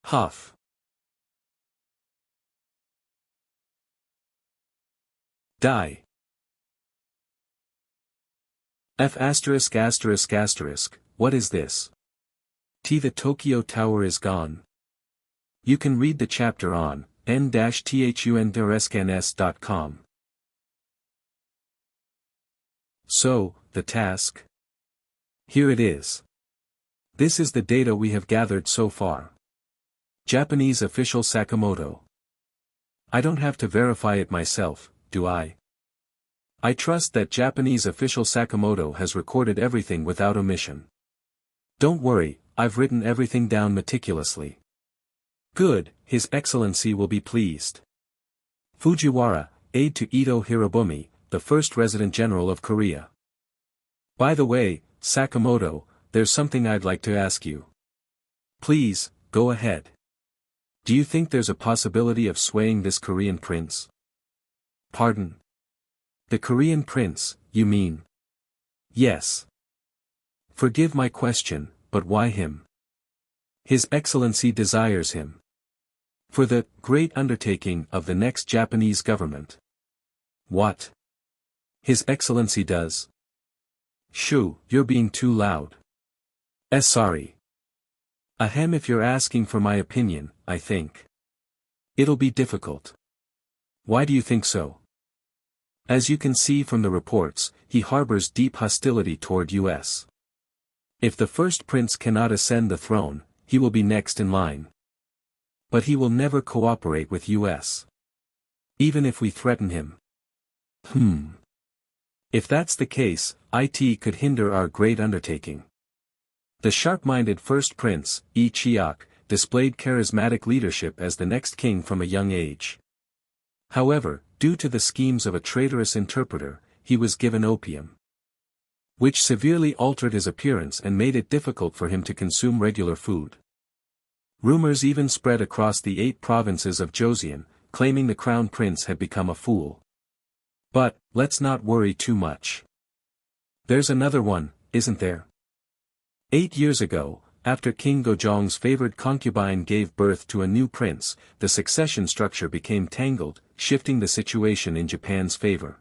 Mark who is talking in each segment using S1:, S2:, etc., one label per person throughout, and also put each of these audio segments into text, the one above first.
S1: Huff. Die. F*******, what is this? T. The Tokyo Tower is gone. You can read the chapter on n-thunderescans.com. So, the task? Here it is. This is the data we have gathered so far. Japanese official Sakamoto. I don't have to verify it myself, do I? I trust that Japanese official Sakamoto has recorded everything without omission. Don't worry, I've written everything down meticulously. Good, His Excellency will be pleased. Fujiwara, aide to Ito Hirobumi, the first Resident General of Korea. By the way, Sakamoto, there's something I'd like to ask you. Please, go ahead. Do you think there's a possibility of swaying this Korean prince? Pardon? The Korean prince, you mean? Yes. Forgive my question, but why him? His Excellency desires him. For the great undertaking of the next Japanese government. What? His Excellency does? Shoo, you're being too loud. Sorry. Ahem, if you're asking for my opinion, I think it'll be difficult. Why do you think so? As you can see from the reports, he harbors deep hostility toward US. If the first prince cannot ascend the throne, he will be next in line. But he will never cooperate with US. Even if we threaten him. If that's the case, it could hinder our great undertaking. The sharp-minded first prince, Yi Kang, displayed charismatic leadership as the next king from a young age. However, due to the schemes of a traitorous interpreter, he was given opium, which severely altered his appearance and made it difficult for him to consume regular food. Rumors even spread across the 8 provinces of Joseon, claiming the crown prince had become a fool. But, let's not worry too much. There's another one, isn't there? 8 years ago, after King Gojong's favored concubine gave birth to a new prince, the succession structure became tangled, shifting the situation in Japan's favor.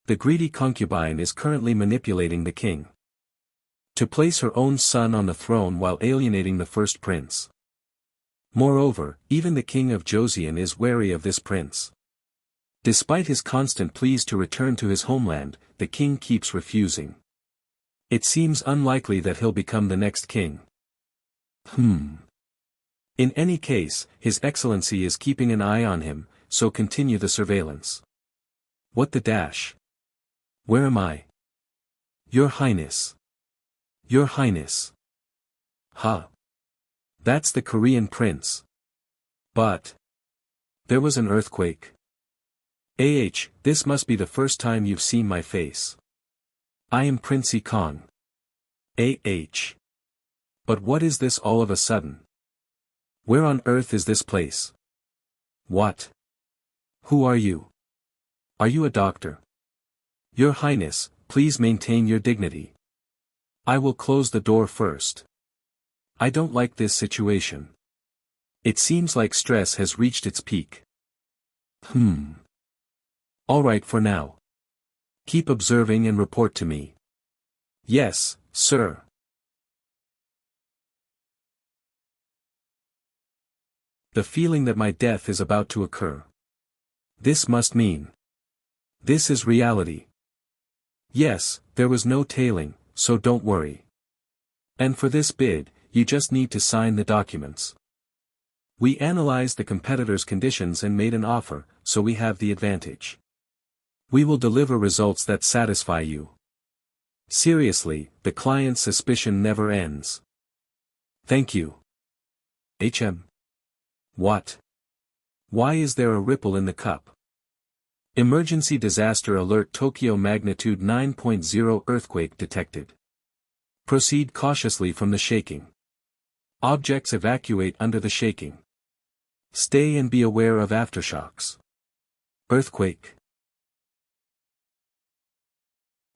S1: The greedy concubine is currently manipulating the king to place her own son on the throne while alienating the first prince. Moreover, even the king of Joseon is wary of this prince. Despite his constant pleas to return to his homeland, the king keeps refusing. It seems unlikely that he'll become the next king. In any case, His Excellency is keeping an eye on him, so continue the surveillance. What the dash? Where am I? Your Highness. Your Highness. Huh. That's the Korean prince. But there was an earthquake. This must be the first time you've seen my face. I am Prince Yi Kang. But what is this all of a sudden? Where on earth is this place? What? Who are you? Are you a doctor? Your Highness, please maintain your dignity. I will close the door first. I don't like this situation. It seems like stress has reached its peak. Alright for now. Keep observing and report to me. Yes, sir. The feeling that my death is about to occur. This must mean. This is reality. Yes, there was no tailing, so don't worry. And for this bid, you just need to sign the documents. We analyzed the competitor's conditions and made an offer, so we have the advantage. We will deliver results that satisfy you. Seriously, the client's suspicion never ends. Thank you. What? Why is there a ripple in the cup? Emergency disaster alert, Tokyo magnitude 9.0 earthquake detected. Proceed cautiously from the shaking. Objects evacuate under the shaking. Stay and be aware of aftershocks. Earthquake.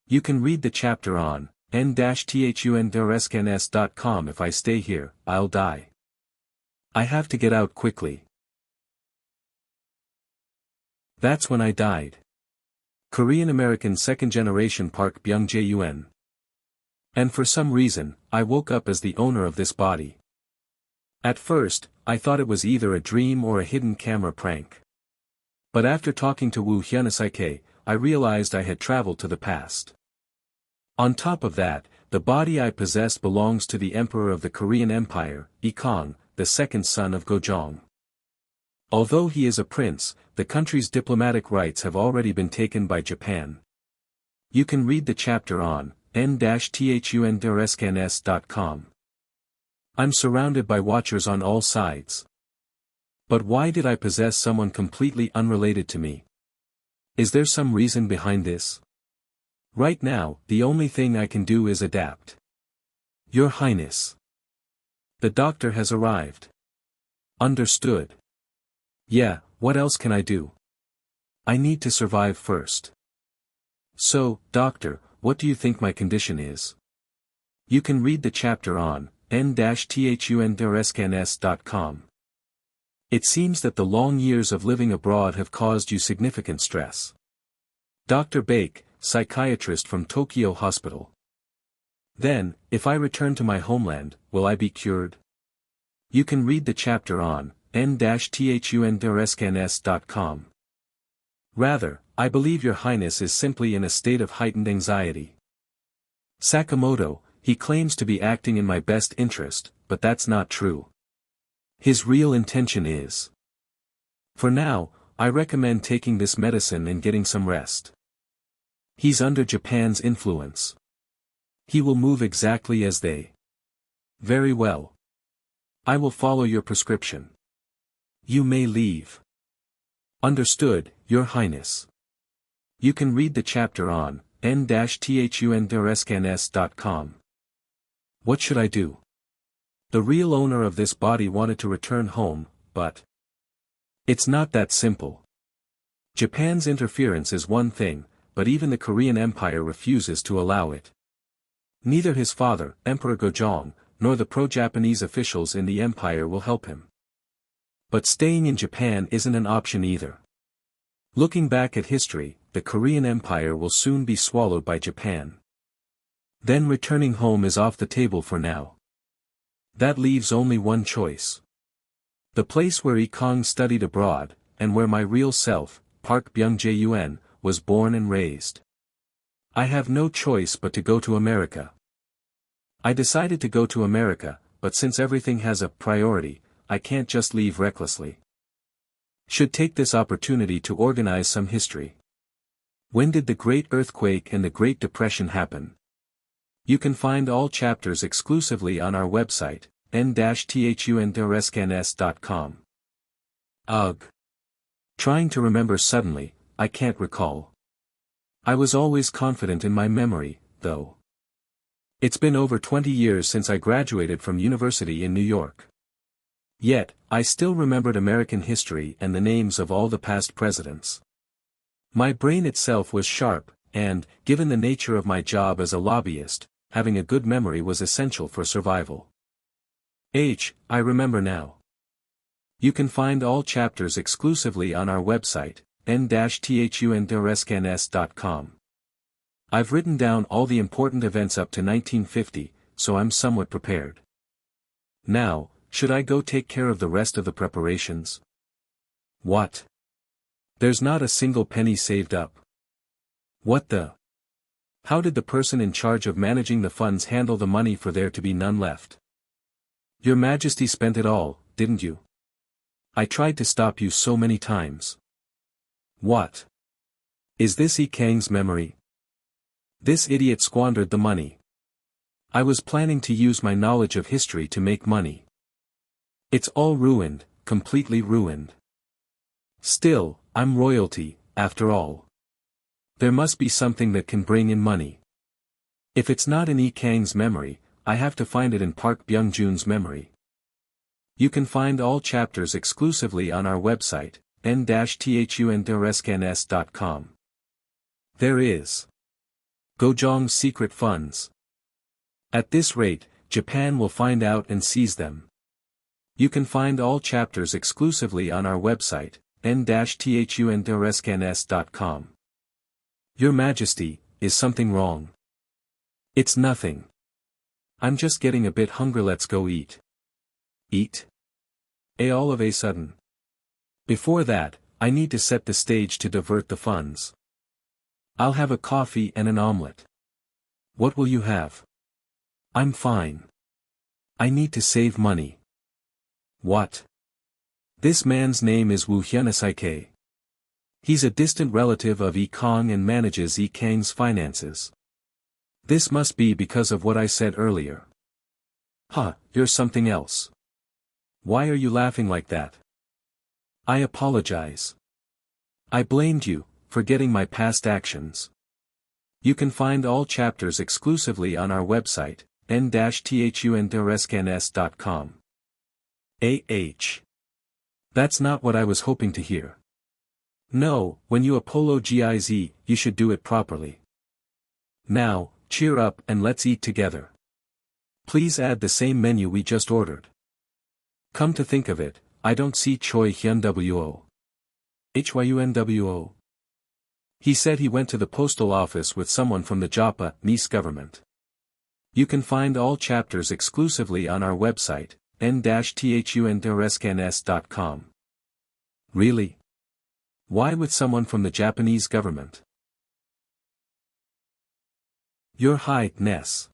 S1: You can read the chapter on n-thunderescans.com. If I stay here, I'll die. I have to get out quickly. That's when I died. Korean-American second-generation Park Byung-jun. And for some reason, I woke up as the owner of this body. At first, I thought it was either a dream or a hidden camera prank. But after talking to Woo Hyunasaike, I realized I had traveled to the past. On top of that, the body I possess belongs to the Emperor of the Korean Empire, Yi Kang, the second son of Gojong. Although he is a prince, the country's diplomatic rights have already been taken by Japan. You can read the chapter on n-thunderscans.com. I'm surrounded by watchers on all sides. But why did I possess someone completely unrelated to me? Is there some reason behind this? Right now, the only thing I can do is adapt. Your Highness. The doctor has arrived. Understood. Yeah, what else can I do? I need to survive first. So, doctor, what do you think my condition is? You can read the chapter on n-thunderscans.com. It seems that the long years of living abroad have caused you significant stress. Dr. Bake, psychiatrist from Tokyo Hospital. Then, if I return to my homeland, will I be cured? You can read the chapter on n-thunderscans.com. Rather, I believe your Highness is simply in a state of heightened anxiety. Sakamoto, he claims to be acting in my best interest, but that's not true. His real intention is. For now, I recommend taking this medicine and getting some rest. He's under Japan's influence. He will move exactly as they. Very well. I will follow your prescription. You may leave. Understood, Your Highness. You can read the chapter on n-thunderscans.com. What should I do? The real owner of this body wanted to return home, but it's not that simple. Japan's interference is one thing, but even the Korean Empire refuses to allow it. Neither his father, Emperor Gojong, nor the pro-Japanese officials in the empire will help him. But staying in Japan isn't an option either. Looking back at history, the Korean Empire will soon be swallowed by Japan. Then returning home is off the table for now. That leaves only one choice. The place where Yi Kang studied abroad, and where my real self, Park Byung-jun, was born and raised. I have no choice but to go to America. I decided to go to America, but since everything has a priority, I can't just leave recklessly. Should take this opportunity to organize some history. When did the Great Earthquake and the Great Depression happen? You can find all chapters exclusively on our website, n-thunderscans.com. Ugh. Trying to remember suddenly, I can't recall. I was always confident in my memory, though. It's been over 20 years since I graduated from university in New York. Yet, I still remembered American history and the names of all the past presidents. My brain itself was sharp, and, given the nature of my job as a lobbyist, having a good memory was essential for survival. I remember now. You can find all chapters exclusively on our website, n-thunderscans.com. I've written down all the important events up to 1950, so I'm somewhat prepared. Now, should I go take care of the rest of the preparations? What? There's not a single penny saved up. What the? How did the person in charge of managing the funds handle the money for there to be none left? Your Majesty spent it all, didn't you? I tried to stop you so many times. What? Is this Yi Kang's memory? This idiot squandered the money. I was planning to use my knowledge of history to make money. It's all ruined, completely ruined. Still, I'm royalty, after all. There must be something that can bring in money. If it's not in Yi Kang's memory, I have to find it in Park Byung-jun's memory. You can find all chapters exclusively on our website, n-thunderscans.com. There is Gojong's secret funds. At this rate, Japan will find out and seize them. You can find all chapters exclusively on our website, n-thunrescanes.com. Your Majesty, is something wrong? It's nothing. I'm just getting a bit hungry. Let's go eat. Eat? All of a sudden. Before that, I need to set the stage to divert the funds. I'll have a coffee and an omelette. What will you have? I'm fine. I need to save money. What? This man's name is Woo Hyun-sik. He's a distant relative of Yi Kang and manages Yi Kang's finances. This must be because of what I said earlier. Huh, you're something else. Why are you laughing like that? I apologize. I blamed you, for getting my past actions. You can find all chapters exclusively on our website, n-thunrescanes.com. That's not what I was hoping to hear. No, when you apologize, you should do it properly. Now, cheer up and let's eat together. Please add the same menu we just ordered. Come to think of it, I don't see Choi Hyun-wo. Hyunwo. He said he went to the postal office with someone from the Japanese government. You can find all chapters exclusively on our website, n-thunrescanes.com. Really? Why with someone from the Japanese government? Your Highness.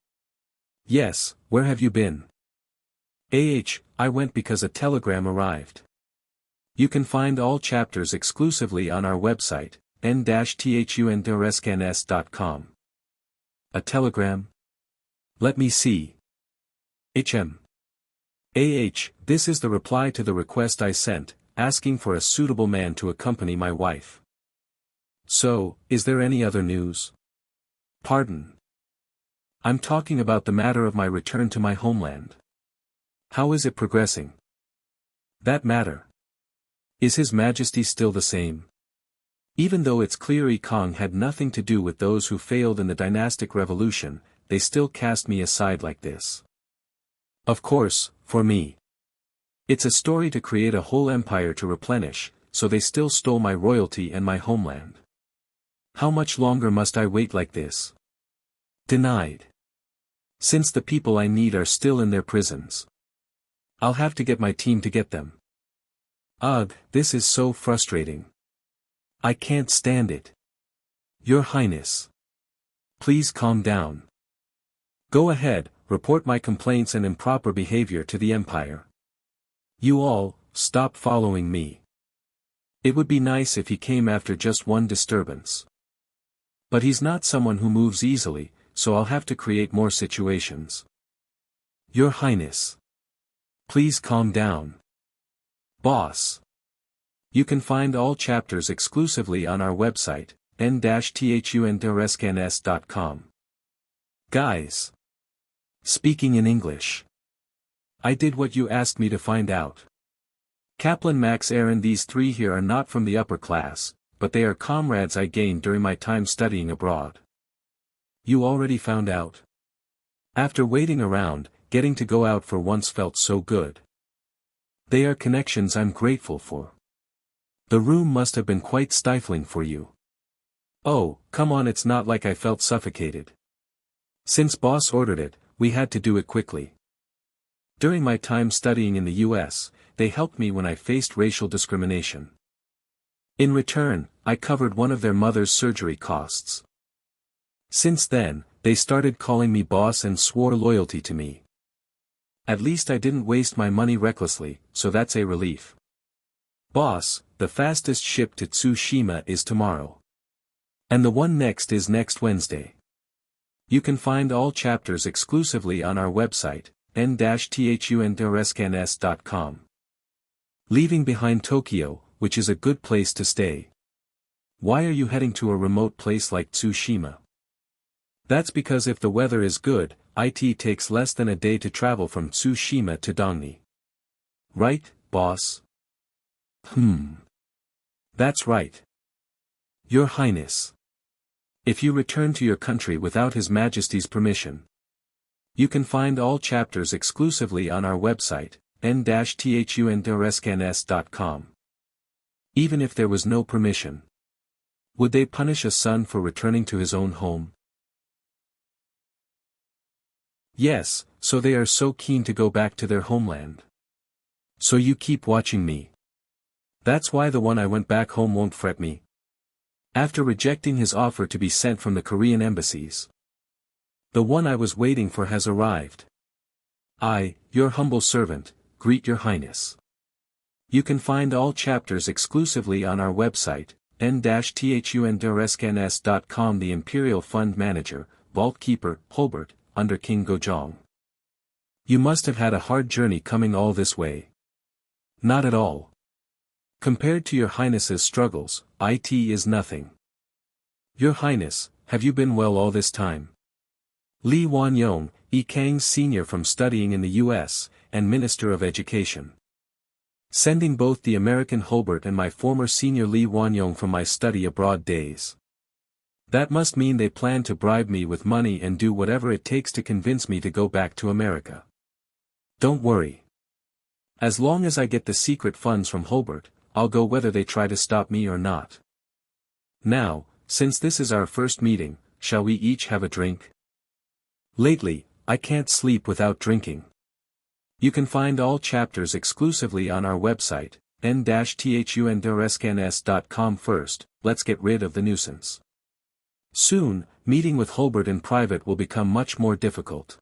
S1: Yes, where have you been? I went because a telegram arrived. You can find all chapters exclusively on our website, n-thunrescanes.com. A telegram? Let me see. This is the reply to the request I sent, asking for a suitable man to accompany my wife. So, is there any other news? Pardon. I'm talking about the matter of my return to my homeland. How is it progressing? That matter. Is His Majesty still the same? Even though it's clear Yi Kang had nothing to do with those who failed in the dynastic revolution, they still cast me aside like this. Of course, for me. It's a story to create a whole empire to replenish, so they still stole my royalty and my homeland. How much longer must I wait like this? Denied. Since the people I need are still in their prisons. I'll have to get my team to get them. Ugh, this is so frustrating. I can't stand it. Your Highness. Please calm down. Go ahead, report my complaints and improper behavior to the Empire. You all, stop following me. It would be nice if he came after just one disturbance. But he's not someone who moves easily, so I'll have to create more situations. Your Highness. Please calm down. Boss. You can find all chapters exclusively on our website, n-thunrescanes.com. Guys. Speaking in English. I did what you asked me to find out. Kaplan Max Aaron, these three here are not from the upper class, but they are comrades I gained during my time studying abroad. You already found out? After waiting around, getting to go out for once felt so good. They are connections I'm grateful for. The room must have been quite stifling for you. Oh, come on, it's not like I felt suffocated. Since boss ordered it, we had to do it quickly. During my time studying in the US, they helped me when I faced racial discrimination. In return, I covered one of their mother's surgery costs. Since then, they started calling me boss and swore loyalty to me. At least I didn't waste my money recklessly, so that's a relief. Boss, the fastest ship to Tsushima is tomorrow. And the one next is next Wednesday. You can find all chapters exclusively on our website, n-thunrescanes.com. Leaving behind Tokyo, which is a good place to stay. Why are you heading to a remote place like Tsushima? That's because if the weather is good, it takes less than a day to travel from Tsushima to Dongni. Right, boss? That's right. Your Highness. If you return to your country without His Majesty's permission, you can find all chapters exclusively on our website, n-thunderescanes.com. Even if there was no permission. Would they punish a son for returning to his own home? Yes, so they are so keen to go back to their homeland. So you keep watching me. That's why the one I went back home won't fret me. After rejecting his offer to be sent from the Korean embassies. The one I was waiting for has arrived. I, your humble servant, greet your highness. You can find all chapters exclusively on our website, n-thunderescanes.com. The Imperial Fund Manager, Vault Keeper, Hobart, under King Gojong. You must have had a hard journey coming all this way. Not at all. Compared to your highness's struggles, it is nothing. Your highness, have you been well all this time? Lee Won-yong, Yi Kang's senior from studying in the U.S., and Minister of Education. Sending both the American Hobart and my former senior Lee Won-yong from my study abroad days. That must mean they plan to bribe me with money and do whatever it takes to convince me to go back to America. Don't worry. As long as I get the secret funds from Hobart, I'll go whether they try to stop me or not. Now, since this is our first meeting, shall we each have a drink? Lately, I can't sleep without drinking. You can find all chapters exclusively on our website, n-thunderescanes.com. First, let's get rid of the nuisance. Soon, meeting with Hobart in private will become much more difficult.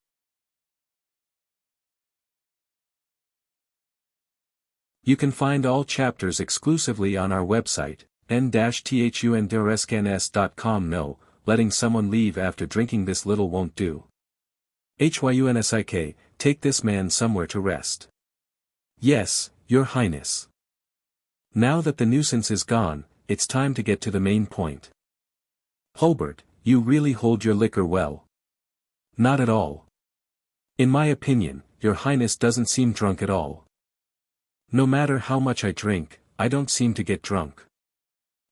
S1: You can find all chapters exclusively on our website, n-thunderescanes.com. No, letting someone leave after drinking this little won't do. Hyunsik, take this man somewhere to rest. Yes, your highness. Now that the nuisance is gone, it's time to get to the main point. Hobart, you really hold your liquor well. Not at all. In my opinion, your highness doesn't seem drunk at all. No matter how much I drink, I don't seem to get drunk.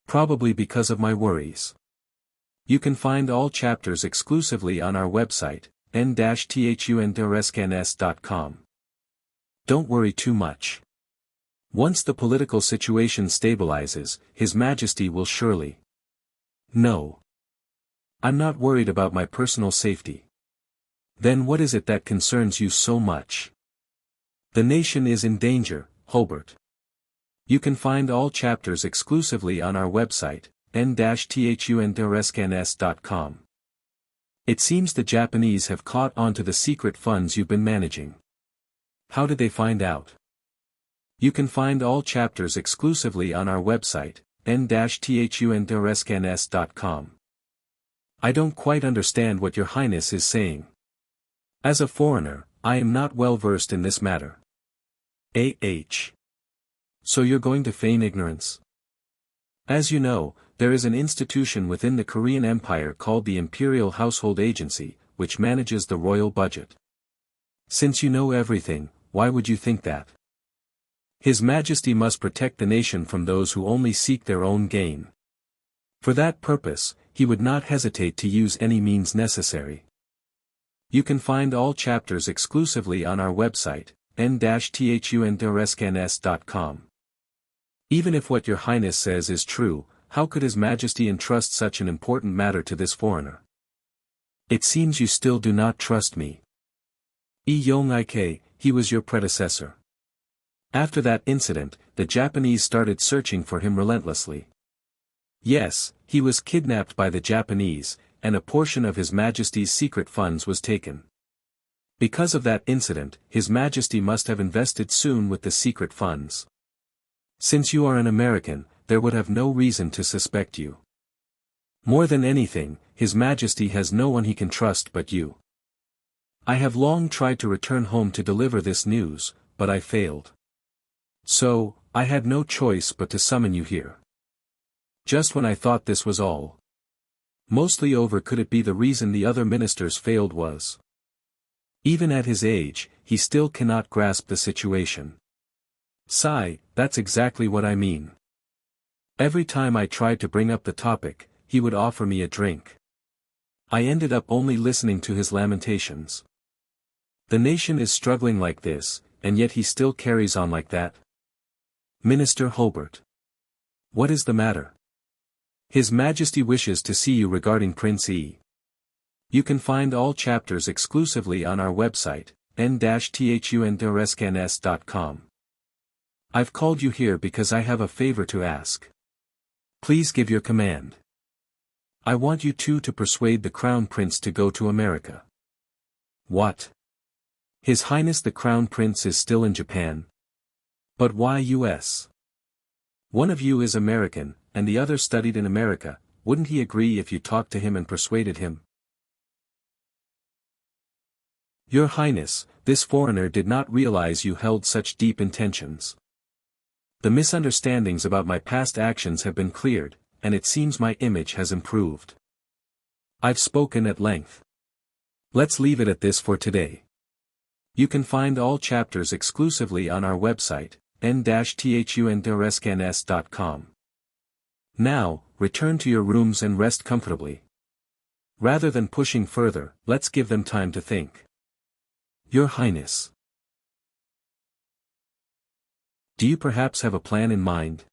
S1: Probably because of my worries. You can find all chapters exclusively on our website, n-thunderescanes.com. Don't worry too much. Once the political situation stabilizes, His Majesty will surely. No. I'm not worried about my personal safety. Then what is it that concerns you so much? The nation is in danger, Hobart. You can find all chapters exclusively on our website, n-thunderescanes.com. It seems the Japanese have caught on to the secret funds you've been managing. How did they find out? You can find all chapters exclusively on our website, n-thunderescanes.com. I don't quite understand what your highness is saying. As a foreigner, I am not well versed in this matter. So you're going to feign ignorance? As you know, there is an institution within the Korean Empire called the Imperial Household Agency, which manages the royal budget. Since you know everything, why would you think that? His Majesty must protect the nation from those who only seek their own gain. For that purpose, he would not hesitate to use any means necessary. You can find all chapters exclusively on our website, n-thunderescanes.com. Even if what your highness says is true, how could His Majesty entrust such an important matter to this foreigner? It seems you still do not trust me. Yong-ik, he was your predecessor. After that incident, the Japanese started searching for him relentlessly. Yes, he was kidnapped by the Japanese, and a portion of His Majesty's secret funds was taken. Because of that incident, His Majesty must have invested soon with the secret funds. Since you are an American, there would have no reason to suspect you. More than anything, His Majesty has no one he can trust but you. I have long tried to return home to deliver this news, but I failed. So, I had no choice but to summon you here. Just when I thought this was all mostly over, could it be the reason the other ministers failed was? Even at his age, he still cannot grasp the situation. Sigh, that's exactly what I mean. Every time I tried to bring up the topic, he would offer me a drink. I ended up only listening to his lamentations. The nation is struggling like this, and yet he still carries on like that. Minister Hobart. What is the matter? His Majesty wishes to see you regarding Prince Yi. You can find all chapters exclusively on our website, n-thunderscans.com. I've called you here because I have a favor to ask. Please give your command. I want you two to persuade the Crown Prince to go to America. What? His Highness the Crown Prince is still in Japan? But why US? One of you is American, and the other studied in America. Wouldn't he agree if you talked to him and persuaded him? Your Highness, this foreigner did not realize you held such deep intentions. The misunderstandings about my past actions have been cleared, and it seems my image has improved. I've spoken at length. Let's leave it at this for today. You can find all chapters exclusively on our website, n-thunderscans.com. Now, return to your rooms and rest comfortably. Rather than pushing further, let's give them time to think. Your Highness. Do you perhaps have a plan in mind?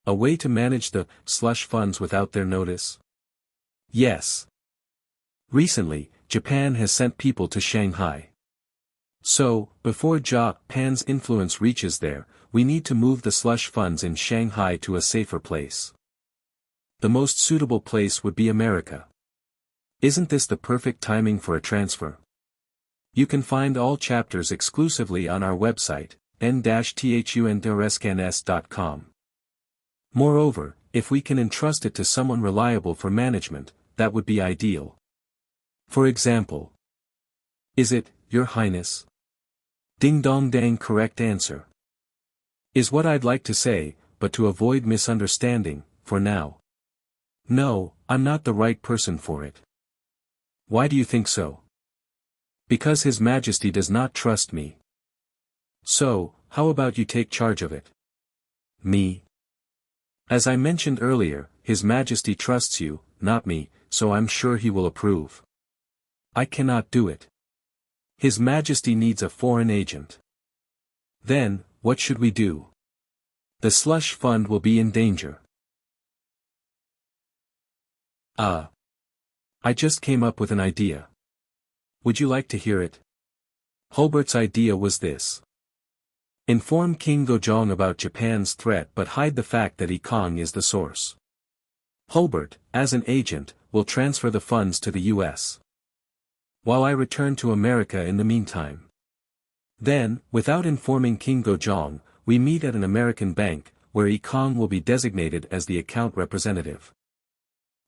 S1: A way to manage the slush funds without their notice? Yes. Recently, Japan has sent people to Shanghai. So, before Japan's influence reaches there, we need to move the slush funds in Shanghai to a safer place. The most suitable place would be America. Isn't this the perfect timing for a transfer? You can find all chapters exclusively on our website, n-thunderscans.com. Moreover, if we can entrust it to someone reliable for management, that would be ideal. For example, is it, Your Highness? Ding dong dang, correct answer. Is what I'd like to say, but to avoid misunderstanding, for now. No, I'm not the right person for it. Why do you think so? Because His Majesty does not trust me. So, how about you take charge of it? Me? As I mentioned earlier, His Majesty trusts you, not me, so I'm sure he will approve. I cannot do it. His Majesty needs a foreign agent. Then, what should we do? The slush fund will be in danger. I just came up with an idea. Would you like to hear it? Hobart's idea was this. Inform King Gojong about Japan's threat but hide the fact that Yi Kang is the source. Hobart, as an agent, will transfer the funds to the US. While I return to America in the meantime. Then, without informing King Gojong, we meet at an American bank, where Yi Kang will be designated as the account representative.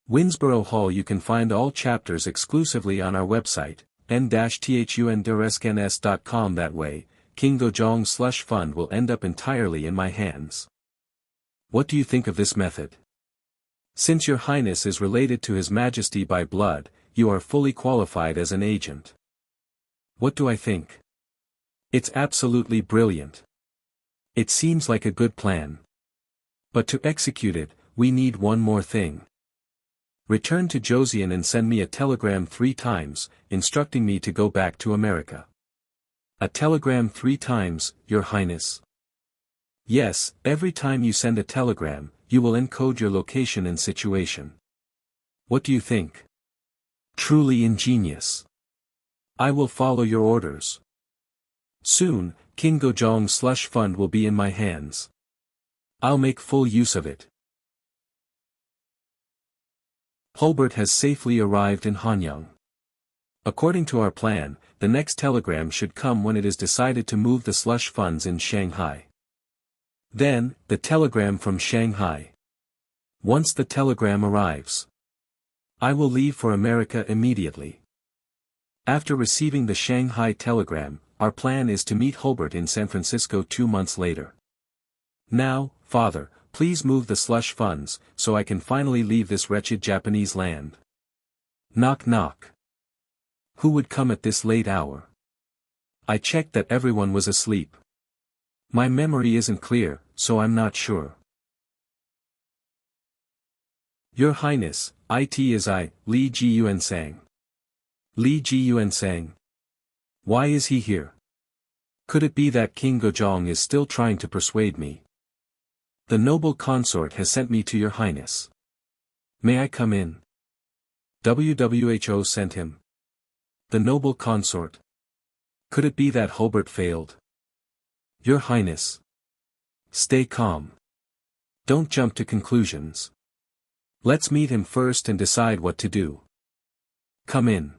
S1: Winsboro Hall. You can find all chapters exclusively on our website, n-thunderscans.com. That way, King Gojong's slush fund will end up entirely in my hands. What do you think of this method? Since Your Highness is related to His Majesty by blood, you are fully qualified as an agent. What do I think? It's absolutely brilliant. It seems like a good plan. But to execute it, we need one more thing. Return to Joseon and send me a telegram 3 times, instructing me to go back to America. A telegram 3 times, Your Highness? Yes, every time you send a telegram, you will encode your location and situation. What do you think? Truly ingenious. I will follow your orders. Soon, King Gojong's slush fund will be in my hands. I'll make full use of it. Hobart has safely arrived in Hanyang. According to our plan, the next telegram should come when it is decided to move the slush funds in Shanghai. Then, the telegram from Shanghai. Once the telegram arrives, I will leave for America immediately. After receiving the Shanghai telegram, our plan is to meet Hobart in San Francisco 2 months later. Now, Father, please move the slush funds, so I can finally leave this wretched Japanese land. Knock knock. Who would come at this late hour? I checked that everyone was asleep. My memory isn't clear, so I'm not sure. Your Highness, it is I, Li Ji-yuan-sang. Li Ji-yuan-sang. Why is he here? Could it be that King Gojong is still trying to persuade me? The noble consort has sent me to your highness. May I come in? WWHO sent him. The noble consort. Could it be that Hobart failed? Your highness. Stay calm. Don't jump to conclusions. Let's meet him first and decide what to do. Come in.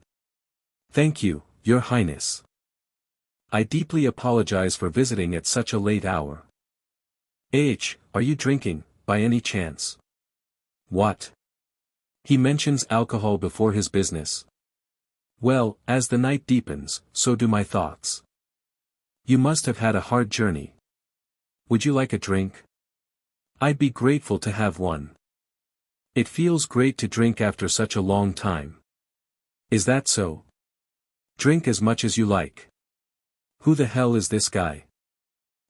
S1: Thank you, your highness. I deeply apologize for visiting at such a late hour. Are you drinking, by any chance? What? He mentions alcohol before his business. Well, as the night deepens, so do my thoughts. You must have had a hard journey. Would you like a drink? I'd be grateful to have one. It feels great to drink after such a long time. Is that so? Drink as much as you like. Who the hell is this guy?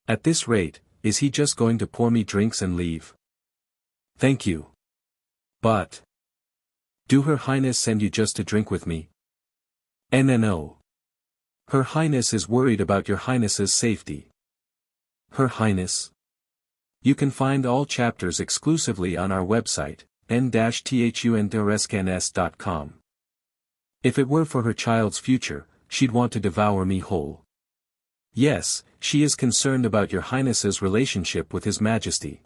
S1: At this rate, is he just going to pour me drinks and leave? Thank you. But do Her Highness send you just to drink with me? No. Her Highness is worried about your Highness's safety. Her Highness. You can find all chapters exclusively on our website, n-thunderescanes.com. If it were for her child's future, she'd want to devour me whole. Yes, she is concerned about your Highness's relationship with His Majesty.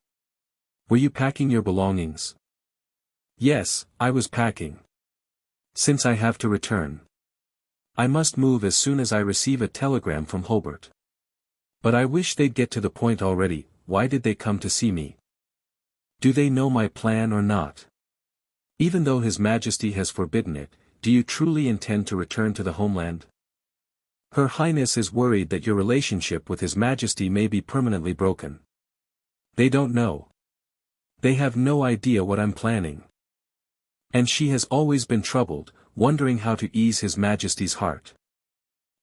S1: Were you packing your belongings? Yes, I was packing. Since I have to return, I must move as soon as I receive a telegram from Hobart. But I wish they'd get to the point already. Why did they come to see me? Do they know my plan or not? Even though His Majesty has forbidden it, do you truly intend to return to the homeland? Her Highness is worried that your relationship with His Majesty may be permanently broken. They don't know. They have no idea what I'm planning. And she has always been troubled, wondering how to ease His Majesty's heart.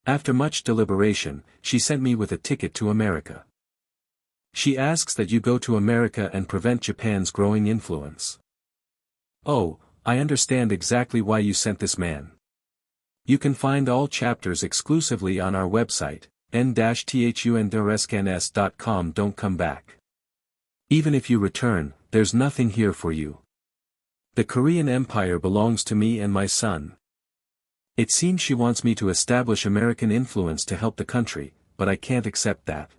S1: After much deliberation, she sent me with a ticket to America. She asks that you go to America and prevent Japan's growing influence. Oh, I understand exactly why you sent this man. You can find all chapters exclusively on our website, n-thunderescanes.com. Don't come back. Even if you return, there's nothing here for you. The Korean Empire belongs to me and my son. It seems she wants me to establish American influence to help the country, but I can't accept that.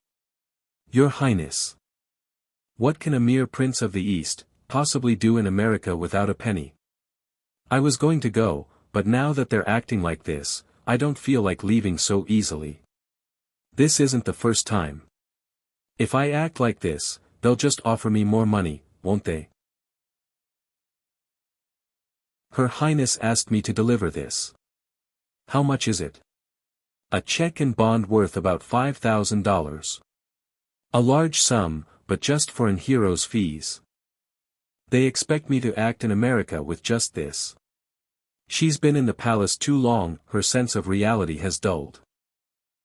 S1: Your Highness. What can a mere prince of the East possibly do in America without a penny? I was going to go, but now that they're acting like this, I don't feel like leaving so easily. This isn't the first time. If I act like this, they'll just offer me more money, won't they? Her Highness asked me to deliver this. How much is it? A check and bond worth about $5,000. A large sum, but just for an hero's fees. They expect me to act in America with just this. She's been in the palace too long, her sense of reality has dulled.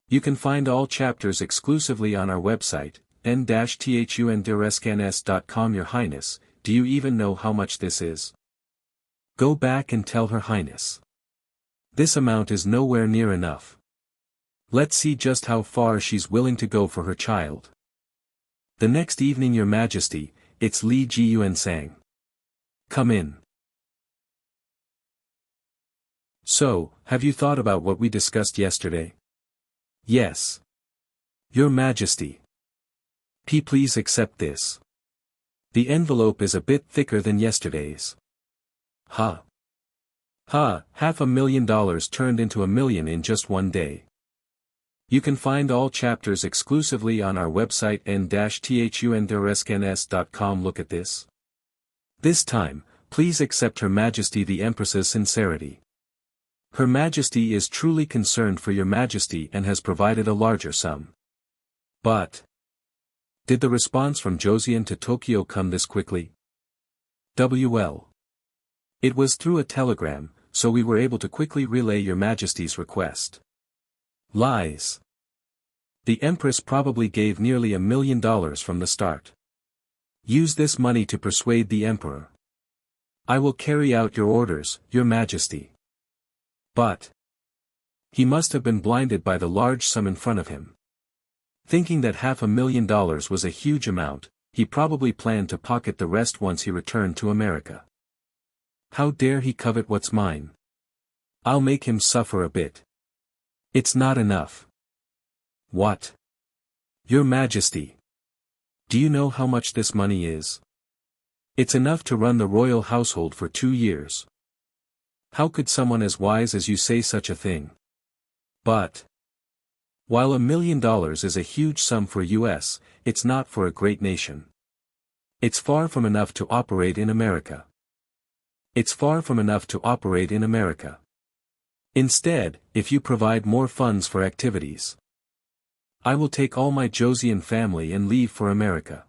S1: You can find all chapters exclusively on our website, n-thunderescanes.com. Your Highness, do you even know how much this is? Go back and tell Her Highness. This amount is nowhere near enough. Let's see just how far she's willing to go for her child. The next evening, Your Majesty, it's Lee Ji-yuen sang. Come in. So, have you thought about what we discussed yesterday? Yes. Your Majesty. Please accept this. The envelope is a bit thicker than yesterday's. Ha. Ha, $500,000 turned into $1 million in just one day. You can find all chapters exclusively on our website n-thunderescanes.com. Look at this. This time, please accept Her Majesty the Empress's sincerity. Her Majesty is truly concerned for Your Majesty and has provided a larger sum. But did the response from Joseon to Tokyo come this quickly? Well. It was through a telegram, so we were able to quickly relay Your Majesty's request. Lies. The Empress probably gave nearly $1 million from the start. Use this money to persuade the Emperor. I will carry out your orders, Your Majesty. But he must have been blinded by the large sum in front of him. Thinking that $500,000 was a huge amount, he probably planned to pocket the rest once he returned to America. How dare he covet what's mine? I'll make him suffer a bit. It's not enough. What? Your Majesty. Do you know how much this money is? It's enough to run the royal household for 2 years. How could someone as wise as you say such a thing? But while $1 million is a huge sum for US, it's not for a great nation. It's far from enough to operate in America. It's far from enough to operate in America. Instead, if you provide more funds for activities, I will take all my Joseon family and leave for America.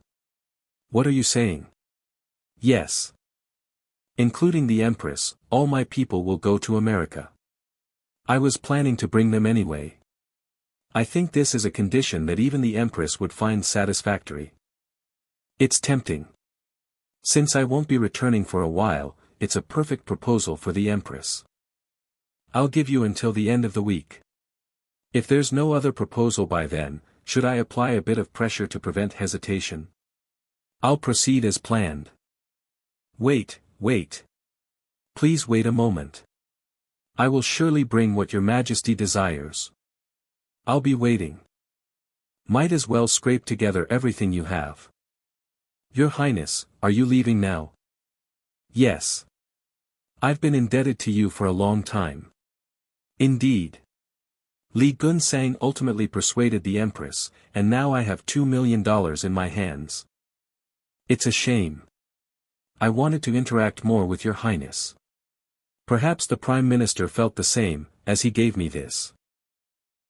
S1: What are you saying? Yes. Including the Empress, all my people will go to America. I was planning to bring them anyway. I think this is a condition that even the Empress would find satisfactory. It's tempting. Since I won't be returning for a while, it's a perfect proposal for the Empress. I'll give you until the end of the week. If there's no other proposal by then, should I apply a bit of pressure to prevent hesitation? I'll proceed as planned. Wait. Please wait a moment. I will surely bring what your Majesty desires. I'll be waiting. Might as well scrape together everything you have. Your Highness, are you leaving now? Yes. I've been indebted to you for a long time. Indeed. Li Gunsang ultimately persuaded the Empress, and now I have $2 million in my hands. It's a shame. I wanted to interact more with your Highness. Perhaps the Prime Minister felt the same, as he gave me this.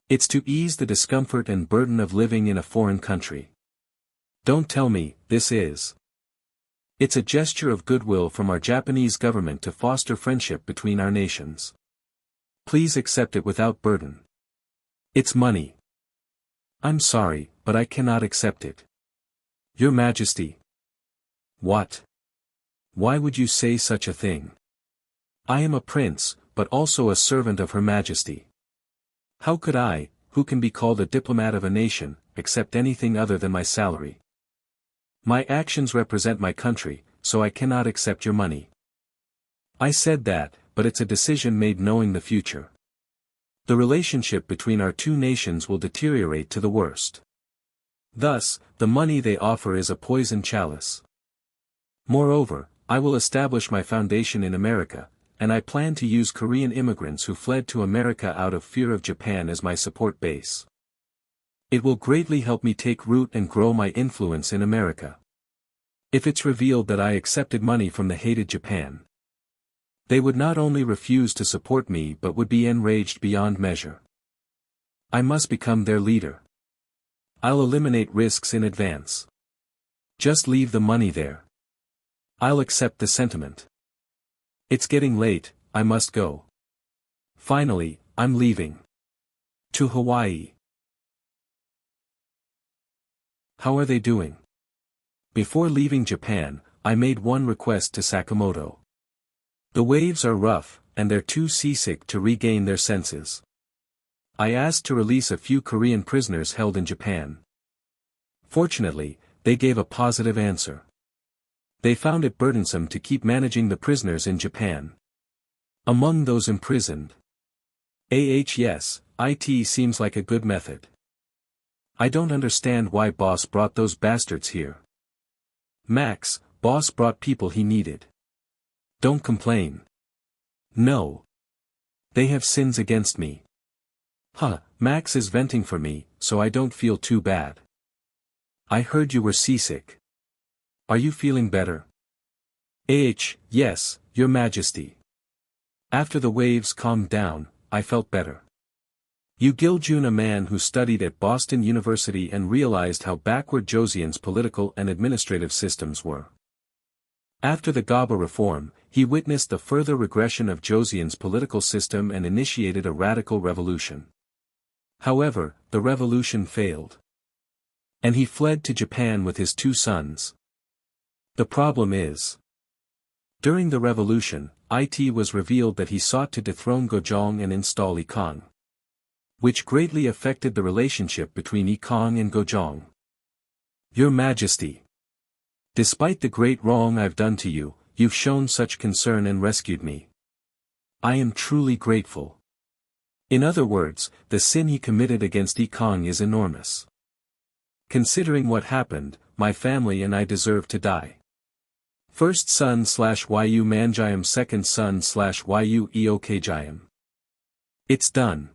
S1: It's to ease the discomfort and burden of living in a foreign country. Don't tell me, this is. It's a gesture of goodwill from our Japanese government to foster friendship between our nations. Please accept it without burden. It's money. I'm sorry, but I cannot accept it. Your Majesty. What? Why would you say such a thing? I am a prince, but also a servant of Her Majesty. How could I, who can be called a diplomat of a nation, accept anything other than my salary? My actions represent my country, so I cannot accept your money. I said that, but it's a decision made knowing the future. The relationship between our two nations will deteriorate to the worst. Thus, the money they offer is a poison chalice. Moreover, I will establish my foundation in America, and I plan to use Korean immigrants who fled to America out of fear of Japan as my support base. It will greatly help me take root and grow my influence in America. If it's revealed that I accepted money from the hated Japan, they would not only refuse to support me but would be enraged beyond measure. I must become their leader. I'll eliminate risks in advance. Just leave the money there. I'll accept the sentiment. It's getting late, I must go. Finally, I'm leaving. To Hawaii. How are they doing? Before leaving Japan, I made one request to Sakamoto. The waves are rough, and they're too seasick to regain their senses. I asked to release a few Korean prisoners held in Japan. Fortunately, they gave a positive answer. They found it burdensome to keep managing the prisoners in Japan. Among those imprisoned, yes, it seems like a good method. I don't understand why boss brought those bastards here. Max, boss brought people he needed. Don't complain. No. They have sins against me. Max is venting for me, so I don't feel too bad. I heard you were seasick. Are you feeling better? Yes, Your Majesty. After the waves calmed down, I felt better. Byung-jun, a man who studied at Boston University and realized how backward Joseon's political and administrative systems were. After the Gaba reform, he witnessed the further regression of Joseon's political system and initiated a radical revolution. However, the revolution failed. And he fled to Japan with his 2 sons. The problem is, during the revolution, it was revealed that he sought to dethrone Gojong and install Yi Kang. which greatly affected the relationship between Yi Kang and Gojong. Your Majesty. Despite the great wrong I've done to you, you've shown such concern and rescued me. I am truly grateful. In other words, the sin he committed against Yi Kang is enormous. Considering what happened, my family and I deserve to die. First son/Yu Manjayam, second son/Yu Eokjayam. It's done.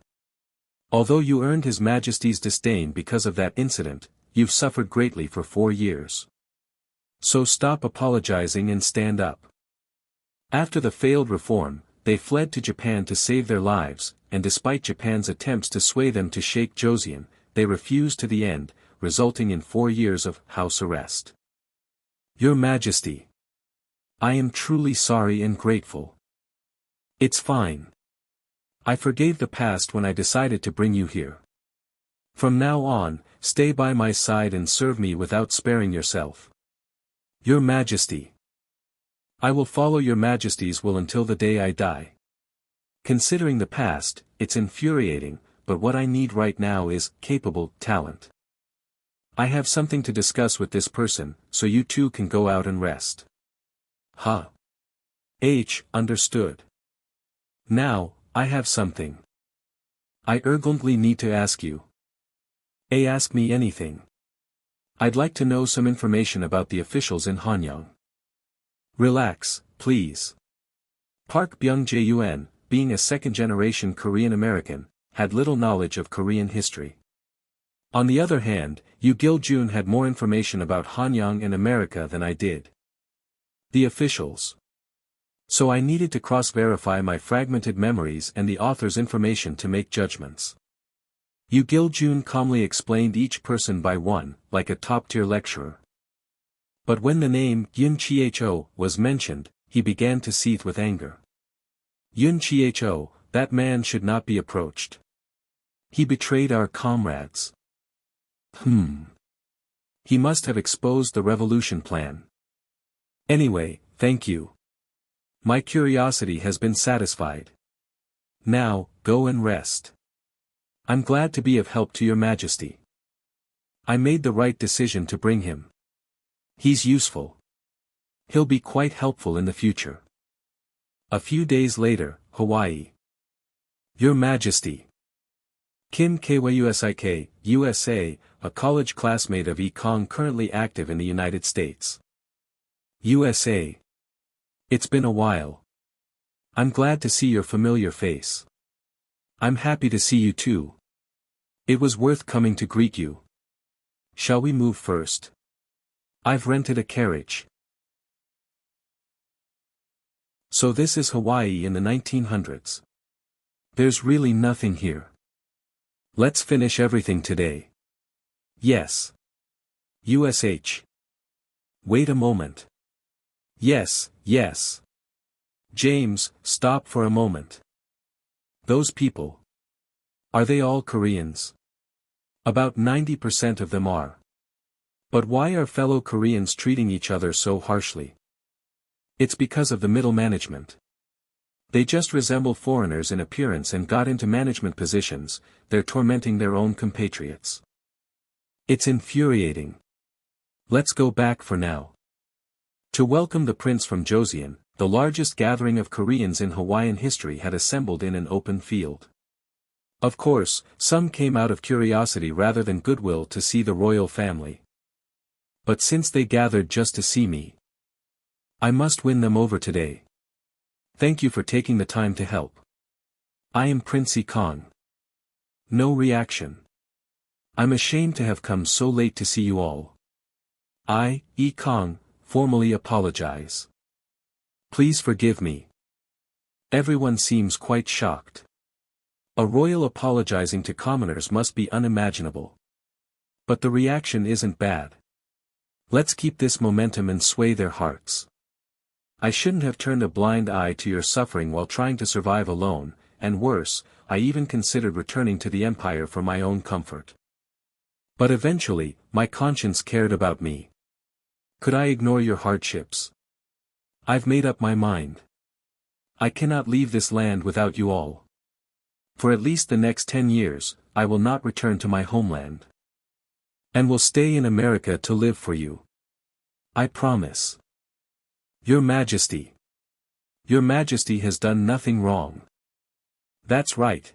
S1: Although you earned His Majesty's disdain because of that incident, you've suffered greatly for 4 years. So stop apologizing and stand up. After the failed reform, they fled to Japan to save their lives, and despite Japan's attempts to sway them to shake Joseon, they refused to the end, resulting in 4 years of house arrest. Your Majesty. I am truly sorry and grateful. It's fine. I forgave the past when I decided to bring you here. From now on, stay by my side and serve me without sparing yourself. Your Majesty. I will follow Your Majesty's will until the day I die. Considering the past, it's infuriating, but what I need right now is capable talent. I have something to discuss with this person, so you two can go out and rest. Understood. Now, I have something. I urgently need to ask you. Ask me anything. I'd like to know some information about the officials in Hanyang. Relax, please. Park Byung-jun, being a second-generation Korean American, had little knowledge of Korean history. On the other hand, Yi Kang had more information about Hanyang and America than I did. The officials. So I needed to cross-verify my fragmented memories and the author's information to make judgments. Yi Kang calmly explained each person by one, like a top-tier lecturer. But when the name Yun Chho was mentioned, he began to seethe with anger. Yun Chho, that man should not be approached. He betrayed our comrades. He must have exposed the revolution plan. Anyway, thank you. My curiosity has been satisfied. Now, go and rest. I'm glad to be of help to Your Majesty. I made the right decision to bring him. He's useful. He'll be quite helpful in the future. A few days later, Hawaii. Your Majesty. Kim Kwusik, USA, a college classmate of Yi Kang currently active in the United States. USA. It's been a while. I'm glad to see your familiar face. I'm happy to see you too. It was worth coming to greet you. Shall we move first? I've rented a carriage. So this is Hawaii in the 1900s. There's really nothing here. Let's finish everything today. Yes. USH. Wait a moment. Yes. James, stop for a moment. Those people. Are they all Koreans? About 90% of them are. But why are fellow Koreans treating each other so harshly? It's because of the middle management. They just resemble foreigners in appearance and got into management positions, they're tormenting their own compatriots. It's infuriating. Let's go back for now. To welcome the prince from Joseon, the largest gathering of Koreans in Hawaiian history had assembled in an open field. Of course, some came out of curiosity rather than goodwill to see the royal family. But since they gathered just to see me, I must win them over today. Thank you for taking the time to help. I am Prince Yi Kang. No reaction. I'm ashamed to have come so late to see you all. I, Yi Kang, formally apologize. Please forgive me. Everyone seems quite shocked. A royal apologizing to commoners must be unimaginable. But the reaction isn't bad. Let's keep this momentum and sway their hearts. I shouldn't have turned a blind eye to your suffering while trying to survive alone, and worse, I even considered returning to the empire for my own comfort. But eventually, my conscience cared about me. Could I ignore your hardships? I've made up my mind. I cannot leave this land without you all. For at least the next 10 years, I will not return to my homeland. And will stay in America to live for you. I promise. Your Majesty. Your Majesty has done nothing wrong. That's right.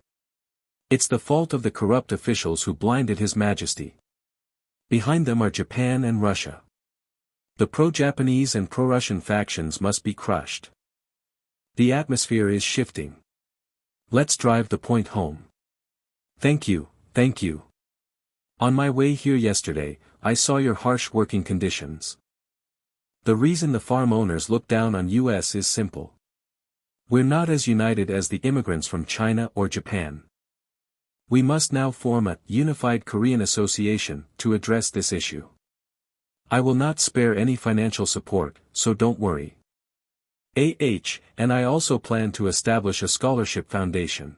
S1: It's the fault of the corrupt officials who blinded His Majesty. Behind them are Japan and Russia. The pro-Japanese and pro-Russian factions must be crushed. The atmosphere is shifting. Let's drive the point home. Thank you, thank you. On my way here yesterday, I saw your harsh working conditions. The reason the farm owners look down on US is simple. We're not as united as the immigrants from China or Japan. We must now form a unified Korean association to address this issue. I will not spare any financial support, so don't worry. And I also plan to establish a scholarship foundation.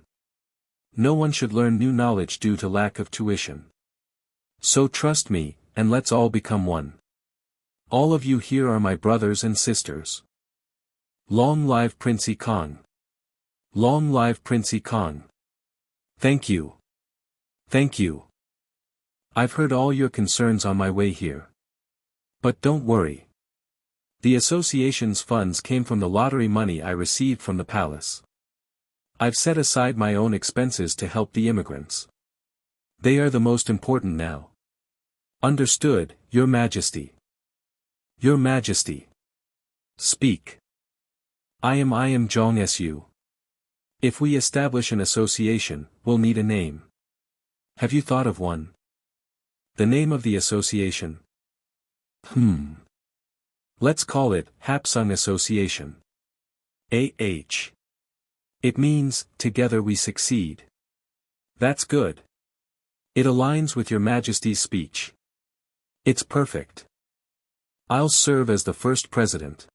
S1: No one should learn new knowledge due to lack of tuition. So trust me, and let's all become one. All of you here are my brothers and sisters. Long live Prince Yi Kang. Long live Prince Yi Kang. Thank you. Thank you. I've heard all your concerns on my way here. But don't worry. The association's funds came from the lottery money I received from the palace. I've set aside my own expenses to help the immigrants. They are the most important now. Understood, Your Majesty. Your Majesty. Speak. I am Jong Su. If we establish an association, we'll need a name. Have you thought of one? The name of the association? Let's call it Hapsung Association. It means, together we succeed. That's good. It aligns with Your Majesty's speech. It's perfect. I'll serve as the first president.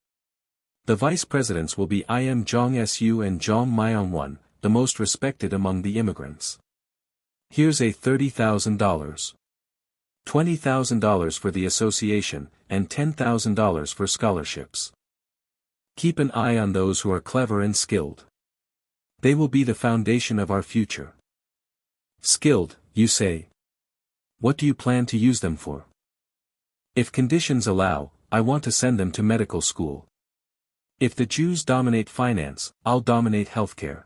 S1: The vice presidents will be I am Jong Su and Jong Myong-won, the most respected among the immigrants. Here's a $30,000. $20,000 for the association, and $10,000 for scholarships. Keep an eye on those who are clever and skilled. They will be the foundation of our future. Skilled, you say? What do you plan to use them for? If conditions allow, I want to send them to medical school. If the Jews dominate finance, I'll dominate healthcare.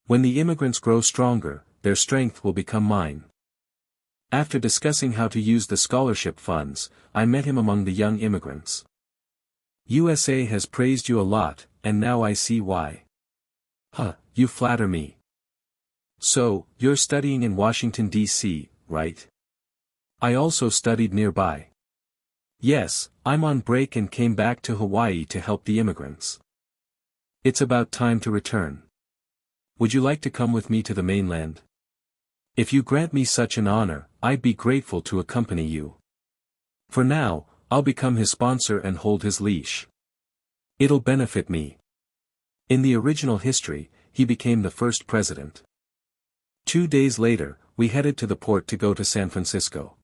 S1: When the immigrants grow stronger, their strength will become mine. After discussing how to use the scholarship funds, I met him among the young immigrants. USA has praised you a lot, and now I see why. You flatter me. So, you're studying in Washington, D.C., right? I also studied nearby. Yes, I'm on break and came back to Hawaii to help the immigrants. It's about time to return. Would you like to come with me to the mainland? If you grant me such an honor, I'd be grateful to accompany you. For now, I'll become his sponsor and hold his leash. It'll benefit me. In the original history, he became the first president. 2 days later, we headed to the port to go to San Francisco.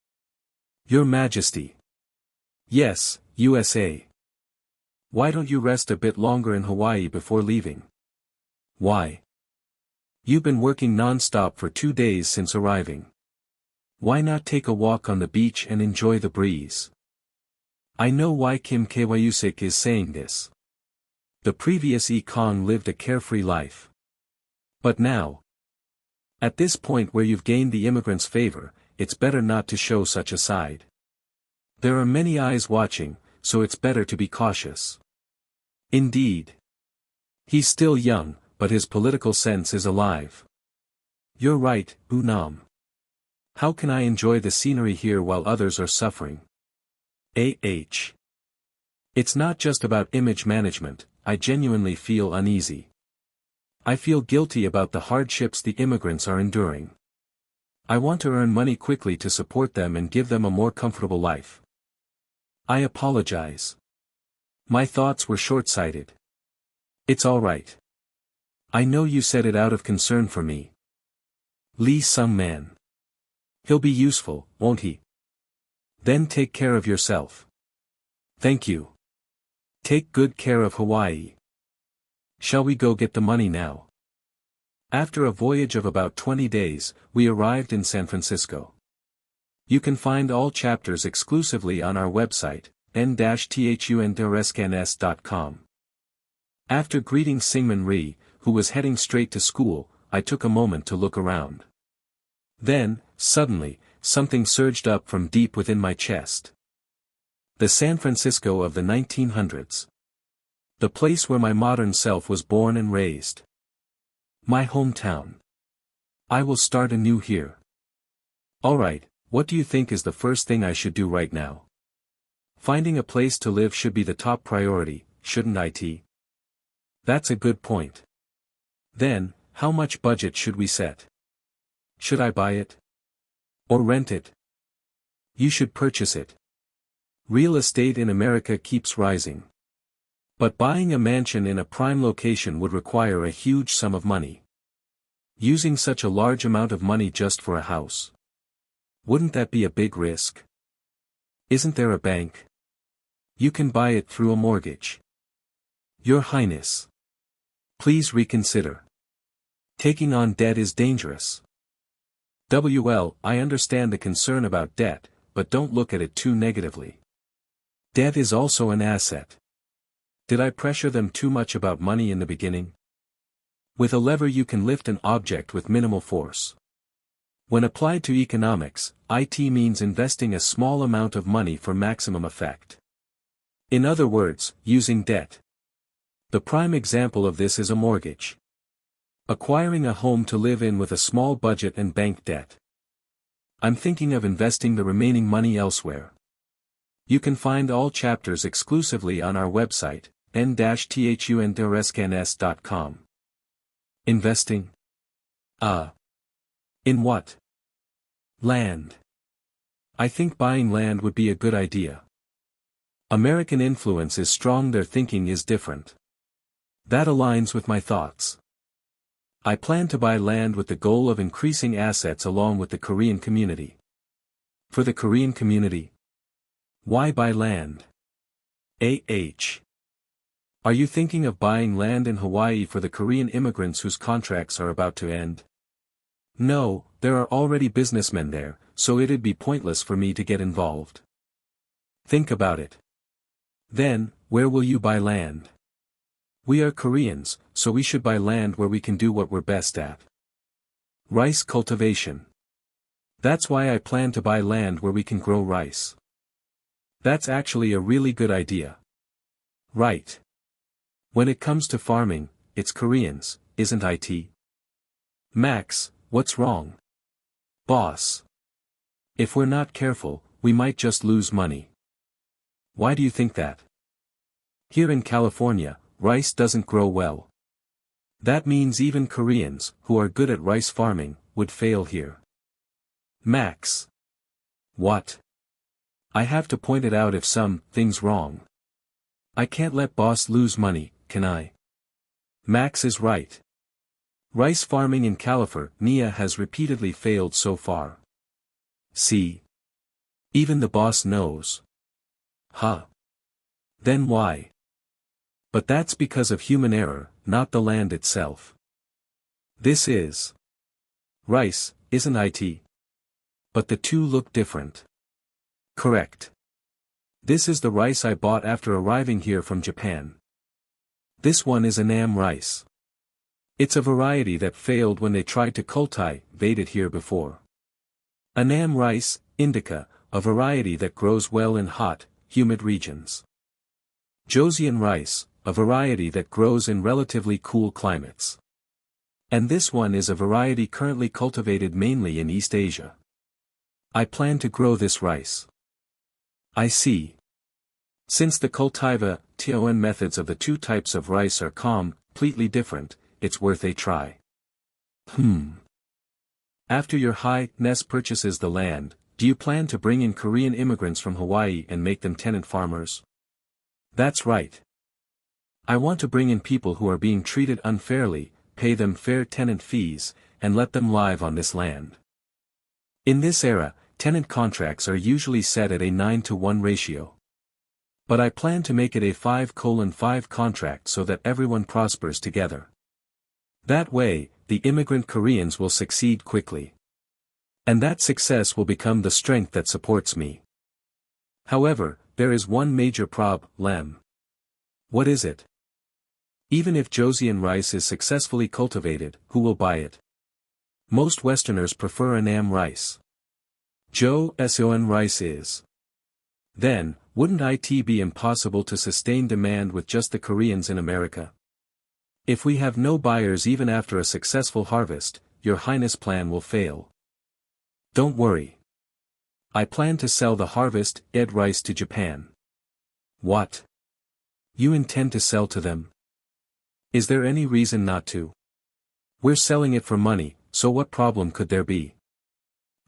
S1: Your Majesty. Yes, USA. Why don't you rest a bit longer in Hawaii before leaving? Why? You've been working non-stop for 2 days since arriving. Why not take a walk on the beach and enjoy the breeze? I know why Kim Kwayusik is saying this. The previous Yi Kang lived a carefree life. But now, at this point where you've gained the immigrants' favor, it's better not to show such a side. There are many eyes watching, so it's better to be cautious. Indeed. He's still young, but his political sense is alive. You're right, Unam. How can I enjoy the scenery here while others are suffering? It's not just about image management, I genuinely feel uneasy. I feel guilty about the hardships the immigrants are enduring. I want to earn money quickly to support them and give them a more comfortable life. I apologize. My thoughts were short-sighted. It's all right. I know you said it out of concern for me. Lee Sung-man. He'll be useful, won't he? Then take care of yourself. Thank you. Take good care of Hawaii. Shall we go get the money now? After a voyage of about 20 days, we arrived in San Francisco. You can find all chapters exclusively on our website, n-thunderescanes.com. After greeting Syngman Rhee, who was heading straight to school, I took a moment to look around. Then, suddenly, something surged up from deep within my chest. The San Francisco of the 1900s. The place where my modern self was born and raised. My hometown. I will start anew here. Alright, what do you think is the first thing I should do right now? Finding a place to live should be the top priority, shouldn't it? That's a good point. Then, how much budget should we set? Should I buy it? Or rent it? You should purchase it. Real estate in America keeps rising. But buying a mansion in a prime location would require a huge sum of money. Using such a large amount of money just for a house. Wouldn't that be a big risk? Isn't there a bank? You can buy it through a mortgage. Your Highness. Please reconsider. Taking on debt is dangerous. I understand the concern about debt, but don't look at it too negatively. Debt is also an asset. Did I pressure them too much about money in the beginning? With a lever you can lift an object with minimal force. When applied to economics, it means investing a small amount of money for maximum effect. In other words, using debt. The prime example of this is a mortgage. Acquiring a home to live in with a small budget and bank debt. I'm thinking of investing the remaining money elsewhere. You can find all chapters exclusively on our website, n-thunderescanes.com. Investing? In what? Land. I think buying land would be a good idea. American influence is strong, their thinking is different. That aligns with my thoughts. I plan to buy land with the goal of increasing assets along with the Korean community. For the Korean community? Why buy land? Are you thinking of buying land in Hawaii for the Korean immigrants whose contracts are about to end? No, there are already businessmen there, so it'd be pointless for me to get involved. Think about it. Then, where will you buy land? We are Koreans, so we should buy land where we can do what we're best at. Rice cultivation. That's why I plan to buy land where we can grow rice. That's actually a really good idea. Right. When it comes to farming, it's Koreans, isn't it? Max, what's wrong? Boss. If we're not careful, we might just lose money. Why do you think that? Here in California, rice doesn't grow well. That means even Koreans, who are good at rice farming, would fail here. Max. What? I have to point it out if something's wrong. I can't let boss lose money, can I? Max is right. Rice farming in California has repeatedly failed so far. See? Even the boss knows. Huh. Then why? But that's because of human error, not the land itself. This is rice, isn't it? But the two look different. Correct. This is the rice I bought after arriving here from Japan. This one is Annam rice. It's a variety that failed when they tried to cultivate it here before. Annam rice, indica, a variety that grows well in hot, humid regions. Joseon rice, a variety that grows in relatively cool climates. And this one is a variety currently cultivated mainly in East Asia. I plan to grow this rice. I see. Since the cultivation methods of the two types of rice are completely different, it's worth a try. After your Highness purchases the land, do you plan to bring in Korean immigrants from Hawaii and make them tenant farmers? That's right. I want to bring in people who are being treated unfairly, pay them fair tenant fees, and let them live on this land. In this era, tenant contracts are usually set at a 9-to-1 ratio. But I plan to make it a 5:5 contract so that everyone prospers together. That way, the immigrant Koreans will succeed quickly. And that success will become the strength that supports me. However, there is one major problem. What is it? Even if Joseon rice is successfully cultivated, who will buy it? Most Westerners prefer Annam rice. Joseon rice is. Then, wouldn't it be impossible to sustain demand with just the Koreans in America? If we have no buyers even after a successful harvest, Your Highness' plan will fail. Don't worry. I plan to sell the harvested rice to Japan. What? You intend to sell to them? Is there any reason not to? We're selling it for money, so what problem could there be?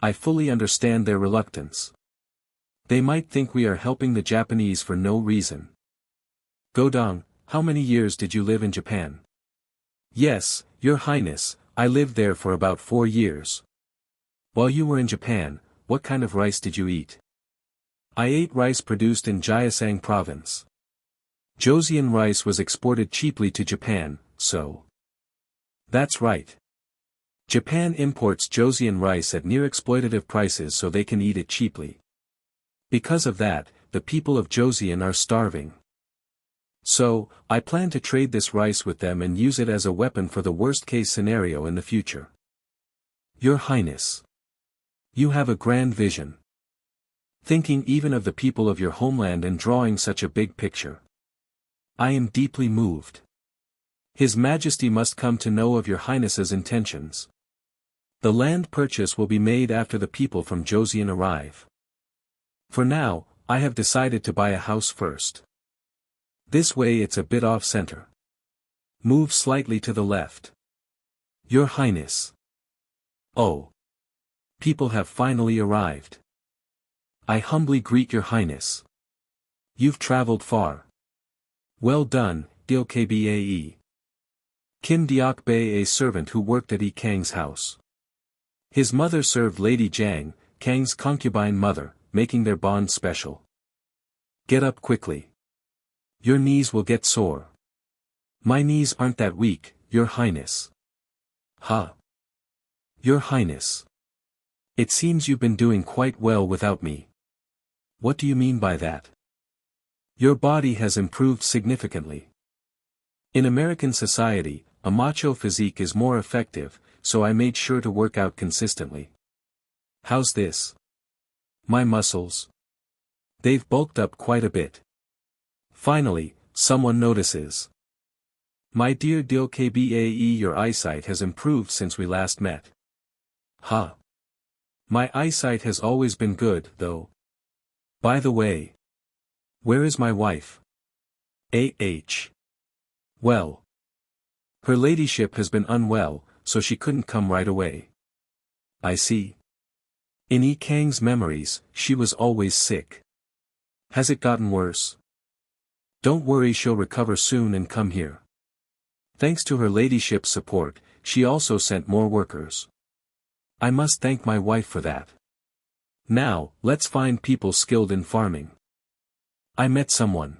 S1: I fully understand their reluctance. They might think we are helping the Japanese for no reason. Gojong, how many years did you live in Japan? Yes, Your Highness, I lived there for about 4 years. While you were in Japan, what kind of rice did you eat? I ate rice produced in Gyeongsang province. Joseon rice was exported cheaply to Japan, so. That's right. Japan imports Joseon rice at near exploitative prices so they can eat it cheaply. Because of that, the people of Joseon are starving. So, I plan to trade this rice with them and use it as a weapon for the worst-case scenario in the future. Your Highness. You have a grand vision. Thinking even of the people of your homeland and drawing such a big picture. I am deeply moved. His Majesty must come to know of Your Highness's intentions. The land purchase will be made after the people from Joseon arrive. For now, I have decided to buy a house first. This way it's a bit off-center. Move slightly to the left. Your Highness. Oh. People have finally arrived. I humbly greet Your Highness. You've traveled far. Well done, Dokbae. Kim Deokbae, a servant who worked at Yi Kang's house. His mother served Lady Jang, Kang's concubine mother, making their bond special. Get up quickly. Your knees will get sore. My knees aren't that weak, Your Highness. Huh. Your Highness. It seems you've been doing quite well without me. What do you mean by that? Your body has improved significantly. In American society, a macho physique is more effective, so I made sure to work out consistently. How's this? My muscles? They've bulked up quite a bit. Finally, someone notices. My dear Dokbae, your eyesight has improved since we last met. Huh. My eyesight has always been good, though. By the way. Where is my wife? Well. Her ladyship has been unwell, so she couldn't come right away. I see. In Yi Kang's memories, she was always sick. Has it gotten worse? Don't worry, she'll recover soon and come here. Thanks to her ladyship's support, she also sent more workers. I must thank my wife for that. Now, let's find people skilled in farming. I met someone.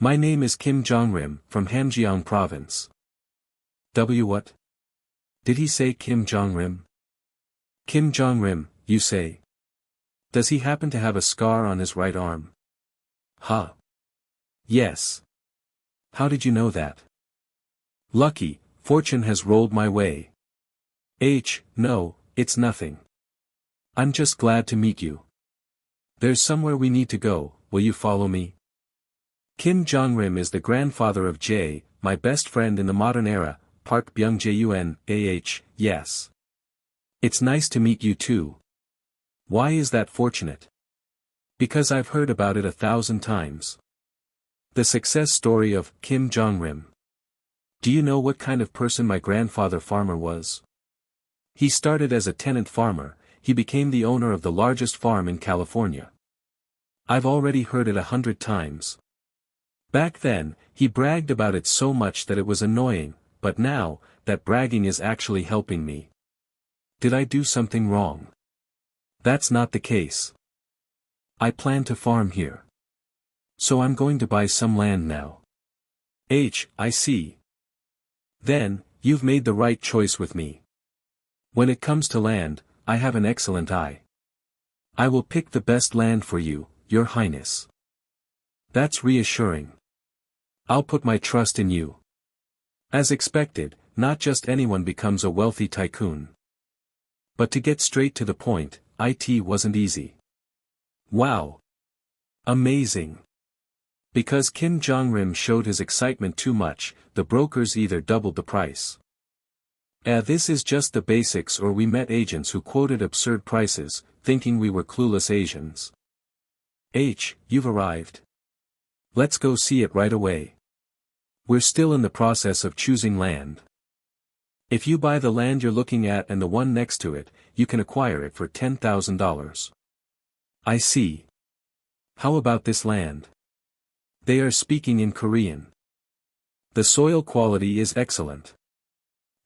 S1: My name is Kim Jong-rim, from Hamgyong province. What? Did he say Kim Jong-rim? Kim Jong-rim, you say? Does he happen to have a scar on his right arm? Huh. Yes. How did you know that? Lucky, fortune has rolled my way. No, it's nothing. I'm just glad to meet you. There's somewhere we need to go, will you follow me? Kim Jong-rim is the grandfather of Jae, my best friend in the modern era, Park Byung-jun, yes. It's nice to meet you too. Why is that fortunate? Because I've heard about it 1,000 times. The success story of Kim Jong-rim. Do you know what kind of person my grandfather farmer was? He started as a tenant farmer, he became the owner of the largest farm in California. I've already heard it 100 times. Back then, he bragged about it so much that it was annoying, but now, that bragging is actually helping me. Did I do something wrong? That's not the case. I plan to farm here. So I'm going to buy some land now. I see. Then, you've made the right choice with me. When it comes to land, I have an excellent eye. I will pick the best land for you, Your Highness. That's reassuring. I'll put my trust in you. As expected, not just anyone becomes a wealthy tycoon. But to get straight to the point, it wasn't easy. Wow! Amazing! Because Kim Jong-rim showed his excitement too much, the brokers either doubled the price. This is just the basics, or we met agents who quoted absurd prices, thinking we were clueless Asians. You've arrived. Let's go see it right away. We're still in the process of choosing land. If you buy the land you're looking at and the one next to it, you can acquire it for $10,000. I see. How about this land? They are speaking in Korean. The soil quality is excellent.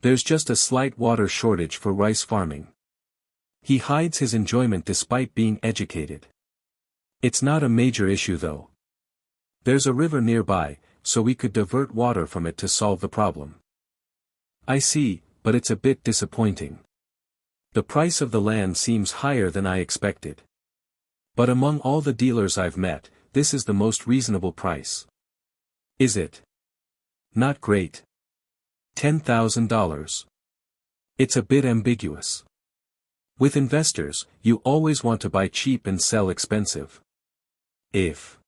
S1: There's just a slight water shortage for rice farming. He hides his enjoyment despite being educated. It's not a major issue though. There's a river nearby, so we could divert water from it to solve the problem. I see, but it's a bit disappointing. The price of the land seems higher than I expected. But among all the dealers I've met, this is the most reasonable price. Is it? Not great. $10,000. It's a bit ambiguous. With investors, you always want to buy cheap and sell expensive. If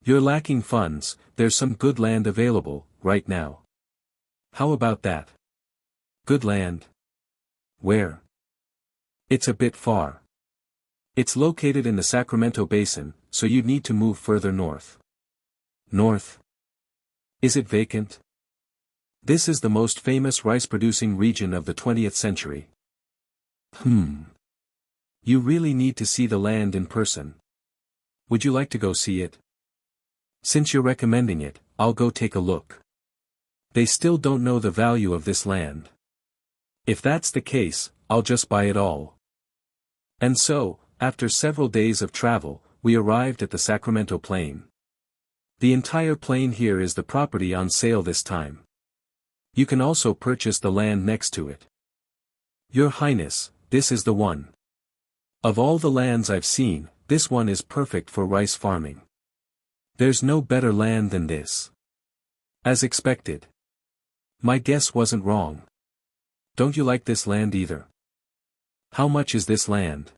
S1: you're lacking funds, there's some good land available, right now. How about that? Good land? Where? It's a bit far. It's located in the Sacramento Basin, so you'd need to move further north. North? Is it vacant? This is the most famous rice-producing region of the 20th century. You really need to see the land in person. Would you like to go see it? Since you're recommending it, I'll go take a look. They still don't know the value of this land. If that's the case, I'll just buy it all. And so, after several days of travel, we arrived at the Sacramento Plain. The entire plain here is the property on sale this time. You can also purchase the land next to it. Your Highness, this is the one. Of all the lands I've seen, this one is perfect for rice farming. There's no better land than this. As expected. My guess wasn't wrong. Don't you like this land either? How much is this land?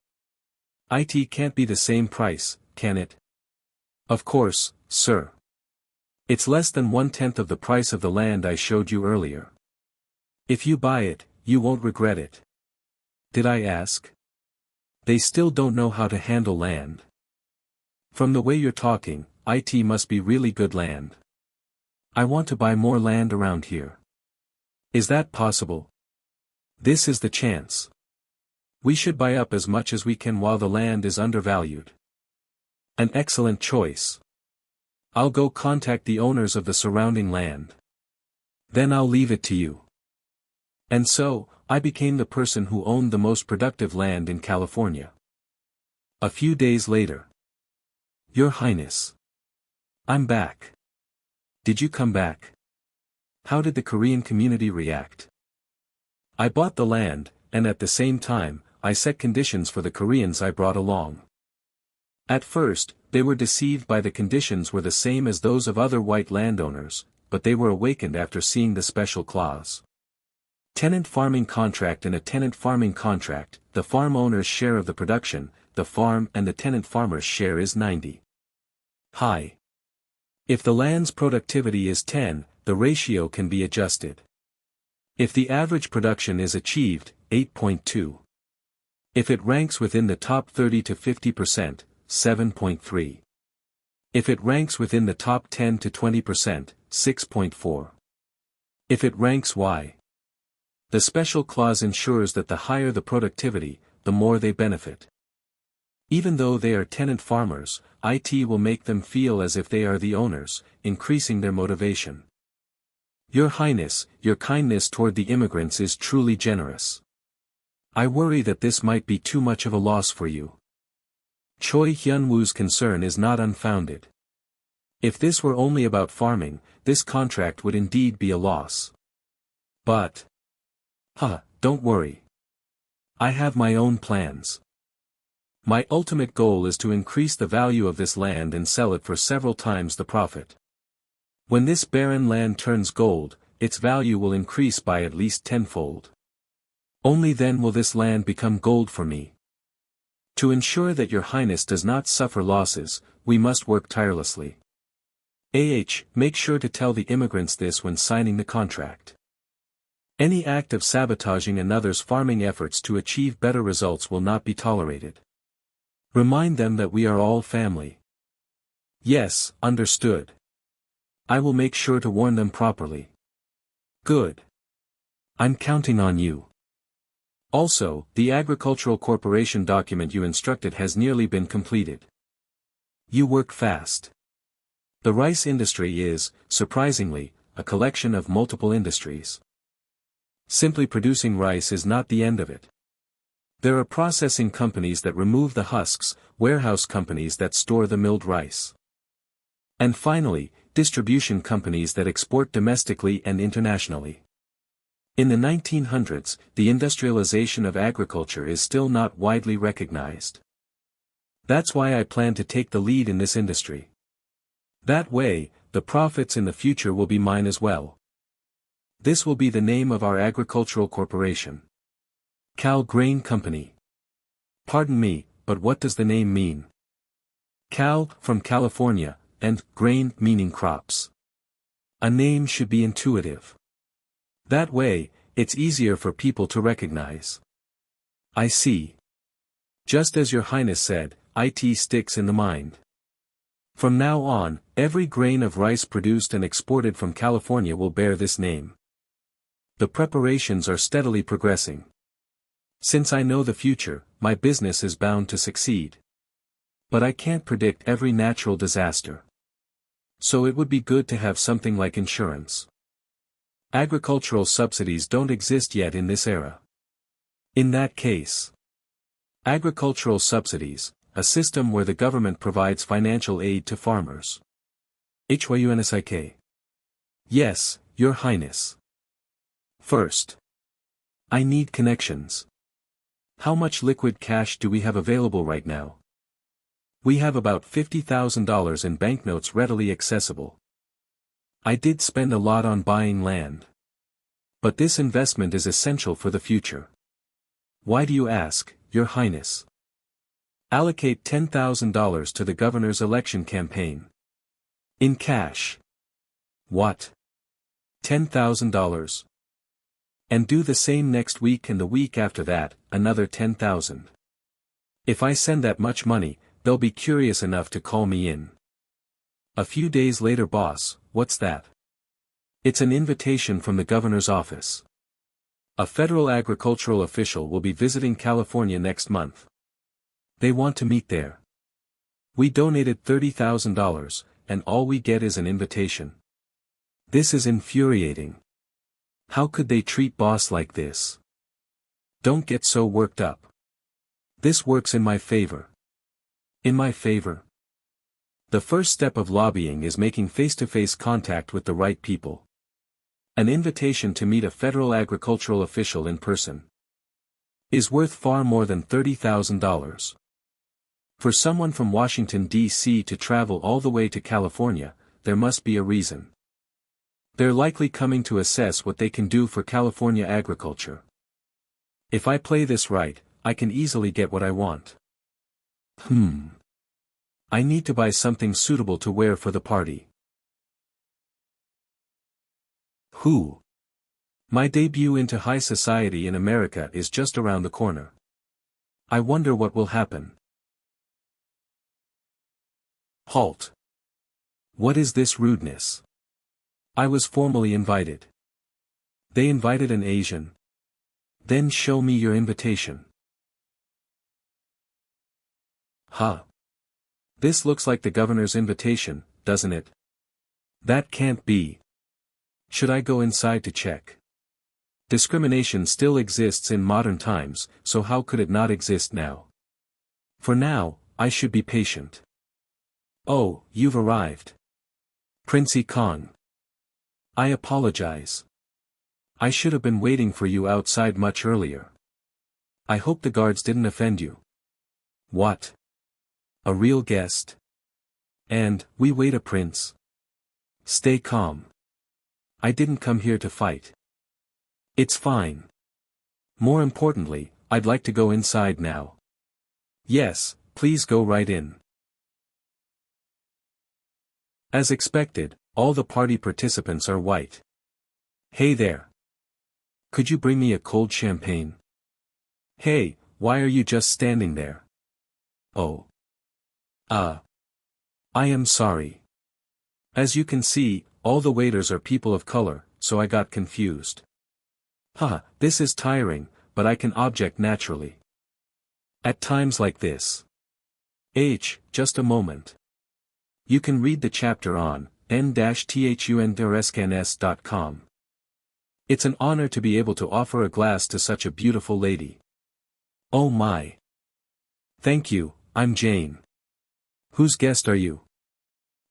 S1: It can't be the same price, can it? Of course, sir. It's less than 1/10 of the price of the land I showed you earlier. If you buy it, you won't regret it. Did I ask? They still don't know how to handle land. From the way you're talking, it must be really good land. I want to buy more land around here. Is that possible? This is the chance. We should buy up as much as we can while the land is undervalued. An excellent choice. I'll go contact the owners of the surrounding land. Then I'll leave it to you. And so, I became the person who owned the most productive land in California. A few days later. Your Highness. I'm back. Did you come back? How did the Korean community react? I bought the land, and at the same time, I set conditions for the Koreans I brought along. At first, they were deceived by the conditions were the same as those of other white landowners, but they were awakened after seeing the special clause. Tenant farming contract. In a tenant farming contract, the farm owner's share of the production, the farm and the tenant farmer's share is 90. High. If the land's productivity is 10, the ratio can be adjusted. If the average production is achieved, 8.2. If it ranks within the top 30 to 50%, 7.3. If it ranks within the top 10 to 20%, 6.4. If it ranks Y. The special clause ensures that the higher the productivity, the more they benefit. Even though they are tenant farmers, it will make them feel as if they are the owners, increasing their motivation. Your Highness, your kindness toward the immigrants is truly generous. I worry that this might be too much of a loss for you. Choi Hyun-woo's concern is not unfounded. If this were only about farming, this contract would indeed be a loss. But... don't worry. I have my own plans. My ultimate goal is to increase the value of this land and sell it for several times the profit. When this barren land turns gold, its value will increase by at least tenfold. Only then will this land become gold for me. To ensure that your highness does not suffer losses, we must work tirelessly. Make sure to tell the immigrants this when signing the contract. Any act of sabotaging another's farming efforts to achieve better results will not be tolerated. Remind them that we are all family. Yes, understood. I will make sure to warn them properly. Good. I'm counting on you. Also, the Agricultural Corporation document you instructed has nearly been completed. You work fast. The rice industry is, surprisingly, a collection of multiple industries. Simply producing rice is not the end of it. There are processing companies that remove the husks, warehouse companies that store the milled rice. And finally, distribution companies that export domestically and internationally. In the 1900s, the industrialization of agriculture is still not widely recognized. That's why I plan to take the lead in this industry. That way, the profits in the future will be mine as well. This will be the name of our agricultural corporation. Cal Grain Company. Pardon me, but what does the name mean? Cal, from California, and grain meaning crops. A name should be intuitive. That way, it's easier for people to recognize. I see. Just as Your Highness said, it sticks in the mind. From now on, every grain of rice produced and exported from California will bear this name. The preparations are steadily progressing. Since I know the future, my business is bound to succeed. But I can't predict every natural disaster. So it would be good to have something like insurance. Agricultural subsidies don't exist yet in this era. In that case, agricultural subsidies, a system where the government provides financial aid to farmers. HYUNSIK. Yes, Your Highness. First, I need connections. How much liquid cash do we have available right now? We have about $50,000 in banknotes readily accessible. I did spend a lot on buying land. But this investment is essential for the future. Why do you ask, Your Highness? Allocate $10,000 to the governor's election campaign. In cash. What? $10,000. And do the same next week and the week after that, another $10,000. If I send that much money, they'll be curious enough to call me in. A few days later, boss, what's that? It's an invitation from the governor's office. A federal agricultural official will be visiting California next month. They want to meet there. We donated $30,000, and all we get is an invitation. This is infuriating. How could they treat boss like this? Don't get so worked up. This works in my favor. In my favor? The first step of lobbying is making face-to-face contact with the right people. An invitation to meet a federal agricultural official in person is worth far more than $30,000. For someone from Washington, D.C. to travel all the way to California, there must be a reason. They're likely coming to assess what they can do for California agriculture. If I play this right, I can easily get what I want. I need to buy something suitable to wear for the party. My debut into high society in America is just around the corner. I wonder what will happen. Halt. What is this rudeness? I was formally invited. They invited an Asian. Then show me your invitation. This looks like the governor's invitation, doesn't it? That can't be. Should I go inside to check? Discrimination still exists in modern times, so how could it not exist now? For now, I should be patient. Oh, you've arrived. Prince Yi Kang. I apologize. I should have been waiting for you outside much earlier. I hope the guards didn't offend you. What? A real guest? And, we wait a prince. Stay calm. I didn't come here to fight. It's fine. More importantly, I'd like to go inside now. Yes, please go right in. As expected, all the party participants are white. Hey there. Could you bring me a cold champagne? Hey, why are you just standing there? Oh. I am sorry. As you can see, all the waiters are people of color, so I got confused. Haha, this is tiring, but I can object naturally. At times like this. Just a moment. You can read the chapter on n-thunderscans.com. It's an honor to be able to offer a glass to such a beautiful lady. Oh my. Thank you, I'm Jane. Whose guest are you?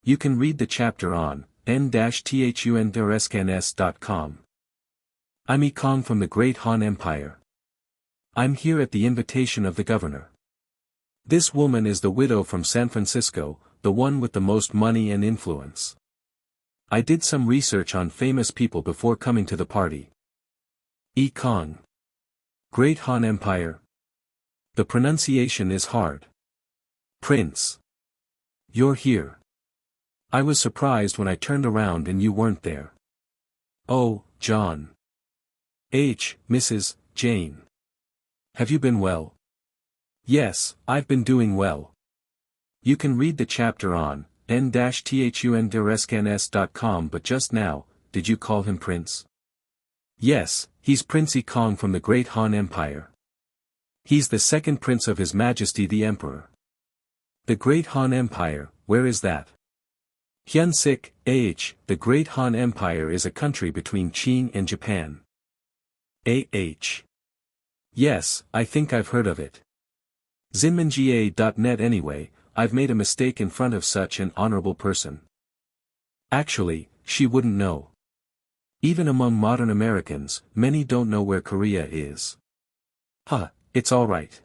S1: You can read the chapter on n-thunderscans.com. I'm Yi Kang from the Great Han Empire. I'm here at the invitation of the governor. This woman is the widow from San Francisco, the one with the most money and influence. I did some research on famous people before coming to the party. Yi Kang. Great Han Empire. The pronunciation is hard. Prince. You're here. I was surprised when I turned around and you weren't there. Oh, John. Mrs. Jane. Have you been well? Yes, I've been doing well. You can read the chapter on n-thunderscans.com, but just now, did you call him Prince? Yes, he's Prince Yi Kang from the Great Han Empire. He's the second prince of His Majesty the Emperor. The Great Han Empire, where is that? Hyunsik, the Great Han Empire is a country between Qing and Japan. Yes, I think I've heard of it. Zinmanjie.net anyway, I've made a mistake in front of such an honorable person. Actually, she wouldn't know. Even among modern Americans, many don't know where Korea is. It's alright.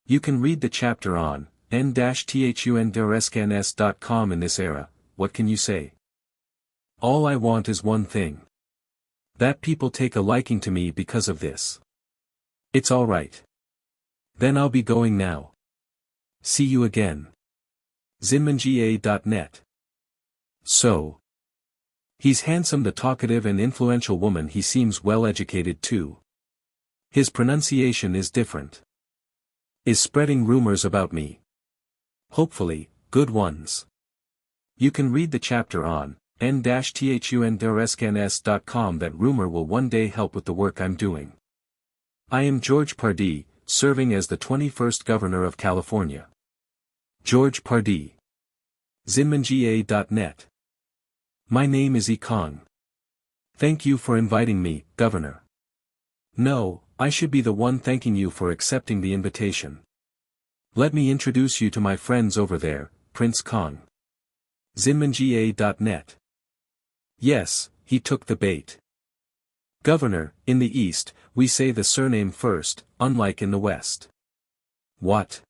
S1: You can read the chapter on n-thunderscans.com. In this era, what can you say? All I want is one thing. That people take a liking to me because of this. It's alright. Then I'll be going now. See you again. Zinmanjie.net. So. He's handsome, the talkative and influential woman. He seems well educated too. His pronunciation is different. Is spreading rumors about me. Hopefully, good ones. You can read the chapter on n-thunderscans.com. That rumor will one day help with the work I'm doing. I am George Pardee, serving as the 21st Governor of California. George Pardee. Zinmanjie.net. My name is Yi Kang. Thank you for inviting me, Governor. No, I should be the one thanking you for accepting the invitation. Let me introduce you to my friends over there, Prince Kang. Zinmanjie.net. Yes, he took the bait. Governor, in the East, we say the surname first, unlike in the West. What?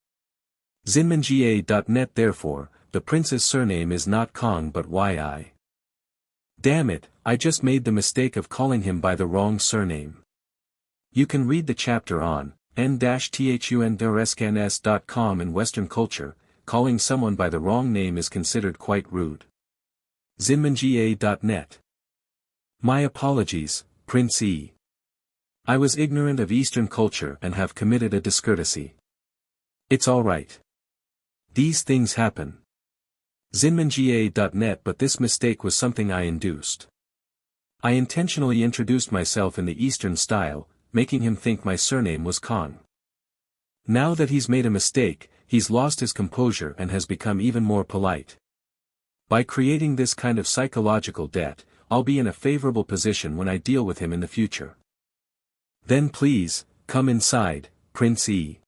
S1: Zinmanjie.net. Therefore, the prince's surname is not Kang but Yi. Damn it, I just made the mistake of calling him by the wrong surname. You can read the chapter on n-thunderscans.com. In Western culture, calling someone by the wrong name is considered quite rude. Zinmanjie.net. My apologies, Prince E. I was ignorant of Eastern culture and have committed a discourtesy. It's alright. These things happen. Zinmanjie.net. But this mistake was something I induced. I intentionally introduced myself in the Eastern style, making him think my surname was Kang. Now that he's made a mistake, he's lost his composure and has become even more polite. By creating this kind of psychological debt, I'll be in a favorable position when I deal with him in the future. Then please, come inside, Prince E.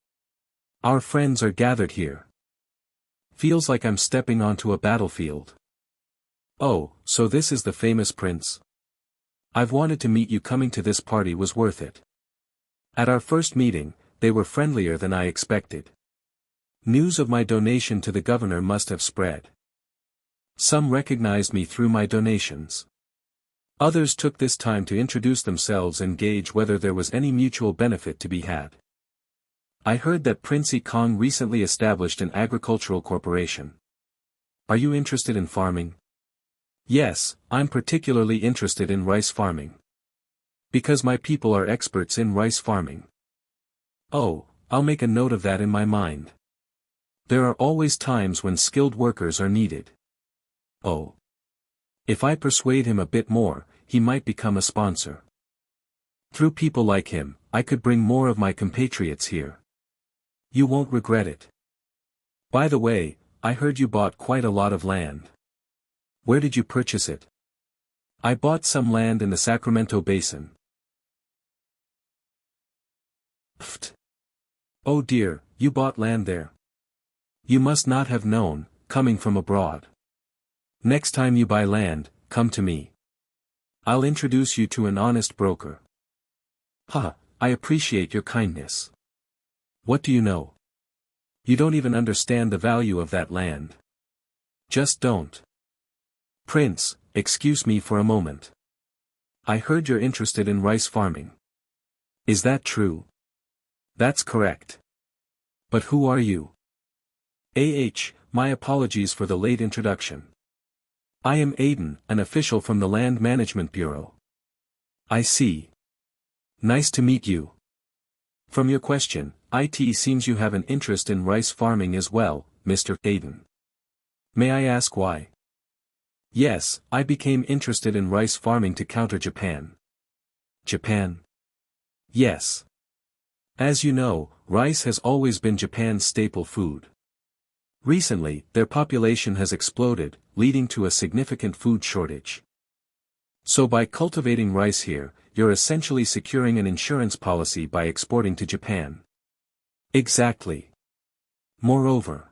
S1: Our friends are gathered here. Feels like I'm stepping onto a battlefield. Oh, so this is the famous prince? I've wanted to meet you. Coming to this party was worth it. At our first meeting, they were friendlier than I expected. News of my donation to the governor must have spread. Some recognized me through my donations. Others took this time to introduce themselves and gauge whether there was any mutual benefit to be had. I heard that Prince Yi Kang recently established an agricultural corporation. Are you interested in farming? Yes, I'm particularly interested in rice farming. Because my people are experts in rice farming. Oh, I'll make a note of that in my mind. There are always times when skilled workers are needed. Oh. If I persuade him a bit more, he might become a sponsor. Through people like him, I could bring more of my compatriots here. You won't regret it. By the way, I heard you bought quite a lot of land. Where did you purchase it? I bought some land in the Sacramento Basin. Pfft. Oh dear, you bought land there. You must not have known, coming from abroad. Next time you buy land, come to me. I'll introduce you to an honest broker. Ha, I appreciate your kindness. What do you know? You don't even understand the value of that land. Just don't. Prince, excuse me for a moment. I heard you're interested in rice farming. Is that true? That's correct. But who are you? My apologies for the late introduction. I am Aiden, an official from the Land Management Bureau. I see. Nice to meet you. From your question, it seems you have an interest in rice farming as well, Mr. Aiden. May I ask why? Yes, I became interested in rice farming to counter Japan. Japan? Yes. As you know, rice has always been Japan's staple food. Recently, their population has exploded, leading to a significant food shortage. So by cultivating rice here, you're essentially securing an insurance policy by exporting to Japan. Exactly. Moreover,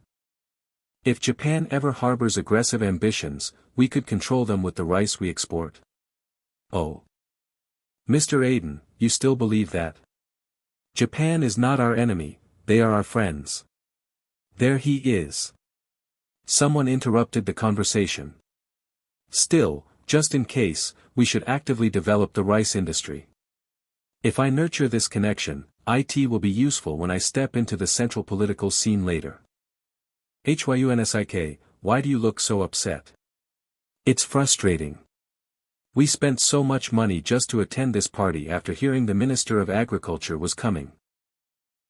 S1: if Japan ever harbors aggressive ambitions, we could control them with the rice we export. Oh. Mr. Aiden, you still believe that? Japan is not our enemy, they are our friends. There he is. Someone interrupted the conversation. Still, just in case, we should actively develop the rice industry. If I nurture this connection, it will be useful when I step into the central political scene later. Hyunsik, why do you look so upset? It's frustrating. We spent so much money just to attend this party after hearing the Minister of Agriculture was coming.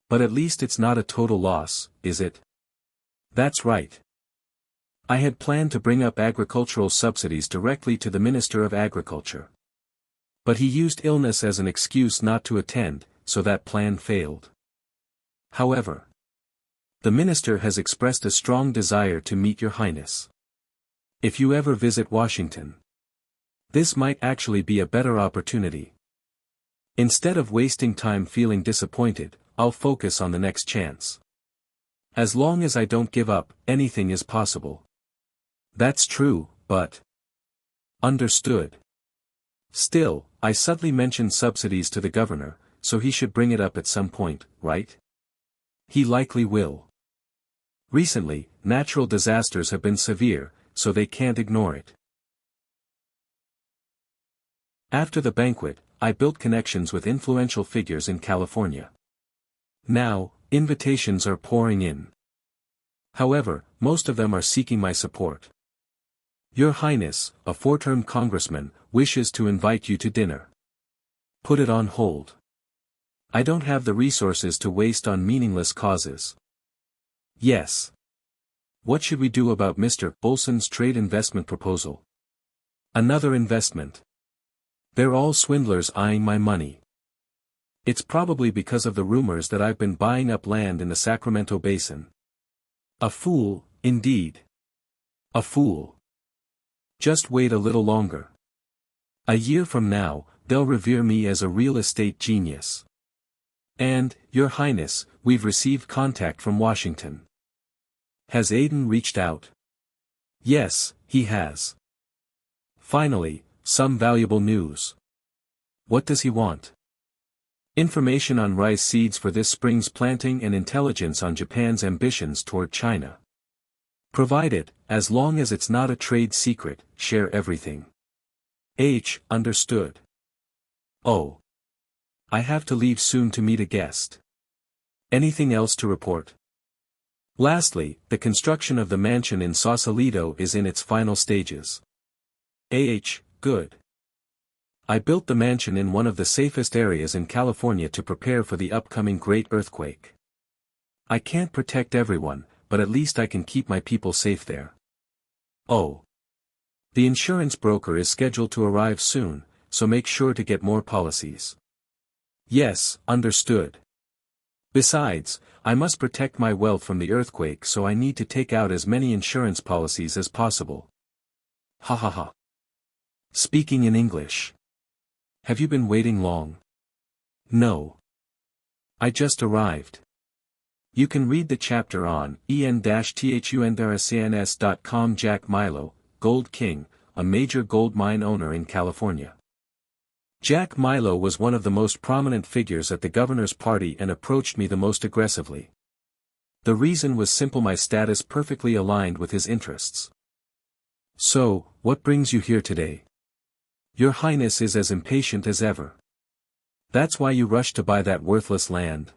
S1: But at least it's not a total loss, is it? That's right. I had planned to bring up agricultural subsidies directly to the Minister of Agriculture. But he used illness as an excuse not to attend, so that plan failed. However, the minister has expressed a strong desire to meet Your Highness. If you ever visit Washington, this might actually be a better opportunity. Instead of wasting time feeling disappointed, I'll focus on the next chance. As long as I don't give up, anything is possible. That's true, but... Understood. Still, I subtly mentioned subsidies to the governor, so he should bring it up at some point, right? He likely will. Recently, natural disasters have been severe, so they can't ignore it. After the banquet, I built connections with influential figures in California. Now, invitations are pouring in. However, most of them are seeking my support. Your Highness, a four-term congressman, wishes to invite you to dinner. Put it on hold. I don't have the resources to waste on meaningless causes. Yes. What should we do about Mr. Bolson's trade investment proposal? Another investment. They're all swindlers eyeing my money. It's probably because of the rumors that I've been buying up land in the Sacramento Basin. A fool, indeed. A fool. Just wait a little longer. A year from now, they'll revere me as a real estate genius. And, Your Highness, we've received contact from Washington. Has Aiden reached out? Yes, he has. Finally, some valuable news. What does he want? Information on rice seeds for this spring's planting and intelligence on Japan's ambitions toward China. Provide it, as long as it's not a trade secret, share everything. Understood. Oh. I have to leave soon to meet a guest. Anything else to report? Lastly, the construction of the mansion in Sausalito is in its final stages. Good. I built the mansion in one of the safest areas in California to prepare for the upcoming great earthquake. I can't protect everyone, but at least I can keep my people safe there. Oh. The insurance broker is scheduled to arrive soon, so make sure to get more policies. Yes, understood. Besides, I must protect my wealth from the earthquake, so I need to take out as many insurance policies as possible. Ha ha ha. Speaking in English. Have you been waiting long? No. I just arrived. You can read the chapter on en-thunrcns.com. Jack Milo, Gold King, a major gold mine owner in California. Jack Milo was one of the most prominent figures at the governor's party and approached me the most aggressively. The reason was simple: my status perfectly aligned with his interests. So, what brings you here today? Your Highness is as impatient as ever. That's why you rushed to buy that worthless land.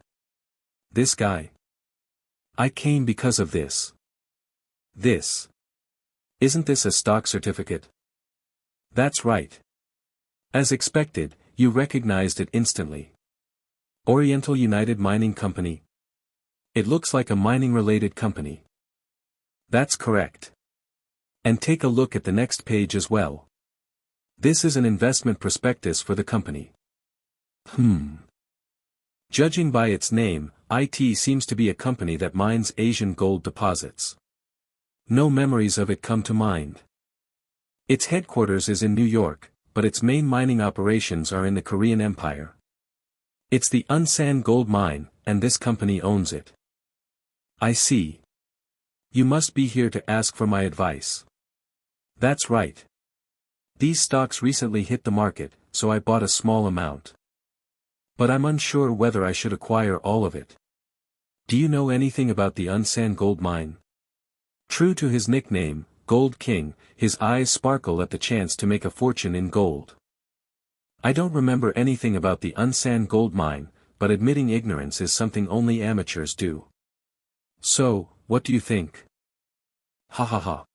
S1: This guy. I came because of this. This. Isn't this a stock certificate? That's right. As expected, you recognized it instantly. Oriental United Mining Company. It looks like a mining-related company. That's correct. And take a look at the next page as well. This is an investment prospectus for the company. Judging by its name, IT seems to be a company that mines Asian gold deposits. No memories of it come to mind. Its headquarters is in New York, but its main mining operations are in the Korean Empire. It's the Unsan gold mine, and this company owns it. I see. You must be here to ask for my advice. That's right. These stocks recently hit the market, so I bought a small amount. But I'm unsure whether I should acquire all of it. Do you know anything about the Unsan gold mine? True to his nickname, Gold King, his eyes sparkle at the chance to make a fortune in gold. I don't remember anything about the Unsan gold mine, but admitting ignorance is something only amateurs do. So, what do you think? Ha ha ha.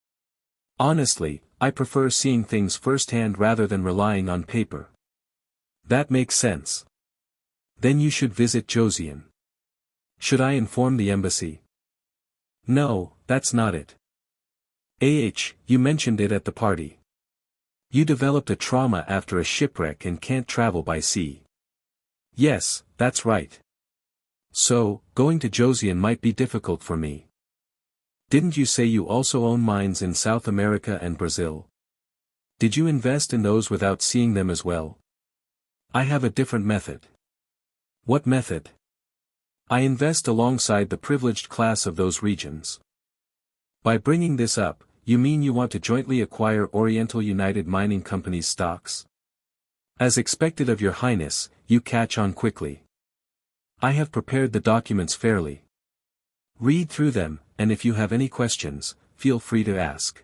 S1: Honestly, I prefer seeing things firsthand rather than relying on paper. That makes sense. Then you should visit Joseon. Should I inform the embassy? No, that's not it. You mentioned it at the party. You developed a trauma after a shipwreck and can't travel by sea. Yes, that's right. So, going to Joseon might be difficult for me. Didn't you say you also own mines in South America and Brazil? Did you invest in those without seeing them as well? I have a different method. What method? I invest alongside the privileged class of those regions. By bringing this up, you mean you want to jointly acquire Oriental United Mining Company's stocks? As expected of your Highness, you catch on quickly. I have prepared the documents fairly. Read through them, and if you have any questions, feel free to ask.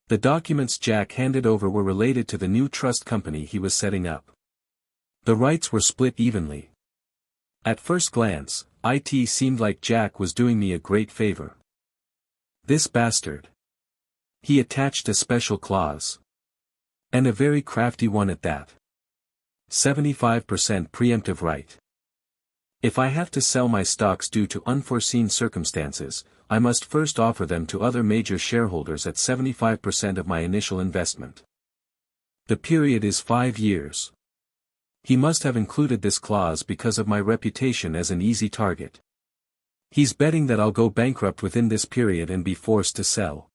S1: The documents Jack handed over were related to the new trust company he was setting up. The rights were split evenly. At first glance, it seemed like Jack was doing me a great favor. This bastard. He attached a special clause. And a very crafty one at that. 75% preemptive right. If I have to sell my stocks due to unforeseen circumstances, I must first offer them to other major shareholders at 75% of my initial investment. The period is 5 years. He must have included this clause because of my reputation as an easy target. He's betting that I'll go bankrupt within this period and be forced to sell.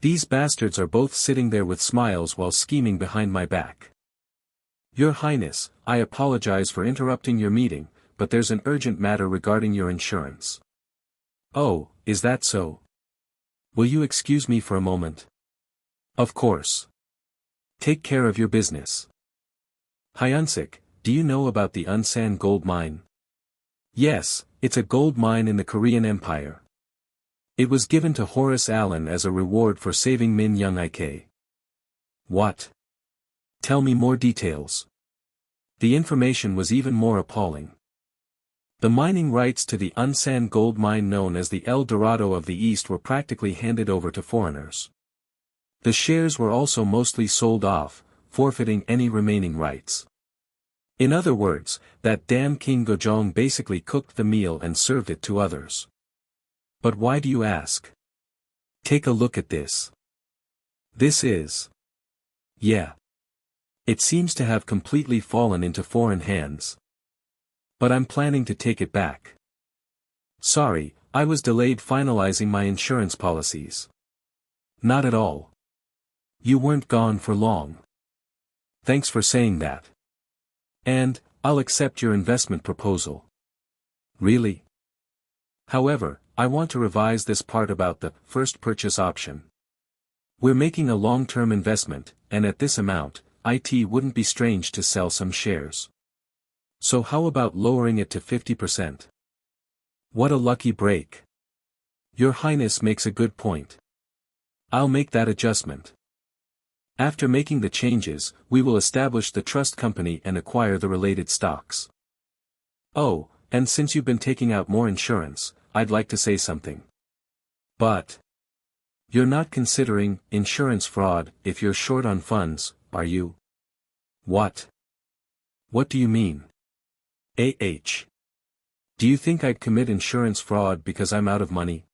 S1: These bastards are both sitting there with smiles while scheming behind my back. Your Highness, I apologize for interrupting your meeting, but there's an urgent matter regarding your insurance. Oh, is that so? Will you excuse me for a moment? Of course. Take care of your business. Hyunsik, do you know about the Unsan gold mine? Yes, it's a gold mine in the Korean Empire. It was given to Horace Allen as a reward for saving Min Young-ik. What? Tell me more details. The information was even more appalling. The mining rights to the Unsan gold mine known as the El Dorado of the East were practically handed over to foreigners. The shares were also mostly sold off, forfeiting any remaining rights. In other words, that damn King Gojong basically cooked the meal and served it to others. But why do you ask? Take a look at this. This is... Yeah. It seems to have completely fallen into foreign hands. But I'm planning to take it back. Sorry, I was delayed finalizing my insurance policies. Not at all. You weren't gone for long. Thanks for saying that. And, I'll accept your investment proposal. Really? However, I want to revise this part about the first purchase option. We're making a long-term investment, and at this amount, it wouldn't be strange to sell some shares. So how about lowering it to 50%? What a lucky break. Your Highness makes a good point. I'll make that adjustment. After making the changes, we will establish the trust company and acquire the related stocks. Oh, and since you've been taking out more insurance, I'd like to say something. But... You're not considering insurance fraud if you're short on funds, are you? What? What do you mean? Do you think I'd commit insurance fraud because I'm out of money?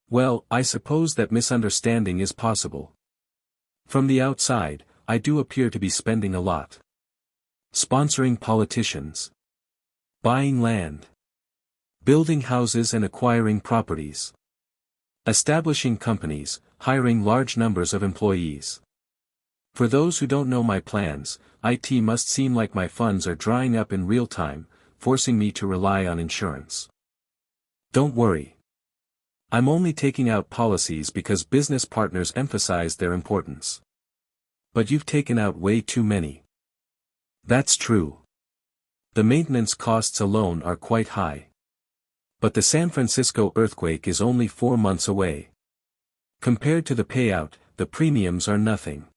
S1: Well, I suppose that misunderstanding is possible. From the outside, I do appear to be spending a lot. Sponsoring politicians. Buying land. Building houses and acquiring properties. Establishing companies, hiring large numbers of employees. For those who don't know my plans, it must seem like my funds are drying up in real time, forcing me to rely on insurance. Don't worry. I'm only taking out policies because business partners emphasize their importance. But you've taken out way too many. That's true. The maintenance costs alone are quite high. But the San Francisco earthquake is only 4 months away. Compared to the payout, the premiums are nothing.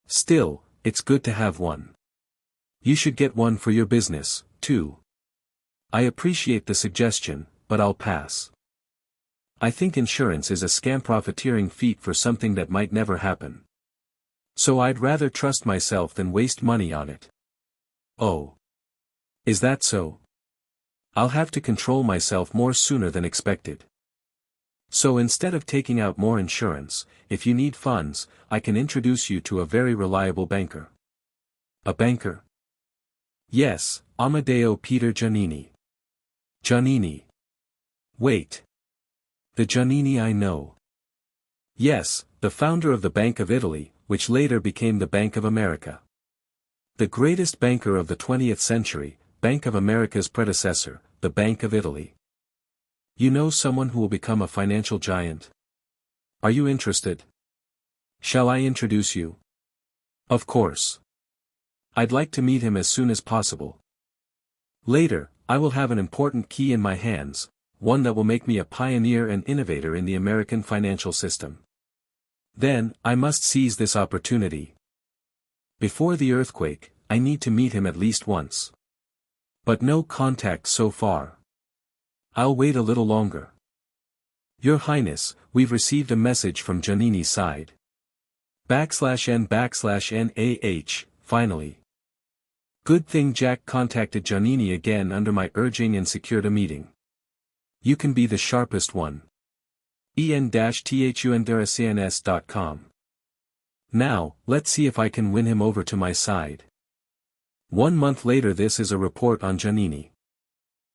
S1: Still, it's good to have one. You should get one for your business, too. I appreciate the suggestion, but I'll pass. I think insurance is a scam profiteering feat for something that might never happen. So I'd rather trust myself than waste money on it. Oh. Is that so? I'll have to control myself more sooner than expected. So instead of taking out more insurance, if you need funds, I can introduce you to a very reliable banker. A banker? Yes, Amedeo Peter Giannini. Giannini. Wait. The Giannini I know. Yes, the founder of the Bank of Italy, which later became the Bank of America. The greatest banker of the 20th century, Bank of America's predecessor, the Bank of Italy. You know someone who will become a financial giant? Are you interested? Shall I introduce you? Of course. I'd like to meet him as soon as possible. Later, I will have an important key in my hands, one that will make me a pioneer and innovator in the American financial system. Then, I must seize this opportunity. Before the earthquake, I need to meet him at least once. But no contact so far. I'll wait a little longer. Your Highness, we've received a message from Giannini's side. /N/NAH, finally. Good thing Jack contacted Giannini again under my urging and secured a meeting. You can be the sharpest one. en-thundercns.com. Now, let's see if I can win him over to my side. 1 month later. This is a report on Giannini.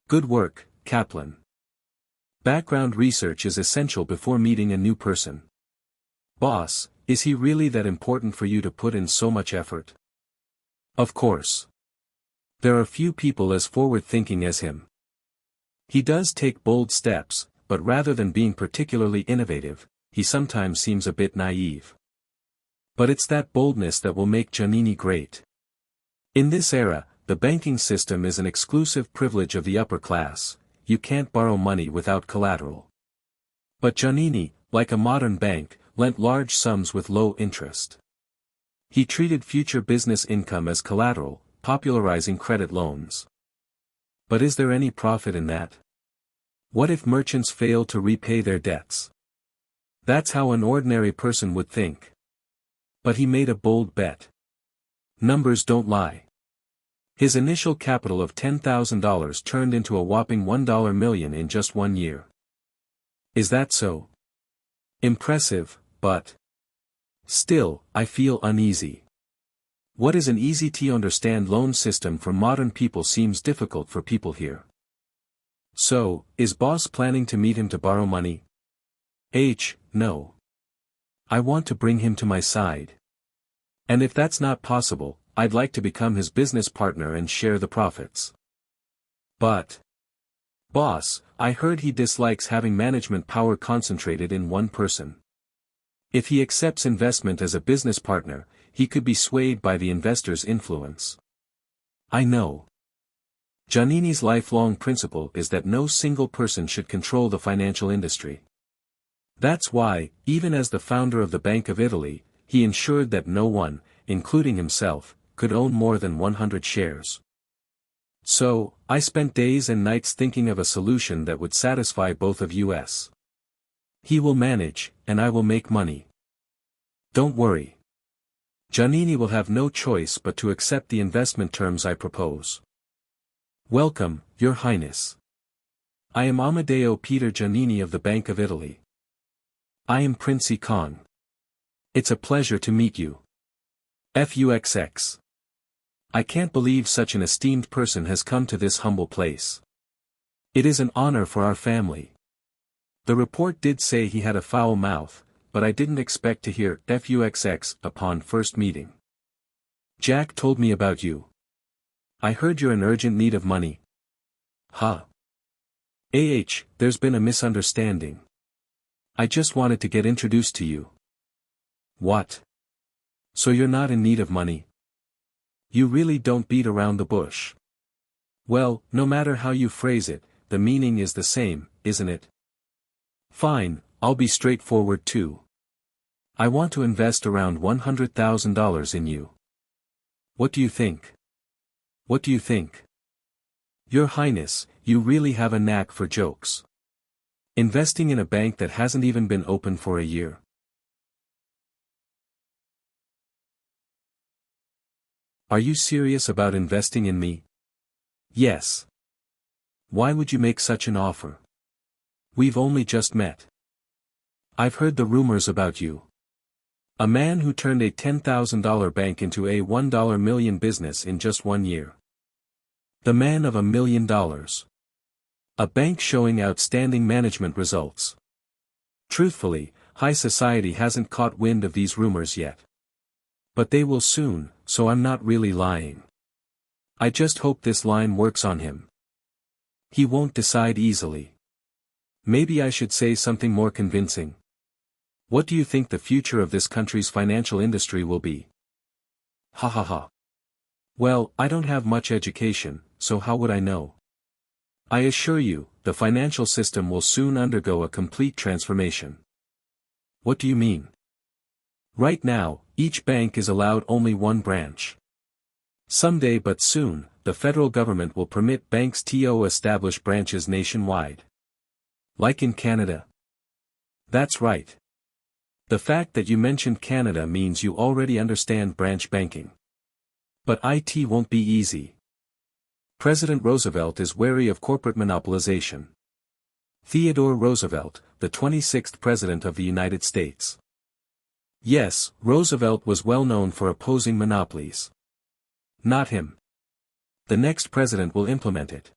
S1: Good work, Kaplan. Background research is essential before meeting a new person. Boss, is he really that important for you to put in so much effort? Of course. There are few people as forward-thinking as him. He does take bold steps, but rather than being particularly innovative, he sometimes seems a bit naive. But it's that boldness that will make Giannini great. In this era, the banking system is an exclusive privilege of the upper class. You can't borrow money without collateral. But Giannini, like a modern bank, lent large sums with low interest. He treated future business income as collateral, popularizing credit loans. But is there any profit in that? What if merchants fail to repay their debts? That's how an ordinary person would think. But he made a bold bet. Numbers don't lie. His initial capital of $10,000 turned into a whopping $1 million in just 1 year. Is that so? Impressive, but still, I feel uneasy. What is an easy-to-understand loan system for modern people seems difficult for people here. So, is boss planning to meet him to borrow money? No. I want to bring him to my side. And if that's not possible, I'd like to become his business partner and share the profits. But, boss, I heard he dislikes having management power concentrated in one person. If he accepts investment as a business partner, he could be swayed by the investor's influence. I know. Giannini's lifelong principle is that no single person should control the financial industry. That's why, even as the founder of the Bank of Italy, he ensured that no one, including himself, could own more than 100 shares. So, I spent days and nights thinking of a solution that would satisfy both of us. He will manage, and I will make money. Don't worry. Giannini will have no choice but to accept the investment terms I propose. Welcome, Your Highness. I am Amedeo Peter Giannini of the Bank of Italy. I am Prince Yi Kang. It's a pleasure to meet you. FUXX. I can't believe such an esteemed person has come to this humble place. It is an honor for our family. The report did say he had a foul mouth, but I didn't expect to hear FUXX upon first meeting. Jack told me about you. I heard you're in urgent need of money. There's been a misunderstanding. I just wanted to get introduced to you. What? So you're not in need of money? You really don't beat around the bush. Well, no matter how you phrase it, the meaning is the same, isn't it? Fine, I'll be straightforward too. I want to invest around $100,000 in you. What do you think? What do you think? Your Highness, you really have a knack for jokes. Investing in a bank that hasn't even been open for a year. Are you serious about investing in me? Yes. Why would you make such an offer? We've only just met. I've heard the rumors about you. A man who turned a $10,000 bank into a $1 million business in just 1 year. The man of $1 million. A bank showing outstanding management results. Truthfully, high society hasn't caught wind of these rumors yet. But they will soon, so I'm not really lying. I just hope this line works on him. He won't decide easily. Maybe I should say something more convincing. What do you think the future of this country's financial industry will be? Well, I don't have much education, so how would I know? I assure you, the financial system will soon undergo a complete transformation. What do you mean? Right now, each bank is allowed only one branch. Someday but soon, the federal government will permit banks to establish branches nationwide. Like in Canada. That's right. The fact that you mentioned Canada means you already understand branch banking. But it won't be easy. President Roosevelt is wary of corporate monopolization. Theodore Roosevelt, the 26th President of the United States. Yes, Roosevelt was well known for opposing monopolies. Not him. The next president will implement it.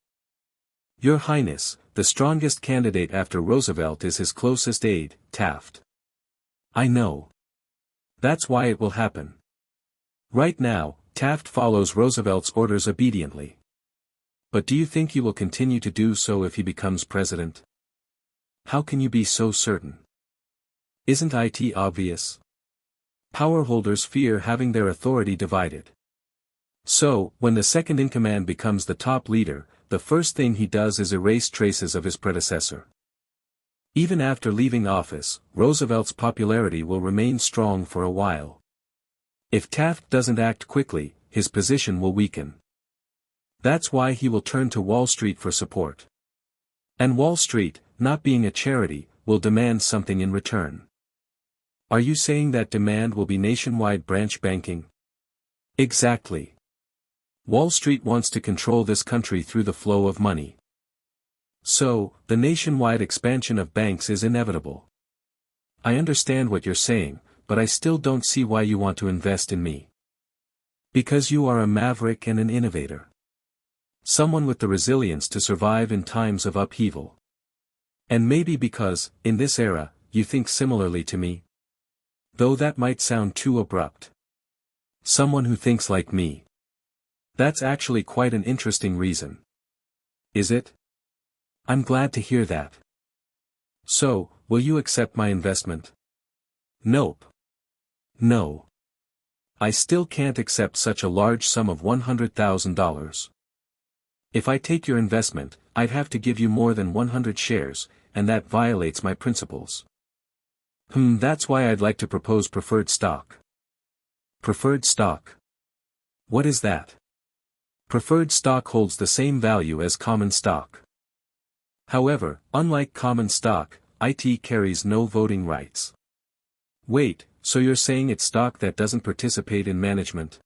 S1: Your Highness, the strongest candidate after Roosevelt is his closest aide, Taft. I know. That's why it will happen. Right now, Taft follows Roosevelt's orders obediently. But do you think he will continue to do so if he becomes president? How can you be so certain? Isn't it obvious? Power holders fear having their authority divided. So, when the second-in-command becomes the top leader, the first thing he does is erase traces of his predecessor. Even after leaving office, Roosevelt's popularity will remain strong for a while. If Taft doesn't act quickly, his position will weaken. That's why he will turn to Wall Street for support. And Wall Street, not being a charity, will demand something in return. Are you saying that demand will be nationwide branch banking? Exactly. Wall Street wants to control this country through the flow of money. So, the nationwide expansion of banks is inevitable. I understand what you're saying, but I still don't see why you want to invest in me. Because you are a maverick and an innovator. Someone with the resilience to survive in times of upheaval. And maybe because, in this era, you think similarly to me. Though that might sound too abrupt. Someone who thinks like me. That's actually quite an interesting reason. Is it? I'm glad to hear that. So, will you accept my investment? Nope. No. I still can't accept such a large sum of $100,000. If I take your investment, I'd have to give you more than 100 shares, and that violates my principles. That's why I'd like to propose preferred stock. Preferred stock? What is that? Preferred stock holds the same value as common stock. However, unlike common stock, it carries no voting rights. Wait, so you're saying it's stock that doesn't participate in management?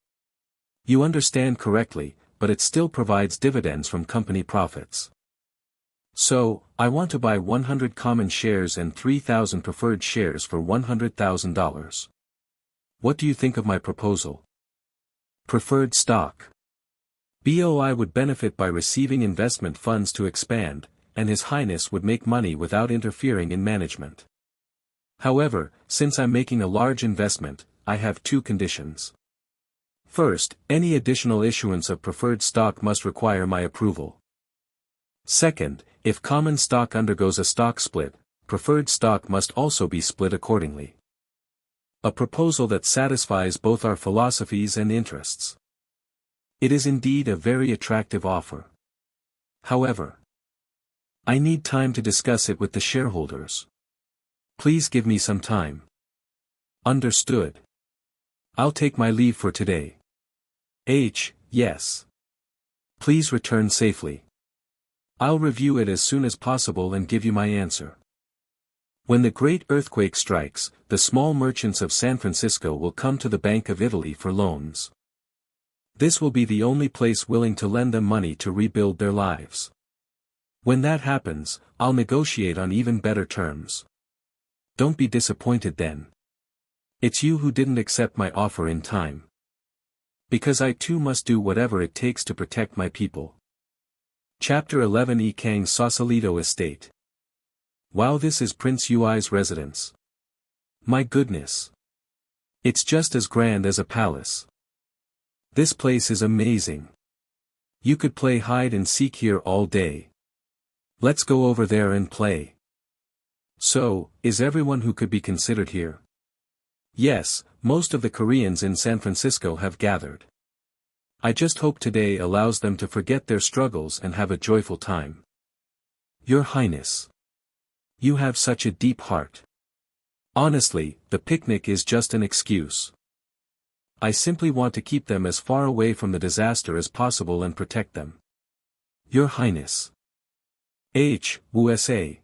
S1: You understand correctly, but it still provides dividends from company profits. So, I want to buy 100 common shares and 3,000 preferred shares for $100,000. What do you think of my proposal? Preferred stock. BOI would benefit by receiving investment funds to expand, and His Highness would make money without interfering in management. However, since I'm making a large investment, I have two conditions. First, any additional issuance of preferred stock must require my approval. Second, if common stock undergoes a stock split, preferred stock must also be split accordingly. A proposal that satisfies both our philosophies and interests. It is indeed a very attractive offer. However, I need time to discuss it with the shareholders. Please give me some time. Understood. I'll take my leave for today. Yes. Please return safely. I'll review it as soon as possible and give you my answer. When the great earthquake strikes, the small merchants of San Francisco will come to the Bank of Italy for loans. This will be the only place willing to lend them money to rebuild their lives. When that happens, I'll negotiate on even better terms. Don't be disappointed then. It's you who didn't accept my offer in time. Because I too must do whatever it takes to protect my people. Chapter 11 Yi Kang's Sausalito Estate. Wow, this is Prince Yui's residence. My goodness. It's just as grand as a palace. This place is amazing. You could play hide and seek here all day. Let's go over there and play. So, is everyone who could be considered here? Yes, most of the Koreans in San Francisco have gathered. I just hope today allows them to forget their struggles and have a joyful time. Your Highness. You have such a deep heart. Honestly, the picnic is just an excuse. I simply want to keep them as far away from the disaster as possible and protect them. Your Highness. USA.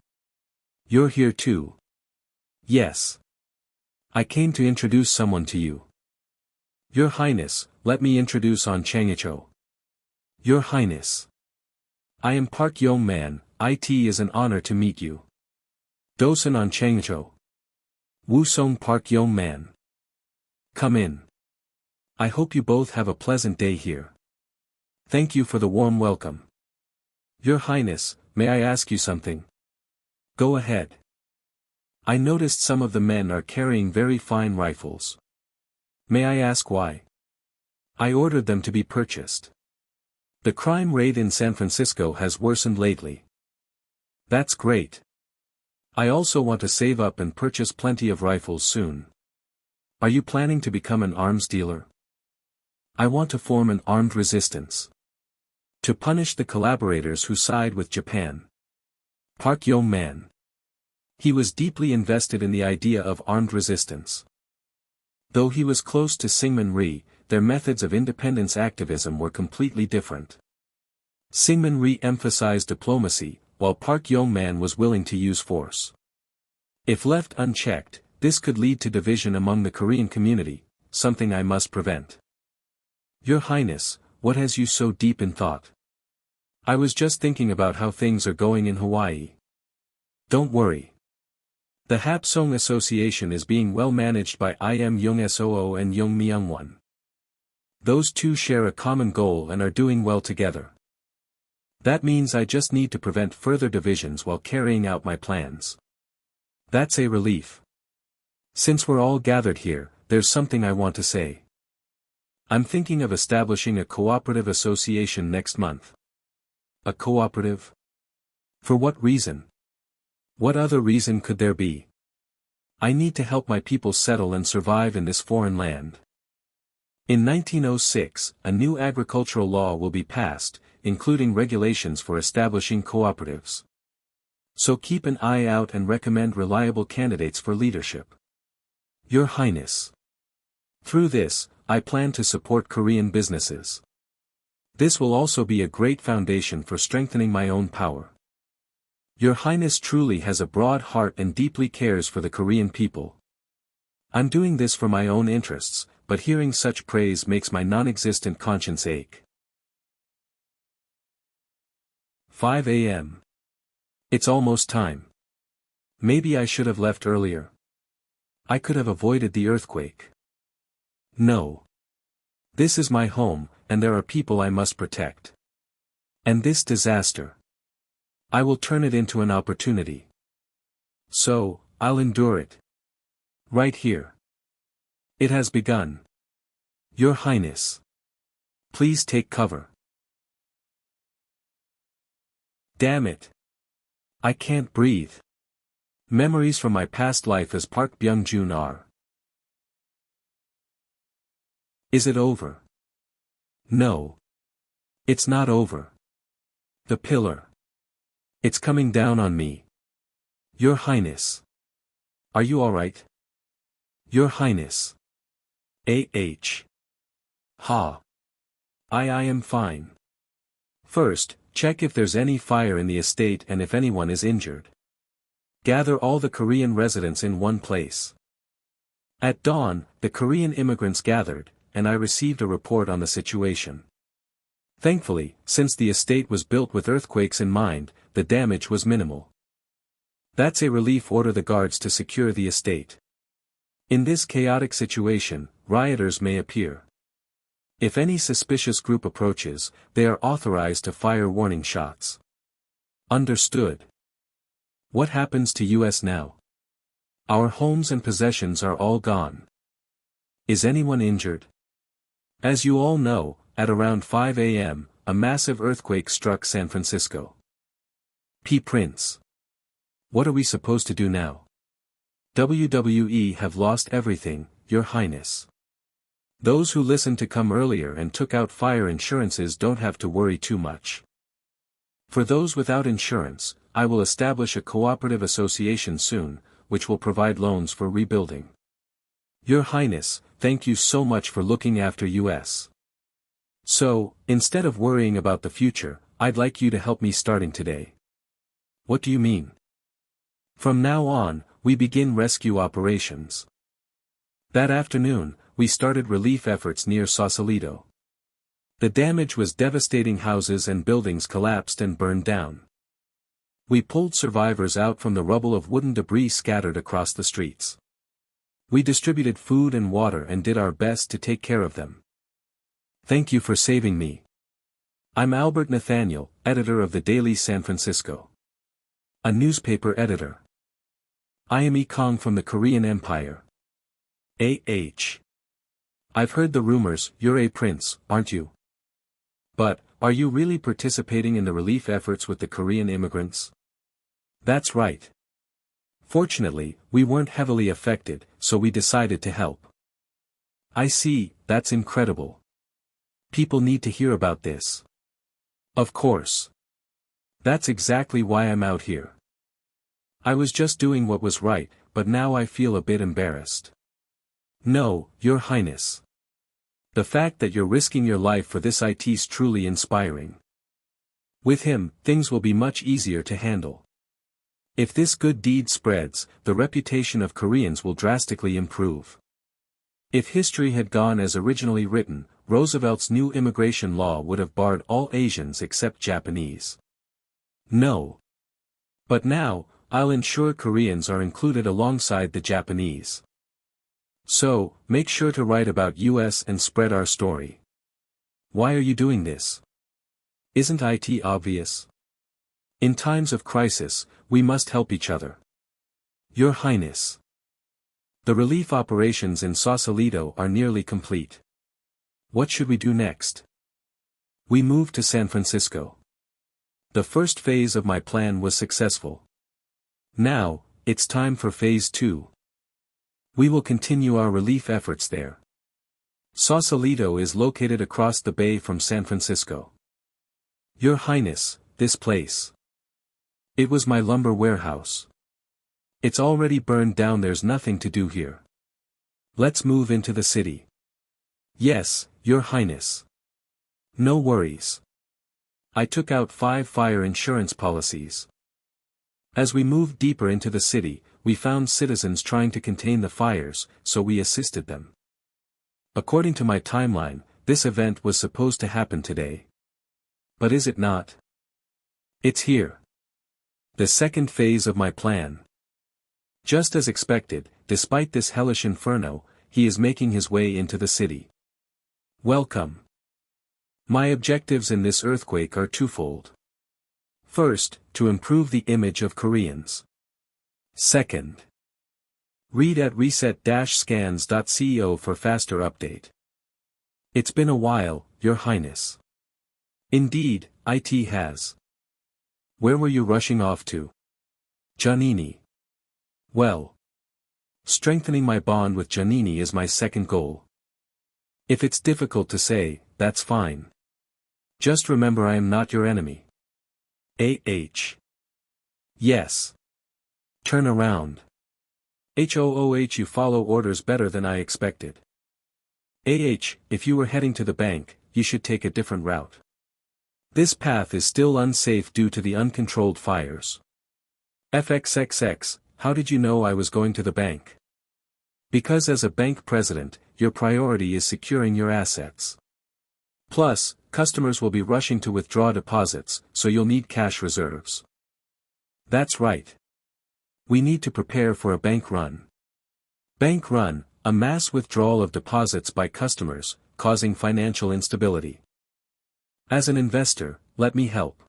S1: You're here too. Yes. I came to introduce someone to you. Your Highness, let me introduce On Changicho. Your Highness. I am Park Yong-man, it is an honor to meet you. Dosan On Changicho. Woo-song Park Yong-man. Come in. I hope you both have a pleasant day here. Thank you for the warm welcome. Your Highness, may I ask you something? Go ahead. I noticed some of the men are carrying very fine rifles. May I ask why? I ordered them to be purchased. The crime rate in San Francisco has worsened lately. That's great. I also want to save up and purchase plenty of rifles soon. Are you planning to become an arms dealer? I want to form an armed resistance. To punish the collaborators who side with Japan. Park Yong-man. He was deeply invested in the idea of armed resistance. Though he was close to Syngman Rhee, their methods of independence activism were completely different. Syngman Rhee emphasized diplomacy, while Park Yong-man was willing to use force. If left unchecked, this could lead to division among the Korean community, something I must prevent. Your Highness, what has you so deep in thought? I was just thinking about how things are going in Hawaii. Don't worry. The Hapsong Association is being well managed by Im Young-soo and Young Myung-won. Those two share a common goal and are doing well together. That means I just need to prevent further divisions while carrying out my plans. That's a relief. Since we're all gathered here, there's something I want to say. I'm thinking of establishing a cooperative association next month. A cooperative? For what reason? What other reason could there be? I need to help my people settle and survive in this foreign land. In 1906, a new agricultural law will be passed, including regulations for establishing cooperatives. So keep an eye out and recommend reliable candidates for leadership. Your Highness. Through this, I plan to support Korean businesses. This will also be a great foundation for strengthening my own power. Your Highness truly has a broad heart and deeply cares for the Korean people. I'm doing this for my own interests, but hearing such praise makes my non-existent conscience ache. 5 a.m. It's almost time. Maybe I should have left earlier. I could have avoided the earthquake. No. This is my home, and there are people I must protect. And this disaster. I will turn it into an opportunity. So, I'll endure it. Right here. It has begun. Your Highness. Please take cover. Damn it. I can't breathe. Memories from my past life as Park Byung-jun are. Is it over? No. It's not over. The pillar. It's coming down on me. Your Highness. Are you alright? Your Highness. A.H. Ha. I am fine. First, check if there's any fire in the estate and if anyone is injured. Gather all the Korean residents in one place. At dawn, the Korean immigrants gathered, and I received a report on the situation. Thankfully, since the estate was built with earthquakes in mind, the damage was minimal. That's a relief. Order the guards to secure the estate. In this chaotic situation, rioters may appear. If any suspicious group approaches, they are authorized to fire warning shots. Understood. What happens to us now? Our homes and possessions are all gone. Is anyone injured? As you all know, at around 5 a.m., a massive earthquake struck San Francisco. Prince. What are we supposed to do now? WWE have lost everything, Your Highness. Those who listened to come earlier and took out fire insurances don't have to worry too much. For those without insurance, I will establish a cooperative association soon, which will provide loans for rebuilding. Your Highness, thank you so much for looking after us. So, instead of worrying about the future, I'd like you to help me starting today. What do you mean? From now on, we begin rescue operations. That afternoon, we started relief efforts near Sausalito. The damage was devastating. Houses and buildings collapsed and burned down. We pulled survivors out from the rubble of wooden debris scattered across the streets. We distributed food and water and did our best to take care of them. Thank you for saving me. I'm Albert Nathaniel, editor of the Daily San Francisco. A newspaper editor. I am Yi Kang from the Korean Empire. A.H. I've heard the rumors. You're a prince, aren't you? But, are you really participating in the relief efforts with the Korean immigrants? That's right. Fortunately, we weren't heavily affected, so we decided to help. I see, that's incredible. People need to hear about this. Of course. That's exactly why I'm out here. I was just doing what was right, but now I feel a bit embarrassed. No, Your Highness. The fact that you're risking your life for this is truly inspiring. With him, things will be much easier to handle. If this good deed spreads, the reputation of Koreans will drastically improve. If history had gone as originally written, Roosevelt's new immigration law would have barred all Asians except Japanese. No. But now, I'll ensure Koreans are included alongside the Japanese. So, make sure to write about US and spread our story. Why are you doing this? Isn't it obvious? In times of crisis, we must help each other. Your Highness. The relief operations in Sausalito are nearly complete. What should we do next? We move to San Francisco. The first phase of my plan was successful. Now, it's time for phase 2. We will continue our relief efforts there. Sausalito is located across the bay from San Francisco. Your Highness, this place. It was my lumber warehouse. It's already burned down, there's nothing to do here. Let's move into the city. Yes, Your Highness. No worries. I took out 5 fire insurance policies. As we moved deeper into the city, we found citizens trying to contain the fires, so we assisted them. According to my timeline, this event was supposed to happen today. But is it not? It's here. The second phase of my plan. Just as expected, despite this hellish inferno, he is making his way into the city. Welcome. My objectives in this earthquake are twofold. First, to improve the image of Koreans. Second, read at reset-scans.co for faster update. It's been a while, Your Highness. Indeed, it has. Where were you rushing off to? Giannini. Well. Strengthening my bond with Giannini is my second goal. If it's difficult to say, that's fine. Just remember I am not your enemy. Yes. Turn around. You follow orders better than I expected. If you were heading to the bank, you should take a different route. This path is still unsafe due to the uncontrolled fires. FXXX, how did you know I was going to the bank? Because as a bank president, your priority is securing your assets. Plus, customers will be rushing to withdraw deposits, so you'll need cash reserves. That's right. We need to prepare for a bank run. Bank run, a mass withdrawal of deposits by customers, causing financial instability. As an investor, let me help.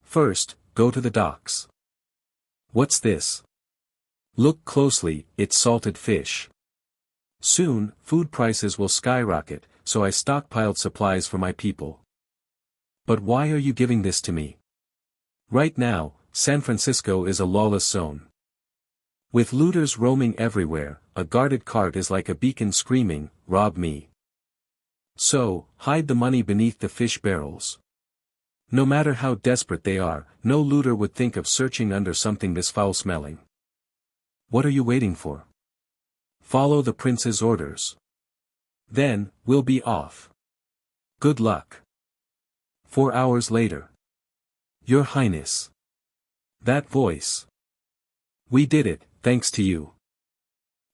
S1: First, go to the docks. What's this? Look closely, it's salted fish. Soon, food prices will skyrocket, so I stockpiled supplies for my people. But why are you giving this to me? Right now, San Francisco is a lawless zone. With looters roaming everywhere, a guarded cart is like a beacon screaming, "Rob me." So, hide the money beneath the fish barrels. No matter how desperate they are, no looter would think of searching under something this foul-smelling. What are you waiting for? Follow the prince's orders. Then, we'll be off. Good luck. 4 hours later. Your Highness. That voice. We did it, thanks to you.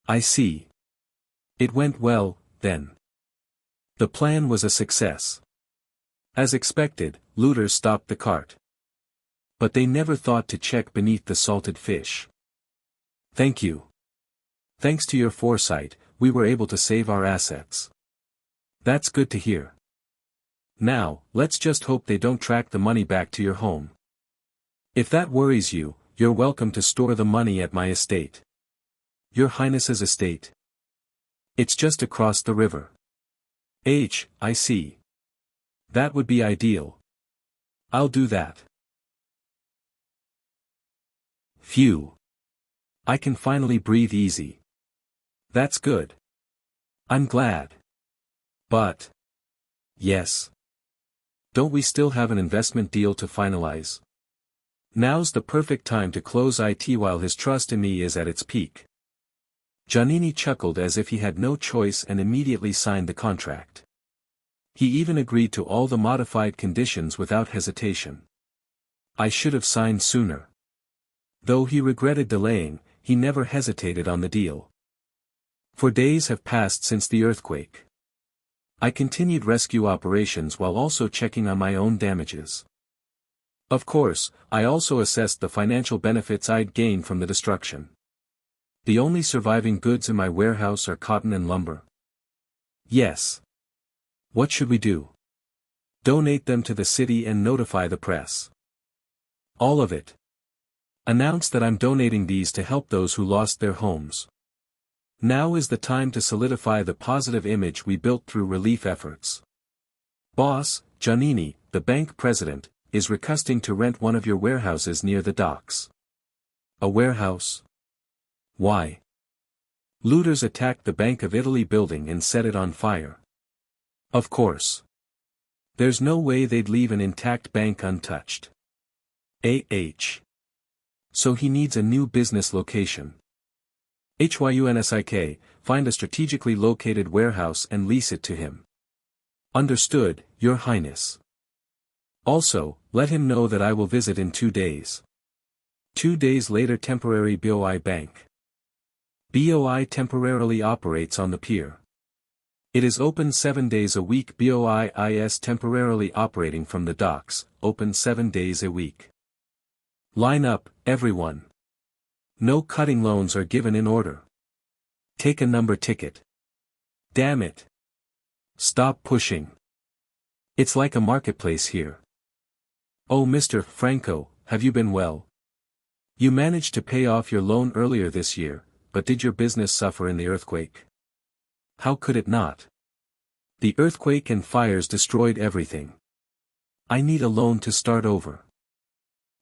S1: I see. It went well, then. The plan was a success. As expected, looters stopped the cart. But they never thought to check beneath the salted fish. Thank you. Thanks to your foresight, we were able to save our assets. That's good to hear. Now, let's just hope they don't track the money back to your home. If that worries you, you're welcome to store the money at my estate. Your Highness's estate. It's just across the river. I see. That would be ideal. I'll do that. Phew. I can finally breathe easy. That's good. I'm glad. But. Yes. Don't we still have an investment deal to finalize? Now's the perfect time to close it while his trust in me is at its peak. Giannini chuckled as if he had no choice and immediately signed the contract. He even agreed to all the modified conditions without hesitation. I should have signed sooner. Though he regretted delaying, he never hesitated on the deal. For days have passed since the earthquake. I continued rescue operations while also checking on my own damages. Of course, I also assessed the financial benefits I'd gained from the destruction. The only surviving goods in my warehouse are cotton and lumber. Yes. What should we do? Donate them to the city and notify the press. All of it. Announce that I'm donating these to help those who lost their homes. Now is the time to solidify the positive image we built through relief efforts. Boss, Giannini, the bank president, is requesting to rent one of your warehouses near the docks. A warehouse? Why? Looters attacked the Bank of Italy building and set it on fire. Of course. There's no way they'd leave an intact bank untouched. So he needs a new business location. HYUNSIK, find a strategically located warehouse and lease it to him. Understood, Your Highness. Also, let him know that I will visit in 2 days. 2 days later, temporary BOI Bank. BOI temporarily operates on the pier. It is open 7 days a week. BOI is temporarily operating from the docks, open 7 days a week. Line up, everyone. No cutting loans are given in order. Take a number ticket. Damn it. Stop pushing. It's like a marketplace here. Oh, Mr. Franco, have you been well? You managed to pay off your loan earlier this year, but did your business suffer in the earthquake? How could it not? The earthquake and fires destroyed everything. I need a loan to start over.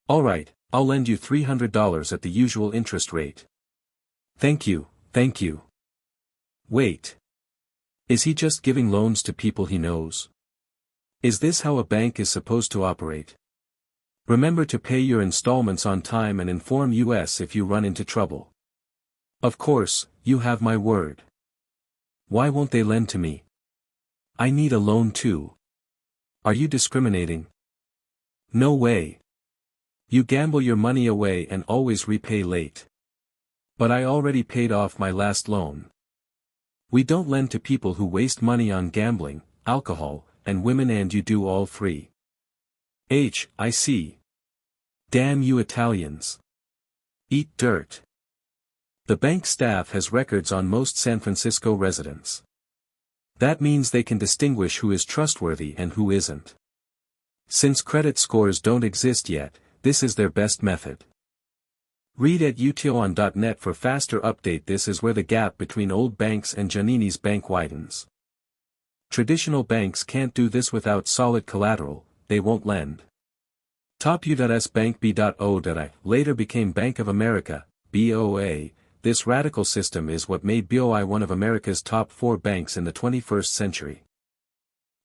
S1: Alright, I'll lend you $300 at the usual interest rate. Thank you, thank you. Wait. Is he just giving loans to people he knows? Is this how a bank is supposed to operate? Remember to pay your installments on time and inform us if you run into trouble. Of course, you have my word. Why won't they lend to me? I need a loan too. Are you discriminating? No way. You gamble your money away and always repay late. But I already paid off my last loan. We don't lend to people who waste money on gambling, alcohol, and women, and you do all three. I see. Damn you Italians. Eat dirt. The bank staff has records on most San Francisco residents. That means they can distinguish who is trustworthy and who isn't. Since credit scores don't exist yet, this is their best method. Read at ution.net for faster update. This is where the gap between old banks and Giannini's bank widens. Traditional banks can't do this without solid collateral, they won't lend. Top U.S. Bank B.O.I. later became Bank of America, BOA. This radical system is what made BOI one of America's top 4 banks in the 21st century.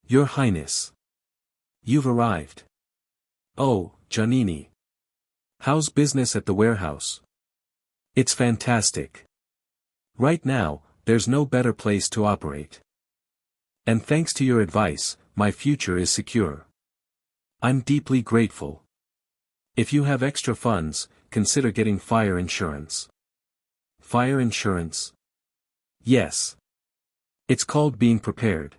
S1: Your Highness. You've arrived. Oh, Giannini. How's business at the warehouse? It's fantastic. Right now, there's no better place to operate. And thanks to your advice, my future is secure. I'm deeply grateful. If you have extra funds, consider getting fire insurance. Fire insurance? Yes. It's called being prepared.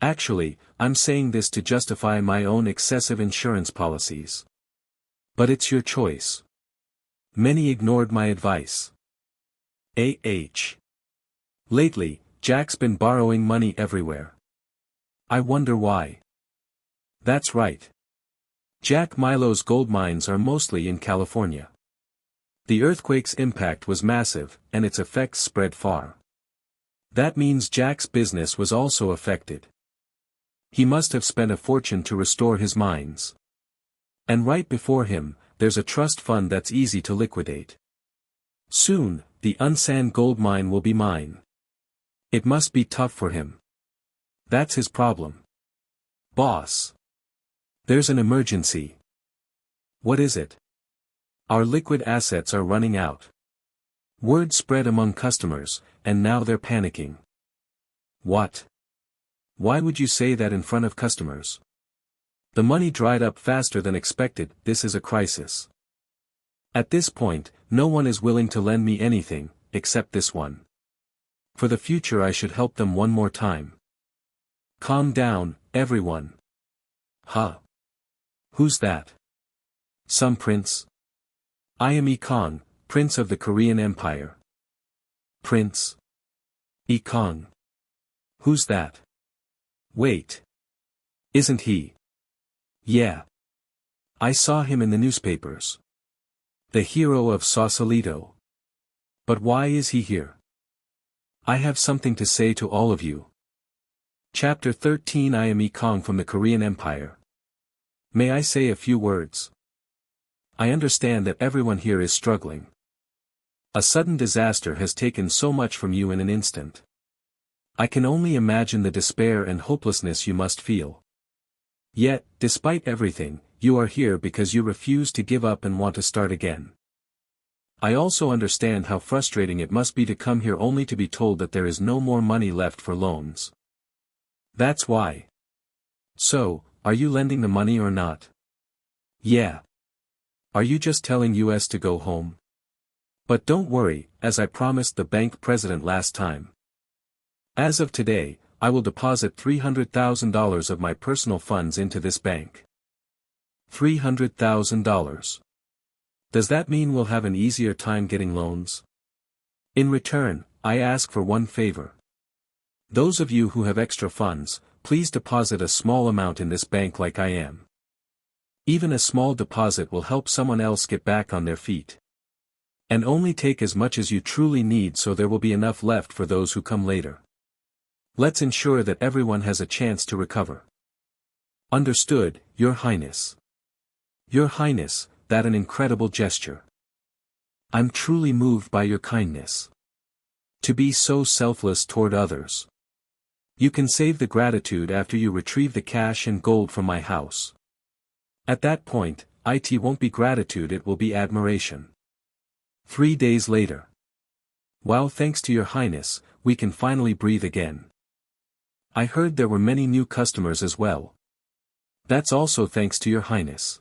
S1: Actually, I'm saying this to justify my own excessive insurance policies. But it's your choice. Many ignored my advice. Lately, Jack's been borrowing money everywhere. I wonder why. That's right. Jack Milo's gold mines are mostly in California. The earthquake's impact was massive, and its effects spread far. That means Jack's business was also affected. He must have spent a fortune to restore his mines. And right before him, there's a trust fund that's easy to liquidate. Soon, the Unsan gold mine will be mine. It must be tough for him. That's his problem. Boss. There's an emergency. What is it? Our liquid assets are running out. Word spread among customers, and now they're panicking. What? Why would you say that in front of customers? The money dried up faster than expected. This is a crisis. At this point, no one is willing to lend me anything, except this one. For the future I should help them one more time. Calm down, everyone. Huh? Who's that? Some prince? I am Yi Kang, Prince of the Korean Empire. Prince? Yi Kang. Who's that? Wait. Isn't he? Yeah. I saw him in the newspapers. The hero of Sausalito. But why is he here? I have something to say to all of you. Chapter 13 I am Yi Kang from the Korean Empire. May I say a few words? I understand that everyone here is struggling. A sudden disaster has taken so much from you in an instant. I can only imagine the despair and hopelessness you must feel. Yet, despite everything, you are here because you refuse to give up and want to start again. I also understand how frustrating it must be to come here only to be told that there is no more money left for loans. That's why. So, are you lending the money or not? Yeah. Are you just telling us to go home? But don't worry, as I promised the bank president last time. As of today, I will deposit $300,000 of my personal funds into this bank. $300,000. Does that mean we'll have an easier time getting loans? In return, I ask for one favor. Those of you who have extra funds, please deposit a small amount in this bank like I am. Even a small deposit will help someone else get back on their feet. And only take as much as you truly need so there will be enough left for those who come later. Let's ensure that everyone has a chance to recover. Understood, Your Highness. Your Highness, that an incredible gesture. I'm truly moved by your kindness. To be so selfless toward others. You can save the gratitude after you retrieve the cash and gold from my house. At that point, it won't be gratitude, it will be admiration. 3 days later. Wow, thanks to Your Highness, we can finally breathe again. I heard there were many new customers as well. That's also thanks to Your Highness.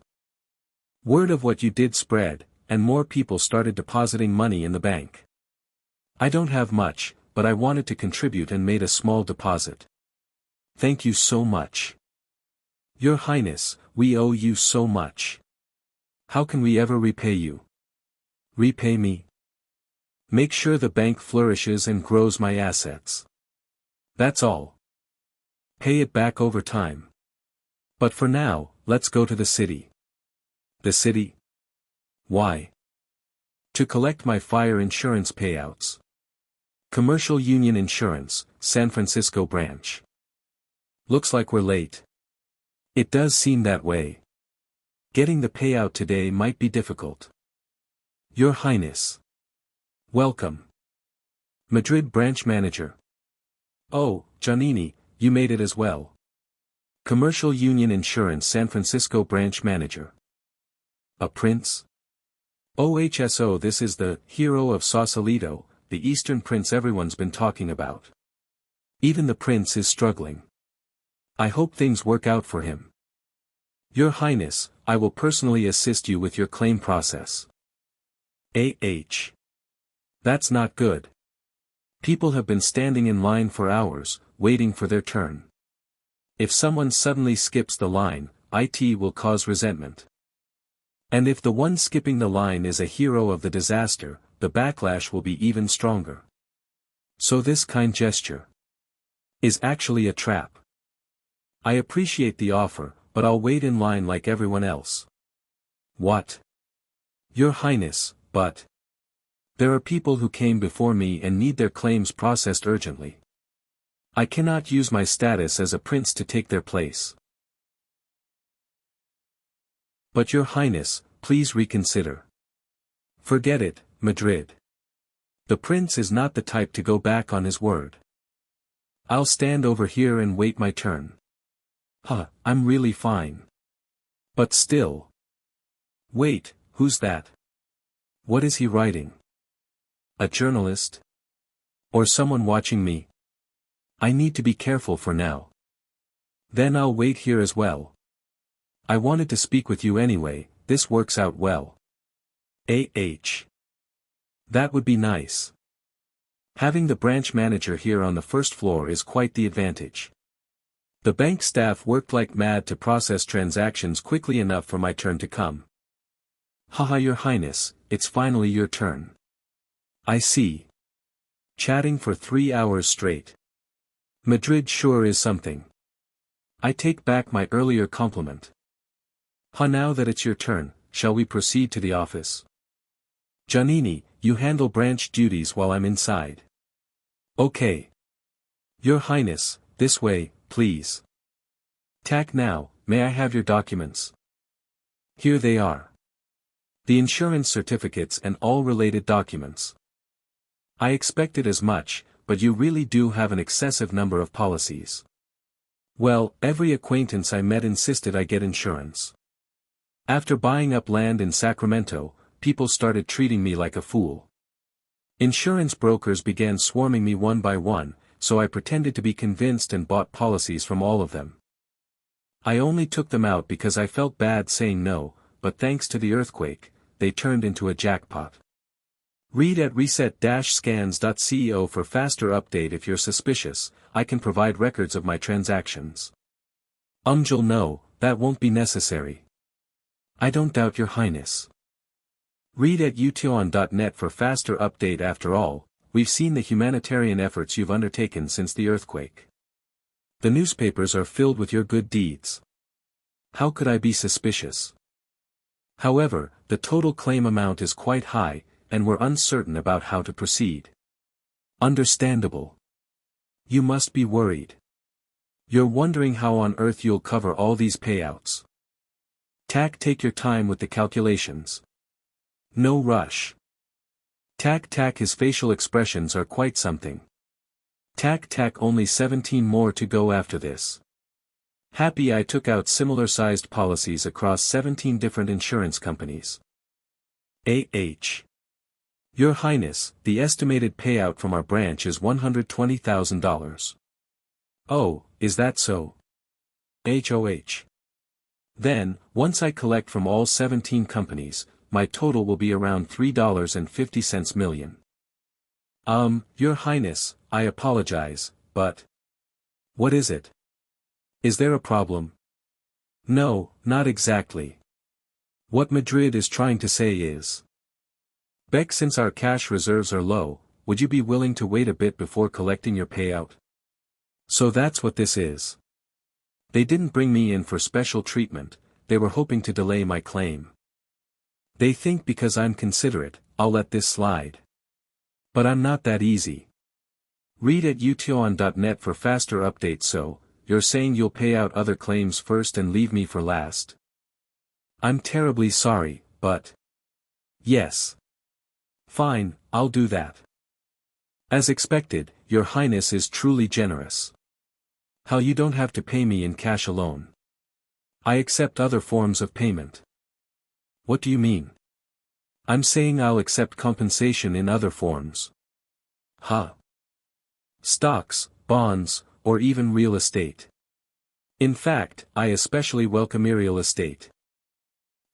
S1: Word of what you did spread, and more people started depositing money in the bank. I don't have much, but I wanted to contribute and made a small deposit. Thank you so much. Your Highness, we owe you so much. How can we ever repay you? Repay me? Make sure the bank flourishes and grows my assets. That's all. Pay it back over time. But for now, let's go to the city. The city? Why? To collect my fire insurance payouts. Commercial Union Insurance, San Francisco branch. Looks like we're late. It does seem that way. Getting the payout today might be difficult. Your Highness. Welcome. Madrid branch manager. Oh, Giannini, you made it as well. Commercial Union Insurance San Francisco branch manager. A prince? OHSO, this is the hero of Sausalito, the Eastern prince everyone's been talking about. Even the prince is struggling. I hope things work out for him. Your Highness, I will personally assist you with your claim process. That's not good. People have been standing in line for hours, waiting for their turn. If someone suddenly skips the line, it will cause resentment. And if the one skipping the line is a hero of the disaster, the backlash will be even stronger. So this kind gesture is actually a trap. I appreciate the offer, but I'll wait in line like everyone else. What? Your Highness, but there are people who came before me and need their claims processed urgently. I cannot use my status as a prince to take their place. But Your Highness, please reconsider. Forget it, Madrid. The prince is not the type to go back on his word. I'll stand over here and wait my turn. I'm really fine. But still. Wait, who's that? What is he writing? A journalist? Or someone watching me? I need to be careful for now. Then I'll wait here as well. I wanted to speak with you anyway, this works out well. That would be nice. Having the branch manager here on the first floor is quite the advantage. The bank staff worked like mad to process transactions quickly enough for my turn to come. Your Highness, it's finally your turn. I see. Chatting for 3 hours straight. Madrid sure is something. I take back my earlier compliment. Now that it's your turn, shall we proceed to the office? Giannini, you handle branch duties while I'm inside. Okay. Your Highness, this way, please. Tack now, may I have your documents? Here they are. The insurance certificates and all related documents. I expected as much, but you really do have an excessive number of policies. Well, every acquaintance I met insisted I get insurance. After buying up land in Sacramento, people started treating me like a fool. Insurance brokers began swarming me one by one, so I pretended to be convinced and bought policies from all of them. I only took them out because I felt bad saying no, but thanks to the earthquake, they turned into a jackpot. Read at reset-scans.co for faster update. If you're suspicious, I can provide records of my transactions. No, that won't be necessary. I don't doubt your highness. Read at ution.net for faster update. After all, we've seen the humanitarian efforts you've undertaken since the earthquake. The newspapers are filled with your good deeds. How could I be suspicious? However, the total claim amount is quite high, and we're uncertain about how to proceed. Understandable. You must be worried. You're wondering how on earth you'll cover all these payouts. Take your time with the calculations. No rush. His facial expressions are quite something. Only 17 more to go after this. Happy I took out similar-sized policies across 17 different insurance companies. Your Highness, the estimated payout from our branch is $120,000. Oh, is that so? Then, once I collect from all 17 companies, my total will be around $3.50 million. Your Highness, I apologize, but... What is it? Is there a problem? No, not exactly. What Madrid is trying to say is... Beck, since our cash reserves are low, would you be willing to wait a bit before collecting your payout? So that's what this is. They didn't bring me in for special treatment, they were hoping to delay my claim. They think because I'm considerate, I'll let this slide. But I'm not that easy. Read at ution.net for faster updates. So, you're saying you'll pay out other claims first and leave me for last? I'm terribly sorry, but... Yes. Fine, I'll do that. As expected, your highness is truly generous. How you don't have to pay me in cash alone. I accept other forms of payment. What do you mean? I'm saying I'll accept compensation in other forms. Stocks, bonds, or even real estate. In fact, I especially welcome real estate.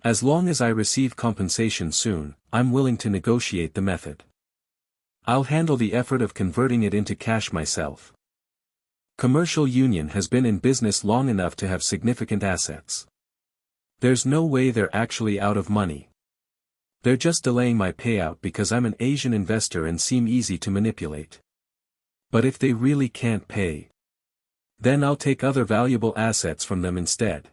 S1: As long as I receive compensation soon, I'm willing to negotiate the method. I'll handle the effort of converting it into cash myself. Commercial Union has been in business long enough to have significant assets. There's no way they're actually out of money. They're just delaying my payout because I'm an Asian investor and seem easy to manipulate. But if they really can't pay, then I'll take other valuable assets from them instead.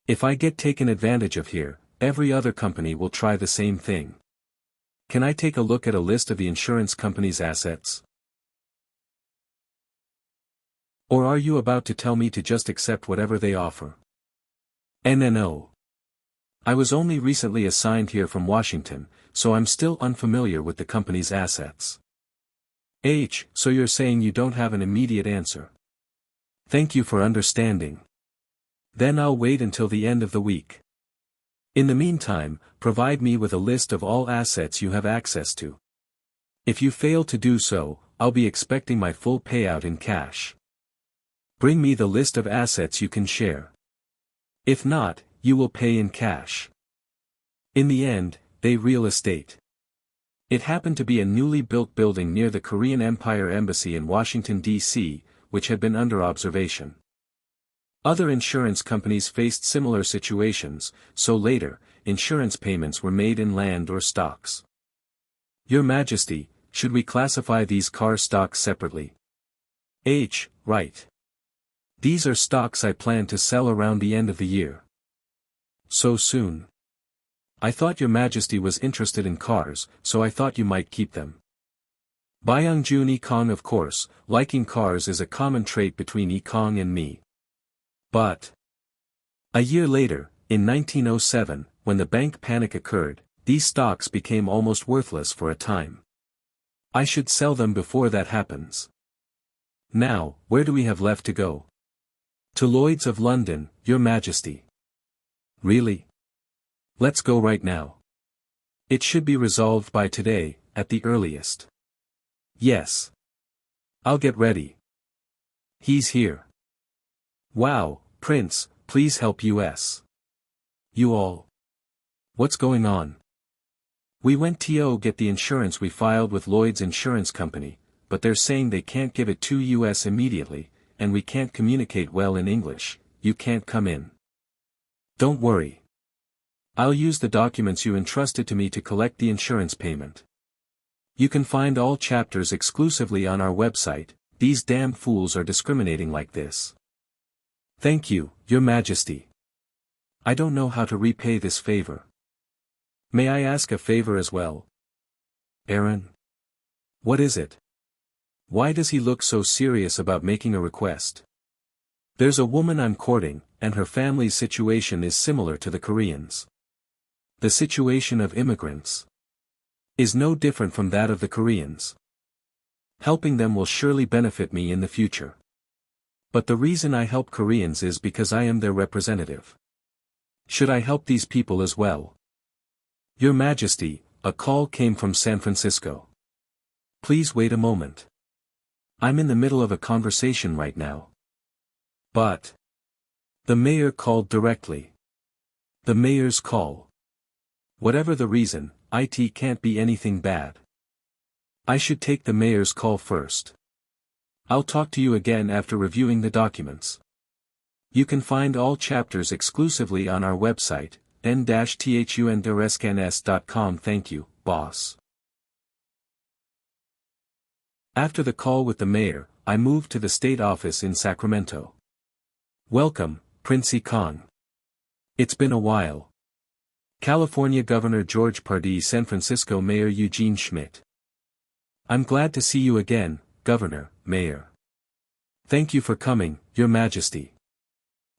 S1: If I get taken advantage of here, every other company will try the same thing. Can I take a look at a list of the insurance company's assets? Or are you about to tell me to just accept whatever they offer? No. I was only recently assigned here from Washington, so I'm still unfamiliar with the company's assets. So you're saying you don't have an immediate answer. Thank you for understanding. Then I'll wait until the end of the week. In the meantime, provide me with a list of all assets you have access to. If you fail to do so, I'll be expecting my full payout in cash. Bring me the list of assets you can share. If not, you will pay in cash. In the end, they real estate. It happened to be a newly built building near the Korean Empire Embassy in Washington, D.C., which had been under observation. Other insurance companies faced similar situations, so later, insurance payments were made in land or stocks. Your Majesty, should we classify these car stocks separately? Right. These are stocks I plan to sell around the end of the year. So soon? I thought Your Majesty was interested in cars, so I thought you might keep them. Byung-jun Yi Kang. Of course, liking cars is a common trait between Yi Kang and me. But a year later, in 1907, when the bank panic occurred, these stocks became almost worthless for a time. I should sell them before that happens. Now, where do we have left to go? To Lloyd's of London, Your Majesty. Really? Let's go right now. It should be resolved by today, at the earliest. Yes. I'll get ready. He's here. Wow, Prince, please help us. You all. What's going on? We went to get the insurance we filed with Lloyd's Insurance Company, but they're saying they can't give it to us immediately, and we can't communicate well in English. You can't come in. Don't worry. I'll use the documents you entrusted to me to collect the insurance payment. You can find all chapters exclusively on our website. These damn fools are discriminating like this. Thank you, Your Majesty. I don't know how to repay this favor. May I ask a favor as well? Aaron? What is it? Why does he look so serious about making a request? There's a woman I'm courting, and her family's situation is similar to the Koreans. The situation of immigrants is no different from that of the Koreans. Helping them will surely benefit me in the future. But the reason I help Koreans is because I am their representative. Should I help these people as well? Your Majesty, a call came from San Francisco. Please wait a moment. I'm in the middle of a conversation right now. But the mayor called directly. The mayor's call. Whatever the reason, it can't be anything bad. I should take the mayor's call first. I'll talk to you again after reviewing the documents. You can find all chapters exclusively on our website, n-thunderescanes.com. Thank you, boss. After the call with the mayor, I moved to the state office in Sacramento. Welcome, Prince Yi Kang. It's been a while. California Governor George Pardee, San Francisco Mayor Eugene Schmidt. I'm glad to see you again, Governor, Mayor. Thank you for coming, Your Majesty.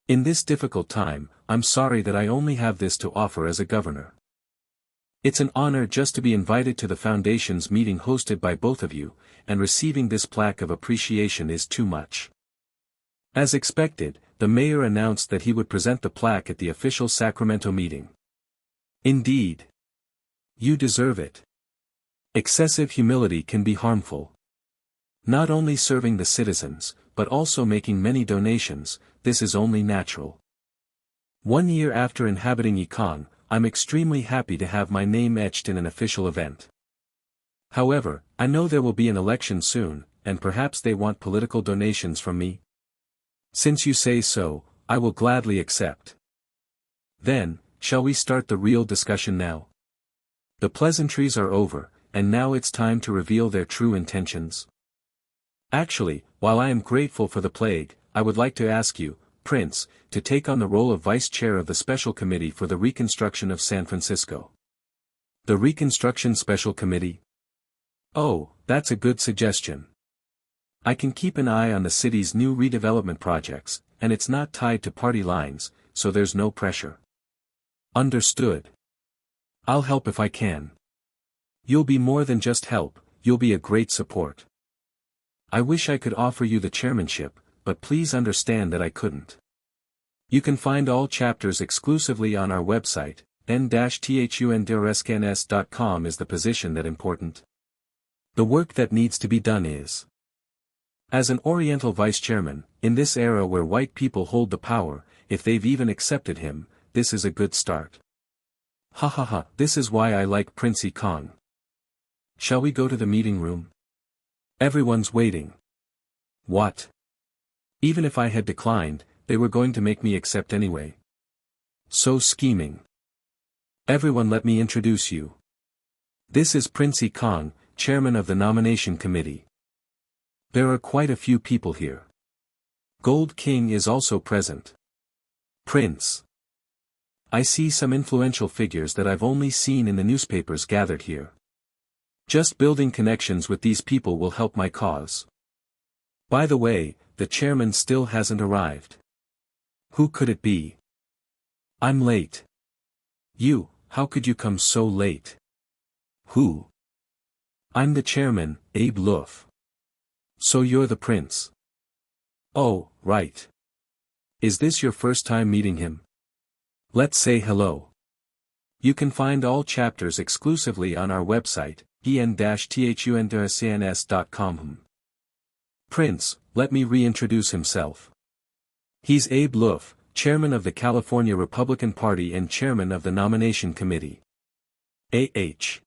S1: In this difficult time, I'm sorry that I only have this to offer as a governor. It's an honor just to be invited to the Foundation's meeting hosted by both of you, and receiving this plaque of appreciation is too much. As expected, the mayor announced that he would present the plaque at the official Sacramento meeting. Indeed. You deserve it. Excessive humility can be harmful. Not only serving the citizens, but also making many donations, this is only natural. 1 year after inhabiting Yi Kang, I'm extremely happy to have my name etched in an official event. However, I know there will be an election soon, and perhaps they want political donations from me. Since you say so, I will gladly accept. Then, shall we start the real discussion now? The pleasantries are over, and now it's time to reveal their true intentions. Actually, while I am grateful for the plague, I would like to ask you, Prince, to take on the role of Vice Chair of the Special Committee for the Reconstruction of San Francisco. The Reconstruction Special Committee? Oh, that's a good suggestion. I can keep an eye on the city's new redevelopment projects, and it's not tied to party lines, so there's no pressure. Understood. I'll help if I can. You'll be more than just help, you'll be a great support. I wish I could offer you the chairmanship, but please understand that I couldn't. You can find all chapters exclusively on our website, n-thunderscans.com is the position that important. The work that needs to be done is. As an Oriental vice chairman, in this era where white people hold the power, if they've even accepted him, this is a good start. Ha ha ha, this is why I like Prince Yi Kang. Shall we go to the meeting room? Everyone's waiting. What? Even if I had declined, they were going to make me accept anyway. So scheming. Everyone, let me introduce you. This is Prince Yi Kang, chairman of the nomination committee. There are quite a few people here. Gold King is also present. Prince. I see some influential figures that I've only seen in the newspapers gathered here. Just building connections with these people will help my cause. By the way, the chairman still hasn't arrived. Who could it be? I'm late. You, how could you come so late? Who? I'm the chairman, Abe Luff. So you're the prince. Oh, right. Is this your first time meeting him? Let's say hello. You can find all chapters exclusively on our website, en-thunderscans.com. Prince, let me reintroduce himself. He's Abe Luff, chairman of the California Republican Party and chairman of the nomination committee. A.H.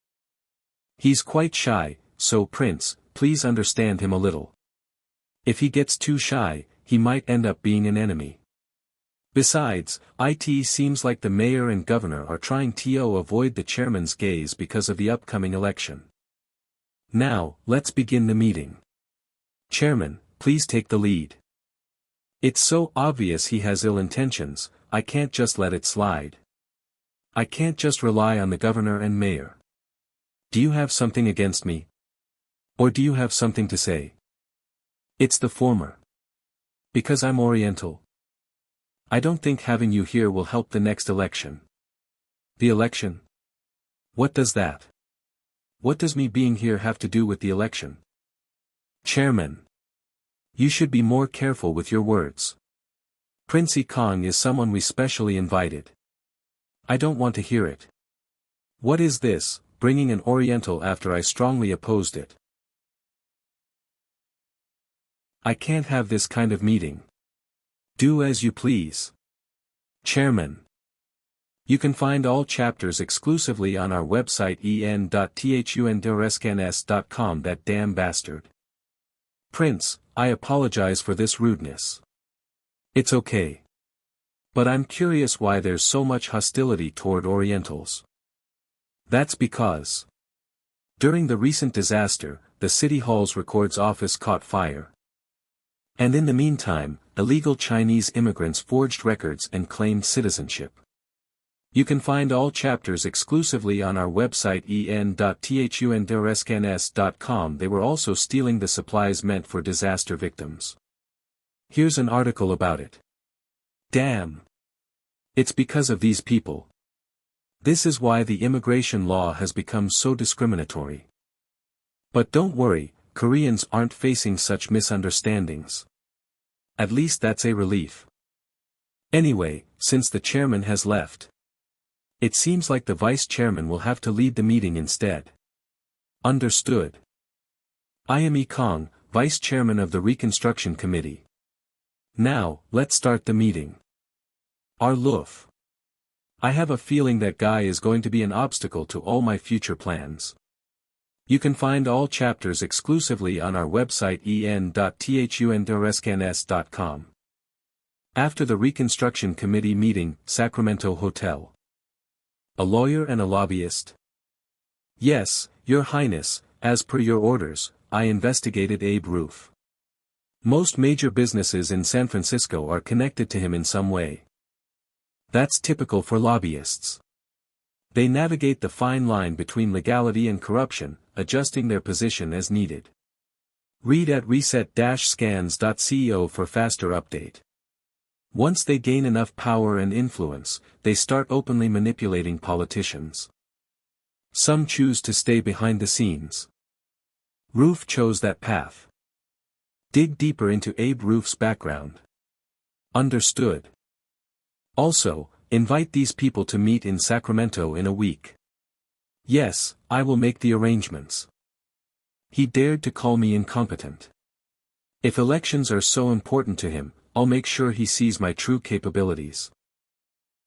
S1: He's quite shy, so Prince, please understand him a little. If he gets too shy, he might end up being an enemy. Besides, it seems like the mayor and governor are trying to avoid the chairman's gaze because of the upcoming election. Now, let's begin the meeting. Chairman, please take the lead. It's so obvious he has ill intentions, I can't just let it slide. I can't just rely on the governor and mayor. Do you have something against me? Or do you have something to say? It's the former. Because I'm Oriental. I don't think having you here will help the next election. The election? What does that? What does me being here have to do with the election? Chairman. You should be more careful with your words. Prince Yi Kang is someone we specially invited. I don't want to hear it. What is this, bringing an Oriental after I strongly opposed it? I can't have this kind of meeting. Do as you please. Chairman. You can find all chapters exclusively on our website en-thunderscans.com. That damn bastard. Prince, I apologize for this rudeness. It's okay. But I'm curious why there's so much hostility toward Orientals. That's because. During the recent disaster, the City Hall's records office caught fire. And in the meantime, illegal Chinese immigrants forged records and claimed citizenship. You can find all chapters exclusively on our website en-thunderscans.com. They were also stealing the supplies meant for disaster victims. Here's an article about it. Damn. It's because of these people. This is why the immigration law has become so discriminatory. But don't worry, Koreans aren't facing such misunderstandings. At least that's a relief. Anyway, since the chairman has left, it seems like the vice chairman will have to lead the meeting instead. Understood. I am Yi Kang, vice chairman of the Reconstruction Committee. Now, let's start the meeting. R. Luff. I have a feeling that guy is going to be an obstacle to all my future plans. You can find all chapters exclusively on our website en-thunderscans.com. After the Reconstruction Committee meeting, Sacramento Hotel. A lawyer and a lobbyist? Yes, Your Highness, as per your orders, I investigated Abe Luff. Most major businesses in San Francisco are connected to him in some way. That's typical for lobbyists. They navigate the fine line between legality and corruption, adjusting their position as needed. Read at reset-scans.co for faster update. Once they gain enough power and influence, they start openly manipulating politicians. Some choose to stay behind the scenes. Luff chose that path. Dig deeper into Abe Luff's background. Understood. Also, invite these people to meet in Sacramento in a week. Yes, I will make the arrangements. He dared to call me incompetent. If elections are so important to him, I'll make sure he sees my true capabilities.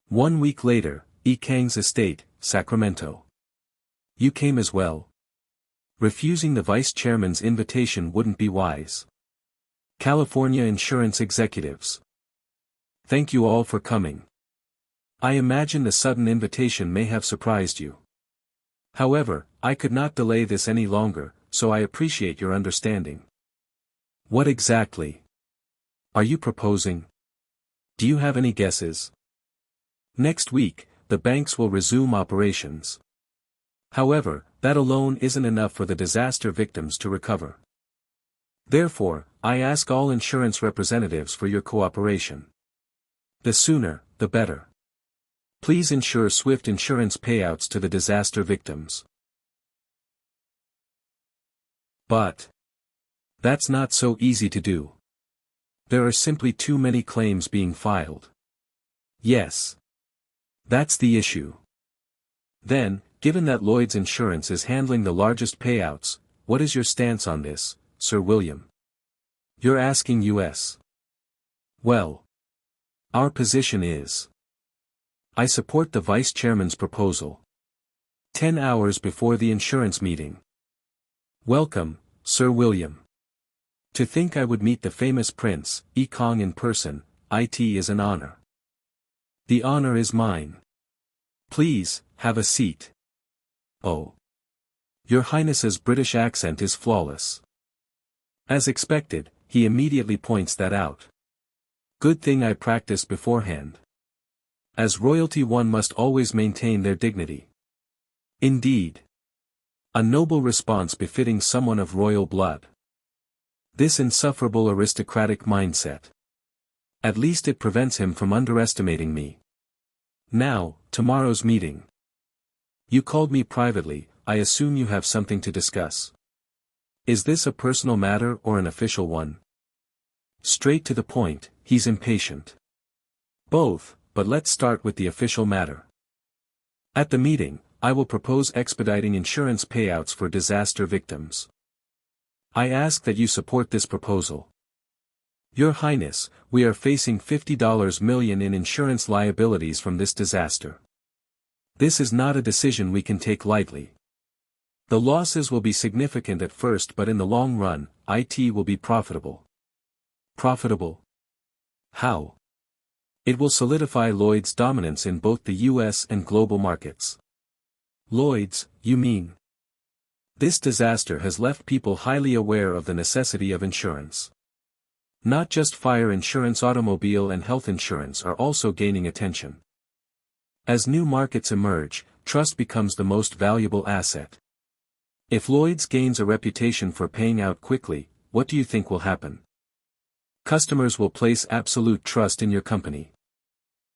S1: 1 week later, Yi Kang's estate, Sacramento. You came as well. Refusing the vice chairman's invitation wouldn't be wise. California insurance executives. Thank you all for coming. I imagine the sudden invitation may have surprised you. However, I could not delay this any longer, so I appreciate your understanding. What exactly are you proposing? Do you have any guesses? Next week, the banks will resume operations. However, that alone isn't enough for the disaster victims to recover. Therefore, I ask all insurance representatives for your cooperation. The sooner, the better. Please ensure swift insurance payouts to the disaster victims. But that's not so easy to do. There are simply too many claims being filed. Yes. That's the issue. Then, given that Lloyd's Insurance is handling the largest payouts, what is your stance on this, Sir William? You're asking us. Well, our position is, I support the Vice Chairman's proposal. 10 hours before the insurance meeting. Welcome, Sir William. To think I would meet the famous Prince, Yi Kang in person, it is an honor. The honor is mine. Please, have a seat. Oh. Your Highness's British accent is flawless. As expected, he immediately points that out. Good thing I practiced beforehand. As royalty one must always maintain their dignity. Indeed. A noble response befitting someone of royal blood. This insufferable aristocratic mindset. At least it prevents him from underestimating me. Now, tomorrow's meeting. You called me privately, I assume you have something to discuss. Is this a personal matter or an official one? Straight to the point, he's impatient. Both, but let's start with the official matter. At the meeting, I will propose expediting insurance payouts for disaster victims. I ask that you support this proposal. Your Highness, we are facing $50 million in insurance liabilities from this disaster. This is not a decision we can take lightly. The losses will be significant at first, but in the long run, it will be profitable. Profitable? How? It will solidify Lloyd's dominance in both the US and global markets. Lloyd's, you mean? This disaster has left people highly aware of the necessity of insurance. Not just fire insurance, automobile and health insurance are also gaining attention. As new markets emerge, trust becomes the most valuable asset. If Lloyd's gains a reputation for paying out quickly, what do you think will happen? Customers will place absolute trust in your company.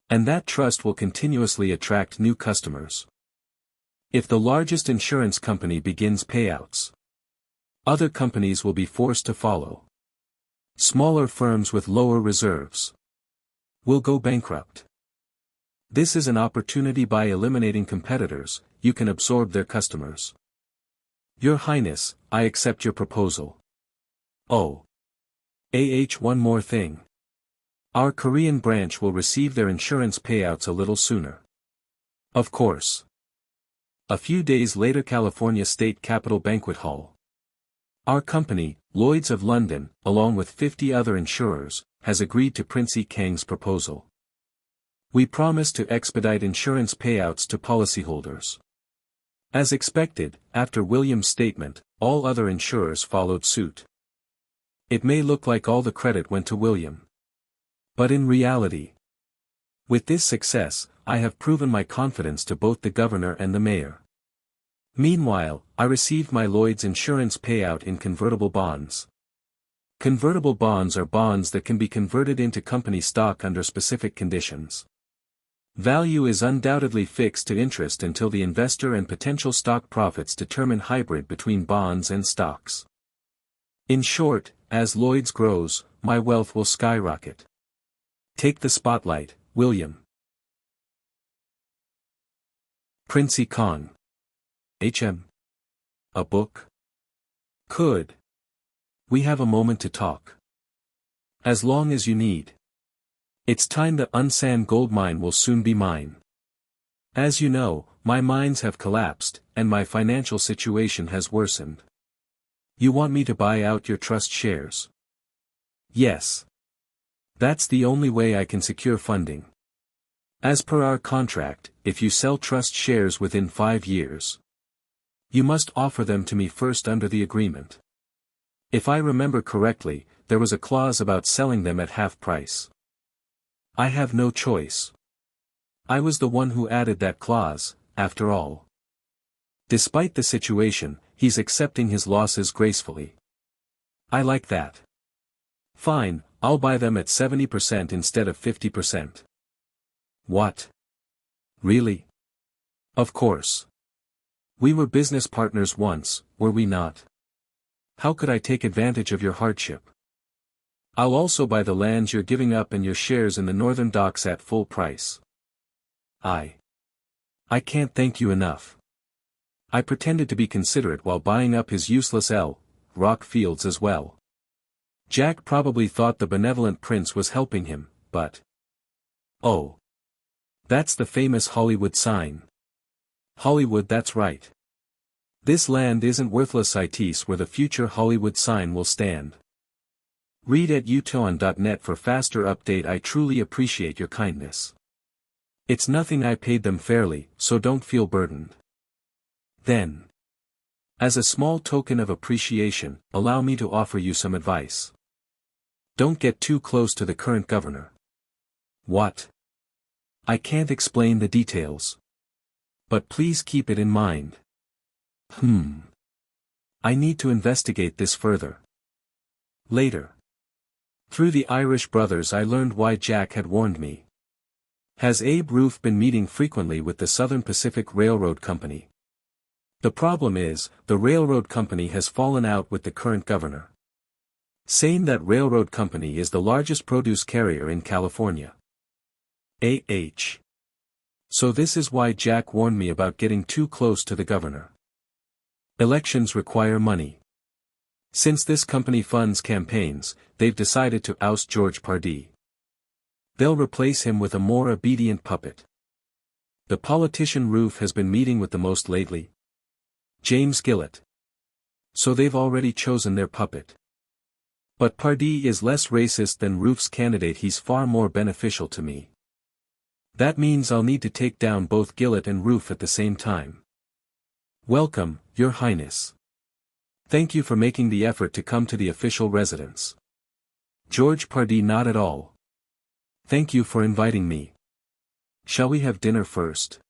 S1: And that trust will continuously attract new customers. If the largest insurance company begins payouts, other companies will be forced to follow. Smaller firms with lower reserves will go bankrupt. This is an opportunity. By eliminating competitors, you can absorb their customers. Your Highness, I accept your proposal. Oh. One more thing. Our Korean branch will receive their insurance payouts a little sooner. Of course. A few days later, California State Capitol Banquet Hall. Our company, Lloyd's of London, along with 50 other insurers, has agreed to Prince Yi Kang's proposal. We promise to expedite insurance payouts to policyholders. As expected, after William's statement, all other insurers followed suit. It may look like all the credit went to William. But in reality, with this success, I have proven my confidence to both the governor and the mayor. Meanwhile, I received my Lloyd's insurance payout in convertible bonds. Convertible bonds are bonds that can be converted into company stock under specific conditions. Value is undoubtedly fixed to interest until the investor and potential stock profits determine hybrid between bonds and stocks. In short, as Lloyd's grows, my wealth will skyrocket. Take the spotlight, William. Prince Yi Kang. A book? Could we have a moment to talk? As long as you need. It's time the Unsan gold mine will soon be mine. As you know, my mines have collapsed, and my financial situation has worsened. You want me to buy out your trust shares? Yes. That's the only way I can secure funding. As per our contract, if you sell trust shares within 5 years, you must offer them to me first under the agreement. If I remember correctly, there was a clause about selling them at half price. I have no choice. I was the one who added that clause, after all. Despite the situation, he's accepting his losses gracefully. I like that. Fine, I'll buy them at 70% instead of 50%. What? Really? Of course. We were business partners once, were we not? How could I take advantage of your hardship? I'll also buy the lands you're giving up and your shares in the northern docks at full price. I can't thank you enough. I pretended to be considerate while buying up his useless rock fields as well. Jack probably thought the benevolent prince was helping him, but... Oh. That's the famous Hollywood sign. Hollywood, that's right. This land isn't worthless. It's where the future Hollywood sign will stand. Read at utoon.net for faster update. I truly appreciate your kindness. It's nothing, I paid them fairly, so don't feel burdened. Then, as a small token of appreciation, allow me to offer you some advice. Don't get too close to the current governor. What? I can't explain the details. But please keep it in mind. I need to investigate this further. Later. Through the Irish brothers I learned why Jack had warned me. Has Abe Roof been meeting frequently with the Southern Pacific Railroad Company? The problem is, the railroad company has fallen out with the current governor. Saying that railroad company is the largest produce carrier in California. So this is why Jack warned me about getting too close to the governor. Elections require money. Since this company funds campaigns, they've decided to oust George Pardee. They'll replace him with a more obedient puppet. The politician Roof has been meeting with the most lately. James Gillett. So they've already chosen their puppet. But Pardee is less racist than Roof's candidate. He's far more beneficial to me. That means I'll need to take down both Gillett and Roof at the same time. Welcome, Your Highness. Thank you for making the effort to come to the official residence. George Pardee: not at all. Thank you for inviting me. Shall we have dinner first?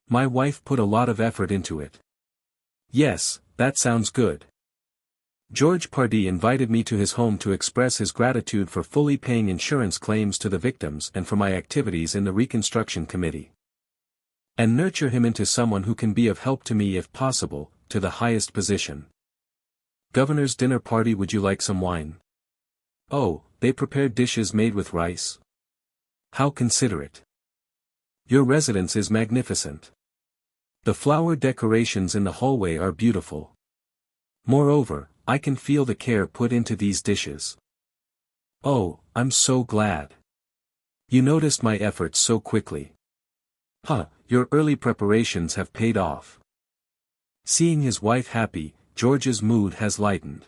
S1: My wife put a lot of effort into it. Yes, that sounds good. George Pardee invited me to his home to express his gratitude for fully paying insurance claims to the victims and for my activities in the Reconstruction Committee. And nurture him into someone who can be of help to me if possible, to the highest position. Governor's dinner party. Would you like some wine? Oh, they prepared dishes made with rice. How considerate. Your residence is magnificent. The flower decorations in the hallway are beautiful. Moreover, I can feel the care put into these dishes. Oh, I'm so glad. You noticed my efforts so quickly. Your early preparations have paid off. Seeing his wife happy, George's mood has lightened.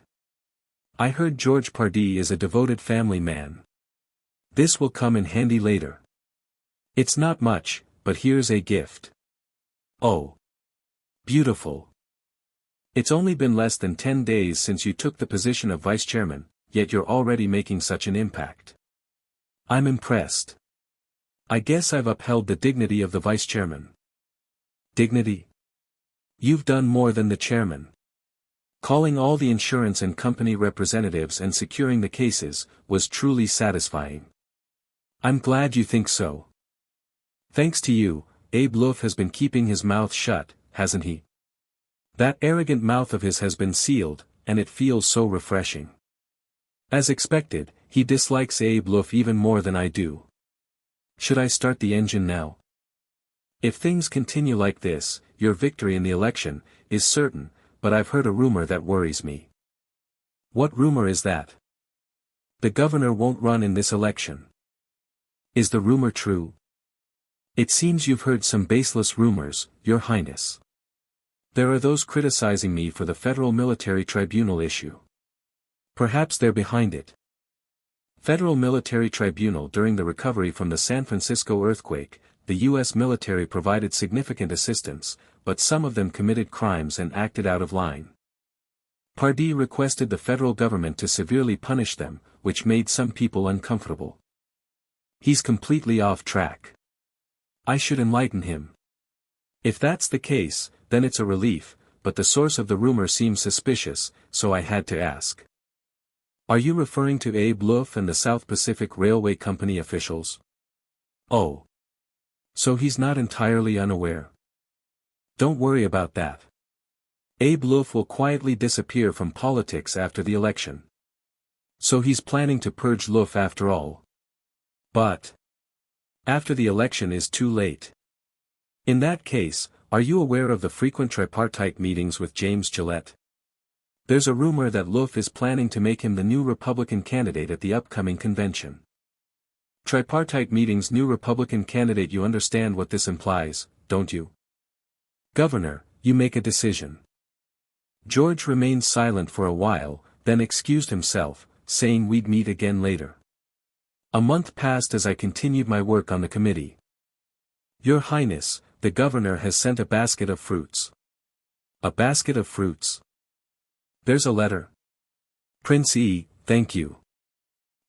S1: I heard George Pardee is a devoted family man. This will come in handy later. It's not much, but here's a gift. Oh. Beautiful. It's only been less than 10 days since you took the position of vice chairman, yet you're already making such an impact. I'm impressed. I guess I've upheld the dignity of the vice chairman. Dignity? You've done more than the chairman. Calling all the insurance and company representatives and securing the cases was truly satisfying. I'm glad you think so. Thanks to you, Abe Loof has been keeping his mouth shut, hasn't he? That arrogant mouth of his has been sealed, and it feels so refreshing. As expected, he dislikes Abe Loof even more than I do. Should I start the engine now? If things continue like this, your victory in the election is certain, but I've heard a rumor that worries me. What rumor is that? The governor won't run in this election. Is the rumor true? It seems you've heard some baseless rumors, Your Highness. There are those criticizing me for the federal military tribunal issue. Perhaps they're behind it. Federal military tribunal. During the recovery from the San Francisco earthquake, the U.S. military provided significant assistance, but some of them committed crimes and acted out of line. Pardee requested the federal government to severely punish them, which made some people uncomfortable. He's completely off track. I should enlighten him. If that's the case, then it's a relief, but the source of the rumor seems suspicious, so I had to ask. Are you referring to Abe Luff and the South Pacific Railway Company officials? Oh. So he's not entirely unaware. Don't worry about that. Abe Luff will quietly disappear from politics after the election. So he's planning to purge Luff after all. But after the election is too late. In that case, are you aware of the frequent tripartite meetings with James Gillette? There's a rumor that Luff is planning to make him the new Republican candidate at the upcoming convention. Tripartite meetings, new Republican candidate. You understand what this implies, don't you? Governor, you make a decision. George remained silent for a while, then excused himself, saying we'd meet again later. A month passed as I continued my work on the committee. Your Highness, the governor has sent a basket of fruits. A basket of fruits? There's a letter. Prince E, thank you.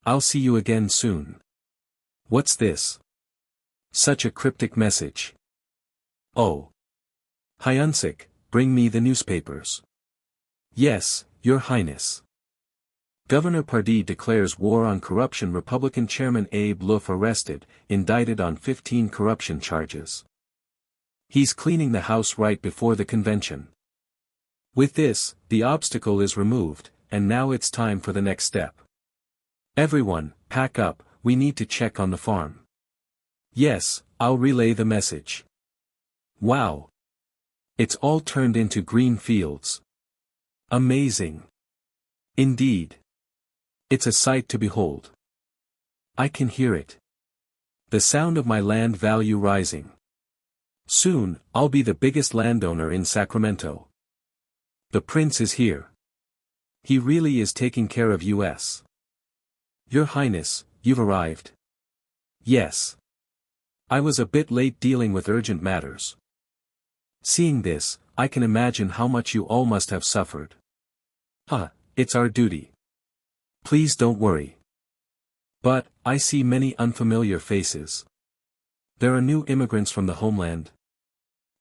S1: I'll see you again soon. What's this? Such a cryptic message. Oh. Hyunsik, bring me the newspapers. Yes, Your Highness. Governor Pardee declares war on corruption. Republican Chairman Abe Luff arrested, indicted on 15 corruption charges. He's cleaning the house right before the convention. With this, the obstacle is removed, and now it's time for the next step. Everyone, pack up, we need to check on the farm. Yes, I'll relay the message. Wow. It's all turned into green fields. Amazing. Indeed. It's a sight to behold. I can hear it. The sound of my land value rising. Soon, I'll be the biggest landowner in Sacramento. The prince is here. He really is taking care of us. Your Highness, you've arrived. Yes. I was a bit late dealing with urgent matters. Seeing this, I can imagine how much you all must have suffered. It's our duty. Please don't worry. But, I see many unfamiliar faces. There are new immigrants from the homeland.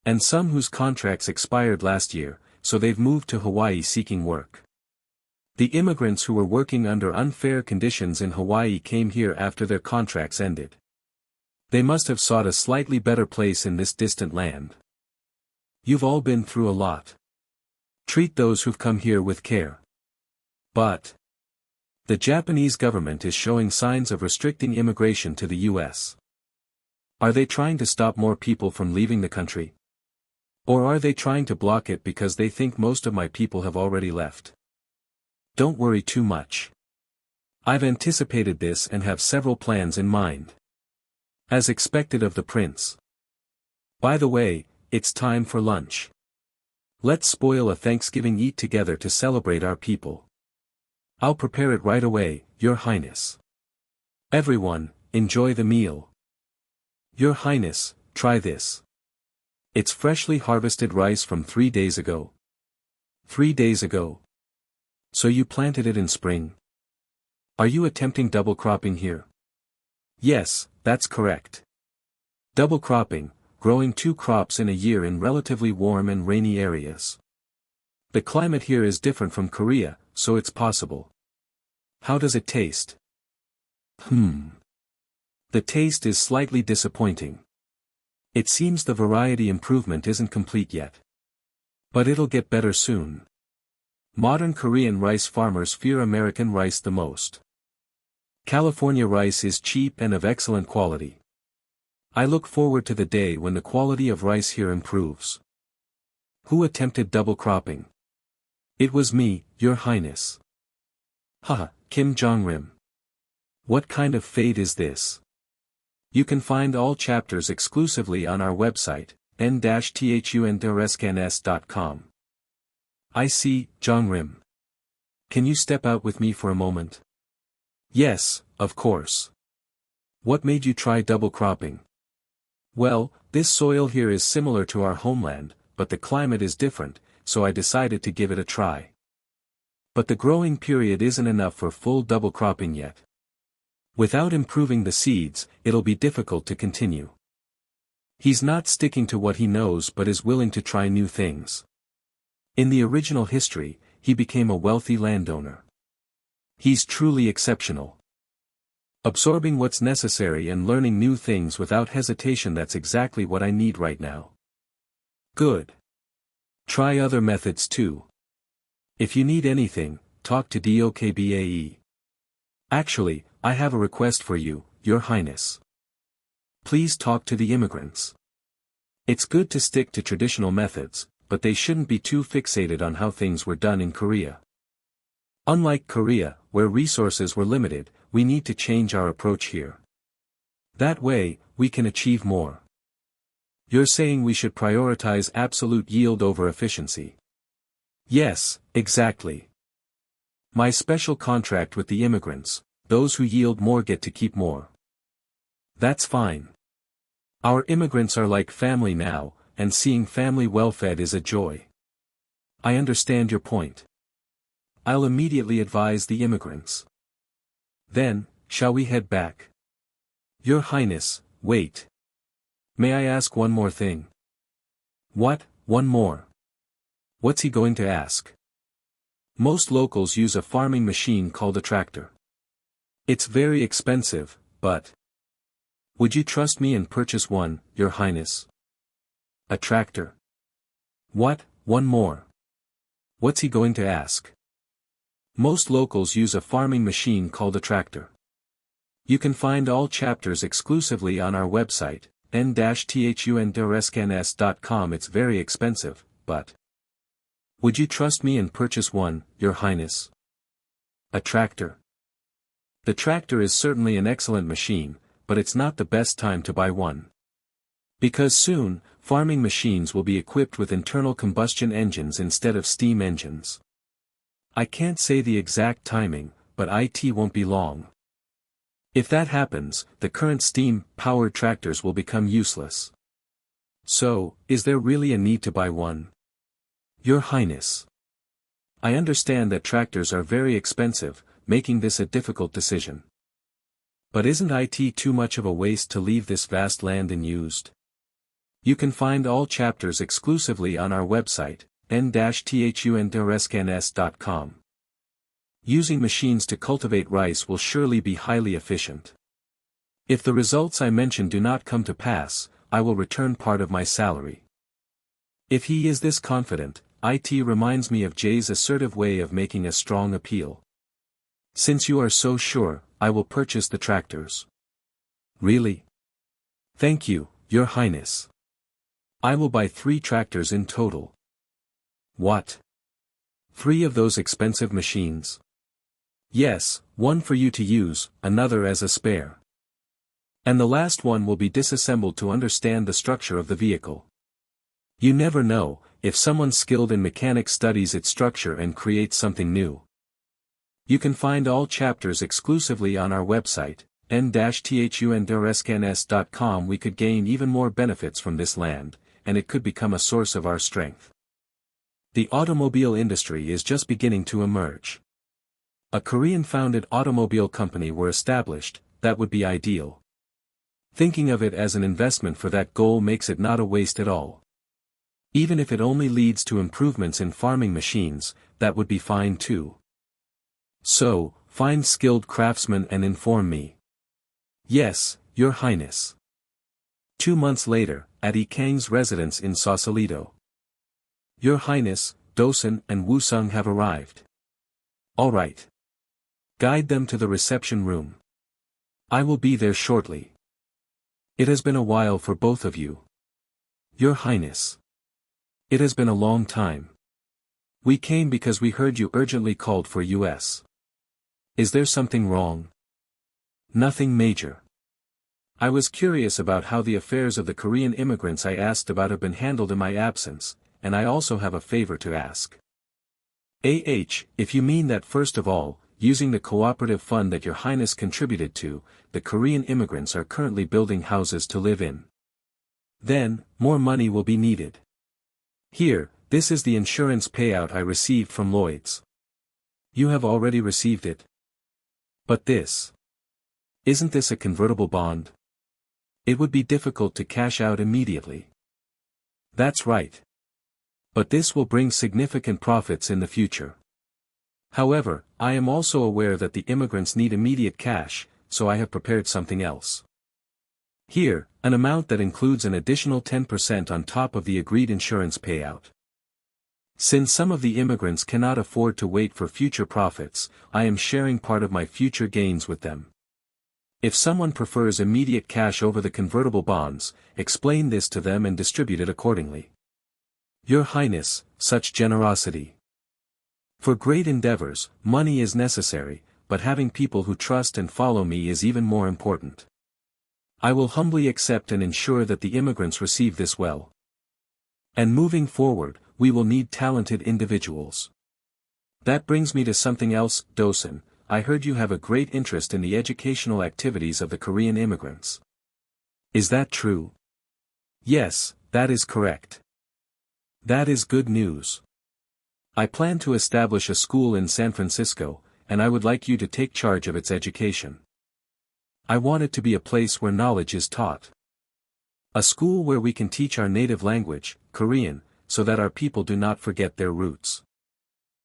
S1: And some whose contracts expired last year, so they've moved to Hawaii seeking work. The immigrants who were working under unfair conditions in Hawaii came here after their contracts ended. They must have sought a slightly better place in this distant land. You've all been through a lot. Treat those who've come here with care. But the Japanese government is showing signs of restricting immigration to the U.S. Are they trying to stop more people from leaving the country? Or are they trying to block it because they think most of my people have already left? Don't worry too much. I've anticipated this and have several plans in mind. As expected of the prince. By the way, it's time for lunch. Let's spoil a Thanksgiving eat together to celebrate our people. I'll prepare it right away, Your Highness. Everyone, enjoy the meal. Your Highness, try this. It's freshly harvested rice from 3 days ago. 3 days ago. So you planted it in spring? Are you attempting double cropping here? Yes, that's correct. Double cropping, growing 2 crops in a year in relatively warm and rainy areas. The climate here is different from Korea, so it's possible. How does it taste? The taste is slightly disappointing. It seems the variety improvement isn't complete yet. But it'll get better soon. Modern Korean rice farmers fear American rice the most. California rice is cheap and of excellent quality. I look forward to the day when the quality of rice here improves. Who attempted double cropping? It was me, Your Highness. Haha, Kim Jong-rim. What kind of fate is this? You can find all chapters exclusively on our website, n-thunrescanes.com. I see, Jong-rim. Can you step out with me for a moment? Yes, of course. What made you try double cropping? Well, this soil here is similar to our homeland, but the climate is different, so I decided to give it a try. But the growing period isn't enough for full double cropping yet. Without improving the seeds, it'll be difficult to continue. He's not sticking to what he knows but is willing to try new things. In the original history, he became a wealthy landowner. He's truly exceptional. Absorbing what's necessary and learning new things without hesitation, that's exactly what I need right now. Good. Try other methods too. If you need anything, talk to DOKBAE. Actually, I have a request for you, Your Highness. Please talk to the immigrants. It's good to stick to traditional methods, but they shouldn't be too fixated on how things were done in Korea. Unlike Korea, where resources were limited, we need to change our approach here. That way, we can achieve more. You're saying we should prioritize absolute yield over efficiency. Yes, exactly. My special contract with the immigrants, those who yield more get to keep more. That's fine. Our immigrants are like family now, and seeing family well-fed is a joy. I understand your point. I'll immediately advise the immigrants. Then, shall we head back? Your Highness, wait. May I ask one more thing? What, one more? What's he going to ask? Most locals use a farming machine called a tractor. It's very expensive, but... Would you trust me and purchase one, Your Highness? A tractor. What, one more? What's he going to ask? Most locals use a farming machine called a tractor. You can find all chapters exclusively on our website, n-thunrescanes.com. It's very expensive, but... Would you trust me and purchase one, Your Highness? A tractor. The tractor is certainly an excellent machine, but it's not the best time to buy one. Because soon, farming machines will be equipped with internal combustion engines instead of steam engines. I can't say the exact timing, but it won't be long. If that happens, the current steam-powered tractors will become useless. So, is there really a need to buy one? Your Highness. I understand that tractors are very expensive, making this a difficult decision. But isn't it too much of a waste to leave this vast land unused? You can find all chapters exclusively on our website, n-thunrescanes.com. Using machines to cultivate rice will surely be highly efficient. If the results I mentioned do not come to pass, I will return part of my salary. If he is this confident, it reminds me of Jay's assertive way of making a strong appeal. Since you are so sure, I will purchase the tractors. Really? Thank you, Your Highness. I will buy 3 tractors in total. What? 3 of those expensive machines? Yes, one for you to use, another as a spare. And the last one will be disassembled to understand the structure of the vehicle. You never know, if someone skilled in mechanics studies its structure and creates something new. You can find all chapters exclusively on our website, n-thunrescanes.com. We could gain even more benefits from this land, and it could become a source of our strength. The automobile industry is just beginning to emerge. A Korean-founded automobile company were established, that would be ideal. Thinking of it as an investment for that goal makes it not a waste at all. Even if it only leads to improvements in farming machines, that would be fine too. So, find skilled craftsmen and inform me. Yes, Your Highness. 2 months later, at Yi Kang's residence in Sausalito. Your Highness, Dosun and Woo-sung have arrived. All right. Guide them to the reception room. I will be there shortly. It has been a while for both of you. Your Highness. It has been a long time. We came because we heard you urgently called for US. Is there something wrong? Nothing major. I was curious about how the affairs of the Korean immigrants I asked about have been handled in my absence, and I also have a favor to ask. If you mean that, first of all, using the cooperative fund that Your Highness contributed to, the Korean immigrants are currently building houses to live in. Then, more money will be needed. Here, this is the insurance payout I received from Lloyd's. You have already received it. But this. Isn't this a convertible bond? It would be difficult to cash out immediately. That's right. But this will bring significant profits in the future. However, I am also aware that the immigrants need immediate cash, so I have prepared something else. Here, an amount that includes an additional 10% on top of the agreed insurance payout. Since some of the immigrants cannot afford to wait for future profits, I am sharing part of my future gains with them. If someone prefers immediate cash over the convertible bonds, explain this to them and distribute it accordingly. Your Highness, such generosity. For great endeavors, money is necessary, but having people who trust and follow me is even more important. I will humbly accept and ensure that the immigrants receive this well. And moving forward, we will need talented individuals. That brings me to something else, Dosen. I heard you have a great interest in the educational activities of the Korean immigrants. Is that true? Yes, that is correct. That is good news. I plan to establish a school in San Francisco, and I would like you to take charge of its education. I want it to be a place where knowledge is taught. A school where we can teach our native language, Korean, so that our people do not forget their roots.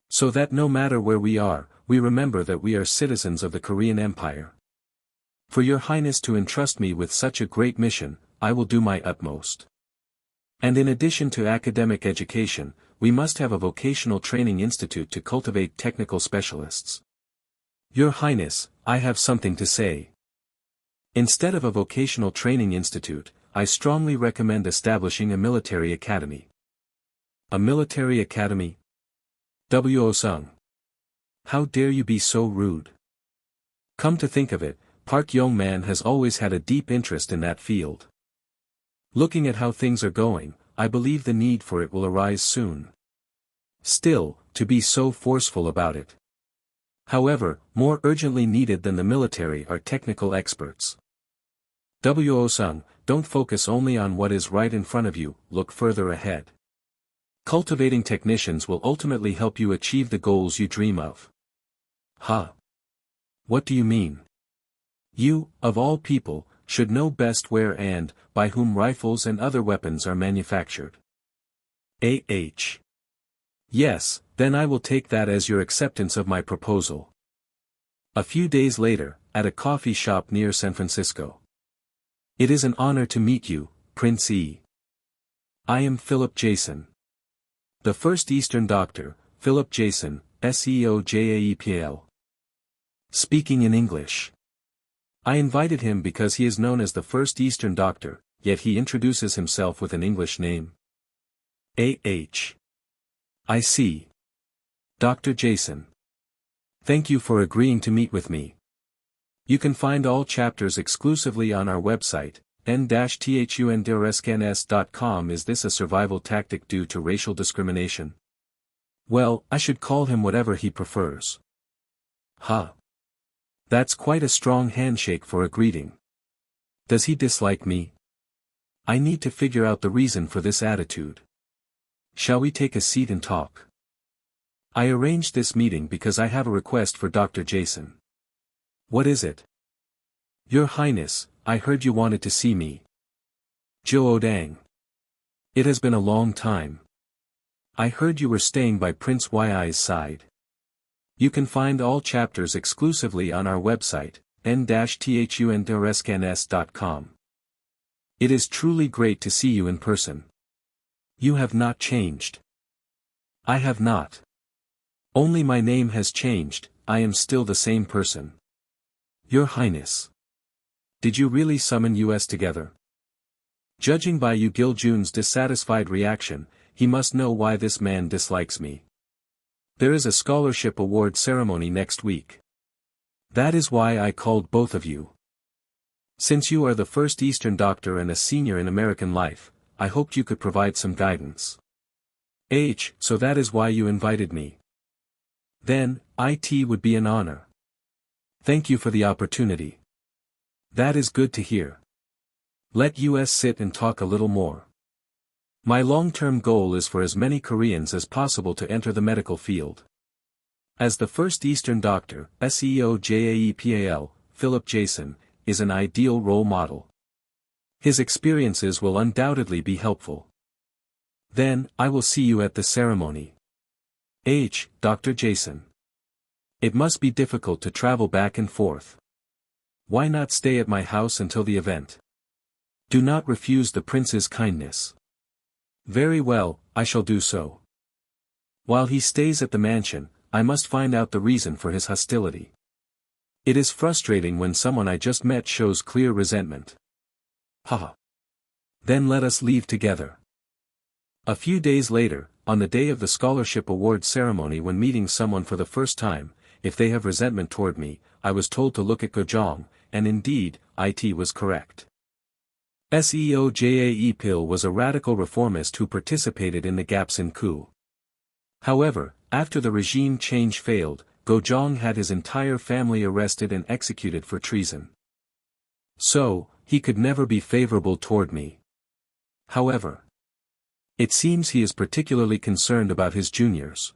S1: So that no matter where we are, we remember that we are citizens of the Korean Empire. For Your Highness to entrust me with such a great mission, I will do my utmost. And in addition to academic education, we must have a vocational training institute to cultivate technical specialists. Your Highness, I have something to say. Instead of a vocational training institute, I strongly recommend establishing a military academy. A military academy? Wo-sung. How dare you be so rude? Come to think of it, Park Young-man has always had a deep interest in that field. Looking at how things are going, I believe the need for it will arise soon. Still, to be so forceful about it. However, more urgently needed than the military are technical experts. Wo-sung, don't focus only on what is right in front of you, look further ahead. Cultivating technicians will ultimately help you achieve the goals you dream of. Huh? What do you mean? You, of all people, should know best where and, by whom rifles and other weapons are manufactured. Yes, then I will take that as your acceptance of my proposal. A few days later, at a coffee shop near San Francisco. It is an honor to meet you, Prince E. I am Philip Jason. The first Eastern Doctor, Philip Jason, SEO Keyword. Speaking in English. I invited him because he is known as the first Eastern Doctor, yet he introduces himself with an English name. I see. Dr. Jason. Thank you for agreeing to meet with me. You can find all chapters exclusively on our website, n-thunderscans.com. Is this a survival tactic due to racial discrimination? Well, I should call him whatever he prefers. Huh. That's quite a strong handshake for a greeting. Does he dislike me? I need to figure out the reason for this attitude. Shall we take a seat and talk? I arranged this meeting because I have a request for Dr. Jason. What is it? Your Highness, I heard you wanted to see me. Jo-dang. It has been a long time. I heard you were staying by Prince Yi's side. You can find all chapters exclusively on our website, n-thunderscans.com. It is truly great to see you in person. You have not changed. I have not. Only my name has changed, I am still the same person. Your Highness. Did you really summon us together? Judging by Yu Gil-jun's dissatisfied reaction, he must know why this man dislikes me. There is a scholarship award ceremony next week. That is why I called both of you. Since you are the first Eastern doctor and a senior in American life, I hoped you could provide some guidance. So that is why you invited me. Then, it would be an honor. Thank you for the opportunity. That is good to hear. Let us sit and talk a little more. My long-term goal is for as many Koreans as possible to enter the medical field. As the first Eastern doctor, SEO Keyword, Philip Jason, is an ideal role model. His experiences will undoubtedly be helpful. Then, I will see you at the ceremony. Dr. Jason. It must be difficult to travel back and forth. Why not stay at my house until the event? Do not refuse the prince's kindness. Very well, I shall do so. While he stays at the mansion, I must find out the reason for his hostility. It is frustrating when someone I just met shows clear resentment. Haha. Then let us leave together. A few days later, on the day of the scholarship award ceremony, when meeting someone for the first time, if they have resentment toward me, I was told to look at Gojong, and indeed, it was correct. SEO Keyword was a radical reformist who participated in the Gapsin coup. However, after the regime change failed, Gojong had his entire family arrested and executed for treason. So, he could never be favorable toward me. However, it seems he is particularly concerned about his juniors.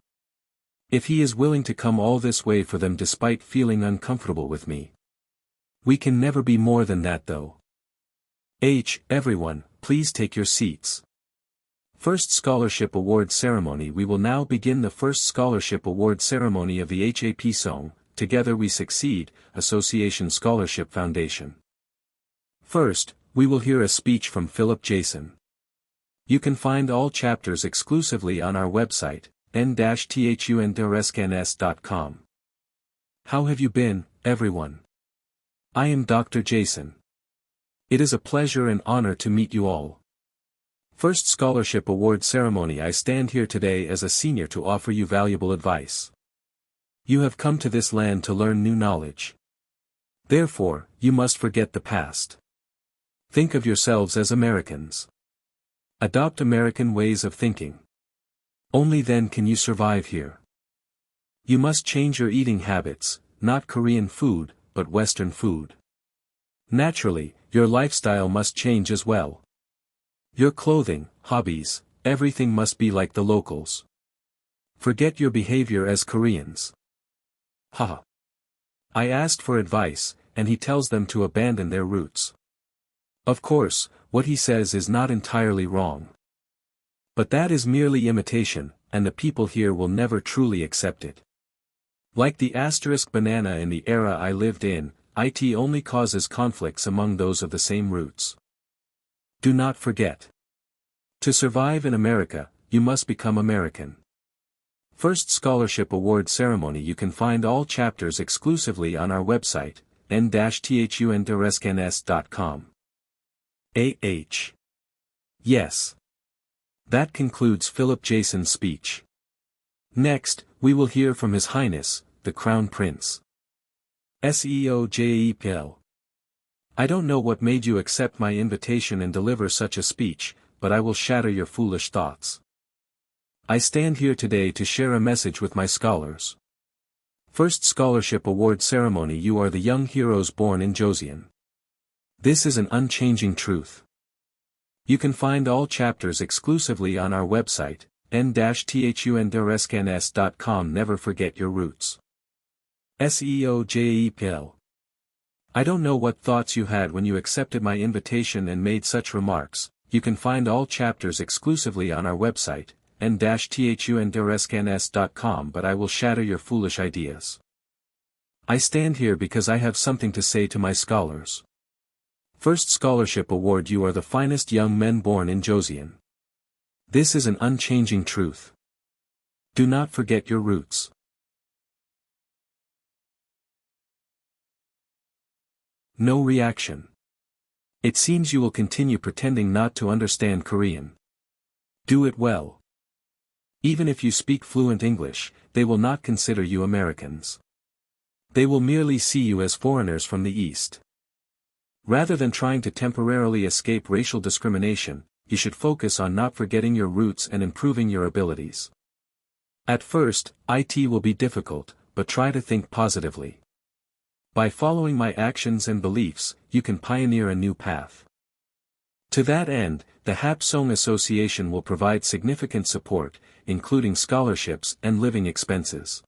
S1: If he is willing to come all this way for them despite feeling uncomfortable with me. We can never be more than that though. Everyone, please take your seats. First Scholarship Award Ceremony. We will now begin the first Scholarship Award Ceremony of the HAP Song, Together We Succeed, Association Scholarship Foundation. First, we will hear a speech from Philip Jason. You can find all chapters exclusively on our website, n-thunderscans.com. How have you been, everyone? I am Dr. Jason. It is a pleasure and honor to meet you all. First Scholarship Award Ceremony. I stand here today as a senior to offer you valuable advice. You have come to this land to learn new knowledge. Therefore, you must forget the past. Think of yourselves as Americans. Adopt American ways of thinking. Only then can you survive here. You must change your eating habits, not Korean food, but Western food. Naturally, your lifestyle must change as well. Your clothing, hobbies, everything must be like the locals. Forget your behavior as Koreans. Haha. I asked for advice, and he tells them to abandon their roots. Of course, what he says is not entirely wrong. But that is merely imitation, and the people here will never truly accept it. Like the asterisk banana in the era I lived in, it only causes conflicts among those of the same roots. Do not forget. To survive in America, you must become American. First Scholarship Award Ceremony. You can find all chapters exclusively on our website, n-thunderscans.com. Yes. That concludes Philip Jason's speech. Next, we will hear from His Highness, the Crown Prince. SEO Keyword. I don't know what made you accept my invitation and deliver such a speech, but I will shatter your foolish thoughts. I stand here today to share a message with my scholars. First Scholarship Award Ceremony. You are the young heroes born in Joseon. This is an unchanging truth. You can find all chapters exclusively on our website, n-thunderscans.com. Never forget your roots. SEO Keyword. I don't know what thoughts you had when you accepted my invitation and made such remarks. You can find all chapters exclusively on our website, n-thunderscans.com. But I will shatter your foolish ideas. I stand here because I have something to say to my scholars. First Scholarship Award. You are the finest young men born in Joseon. This is an unchanging truth. Do not forget your roots. No reaction. It seems you will continue pretending not to understand Korean. Do it well. Even if you speak fluent English, they will not consider you Americans. They will merely see you as foreigners from the East. Rather than trying to temporarily escape racial discrimination, you should focus on not forgetting your roots and improving your abilities. At first, it will be difficult, but try to think positively. By following my actions and beliefs, you can pioneer a new path. To that end, the Hapsong Association will provide significant support, including scholarships and living expenses.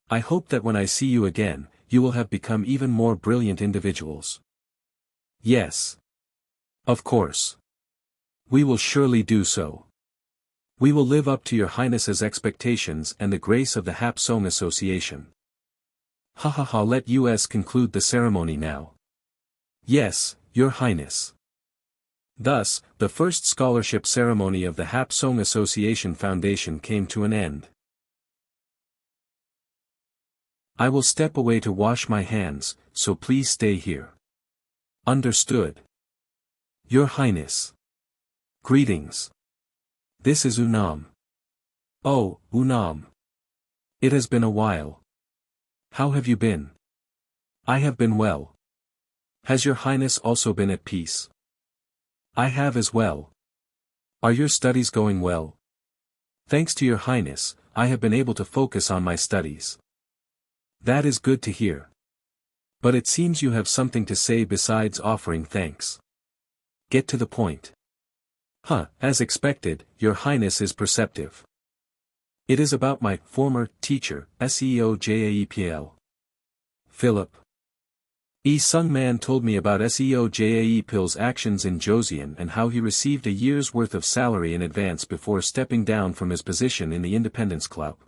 S1: I hope that when I see you again, you will have become even more brilliant individuals. Yes. Of course. We will surely do so. We will live up to your Highness's expectations and the grace of the Hapsong Association. Let us conclude the ceremony now. Yes, Your Highness. Thus, the first scholarship ceremony of the Hapsong Association Foundation came to an end. I will step away to wash my hands, so please stay here. Understood. Your Highness. Greetings. This is Unam. Oh, Unam. It has been a while. How have you been? I have been well. Has your Highness also been at peace? I have as well. Are your studies going well? Thanks to your Highness, I have been able to focus on my studies. That is good to hear. But it seems you have something to say besides offering thanks. Get to the point. As expected, your Highness is perceptive. It is about my former teacher, SEO Keyword. Philip. Sung Man told me about SEO Keyword's actions in Joseon and how he received a year's worth of salary in advance before stepping down from his position in the Independence Club.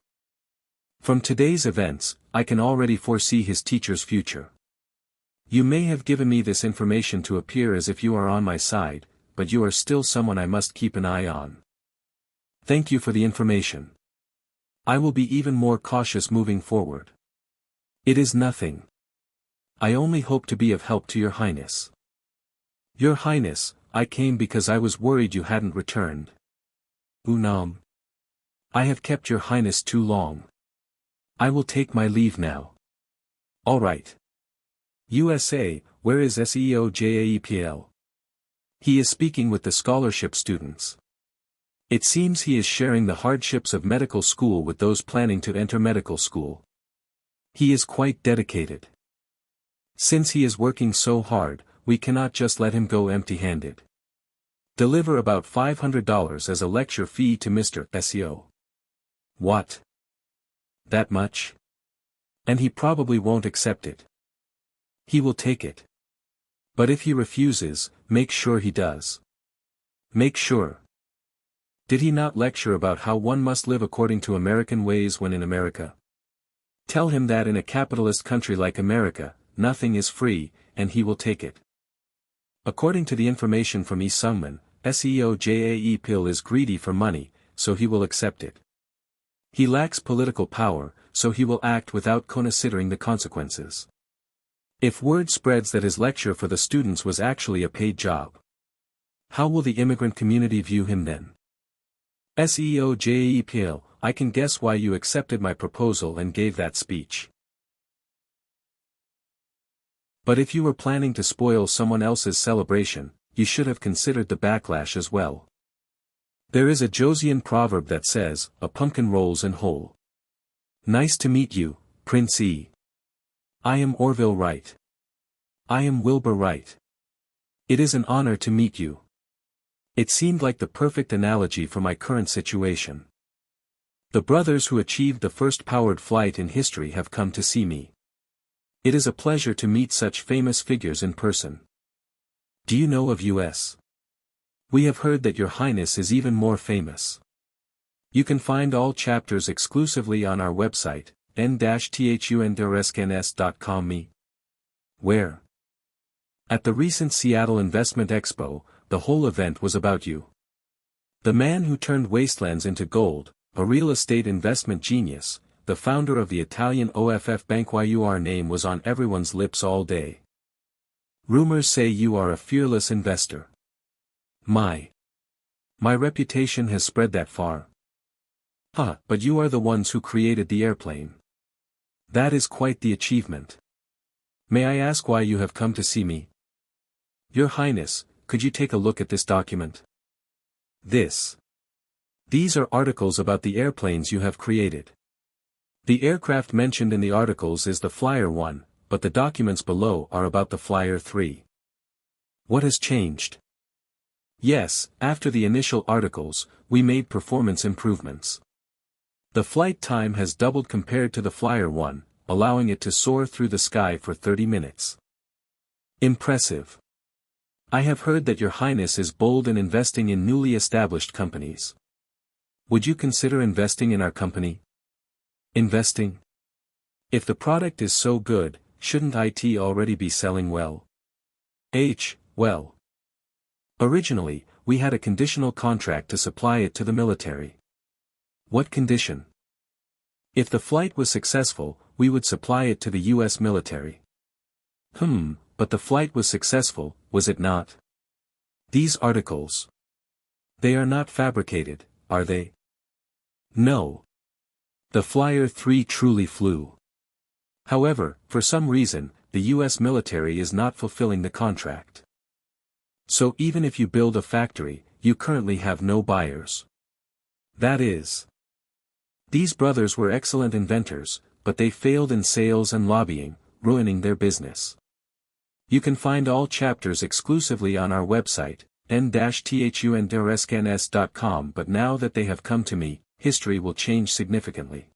S1: From today's events, I can already foresee his teacher's future. You may have given me this information to appear as if you are on my side, but you are still someone I must keep an eye on. Thank you for the information. I will be even more cautious moving forward. It is nothing. I only hope to be of help to your Highness. Your Highness, I came because I was worried you hadn't returned. Unam. I have kept your Highness too long. I will take my leave now. All right. USA, where is SEO Keyword? He is speaking with the scholarship students. It seems he is sharing the hardships of medical school with those planning to enter medical school. He is quite dedicated. Since he is working so hard, we cannot just let him go empty-handed. Deliver about $500 as a lecture fee to Mr. SEO. What? That much? And he probably won't accept it. He will take it. But if he refuses, make sure he does. Make sure. Did he not lecture about how one must live according to American ways when in America? Tell him that in a capitalist country like America, nothing is free, and he will take it. According to the information from Yi Sungman, SEO Keyword is greedy for money, so he will accept it. He lacks political power, so he will act without considering the consequences. If word spreads that his lecture for the students was actually a paid job, how will the immigrant community view him then? SEO Keyword, I can guess why you accepted my proposal and gave that speech. But if you were planning to spoil someone else's celebration, you should have considered the backlash as well. There is a Joseon proverb that says, a pumpkin rolls in whole. Nice to meet you, Prince E. I am Orville Wright. I am Wilbur Wright. It is an honor to meet you. It seemed like the perfect analogy for my current situation. The brothers who achieved the first powered flight in history have come to see me. It is a pleasure to meet such famous figures in person. Do you know of US? We have heard that your Highness is even more famous. You can find all chapters exclusively on our website, n-thunderscns.com. Where? At the recent Seattle Investment Expo, the whole event was about you. The man who turned wastelands into gold, a real estate investment genius, the founder of the Italian OFF Bank. Your name was on everyone's lips all day. Rumors say you are a fearless investor. My reputation has spread that far. But you are the ones who created the airplane. That is quite the achievement. May I ask why you have come to see me? Your Highness, could you take a look at this document? These are articles about the airplanes you have created. The aircraft mentioned in the articles is the Flyer 1, but the documents below are about the Flyer 3. What has changed? Yes, after the initial articles, we made performance improvements. The flight time has doubled compared to the Flyer 1, allowing it to soar through the sky for 30 minutes. Impressive. I have heard that Your Highness is bold in investing in newly established companies. Would you consider investing in our company? Investing? If the product is so good, shouldn't it already be selling well? Well. Originally, we had a conditional contract to supply it to the military. What condition? If the flight was successful, we would supply it to the US military. But the flight was successful, was it not? These articles. They are not fabricated, are they? No. The Flyer 3 truly flew. However, for some reason, the US military is not fulfilling the contract. So even if you build a factory, you currently have no buyers. That is. These brothers were excellent inventors, but they failed in sales and lobbying, ruining their business. You can find all chapters exclusively on our website, n-thunderscans.com, but now that they have come to me, history will change significantly.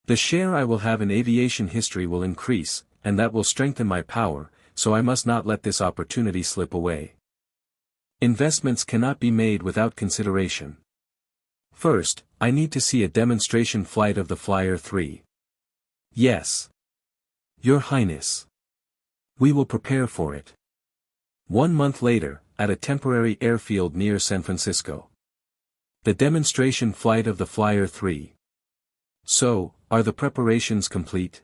S1: The share I will have in aviation history will increase, and that will strengthen my power, so I must not let this opportunity slip away. Investments cannot be made without consideration. First, I need to see a demonstration flight of the Flyer 3. Yes. Your Highness. We will prepare for it. 1 month later, at a temporary airfield near San Francisco. The demonstration flight of the Flyer 3. So, are the preparations complete?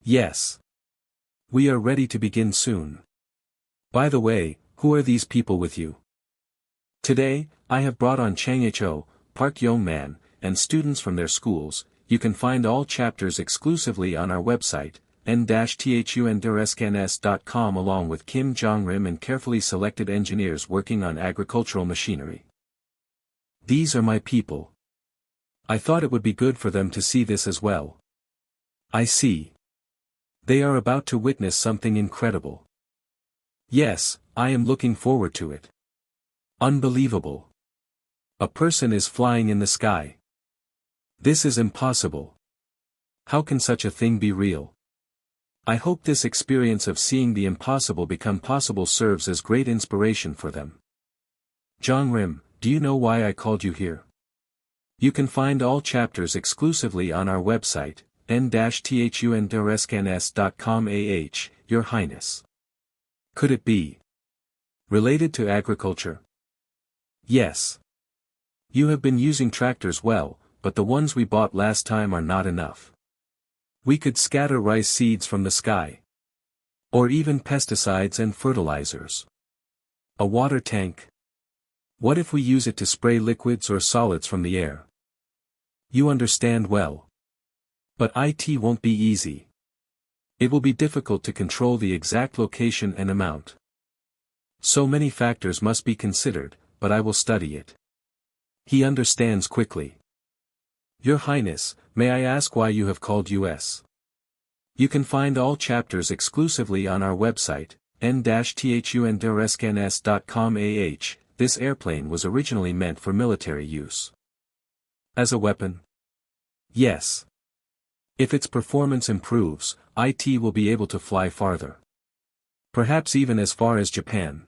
S1: Yes. We are ready to begin soon. By the way, who are these people with you? Today, I have brought on Chang Ho, Park Young-man, and students from their schools. You can find all chapters exclusively on our website, n-thunderscans.com, along with Kim Jong-rim and carefully selected engineers working on agricultural machinery. These are my people. I thought it would be good for them to see this as well. I see. They are about to witness something incredible. Yes, I am looking forward to it. Unbelievable. A person is flying in the sky. This is impossible. How can such a thing be real? I hope this experience of seeing the impossible become possible serves as great inspiration for them. Jong-rim, do you know why I called you here? You can find all chapters exclusively on our website, n-thunderscans.com. Your Highness. Could it be related to agriculture? Yes. You have been using tractors well, but the ones we bought last time are not enough. We could scatter rice seeds from the sky. Or even pesticides and fertilizers. A water tank. What if we use it to spray liquids or solids from the air? You understand well. But it won't be easy. It will be difficult to control the exact location and amount. So many factors must be considered, but I will study it. He understands quickly. Your Highness, may I ask why you have called US? You can find all chapters exclusively on our website, n-thunderscans.com. This airplane was originally meant for military use. As a weapon? Yes. If its performance improves, it will be able to fly farther. Perhaps even as far as Japan.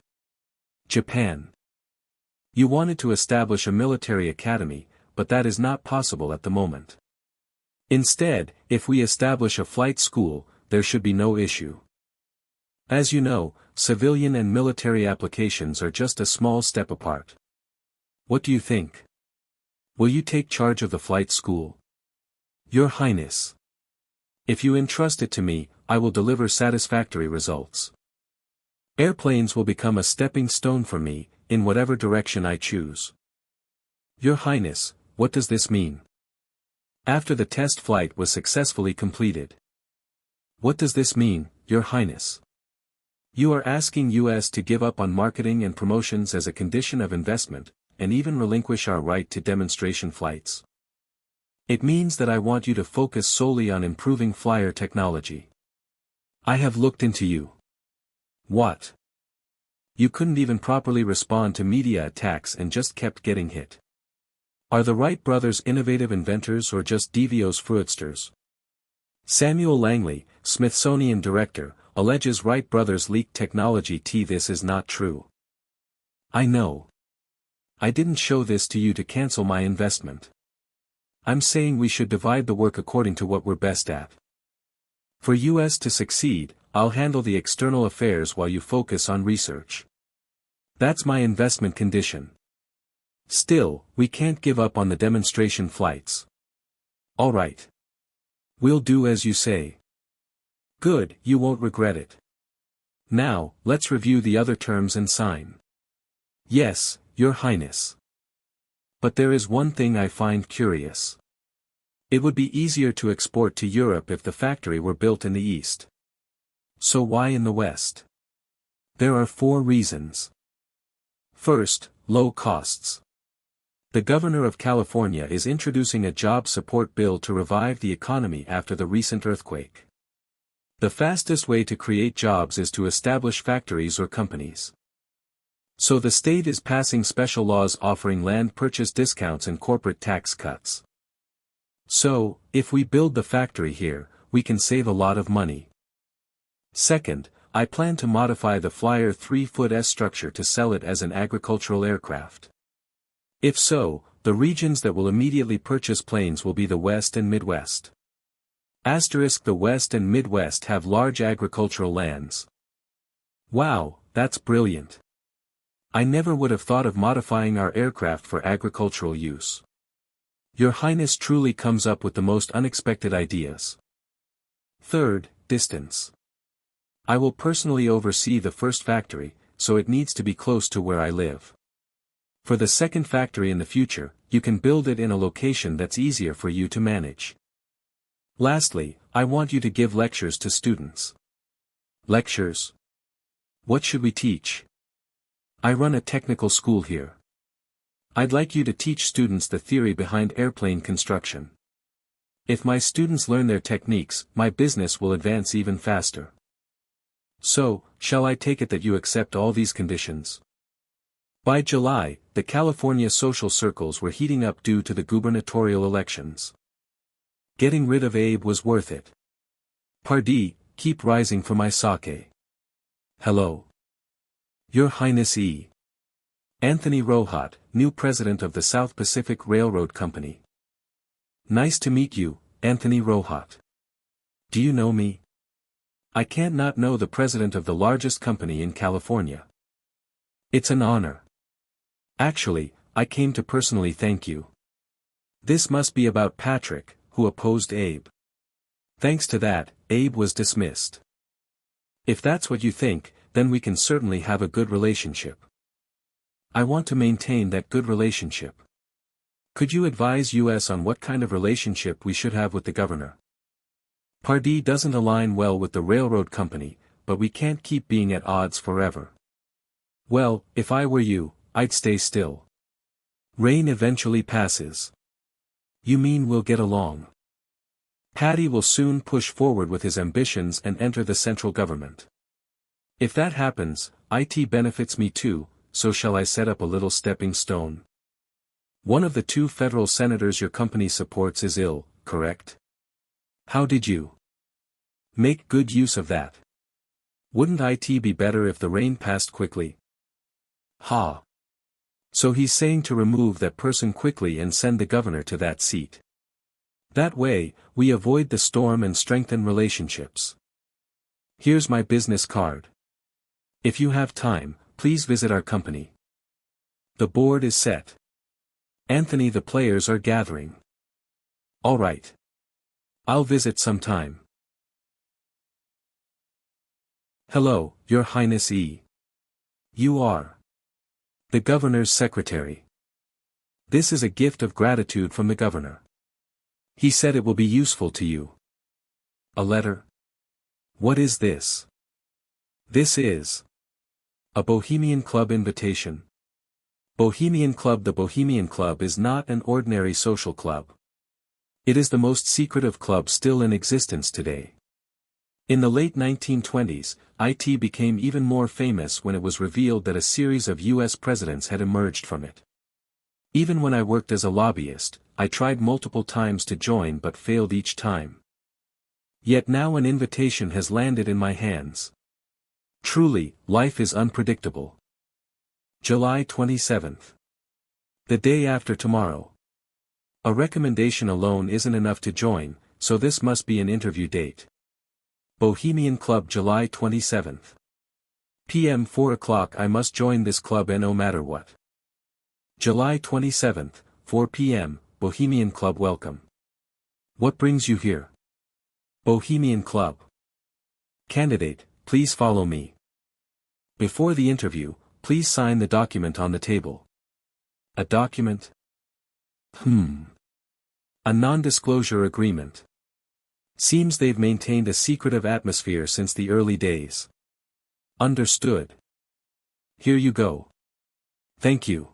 S1: Japan. You wanted to establish a military academy, but that is not possible at the moment. Instead, if we establish a flight school, there should be no issue. As you know, civilian and military applications are just a small step apart. What do you think? Will you take charge of the flight school? Your Highness. If you entrust it to me, I will deliver satisfactory results. Airplanes will become a stepping stone for me, in whatever direction I choose. Your Highness, what does this mean? After the test flight was successfully completed. What does this mean, Your Highness? You are asking US to give up on marketing and promotions as a condition of investment, and even relinquish our right to demonstration flights. It means that I want you to focus solely on improving flyer technology. I have looked into you. What? You couldn't even properly respond to media attacks and just kept getting hit. Are the Wright brothers innovative inventors or just devious fraudsters? Samuel Langley, Smithsonian director, alleges Wright brothers leaked technology. This is not true. I know. I didn't show this to you to cancel my investment. I'm saying we should divide the work according to what we're best at. For US to succeed, I'll handle the external affairs while you focus on research. That's my investment condition. Still, we can't give up on the demonstration flights. All right. We'll do as you say. Good, you won't regret it. Now, let's review the other terms and sign. Yes, Your Highness. But there is one thing I find curious. It would be easier to export to Europe if the factory were built in the East. So why in the West? There are 4 reasons. First, low costs. The governor of California is introducing a job support bill to revive the economy after the recent earthquake. The fastest way to create jobs is to establish factories or companies. So the state is passing special laws offering land purchase discounts and corporate tax cuts. So, if we build the factory here, we can save a lot of money. Second, I plan to modify the Flyer 3-foot S structure to sell it as an agricultural aircraft. If so, the regions that will immediately purchase planes will be the West and Midwest. Asterisk, the West and Midwest have large agricultural lands. Wow, that's brilliant. I never would have thought of modifying our aircraft for agricultural use. Your Highness truly comes up with the most unexpected ideas. Third, distance. I will personally oversee the first factory, so it needs to be close to where I live. For the second factory in the future, you can build it in a location that's easier for you to manage. Lastly, I want you to give lectures to students. Lectures? What should we teach? I run a technical school here. I'd like you to teach students the theory behind airplane construction. If my students learn their techniques, my business will advance even faster. So, shall I take it that you accept all these conditions? By July, the California social circles were heating up due to the gubernatorial elections. Getting rid of Abe was worth it. Pardee, keep rising for my sake. Hello. Your Highness E. Anthony Rohat, new president of the South Pacific Railroad Company. Nice to meet you, Anthony Rohat. Do you know me? I can't not know the president of the largest company in California. It's an honor. Actually, I came to personally thank you. This must be about Patrick, who opposed Abe. Thanks to that, Abe was dismissed. If that's what you think, then we can certainly have a good relationship. I want to maintain that good relationship. Could you advise us on what kind of relationship we should have with the governor? Pardee doesn't align well with the railroad company, but we can't keep being at odds forever. Well, if I were you, I'd stay still. Rain eventually passes. You mean we'll get along? Patty will soon push forward with his ambitions and enter the central government. If that happens, it benefits me too, so shall I set up a little stepping stone? One of the 2 federal senators your company supports is ill, correct? How did you make good use of that? Wouldn't it be better if the rain passed quickly? Ha! So he's saying to remove that person quickly and send the governor to that seat. That way, we avoid the storm and strengthen relationships. Here's my business card. If you have time, please visit our company. The board is set. Anthony, the players are gathering. All right. I'll visit sometime. Hello, Your Highness E. You are the governor's secretary. This is a gift of gratitude from the governor. He said it will be useful to you. A letter? What is this? This is a Bohemian Club invitation. Bohemian Club. The Bohemian Club is not an ordinary social club. It is the most secretive club still in existence today. In the late 1920s, IT became even more famous when it was revealed that a series of US presidents had emerged from it. Even when I worked as a lobbyist, I tried multiple times to join but failed each time. Yet now an invitation has landed in my hands. Truly, life is unpredictable. July 27th. The day after tomorrow. A recommendation alone isn't enough to join, so this must be an interview date. Bohemian Club, July 27th. PM 4 o'clock. I must join this club no matter what. July 27th, 4 p.m., Bohemian Club. Welcome. What brings you here? Bohemian Club. Candidate, please follow me. Before the interview, please sign the document on the table. A document? A non-disclosure agreement. Seems they've maintained a secretive atmosphere since the early days. Understood. Here you go. Thank you.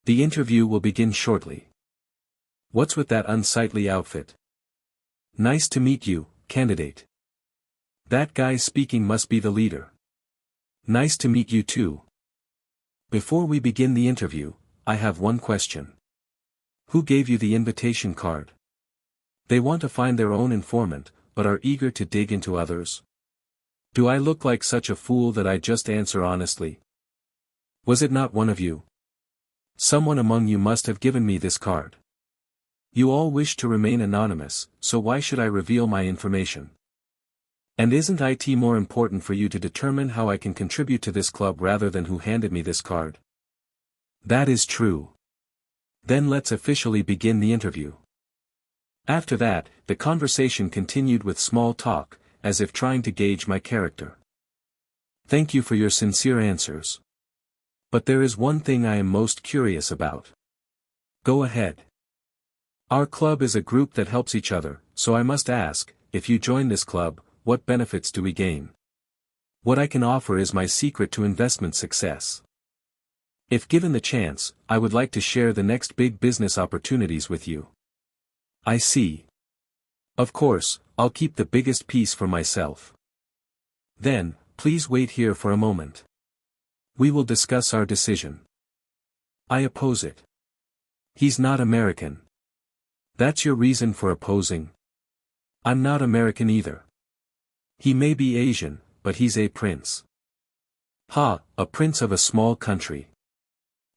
S1: The interview will begin shortly. What's with that unsightly outfit? Nice to meet you, candidate. That guy speaking must be the leader. Nice to meet you too. Before we begin the interview, I have one question. Who gave you the invitation card? They want to find their own informant, but are eager to dig into others. Do I look like such a fool that I just answer honestly? Was it not one of you? Someone among you must have given me this card. You all wish to remain anonymous, so why should I reveal my information? And isn't IT more important for you to determine how I can contribute to this club rather than who handed me this card? That is true. Then let's officially begin the interview. After that, the conversation continued with small talk, as if trying to gauge my character. Thank you for your sincere answers. But there is one thing I am most curious about. Go ahead. Our club is a group that helps each other, so I must ask, if you join this club, what benefits do we gain? What I can offer is my secret to investment success. If given the chance, I would like to share the next big business opportunities with you. I see. Of course, I'll keep the biggest piece for myself. Then, please wait here for a moment. We will discuss our decision. I oppose it. He's not American. That's your reason for opposing? I'm not American either. He may be Asian, but he's a prince. Ha, a prince of a small country.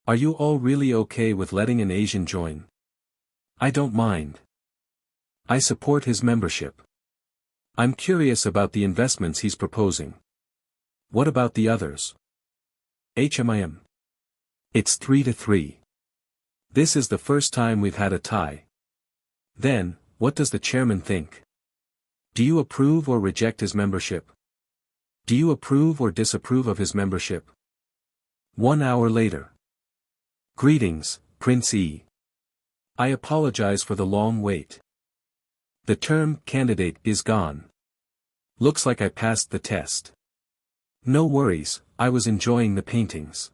S1: Are you all really okay with letting an Asian join? I don't mind. I support his membership. I'm curious about the investments he's proposing. What about the others? HMIM. It's 3-3. This is the first time we've had a tie. Then, what does the chairman think? Do you approve or reject his membership? Do you approve or disapprove of his membership? 1 hour later. Greetings, Prince E. I apologize for the long wait. The term candidate is gone. Looks like I passed the test. No worries, I was enjoying the paintings.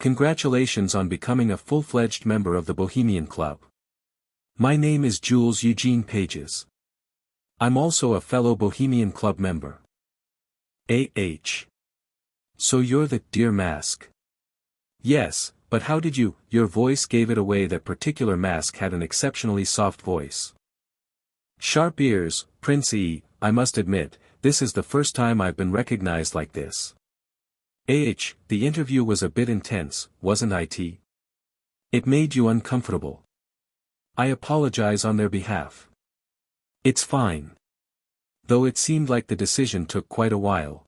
S1: Congratulations on becoming a full-fledged member of the Bohemian Club. My name is Jules Eugene Pages. I'm also a fellow Bohemian Club member. A.H. So you're the Dear Mask. Yes, but how did you? Your voice gave it away. That particular mask had an exceptionally soft voice. Sharp ears, Prince E. I must admit, this is the first time I've been recognized like this. A.H. The interview was a bit intense, wasn't it? It made you uncomfortable. I apologize on their behalf. It's fine. Though it seemed like the decision took quite a while.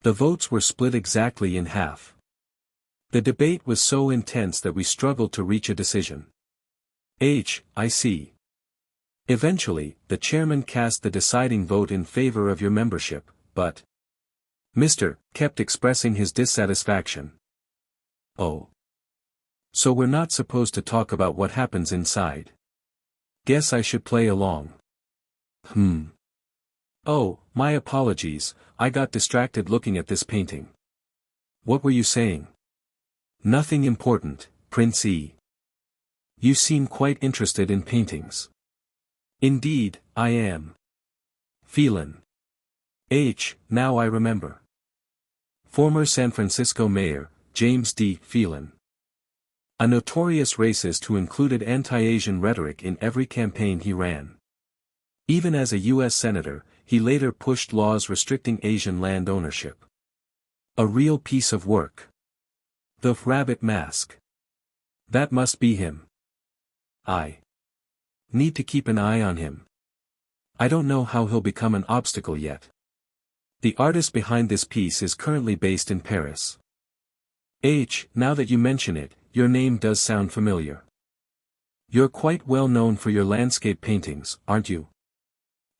S1: The votes were split exactly in half. The debate was so intense that we struggled to reach a decision. I see. Eventually, the chairman cast the deciding vote in favor of your membership, but Mr. kept expressing his dissatisfaction. Oh. So we're not supposed to talk about what happens inside. Guess I should play along. Oh, my apologies, I got distracted looking at this painting. What were you saying? Nothing important, Prince E. You seem quite interested in paintings. Indeed, I am. Phelan. Now I remember. Former San Francisco Mayor, James D. Phelan. A notorious racist who included anti-Asian rhetoric in every campaign he ran. Even as a U.S. Senator, he later pushed laws restricting Asian land ownership. A real piece of work. The rabbit mask. That must be him. I need to keep an eye on him. I don't know how he'll become an obstacle yet. The artist behind this piece is currently based in Paris. Now that you mention it, your name does sound familiar. You're quite well known for your landscape paintings, aren't you?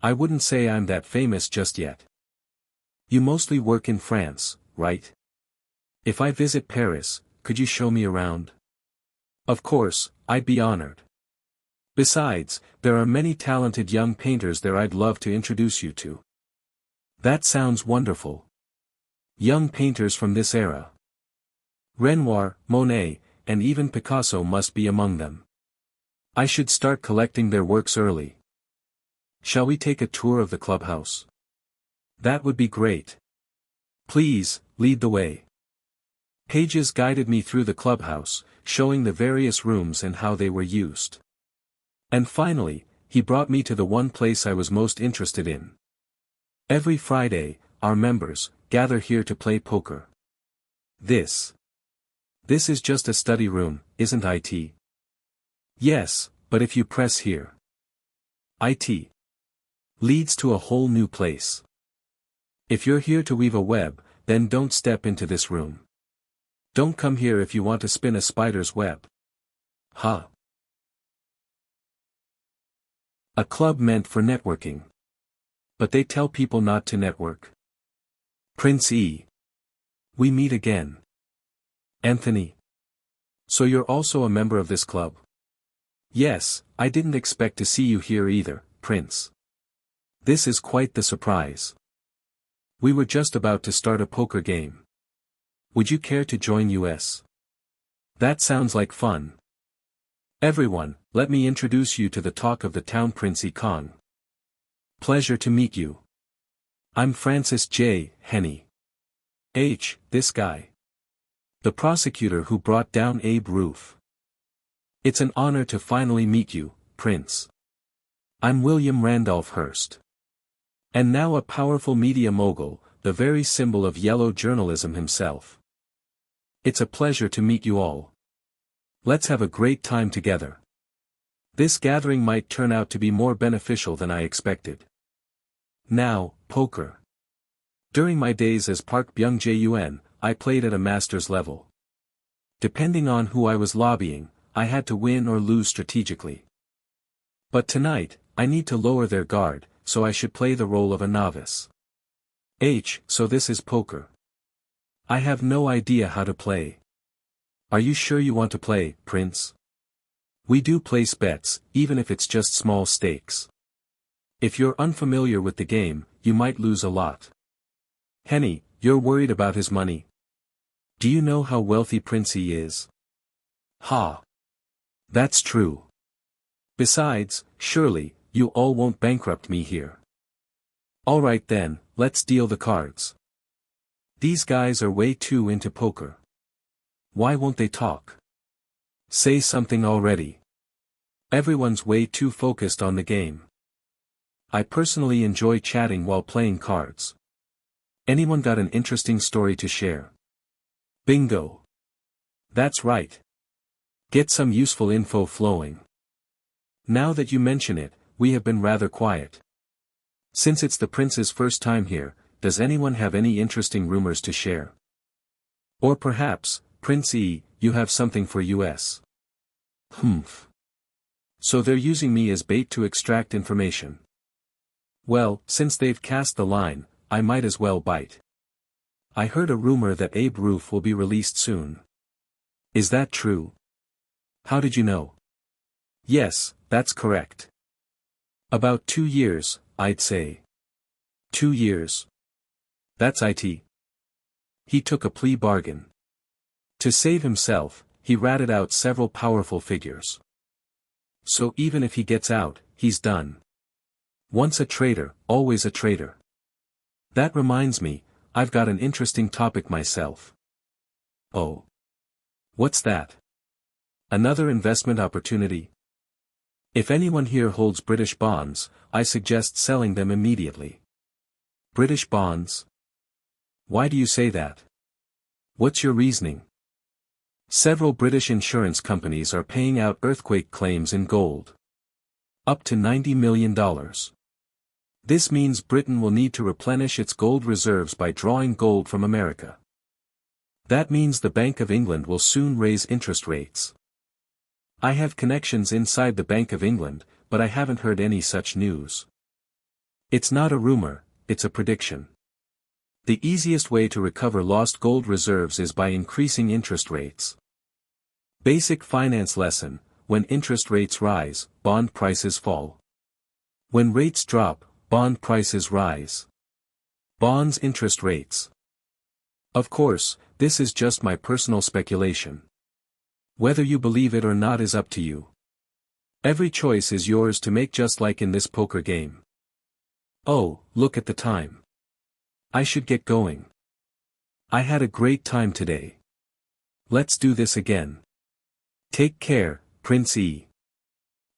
S1: I wouldn't say I'm that famous just yet. You mostly work in France, right? If I visit Paris, could you show me around? Of course, I'd be honored. Besides, there are many talented young painters there I'd love to introduce you to. That sounds wonderful. Young painters from this era. Renoir, Monet, and even Picasso must be among them. I should start collecting their works early. Shall we take a tour of the clubhouse? That would be great. Please, lead the way. Pages guided me through the clubhouse, showing the various rooms and how they were used. And finally, he brought me to the one place I was most interested in. Every Friday, our members gather here to play poker. This is just a study room, isn't it? Yes, but if you press here, it leads to a whole new place. If you're here to weave a web, then don't step into this room. Don't come here if you want to spin a spider's web. Ha! A club meant for networking. But they tell people not to network. Prince E. We meet again. Anthony. So you're also a member of this club? Yes, I didn't expect to see you here either, Prince. This is quite the surprise. We were just about to start a poker game. Would you care to join us? That sounds like fun. Everyone, let me introduce you to the talk of the town, Prince Yi Kang. Pleasure to meet you. I'm Francis J. Henney. This guy. The prosecutor who brought down Abe Roof. It's an honor to finally meet you, Prince. I'm William Randolph Hearst. And now a powerful media mogul, the very symbol of yellow journalism himself. It's a pleasure to meet you all. Let's have a great time together. This gathering might turn out to be more beneficial than I expected. Now, poker. During my days as Park Byung-jun, I played at a master's level. Depending on who I was lobbying, I had to win or lose strategically. But tonight, I need to lower their guard, so I should play the role of a novice. So this is poker. I have no idea how to play. Are you sure you want to play, Prince? We do place bets, even if it's just small stakes. If you're unfamiliar with the game, you might lose a lot. Henny, you're worried about his money. Do you know how wealthy Prince he is? Ha! That's true. Besides, surely, you all won't bankrupt me here. Alright then, let's deal the cards. These guys are way too into poker. Why won't they talk? Say something already. Everyone's way too focused on the game. I personally enjoy chatting while playing cards. Anyone got an interesting story to share? Bingo. That's right. Get some useful info flowing. Now that you mention it, we have been rather quiet. Since it's the prince's first time here, does anyone have any interesting rumors to share? Or perhaps, Prince E, you have something for us? So they're using me as bait to extract information. Well, since they've cast the line, I might as well bite. I heard a rumor that Abe Roof will be released soon. Is that true? How did you know? Yes, that's correct. About 2 years, I'd say. 2 years. That's it. He took a plea bargain. To save himself, he ratted out several powerful figures. So even if he gets out, he's done. Once a traitor, always a traitor. That reminds me, I've got an interesting topic myself. Oh. What's that? Another investment opportunity? If anyone here holds British bonds, I suggest selling them immediately. British bonds? Why do you say that? What's your reasoning? Several British insurance companies are paying out earthquake claims in gold. Up to $90 million. This means Britain will need to replenish its gold reserves by drawing gold from America. That means the Bank of England will soon raise interest rates. I have connections inside the Bank of England, but I haven't heard any such news. It's not a rumor, it's a prediction. The easiest way to recover lost gold reserves is by increasing interest rates. Basic finance lesson: when interest rates rise, bond prices fall. When rates drop, bond prices rise. Bonds interest rates. Of course, this is just my personal speculation. Whether you believe it or not is up to you. Every choice is yours to make, just like in this poker game. Oh, look at the time. I should get going. I had a great time today. Let's do this again. Take care, Prince E.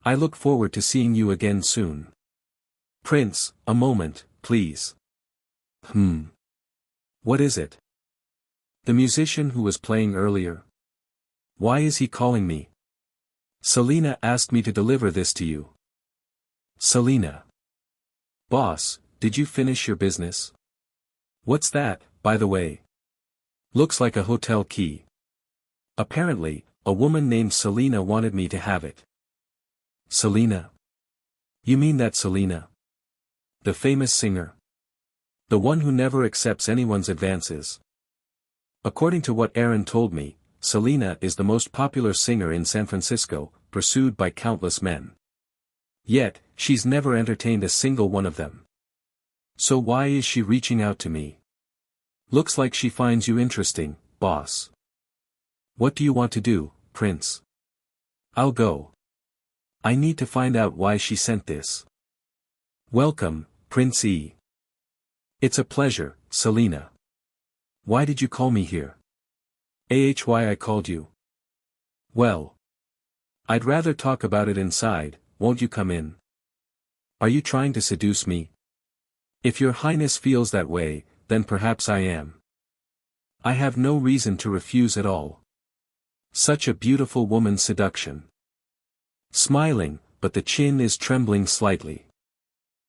S1: I look forward to seeing you again soon. Prince, a moment, please. What is it? The musician who was playing earlier. Why is he calling me? Selena asked me to deliver this to you. Selena. Boss, did you finish your business? What's that, by the way? Looks like a hotel key. Apparently, a woman named Selena wanted me to have it. Selena? You mean that Selena? The famous singer? The one who never accepts anyone's advances. According to what Aaron told me, Selena is the most popular singer in San Francisco, pursued by countless men. Yet, she's never entertained a single one of them. So why is she reaching out to me? Looks like she finds you interesting, boss. What do you want to do, Prince? I'll go. I need to find out why she sent this. Welcome, Prince E. It's a pleasure, Selena. Why did you call me here? Why I called you? Well. I'd rather talk about it inside, won't you come in? Are you trying to seduce me? If your highness feels that way, then perhaps I am. I have no reason to refuse at all. Such a beautiful woman's seduction. Smiling, but the chin is trembling slightly.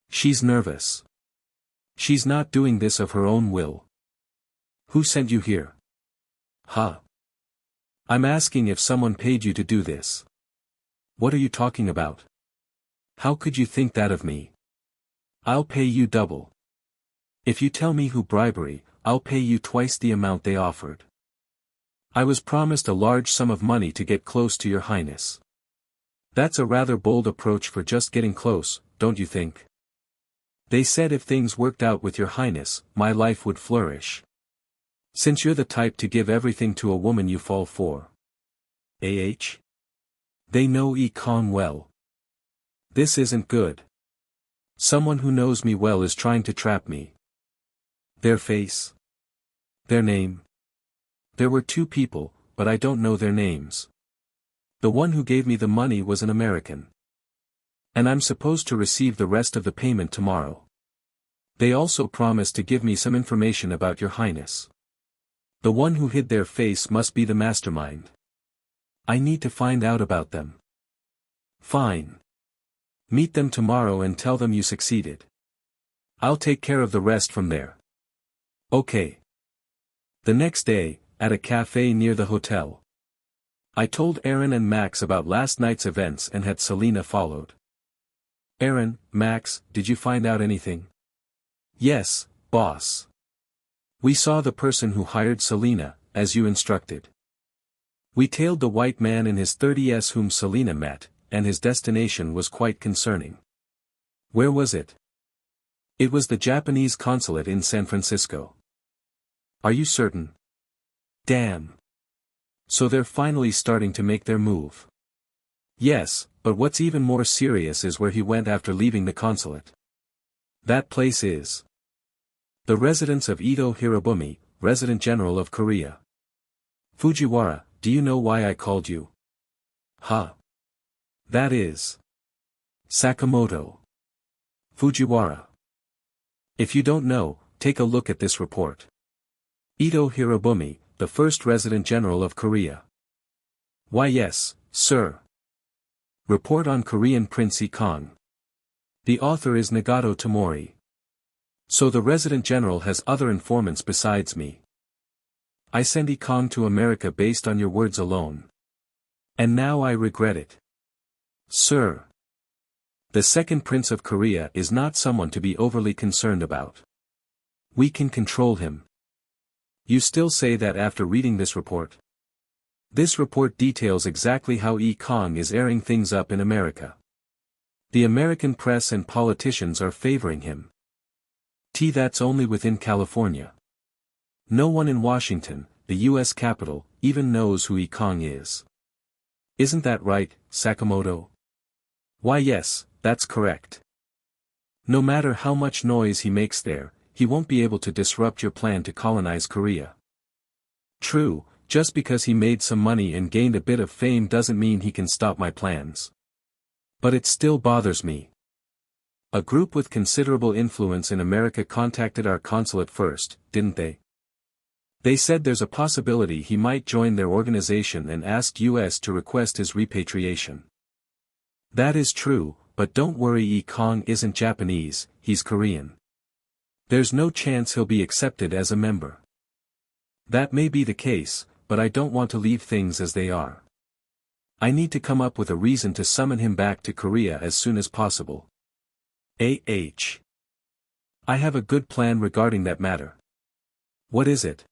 S1: She's nervous. She's not doing this of her own will. Who sent you here? Huh? I'm asking if someone paid you to do this. What are you talking about? How could you think that of me? I'll pay you double. If you tell me who bribery, I'll pay you twice the amount they offered. I was promised a large sum of money to get close to your highness. That's a rather bold approach for just getting close, don't you think? They said if things worked out with your highness, my life would flourish. Since you're the type to give everything to a woman you fall for. They know Yi Kang well. This isn't good. Someone who knows me well is trying to trap me. Their face. Their name. There were 2 people, but I don't know their names. The one who gave me the money was an American. And I'm supposed to receive the rest of the payment tomorrow. They also promised to give me some information about your highness. The one who hid their face must be the mastermind. I need to find out about them. Fine. Meet them tomorrow and tell them you succeeded. I'll take care of the rest from there. Okay. The next day, at a cafe near the hotel. I told Aaron and Max about last night's events and had Selena followed. Aaron, Max, did you find out anything? Yes, boss. We saw the person who hired Selena, as you instructed. We tailed the white man in his 30s whom Selena met, and his destination was quite concerning. Where was it? It was the Japanese consulate in San Francisco. Are you certain? Damn. So they're finally starting to make their move. Yes, but what's even more serious is where he went after leaving the consulate. That place is the residence of Ito Hirobumi, Resident General of Korea. Fujiwara, do you know why I called you? Huh. That is Sakamoto. Fujiwara. If you don't know, take a look at this report. Ito Hirobumi, the first Resident General of Korea. Why yes, sir. Report on Korean Prince Yi Kang. The author is Nagato Tamori. So the Resident General has other informants besides me. I sent Yi Kang to America based on your words alone. And now I regret it. Sir. The second Prince of Korea is not someone to be overly concerned about. We can control him. You still say that after reading this report? This report details exactly how Yi Kang is airing things up in America. The American press and politicians are favoring him. That's only within California. No one in Washington, the U.S. capital, even knows who Yi Kang is. Isn't that right, Sakamoto? Why yes, that's correct. No matter how much noise he makes there, he won't be able to disrupt your plan to colonize Korea. True, just because he made some money and gained a bit of fame doesn't mean he can stop my plans. But it still bothers me. A group with considerable influence in America contacted our consulate first, didn't they? They said there's a possibility he might join their organization and asked US to request his repatriation. That is true, but don't worry, Yi Kang isn't Japanese, he's Korean. There's no chance he'll be accepted as a member. That may be the case, but I don't want to leave things as they are. I need to come up with a reason to summon him back to Korea as soon as possible. I have a good plan regarding that matter. What is it?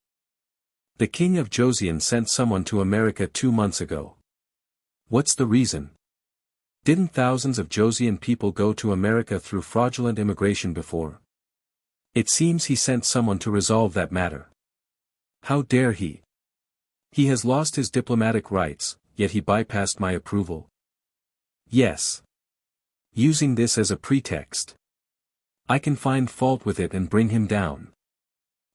S1: The King of Joseon sent someone to America 2 months ago. What's the reason? Didn't thousands of Joseon people go to America through fraudulent immigration before? It seems he sent someone to resolve that matter. How dare he? He has lost his diplomatic rights, yet he bypassed my approval. Yes. Using this as a pretext. I can find fault with it and bring him down.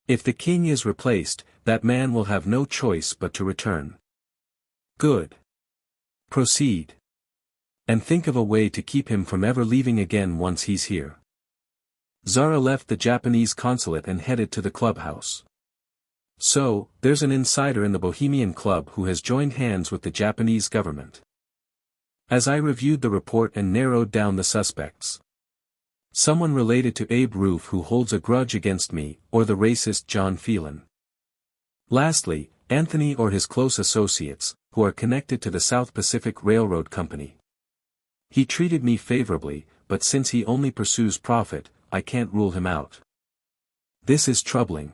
S1: If the king is replaced, that man will have no choice but to return. Good. Proceed. And think of a way to keep him from ever leaving again once he's here. Zara left the Japanese consulate and headed to the clubhouse. So, there's an insider in the Bohemian Club who has joined hands with the Japanese government. As I reviewed the report and narrowed down the suspects. Someone related to Abe Roof who holds a grudge against me, or the racist John Phelan. Lastly, Anthony or his close associates, who are connected to the South Pacific Railroad Company. He treated me favorably, but since he only pursues profit, I can't rule him out. This is troubling.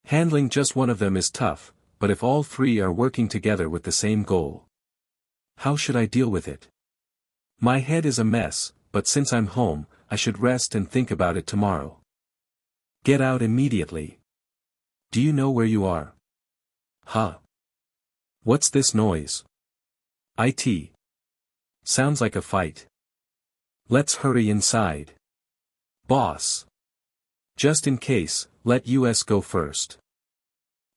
S1: Handling just one of them is tough, but if all three are working together with the same goal. How should I deal with it? My head is a mess, but since I'm home, I should rest and think about it tomorrow. Get out immediately. Do you know where you are? Huh? What's this noise? IT. Sounds like a fight. Let's hurry inside. Boss. Just in case, let US go first.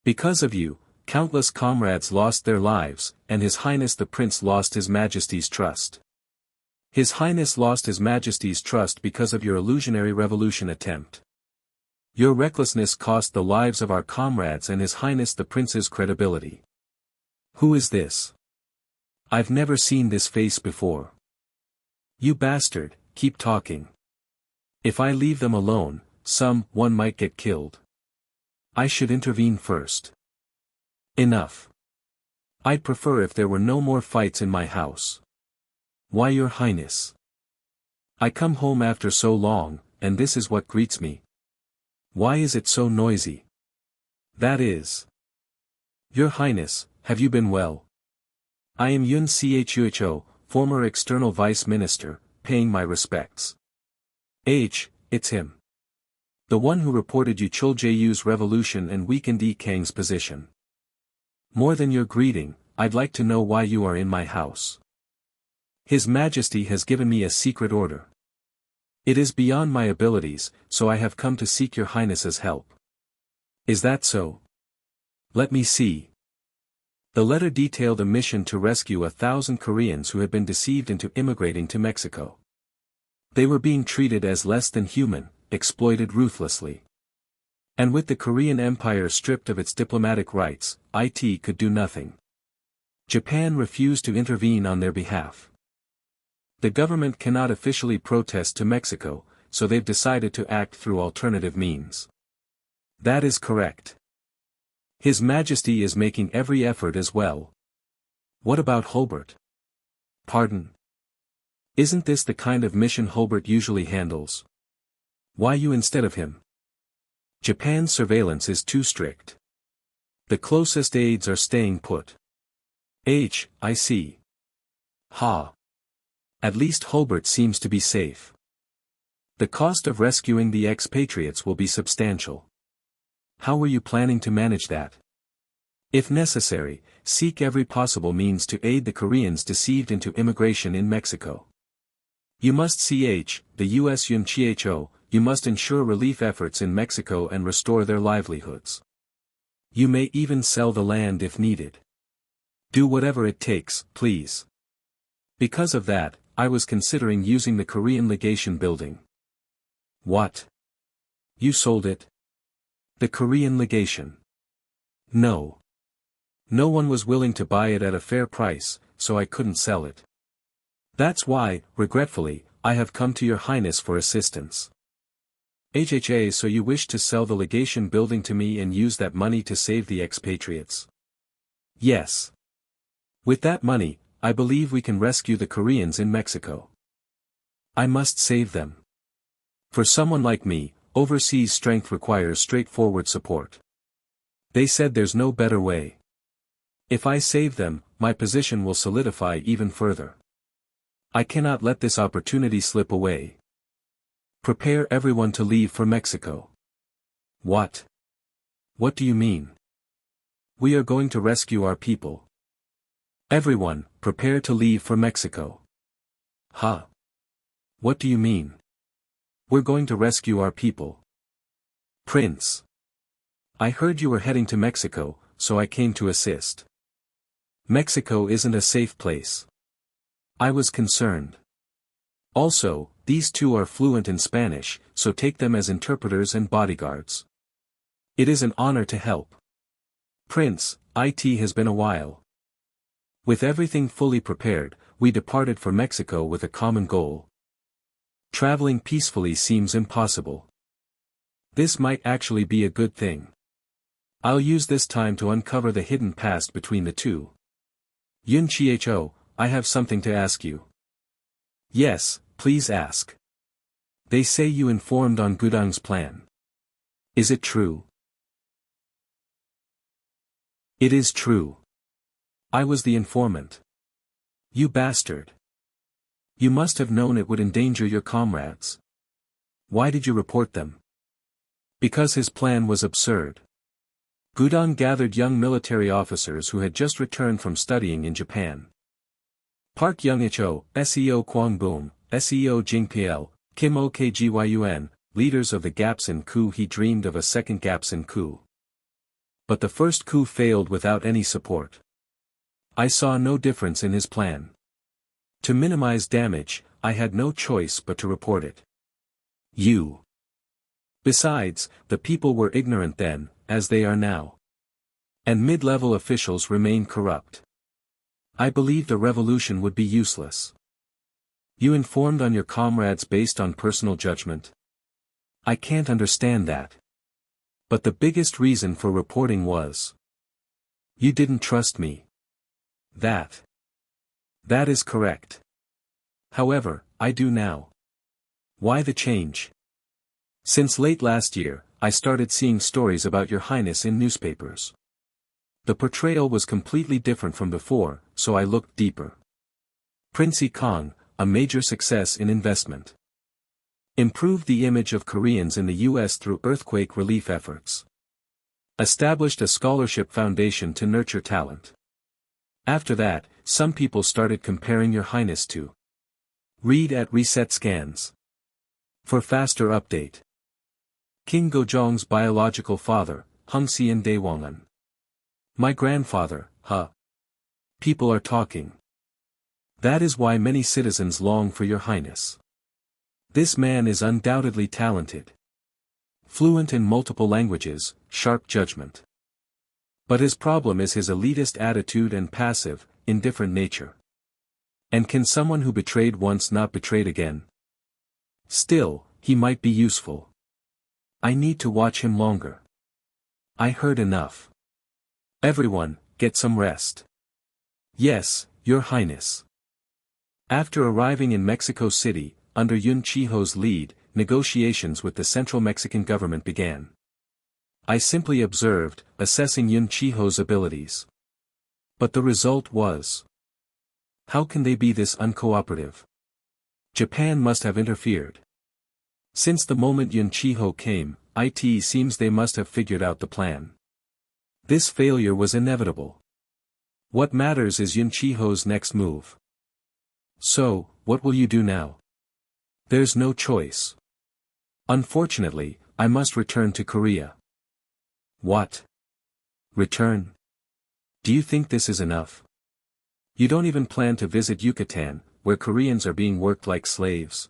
S1: Because of you, countless comrades lost their lives, and His Highness the Prince lost His Majesty's trust. His Highness lost His Majesty's trust because of your illusionary revolution attempt. Your recklessness cost the lives of our comrades and His Highness the Prince's credibility. Who is this? I've never seen this face before. You bastard, keep talking. If I leave them alone, someone might get killed. I should intervene first. Enough. I'd prefer if there were no more fights in my house. Why, Your Highness? I come home after so long, and this is what greets me. Why is it so noisy? That is. Your Highness, have you been well? I am Yun Chuo, former external vice minister, paying my respects. It's him. The one who reported Yu Chul Jeyu's revolution and weakened Yi Kang's position. More than your greeting, I'd like to know why you are in my house. His Majesty has given me a secret order. It is beyond my abilities, so I have come to seek your Highness's help. Is that so? Let me see. The letter detailed a mission to rescue 1,000 Koreans who had been deceived into immigrating to Mexico. They were being treated as less than human, exploited ruthlessly. And with the Korean Empire stripped of its diplomatic rights, IT could do nothing. Japan refused to intervene on their behalf. The government cannot officially protest to Mexico, so they've decided to act through alternative means. That is correct. His Majesty is making every effort as well. What about Holbert? Pardon? Isn't this the kind of mission Holbert usually handles? Why you instead of him? Japan's surveillance is too strict. The closest aides are staying put. I see. Ha. At least Holbert seems to be safe. The cost of rescuing the expatriates will be substantial. How were you planning to manage that? If necessary, seek every possible means to aid the Koreans deceived into immigration in Mexico. You must the U.S. Yun-Chio, you must ensure relief efforts in Mexico and restore their livelihoods. You may even sell the land if needed. Do whatever it takes, please. Because of that, I was considering using the Korean legation building. What? You sold it? The Korean legation? No. No one was willing to buy it at a fair price, so I couldn't sell it. That's why, regretfully, I have come to your Highness for assistance. So you wish to sell the legation building to me and use that money to save the expatriates? Yes. With that money, I believe we can rescue the Koreans in Mexico. I must save them. For someone like me, overseas strength requires straightforward support. They said there's no better way. If I save them, my position will solidify even further. I cannot let this opportunity slip away. Prepare everyone to leave for Mexico. What? What do you mean? We are going to rescue our people. Everyone, prepare to leave for Mexico. Huh? What do you mean? We're going to rescue our people. Prince. I heard you were heading to Mexico, so I came to assist. Mexico isn't a safe place. I was concerned. Also, these two are fluent in Spanish, so take them as interpreters and bodyguards. It is an honor to help. Prince, it has been a while. With everything fully prepared, we departed for Mexico with a common goal. Traveling peacefully seems impossible. This might actually be a good thing. I'll use this time to uncover the hidden past between the two. Yun-Chio, I have something to ask you. Yes, please ask. They say you informed on Gojong's plan. Is it true? It is true. I was the informant. You bastard. You must have known it would endanger your comrades. Why did you report them? Because his plan was absurd. Gojong gathered young military officers who had just returned from studying in Japan. Park Young-icho, SEO Kwang-boom, SEO Jing-pl, Kim Okgyun, leaders of the Gapsin coup. He dreamed of a second Gapsin coup. But the first coup failed without any support. I saw no difference in his plan. To minimize damage, I had no choice but to report it. You. Besides, the people were ignorant then, as they are now. And mid-level officials remain corrupt. I believed a revolution would be useless. You informed on your comrades based on personal judgment? I can't understand that. But the biggest reason for reporting was, you didn't trust me. That is correct. However, I do now. Why the change? Since late last year, I started seeing stories about Your Highness in newspapers. The portrayal was completely different from before, so I looked deeper. Prince Yi Kang, a major success in investment. Improved the image of Koreans in the US through earthquake relief efforts. Established a scholarship foundation to nurture talent. After that, some people started comparing Your Highness to. Read at Reset Scans. For faster update. King Gojong's biological father, Hungseon Daewongun. My grandfather, huh? People are talking. That is why many citizens long for Your Highness. This man is undoubtedly talented. Fluent in multiple languages, sharp judgment. But his problem is his elitist attitude and passive, indifferent nature. And can someone who betrayed once not betrayed again? Still, he might be useful. I need to watch him longer. I heard enough. Everyone, get some rest. Yes, Your Highness. After arriving in Mexico City, under Yoon Chi-ho's lead, negotiations with the central Mexican government began. I simply observed, assessing Yoon Chi-ho's abilities. But the result was. How can they be this uncooperative? Japan must have interfered. Since the moment Yoon Chi-ho came, it seems they must have figured out the plan. This failure was inevitable. What matters is Yoon Chi-ho's next move. So, what will you do now? There's no choice. Unfortunately, I must return to Korea. What? Return? Do you think this is enough? You don't even plan to visit Yucatan, where Koreans are being worked like slaves.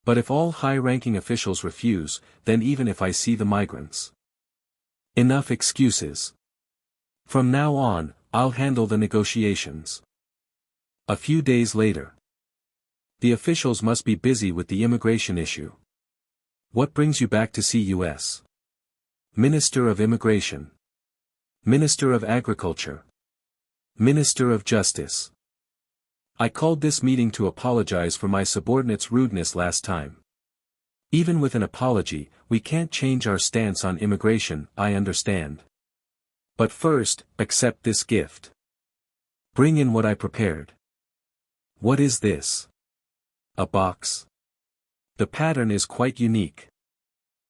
S1: But if all high-ranking officials refuse, then even if I see the migrants. Enough excuses. From now on, I'll handle the negotiations. A few days later. The officials must be busy with the immigration issue. What brings you back to see U.S.? Minister of Immigration. Minister of Agriculture. Minister of Justice. I called this meeting to apologize for my subordinate's rudeness last time. Even with an apology, we can't change our stance on immigration, I understand. But first, accept this gift. Bring in what I prepared. What is this? A box. The pattern is quite unique.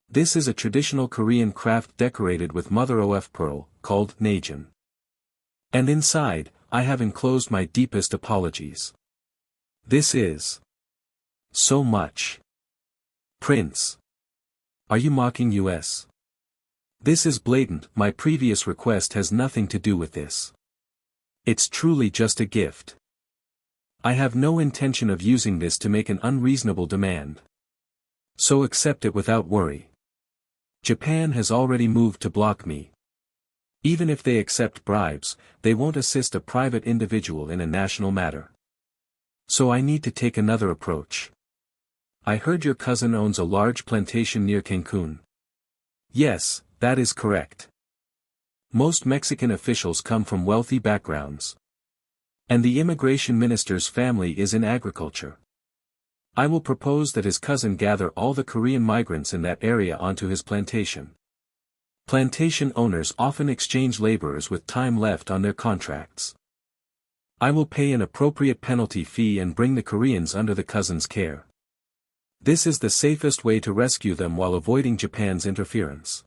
S1: This is a traditional Korean craft decorated with mother-of pearl, called Najin. And inside, I have enclosed my deepest apologies. This is so much. Prince. Are you mocking us? This is blatant, my previous request has nothing to do with this. It's truly just a gift. I have no intention of using this to make an unreasonable demand. So accept it without worry. Japan has already moved to block me. Even if they accept bribes, they won't assist a private individual in a national matter. So I need to take another approach. I heard your cousin owns a large plantation near Cancun. Yes, that is correct. Most Mexican officials come from wealthy backgrounds. And the immigration minister's family is in agriculture. I will propose that his cousin gather all the Korean migrants in that area onto his plantation. Plantation owners often exchange laborers with time left on their contracts. I will pay an appropriate penalty fee and bring the Koreans under the cousin's care. This is the safest way to rescue them while avoiding Japan's interference.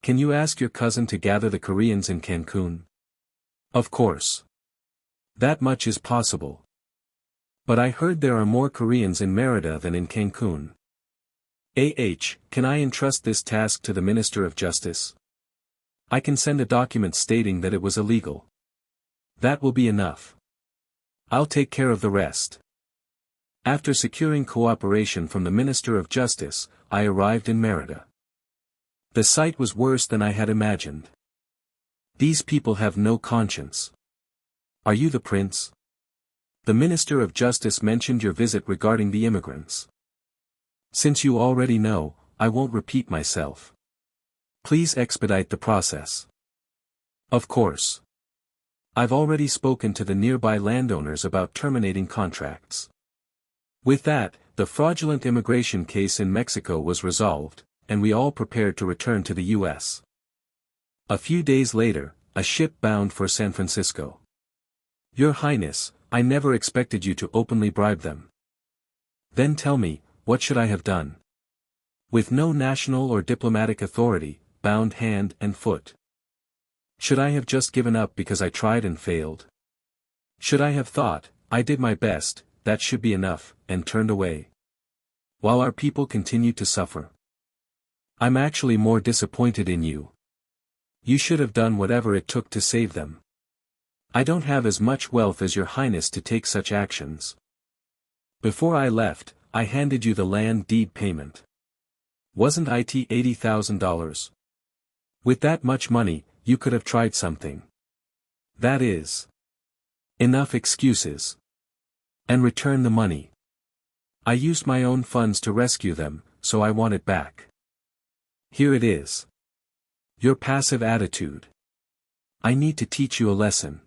S1: Can you ask your cousin to gather the Koreans in Cancun? Of course. That much is possible. But I heard there are more Koreans in Merida than in Cancun. Can I entrust this task to the Minister of Justice? I can send a document stating that it was illegal. That will be enough. I'll take care of the rest. After securing cooperation from the Minister of Justice, I arrived in Merida. The sight was worse than I had imagined. These people have no conscience. Are you the prince? The Minister of Justice mentioned your visit regarding the immigrants. Since you already know, I won't repeat myself. Please expedite the process. Of course. I've already spoken to the nearby landowners about terminating contracts. With that, The fraudulent immigration case in Mexico was resolved, and we all prepared to return to the U.S. A few days later, a ship bound for San Francisco. Your Highness, I never expected you to openly bribe them. Then tell me, what should I have done? With no national or diplomatic authority, bound hand and foot. Should I have just given up because I tried and failed? Should I have thought, I did my best, that should be enough, and turned away? While our people continue to suffer. I'm actually more disappointed in you. You should have done whatever it took to save them. I don't have as much wealth as your Highness to take such actions. Before I left, I handed you the land deed payment. Wasn't it $80,000? With that much money, you could have tried something. That is. Enough excuses. And return the money. I used my own funds to rescue them, so I want it back. Here it is. Your passive attitude. I need to teach you a lesson.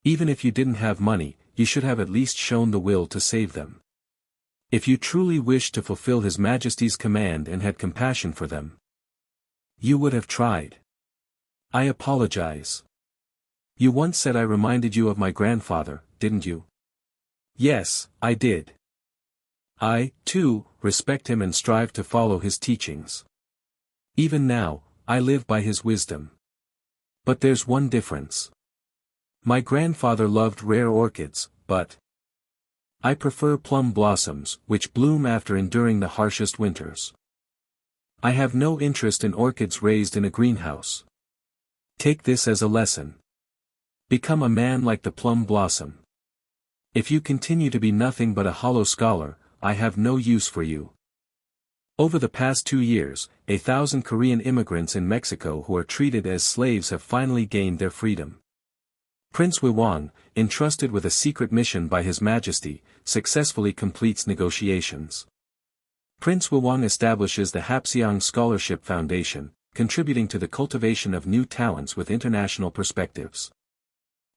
S1: Even if you didn't have money, you should have at least shown the will to save them. If you truly wished to fulfill His Majesty's command and had compassion for them, you would have tried. I apologize. You once said I reminded you of my grandfather, didn't you? Yes, I did. I, too, respect him and strive to follow his teachings. Even now, I live by his wisdom. But there's one difference. My grandfather loved rare orchids, but I prefer plum blossoms, which bloom after enduring the harshest winters. I have no interest in orchids raised in a greenhouse. Take this as a lesson. Become a man like the plum blossom. If you continue to be nothing but a hollow scholar, I have no use for you. Over the past 2 years, 1,000 Korean immigrants in Mexico who are treated as slaves have finally gained their freedom. Prince Who Went, entrusted with a secret mission by His Majesty, successfully completes negotiations. Prince Who Went establishes the Hapseong Scholarship Foundation, contributing to the cultivation of new talents with international perspectives.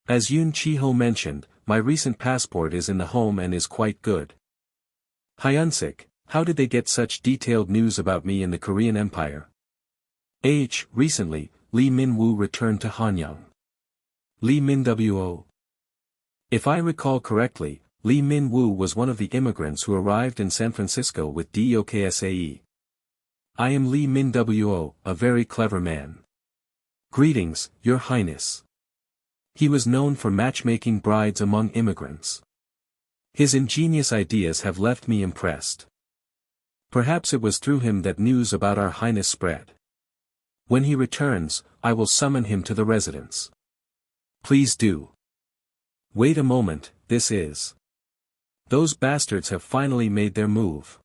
S1: As Yoon Chi-ho mentioned, my recent passport is in the home and is quite good. Hyunsik, how did they get such detailed news about me in the Korean Empire? Recently, Lee Min-woo returned to Hanyang. Lee Min-wo. If I recall correctly, Lee Min-woo was one of the immigrants who arrived in San Francisco with DOKSAE. I am Lee Min-wo, a very clever man. Greetings, Your Highness. He was known for matchmaking brides among immigrants. His ingenious ideas have left me impressed. Perhaps it was through him that news about our Highness spread. When he returns, I will summon him to the residence. Please do. Wait a moment, this is. Those bastards have finally made their move.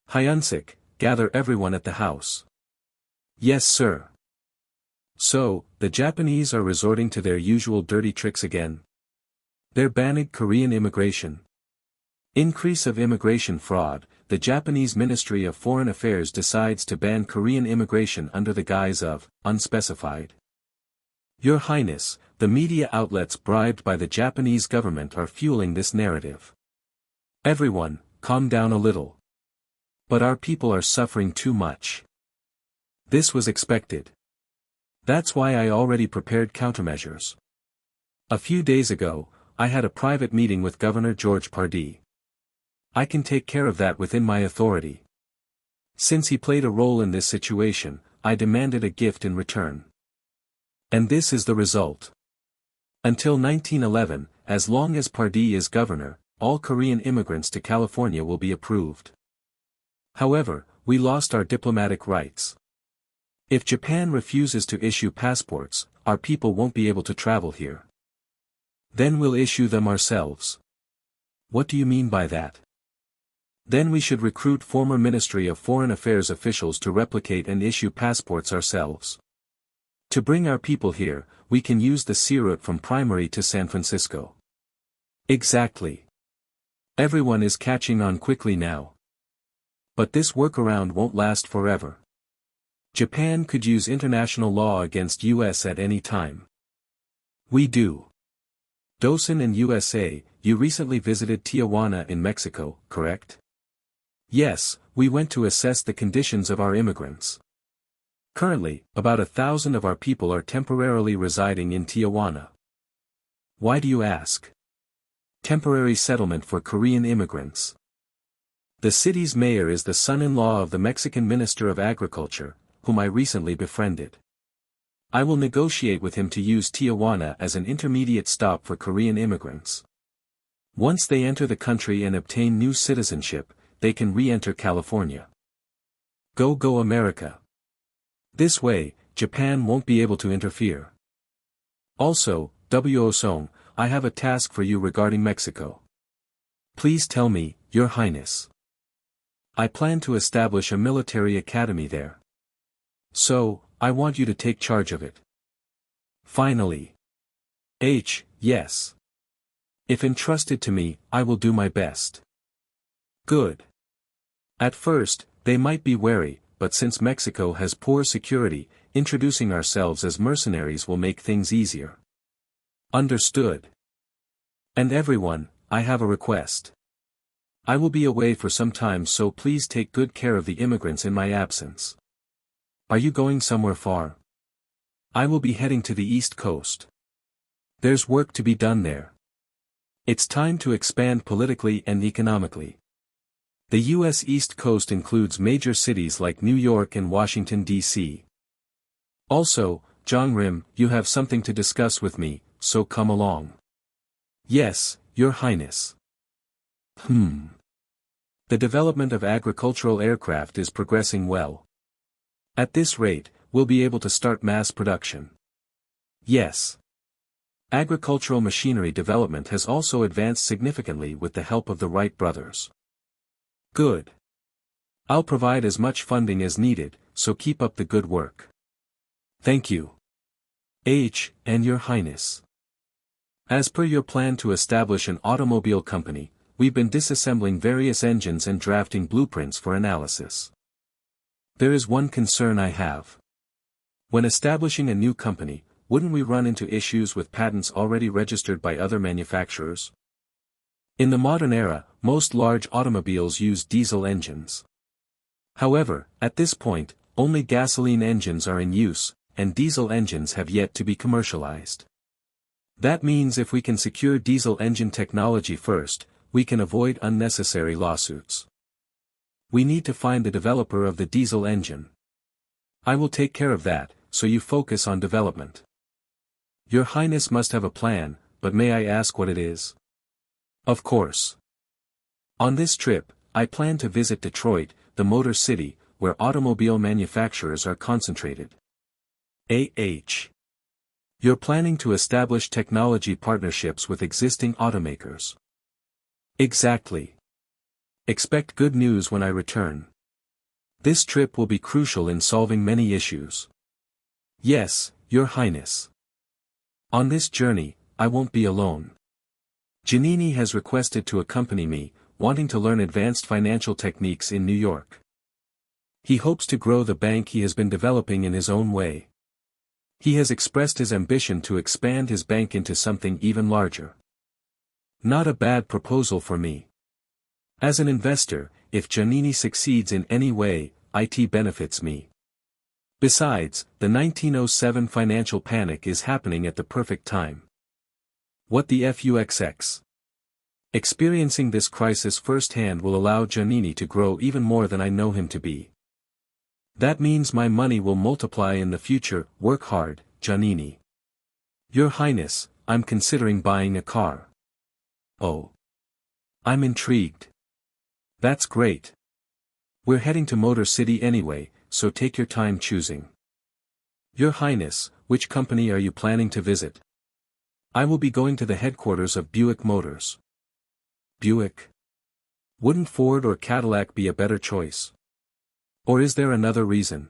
S1: Hyunsik, gather everyone at the house. Yes, sir. So, the Japanese are resorting to their usual dirty tricks again. They're banning Korean immigration. Increase of immigration fraud. The Japanese Ministry of Foreign Affairs decides to ban Korean immigration under the guise of unspecified. Your Highness, the media outlets bribed by the Japanese government are fueling this narrative. Everyone, calm down a little. But our people are suffering too much. This was expected. That's why I already prepared countermeasures. A few days ago, I had a private meeting with Governor George Pardee. I can take care of that within my authority. Since he played a role in this situation, I demanded a gift in return. And this is the result. Until 1911, as long as Pardee is governor, all Korean immigrants to California will be approved. However, we lost our diplomatic rights. If Japan refuses to issue passports, our people won't be able to travel here. Then we'll issue them ourselves. What do you mean by that? Then we should recruit former Ministry of Foreign Affairs officials to replicate and issue passports ourselves. To bring our people here, we can use the sea route from Primary to San Francisco. Exactly. Everyone is catching on quickly now. But this workaround won't last forever. Japan could use international law against US at any time. We do. Joseon and USA, you recently visited Tijuana in Mexico, correct? Yes, we went to assess the conditions of our immigrants. Currently, about 1,000 of our people are temporarily residing in Tijuana. Why do you ask? Temporary settlement for Korean immigrants. The city's mayor is the son-in-law of the Mexican Minister of Agriculture, whom I recently befriended. I will negotiate with him to use Tijuana as an intermediate stop for Korean immigrants. Once they enter the country and obtain new citizenship, they can re-enter California. Go America. This way, Japan won't be able to interfere. Also, W.O. Song, I have a task for you regarding Mexico. Please tell me, Your Highness. I plan to establish a military academy there. So, I want you to take charge of it. Finally. Yes. If entrusted to me, I will do my best. Good. At first, they might be wary, but since Mexico has poor security, introducing ourselves as mercenaries will make things easier. Understood. And everyone, I have a request. I will be away for some time, so please take good care of the immigrants in my absence. Are you going somewhere far? I will be heading to the East Coast. There's work to be done there. It's time to expand politically and economically. The U.S. East Coast includes major cities like New York and Washington, D.C. Also, Jong-rim, you have something to discuss with me, so come along. Yes, Your Highness. The development of agricultural aircraft is progressing well. At this rate, we'll be able to start mass production. Yes. Agricultural machinery development has also advanced significantly with the help of the Wright brothers. Good. I'll provide as much funding as needed, so keep up the good work. Thank you. And Your Highness. As per your plan to establish an automobile company, we've been disassembling various engines and drafting blueprints for analysis. There is one concern I have. When establishing a new company, wouldn't we run into issues with patents already registered by other manufacturers? In the modern era, most large automobiles use diesel engines. However, at this point, only gasoline engines are in use, and diesel engines have yet to be commercialized. That means if we can secure diesel engine technology first, we can avoid unnecessary lawsuits. We need to find the developer of the diesel engine. I will take care of that, so you focus on development. Your Highness must have a plan, but may I ask what it is? Of course. On this trip, I plan to visit Detroit, the Motor City, where automobile manufacturers are concentrated. You're planning to establish technology partnerships with existing automakers. Exactly. Expect good news when I return. This trip will be crucial in solving many issues. Yes, Your Highness. On this journey, I won't be alone. Giannini has requested to accompany me, wanting to learn advanced financial techniques in New York. He hopes to grow the bank he has been developing in his own way. He has expressed his ambition to expand his bank into something even larger. Not a bad proposal for me. As an investor, if Giannini succeeds in any way, it benefits me. Besides, the 1907 financial panic is happening at the perfect time. What the fuxx? Experiencing this crisis firsthand will allow Giannini to grow even more than I know him to be. That means my money will multiply in the future. Work hard, Giannini. Your Highness, I'm considering buying a car. Oh. I'm intrigued. That's great. We're heading to Motor City anyway, so take your time choosing. Your Highness, which company are you planning to visit? I will be going to the headquarters of Buick Motors. Buick? Wouldn't Ford or Cadillac be a better choice? Or is there another reason?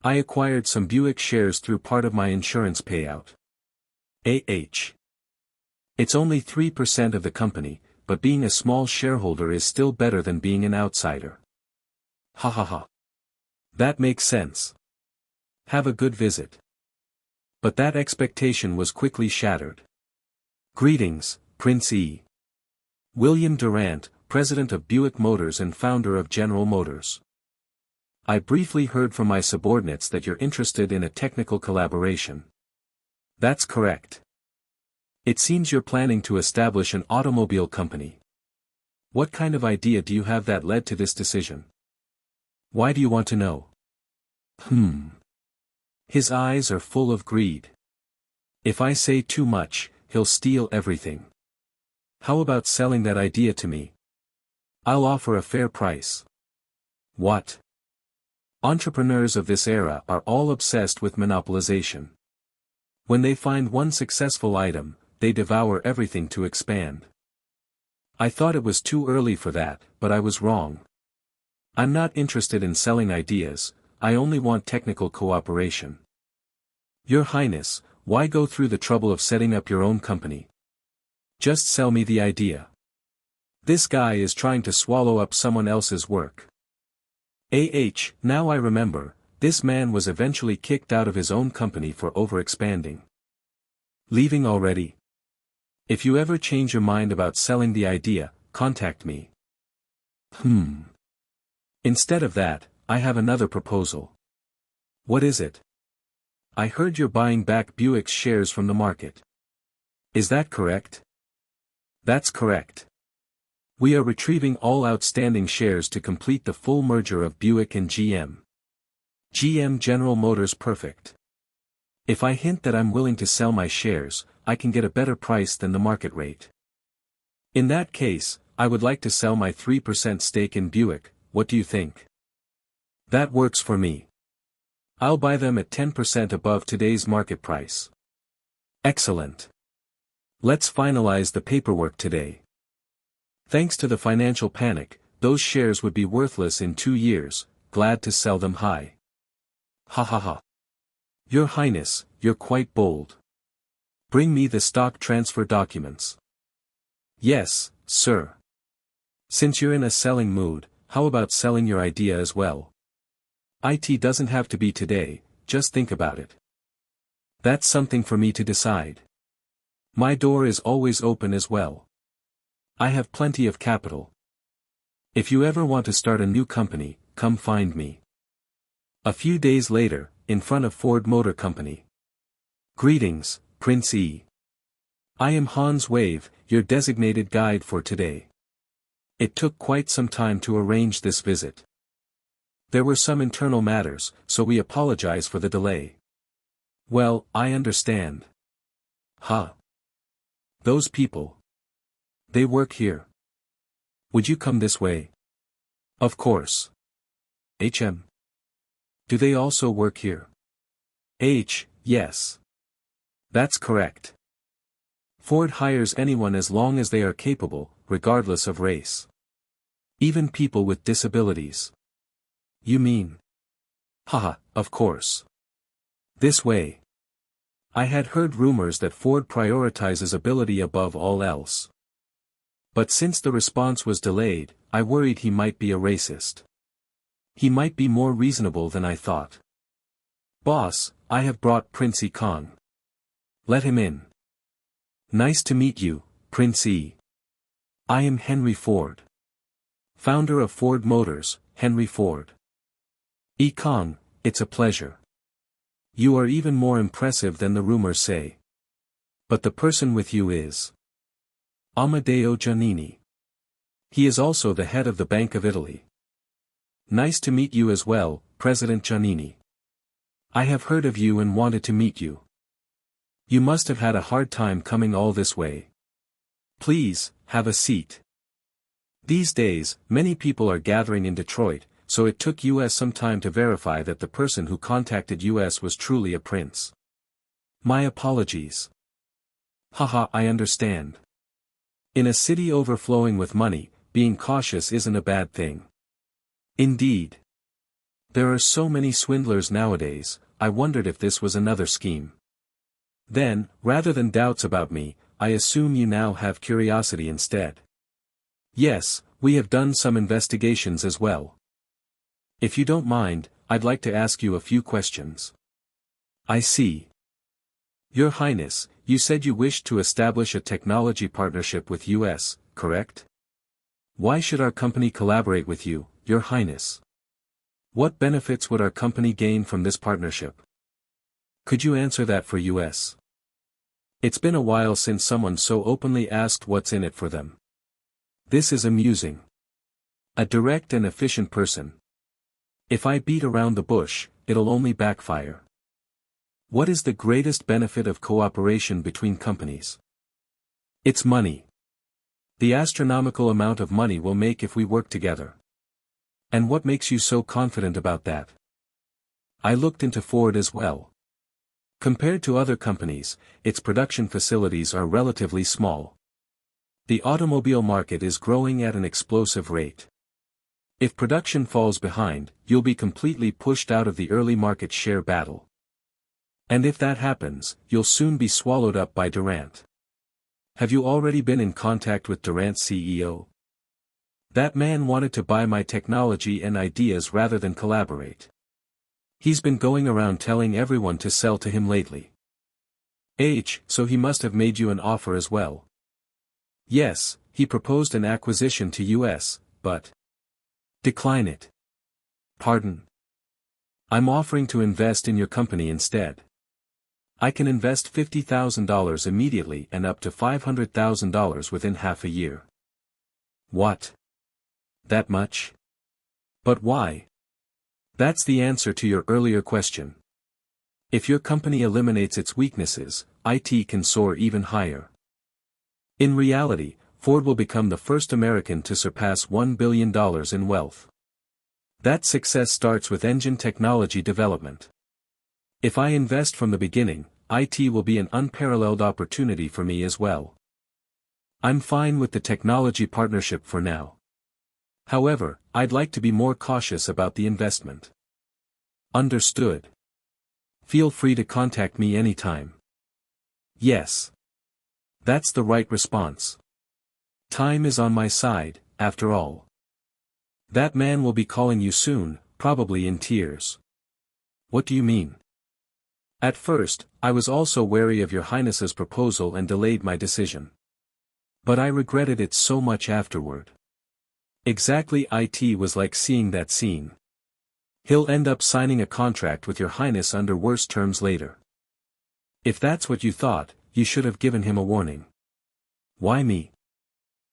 S1: I acquired some Buick shares through part of my insurance payout. It's only 3% of the company, but being a small shareholder is still better than being an outsider. Ha ha ha. That makes sense. Have a good visit. But that expectation was quickly shattered. Greetings, Prince E. William Durant, president of Buick Motors and founder of General Motors. I briefly heard from my subordinates that you're interested in a technical collaboration. That's correct. It seems you're planning to establish an automobile company. What kind of idea do you have that led to this decision? Why do you want to know? His eyes are full of greed. If I say too much, he'll steal everything. How about selling that idea to me? I'll offer a fair price. What? Entrepreneurs of this era are all obsessed with monopolization. When they find one successful item, they devour everything to expand. I thought it was too early for that, but I was wrong. I'm not interested in selling ideas, I only want technical cooperation. Your Highness, why go through the trouble of setting up your own company? Just sell me the idea. This guy is trying to swallow up someone else's work. Now I remember, this man was eventually kicked out of his own company for overexpanding. Leaving already? If you ever change your mind about selling the idea, contact me. Instead of that, I have another proposal. What is it? I heard you're buying back Buick's shares from the market. Is that correct? That's correct. We are retrieving all outstanding shares to complete the full merger of Buick and GM. GM General Motors perfect. If I hint that I'm willing to sell my shares, I can get a better price than the market rate. In that case, I would like to sell my 3% stake in Buick, what do you think? That works for me. I'll buy them at 10% above today's market price. Excellent. Let's finalize the paperwork today. Thanks to the financial panic, those shares would be worthless in 2 years, glad to sell them high. Ha ha ha. Your Highness, you're quite bold. Bring me the stock transfer documents. Yes, sir. Since you're in a selling mood, how about selling your idea as well? It doesn't have to be today, just think about it. That's something for me to decide. My door is always open as well. I have plenty of capital. If you ever want to start a new company, come find me. A few days later, in front of Ford Motor Company. Greetings, Prince E. I am Hans Wave, your designated guide for today. It took quite some time to arrange this visit. There were some internal matters, so we apologize for the delay. Well, I understand. Those people. They work here. Would you come this way? Of course. HM. Do they also work here? Yes. That's correct. Ford hires anyone as long as they are capable, regardless of race. Even people with disabilities. You mean? Of course. This way. I had heard rumors that Ford prioritizes ability above all else. But since the response was delayed, I worried he might be a racist. He might be more reasonable than I thought. Boss, I have brought Prince Yi Kang. Let him in. Nice to meet you, Prince E. I am Henry Ford. Founder of Ford Motors, Henry Ford. Yi Kang, it's a pleasure. You are even more impressive than the rumors say. But the person with you is Amedeo Giannini. He is also the head of the Bank of Italy. Nice to meet you as well, President Giannini. I have heard of you and wanted to meet you. You must have had a hard time coming all this way. Please, have a seat. These days, many people are gathering in Detroit, so it took us some time to verify that the person who contacted us was truly a prince. My apologies. I understand. In a city overflowing with money, being cautious isn't a bad thing. Indeed. There are so many swindlers nowadays, I wondered if this was another scheme. Then, rather than doubts about me, I assume you now have curiosity instead. Yes, we have done some investigations as well. If you don't mind, I'd like to ask you a few questions. I see. Your Highness, you said you wished to establish a technology partnership with US, correct? Why should our company collaborate with you, Your Highness? What benefits would our company gain from this partnership? Could you answer that for us? It's been a while since someone so openly asked what's in it for them. This is amusing. A direct and efficient person. If I beat around the bush, it'll only backfire. What is the greatest benefit of cooperation between companies? It's money. The astronomical amount of money we'll make if we work together. And what makes you so confident about that? I looked into Ford as well. Compared to other companies, its production facilities are relatively small. The automobile market is growing at an explosive rate. If production falls behind, you'll be completely pushed out of the early market share battle. And if that happens, you'll soon be swallowed up by Durant. Have you already been in contact with Durant's CEO? That man wanted to buy my technology and ideas rather than collaborate. He's been going around telling everyone to sell to him lately. So he must have made you an offer as well. Yes, he proposed an acquisition to us, but decline it. Pardon? I'm offering to invest in your company instead. I can invest $50,000 immediately and up to $500,000 within half a year. What? That much? But why? That's the answer to your earlier question. If your company eliminates its weaknesses, IT can soar even higher. In reality, Ford will become the first American to surpass $1 billion in wealth. That success starts with engine technology development. If I invest from the beginning, IT will be an unparalleled opportunity for me as well. I'm fine with the technology partnership for now. However, I'd like to be more cautious about the investment. Understood. Feel free to contact me anytime. Yes. That's the right response. Time is on my side, after all. That man will be calling you soon, probably in tears. What do you mean? At first, I was also wary of Your Highness's proposal and delayed my decision. But I regretted it so much afterward. Exactly, it was like seeing that scene. He'll end up signing a contract with Your Highness under worse terms later. If that's what you thought, you should have given him a warning. Why me?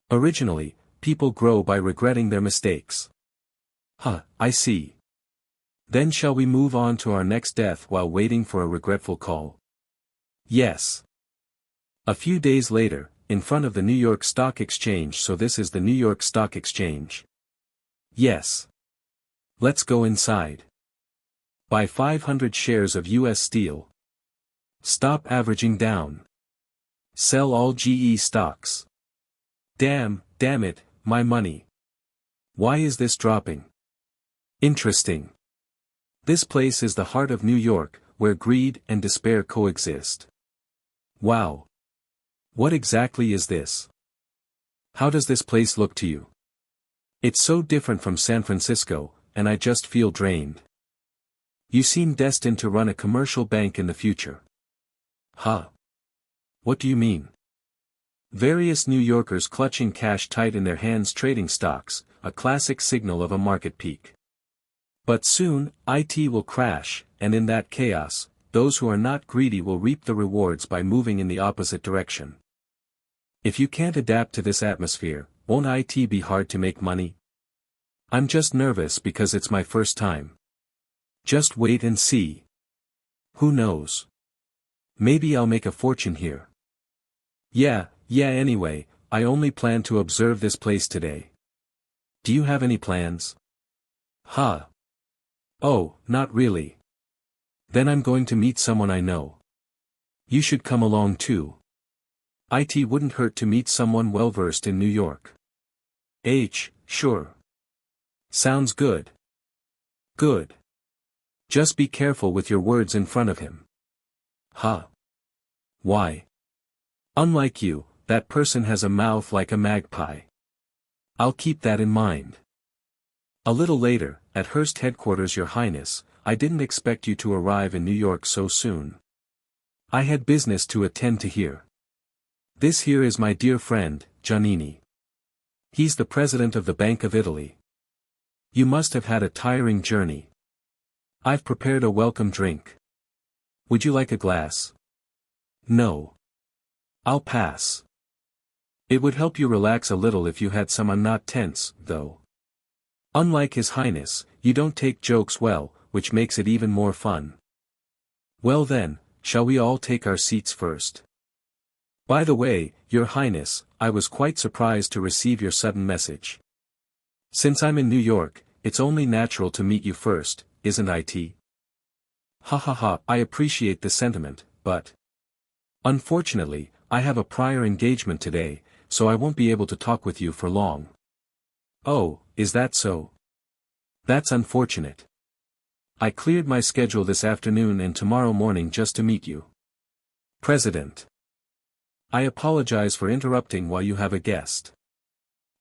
S1: Originally, people grow by regretting their mistakes. I see. Then shall we move on to our next death while waiting for a regretful call? Yes. A few days later, in front of the New York Stock Exchange. So this is the New York Stock Exchange. Yes. Let's go inside. Buy 500 shares of US Steel. Stop averaging down. Sell all GE stocks. Damn it, my money. Why is this dropping? Interesting. This place is the heart of New York, where greed and despair coexist. Wow. What exactly is this? How does this place look to you? It's so different from San Francisco, and I just feel drained. You seem destined to run a commercial bank in the future. What do you mean? Various New Yorkers clutching cash tight in their hands trading stocks, a classic signal of a market peak. But soon, IT will crash, and in that chaos, those who are not greedy will reap the rewards by moving in the opposite direction. If you can't adapt to this atmosphere, won't IT be hard to make money? I'm just nervous because it's my first time. Just wait and see. Who knows? Maybe I'll make a fortune here. Yeah, anyway, I only plan to observe this place today. Do you have any plans? Oh, not really. Then I'm going to meet someone I know. You should come along too. It wouldn't hurt to meet someone well-versed in New York. Sure. Sounds good. Good. Just be careful with your words in front of him. Why? Unlike you, that person has a mouth like a magpie. I'll keep that in mind. A little later, at Hearst headquarters. Your Highness, I didn't expect you to arrive in New York so soon. I had business to attend to here. This here is my dear friend, Giannini. He's the president of the Bank of Italy. You must have had a tiring journey. I've prepared a welcome drink. Would you like a glass? No. I'll pass. It would help you relax a little if you had some. I'm not tense, though. Unlike His Highness, you don't take jokes well, which makes it even more fun. Well then, shall we all take our seats first? By the way, Your Highness, I was quite surprised to receive your sudden message. Since I'm in New York, it's only natural to meet you first, isn't it? Ha ha ha, I appreciate the sentiment, but unfortunately, I have a prior engagement today, so I won't be able to talk with you for long. Oh, is that so? That's unfortunate. I cleared my schedule this afternoon and tomorrow morning just to meet you. President. I apologize for interrupting while you have a guest.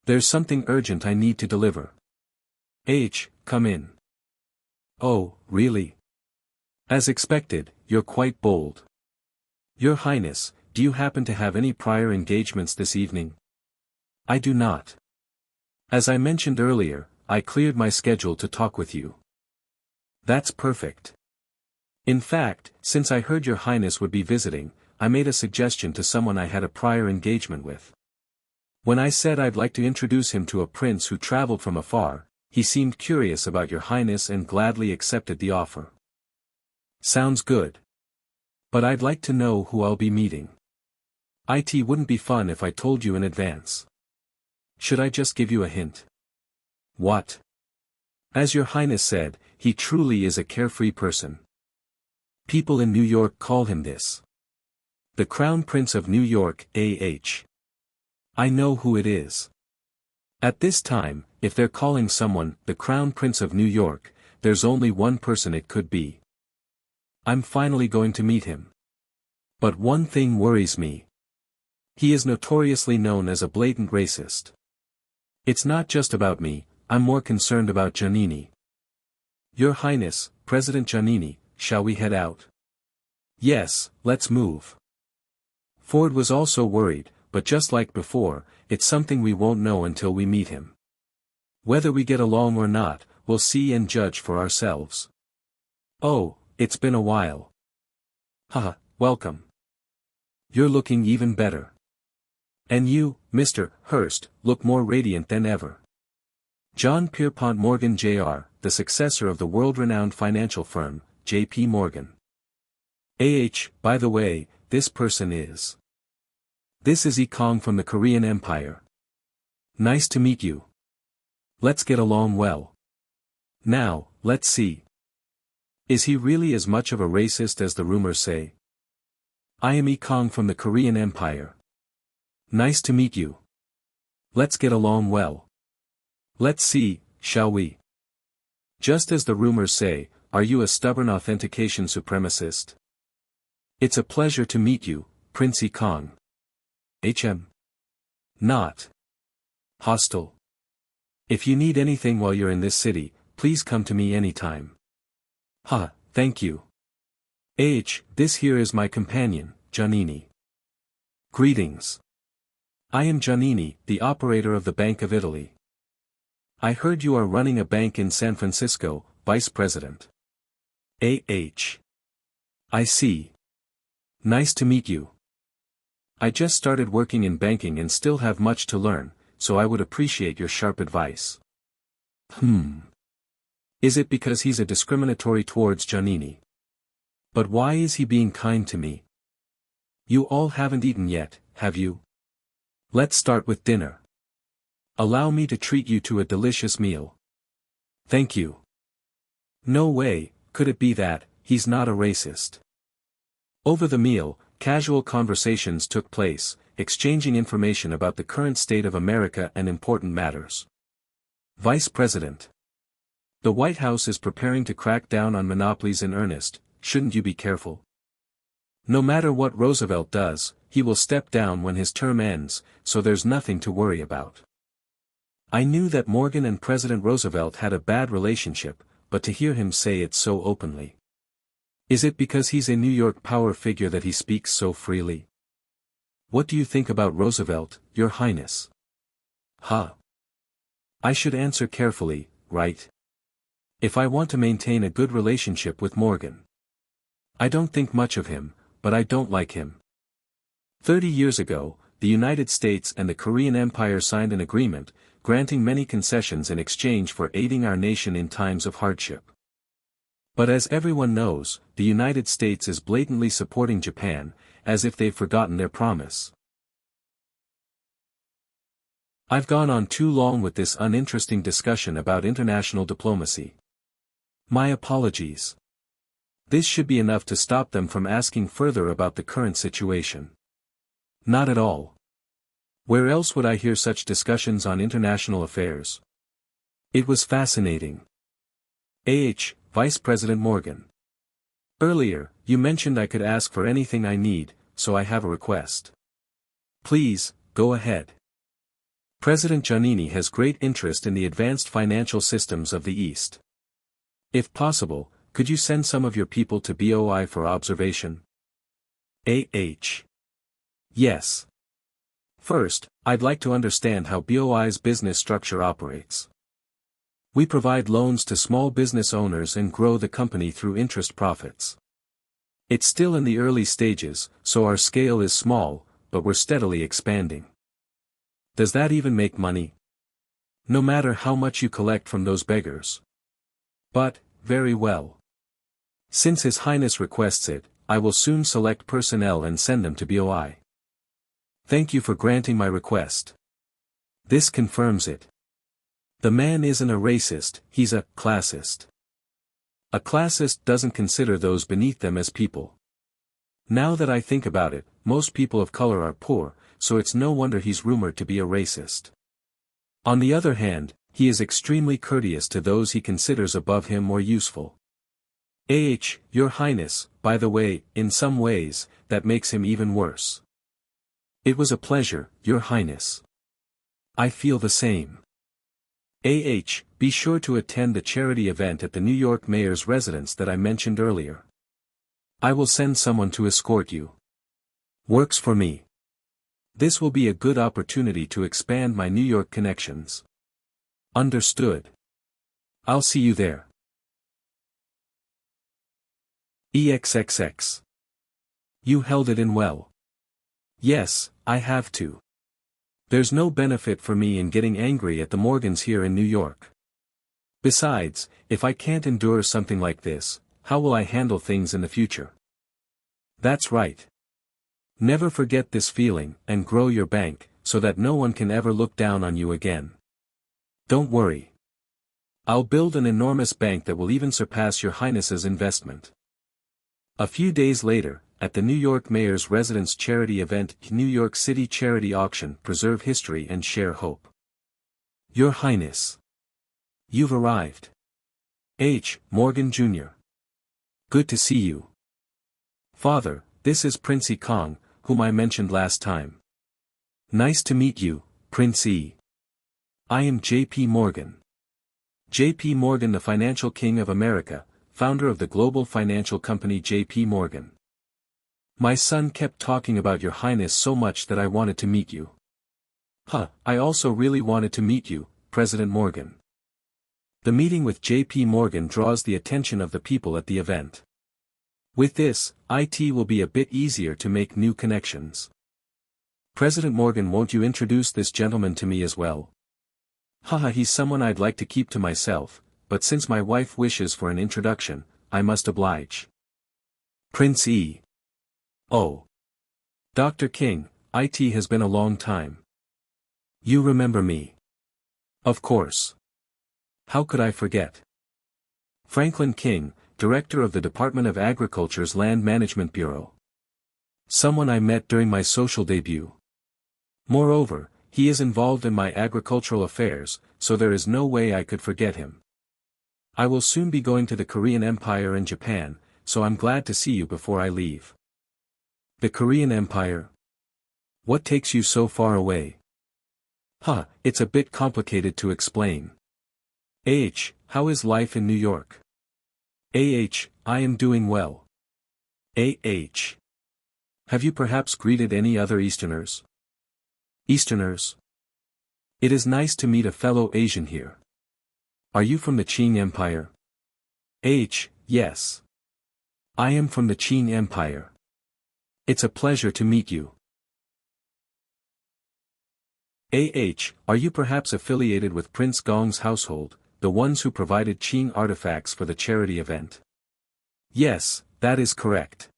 S1: There's something urgent I need to deliver. Come in. Oh, really? As expected, you're quite bold. Your Highness, do you happen to have any prior engagements this evening? I do not. As I mentioned earlier, I cleared my schedule to talk with you. That's perfect. In fact, since I heard Your Highness would be visiting, I made a suggestion to someone I had a prior engagement with. When I said I'd like to introduce him to a prince who traveled from afar, he seemed curious about Your Highness and gladly accepted the offer. Sounds good. But I'd like to know who I'll be meeting. It wouldn't be fun if I told you in advance. Should I just give you a hint? What? As Your Highness said, he truly is a carefree person. People in New York call him this. The Crown Prince of New York, I know who it is. At this time, if they're calling someone the Crown Prince of New York, there's only one person it could be. I'm finally going to meet him. But one thing worries me. He is notoriously known as a blatant racist. It's not just about me, I'm more concerned about Giannini. Your Highness, President Giannini, shall we head out? Yes, let's move. Ford was also worried, but just like before, it's something we won't know until we meet him. Whether we get along or not, we'll see and judge for ourselves. Oh, it's been a while. Haha, welcome. You're looking even better. And you, Mr. Hurst, look more radiant than ever. John Pierpont Morgan Jr., the successor of the world-renowned financial firm, J.P. Morgan. By the way, this person is. This is Yi Kang from the Korean Empire. Nice to meet you. Let's get along well. Now, let's see. Is he really as much of a racist as the rumors say? I am Yi Kang from the Korean Empire. Nice to meet you. Let's get along well. Let's see, shall we? Just as the rumors say, are you a stubborn authentication supremacist? It's a pleasure to meet you, Prince Yi Kang. Not hostile. If you need anything while you're in this city, please come to me anytime. Thank you. This here is my companion, Giannini. Greetings. I am Giannini, the operator of the Bank of Italy. I heard you are running a bank in San Francisco, Vice President. I see. Nice to meet you. I just started working in banking and still have much to learn, so I would appreciate your sharp advice. Is it because he's a discriminatory towards Giannini? But why is he being kind to me? You all haven't eaten yet, have you? Let's start with dinner. Allow me to treat you to a delicious meal. Thank you. No way, could it be that, he's not a racist. Over the meal, casual conversations took place, exchanging information about the current state of America and important matters. Vice President. The White House is preparing to crack down on monopolies in earnest, shouldn't you be careful? No matter what Roosevelt does, he will step down when his term ends, so there's nothing to worry about. I knew that Morgan and President Roosevelt had a bad relationship, but to hear him say it so openly. Is it because he's a New York power figure that he speaks so freely? What do you think about Roosevelt, Your Highness? I should answer carefully, right? If I want to maintain a good relationship with Morgan. I don't think much of him, but I don't like him. 30 years ago, the United States and the Korean Empire signed an agreement, granting many concessions in exchange for aiding our nation in times of hardship. But as everyone knows, the United States is blatantly supporting Japan, as if they've forgotten their promise. I've gone on too long with this uninteresting discussion about international diplomacy. My apologies. This should be enough to stop them from asking further about the current situation. Not at all. Where else would I hear such discussions on international affairs? It was fascinating. Vice President Morgan. Earlier, you mentioned I could ask for anything I need, so I have a request. Please, go ahead. President Giannini has great interest in the advanced financial systems of the East. If possible, could you send some of your people to BOI for observation? Yes. First, I'd like to understand how BOI's business structure operates. We provide loans to small business owners and grow the company through interest profits. It's still in the early stages, so our scale is small, but we're steadily expanding. Does that even make money? No matter how much you collect from those beggars. But, very well. Since His Highness requests it, I will soon select personnel and send them to BOI. Thank you for granting my request. This confirms it. The man isn't a racist, he's a classist. A classist doesn't consider those beneath them as people. Now that I think about it, most people of color are poor, so it's no wonder he's rumored to be a racist. On the other hand, he is extremely courteous to those he considers above him or useful. Your Highness, by the way, in some ways, that makes him even worse. It was a pleasure, Your Highness. I feel the same. Be sure to attend the charity event at the New York Mayor's residence that I mentioned earlier. I will send someone to escort you. Works for me. This will be a good opportunity to expand my New York connections. Understood. I'll see you there. EXXX. You held it in well. Yes, I have to. There's no benefit for me in getting angry at the Morgans here in New York. Besides, if I can't endure something like this, how will I handle things in the future? That's right. Never forget this feeling, and grow your bank, so that no one can ever look down on you again. Don't worry. I'll build an enormous bank that will even surpass Your Highness's investment. A few days later, at the New York Mayor's residence charity event, New York City Charity Auction, Preserve History and Share Hope. Your Highness. You've arrived. Morgan Jr. Good to see you. Father, this is Prince Yi Kang, whom I mentioned last time. Nice to meet you, Prince Yi. I am J.P. Morgan. J.P. Morgan, the financial king of America, founder of the global financial company J.P. Morgan. My son kept talking about Your Highness so much that I wanted to meet you. I also really wanted to meet you, President Morgan. The meeting with J.P. Morgan draws the attention of the people at the event. With this, it will be a bit easier to make new connections. President Morgan, won't you introduce this gentleman to me as well? He's someone I'd like to keep to myself, but since my wife wishes for an introduction, I must oblige. Prince E. Oh. Dr. King, it has been a long time. You remember me? Of course. How could I forget? Franklin King, Director of the Department of Agriculture's Land Management Bureau. Someone I met during my social debut. Moreover, he is involved in my agricultural affairs, so there is no way I could forget him. I will soon be going to the Korean Empire and Japan, so I'm glad to see you before I leave. The Korean Empire? What takes you so far away? It's a bit complicated to explain. How is life in New York? I am doing well. Have you perhaps greeted any other Easterners? Easterners? It is nice to meet a fellow Asian here. Are you from the Qing Empire? Yes. I am from the Qing Empire. It's a pleasure to meet you. Are you perhaps affiliated with Prince Gong's household, the ones who provided Qing artifacts for the charity event? Yes, that is correct.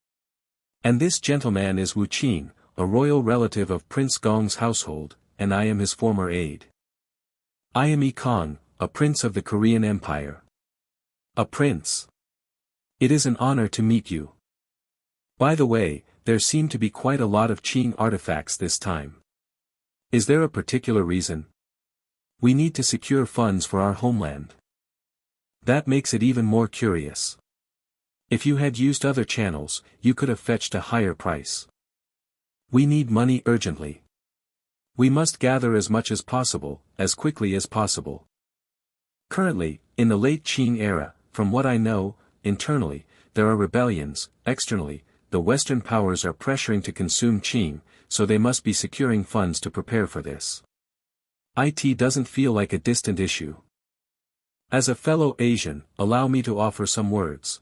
S1: And this gentleman is Wu Qin, a royal relative of Prince Gong's household, and I am his former aide. I am Yi Kang, a prince of the Korean Empire. A prince. It is an honor to meet you. By the way, there seem to be quite a lot of Qing artifacts this time. Is there a particular reason? We need to secure funds for our homeland. That makes it even more curious. If you had used other channels, you could have fetched a higher price. We need money urgently. We must gather as much as possible, as quickly as possible. Currently, in the late Qing era, from what I know, internally, there are rebellions, externally, the Western powers are pressuring to consume Qing, so they must be securing funds to prepare for this. It doesn't feel like a distant issue. As a fellow Asian, allow me to offer some words.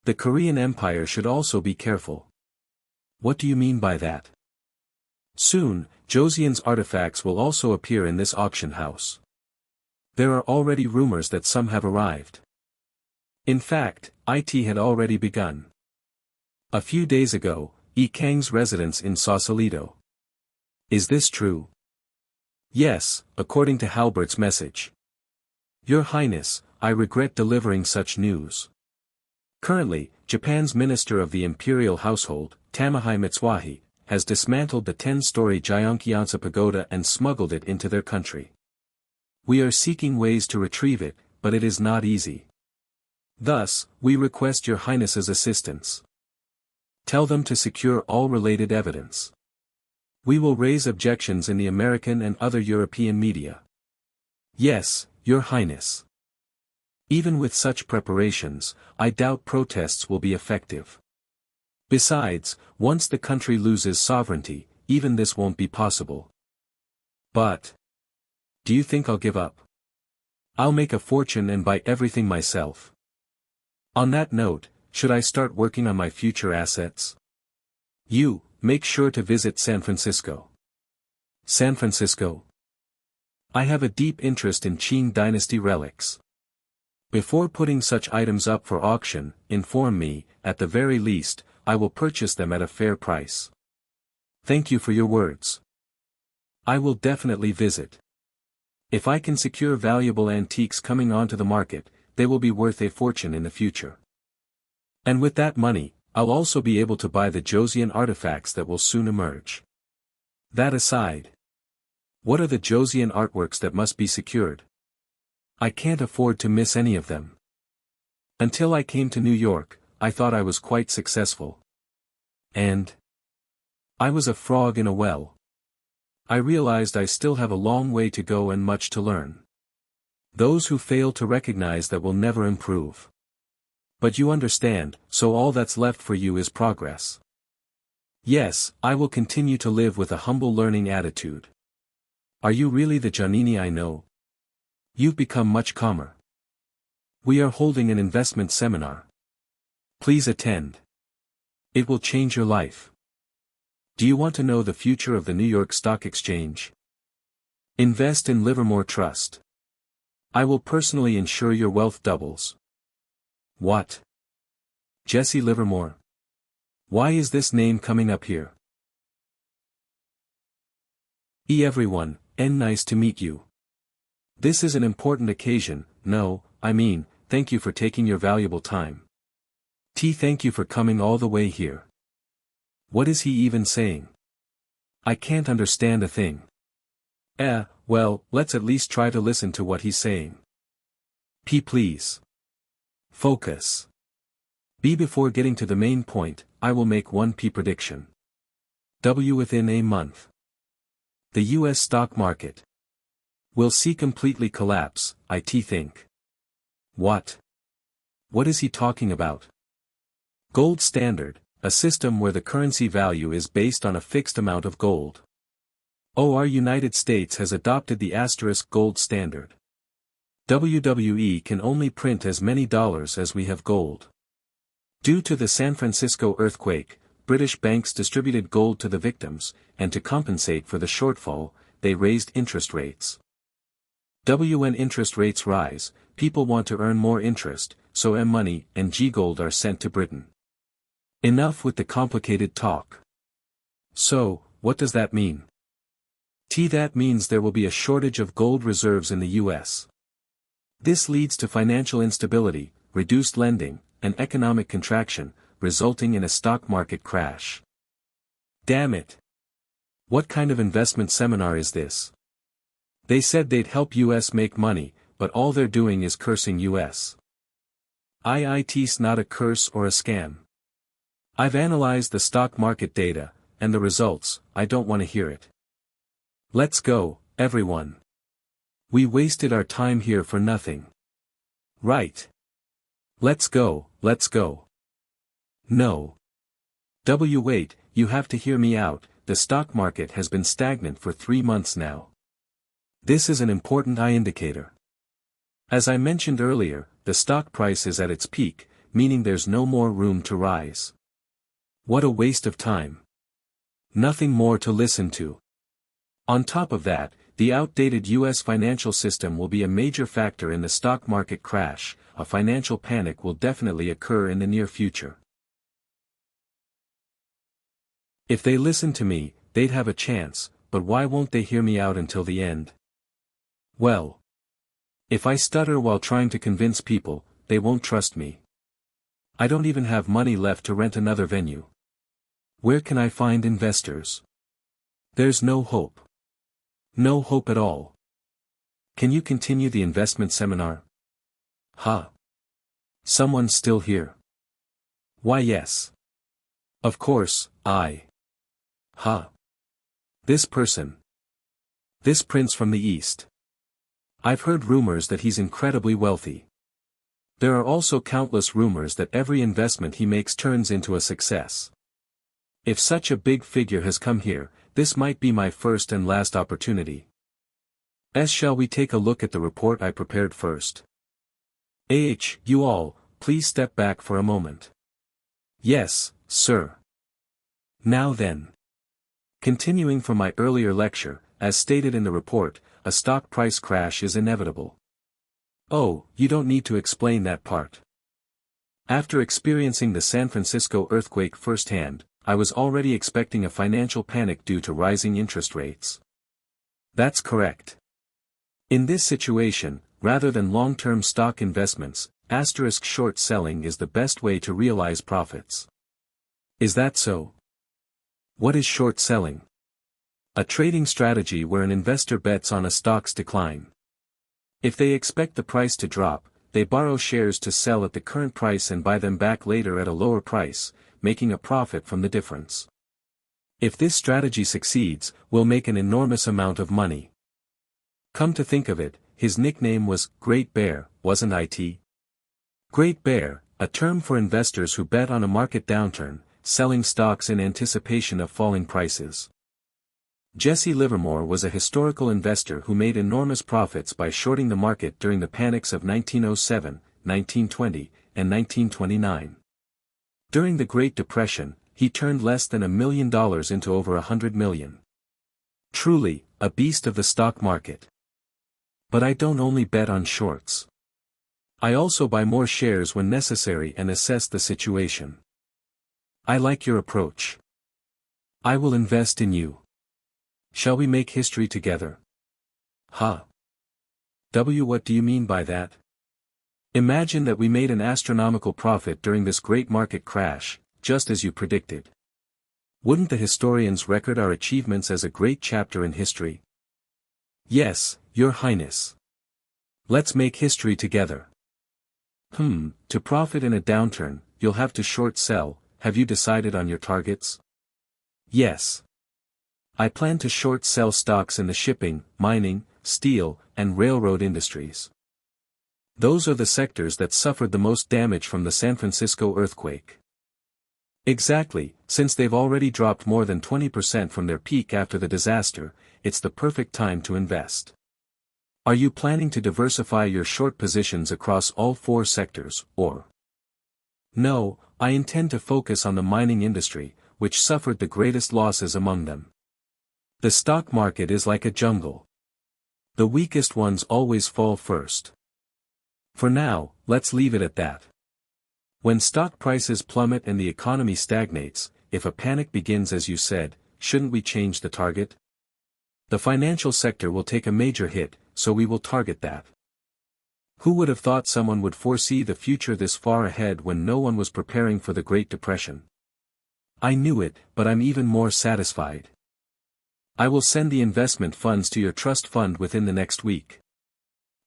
S1: The Korean Empire should also be careful. What do you mean by that? Soon, Joseon's artifacts will also appear in this auction house. There are already rumors that some have arrived. In fact, it had already begun. A few days ago, Yi Kang's residence in Sausalito. Is this true? Yes, according to Halbert's message. Your Highness, I regret delivering such news. Currently, Japan's Minister of the Imperial Household, Tamahei Mitsuahi, has dismantled the 10-story Gyeongkyeonsa pagoda and smuggled it into their country. We are seeking ways to retrieve it, but it is not easy. Thus, we request your Highness's assistance. Tell them to secure all related evidence. We will raise objections in the American and other European media. Yes, your Highness. Even with such preparations, I doubt protests will be effective. Besides, once the country loses sovereignty, even this won't be possible. But do you think I'll give up? I'll make a fortune and buy everything myself. On that note, should I start working on my future assets? You, make sure to visit San Francisco. San Francisco? I have a deep interest in Qing dynasty relics. Before putting such items up for auction, inform me, at the very least, I will purchase them at a fair price. Thank you for your words. I will definitely visit. If I can secure valuable antiques coming onto the market, they will be worth a fortune in the future. And with that money, I'll also be able to buy the Joseon artifacts that will soon emerge. That aside, what are the Joseon artworks that must be secured? I can't afford to miss any of them. Until I came to New York, I thought I was quite successful. And I was a frog in a well. I realized I still have a long way to go and much to learn. Those who fail to recognize that will never improve. But you understand, so all that's left for you is progress. Yes, I will continue to live with a humble learning attitude. Are you really the Giannini I know? You've become much calmer. We are holding an investment seminar. Please attend. It will change your life. Do you want to know the future of the New York Stock Exchange? Invest in Livermore Trust. I will personally ensure your wealth doubles. What? Jesse Livermore? Why is this name coming up here? Everyone, and nice to meet you. This is an important occasion, thank you for taking your valuable time. Thank you for coming all the way here. What is he even saying? I can't understand a thing. Well, let's at least try to listen to what he's saying. Please. Focus. Before getting to the main point, I will make one prediction. Within a month. The U.S. stock market will see completely collapse, I think. What? What is he talking about? Gold standard, a system where the currency value is based on a fixed amount of gold. Oh, our United States has adopted the asterisk gold standard. WWE can only print as many dollars as we have gold. Due to the San Francisco earthquake, British banks distributed gold to the victims, and to compensate for the shortfall, they raised interest rates. When interest rates rise, people want to earn more interest, so M-money and G-gold are sent to Britain. Enough with the complicated talk. So, what does that mean? That means there will be a shortage of gold reserves in the US. This leads to financial instability, reduced lending, and economic contraction, resulting in a stock market crash. Damn it! What kind of investment seminar is this? They said they'd help US make money, but all they're doing is cursing US. It's not a curse or a scam. I've analyzed the stock market data, and the results, I don't want to hear it. Let's go, everyone. We wasted our time here for nothing. Right. Let's go, let's go. No. Wait, you have to hear me out, the stock market has been stagnant for 3 months now. This is an important indicator. As I mentioned earlier, the stock price is at its peak, meaning there's no more room to rise. What a waste of time. Nothing more to listen to. On top of that, the outdated US financial system will be a major factor in the stock market crash. A financial panic will definitely occur in the near future. If they listen to me, they'd have a chance, but why won't they hear me out until the end? Well, if I stutter while trying to convince people, they won't trust me. I don't even have money left to rent another venue. Where can I find investors? There's no hope. No hope at all. Can you continue the investment seminar? Someone's still here. Why yes. Of course, This person. This prince from the East. I've heard rumors that he's incredibly wealthy. There are also countless rumors that every investment he makes turns into a success. If such a big figure has come here, this might be my first and last opportunity. Shall we take a look at the report I prepared first? You all, please step back for a moment. Yes, sir. Now then. Continuing from my earlier lecture, as stated in the report, a stock price crash is inevitable. Oh, you don't need to explain that part. After experiencing the San Francisco earthquake firsthand, I was already expecting a financial panic due to rising interest rates. That's correct. In this situation, rather than long-term stock investments, short selling is the best way to realize profits. Is that so? What is short selling? A trading strategy where an investor bets on a stock's decline. If they expect the price to drop, they borrow shares to sell at the current price and buy them back later at a lower price, making a profit from the difference. If this strategy succeeds, we'll make an enormous amount of money. Come to think of it, his nickname was Great Bear, wasn't it? Great Bear, a term for investors who bet on a market downturn, selling stocks in anticipation of falling prices. Jesse Livermore was a historical investor who made enormous profits by shorting the market during the panics of 1907, 1920, and 1929. During the Great Depression, he turned less than $1 million into over $100 million. Truly, a beast of the stock market. But I don't only bet on shorts. I also buy more shares when necessary and assess the situation. I like your approach. I will invest in you. Shall we make history together? What do you mean by that? Imagine that we made an astronomical profit during this great market crash, just as you predicted. Wouldn't the historians record our achievements as a great chapter in history? Yes, Your Highness. Let's make history together. To profit in a downturn, you'll have to short sell. Have you decided on your targets? Yes. I plan to short sell stocks in the shipping, mining, steel, and railroad industries. Those are the sectors that suffered the most damage from the San Francisco earthquake. Exactly, since they've already dropped more than 20% from their peak after the disaster, it's the perfect time to invest. Are you planning to diversify your short positions across all four sectors, or? No, I intend to focus on the mining industry, which suffered the greatest losses among them. The stock market is like a jungle. The weakest ones always fall first. For now, let's leave it at that. When stock prices plummet and the economy stagnates, if a panic begins as you said, shouldn't we change the target? The financial sector will take a major hit, so we will target that. Who would have thought someone would foresee the future this far ahead when no one was preparing for the Great Depression? I knew it, but I'm even more satisfied. I will send the investment funds to your trust fund within the next week.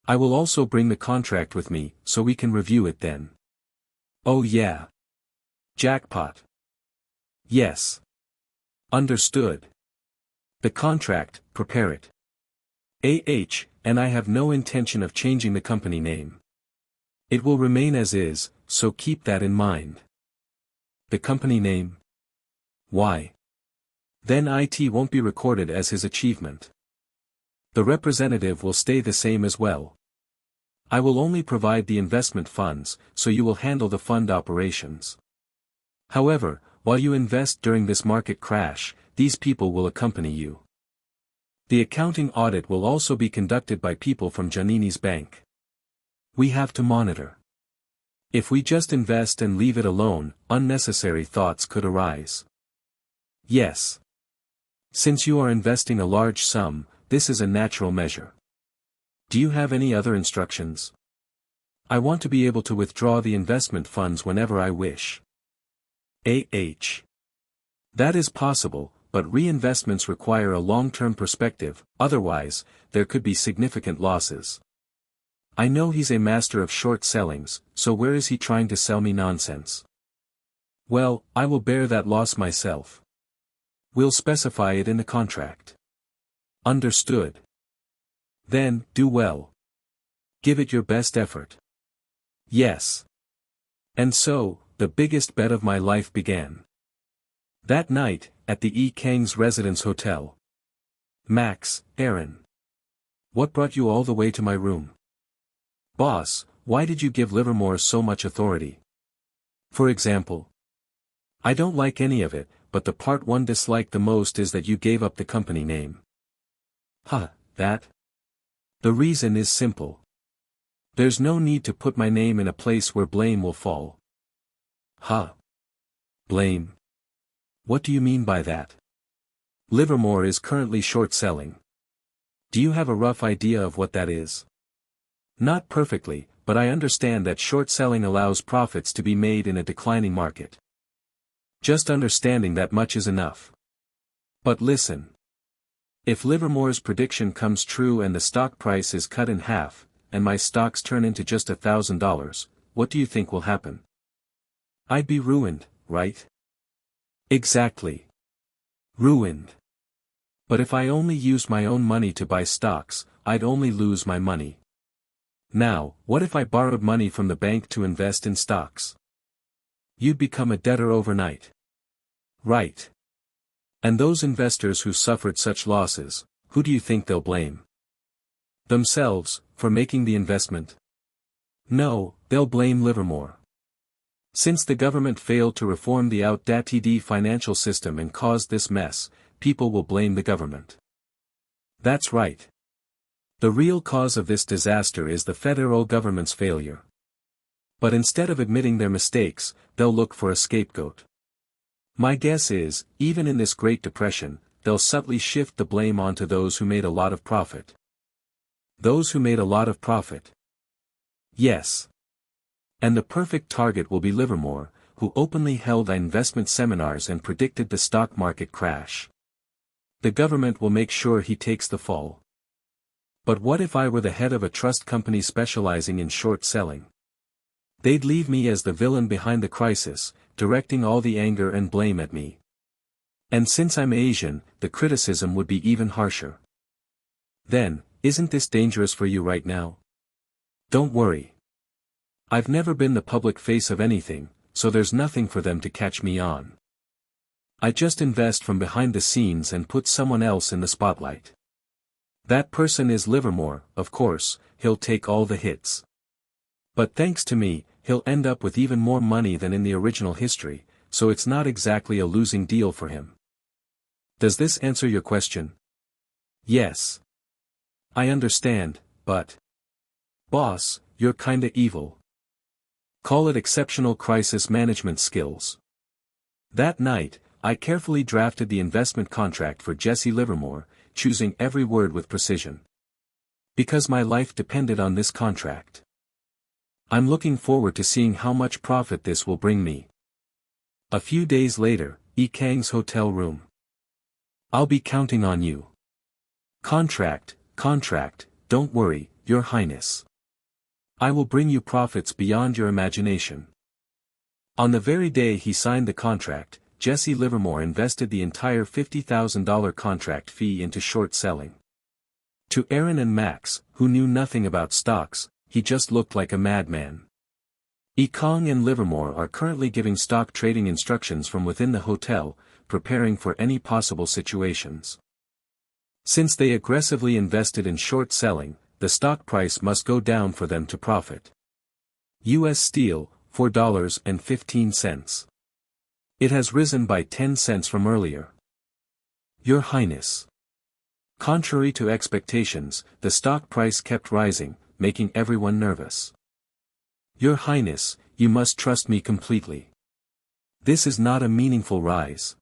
S1: I will also bring the contract with me, so we can review it then. Oh yeah. Jackpot. Yes. Understood. The contract, prepare it. And I have no intention of changing the company name. It will remain as is, so keep that in mind. The company name? Why? Then it won't be recorded as his achievement. The representative will stay the same as well. I will only provide the investment funds, so you will handle the fund operations. However, while you invest during this market crash, these people will accompany you. The accounting audit will also be conducted by people from Giannini's bank. We have to monitor. If we just invest and leave it alone, unnecessary thoughts could arise. Yes. Since you are investing a large sum, this is a natural measure. Do you have any other instructions? I want to be able to withdraw the investment funds whenever I wish. That is possible, but reinvestments require a long-term perspective, otherwise, there could be significant losses. I know he's a master of short sellings, so where is he trying to sell me nonsense? Well, I will bear that loss myself. We'll specify it in the contract. Understood. Then, do well. Give it your best effort. Yes. And so, the biggest bet of my life began. That night, at the Yi Kang's residence hotel. Max, Aaron. What brought you all the way to my room? Boss, why did you give Livermore so much authority? For example. I don't like any of it, but the part one dislike the most is that you gave up the company name. That? The reason is simple. There's no need to put my name in a place where blame will fall. Blame? What do you mean by that? Livermore is currently short-selling. Do you have a rough idea of what that is? Not perfectly, but I understand that short-selling allows profits to be made in a declining market. Just understanding that much is enough. But listen. If Livermore's prediction comes true and the stock price is cut in half, and my stocks turn into just $1,000, what do you think will happen? I'd be ruined, right? Exactly. Ruined. But if I only used my own money to buy stocks, I'd only lose my money. Now, what if I borrowed money from the bank to invest in stocks? You'd become a debtor overnight. Right. And those investors who suffered such losses, who do you think they'll blame? Themselves, for making the investment? No, they'll blame Livermore. Since the government failed to reform the outdated financial system and caused this mess, people will blame the government. That's right. The real cause of this disaster is the federal government's failure. But instead of admitting their mistakes, they'll look for a scapegoat. My guess is, even in this Great Depression, they'll subtly shift the blame onto those who made a lot of profit. Those who made a lot of profit. Yes. And the perfect target will be Livermore, who openly held investment seminars and predicted the stock market crash. The government will make sure he takes the fall. But what if I were the head of a trust company specializing in short selling? They'd leave me as the villain behind the crisis, directing all the anger and blame at me. And since I'm Asian, the criticism would be even harsher. Then, isn't this dangerous for you right now? Don't worry. I've never been the public face of anything, so there's nothing for them to catch me on. I just invest from behind the scenes and put someone else in the spotlight. That person is Livermore, of course, he'll take all the hits. But thanks to me, he'll end up with even more money than in the original history, so it's not exactly a losing deal for him. Does this answer your question? Yes. I understand, but... Boss, you're kinda evil. Call it exceptional crisis management skills. That night, I carefully drafted the investment contract for Jesse Livermore, choosing every word with precision. Because my life depended on this contract. I'm looking forward to seeing how much profit this will bring me. A few days later, Yi Kang's hotel room. I'll be counting on you. Contract, don't worry, Your Highness. I will bring you profits beyond your imagination. On the very day he signed the contract, Jesse Livermore invested the entire $50,000 contract fee into short selling. To Aaron and Max, who knew nothing about stocks, he just looked like a madman. Yi Kang and Livermore are currently giving stock trading instructions from within the hotel, preparing for any possible situations. Since they aggressively invested in short selling, the stock price must go down for them to profit. U.S. Steel, $4.15. It has risen by 10 cents from earlier. Your Highness. Contrary to expectations, the stock price kept rising, making everyone nervous. Your Highness, you must trust me completely. This is not a meaningful rise.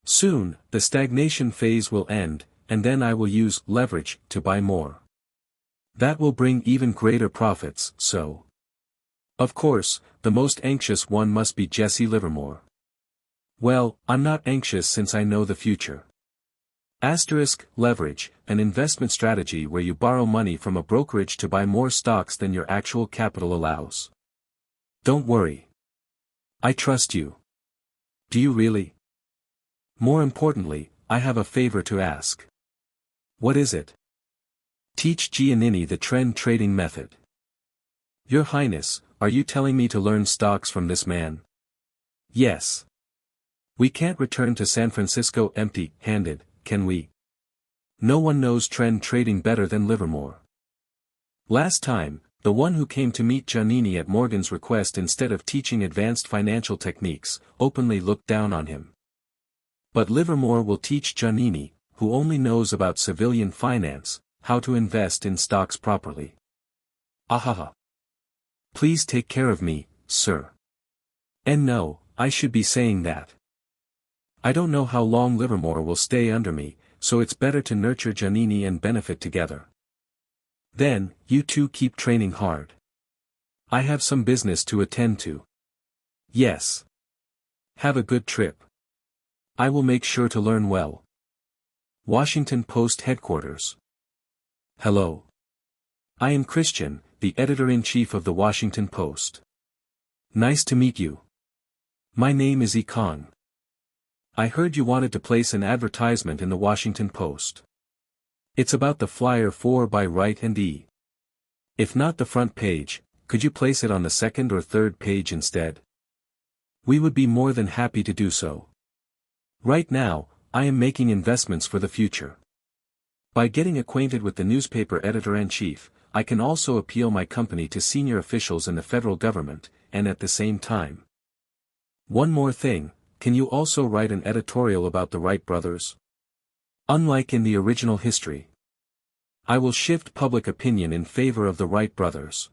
S1: Soon, the stagnation phase will end, and then I will use leverage to buy more. That will bring even greater profits, so. Of course, the most anxious one must be Jesse Livermore. Well, I'm not anxious since I know the future. Leverage, an investment strategy where you borrow money from a brokerage to buy more stocks than your actual capital allows. Don't worry. I trust you. Do you really? More importantly, I have a favor to ask. What is it? Teach Giannini the trend trading method. Your Highness, are you telling me to learn stocks from this man? Yes. We can't return to San Francisco empty-handed, can we? No one knows trend trading better than Livermore. Last time, the one who came to meet Giannini at Morgan's request instead of teaching advanced financial techniques, openly looked down on him. But Livermore will teach Giannini, who only knows about civilian finance, how to invest in stocks properly. Ahaha. Please take care of me, sir. And no, I should be saying that. I don't know how long Livermore will stay under me, so it's better to nurture Giannini and benefit together. Then, you two keep training hard. I have some business to attend to. Yes. Have a good trip. I will make sure to learn well. Washington Post Headquarters. Hello. I am Christian, the editor-in-chief of the Washington Post. Nice to meet you. My name is Yi Kang. I heard you wanted to place an advertisement in the Washington Post. It's about the flyer 4 by Wright and E. If not the front page, could you place it on the second or third page instead? We would be more than happy to do so. Right now, I am making investments for the future. By getting acquainted with the newspaper editor-in-chief, I can also appeal my company to senior officials in the federal government, and at the same time. One more thing, can you also write an editorial about the Wright brothers? Unlike in the original history. I will shift public opinion in favor of the Wright brothers.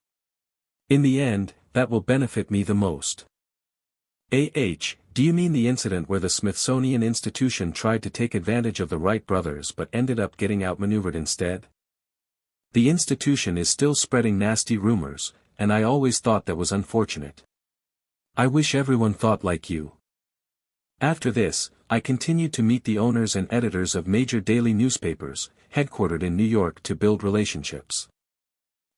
S1: In the end, that will benefit me the most. Do you mean the incident where the Smithsonian Institution tried to take advantage of the Wright brothers but ended up getting outmaneuvered instead? The institution is still spreading nasty rumors, and I always thought that was unfortunate. I wish everyone thought like you. After this, I continued to meet the owners and editors of major daily newspapers, headquartered in New York to build relationships.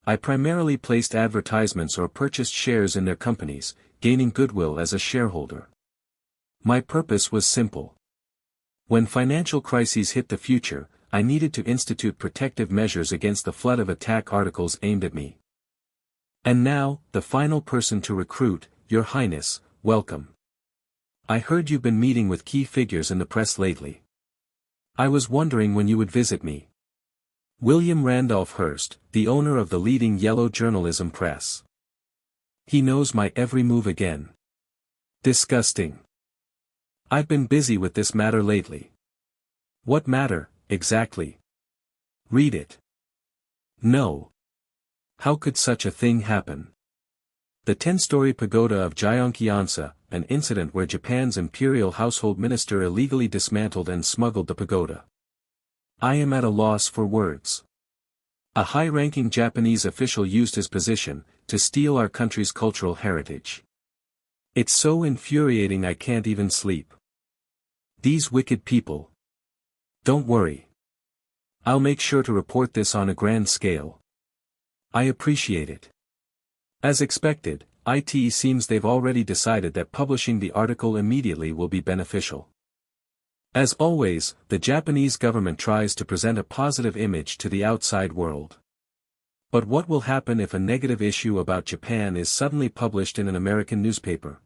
S1: I primarily placed advertisements or purchased shares in their companies, gaining goodwill as a shareholder. My purpose was simple. When financial crises hit the future, I needed to institute protective measures against the flood of attack articles aimed at me. And now, the final person to recruit, Your Highness, welcome. I heard you've been meeting with key figures in the press lately. I was wondering when you would visit me. William Randolph Hearst, the owner of the leading yellow journalism press. He knows my every move again. Disgusting. I've been busy with this matter lately. What matter, exactly? Read it. No. How could such a thing happen? The 10-story pagoda of Gyeonggi-onsa, an incident where Japan's imperial household minister illegally dismantled and smuggled the pagoda. I am at a loss for words. A high-ranking Japanese official used his position to steal our country's cultural heritage. It's so infuriating I can't even sleep. These wicked people. Don't worry. I'll make sure to report this on a grand scale. I appreciate it. As expected, it seems they've already decided that publishing the article immediately will be beneficial. As always, the Japanese government tries to present a positive image to the outside world. But what will happen if a negative issue about Japan is suddenly published in an American newspaper?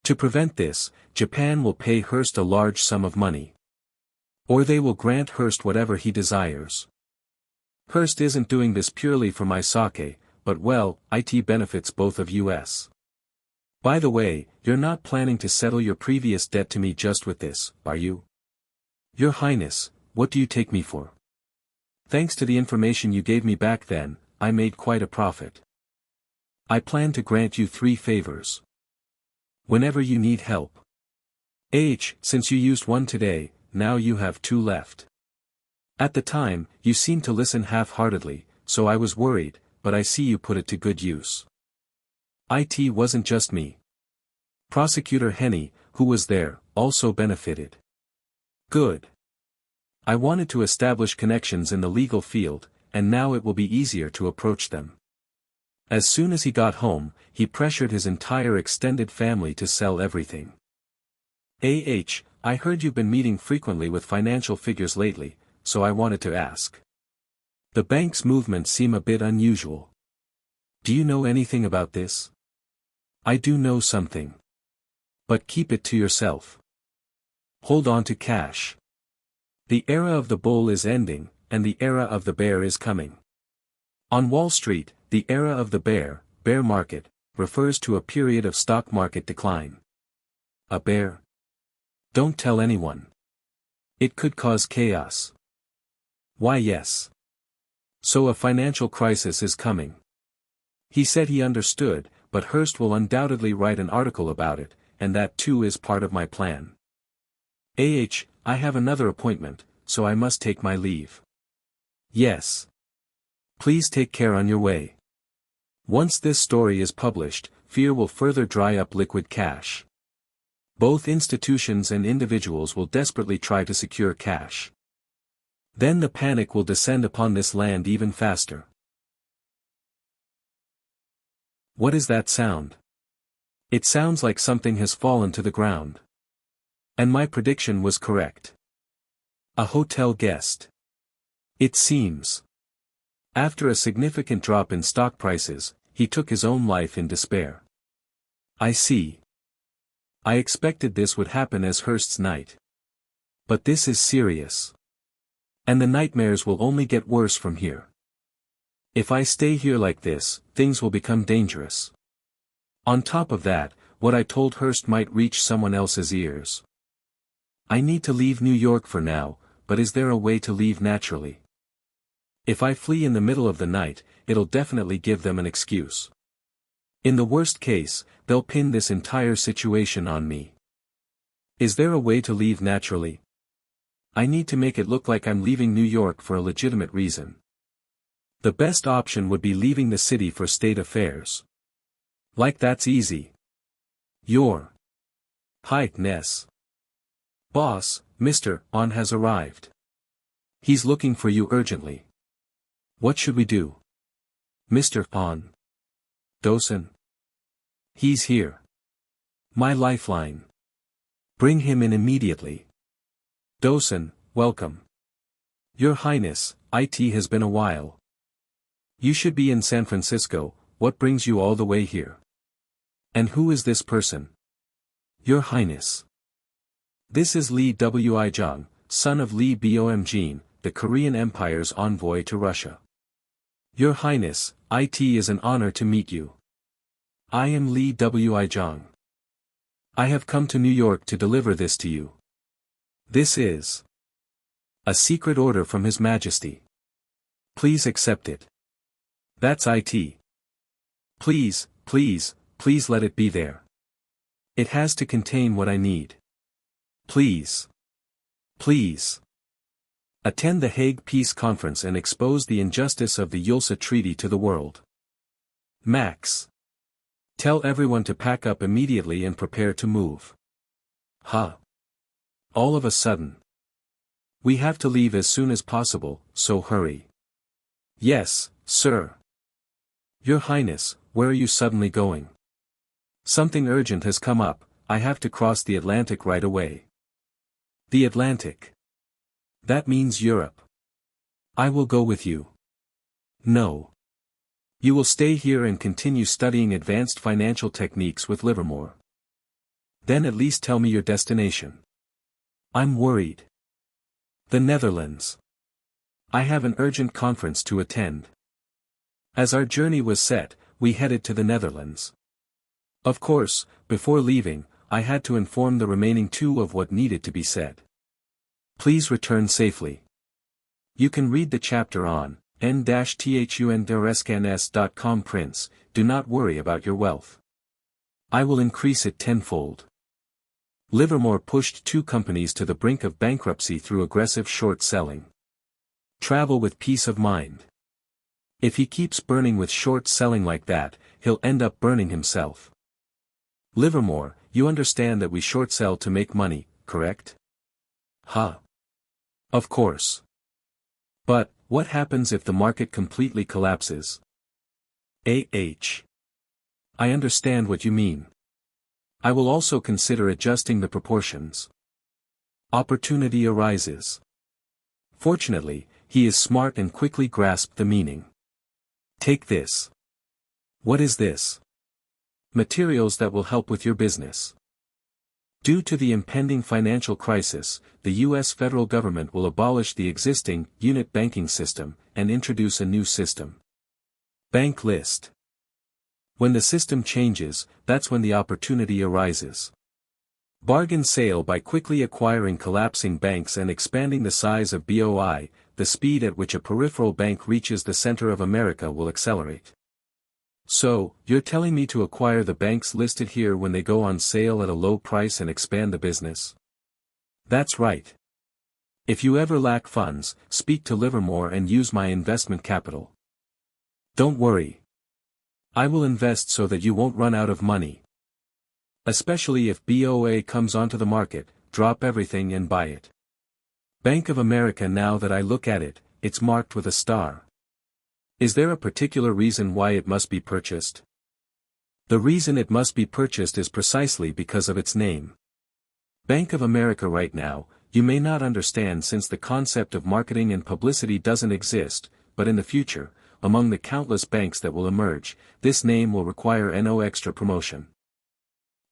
S1: To prevent this, Japan will pay Hearst a large sum of money. Or they will grant Hearst whatever he desires. Hearst isn't doing this purely for my sake, but well, it benefits both of us. By the way, you're not planning to settle your previous debt to me just with this, are you? Your Highness, what do you take me for? Thanks to the information you gave me back then, I made quite a profit. I plan to grant you 3 favors. Whenever you need help. Since you used one today, now you have 2 left. At the time, you seemed to listen half-heartedly, so I was worried, but I see you put it to good use. It wasn't just me. Prosecutor Henny, who was there, also benefited. Good. I wanted to establish connections in the legal field, and now it will be easier to approach them. As soon as he got home, he pressured his entire extended family to sell everything. I heard you've been meeting frequently with financial figures lately, so I wanted to ask. The bank's movements seem a bit unusual. Do you know anything about this? I do know something. But keep it to yourself. Hold on to cash. The era of the bull is ending, and the era of the bear is coming. On Wall Street, the era of the bear market, refers to a period of stock market decline. A bear? Don't tell anyone. It could cause chaos. Why yes. So a financial crisis is coming. He said he understood, but Hearst will undoubtedly write an article about it, and that too is part of my plan. I have another appointment, so I must take my leave. Yes. Please take care on your way. Once this story is published, fear will further dry up liquid cash. Both institutions and individuals will desperately try to secure cash. Then the panic will descend upon this land even faster. What is that sound? It sounds like something has fallen to the ground. And my prediction was correct. A hotel guest. It seems. After a significant drop in stock prices, he took his own life in despair. I see. I expected this would happen as Hearst's night. But this is serious. And the nightmares will only get worse from here. If I stay here like this, things will become dangerous. On top of that, what I told Hearst might reach someone else's ears. I need to leave New York for now, but is there a way to leave naturally? If I flee in the middle of the night, it'll definitely give them an excuse. In the worst case, they'll pin this entire situation on me. Is there a way to leave naturally? I need to make it look like I'm leaving New York for a legitimate reason. The best option would be leaving the city for state affairs. Like that's easy. Your Highness. Boss, Mr. On has arrived. He's looking for you urgently. What should we do? Mr. On. Joseon. He's here. My lifeline. Bring him in immediately. Joseon, welcome. Your Highness, it has been a while. You should be in San Francisco, what brings you all the way here? And who is this person? Your Highness. This is Lee Wi-jung, son of Lee Byung-jun, the Korean Empire's envoy to Russia. Your Highness, it is an honor to meet you. I am Lee Wi-jung. I have come to New York to deliver this to you. This is a secret order from His Majesty. Please accept it. That's it. Please, please, please let it be there. It has to contain what I need. Please. Please. Attend the Hague Peace Conference and expose the injustice of the Yulsa Treaty to the world. Max. Tell everyone to pack up immediately and prepare to move. All of a sudden. We have to leave as soon as possible, so hurry. Yes, sir. Your Highness, where are you suddenly going? Something urgent has come up, I have to cross the Atlantic right away. The Atlantic. That means Europe. I will go with you. No. You will stay here and continue studying advanced financial techniques with Livermore. Then at least tell me your destination. I'm worried. The Netherlands. I have an urgent conference to attend. As our journey was set, we headed to the Netherlands. Of course, before leaving, I had to inform the remaining two of what needed to be said. Please return safely. You can read the chapter on n-thunderscans.com. Prince, do not worry about your wealth. I will increase it tenfold. Livermore pushed two companies to the brink of bankruptcy through aggressive short selling. Travel with peace of mind. If he keeps burning with short selling like that, he'll end up burning himself. Livermore, you understand that we short sell to make money, correct? Of course. But, what happens if the market completely collapses? I understand what you mean. I will also consider adjusting the proportions. Opportunity arises. Fortunately, he is smart and quickly grasped the meaning. Take this. What is this? Materials that will help with your business. Due to the impending financial crisis, the U.S. federal government will abolish the existing unit banking system and introduce a new system. Bank list. When the system changes, that's when the opportunity arises. Bargain sale. By quickly acquiring collapsing banks and expanding the size of BOI, the speed at which a peripheral bank reaches the center of America will accelerate. So, you're telling me to acquire the banks listed here when they go on sale at a low price and expand the business? That's right. If you ever lack funds, speak to Livermore and use my investment capital. Don't worry. I will invest so that you won't run out of money. Especially if BOA comes onto the market, drop everything and buy it. Bank of America. Now that I look at it, it's marked with a star. Is there a particular reason why it must be purchased? The reason it must be purchased is precisely because of its name. Bank of America. Right now, you may not understand since the concept of marketing and publicity doesn't exist, but in the future, among the countless banks that will emerge, this name will require no extra promotion.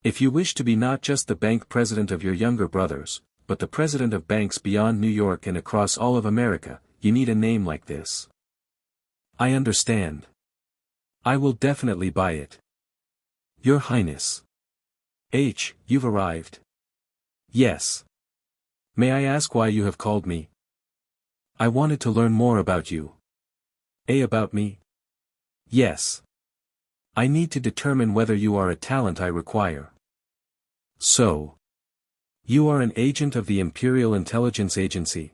S1: If you wish to be not just the bank president of your younger brothers, but the president of banks beyond New York and across all of America, you need a name like this. I understand. I will definitely buy it. Your Highness. You've arrived. Yes. May I ask why you have called me? I wanted to learn more about you. About me? Yes. I need to determine whether you are a talent I require. So. You are an agent of the Imperial Intelligence Agency?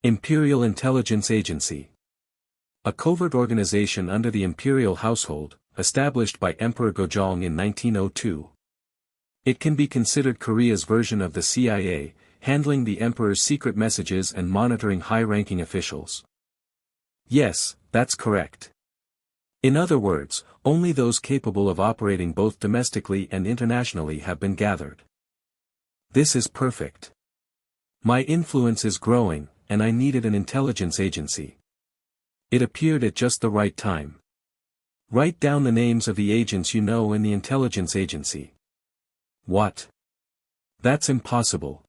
S1: Imperial Intelligence Agency. A covert organization under the imperial household, established by Emperor Gojong in 1902. It can be considered Korea's version of the CIA, handling the emperor's secret messages and monitoring high-ranking officials. Yes, that's correct. In other words, only those capable of operating both domestically and internationally have been gathered. This is perfect. My influence is growing, and I needed an intelligence agency. It appeared at just the right time. Write down the names of the agents you know in the intelligence agency. What? That's impossible.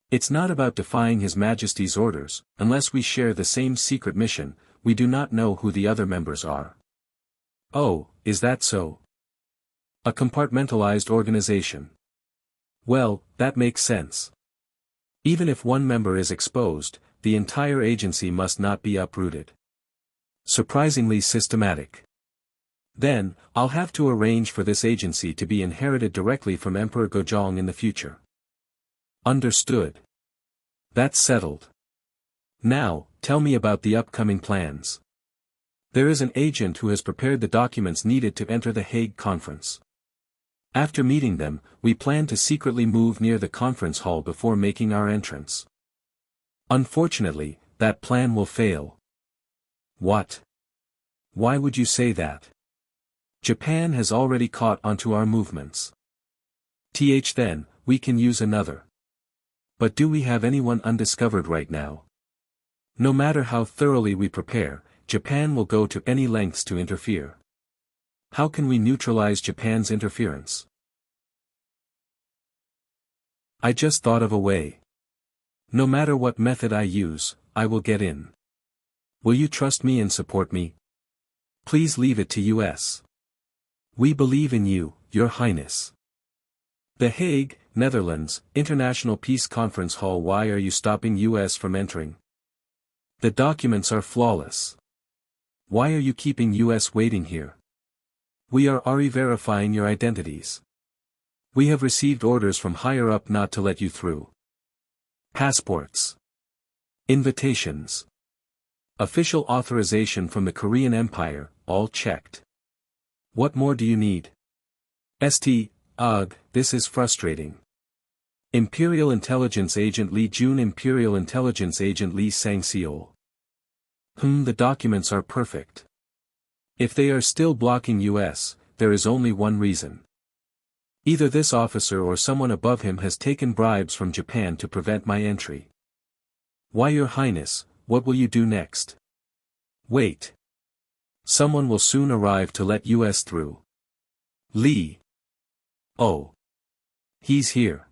S1: It's not about defying His Majesty's orders. Unless we share the same secret mission, we do not know who the other members are. Oh, is that so? A compartmentalized organization. Well, that makes sense. Even if one member is exposed, the entire agency must not be uprooted. Surprisingly systematic. Then, I'll have to arrange for this agency to be inherited directly from Emperor Gojong in the future. Understood. That's settled. Now, tell me about the upcoming plans. There is an agent who has prepared the documents needed to enter the Hague conference. After meeting them, we plan to secretly move near the conference hall before making our entrance. Unfortunately, that plan will fail. What? Why would you say that? Japan has already caught onto our movements. Then, we can use another. But do we have anyone undiscovered right now? No matter how thoroughly we prepare, Japan will go to any lengths to interfere. How can we neutralize Japan's interference? I just thought of a way. No matter what method I use, I will get in. Will you trust me and support me? Please leave it to US. We believe in you, Your Highness. The Hague, Netherlands, International Peace Conference Hall. Why are you stopping US from entering? The documents are flawless. Why are you keeping US waiting here? We are already verifying your identities. We have received orders from higher up not to let you through. Passports. Invitations. Official authorization from the Korean Empire, all checked. What more do you need? Ugh, this is frustrating. Imperial Intelligence Agent Lee Jun, Imperial Intelligence Agent Lee Sang-seol. The documents are perfect. If they are still blocking US, there is only one reason. Either this officer or someone above him has taken bribes from Japan to prevent my entry. Why, Your Highness, what will you do next? Wait. Someone will soon arrive to let US through. Lee. Oh. He's here.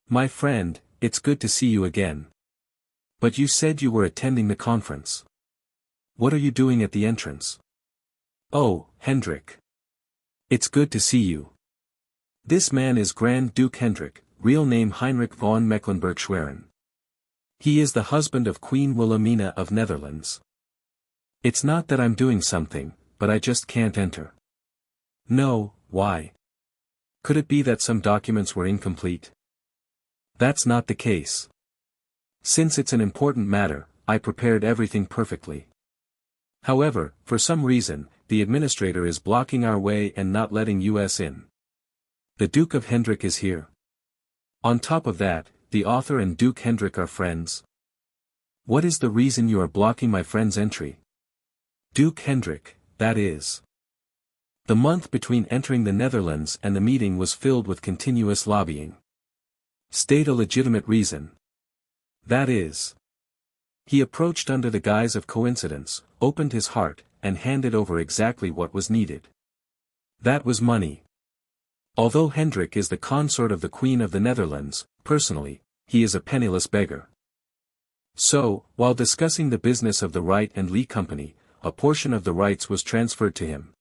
S1: My friend, it's good to see you again. But you said you were attending the conference. What are you doing at the entrance? Oh, Hendrik. It's good to see you. This man is Grand Duke Hendrik, real name Heinrich von Mecklenburg-Schwerin. He is the husband of Queen Wilhelmina of Netherlands. It's not that I'm doing something, but I just can't enter. No, why? Could it be that some documents were incomplete? That's not the case. Since it's an important matter, I prepared everything perfectly. However, for some reason, the administrator is blocking our way and not letting US in. The Duke of Hendrik is here. On top of that, the author and Duke Hendrik are friends. What is the reason you are blocking my friend's entry? Duke Hendrik, that is. The month between entering the Netherlands and the meeting was filled with continuous lobbying. State a legitimate reason. That is. He approached under the guise of coincidence, opened his heart, and handed over exactly what was needed. That was money. Although Hendrik is the consort of the Queen of the Netherlands, personally, he is a penniless beggar. So, while discussing the business of the Wright and Lee Company, a portion of the rights was transferred to him.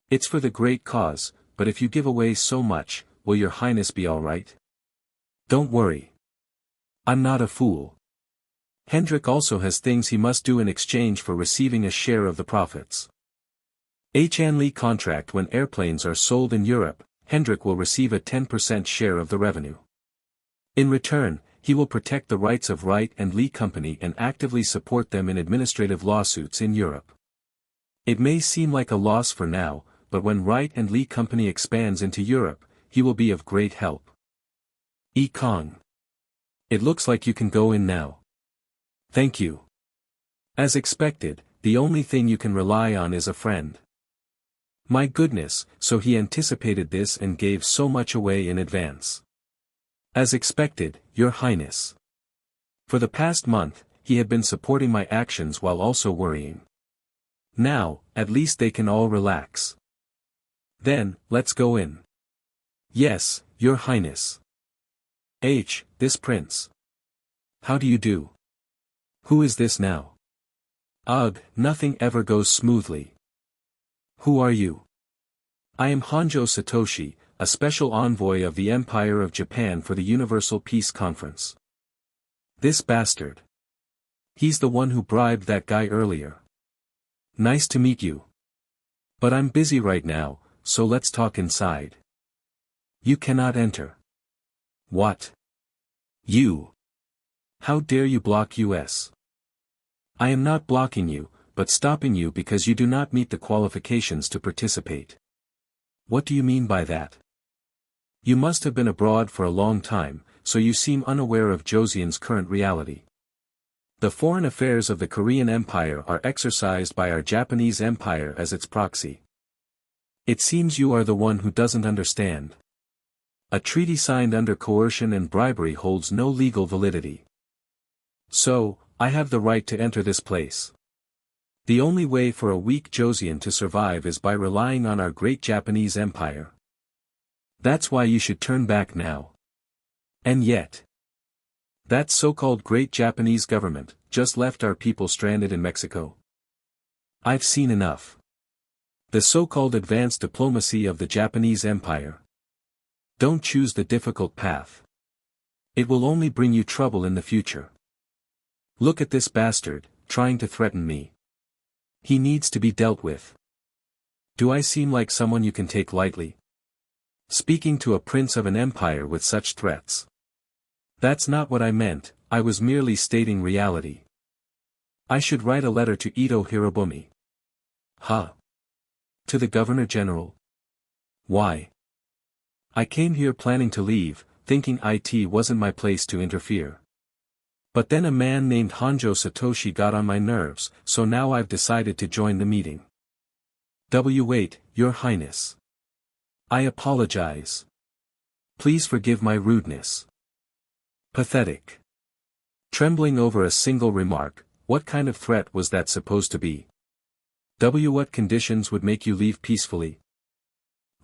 S1: It's for the great cause, but if you give away so much, will Your Highness be all right? Don't worry. I'm not a fool. Hendrik also has things he must do in exchange for receiving a share of the profits. HN Lee contract. When airplanes are sold in Europe, Hendrik will receive a 10% share of the revenue. In return, he will protect the rights of Wright and Lee Company and actively support them in administrative lawsuits in Europe. It may seem like a loss for now, but when Wright and Lee Company expands into Europe, he will be of great help. Yi Kang. It looks like you can go in now. Thank you. As expected, the only thing you can rely on is a friend. My goodness, so he anticipated this and gave so much away in advance. As expected, Your Highness. For the past month, he had been supporting my actions while also worrying. Now, at least they can all relax. Then, let's go in. Yes, Your Highness. This prince. How do you do? Who is this now? Ugh, nothing ever goes smoothly. Who are you? I am Honjo Satoshi, a special envoy of the Empire of Japan for the Universal Peace Conference. This bastard. He's the one who bribed that guy earlier. Nice to meet you. But I'm busy right now, so let's talk inside. You cannot enter. What? You. How dare you block us? I am not blocking you, but stopping you because you do not meet the qualifications to participate. What do you mean by that? You must have been abroad for a long time, so you seem unaware of Joseon's current reality. The foreign affairs of the Korean Empire are exercised by our Japanese Empire as its proxy. It seems you are the one who doesn't understand. A treaty signed under coercion and bribery holds no legal validity. So, I have the right to enter this place. The only way for a weak Joseon to survive is by relying on our great Japanese Empire. That's why you should turn back now. And yet, that so-called great Japanese government just left our people stranded in Mexico. I've seen enough. The so-called advanced diplomacy of the Japanese Empire. Don't choose the difficult path. It will only bring you trouble in the future. Look at this bastard, trying to threaten me. He needs to be dealt with. Do I seem like someone you can take lightly? Speaking to a prince of an empire with such threats. That's not what I meant, I was merely stating reality. I should write a letter to Ito Hirobumi. Huh? To the Governor General? Why? I came here planning to leave, thinking it wasn't my place to interfere. But then a man named Honjo Satoshi got on my nerves, so now I've decided to join the meeting. Wait, Your Highness. I apologize. Please forgive my rudeness. Pathetic. Trembling over a single remark, what kind of threat was that supposed to be? What conditions would make you leave peacefully?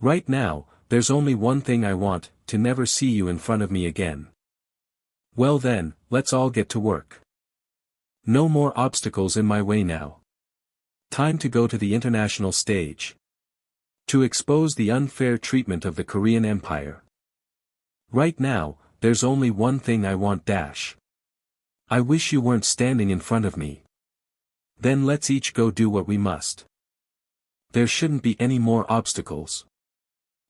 S1: Right now, there's only one thing I want, to never see you in front of me again. Well then, let's all get to work. No more obstacles in my way now. Time to go to the international stage. To expose the unfair treatment of the Korean Empire. Right now, there's only one thing I want. I wish you weren't standing in front of me. Then let's each go do what we must. There shouldn't be any more obstacles.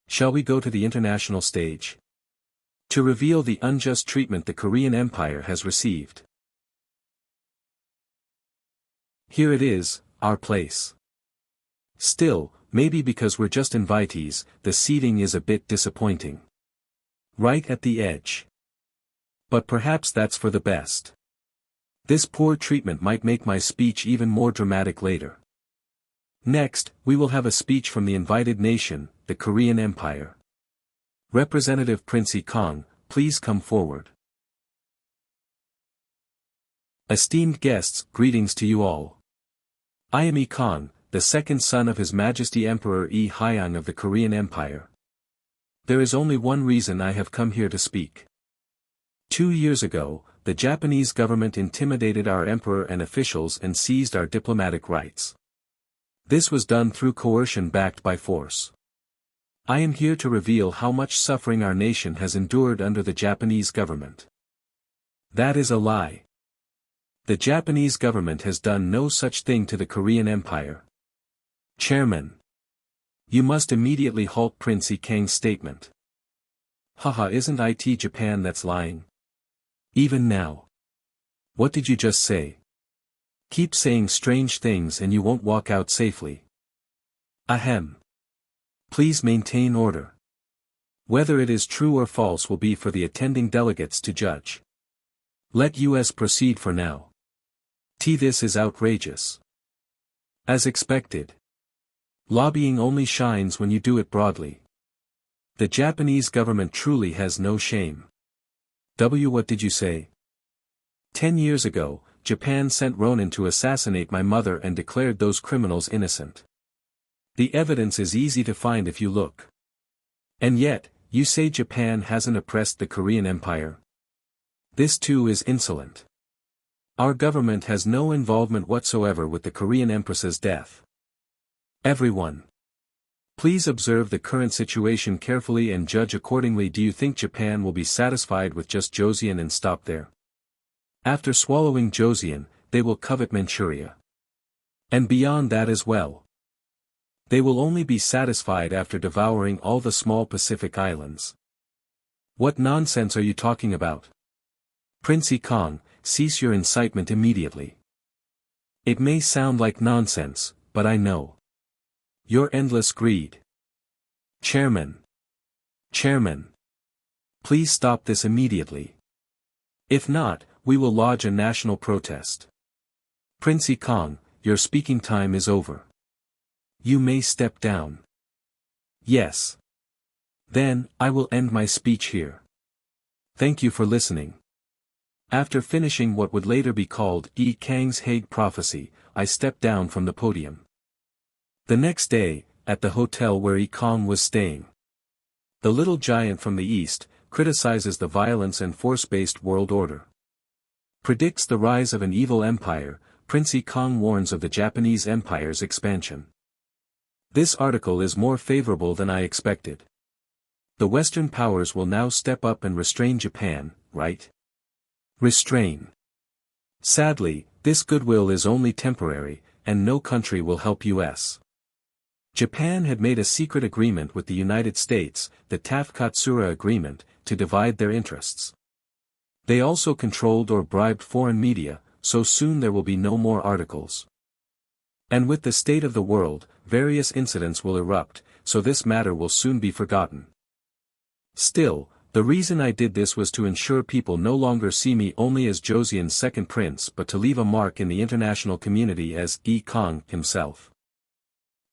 S1: Shall we go to the international stage? To reveal the unjust treatment the Korean Empire has received. Here it is, our place. Still, maybe because we're just invitees, the seating is a bit disappointing. Right at the edge. But perhaps that's for the best. This poor treatment might make my speech even more dramatic later. Next, we will have a speech from the invited nation, the Korean Empire. Representative Prince Yi Kang, please come forward. Esteemed guests, greetings to you all. I am Yi Kang, the second son of His Majesty Emperor Yi Hyang of the Korean Empire. There is only one reason I have come here to speak. 2 years ago, the Japanese government intimidated our emperor and officials and seized our diplomatic rights. This was done through coercion backed by force. I am here to reveal how much suffering our nation has endured under the Japanese government. That is a lie. The Japanese government has done no such thing to the Korean Empire. Chairman. You must immediately halt Prince Yi Kang's statement. Haha, isn't it Japan that's lying? Even now. What did you just say? Keep saying strange things and you won't walk out safely. Ahem. Please maintain order. Whether it is true or false will be for the attending delegates to judge. Let us proceed for now. This is outrageous. As expected. Lobbying only shines when you do it broadly. The Japanese government truly has no shame. What did you say? 10 years ago, Japan sent Ronin to assassinate my mother and declared those criminals innocent. The evidence is easy to find if you look. And yet, you say Japan hasn't oppressed the Korean Empire? This too is insolent. Our government has no involvement whatsoever with the Korean Empress's death. Everyone, please observe the current situation carefully and judge accordingly. Do you think Japan will be satisfied with just Joseon and stop there? After swallowing Joseon, they will covet Manchuria. And beyond that as well. They will only be satisfied after devouring all the small Pacific islands. What nonsense are you talking about? Prince Yi Kang, cease your incitement immediately. It may sound like nonsense, but I know your endless greed. Chairman, please stop this immediately. If not, we will lodge a national protest. Prince Yi Kang, your speaking time is over. You may step down. Yes. Then, I will end my speech here. Thank you for listening. After finishing what would later be called Yi Kang's Hague Prophecy, I stepped down from the podium. The next day, at the hotel where Yi Kang was staying, the little giant from the east criticizes the violence and force-based world order. Predicts the rise of an evil empire. Prince Yi Kang warns of the Japanese empire's expansion. This article is more favorable than I expected. The Western powers will now step up and restrain Japan, right? Restrain. Sadly, this goodwill is only temporary, and no country will help US. Japan had made a secret agreement with the United States, the Taft-Katsura Agreement, to divide their interests. They also controlled or bribed foreign media, so soon there will be no more articles. And with the state of the world, various incidents will erupt, so this matter will soon be forgotten. Still, the reason I did this was to ensure people no longer see me only as Joseon's second prince but to leave a mark in the international community as Yi Kang himself.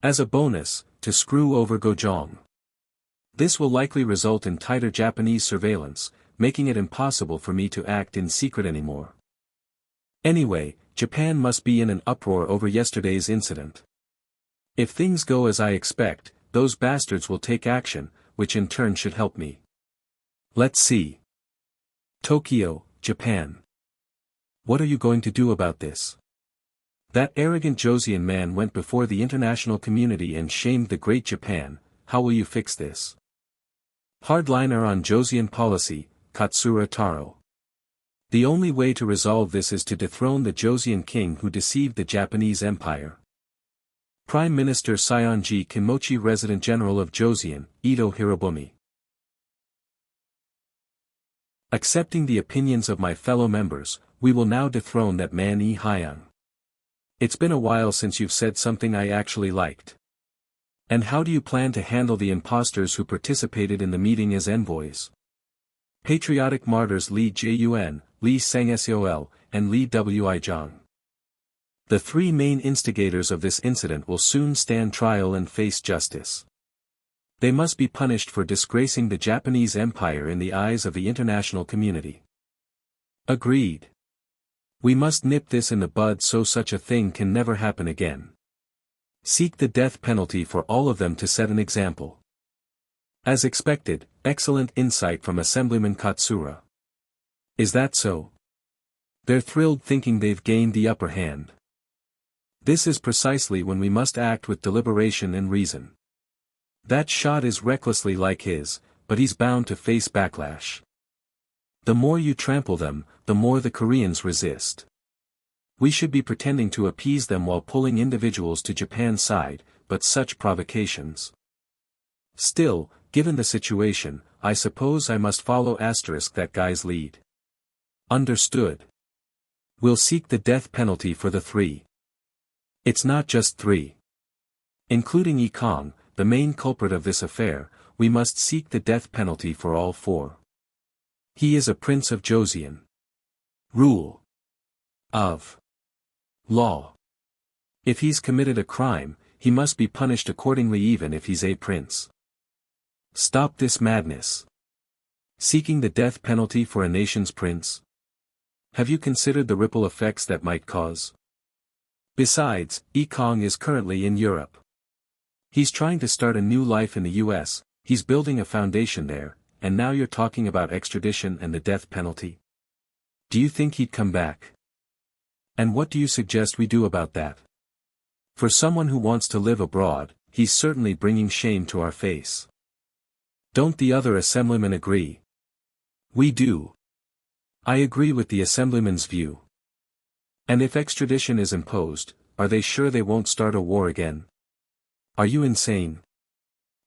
S1: As a bonus, to screw over Gojong. This will likely result in tighter Japanese surveillance, making it impossible for me to act in secret anymore. Anyway, Japan must be in an uproar over yesterday's incident. If things go as I expect, those bastards will take action, which in turn should help me. Let's see. Tokyo, Japan. What are you going to do about this? That arrogant Joseon man went before the international community and shamed the great Japan. How will you fix this? Hardliner on Joseon policy, Katsura Taro. The only way to resolve this is to dethrone the Joseon king who deceived the Japanese empire. Prime Minister Sionji Kimochi, Resident General of Joseon, Ito Hirobumi. Accepting the opinions of my fellow members, we will now dethrone that man Yi Hyang. It's been a while since you've said something I actually liked. And how do you plan to handle the imposters who participated in the meeting as envoys? Patriotic martyrs Lee Jun, Lee Sang-Seol, and Lee Wi-jong. The three main instigators of this incident will soon stand trial and face justice. They must be punished for disgracing the Japanese empire in the eyes of the international community. Agreed. We must nip this in the bud so such a thing can never happen again. Seek the death penalty for all of them to set an example. As expected, excellent insight from Assemblyman Katsura. Is that so? They're thrilled thinking they've gained the upper hand. This is precisely when we must act with deliberation and reason. That shot is recklessly like his, but he's bound to face backlash. The more you trample them, the more the Koreans resist. We should be pretending to appease them while pulling individuals to Japan's side, but such provocations. Still, given the situation, I suppose I must follow that guy's lead. Understood. We'll seek the death penalty for the three. It's not just three. Including Yi Kang, the main culprit of this affair, we must seek the death penalty for all four. He is a prince of Joseon. Rule of law. If he's committed a crime, he must be punished accordingly even if he's a prince. Stop this madness. Seeking the death penalty for a nation's prince? Have you considered the ripple effects that might cause? Besides, Yi Kang is currently in Europe. He's trying to start a new life in the US, he's building a foundation there, and now you're talking about extradition and the death penalty? Do you think he'd come back? And what do you suggest we do about that? For someone who wants to live abroad, he's certainly bringing shame to our face. Don't the other assemblymen agree? We do. I agree with the assemblyman's view. And if extradition is imposed, are they sure they won't start a war again? Are you insane?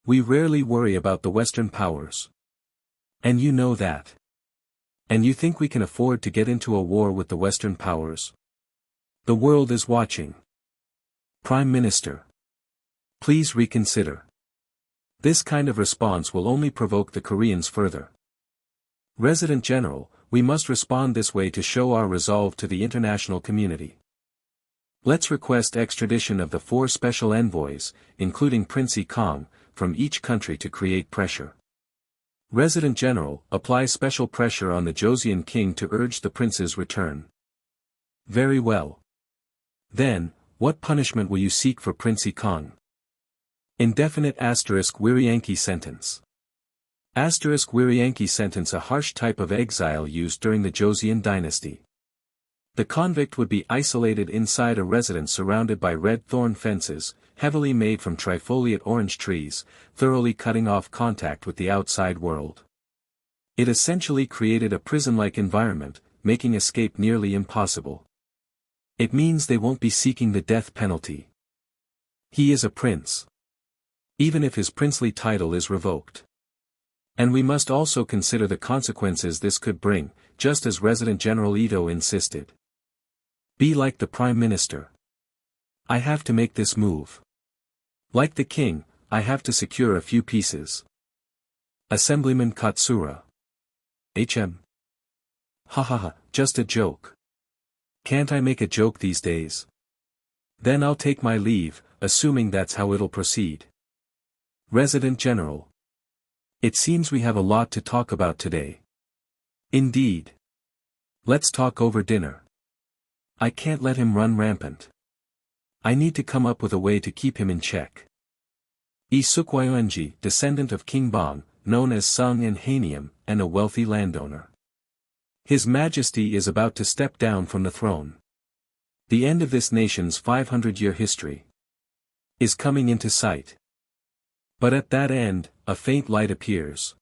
S1: We rarely worry about the Western powers. And you know that. And you think we can afford to get into a war with the Western powers? The world is watching. Prime Minister. Please reconsider. This kind of response will only provoke the Koreans further. Resident General, we must respond this way to show our resolve to the international community. Let's request extradition of the 4 special envoys, including Prince Yi Kang, from each country to create pressure. Resident General, apply special pressure on the Joseon king to urge the prince's return. Very well. Then, what punishment will you seek for Prince Yi Kang? Indefinite *Wirianki sentence. *Wirianki sentence, a harsh type of exile used during the Joseon dynasty. The convict would be isolated inside a residence surrounded by red thorn fences, heavily made from trifoliate orange trees, thoroughly cutting off contact with the outside world. It essentially created a prison-like environment, making escape nearly impossible. It means they won't be seeking the death penalty. He is a prince. Even if his princely title is revoked. And we must also consider the consequences this could bring, just as Resident General Ito insisted. Be like the Prime Minister. I have to make this move. Like the king, I have to secure a few pieces. Assemblyman Katsura. HM. Ha, just a joke. Can't I make a joke these days? Then I'll take my leave, assuming that's how it'll proceed. Resident General. It seems we have a lot to talk about today. Indeed. Let's talk over dinner. I can't let him run rampant. I need to come up with a way to keep him in check. Yi Sukwayoenji, descendant of King Bong, known as Sung in Haenium, and a wealthy landowner. His Majesty is about to step down from the throne. The end of this nation's 500-year history is coming into sight. But at that end, a faint light appears.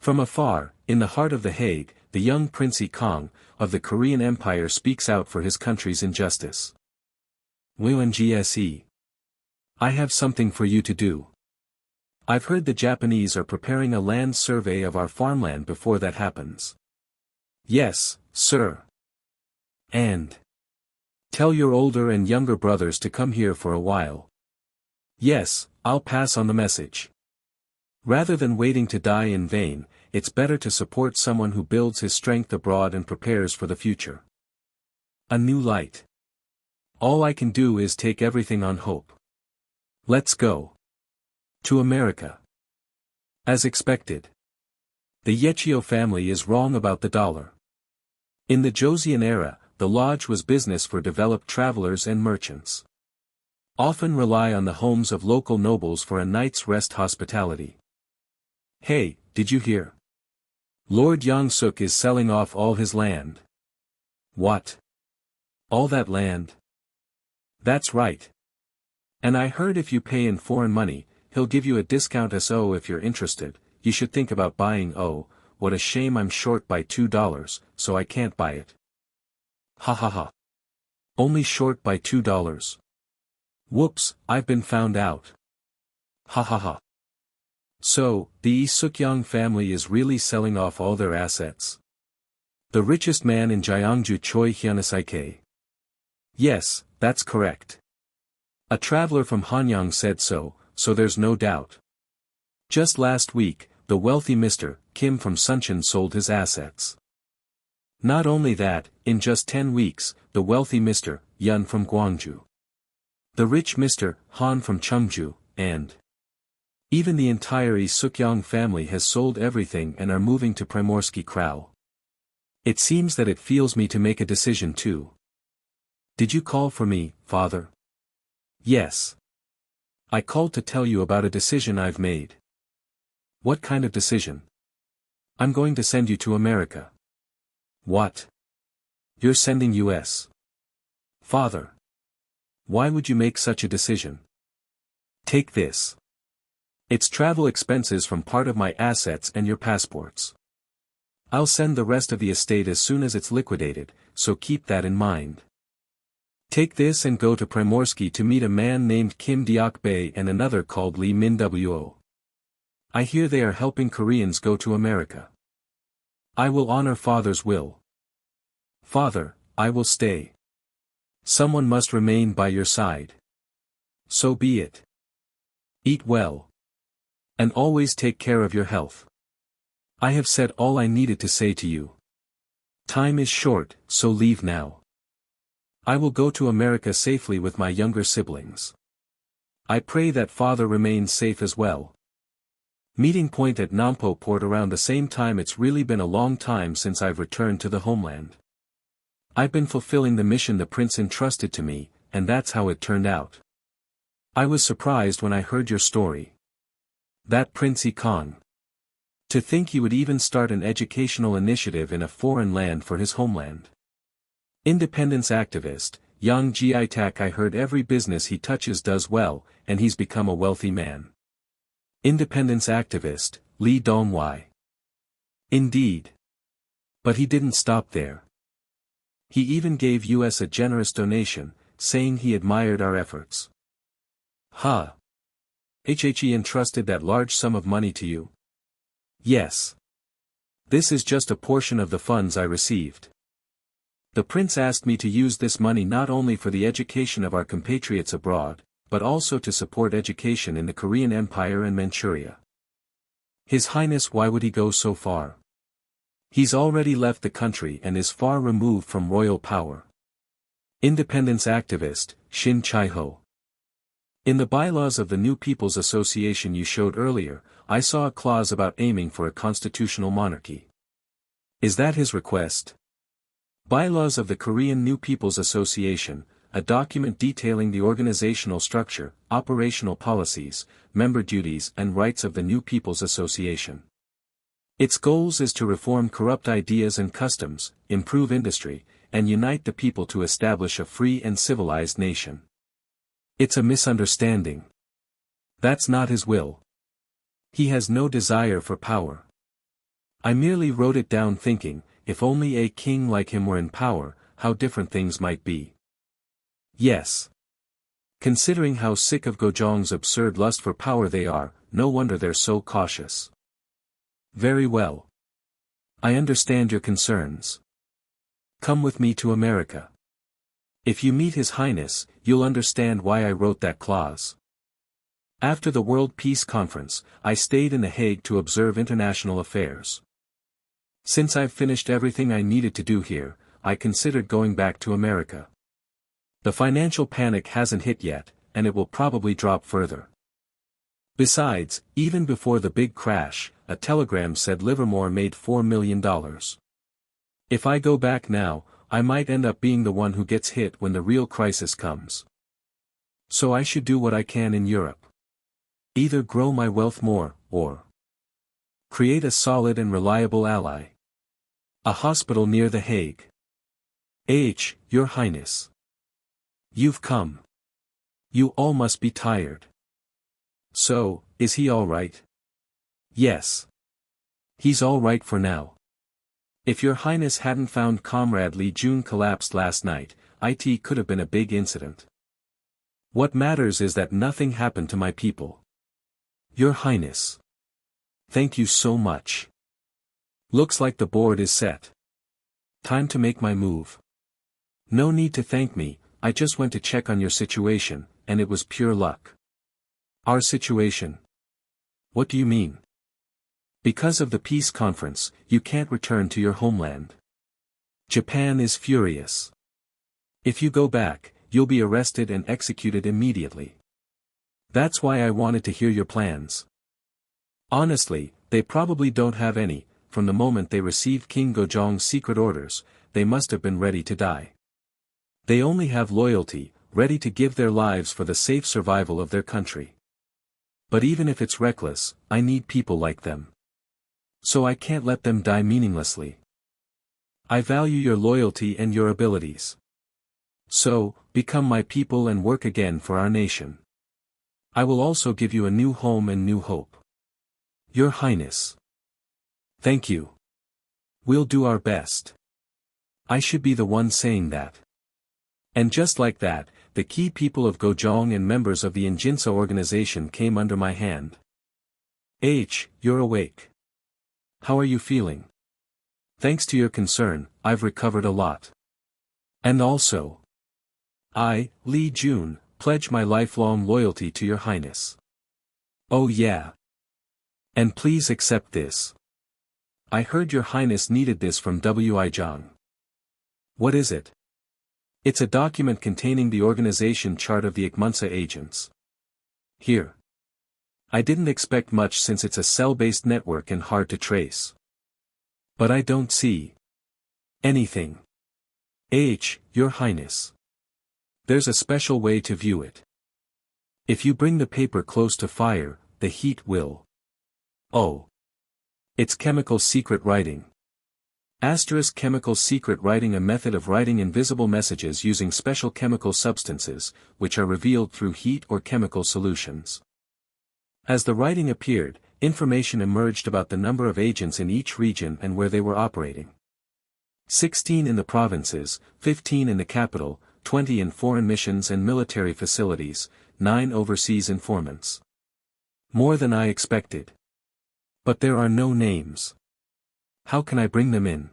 S1: From afar, in the heart of The Hague, the young Prince Yi Kang, of the Korean Empire speaks out for his country's injustice. WNGSE. I have something for you to do. I've heard the Japanese are preparing a land survey of our farmland before that happens. Yes, sir. And tell your older and younger brothers to come here for a while. Yes, I'll pass on the message. Rather than waiting to die in vain, it's better to support someone who builds his strength abroad and prepares for the future. A new light. All I can do is take everything on hope. Let's go. To America. As expected. The Yechio family is wrong about the dollar. In the Joseon era, the lodge was business for developed travelers and merchants. Often rely on the homes of local nobles for a night's rest hospitality. Hey, did you hear? Lord Yongsuk is selling off all his land. What? All that land? That's right. And I heard if you pay in foreign money, he'll give you a discount SO if you're interested. You should think about buying. Oh, what a shame I'm short by $2, so I can't buy it. Ha. Only short by $2. Whoops, I've been found out. Ha. So, the Yi Suk-young family is really selling off all their assets. The richest man in Gyeongju Choi Hyunasaike. Yes, that's correct. A traveler from Hanyang said so, so there's no doubt. Just last week, the wealthy Mr. Kim from Suncheon sold his assets. Not only that, in just 10 weeks, the wealthy Mr. Yun from Gwangju, the rich Mr. Han from Cheongju, and even the entire Yi Suk-young family has sold everything and are moving to Primorsky Krau. It seems that it feels me to make a decision too. Did you call for me, father? Yes. I called to tell you about a decision I've made. What kind of decision? I'm going to send you to America. What? You're sending US? Father. Why would you make such a decision? Take this. It's travel expenses from part of my assets and your passports. I'll send the rest of the estate as soon as it's liquidated, so keep that in mind. Take this and go to Primorsky to meet a man named Kim Deok-bae and another called Lee Min-wo. I hear they are helping Koreans go to America. I will honor father's will. Father, I will stay. Someone must remain by your side. So be it. Eat well. And always take care of your health. I have said all I needed to say to you. Time is short, so leave now. I will go to America safely with my younger siblings. I pray that father remains safe as well. Meeting point at Nampo Port around the same time. It's really been a long time since I've returned to the homeland. I've been fulfilling the mission the prince entrusted to me, and that's how it turned out. I was surprised when I heard your story. That Prince Yi Kang. To think he would even start an educational initiative in a foreign land for his homeland. Independence activist, Yang Ji-tak. I heard every business he touches does well, and he's become a wealthy man. Independence activist, Lee Dong-wai. Indeed. But he didn't stop there. He even gave us a generous donation, saying he admired our efforts. Ha! He entrusted that large sum of money to you? Yes. This is just a portion of the funds I received. The prince asked me to use this money not only for the education of our compatriots abroad, but also to support education in the Korean Empire and Manchuria. His Highness, why would he go so far? He's already left the country and is far removed from royal power. Independence activist, Shin Chai-ho. In the bylaws of the New People's Association you showed earlier, I saw a clause about aiming for a constitutional monarchy. Is that his request? Bylaws of the Korean New People's Association, a document detailing the organizational structure, operational policies, member duties and rights of the New People's Association. Its goals is to reform corrupt ideas and customs, improve industry, and unite the people to establish a free and civilized nation. It's a misunderstanding. That's not his will. He has no desire for power. I merely wrote it down thinking, if only a king like him were in power, how different things might be. Yes. Considering how sick of Gojong's absurd lust for power they are, no wonder they're so cautious. Very well. I understand your concerns. Come with me to America. If you meet His Highness, you'll understand why I wrote that clause. After the World Peace Conference, I stayed in The Hague to observe international affairs. Since I've finished everything I needed to do here, I considered going back to America. The financial panic hasn't hit yet, and it will probably drop further. Besides, even before the big crash, a telegram said Livermore made $4 million. If I go back now, I might end up being the one who gets hit when the real crisis comes. So I should do what I can in Europe. Either grow my wealth more, or create a solid and reliable ally. A hospital near The Hague. Your Highness. You've come. You all must be tired. So, is he all right? Yes. He's all right for now. If your Highness hadn't found Comrade Lee Jun collapsed last night, it could have been a big incident. What matters is that nothing happened to my people. Your Highness. Thank you so much. Looks like the board is set. Time to make my move. No need to thank me, I just went to check on your situation, and it was pure luck. Our situation? What do you mean? Because of the peace conference, you can't return to your homeland. Japan is furious. If you go back, you'll be arrested and executed immediately. That's why I wanted to hear your plans. Honestly, they probably don't have any, from the moment they received King Gojong's secret orders, they must have been ready to die. They only have loyalty, ready to give their lives for the safe survival of their country. But even if it's reckless, I need people like them. So I can't let them die meaninglessly. I value your loyalty and your abilities. So, become my people and work again for our nation. I will also give you a new home and new hope. Your Highness. Thank you. We'll do our best. I should be the one saying that. And just like that, the key people of Gojong and members of the Injinsa organization came under my hand. You're awake. How are you feeling? Thanks to your concern, I've recovered a lot. And also, I, Lee Jun, pledge my lifelong loyalty to your Highness. Oh yeah. And please accept this. I heard your Highness needed this from Yi Kang. What is it? It's a document containing the organization chart of the Ikmunsa agents. Here. I didn't expect much since it's a cell-based network and hard to trace. But I don't see anything. Your Highness. There's a special way to view it. If you bring the paper close to fire, the heat will. Oh. It's chemical secret writing. Chemical secret writing, a method of writing invisible messages using special chemical substances, which are revealed through heat or chemical solutions. As the writing appeared, information emerged about the number of agents in each region and where they were operating. 16 in the provinces, 15 in the capital, 20 in foreign missions and military facilities, 9 overseas informants. More than I expected. But there are no names. How can I bring them in?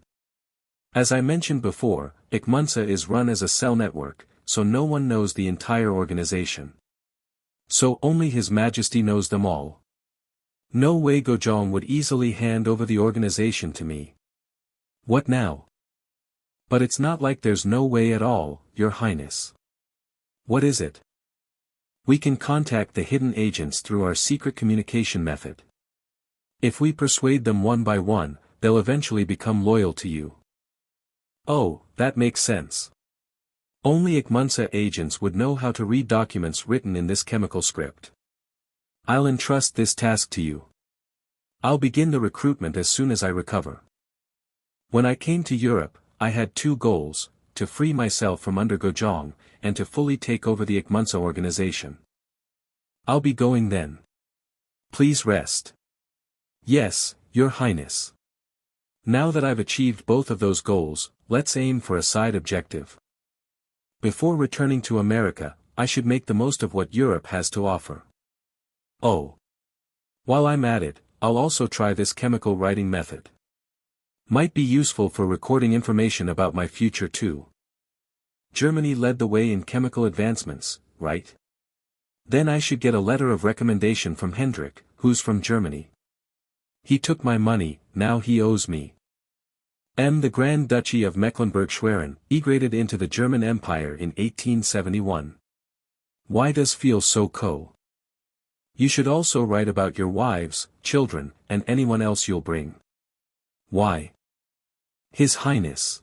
S1: As I mentioned before, Ikmunsa is run as a cell network, so no one knows the entire organization. So only His Majesty knows them all. No way Gojong would easily hand over the organization to me. What now? But it's not like there's no way at all, Your Highness. What is it? We can contact the hidden agents through our secret communication method. If we persuade them one by one, they'll eventually become loyal to you. Oh, that makes sense. Only Ikmunsa agents would know how to read documents written in this chemical script. I'll entrust this task to you. I'll begin the recruitment as soon as I recover. When I came to Europe, I had 2 goals, to free myself from under Gojong, and to fully take over the Ikmunsa organization. I'll be going then. Please rest. Yes, Your Highness. Now that I've achieved both of those goals, let's aim for a side objective. Before returning to America, I should make the most of what Europe has to offer. Oh. While I'm at it, I'll also try this chemical writing method. Might be useful for recording information about my future too. Germany led the way in chemical advancements, right? Then I should get a letter of recommendation from Hendrik, who's from Germany. He took my money, now he owes me. The Grand Duchy of Mecklenburg-Schwerin, emigrated into the German Empire in 1871. Why does feel so co? You should also write about your wives, children, and anyone else you'll bring. Why? His Highness.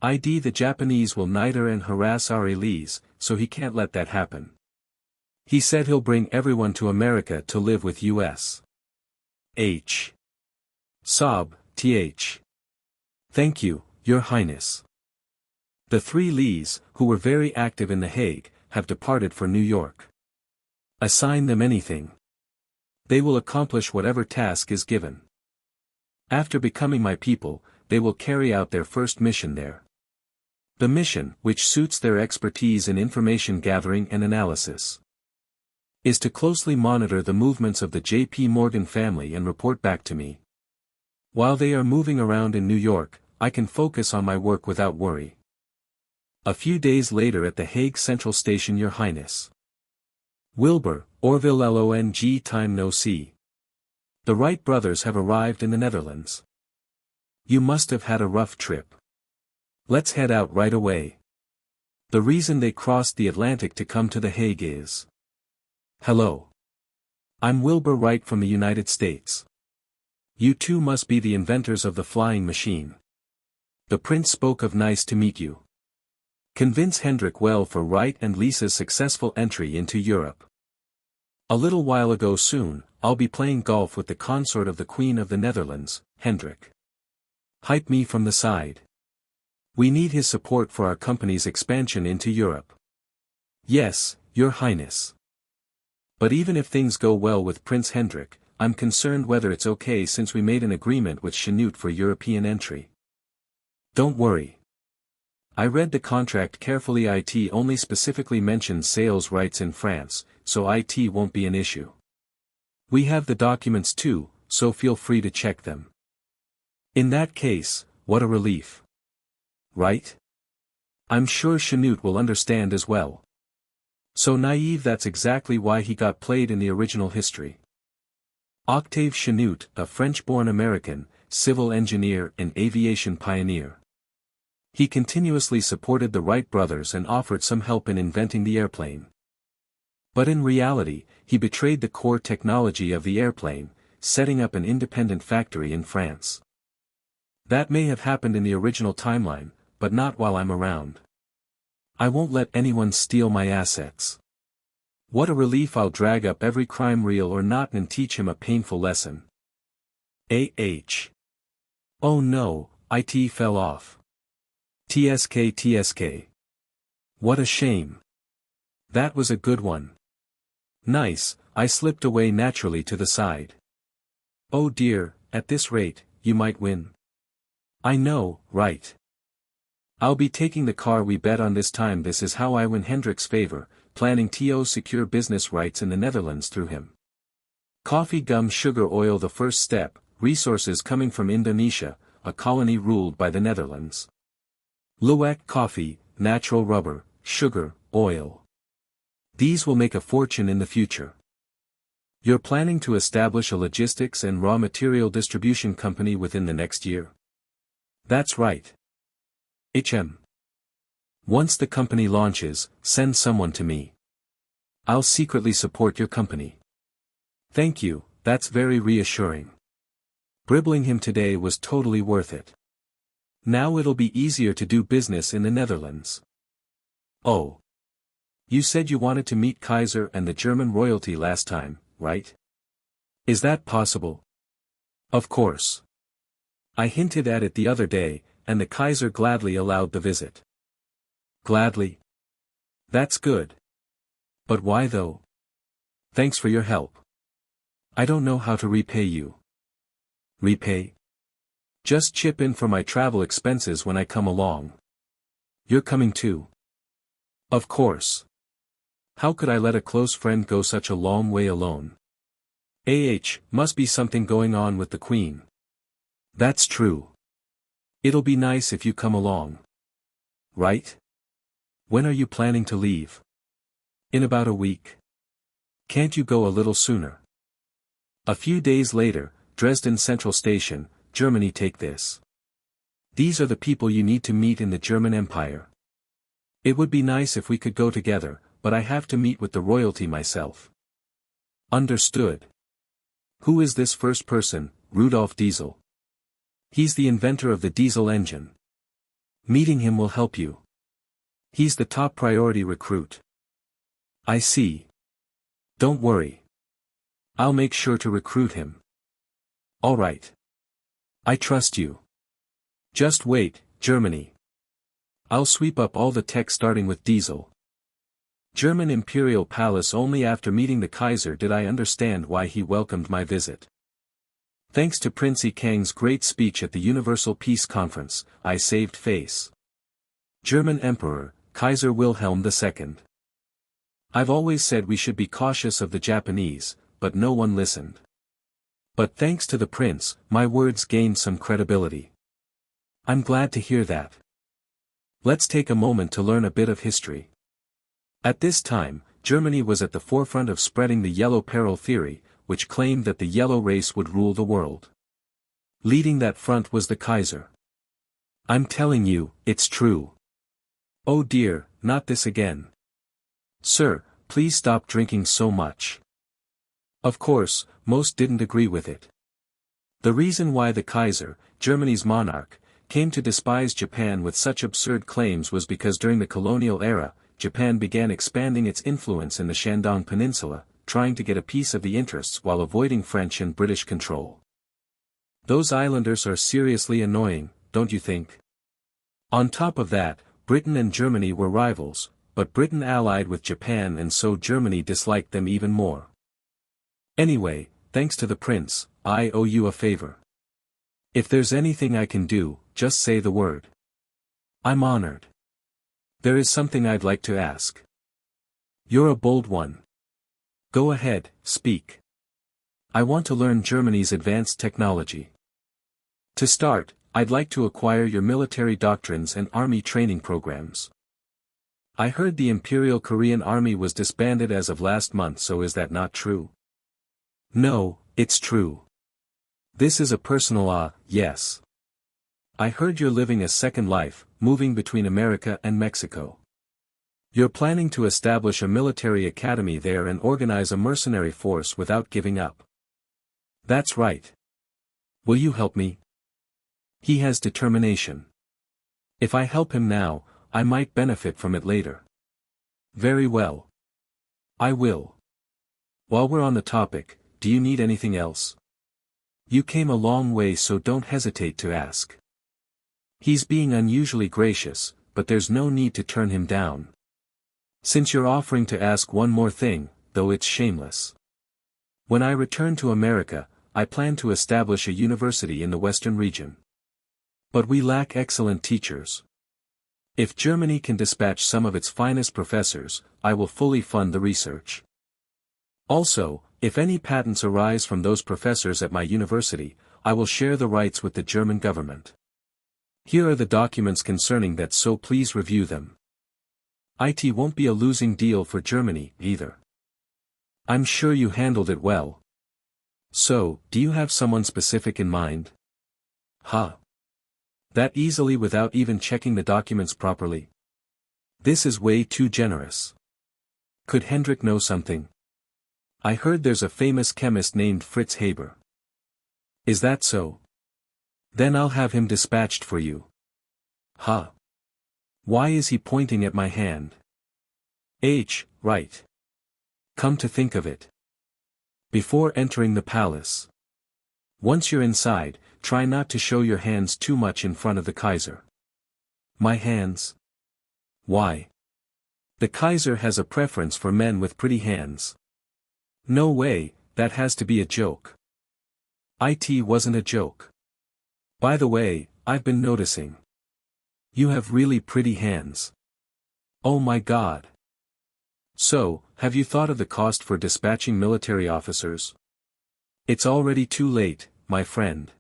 S1: The Japanese will neither and harass our allies, so he can't let that happen. He said he'll bring everyone to America to live with us. Sob, th. Thank you, Your Highness. The 3 Lees, who were very active in The Hague, have departed for New York. Assign them anything. They will accomplish whatever task is given. After becoming my people, they will carry out their first mission there. The mission, which suits their expertise in information gathering and analysis, is to closely monitor the movements of the J.P. Morgan family and report back to me. While they are moving around in New York, I can focus on my work without worry. A few days later at the Hague Central Station, Your Highness. Wilbur, Orville Long time no see. The Wright brothers have arrived in the Netherlands. You must have had a rough trip. Let's head out right away. The reason they crossed the Atlantic to come to The Hague is... Hello. I'm Wilbur Wright from the United States. You two must be the inventors of the flying machine. The prince spoke of nice to meet you. Convince Hendrik well for Wright and Lisa's successful entry into Europe. A little while ago soon, I'll be playing golf with the consort of the Queen of the Netherlands, Hendrik. Hype me from the side. We need his support for our company's expansion into Europe. Yes, Your Highness. But even if things go well with Prince Hendrik, I'm concerned whether it's okay since we made an agreement with Chanute for European entry. Don't worry. I read the contract carefully. It only specifically mentions sales rights in France, so it won't be an issue. We have the documents too, so feel free to check them. In that case, what a relief. Right? I'm sure Chanute will understand as well. So naive, that's exactly why he got played in the original history. Octave Chanute, a French-born American, civil engineer and aviation pioneer. He continuously supported the Wright brothers and offered some help in inventing the airplane. But in reality, he betrayed the core technology of the airplane, setting up an independent factory in France. That may have happened in the original timeline, but not while I'm around. I won't let anyone steal my assets. What a relief. I'll drag up every crime, real or not, and teach him a painful lesson. Oh no, it fell off. TSK. What a shame. That was a good one. Nice, I slipped away naturally to the side. Oh dear, at this rate, you might win. I know, right? I'll be taking the car we bet on this time. This is how I win Hendrik's favor, planning to secure business rights in the Netherlands through him. Coffee, gum, sugar, oil. The first step, resources coming from Indonesia, a colony ruled by the Netherlands. Luwak, coffee, natural rubber, sugar, oil. These will make a fortune in the future. You're planning to establish a logistics and raw material distribution company within the next year? That's right. Once the company launches, send someone to me. I'll secretly support your company. Thank you, that's very reassuring. Dribbling him today was totally worth it. Now it'll be easier to do business in the Netherlands. Oh. You said you wanted to meet Kaiser and the German royalty last time, right? Is that possible? Of course. I hinted at it the other day, and the Kaiser gladly allowed the visit. Gladly? That's good. But why though? Thanks for your help. I don't know how to repay you. Repay? Just chip in for my travel expenses when I come along. You're coming too? Of course. How could I let a close friend go such a long way alone? Must be something going on with the Queen. That's true. It'll be nice if you come along. Right? When are you planning to leave? In about a week. Can't you go a little sooner? A few days later, Dresden Central Station, Germany. Take this. These are the people you need to meet in the German Empire. It would be nice if we could go together, but I have to meet with the royalty myself. Understood. Who is this first person, Rudolf Diesel? He's the inventor of the diesel engine. Meeting him will help you. He's the top priority recruit. I see. Don't worry. I'll make sure to recruit him. All right. I trust you. Just wait, Germany. I'll sweep up all the tech starting with Diesel. German Imperial Palace. Only after meeting the Kaiser did I understand why he welcomed my visit. Thanks to Prince Yi Kang's great speech at the Universal Peace Conference, I saved face. German Emperor, Kaiser Wilhelm II. I've always said we should be cautious of the Japanese, but no one listened. But thanks to the prince, my words gained some credibility. I'm glad to hear that. Let's take a moment to learn a bit of history. At this time, Germany was at the forefront of spreading the yellow peril theory, which claimed that the yellow race would rule the world. Leading that front was the Kaiser. I'm telling you, it's true. Oh dear, not this again. Sir, please stop drinking so much. Of course, most didn't agree with it. The reason why the Kaiser, Germany's monarch, came to despise Japan with such absurd claims was because during the colonial era, Japan began expanding its influence in the Shandong Peninsula, trying to get a piece of the interests while avoiding French and British control. Those islanders are seriously annoying, don't you think? On top of that, Britain and Germany were rivals, but Britain allied with Japan and so Germany disliked them even more. Anyway, thanks to the prince, I owe you a favor. If there's anything I can do, just say the word. I'm honored. There is something I'd like to ask. You're a bold one. Go ahead, speak. I want to learn Germany's advanced technology. To start, I'd like to acquire your military doctrines and army training programs. I heard the Imperial Korean Army was disbanded as of last month, so is that not true? No, it's true. This is a personal yes. I heard you're living a second life, moving between America and Mexico. You're planning to establish a military academy there and organize a mercenary force without giving up. That's right. Will you help me? He has determination. If I help him now, I might benefit from it later. Very well. I will. While we're on the topic, do you need anything else? You came a long way, so don't hesitate to ask. He's being unusually gracious, but there's no need to turn him down. Since you're offering to ask one more thing, though it's shameless. When I return to America, I plan to establish a university in the Western region. But we lack excellent teachers. If Germany can dispatch some of its finest professors, I will fully fund the research. Also, if any patents arise from those professors at my university, I will share the rights with the German government. Here are the documents concerning that, so please review them. It won't be a losing deal for Germany, either. I'm sure you handled it well. So, do you have someone specific in mind? That easily without even checking the documents properly? This is way too generous. Could Hendrik know something? I heard there's a famous chemist named Fritz Haber. Is that so? Then I'll have him dispatched for you. Why is he pointing at my hand? Right. Come to think of it. Before entering the palace. Once you're inside, try not to show your hands too much in front of the Kaiser. My hands? Why? The Kaiser has a preference for men with pretty hands. No way, that has to be a joke. It wasn't a joke. By the way, I've been noticing. You have really pretty hands. Oh my God. So, have you thought of the cost for dispatching military officers? It's already too late, my friend.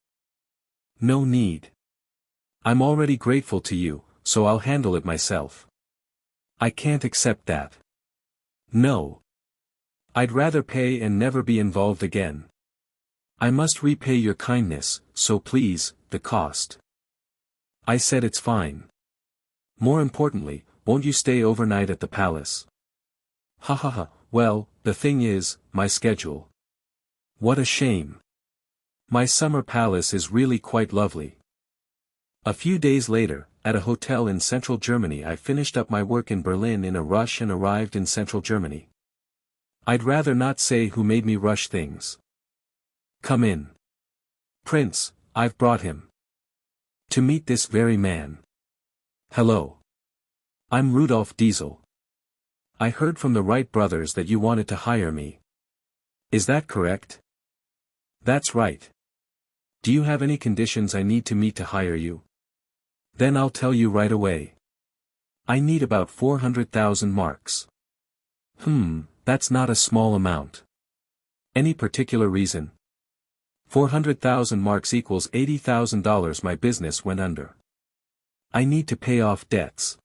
S1: No need. I'm already grateful to you, so I'll handle it myself. I can't accept that. No. I'd rather pay and never be involved again. I must repay your kindness, so please, the cost. I said it's fine. More importantly, won't you stay overnight at the palace? Well, the thing is, my schedule. What a shame. My summer palace is really quite lovely. A few days later, at a hotel in central Germany, I finished up my work in Berlin in a rush and arrived in central Germany. I'd rather not say who made me rush things. Come in. Prince, I've brought him. To meet this very man. Hello. I'm Rudolf Diesel. I heard from the Wright brothers that you wanted to hire me. Is that correct? That's right. Do you have any conditions I need to meet to hire you? Then I'll tell you right away. I need about 400,000 marks. That's not a small amount. Any particular reason? 400,000 marks equals $80,000. My business went under. I need to pay off debts.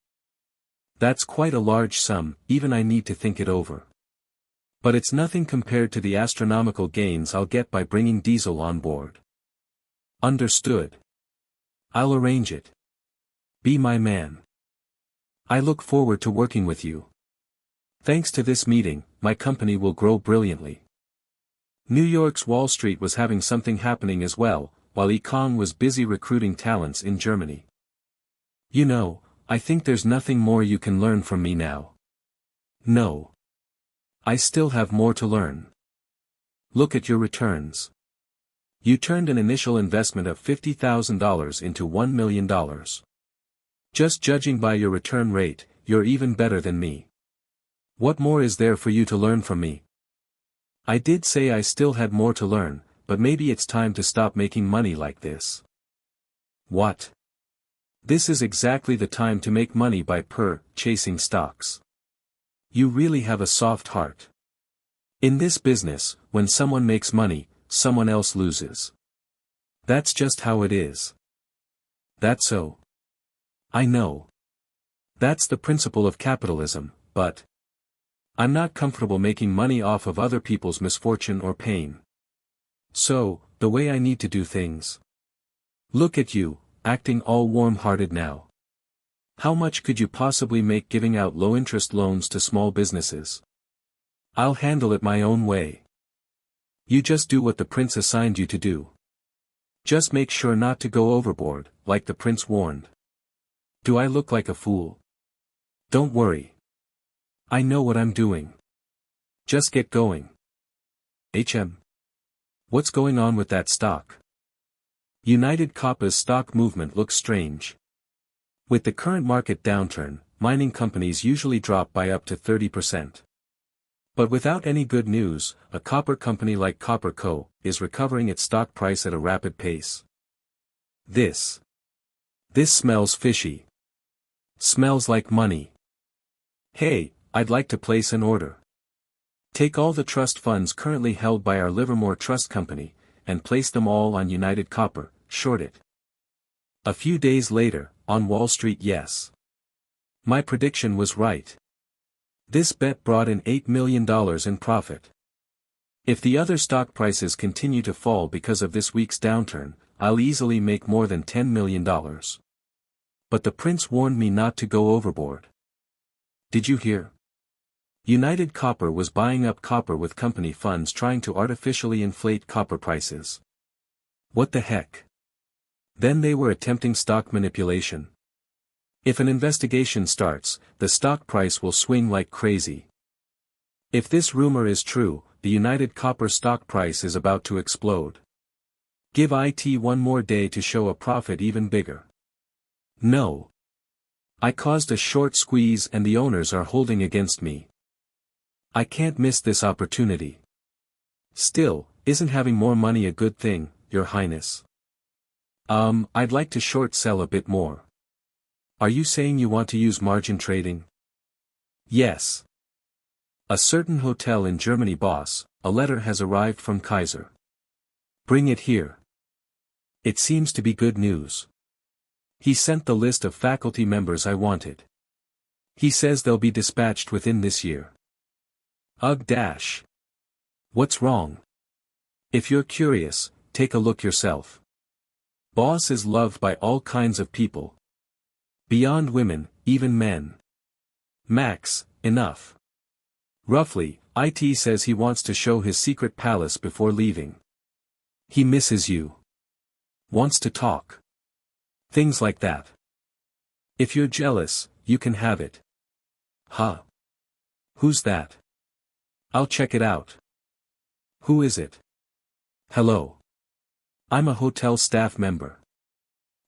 S1: That's quite a large sum, even I need to think it over. But it's nothing compared to the astronomical gains I'll get by bringing Diesel on board. Understood. I'll arrange it. Be my man. I look forward to working with you. Thanks to this meeting, my company will grow brilliantly. New York's Wall Street was having something happening as well, while Yi Kang was busy recruiting talents in Germany. You know, I think there's nothing more you can learn from me now. No. I still have more to learn. Look at your returns. You turned an initial investment of $50,000 into $1 million. Just judging by your return rate, you're even better than me. What more is there for you to learn from me? I did say I still had more to learn, but maybe it's time to stop making money like this. What? This is exactly the time to make money by chasing stocks. You really have a soft heart. In this business, when someone makes money, someone else loses. That's just how it is. That's so. I know. That's the principle of capitalism, but I'm not comfortable making money off of other people's misfortune or pain. So, the way I need to do things. Look at you, acting all warm-hearted now. How much could you possibly make giving out low-interest loans to small businesses? I'll handle it my own way. You just do what the prince assigned you to do. Just make sure not to go overboard, like the prince warned. Do I look like a fool? Don't worry. I know what I'm doing. Just get going. What's going on with that stock? United Copper's stock movement looks strange. With the current market downturn, mining companies usually drop by up to 30%. But without any good news, a copper company like Copper Co. is recovering its stock price at a rapid pace. This smells fishy. Smells like money. Hey, I'd like to place an order. Take all the trust funds currently held by our Livermore Trust Company, and place them all on United Copper, short it. A few days later, on Wall Street. Yes. My prediction was right. This bet brought in $8 million in profit. If the other stock prices continue to fall because of this week's downturn, I'll easily make more than $10 million. But the prince warned me not to go overboard. Did you hear? United Copper was buying up copper with company funds trying to artificially inflate copper prices. What the heck? Then they were attempting stock manipulation. If an investigation starts, the stock price will swing like crazy. If this rumor is true, the United Copper stock price is about to explode. Give IT one more day to show a profit even bigger. No. I caused a short squeeze and the owners are holding against me. I can't miss this opportunity. Still, isn't having more money a good thing, Your Highness? I'd like to short sell a bit more. Are you saying you want to use margin trading? Yes. A certain hotel in Germany boss, a letter has arrived from Kaiser. Bring it here. It seems to be good news. He sent the list of faculty members I wanted. He says they'll be dispatched within this year. Ugh dash. What's wrong? If you're curious, take a look yourself. Boss is loved by all kinds of people. Beyond women, even men. Max, enough. Roughly, IT says he wants to show his secret palace before leaving. He misses you. Wants to talk. Things like that. If you're jealous, you can have it. Huh? Who's that? I'll check it out. Who is it? Hello. I'm a hotel staff member.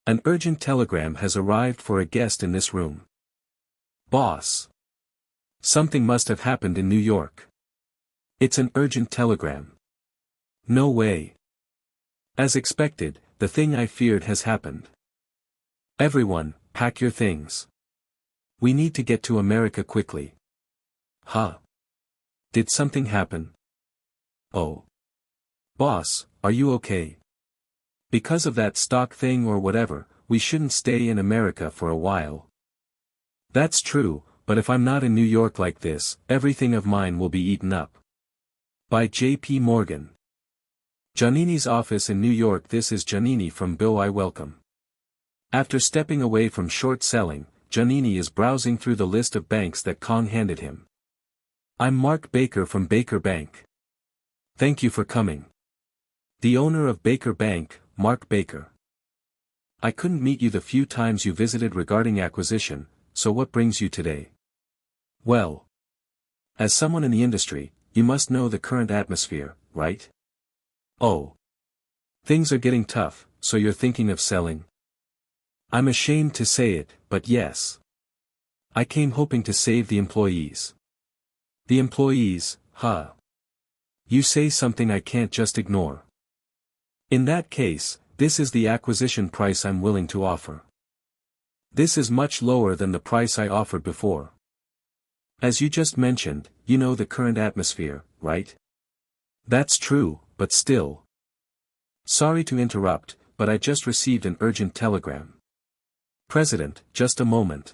S1: An urgent telegram has arrived for a guest in this room. Boss. Something must have happened in New York. It's an urgent telegram. No way. As expected, the thing I feared has happened. Everyone, pack your things. We need to get to America quickly. Huh? Did something happen? Oh. Boss, are you okay? Because of that stock thing or whatever, we shouldn't stay in America for a while. That's true, but if I'm not in New York like this, everything of mine will be eaten up. By J.P. Morgan. Giannini's office in New York. This is Giannini from Bill I Welcome. After stepping away from short selling, Giannini is browsing through the list of banks that Kang handed him. I'm Mark Baker from Baker Bank. Thank you for coming. The owner of Baker Bank, Mark Baker. I couldn't meet you the few times you visited regarding acquisition, so what brings you today? Well, as someone in the industry, you must know the current atmosphere, right? Oh. Things are getting tough, so you're thinking of selling? I'm ashamed to say it, but yes. I came hoping to save the employees. The employees, huh? You say something I can't just ignore. In that case, this is the acquisition price I'm willing to offer. This is much lower than the price I offered before. As you just mentioned, you know the current atmosphere, right? That's true, but still. Sorry to interrupt, but I just received an urgent telegram. President, just a moment.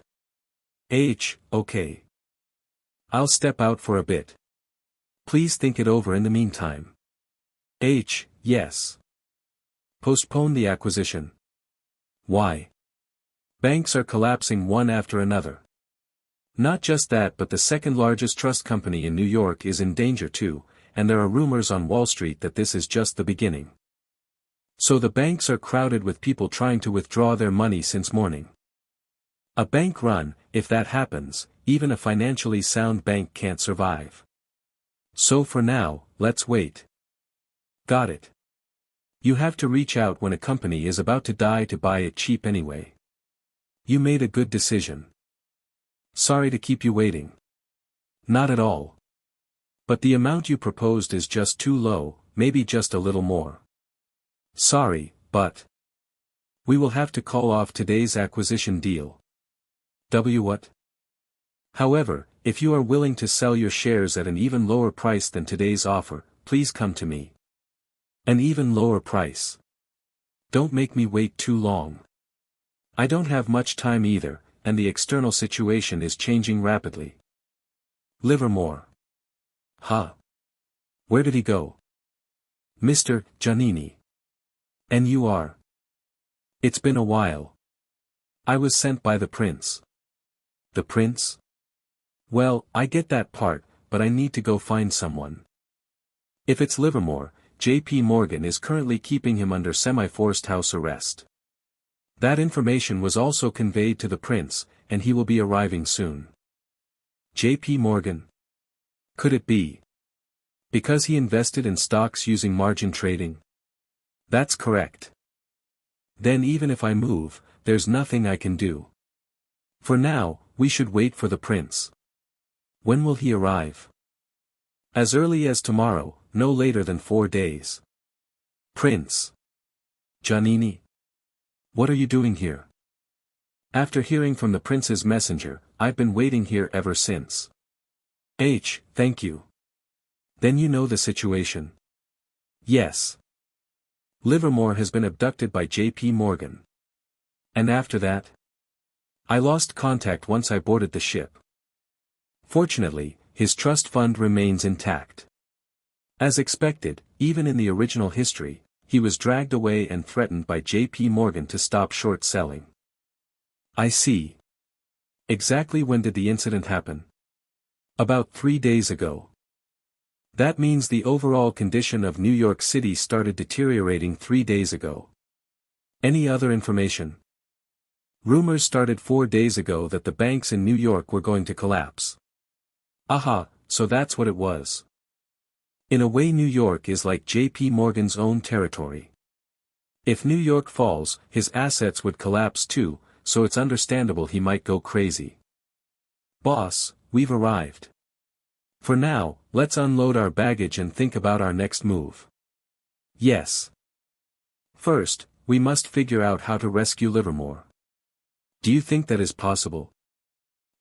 S1: Okay. I'll step out for a bit. Please think it over in the meantime. Yes. Postpone the acquisition. Why? Banks are collapsing one after another. Not just that, but the second largest trust company in New York is in danger too, and there are rumors on Wall Street that this is just the beginning. So the banks are crowded with people trying to withdraw their money since morning. A bank run, if that happens, even a financially sound bank can't survive. So for now, let's wait. Got it. You have to reach out when a company is about to die to buy it cheap anyway. You made a good decision. Sorry to keep you waiting. Not at all. But the amount you proposed is just too low, maybe just a little more. Sorry, but we will have to call off today's acquisition deal. What? However, if you are willing to sell your shares at an even lower price than today's offer, please come to me. An even lower price. Don't make me wait too long. I don't have much time either, and the external situation is changing rapidly. Livermore. Huh? Where did he go? Mr. Giannini. And you are? It's been a while. I was sent by the prince. The prince? Well, I get that part, but I need to go find someone. If it's Livermore, J.P. Morgan is currently keeping him under semi-forced house arrest. That information was also conveyed to the prince, and he will be arriving soon. J.P. Morgan? Could it be? Because he invested in stocks using margin trading? That's correct. Then even if I move, there's nothing I can do. For now, we should wait for the prince. When will he arrive? As early as tomorrow, no later than 4 days. Prince. Giannini. What are you doing here? After hearing from the prince's messenger, I've been waiting here ever since. Thank you. Then you know the situation. Yes. Livermore has been abducted by J.P. Morgan. And after that? I lost contact once I boarded the ship. Fortunately, his trust fund remains intact. As expected, even in the original history, he was dragged away and threatened by J.P. Morgan to stop short selling. I see. Exactly when did the incident happen? About 3 days ago. That means the overall condition of New York City started deteriorating 3 days ago. Any other information? Rumors started 4 days ago that the banks in New York were going to collapse. Aha, so that's what it was. In a way, New York is like J.P. Morgan's own territory. If New York falls, his assets would collapse too, so it's understandable he might go crazy. Boss, we've arrived. For now, let's unload our baggage and think about our next move. Yes. First, we must figure out how to rescue Livermore. Do you think that is possible?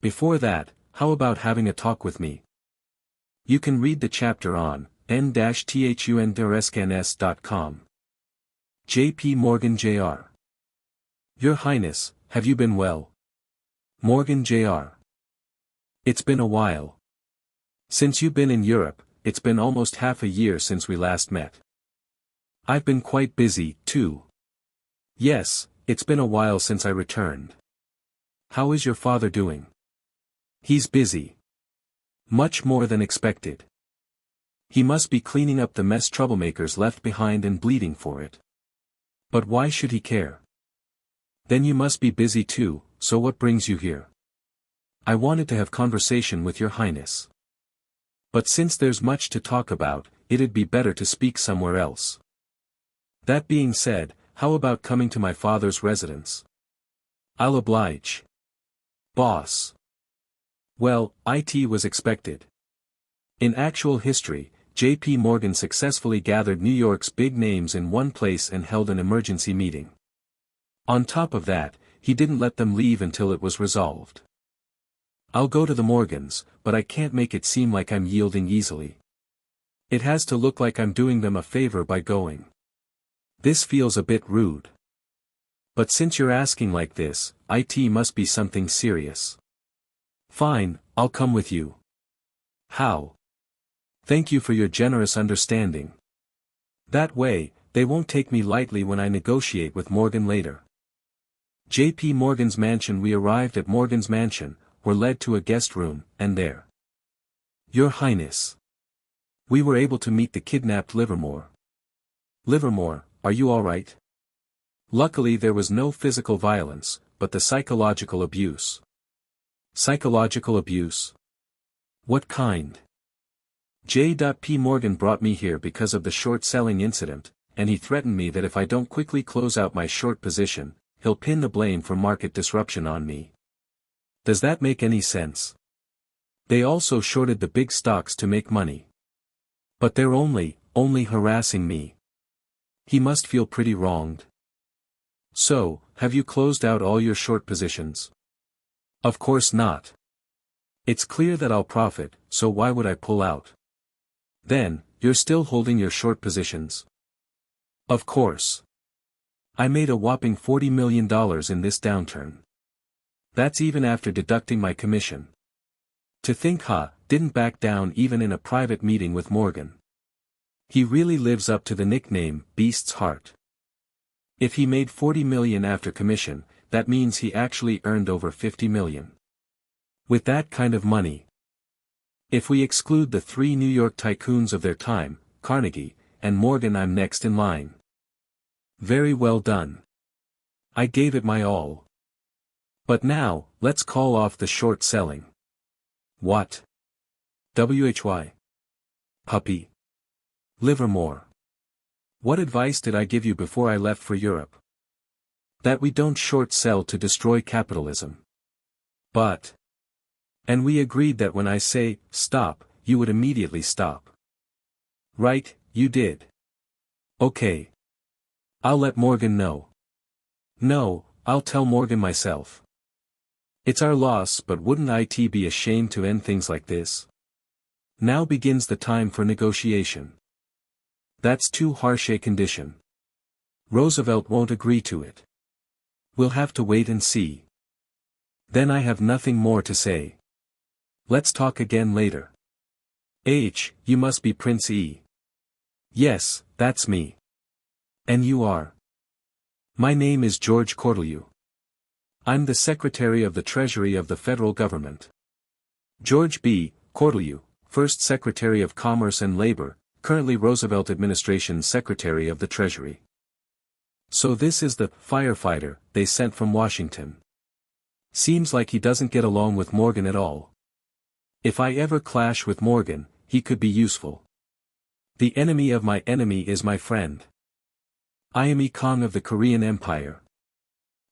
S1: Before that, how about having a talk with me? You can read the chapter on n-thunderscans.com. J.P. Morgan Jr. Your Highness, have you been well? Morgan Jr. It's been a while. Since you've been in Europe, it's been almost half a year since we last met. I've been quite busy, too. Yes, it's been a while since I returned. How is your father doing? He's busy. Much more than expected. He must be cleaning up the mess troublemakers left behind and bleeding for it. But why should he care? Then you must be busy too, so what brings you here? I wanted to have conversation with your highness. But since there's much to talk about, it'd be better to speak somewhere else. That being said, how about coming to my father's residence? I'll oblige. Boss. Well, it was expected. In actual history, J.P. Morgan successfully gathered New York's big names in one place and held an emergency meeting. On top of that, he didn't let them leave until it was resolved. I'll go to the Morgans, but I can't make it seem like I'm yielding easily. It has to look like I'm doing them a favor by going. This feels a bit rude. But since you're asking like this, it must be something serious. Fine, I'll come with you. How? Thank you for your generous understanding. That way, they won't take me lightly when I negotiate with Morgan later. J.P. Morgan's mansion. We arrived at Morgan's mansion, were led to a guest room, and there. Your Highness. We were able to meet the kidnapped Livermore. Livermore, are you all right? Luckily there was no physical violence, but the psychological abuse. Psychological abuse? What kind? J.P. Morgan brought me here because of the short-selling incident, and he threatened me that if I don't quickly close out my short position, he'll pin the blame for market disruption on me. Does that make any sense? They also shorted the big stocks to make money. But they're only harassing me. He must feel pretty wronged. So, have you closed out all your short positions? Of course not. It's clear that I'll profit, so why would I pull out? Then, you're still holding your short positions? Of course. I made a whopping $40 million in this downturn. That's even after deducting my commission. To think didn't back down even in a private meeting with Morgan. He really lives up to the nickname, Beast's Heart. If he made $40 million after commission, that means he actually earned over $50 million. With that kind of money. If we exclude the three New York tycoons of their time, Carnegie, and Morgan, I'm next in line. Very well done. I gave it my all. But now, let's call off the short selling. What? Why? Puppy. Livermore. What advice did I give you before I left for Europe? That we don't short sell to destroy capitalism. But. And we agreed that when I say, stop, you would immediately stop. Right, you did. Okay. I'll let Morgan know. No, I'll tell Morgan myself. It's our loss, but wouldn't it be a shame to end things like this? Now begins the time for negotiation. That's too harsh a condition. Roosevelt won't agree to it. We'll have to wait and see. Then I have nothing more to say. Let's talk again later. You must be Prince E. Yes, that's me. And you are? My name is George Cortelyou. I'm the Secretary of the Treasury of the Federal Government. George B. Cortelyou, First Secretary of Commerce and Labor, currently Roosevelt Administration Secretary of the Treasury. So this is the firefighter they sent from Washington. Seems like he doesn't get along with Morgan at all. If I ever clash with Morgan, he could be useful. The enemy of my enemy is my friend. I am Yi Kang of the Korean Empire.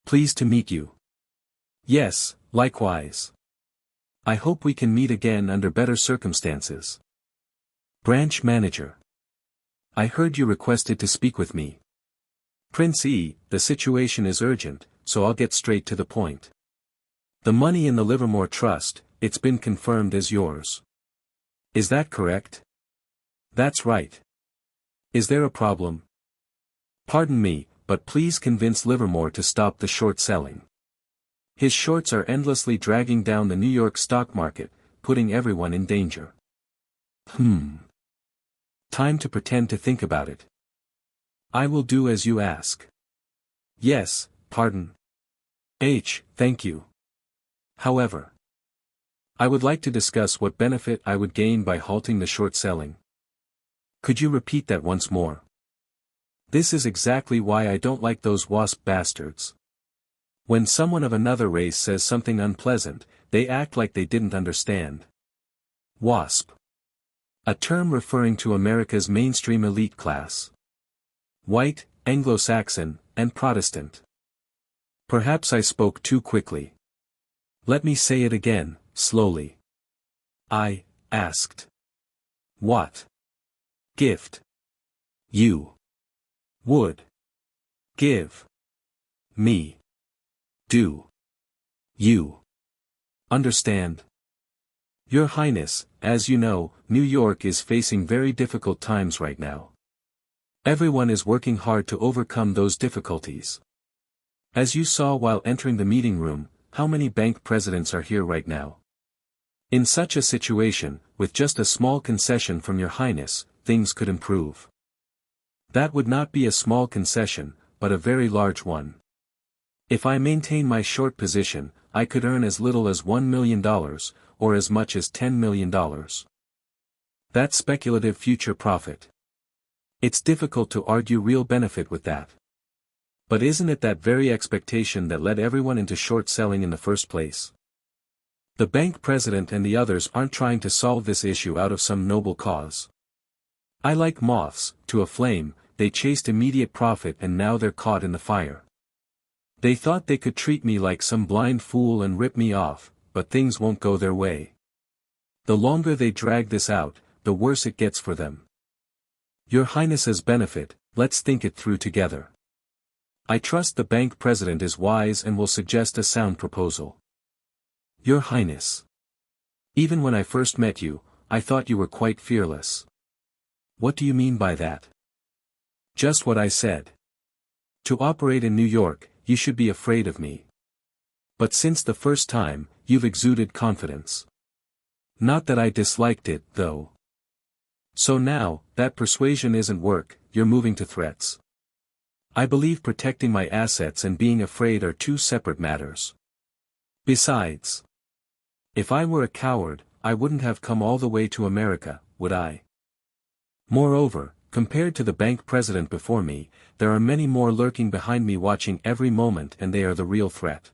S1: Pleased to meet you. Yes, likewise. I hope we can meet again under better circumstances. Branch Manager. I heard you requested to speak with me. Prince E, the situation is urgent, so I'll get straight to the point. The money in the Livermore Trust, it's been confirmed as yours. Is that correct? That's right. Is there a problem? Pardon me, but please convince Livermore to stop the short selling. His shorts are endlessly dragging down the New York stock market, putting everyone in danger. Time to pretend to think about it. I will do as you ask. Yes, pardon. Thank you. However, I would like to discuss what benefit I would gain by halting the short selling. Could you repeat that once more? This is exactly why I don't like those wasp bastards. When someone of another race says something unpleasant, they act like they didn't understand. WASP. A term referring to America's mainstream elite class. White, Anglo-Saxon, and Protestant. Perhaps I spoke too quickly. Let me say it again, slowly. I asked. What gift you would give me. Do you understand? Your Highness, as you know, New York is facing very difficult times right now. Everyone is working hard to overcome those difficulties. As you saw while entering the meeting room, how many bank presidents are here right now? In such a situation, with just a small concession from Your Highness, things could improve. That would not be a small concession, but a very large one. If I maintain my short position, I could earn as little as $1 million, or as much as $10 million. That's speculative future profit. It's difficult to argue real benefit with that. But isn't it that very expectation that led everyone into short selling in the first place? The bank president and the others aren't trying to solve this issue out of some noble cause. I like moths, to a flame, they chased immediate profit and now they're caught in the fire. They thought they could treat me like some blind fool and rip me off, but things won't go their way. The longer they drag this out, the worse it gets for them. Your Highness's benefit, let's think it through together. I trust the bank president is wise and will suggest a sound proposal. Your Highness. Even when I first met you, I thought you were quite fearless. What do you mean by that? Just what I said. To operate in New York, you should be afraid of me. But since the first time, you've exuded confidence. Not that I disliked it, though. So now, that persuasion isn't work, you're moving to threats. I believe protecting my assets and being afraid are two separate matters. Besides, if I were a coward, I wouldn't have come all the way to America, would I? Moreover, compared to the bank president before me, there are many more lurking behind me watching every moment and they are the real threat.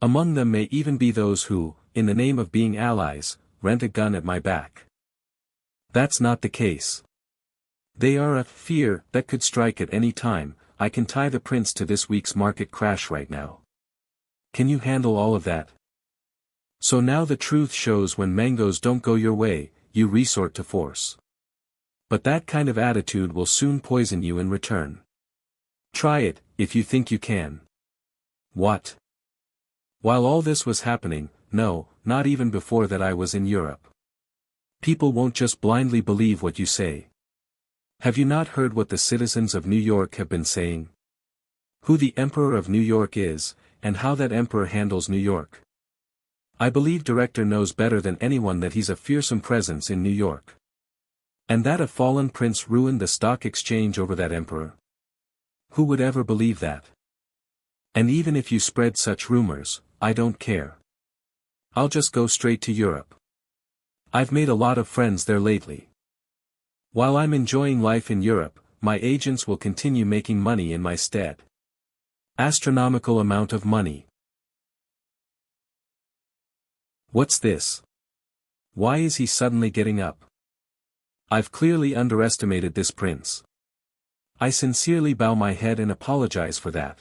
S1: Among them may even be those who, in the name of being allies, rent a gun at my back. That's not the case. They are a fear that could strike at any time. I can tie the prince to this week's market crash right now. Can you handle all of that? So now the truth shows when mangoes don't go your way, you resort to force. But that kind of attitude will soon poison you in return. Try it, if you think you can. What? While all this was happening, no, not even before that I was in Europe. People won't just blindly believe what you say. Have you not heard what the citizens of New York have been saying? Who the Emperor of New York is, and how that Emperor handles New York. I believe Director knows better than anyone that he's a fearsome presence in New York. And that a fallen prince ruined the stock exchange over that emperor. Who would ever believe that? And even if you spread such rumors, I don't care. I'll just go straight to Europe. I've made a lot of friends there lately. While I'm enjoying life in Europe, my agents will continue making money in my stead. Astronomical amount of money. What's this? Why is he suddenly getting up? I've clearly underestimated this prince. I sincerely bow my head and apologize for that.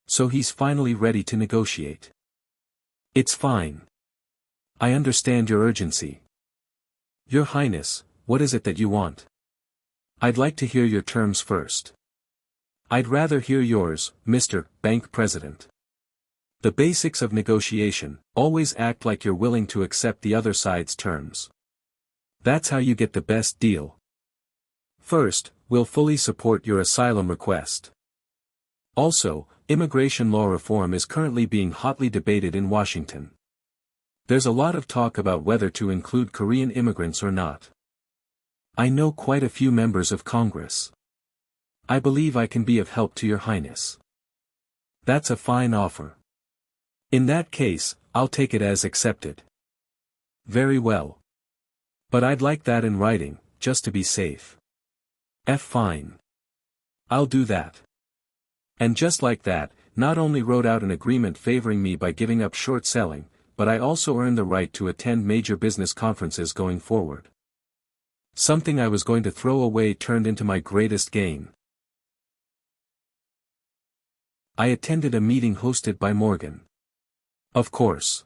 S1: So he's finally ready to negotiate. It's fine. I understand your urgency. Your Highness, what is it that you want? I'd like to hear your terms first. I'd rather hear yours, Mr. Bank President. The basics of negotiation: always act like you're willing to accept the other side's terms. That's how you get the best deal. First, we'll fully support your asylum request. Also, immigration law reform is currently being hotly debated in Washington. There's a lot of talk about whether to include Korean immigrants or not. I know quite a few members of Congress. I believe I can be of help to Your Highness. That's a fine offer. In that case, I'll take it as accepted. Very well. But I'd like that in writing, just to be safe. Fine. I'll do that. And just like that, not only wrote out an agreement favoring me by giving up short selling, but I also earned the right to attend major business conferences going forward. Something I was going to throw away turned into my greatest gain. I attended a meeting hosted by Morgan. Of course.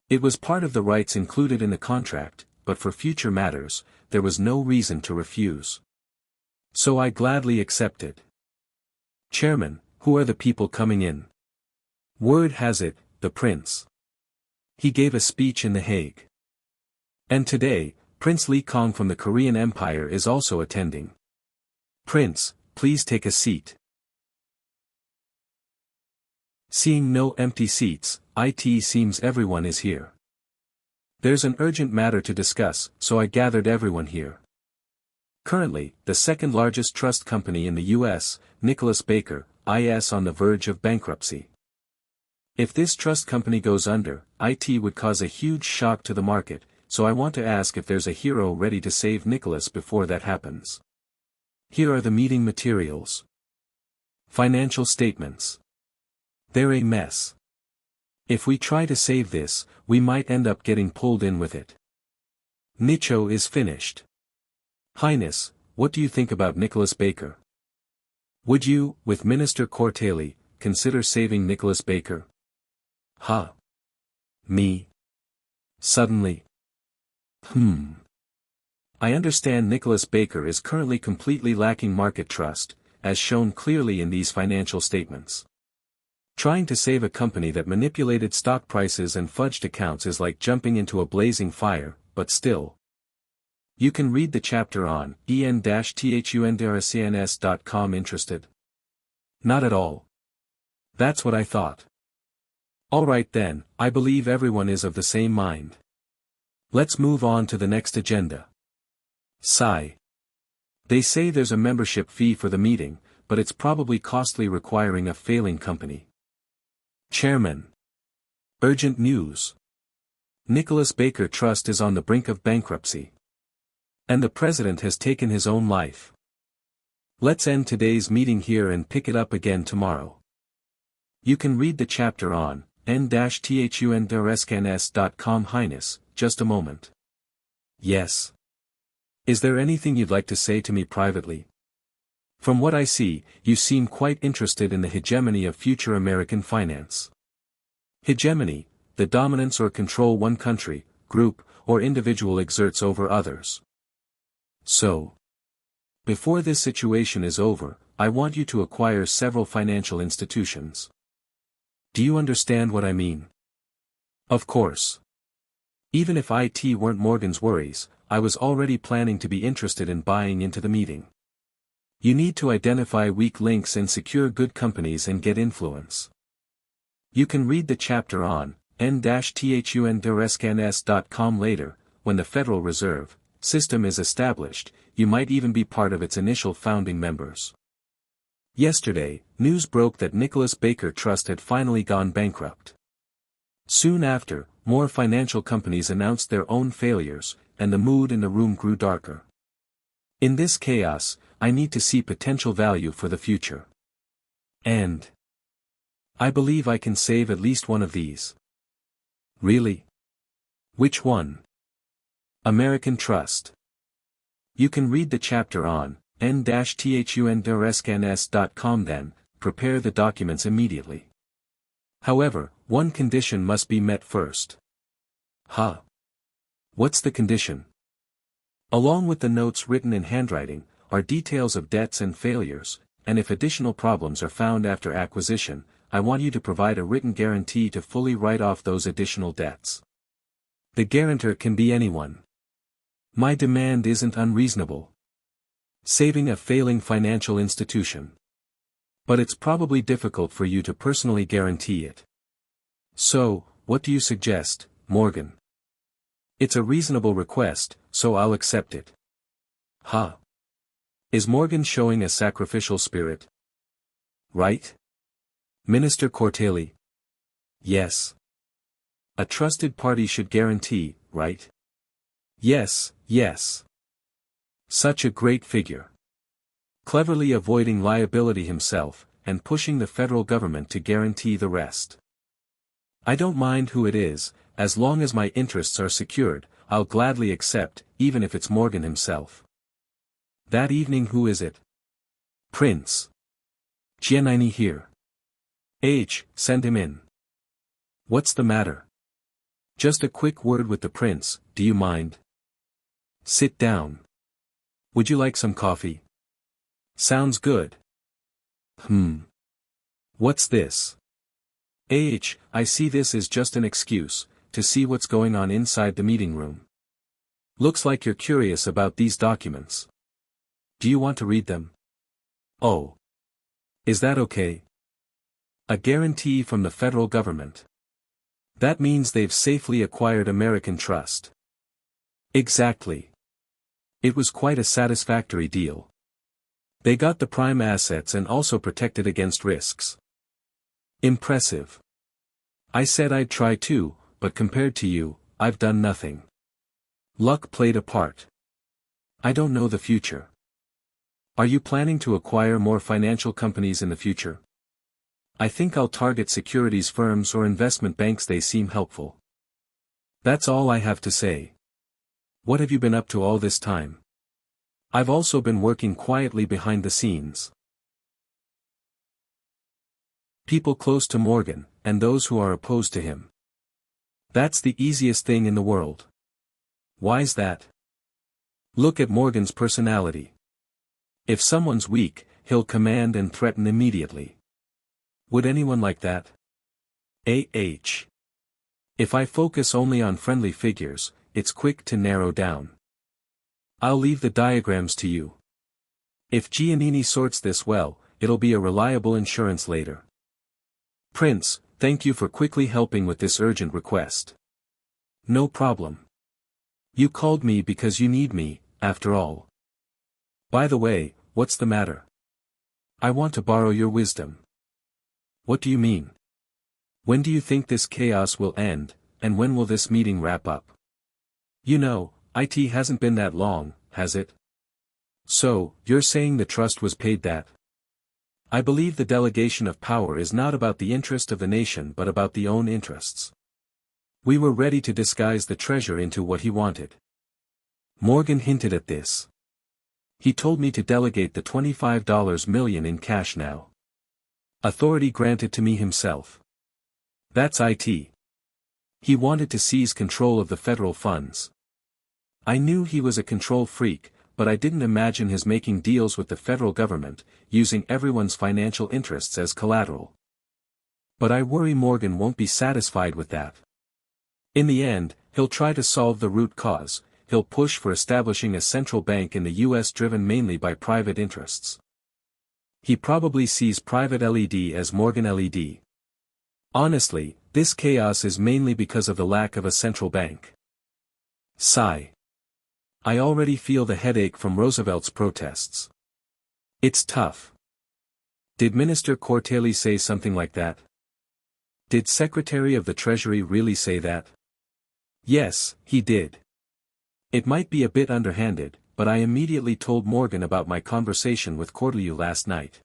S1: It was part of the rights included in the contract, but for future matters, there was no reason to refuse. So I gladly accepted. Chairman, who are the people coming in? Word has it, the prince. He gave a speech in The Hague. And today, Prince Yi Kang from the Korean Empire is also attending. Prince, please take a seat. Seeing no empty seats, it seems everyone is here. There's an urgent matter to discuss, so I gathered everyone here. Currently, the second largest trust company in the US, Nicholas Baker, is on the verge of bankruptcy. If this trust company goes under, it would cause a huge shock to the market, so I want to ask if there's a hero ready to save Nicholas before that happens. Here are the meeting materials. Financial statements. They're a mess. If we try to save this, we might end up getting pulled in with it. Nicho is finished. Highness, what do you think about Nicholas Baker? Would you, with Minister Cortely, consider saving Nicholas Baker? Ha. Me. Suddenly. I understand Nicholas Baker is currently completely lacking market trust, as shown clearly in these financial statements. Trying to save a company that manipulated stock prices and fudged accounts is like jumping into a blazing fire, but still. You can read the chapter on en-thundscns.com. Interested? Not at all. That's what I thought. Alright then, I believe everyone is of the same mind. Let's move on to the next agenda. Sigh. They say there's a membership fee for the meeting, but it's probably costly, requiring a failing company. Chairman. Urgent news. Nicholas Baker Trust is on the brink of bankruptcy. And the president has taken his own life. Let's end today's meeting here and pick it up again tomorrow. You can read the chapter on en-thundscns.com. Highness, just a moment. Yes. Is there anything you'd like to say to me privately? From what I see, you seem quite interested in the hegemony of future American finance. Hegemony, the dominance or control one country, group, or individual exerts over others. So, before this situation is over, I want you to acquire several financial institutions. Do you understand what I mean? Of course. Even if it weren't Morgan's worries, I was already planning to be interested in buying into the meeting. You need to identify weak links and secure good companies and get influence. You can read the chapter on en-thundscns.com later. When the Federal Reserve System is established, you might even be part of its initial founding members. Yesterday, news broke that Nicholas Baker Trust had finally gone bankrupt. Soon after, more financial companies announced their own failures, and the mood in the room grew darker. In this chaos, I need to see potential value for the future. And I believe I can save at least one of these. Really? Which one? American Trust. You can read the chapter on en-thundscns.com. Then, prepare the documents immediately. However, one condition must be met first. What's the condition? Along with the notes written in handwriting, are details of debts and failures, and if additional problems are found after acquisition, I want you to provide a written guarantee to fully write off those additional debts. The guarantor can be anyone. My demand isn't unreasonable. Saving a failing financial institution. But it's probably difficult for you to personally guarantee it. So, what do you suggest, Morgan? It's a reasonable request, so I'll accept it. Is Morgan showing a sacrificial spirit? Right? Minister Cortely? Yes. A trusted party should guarantee, right? Yes, yes. Such a great figure. Cleverly avoiding liability himself, and pushing the federal government to guarantee the rest. I don't mind who it is, as long as my interests are secured, I'll gladly accept, even if it's Morgan himself. That evening, who is it? Prince. Jianini here. Send him in. What's the matter? Just a quick word with the prince, do you mind? Sit down. Would you like some coffee? Sounds good. What's this? I see this is just an excuse, to see what's going on inside the meeting room. Looks like you're curious about these documents. Do you want to read them? Oh. Is that okay? A guarantee from the federal government. That means they've safely acquired American trust. Exactly. It was quite a satisfactory deal. They got the prime assets and also protected against risks. Impressive. I said I'd try too, but compared to you, I've done nothing. Luck played a part. I don't know the future. Are you planning to acquire more financial companies in the future? I think I'll target securities firms or investment banks, they seem helpful. That's all I have to say. What have you been up to all this time? I've also been working quietly behind the scenes. People close to Morgan, and those who are opposed to him. That's the easiest thing in the world. Why's that? Look at Morgan's personality. If someone's weak, he'll command and threaten immediately. Would anyone like that? If I focus only on friendly figures, it's quick to narrow down. I'll leave the diagrams to you. If Giannini sorts this well, it'll be a reliable insurance later. Prince, thank you for quickly helping with this urgent request. No problem. You called me because you need me, after all. By the way, what's the matter? I want to borrow your wisdom. What do you mean? When do you think this chaos will end, and when will this meeting wrap up? You know, it hasn't been that long, has it? So, you're saying the trust was paid that? I believe the delegation of power is not about the interest of the nation but about the own interests. We were ready to disguise the treasure into what he wanted. Morgan hinted at this. He told me to delegate the $25 million in cash now. Authority granted to me himself. That's it. He wanted to seize control of the federal funds. I knew he was a control freak, but I didn't imagine his making deals with the federal government, using everyone's financial interests as collateral. But I worry Morgan won't be satisfied with that. In the end, he'll try to solve the root cause. He'll push for establishing a central bank in the US driven mainly by private interests. He probably sees private LED as Morgan LED. Honestly, this chaos is mainly because of the lack of a central bank. Sigh. I already feel the headache from Roosevelt's protests. It's tough. Did Minister Cortelli say something like that? Did Secretary of the Treasury really say that? Yes, he did. It might be a bit underhanded, but I immediately told Morgan about my conversation with Corteliu last night.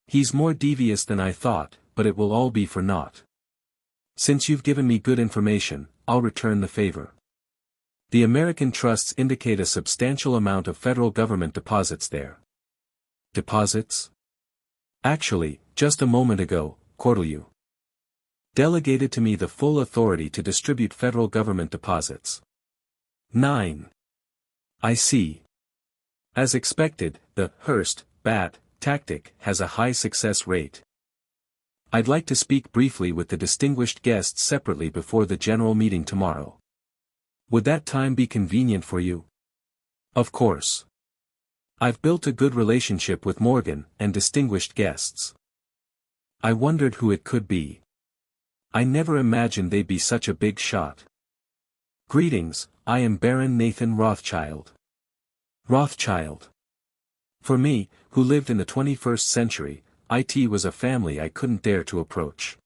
S1: He's more devious than I thought, but it will all be for naught. Since you've given me good information, I'll return the favor. The American trusts indicate a substantial amount of federal government deposits there. Deposits? Actually, just a moment ago, Corteliu delegated to me the full authority to distribute federal government deposits. 9. I see. As expected, the Hearst, bat, tactic has a high success rate. I'd like to speak briefly with the distinguished guests separately before the general meeting tomorrow. Would that time be convenient for you? Of course. I've built a good relationship with Morgan and distinguished guests. I wondered who it could be. I never imagined they'd be such a big shot. Greetings, I am Baron Nathan Rothschild. Rothschild. For me, who lived in the 21st century, it was a family I couldn't dare to approach.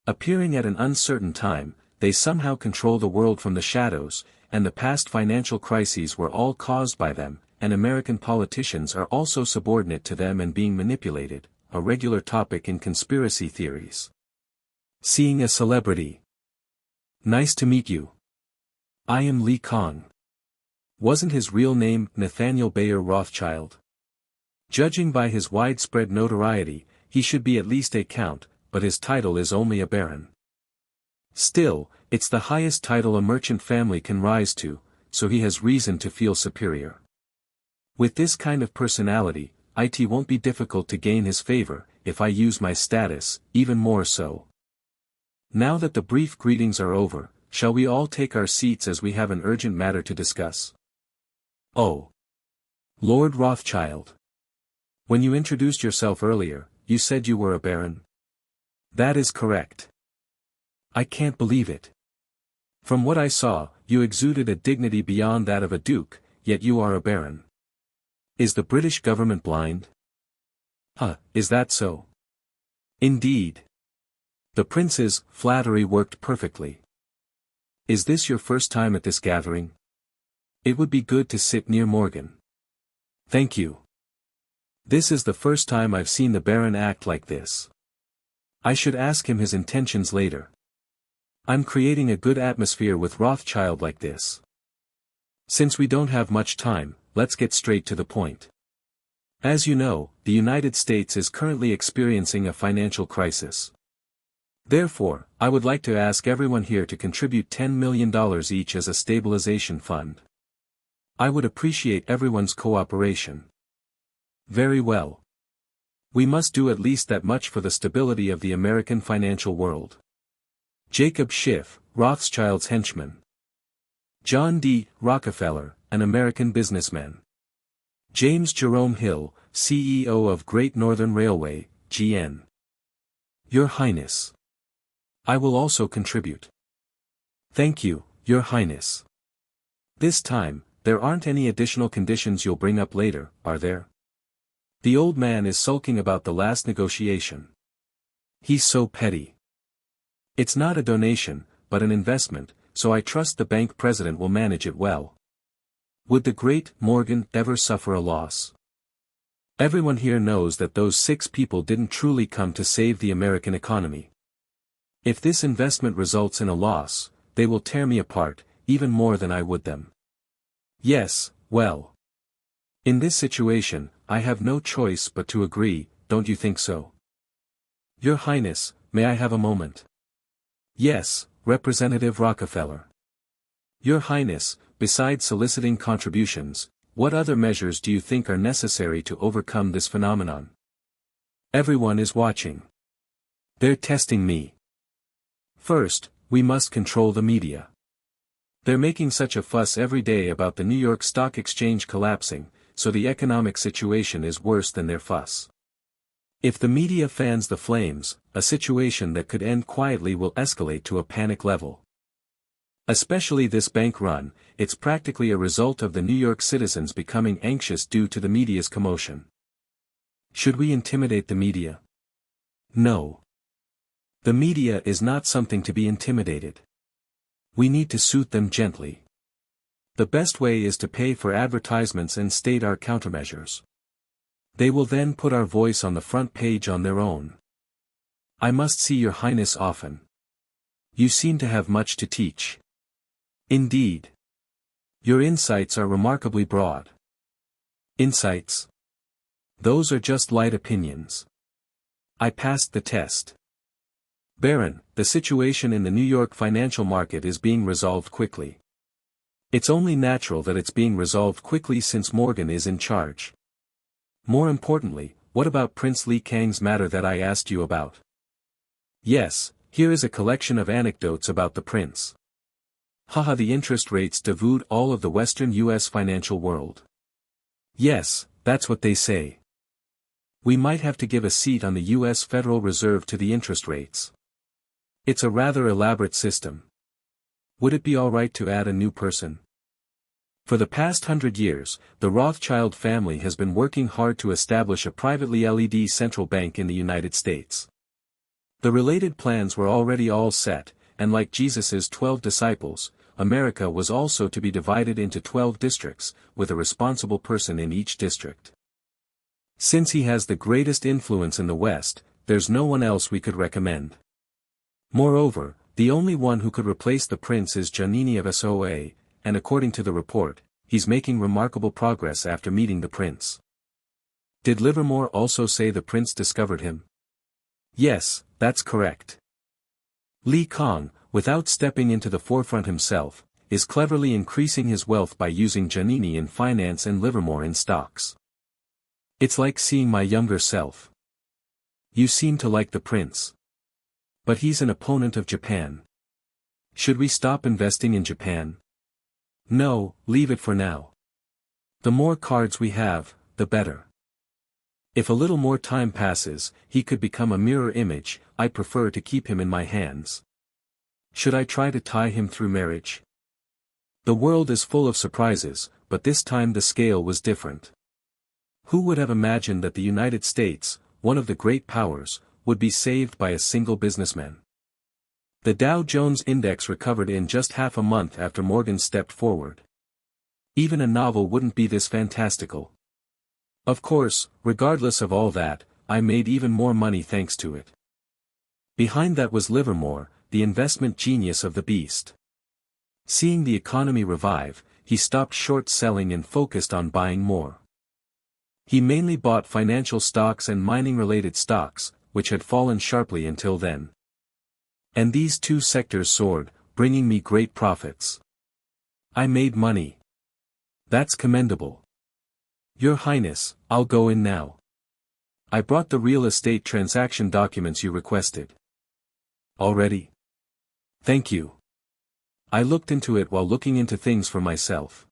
S1: Appearing at an uncertain time, they somehow control the world from the shadows, and the past financial crises were all caused by them, and American politicians are also subordinate to them and being manipulated, a regular topic in conspiracy theories. Seeing a celebrity. Nice to meet you. I am Yi Kang. Wasn't his real name Nathaniel Bayer Rothschild? Judging by his widespread notoriety, he should be at least a count, but his title is only a baron. Still, it's the highest title a merchant family can rise to, so he has reason to feel superior. With this kind of personality, it won't be difficult to gain his favor, if I use my status, even more so. Now that the brief greetings are over, shall we all take our seats as we have an urgent matter to discuss? Oh. Lord Rothschild. When you introduced yourself earlier, you said you were a baron? That is correct. I can't believe it. From what I saw, you exuded a dignity beyond that of a duke, yet you are a baron. Is the British government blind? Is that so? Indeed. The prince's flattery worked perfectly. Is this your first time at this gathering? It would be good to sit near Morgan. Thank you. This is the first time I've seen the Baron act like this. I should ask him his intentions later. I'm creating a good atmosphere with Rothschild like this. Since we don't have much time, let's get straight to the point. As you know, the United States is currently experiencing a financial crisis. Therefore, I would like to ask everyone here to contribute $10 million each as a stabilization fund. I would appreciate everyone's cooperation. Very well. We must do at least that much for the stability of the American financial world. Jacob Schiff, Rothschild's henchman. John D. Rockefeller, an American businessman. James Jerome Hill, CEO of Great Northern Railway, GN. Your Highness. I will also contribute. Thank you, Your Highness. This time, there aren't any additional conditions you'll bring up later, are there? The old man is sulking about the last negotiation. He's so petty. It's not a donation, but an investment, so I trust the bank president will manage it well. Would the great Morgan ever suffer a loss? Everyone here knows that those 6 people didn't truly come to save the American economy. If this investment results in a loss, they will tear me apart, even more than I would them. Yes, well. In this situation, I have no choice but to agree, don't you think so? Your Highness, may I have a moment? Yes, Representative Rockefeller. Your Highness, besides soliciting contributions, what other measures do you think are necessary to overcome this phenomenon? Everyone is watching. They're testing me. First, we must control the media. They're making such a fuss every day about the New York Stock Exchange collapsing, so the economic situation is worse than their fuss. If the media fans the flames, a situation that could end quietly will escalate to a panic level. Especially this bank run, it's practically a result of the New York citizens becoming anxious due to the media's commotion. Should we intimidate the media? No. The media is not something to be intimidated. We need to soothe them gently. The best way is to pay for advertisements and state our countermeasures. They will then put our voice on the front page on their own. I must see Your Highness often. You seem to have much to teach. Indeed. Your insights are remarkably broad. Insights? Those are just light opinions. I passed the test. Baron, the situation in the New York financial market is being resolved quickly. It's only natural that it's being resolved quickly since Morgan is in charge. More importantly, what about Prince Yi Kang's matter that I asked you about? Yes, here is a collection of anecdotes about the prince. Haha, the interest rates devote all of the Western U.S. financial world. Yes, that's what they say. We might have to give a seat on the U.S. Federal Reserve to the interest rates. It's a rather elaborate system. Would it be all right to add a new person? For the past 100 years, the Rothschild family has been working hard to establish a privately LED central bank in the United States. The related plans were already all set, and like Jesus's 12 disciples, America was also to be divided into 12 districts, with a responsible person in each district. Since he has the greatest influence in the West, there's no one else we could recommend. Moreover, the only one who could replace the prince is Giannini of SOA, and according to the report, he's making remarkable progress after meeting the prince. Did Livermore also say the prince discovered him? Yes, that's correct. Yi Kang, without stepping into the forefront himself, is cleverly increasing his wealth by using Giannini in finance and Livermore in stocks. It's like seeing my younger self. You seem to like the prince. But he's an opponent of Japan. Should we stop investing in Japan? No, leave it for now. The more cards we have, the better. If a little more time passes, he could become a mirror image. I prefer to keep him in my hands. Should I try to tie him through marriage? The world is full of surprises, but this time the scale was different. Who would have imagined that the United States, one of the great powers, would be saved by a single businessman? The Dow Jones Index recovered in just half a month after Morgan stepped forward. Even a novel wouldn't be this fantastical. Of course, regardless of all that, I made even more money thanks to it. Behind that was Livermore, the investment genius of the beast. Seeing the economy revive, he stopped short selling and focused on buying more. He mainly bought financial stocks and mining-related stocks, which had fallen sharply until then. And these two sectors soared, bringing me great profits. I made money. That's commendable. Your Highness, I'll go in now. I brought the real estate transaction documents you requested. Already? Thank you. I looked into it while looking into things for myself.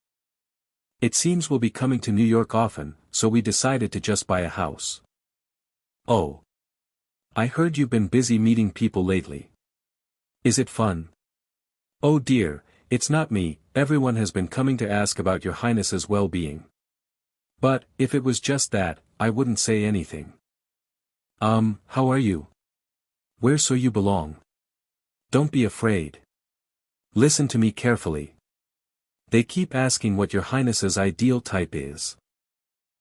S1: It seems we'll be coming to New York often, so we decided to just buy a house. Oh. I heard you've been busy meeting people lately. Is it fun? Oh dear, it's not me, everyone has been coming to ask about your Highness's well-being. But, if it was just that, I wouldn't say anything. How are you? Where so you belong? Don't be afraid. Listen to me carefully. They keep asking what your Highness's ideal type is.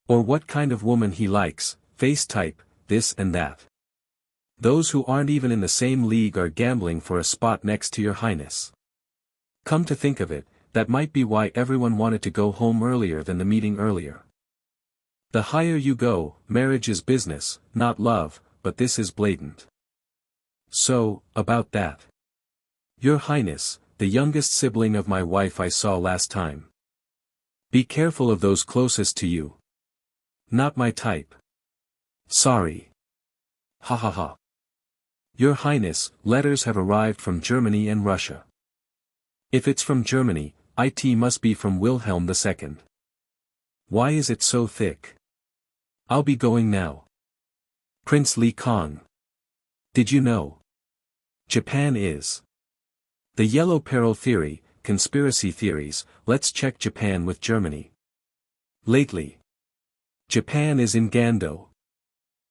S1: Or what kind of woman he likes, face type, this and that. Those who aren't even in the same league are gambling for a spot next to your Highness. Come to think of it, that might be why everyone wanted to go home earlier than the meeting earlier. The higher you go, marriage is business, not love, but this is blatant. So, about that. Your Highness, the youngest sibling of my wife I saw last time. Be careful of those closest to you. Not my type. Sorry. Ha ha ha. Your Highness, letters have arrived from Germany and Russia. If it's from Germany, it must be from Wilhelm II. Why is it so thick? I'll be going now. Prince Yi Kang. Did you know? Japan is. The Yellow Peril Theory, conspiracy theories, let's check Japan with Germany. Lately. Japan is in Gando.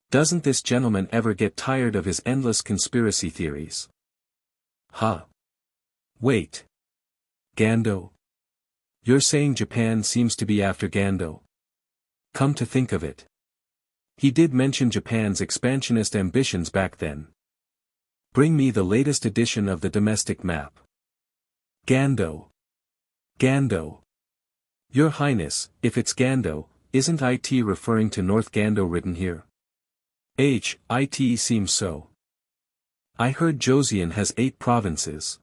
S1: Doesn't this gentleman ever get tired of his endless conspiracy theories? Huh. Wait. Gando? You're saying Japan seems to be after Gando? Come to think of it. He did mention Japan's expansionist ambitions back then. Bring me the latest edition of the domestic map. Gando. Gando. Your Highness, if it's Gando, isn't it referring to North Gando written here? It seems so. I heard Joseon has 8 provinces.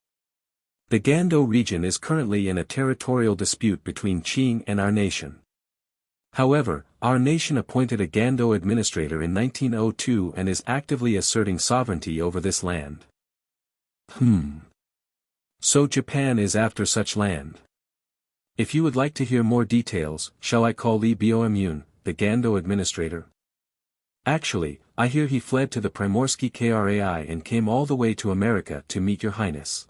S1: The Gando region is currently in a territorial dispute between Qing and our nation. However, our nation appointed a Gando administrator in 1902 and is actively asserting sovereignty over this land. So Japan is after such land. If you would like to hear more details, shall I call Lee Byung-jun, the Gando administrator? Actually, I hear he fled to the Primorsky Krai and came all the way to America to meet your Highness.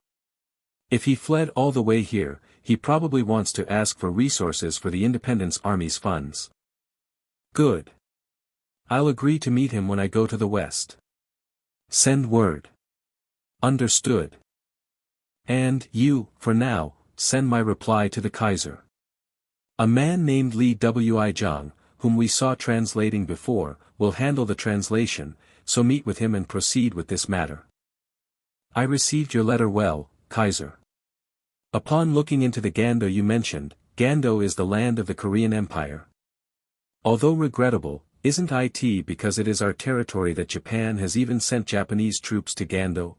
S1: If he fled all the way here, he probably wants to ask for resources for the Independence Army's funds. Good. I'll agree to meet him when I go to the West. Send word. Understood. And you, for now, send my reply to the Kaiser. A man named Li Wei, whom we saw translating before, will handle the translation, so meet with him and proceed with this matter. I received your letter well, Kaiser. Upon looking into the Gando you mentioned, Gando is the land of the Korean Empire. Although regrettable, isn't it because it is our territory that Japan has even sent Japanese troops to Gando?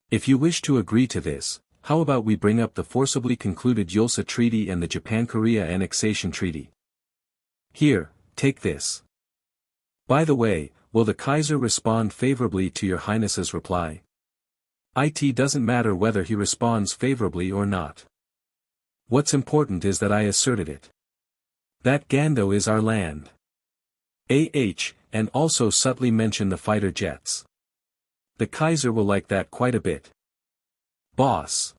S1: If you wish to agree to this, how about we bring up the forcibly concluded Yulsa Treaty and the Japan-Korea Annexation Treaty? Here, take this. By the way, will the Kaiser respond favorably to your Highness's reply? It doesn't matter whether he responds favorably or not. What's important is that I asserted it. That Gando is our land. And also subtly mention the fighter jets. The Kaiser will like that quite a bit. Boss.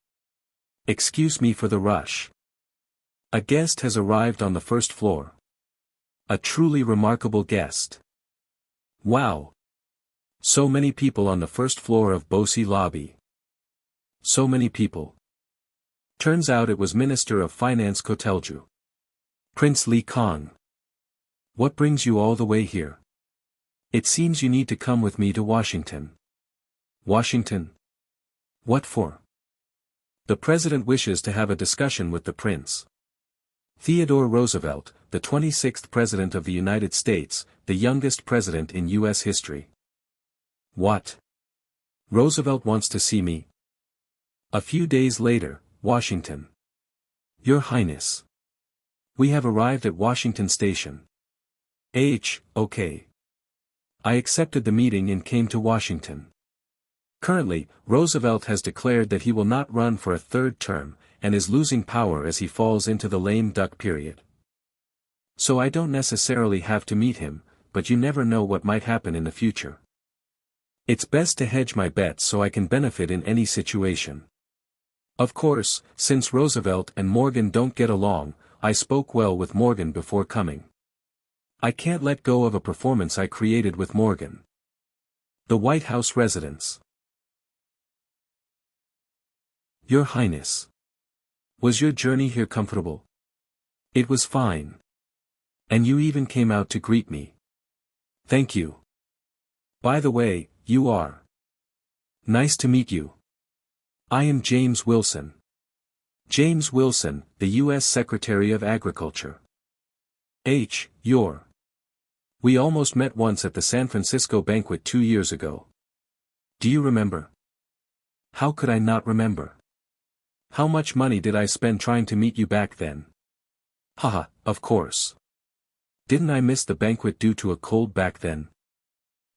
S1: Excuse me for the rush. A guest has arrived on the first floor. A truly remarkable guest. Wow. So many people on the first floor of Bosi Lobby. So many people. Turns out it was Minister of Finance Kotelju. Prince Yi Kang. What brings you all the way here? It seems you need to come with me to Washington. Washington? What for? The President wishes to have a discussion with the Prince. Theodore Roosevelt, the 26th President of the United States, the youngest president in U.S. history. What? Roosevelt wants to see me? A few days later, Washington. Your Highness. We have arrived at Washington Station. Okay. I accepted the meeting and came to Washington. Currently, Roosevelt has declared that he will not run for a third term, and is losing power as he falls into the lame duck period. So I don't necessarily have to meet him, but you never know what might happen in the future. It's best to hedge my bets so I can benefit in any situation. Of course, since Roosevelt and Morgan don't get along, I spoke well with Morgan before coming. I can't let go of a performance I created with Morgan. The White House residence. Your Highness. Was your journey here comfortable? It was fine. And you even came out to greet me. Thank you. By the way, you are. Nice to meet you. I am James Wilson. James Wilson, the U.S. Secretary of Agriculture. You're. We almost met once at the San Francisco banquet 2 years ago. Do you remember? How could I not remember? How much money did I spend trying to meet you back then? Haha, of course. Didn't I miss the banquet due to a cold back then?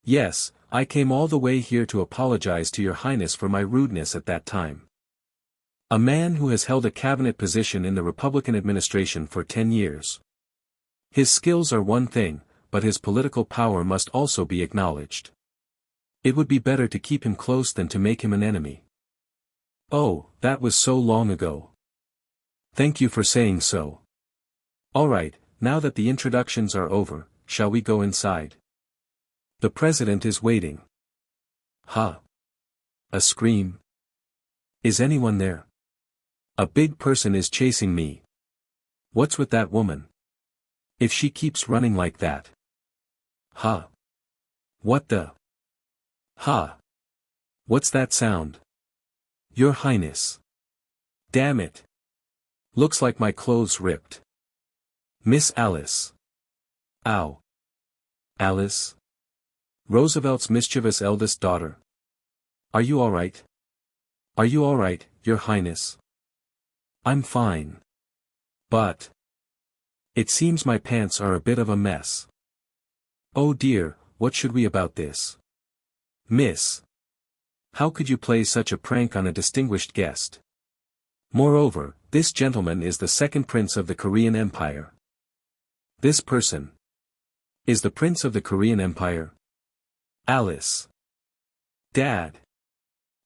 S1: Yes, I came all the way here to apologize to your Highness for my rudeness at that time. A man who has held a cabinet position in the Republican administration for 10 years. His skills are one thing, but his political power must also be acknowledged. It would be better to keep him close than to make him an enemy. Oh, that was so long ago. Thank you for saying so. Alright, now that the introductions are over, shall we go inside? The President is waiting. Ha! A scream. Is anyone there? A big person is chasing me. What's with that woman? If she keeps running like that. Ha! What the? Ha! What's that sound? Your Highness. Damn it. Looks like my clothes ripped. Miss Alice. Ow. Alice? Roosevelt's mischievous eldest daughter. Are you alright? Are you alright, Your Highness? I'm fine. But. It seems my pants are a bit of a mess. Oh dear, what should we about this? Miss. How could you play such a prank on a distinguished guest? Moreover, this gentleman is the second prince of the Korean Empire. This person is the prince of the Korean Empire. Alice. Dad.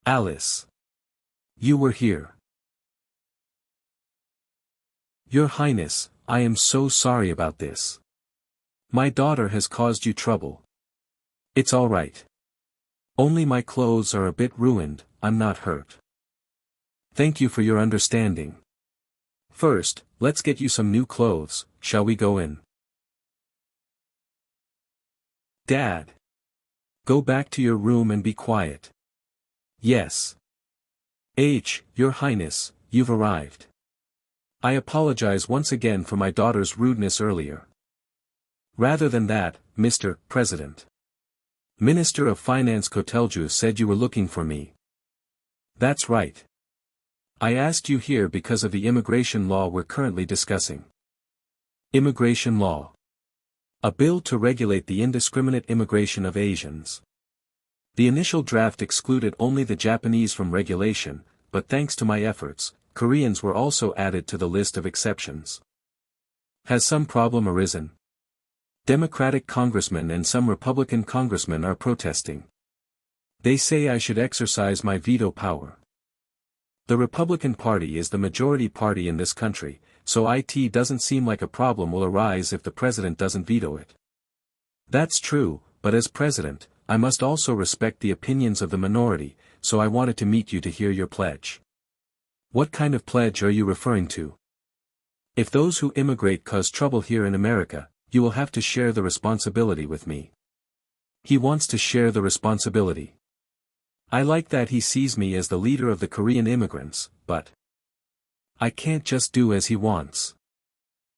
S1: Alice. You were here. Your Highness, I am so sorry about this. My daughter has caused you trouble. It's all right. Only my clothes are a bit ruined, I'm not hurt. Thank you for your understanding. First, let's get you some new clothes, shall we go in? Dad. Go back to your room and be quiet. Yes. Your Highness, you've arrived. I apologize once again for my daughter's rudeness earlier. Rather than that, Mr. President. Minister of Finance Kotelju said you were looking for me. That's right. I asked you here because of the immigration law we're currently discussing. Immigration law. A bill to regulate the indiscriminate immigration of Asians. The initial draft excluded only the Japanese from regulation, but thanks to my efforts, Koreans were also added to the list of exceptions. Has some problem arisen? Democratic congressmen and some Republican congressmen are protesting. They say I should exercise my veto power. The Republican Party is the majority party in this country, so it doesn't seem like a problem will arise if the president doesn't veto it. That's true, but as president, I must also respect the opinions of the minority, so I wanted to meet you to hear your pledge. What kind of pledge are you referring to? If those who immigrate cause trouble here in America, you will have to share the responsibility with me. He wants to share the responsibility. I like that he sees me as the leader of the Korean immigrants, but I can't just do as he wants.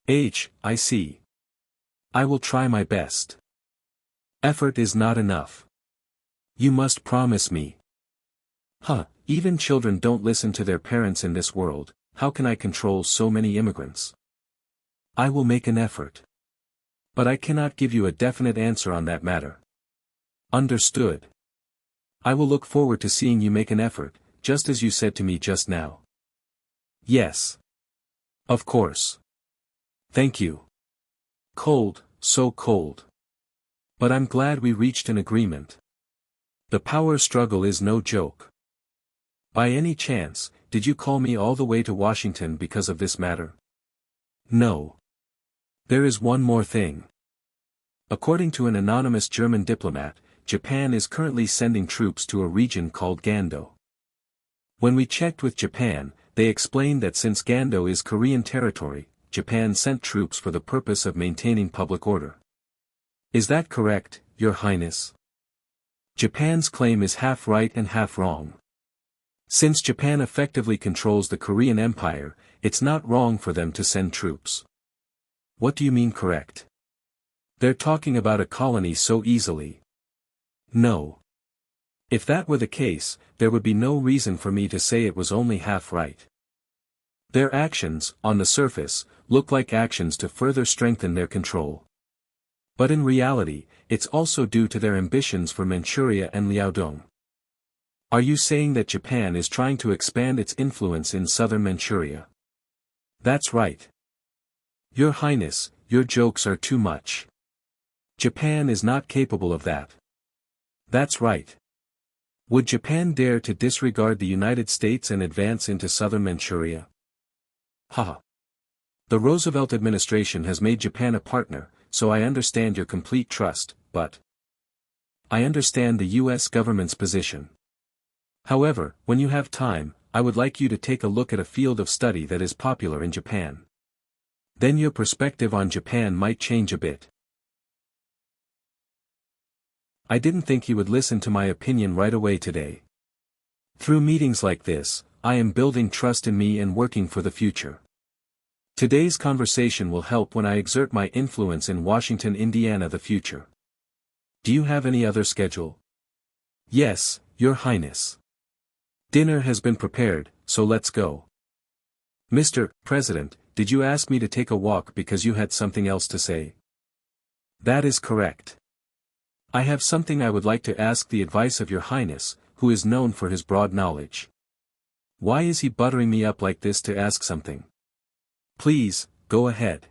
S1: I see. I will try my best. Effort is not enough. You must promise me. Even children don't listen to their parents in this world, how can I control so many immigrants? I will make an effort. But I cannot give you a definite answer on that matter. Understood. I will look forward to seeing you make an effort, just as you said to me just now. Yes. Of course. Thank you. Cold, so cold. But I'm glad we reached an agreement. The power struggle is no joke. By any chance, did you call me all the way to Washington because of this matter? No. There is one more thing. According to an anonymous German diplomat, Japan is currently sending troops to a region called Gando. When we checked with Japan, they explained that since Gando is Korean territory, Japan sent troops for the purpose of maintaining public order. Is that correct, Your Highness? Japan's claim is half right and half wrong. Since Japan effectively controls the Korean Empire, it's not wrong for them to send troops. What do you mean correct? They're talking about a colony so easily. No. If that were the case, there would be no reason for me to say it was only half right. Their actions, on the surface, look like actions to further strengthen their control. But in reality, it's also due to their ambitions for Manchuria and Liaodong. Are you saying that Japan is trying to expand its influence in southern Manchuria? That's right. Your Highness, your jokes are too much. Japan is not capable of that. That's right. Would Japan dare to disregard the United States and advance into southern Manchuria? The Roosevelt administration has made Japan a partner, so I understand your complete trust, but I understand the US government's position. However, when you have time, I would like you to take a look at a field of study that is popular in Japan. Then your perspective on Japan might change a bit. I didn't think he would listen to my opinion right away today. Through meetings like this, I am building trust in me and working for the future. Today's conversation will help when I exert my influence in Washington, Indiana, the future. Do you have any other schedule? Yes, Your Highness. Dinner has been prepared, so let's go. Mr. President, did you ask me to take a walk because you had something else to say? That is correct. I have something I would like to ask the advice of Your Highness, who is known for his broad knowledge. Why is he buttering me up like this to ask something? Please, go ahead.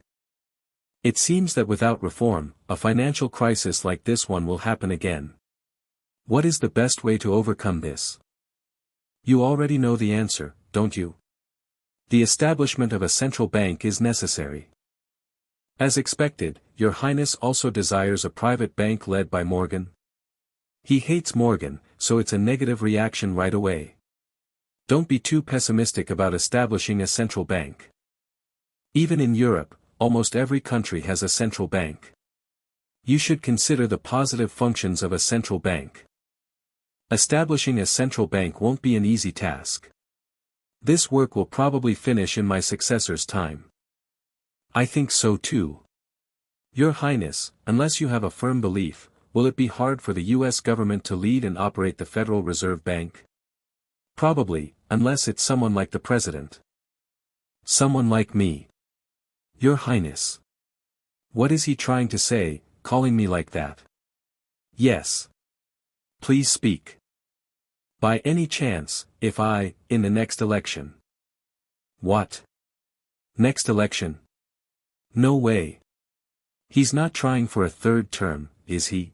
S1: It seems that without reform, a financial crisis like this one will happen again. What is the best way to overcome this? You already know the answer, don't you? The establishment of a central bank is necessary. As expected, Your Highness also desires a private bank led by Morgan. He hates Morgan, so it's a negative reaction right away. Don't be too pessimistic about establishing a central bank. Even in Europe, almost every country has a central bank. You should consider the positive functions of a central bank. Establishing a central bank won't be an easy task. This work will probably finish in my successor's time. I think so too. Your Highness, unless you have a firm belief, will it be hard for the US government to lead and operate the Federal Reserve Bank? Probably, unless it's someone like the President. Someone like me. Your Highness. What is he trying to say, calling me like that? Yes. Please speak. By any chance, if I, in the next election. What? Next election? No way. He's not trying for a third term, is he?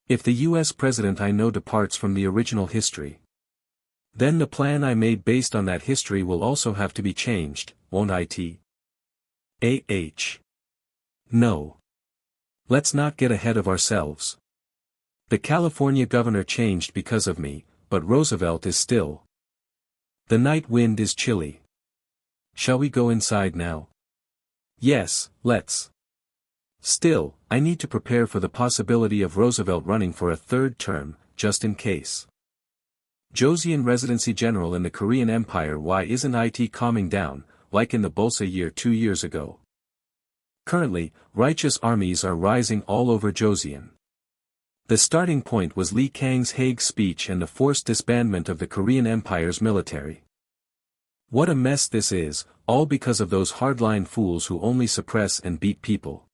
S1: If the US president I know departs from the original history, then the plan I made based on that history will also have to be changed, won't it? No. Let's not get ahead of ourselves. The California governor changed because of me, but Roosevelt is still. The night wind is chilly. Shall we go inside now? Yes, let's. Still, I need to prepare for the possibility of Roosevelt running for a third term, just in case. Joseon Residency General in the Korean Empire. Why isn't it calming down, like in the Bolsa year 2 years ago? Currently, righteous armies are rising all over Joseon. The starting point was Yi Kang's Hague speech and the forced disbandment of the Korean Empire's military. What a mess this is, all because of those hardline fools who only suppress and beat people.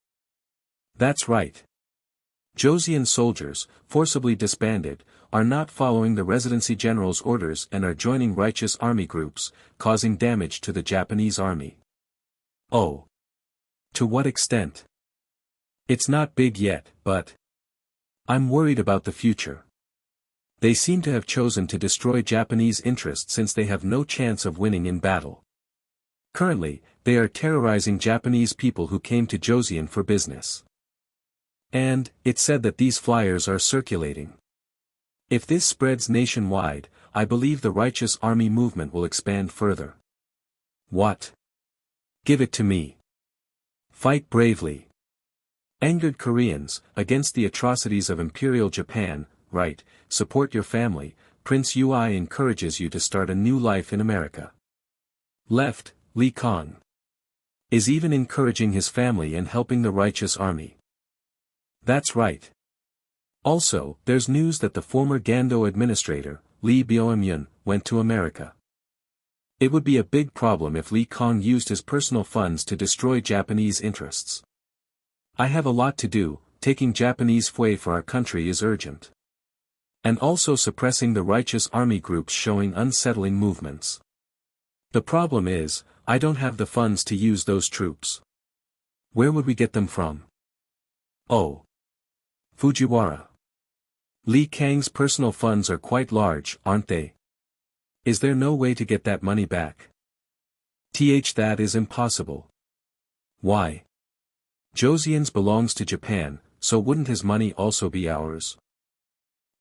S1: That's right. Joseon soldiers, forcibly disbanded, are not following the Residency General's orders and are joining righteous army groups, causing damage to the Japanese army. Oh. To what extent? It's not big yet, but I'm worried about the future. They seem to have chosen to destroy Japanese interests since they have no chance of winning in battle. Currently, they are terrorizing Japanese people who came to Joseon for business. And, it's said that these flyers are circulating. If this spreads nationwide, I believe the righteous army movement will expand further. What? Give it to me. Fight bravely. Angered Koreans, against the atrocities of Imperial Japan, right, support your family, Prince Ui encourages you to start a new life in America. Left, Yi Kang is even encouraging his family and helping the righteous army. That's right. Also, there's news that the former Gando administrator, Lee Byung-jun, went to America. It would be a big problem if Yi Kang used his personal funds to destroy Japanese interests. I have a lot to do, taking Japanese fue for our country is urgent. And also suppressing the righteous army groups showing unsettling movements. The problem is, I don't have the funds to use those troops. Where would we get them from? Oh. Fujiwara. Yi Kang's personal funds are quite large, aren't they? Is there no way to get that money back? That is impossible. Why? Joseon's belongs to Japan, so wouldn't his money also be ours?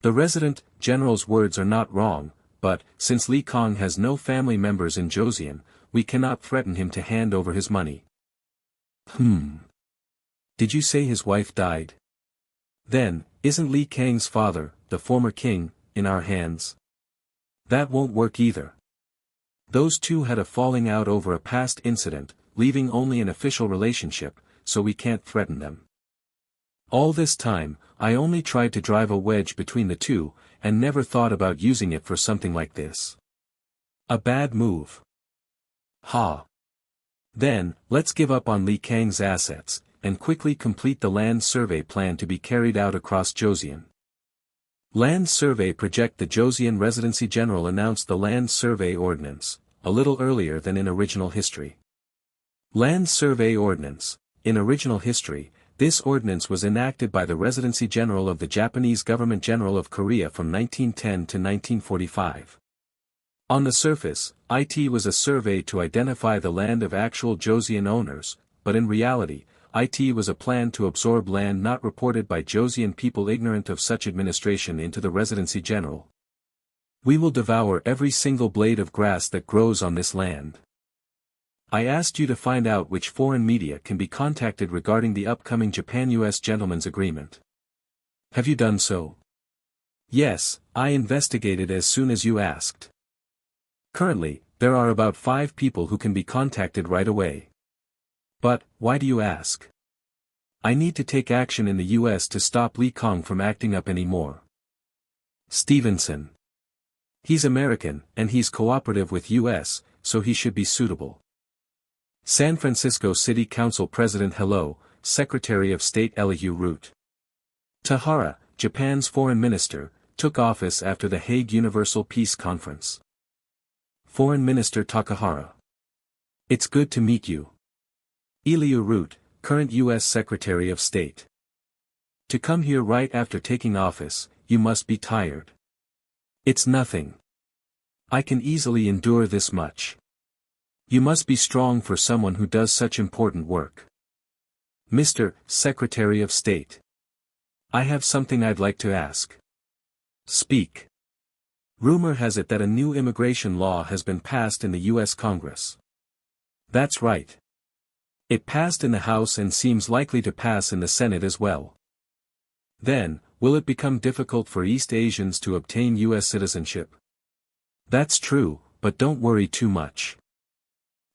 S1: The resident general's words are not wrong, but, since Yi Kang has no family members in Joseon, we cannot threaten him to hand over his money. Did you say his wife died? Then, isn't Yi Kang's father, the former king, in our hands? That won't work either. Those two had a falling out over a past incident, leaving only an official relationship, so we can't threaten them. All this time, I only tried to drive a wedge between the two, and never thought about using it for something like this. A bad move. Ha. Then, let's give up on Yi Kang's assets, and quickly complete the land survey plan to be carried out across Joseon. Land survey project. The Joseon Residency General announced the land survey ordinance, a little earlier than in original history. Land survey ordinance. In original history, this ordinance was enacted by the Residency General of the Japanese Government General of Korea from 1910 to 1945. On the surface, it was a survey to identify the land of actual Joseon owners, but in reality, it was a plan to absorb land not reported by Joseon people ignorant of such administration into the Residency General. We will devour every single blade of grass that grows on this land. I asked you to find out which foreign media can be contacted regarding the upcoming Japan-US Gentleman's Agreement. Have you done so? Yes, I investigated as soon as you asked. Currently, there are about 5 people who can be contacted right away. But, why do you ask? I need to take action in the US to stop Yi Kang from acting up anymore. Stevenson. He's American, and he's cooperative with US, so he should be suitable. San Francisco City Council President Hello, Secretary of State Elihu Root. Tahara, Japan's foreign minister, took office after the Hague Universal Peace Conference. Foreign Minister Takahara. It's good to meet you. Elihu Root, current U.S. Secretary of State. To come here right after taking office, you must be tired. It's nothing. I can easily endure this much. You must be strong for someone who does such important work. Mr. Secretary of State. I have something I'd like to ask. Speak. Rumor has it that a new immigration law has been passed in the U.S. Congress. That's right. It passed in the House and seems likely to pass in the Senate as well. Then, will it become difficult for East Asians to obtain U.S. citizenship? That's true, but don't worry too much.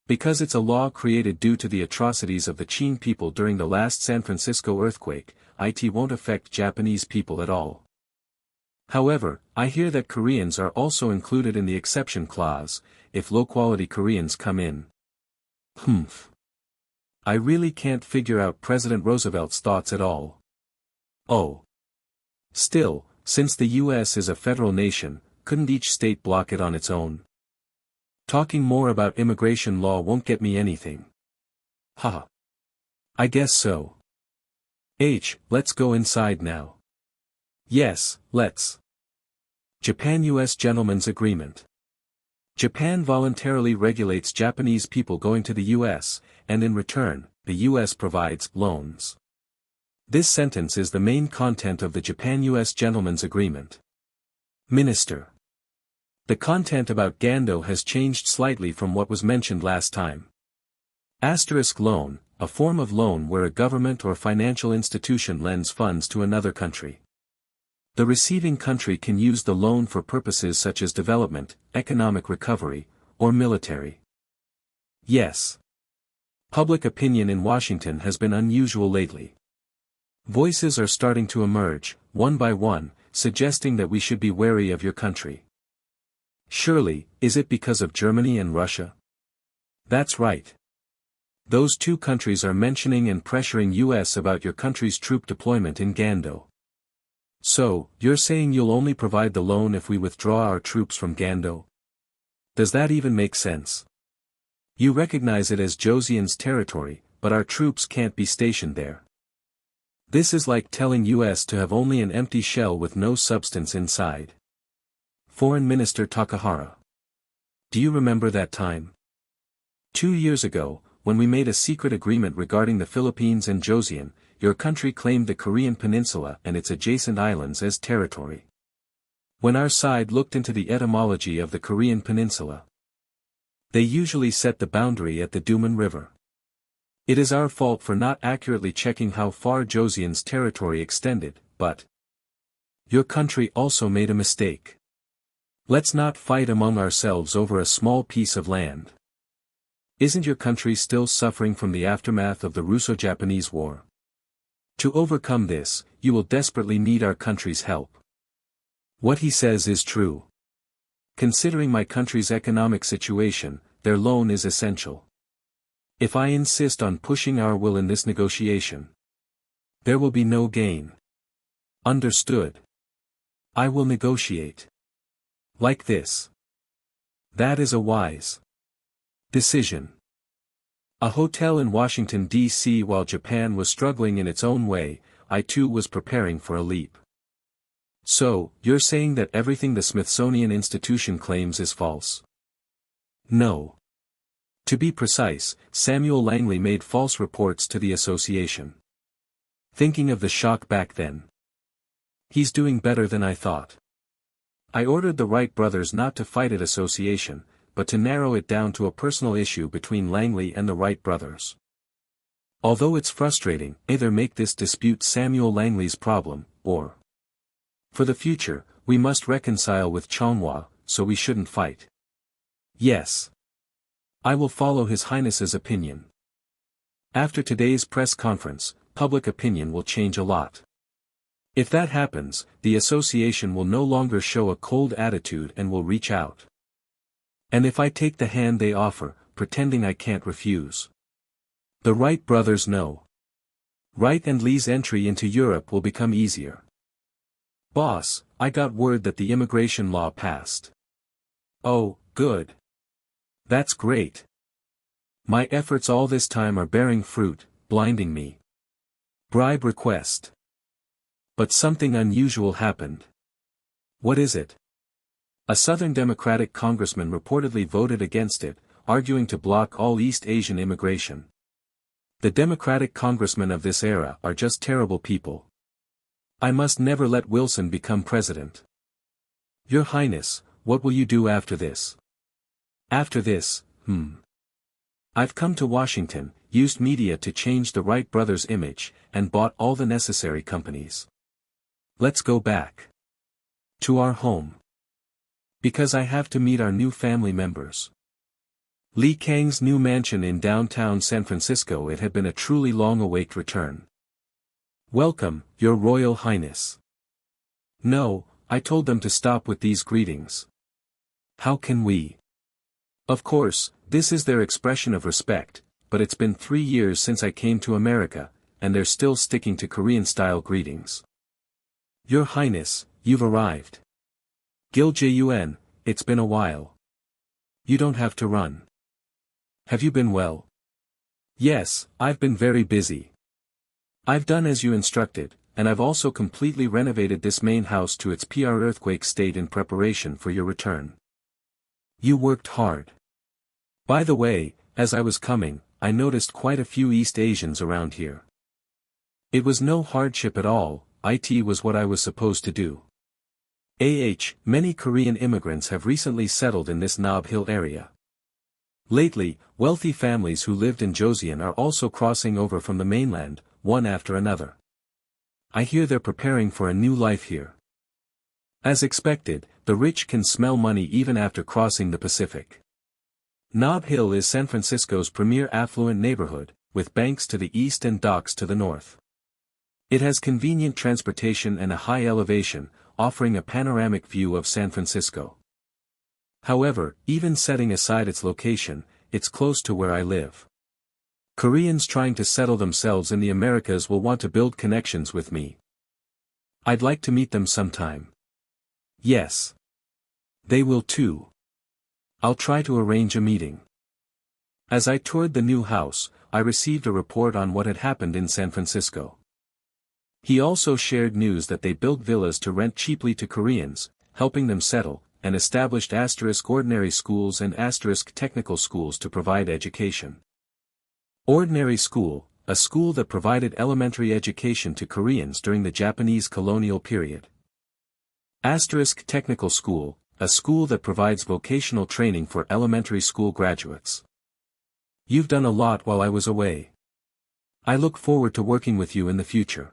S1: Because it's a law created due to the atrocities of the Chin people during the last San Francisco earthquake, it won't affect Japanese people at all. However, I hear that Koreans are also included in the exception clause, if low-quality Koreans come in. I really can't figure out President Roosevelt's thoughts at all. Oh. Still, since the U.S. is a federal nation, couldn't each state block it on its own? Talking more about immigration law won't get me anything. Haha. I guess so. Let's go inside now. Yes, let's. Japan-US Gentleman's Agreement. Japan voluntarily regulates Japanese people going to the U.S., and in return, the U.S. provides loans. This sentence is the main content of the Japan-US Gentleman's Agreement. Minister. The content about Gando has changed slightly from what was mentioned last time. Asterisk loan, a form of loan where a government or financial institution lends funds to another country. The receiving country can use the loan for purposes such as development, economic recovery, or military. Yes. Public opinion in Washington has been unusual lately. Voices are starting to emerge, one by one, suggesting that we should be wary of your country. Surely, is it because of Germany and Russia? That's right. Those two countries are mentioning and pressuring US about your country's troop deployment in Gando. So, you're saying you'll only provide the loan if we withdraw our troops from Gando? Does that even make sense? You recognize it as Joseon's territory, but our troops can't be stationed there. This is like telling US to have only an empty shell with no substance inside. Foreign Minister Takahara. Do you remember that time? 2 years ago, when we made a secret agreement regarding the Philippines and Joseon, your country claimed the Korean peninsula and its adjacent islands as territory. When our side looked into the etymology of the Korean peninsula, they usually set the boundary at the Duman River. It is our fault for not accurately checking how far Joseon's territory extended, but your country also made a mistake. Let's not fight among ourselves over a small piece of land. Isn't your country still suffering from the aftermath of the Russo-Japanese War? To overcome this, you will desperately need our country's help. What he says is true. Considering my country's economic situation, their loan is essential. If I insist on pushing our will in this negotiation, there will be no gain. Understood. I will negotiate. Like this. That is a wise decision. A hotel in Washington, D.C. While Japan was struggling in its own way, I too was preparing for a leap. So, you're saying that everything the Smithsonian Institution claims is false? No. To be precise, Samuel Langley made false reports to the association. Thinking of the shock back then. He's doing better than I thought. I ordered the Wright brothers not to fight at association, but to narrow it down to a personal issue between Langley and the Wright brothers. Although it's frustrating, either make this dispute Samuel Langley's problem, or for the future, we must reconcile with Manhwa, so we shouldn't fight. Yes. I will follow His Highness's opinion. After today's press conference, public opinion will change a lot. If that happens, the association will no longer show a cold attitude and will reach out. And if I take the hand they offer, pretending I can't refuse. The Wright brothers know. Wright and Lee's entry into Europe will become easier. Boss, I got word that the immigration law passed. Oh, good. That's great. My efforts all this time are bearing fruit, blinding me. Bribe request. But something unusual happened. What is it? A Southern Democratic congressman reportedly voted against it, arguing to block all East Asian immigration. The Democratic congressmen of this era are just terrible people. I must never let Wilson become president. Your Highness, what will you do after this? After this, I've come to Washington, used media to change the Wright brothers' image, and bought all the necessary companies. Let's go back to our home. Because I have to meet our new family members. Yi Kang's new mansion in downtown San Francisco. It had been a truly long-awaited return. Welcome, Your Royal Highness. No, I told them to stop with these greetings. How can we? Of course, this is their expression of respect, but it's been 3 years since I came to America, and they're still sticking to Korean-style greetings. Your Highness, you've arrived. Gil-jun, it's been a while. You don't have to run. Have you been well? Yes, I've been very busy. I've done as you instructed, and I've also completely renovated this main house to its PR earthquake state in preparation for your return. You worked hard. By the way, as I was coming, I noticed quite a few East Asians around here. It was no hardship at all, it was what I was supposed to do. Many Korean immigrants have recently settled in this Nob Hill area. Lately, wealthy families who lived in Joseon are also crossing over from the mainland, one after another. I hear they're preparing for a new life here. As expected, the rich can smell money even after crossing the Pacific. Nob Hill is San Francisco's premier affluent neighborhood, with banks to the east and docks to the north. It has convenient transportation and a high elevation, offering a panoramic view of San Francisco. However, even setting aside its location, it's close to where I live. Koreans trying to settle themselves in the Americas will want to build connections with me. I'd like to meet them sometime. Yes. They will too. I'll try to arrange a meeting. As I toured the new house, I received a report on what had happened in San Francisco. He also shared news that they built villas to rent cheaply to Koreans, helping them settle, and established *ordinary schools and *technical schools to provide education. Ordinary school, a school that provided elementary education to Koreans during the Japanese colonial period. *technical school, a school that provides vocational training for elementary school graduates. You've done a lot while I was away. I look forward to working with you in the future.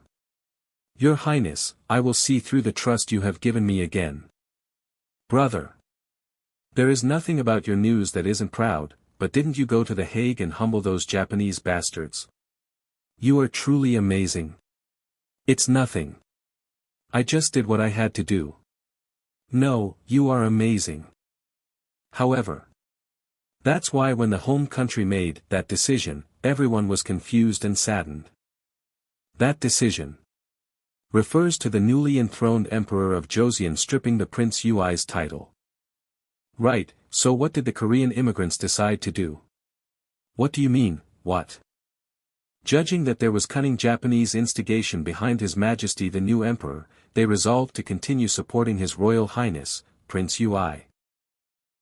S1: Your Highness, I will see through the trust you have given me again. Brother. There is nothing about your news that isn't proud, but didn't you go to The Hague and humble those Japanese bastards? You are truly amazing. It's nothing. I just did what I had to do. No, you are amazing. However, that's why when the home country made that decision, everyone was confused and saddened. That decision refers to the newly enthroned Emperor of Joseon stripping the Prince Hui's title. Right, so what did the Korean immigrants decide to do? What do you mean, what? Judging that there was cunning Japanese instigation behind His Majesty the new Emperor, they resolved to continue supporting His Royal Highness, Prince Hui.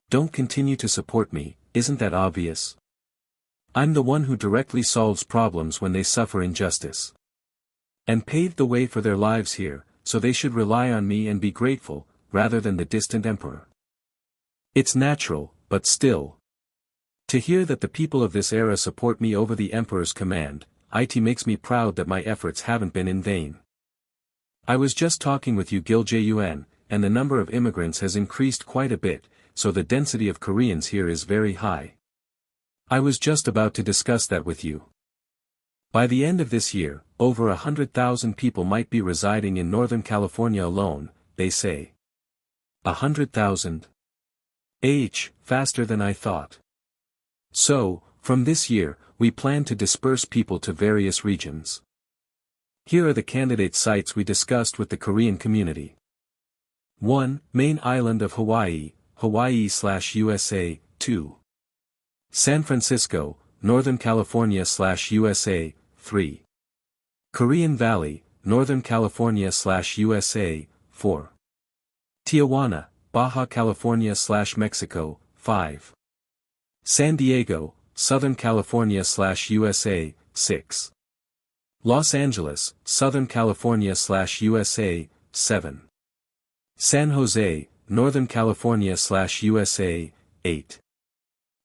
S1: Don't continue to support me, isn't that obvious? I'm the one who directly solves problems when they suffer injustice. And paved the way for their lives here, so they should rely on me and be grateful, rather than the distant emperor. It's natural, but still. To hear that the people of this era support me over the Emperor's command, it makes me proud that my efforts haven't been in vain. I was just talking with you Gil-jun, and the number of immigrants has increased quite a bit, so the density of Koreans here is very high. I was just about to discuss that with you. By the end of this year, over 100,000 people might be residing in Northern California alone, they say. 100,000? Faster than I thought. So, from this year, we plan to disperse people to various regions. Here are the candidate sites we discussed with the Korean community. 1. Main island of Hawaii, Hawaii/USA, 2. San Francisco, Northern California/USA, 3. Korean Valley, Northern California/USA, 4. Tijuana, Baja California/Mexico, 5. San Diego, Southern California/USA, 6. Los Angeles, Southern California/USA, 7. San Jose, Northern California/USA, 8.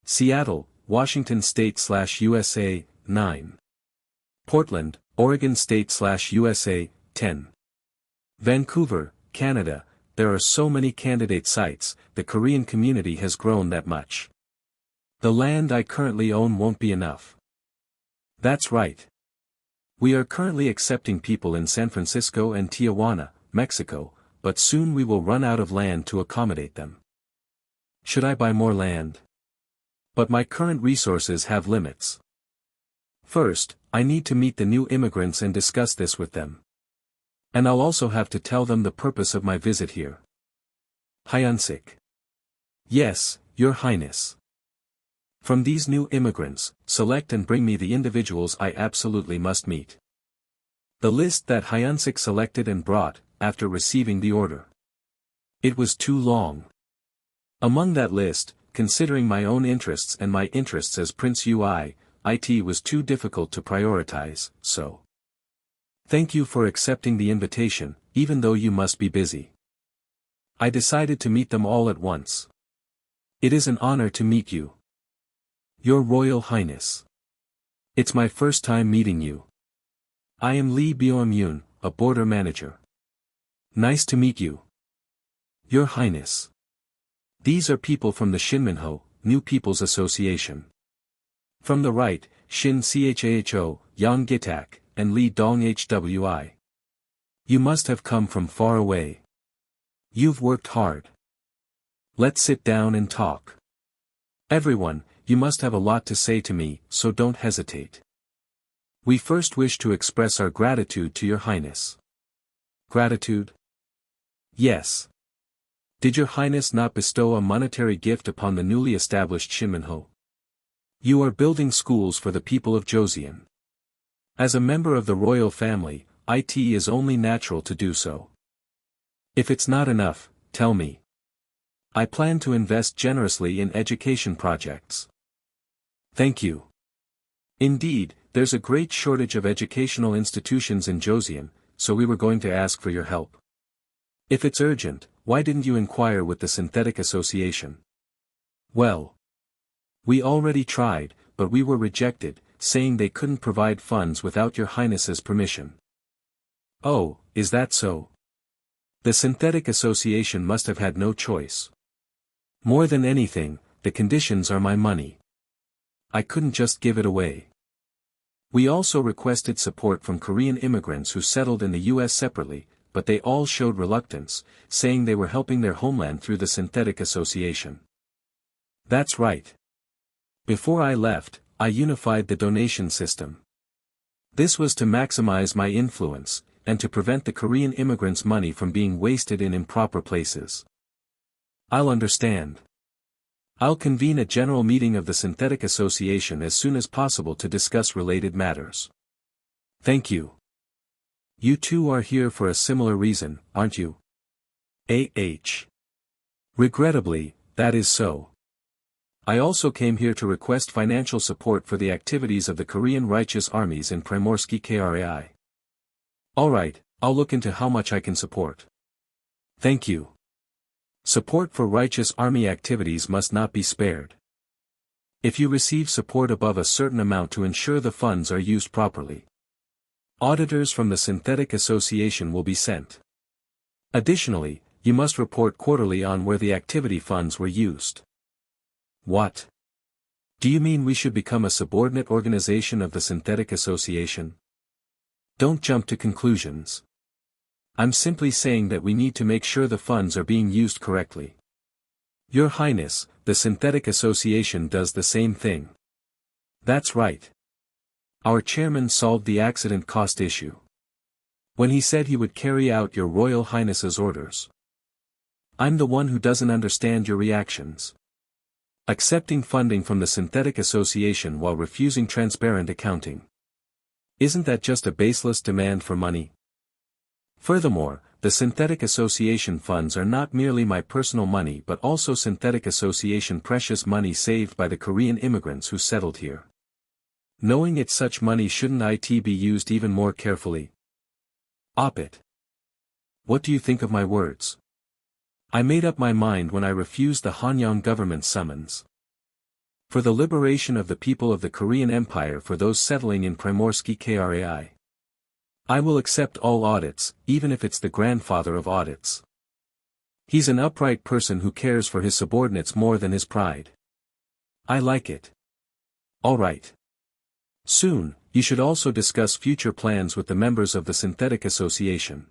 S1: Seattle, Washington State/USA, 9. Portland, Oregon State/USA, 10. Vancouver, Canada. There are so many candidate sites, the Korean community has grown that much. The land I currently own won't be enough. That's right. We are currently accepting people in San Francisco and Tijuana, Mexico, but soon we will run out of land to accommodate them. Should I buy more land? But my current resources have limits. First, I need to meet the new immigrants and discuss this with them. And I'll also have to tell them the purpose of my visit here. Hyansik. Yes, Your Highness. From these new immigrants, select and bring me the individuals I absolutely must meet. The list that Hyansik selected and brought, after receiving the order. It was too long. Among that list, considering my own interests and my interests as Prince Ui, it was too difficult to prioritize, so. Thank you for accepting the invitation, even though you must be busy. I decided to meet them all at once. It is an honor to meet you. Your Royal Highness. It's my first time meeting you. I am Lee Byung-jun, a border manager. Nice to meet you. Your Highness. These are people from the Shinminho, New People's Association. From the right, Shin Chho, Yang Gitak, and Lee Dong Hwi. You must have come from far away. You've worked hard. Let's sit down and talk. Everyone, you must have a lot to say to me, so don't hesitate. We first wish to express our gratitude to Your Highness. Gratitude? Yes. Did Your Highness not bestow a monetary gift upon the newly established Shinminho? You are building schools for the people of Joseon. As a member of the royal family, it is only natural to do so. If it's not enough, tell me. I plan to invest generously in education projects. Thank you. Indeed, there's a great shortage of educational institutions in Joseon, so we were going to ask for your help. If it's urgent, why didn't you inquire with the Synthetic Association? Well, we already tried, but we were rejected, saying they couldn't provide funds without Your Highness's permission. Oh, is that so? The Synthetic Association must have had no choice. More than anything, the conditions are my money. I couldn't just give it away. We also requested support from Korean immigrants who settled in the US separately, but they all showed reluctance, saying they were helping their homeland through the Synthetic Association. That's right. Before I left, I unified the donation system. This was to maximize my influence, and to prevent the Korean immigrants' money from being wasted in improper places. I'll understand. I'll convene a general meeting of the Synthetic Association as soon as possible to discuss related matters. Thank you. You two are here for a similar reason, aren't you? Regrettably, that is so. I also came here to request financial support for the activities of the Korean Righteous Armies in Primorsky Krai. Alright, I'll look into how much I can support. Thank you. Support for righteous army activities must not be spared. If you receive support above a certain amount to ensure the funds are used properly, auditors from the Synthetic Association will be sent. Additionally, you must report quarterly on where the activity funds were used. What? Do you mean we should become a subordinate organization of the Synthetic Association? Don't jump to conclusions. I'm simply saying that we need to make sure the funds are being used correctly. Your Highness, the Synthetic Association does the same thing. That's right. Our chairman solved the accident cost issue when he said he would carry out your Royal Highness's orders. I'm the one who doesn't understand your reactions. Accepting funding from the Synthetic Association while refusing transparent accounting. Isn't that just a baseless demand for money? Furthermore, the Synthetic Association funds are not merely my personal money but also Synthetic Association precious money saved by the Korean immigrants who settled here. Knowing it's such money, shouldn't it be used even more carefully? Op-it. What do you think of my words? I made up my mind when I refused the Hanyang government summons for the liberation of the people of the Korean Empire for those settling in Primorsky Krai. I will accept all audits, even if it's the grandfather of audits. He's an upright person who cares for his subordinates more than his pride. I like it. All right. Soon, you should also discuss future plans with the members of the Synthetic Association.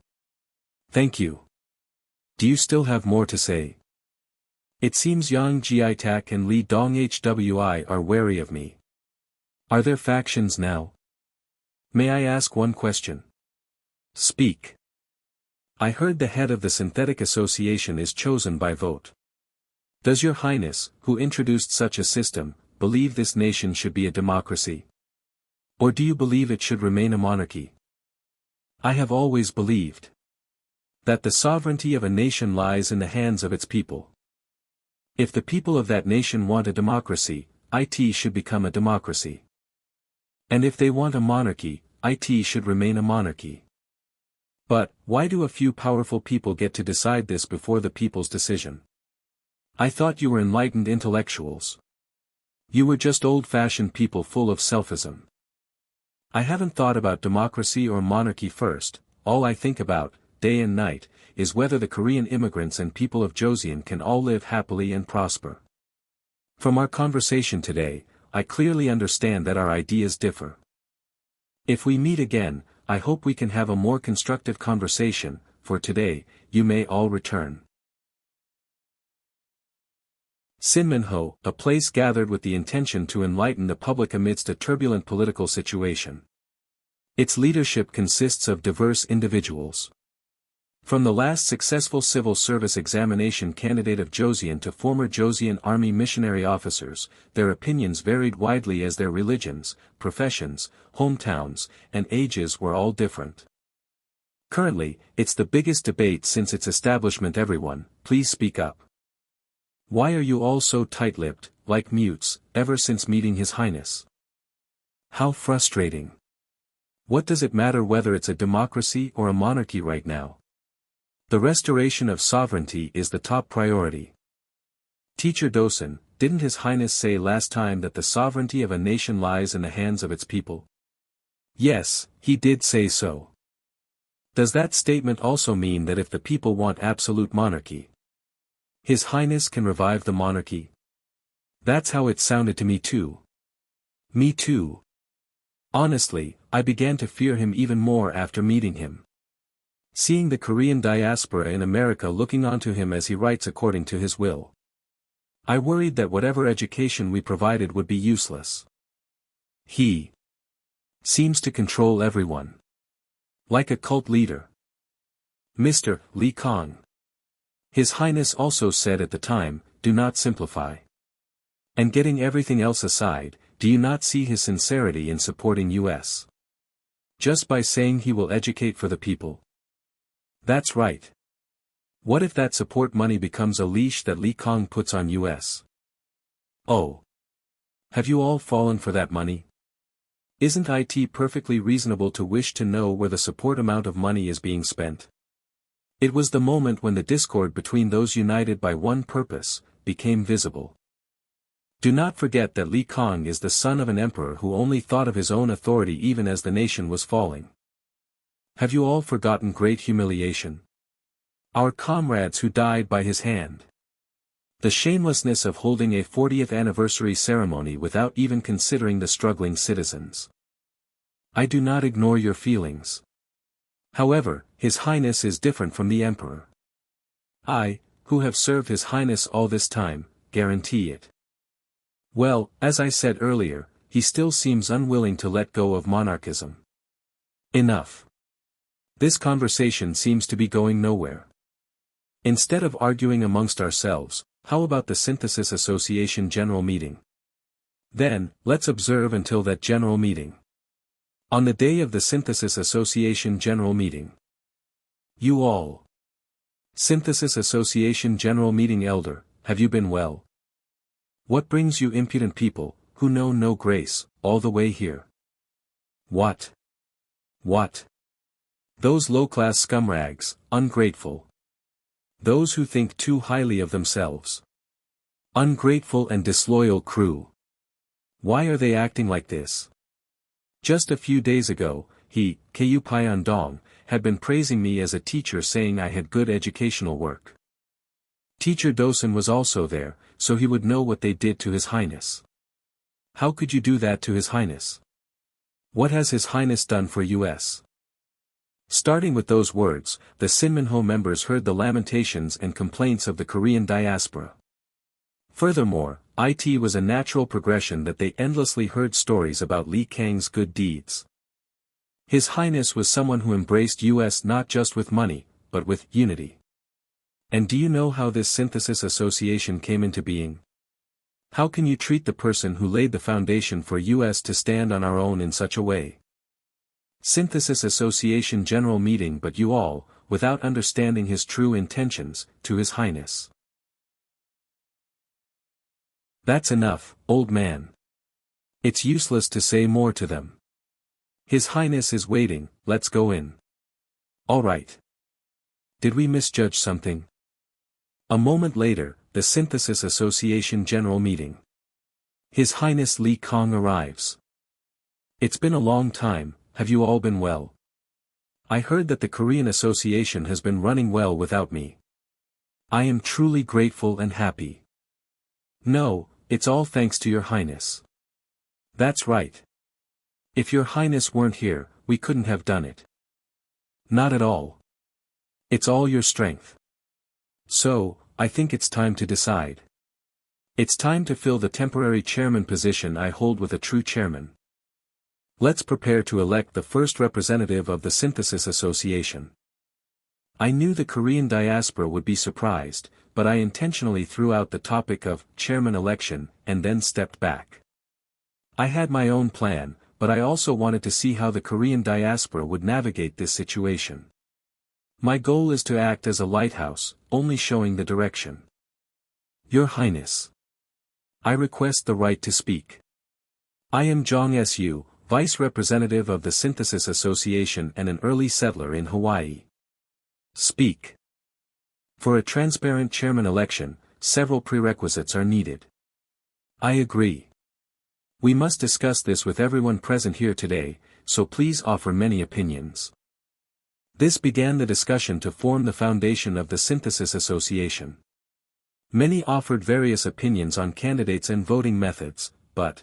S1: Thank you. Do you still have more to say? It seems Yang Jiitak and Lee Dong Hwi are wary of me. Are there factions now? May I ask one question? Speak. I heard the head of the Synthetic Association is chosen by vote. Does Your Highness, who introduced such a system, believe this nation should be a democracy? Or do you believe it should remain a monarchy? I have always believed that the sovereignty of a nation lies in the hands of its people. If the people of that nation want a democracy, it should become a democracy. And if they want a monarchy, it should remain a monarchy. But, why do a few powerful people get to decide this before the people's decision? I thought you were enlightened intellectuals. You were just old-fashioned people full of selfism. I haven't thought about democracy or monarchy first. All I think about, day and night, is whether the Korean immigrants and people of Joseon can all live happily and prosper. From our conversation today, I clearly understand that our ideas differ. If we meet again, I hope we can have a more constructive conversation. For today, you may all return. Sinmanho, a place gathered with the intention to enlighten the public amidst a turbulent political situation. Its leadership consists of diverse individuals. From the last successful civil service examination candidate of Joseon to former Joseon Army missionary officers, their opinions varied widely as their religions, professions, hometowns, and ages were all different. Currently, it's the biggest debate since its establishment. Everyone, please speak up. Why are you all so tight-lipped, like mutes, ever since meeting His Highness? How frustrating. What does it matter whether it's a democracy or a monarchy right now? The restoration of sovereignty is the top priority. Teacher Dosen, didn't His Highness say last time that the sovereignty of a nation lies in the hands of its people? Yes, he did say so. Does that statement also mean that if the people want absolute monarchy, His Highness can revive the monarchy? That's how it sounded to me too. Me too. Honestly, I began to fear him even more after meeting him. Seeing the Korean diaspora in America looking onto him as he writes according to his will. I worried that whatever education we provided would be useless. He seems to control everyone. Like a cult leader. Mr. Yi Kang. His Highness also said at the time, do not simplify. And getting everything else aside, do you not see his sincerity in supporting us? Just by saying he will educate for the people. That's right. What if that support money becomes a leash that Yi Kang puts on us? Oh. Have you all fallen for that money? Isn't it perfectly reasonable to wish to know where the support amount of money is being spent? It was the moment when the discord between those united by one purpose became visible. Do not forget that Yi Kang is the son of an emperor who only thought of his own authority even as the nation was falling. Have you all forgotten great humiliation? Our comrades who died by his hand. The shamelessness of holding a 40th anniversary ceremony without even considering the struggling citizens. I do not ignore your feelings. However, His Highness is different from the Emperor. I, who have served His Highness all this time, guarantee it. Well, as I said earlier, he still seems unwilling to let go of monarchism. Enough. This conversation seems to be going nowhere. Instead of arguing amongst ourselves, how about the Synthesis Association General Meeting? Then, let's observe until that General Meeting. On the day of the Synthesis Association General Meeting. You all. Synthesis Association General Meeting Elder, have you been well? What brings you impudent people, who know no grace, all the way here? What? What? Those low-class scumrags, ungrateful. Those who think too highly of themselves. Ungrateful and disloyal crew. Why are they acting like this? Just a few days ago, he, Ku Pyondong, had been praising me as a teacher, saying I had good educational work. Teacher Dosen was also there, so he would know what they did to His Highness. How could you do that to His Highness? What has His Highness done for us? Starting with those words, the Sinminho members heard the lamentations and complaints of the Korean diaspora. Furthermore, it was a natural progression that they endlessly heard stories about Yi Kang's good deeds. His Highness was someone who embraced us not just with money, but with unity. And do you know how this Synthesis Association came into being? How can you treat the person who laid the foundation for us to stand on our own in such a way? Synthesis Association General Meeting, but you all, without understanding his true intentions, to His Highness. That's enough, old man. It's useless to say more to them. His Highness is waiting, let's go in. All right. Did we misjudge something? A moment later, the Synthesis Association General Meeting. His Highness Yi Kang arrives. It's been a long time, have you all been well? I heard that the Korean Association has been running well without me. I am truly grateful and happy. No, it's all thanks to Your Highness. That's right. If Your Highness weren't here, we couldn't have done it. Not at all. It's all your strength. So, I think it's time to decide. It's time to fill the temporary chairman position I hold with a true chairman. Let's prepare to elect the first representative of the Synthesis Association. I knew the Korean diaspora would be surprised, but I intentionally threw out the topic of chairman election, and then stepped back. I had my own plan, but I also wanted to see how the Korean diaspora would navigate this situation. My goal is to act as a lighthouse, only showing the direction. Your Highness. I request the right to speak. I am Jong Su, Vice Representative of the Synthesis Association and an early settler in Hawaii. Speak. For a transparent chairman election, several prerequisites are needed. I agree. We must discuss this with everyone present here today, so please offer many opinions. This began the discussion to form the foundation of the Synthesis Association. Many offered various opinions on candidates and voting methods, but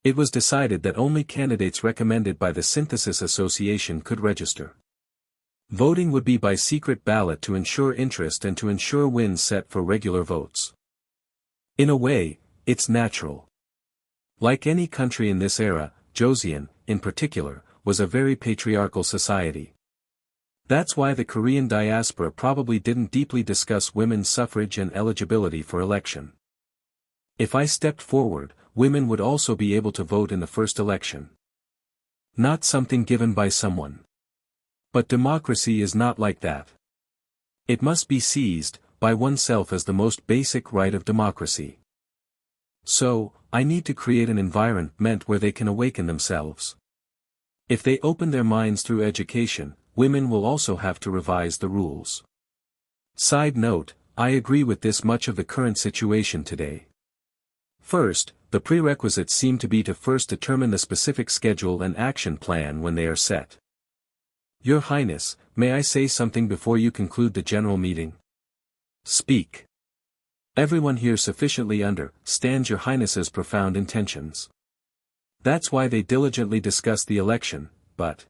S1: it was decided that only candidates recommended by the Synthesis Association could register. Voting would be by secret ballot to ensure interest and to ensure wins set for regular votes. In a way, it's natural. Like any country in this era, Joseon, in particular, was a very patriarchal society. That's why the Korean diaspora probably didn't deeply discuss women's suffrage and eligibility for election. If I stepped forward, women would also be able to vote in the first election. Not something given by someone. But democracy is not like that. It must be seized, by oneself as the most basic right of democracy. So, I need to create an environment where they can awaken themselves. If they open their minds through education, women will also have to revise the rules. Side note, I agree with this much of the current situation today. First, the prerequisites seem to be to first determine the specific schedule and action plan when they are set. Your Highness, may I say something before you conclude the general meeting? Speak. Everyone here sufficiently understands Your Highness's profound intentions. That's why they diligently discuss the election, but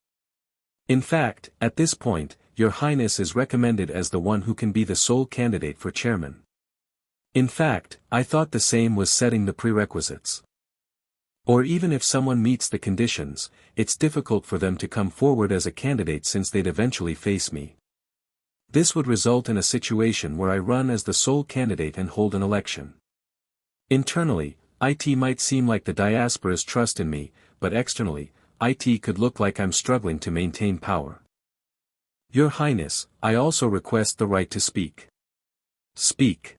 S1: in fact, at this point, Your Highness is recommended as the one who can be the sole candidate for chairman. In fact, I thought the same was setting the prerequisites. Or even if someone meets the conditions, it's difficult for them to come forward as a candidate since they'd eventually face me. This would result in a situation where I run as the sole candidate and hold an election. Internally, it might seem like the diaspora's trust in me, but externally, it could look like I'm struggling to maintain power. Your Highness, I also request the right to speak. Speak.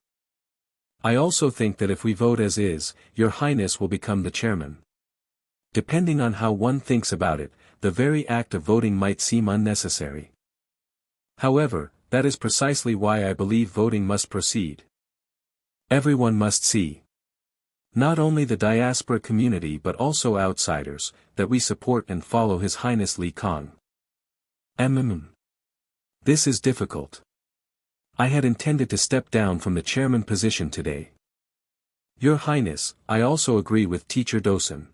S1: I also think that if we vote as is, Your Highness will become the chairman. Depending on how one thinks about it, the very act of voting might seem unnecessary. However, that is precisely why I believe voting must proceed. Everyone must see. Not only the diaspora community but also outsiders, that we support and follow His Highness Yi Kang. This is difficult. I had intended to step down from the chairman position today. Your Highness, I also agree with Teacher Dosen.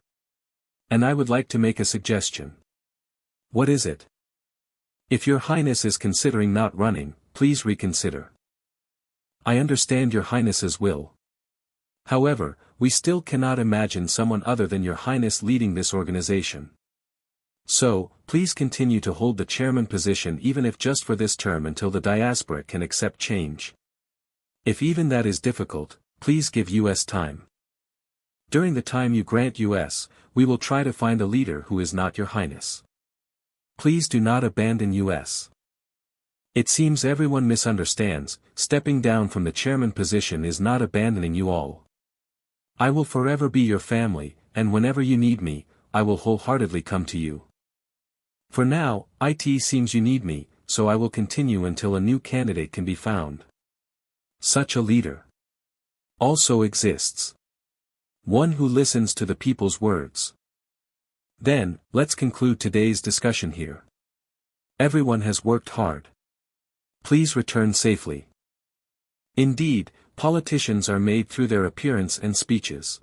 S1: And I would like to make a suggestion. What is it? If Your Highness is considering not running, please reconsider. I understand Your Highness's will. However, we still cannot imagine someone other than Your Highness leading this organization. So, please continue to hold the chairman position even if just for this term until the diaspora can accept change. If even that is difficult, please give us time. During the time you grant us, we will try to find a leader who is not Your Highness. Please do not abandon us. It seems everyone misunderstands, stepping down from the chairman position is not abandoning you all. I will forever be your family, and whenever you need me, I will wholeheartedly come to you. For now, it seems you need me, so I will continue until a new candidate can be found. Such a leader also exists. One who listens to the people's words. Then, let's conclude today's discussion here. Everyone has worked hard. Please return safely. Indeed, politicians are made through their appearance and speeches.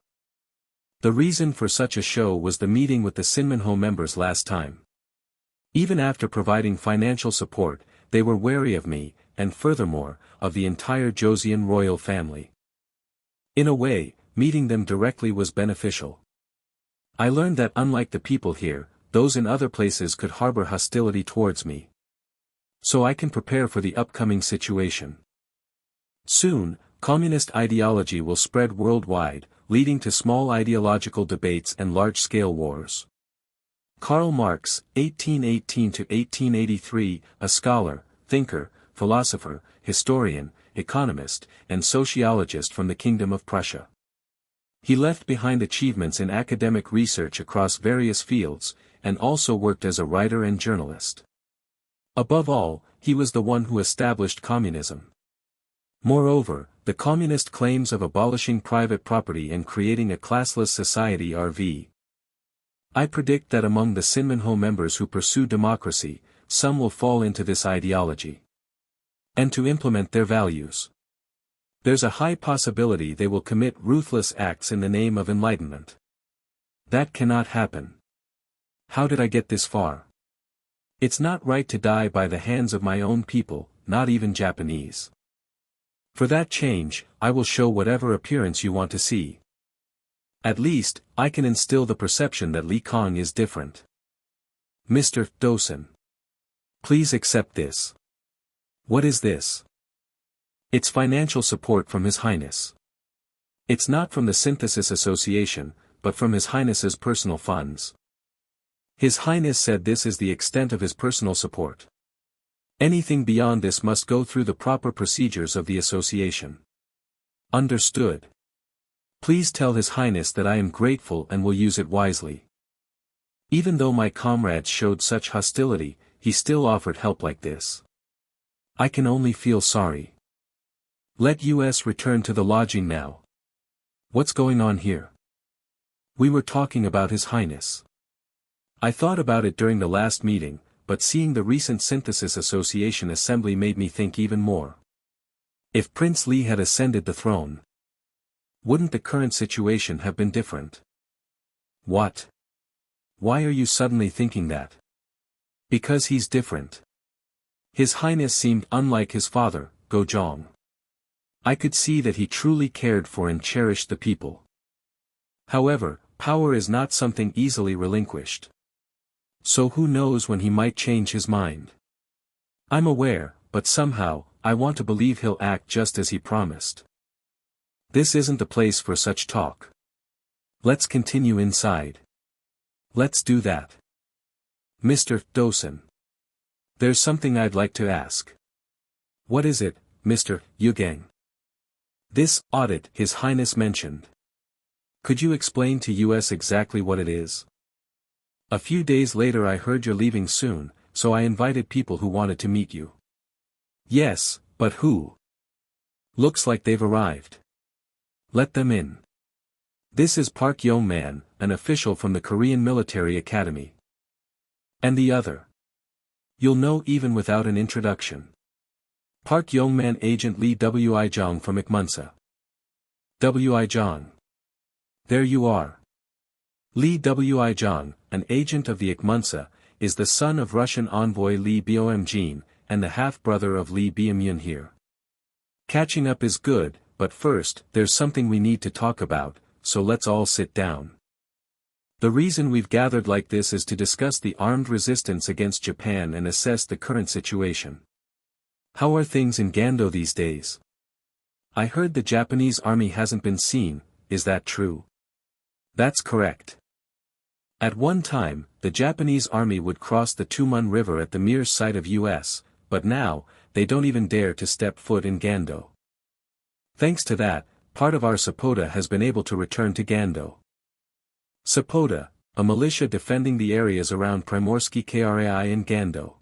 S1: The reason for such a show was the meeting with the Sinmanho members last time. Even after providing financial support, they were wary of me, and furthermore, of the entire Joseon royal family. In a way, meeting them directly was beneficial. I learned that unlike the people here, those in other places could harbor hostility towards me. So I can prepare for the upcoming situation. Soon, communist ideology will spread worldwide, leading to small ideological debates and large-scale wars. Karl Marx, 1818–1883, a scholar, thinker, philosopher, historian, economist, and sociologist from the Kingdom of Prussia. He left behind achievements in academic research across various fields, and also worked as a writer and journalist. Above all, he was the one who established communism. Moreover, the communist claims of abolishing private property and creating a classless society are v. I predict that among the Sinmanho members who pursue democracy, some will fall into this ideology. And to implement their values. There's a high possibility they will commit ruthless acts in the name of enlightenment. That cannot happen. How did I get this far? It's not right to die by the hands of my own people, not even Japanese. For that change, I will show whatever appearance you want to see. At least, I can instill the perception that Yi Kang is different. Mr. Dosen. Please accept this. What is this? It's financial support from His Highness. It's not from the Synthesis Association, but from His Highness's personal funds. His Highness said this is the extent of his personal support. Anything beyond this must go through the proper procedures of the association. Understood. Please tell His Highness that I am grateful and will use it wisely. Even though my comrades showed such hostility, he still offered help like this. I can only feel sorry. Let us return to the lodging now. What's going on here? We were talking about His Highness. I thought about it during the last meeting, but seeing the recent Synthesis Association assembly made me think even more. If Prince Li had ascended the throne, wouldn't the current situation have been different? What? Why are you suddenly thinking that? Because he's different. His Highness seemed unlike his father, Gojong. I could see that he truly cared for and cherished the people. However, power is not something easily relinquished. So who knows when he might change his mind? I'm aware, but somehow, I want to believe he'll act just as he promised. This isn't the place for such talk. Let's continue inside. Let's do that. Mr. Dosen. There's something I'd like to ask. What is it, Mr. Yi Kang? This audit His Highness mentioned. Could you explain to us exactly what it is? A few days later I heard you're leaving soon, so I invited people who wanted to meet you. Yes, but who? Looks like they've arrived. Let them in. This is Park Yong-man, an official from the Korean Military Academy. And the other? You'll know even without an introduction. Park Yong-man Agent Lee Wi-jong from Ikmunsa. Wi-jong. There you are. Lee Wi-jong, an agent of the Ikmunsa, is the son of Russian envoy Lee Byung-jun, and the half-brother of Lee Byung-jun here. Catching up is good, but first, there's something we need to talk about, so let's all sit down. The reason we've gathered like this is to discuss the armed resistance against Japan and assess the current situation. How are things in Gando these days? I heard the Japanese army hasn't been seen, is that true? That's correct. At one time, the Japanese army would cross the Tumun River at the mere sight of US, but now, they don't even dare to step foot in Gando. Thanks to that, part of our Sapota has been able to return to Gando. Sapota, a militia defending the areas around Primorsky Krai and Gando.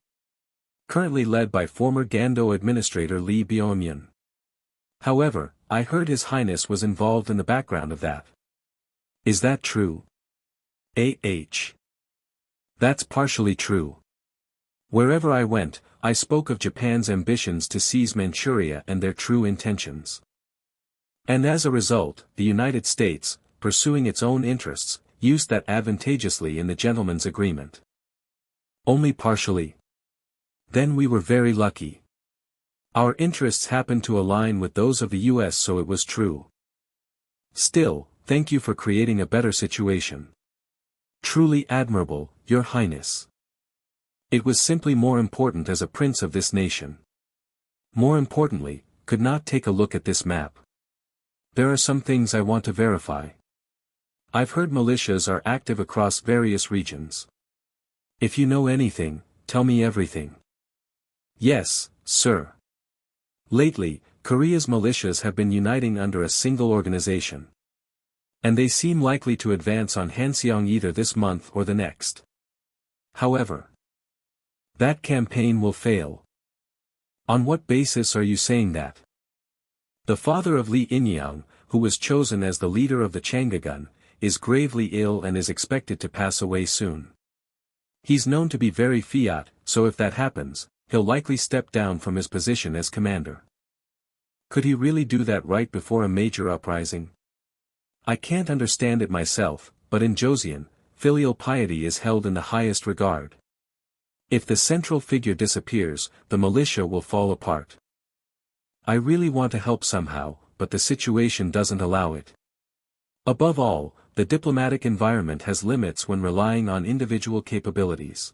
S1: Currently led by former Gando administrator Lee Byung-jun. However, I heard His Highness was involved in the background of that. Is that true? That's partially true. Wherever I went, I spoke of Japan's ambitions to seize Manchuria and their true intentions. And as a result, the United States, pursuing its own interests, used that advantageously in the gentleman's agreement. Only partially. Then we were very lucky. Our interests happened to align with those of the US, so it was true. Still, thank you for creating a better situation. Truly admirable, Your Highness. It was simply more important as a prince of this nation. More importantly, could not take a look at this map. There are some things I want to verify. I've heard militias are active across various regions. If you know anything, tell me everything. Yes, sir. Lately, Korea's militias have been uniting under a single organization. And they seem likely to advance on Hanseong either this month or the next. However, that campaign will fail. On what basis are you saying that? The father of Lee In-young, who was chosen as the leader of the Changagun, is gravely ill and is expected to pass away soon. He's known to be very fiat, so if that happens, he'll likely step down from his position as commander. Could he really do that right before a major uprising? I can't understand it myself, but in Joseon, filial piety is held in the highest regard. If the central figure disappears, the militia will fall apart. I really want to help somehow, but the situation doesn't allow it. Above all, the diplomatic environment has limits when relying on individual capabilities.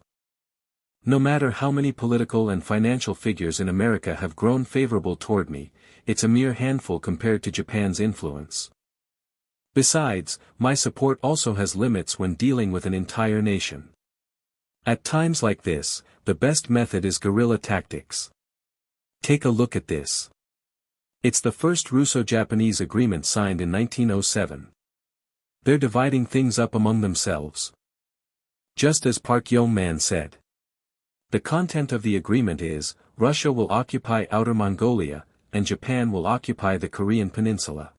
S1: No matter how many political and financial figures in America have grown favorable toward me, it's a mere handful compared to Japan's influence. Besides, my support also has limits when dealing with an entire nation. At times like this, the best method is guerrilla tactics. Take a look at this. It's the first Russo-Japanese agreement signed in 1907. They're dividing things up among themselves. Just as Park Yong-man said. The content of the agreement is, Russia will occupy Outer Mongolia, and Japan will occupy the Korean peninsula.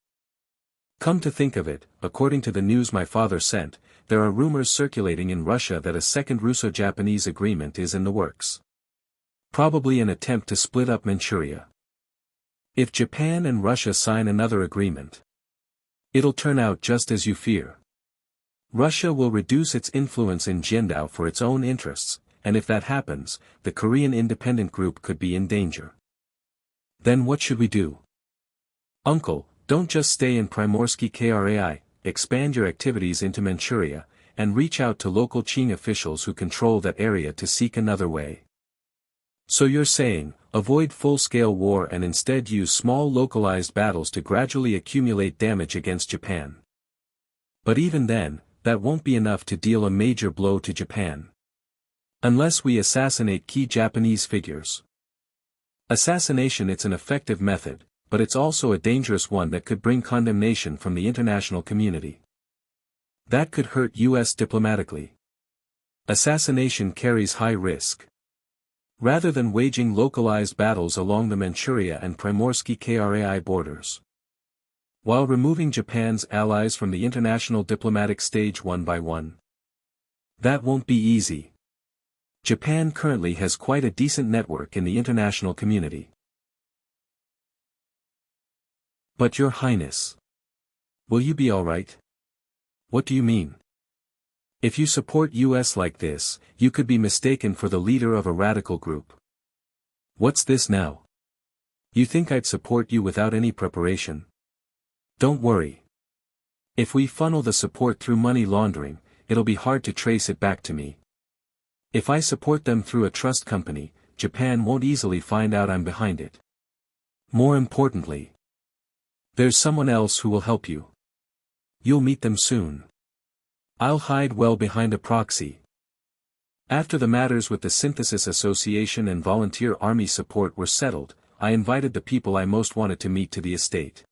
S1: Come to think of it, according to the news my father sent, there are rumors circulating in Russia that a second Russo-Japanese agreement is in the works. Probably an attempt to split up Manchuria. If Japan and Russia sign another agreement, it'll turn out just as you fear. Russia will reduce its influence in Jiandao for its own interests, and if that happens, the Korean independent group could be in danger. Then what should we do? Uncle, don't just stay in Primorsky Krai, expand your activities into Manchuria, and reach out to local Qing officials who control that area to seek another way. So you're saying, avoid full-scale war and instead use small localized battles to gradually accumulate damage against Japan. But even then, that won't be enough to deal a major blow to Japan. Unless we assassinate key Japanese figures. Assassination, it's an effective method, but it's also a dangerous one that could bring condemnation from the international community. That could hurt US diplomatically. Assassination carries high risk. Rather than waging localized battles along the Manchuria and Primorsky Krai borders. While removing Japan's allies from the international diplomatic stage one by one. That won't be easy. Japan currently has quite a decent network in the international community. But Your Highness. Will you be alright? What do you mean? If you support US like this, you could be mistaken for the leader of a radical group. What's this now? You think I'd support you without any preparation? Don't worry. If we funnel the support through money laundering, it'll be hard to trace it back to me. If I support them through a trust company, Japan won't easily find out I'm behind it. More importantly, there's someone else who will help you. You'll meet them soon. I'll hide well behind a proxy. After the matters with the Synthesis Association and Volunteer Army support were settled, I invited the people I most wanted to meet to the estate.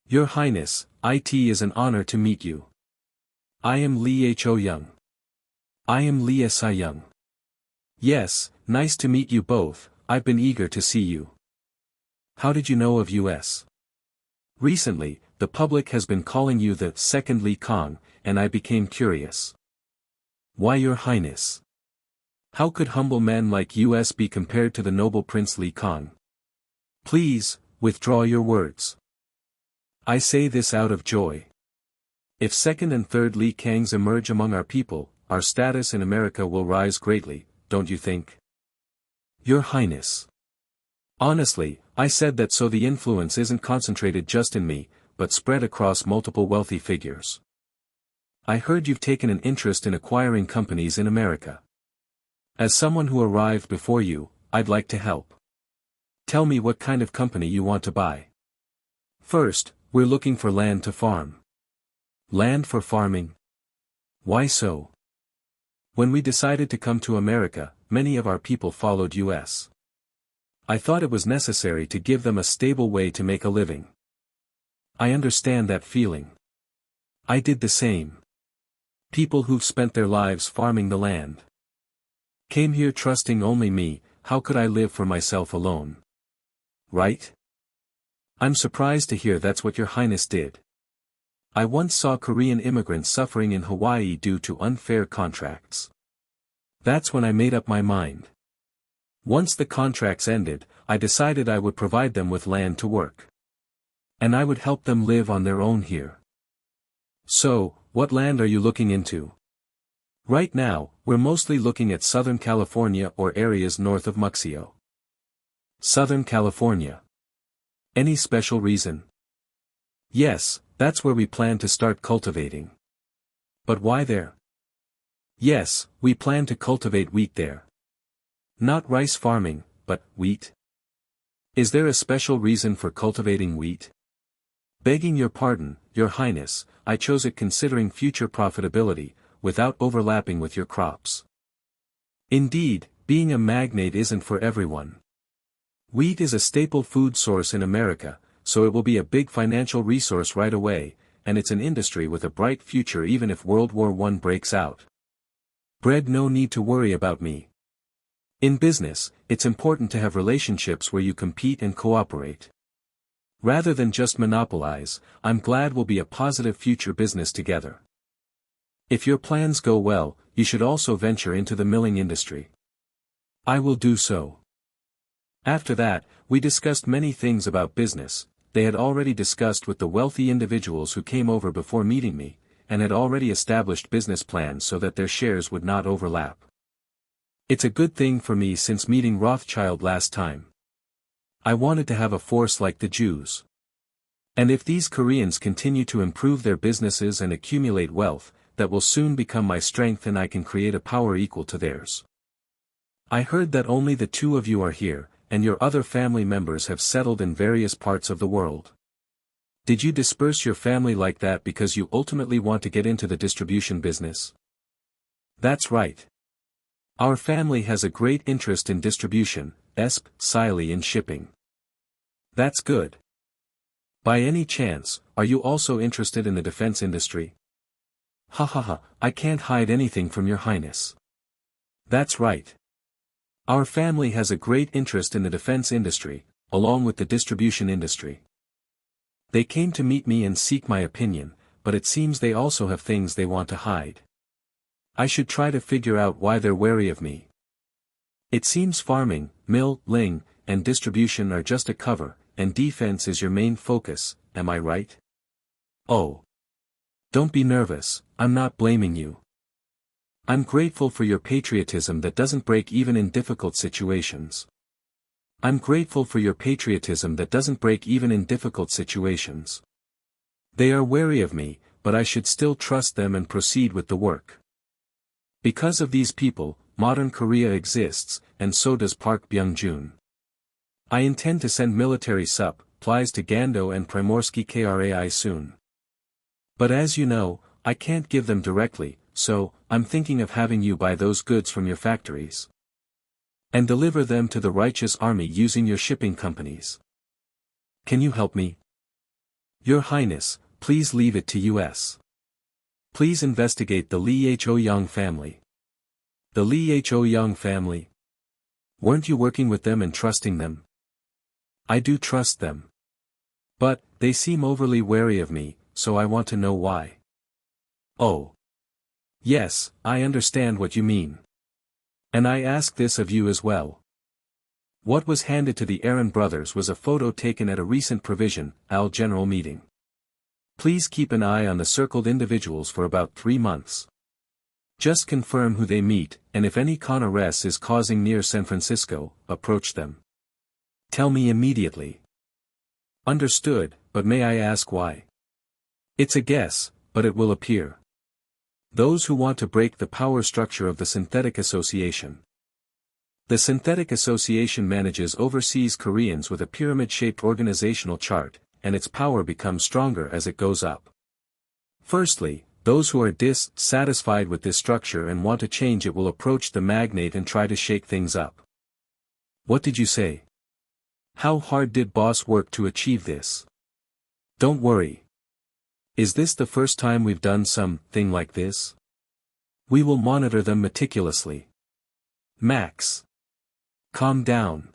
S1: Your Highness, it is an honor to meet you. I am Lee Ho Young. I am Lee Si Young. Yes, nice to meet you both, I've been eager to see you. How did you know of US? Recently, the public has been calling you the second Yi Kang, and I became curious. Why, Your Highness? How could humble men like US be compared to the noble Prince Yi Kang? Please, withdraw your words. I say this out of joy. If second and third Yi Kangs emerge among our people, our status in America will rise greatly, don't you think? Your Highness. Honestly, I said that so the influence isn't concentrated just in me, but spread across multiple wealthy figures. I heard you've taken an interest in acquiring companies in America. As someone who arrived before you, I'd like to help. Tell me what kind of company you want to buy. First, we're looking for land to farm. Land for farming? Why so? When we decided to come to America, many of our people followed US. I thought it was necessary to give them a stable way to make a living. I understand that feeling. I did the same. People who've spent their lives farming the land. Came here trusting only me, how could I live for myself alone? Right? I'm surprised to hear that's what Your Highness did. I once saw Korean immigrants suffering in Hawaii due to unfair contracts. That's when I made up my mind. Once the contracts ended, I decided I would provide them with land to work. And I would help them live on their own here. So, what land are you looking into? Right now, we're mostly looking at Southern California or areas north of Muxio. Southern California. Any special reason? Yes, that's where we plan to start cultivating. But why there? Yes, we plan to cultivate wheat there. Not rice farming, but wheat. Is there a special reason for cultivating wheat? Begging your pardon, Your Highness, I chose it considering future profitability, without overlapping with your crops. Indeed, being a magnate isn't for everyone. Wheat is a staple food source in America, so it will be a big financial resource right away, and it's an industry with a bright future even if World War I breaks out. Bread, no need to worry about me. In business, it's important to have relationships where you compete and cooperate. Rather than just monopolize, I'm glad we'll be a positive future business together. If your plans go well, you should also venture into the milling industry. I will do so. After that, we discussed many things about business. They had already discussed with the wealthy individuals who came over before meeting me, and had already established business plans so that their shares would not overlap. It's a good thing for me since meeting Rothschild last time. I wanted to have a force like the Jews. And if these Koreans continue to improve their businesses and accumulate wealth, that will soon become my strength and I can create a power equal to theirs. I heard that only the two of you are here, and your other family members have settled in various parts of the world. Did you disperse your family like that because you ultimately want to get into the distribution business? That's right. Our family has a great interest in distribution, especially in shipping. That's good. By any chance, are you also interested in the defense industry? Ha ha ha, I can't hide anything from your highness. That's right. Our family has a great interest in the defense industry, along with the distribution industry. They came to meet me and seek my opinion, but it seems they also have things they want to hide. I should try to figure out why they're wary of me. It seems farming, milling, and distribution are just a cover, and defense is your main focus, am I right? Oh. Don't be nervous, I'm not blaming you. I'm grateful for your patriotism that doesn't break even in difficult situations. I'm grateful for your patriotism that doesn't break even in difficult situations. They are wary of me, but I should still trust them and proceed with the work. Because of these people, modern Korea exists, and so does Park Byung-jun. I intend to send military supplies to Gando and Primorsky Krai soon. But as you know, I can't give them directly, so, I'm thinking of having you buy those goods from your factories. And deliver them to the righteous army using your shipping companies. Can you help me? Your Highness, please leave it to us. Please investigate the Lee Ho-young family. The Lee Ho-young family? Weren't you working with them and trusting them? I do trust them. But, they seem overly wary of me, so I want to know why. Oh. Yes, I understand what you mean. And I ask this of you as well. What was handed to the Aaron brothers was a photo taken at a recent provisional general meeting. Please keep an eye on the circled individuals for about 3 months. Just confirm who they meet, and if any con-arrest is causing near San Francisco, approach them. Tell me immediately. Understood, but may I ask why? It's a guess, but it will appear. Those who want to break the power structure of the Synthetic Association. The Synthetic Association manages overseas Koreans with a pyramid-shaped organizational chart, and its power becomes stronger as it goes up. Firstly, those who are dissatisfied with this structure and want to change it will approach the magnate and try to shake things up. What did you say? How hard did boss work to achieve this? Don't worry. Is this the first time we've done something like this? We will monitor them meticulously. Max. Calm down.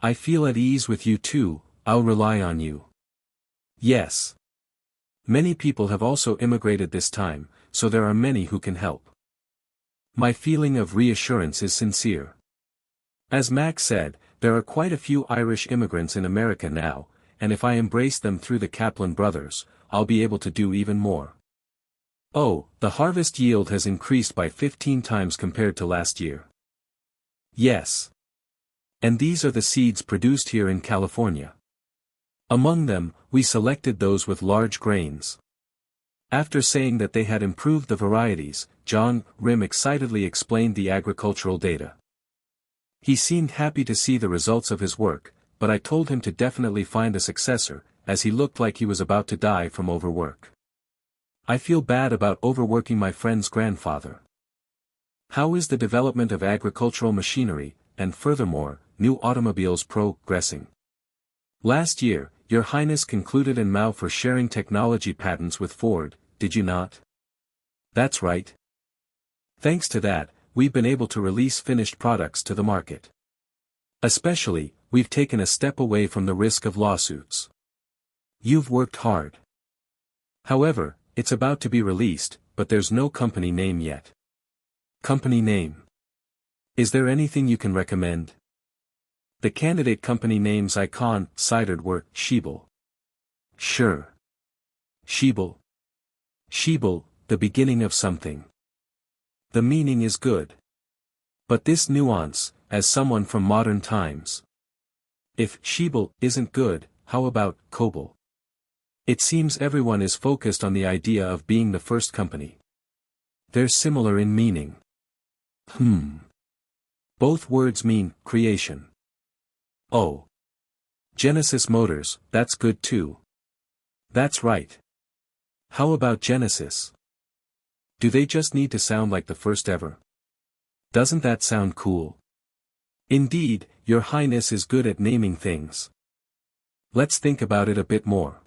S1: I feel at ease with you too, I'll rely on you. Yes. Many people have also immigrated this time, so there are many who can help. My feeling of reassurance is sincere. As Max said, there are quite a few Irish immigrants in America now, and if I embrace them through the Kaplan brothers, I'll be able to do even more. Oh, the harvest yield has increased by 15 times compared to last year. Yes. And these are the seeds produced here in California. Among them, we selected those with large grains. After saying that they had improved the varieties, John Rim excitedly explained the agricultural data. He seemed happy to see the results of his work, but I told him to definitely find a successor, as he looked like he was about to die from overwork. I feel bad about overworking my friend's grandfather. How is the development of agricultural machinery, and furthermore, new automobiles progressing? Last year, Your Highness concluded in Mao for sharing technology patents with Ford, did you not? That's right. Thanks to that, we've been able to release finished products to the market. Especially, we've taken a step away from the risk of lawsuits. You've worked hard. However, it's about to be released, but there's no company name yet. Company name. Is there anything you can recommend? The candidate company names I considered were Shibal. Sure. Shibal. Shibal, the beginning of something. The meaning is good. But this nuance, as someone from modern times. If Shibal isn't good, how about Kobal? It seems everyone is focused on the idea of being the first company. They're similar in meaning. Both words mean creation. Oh. Genesis Motors, that's good too. That's right. How about Genesis? Do they just need to sound like the first ever? Doesn't that sound cool? Indeed, Your Highness is good at naming things. Let's think about it a bit more.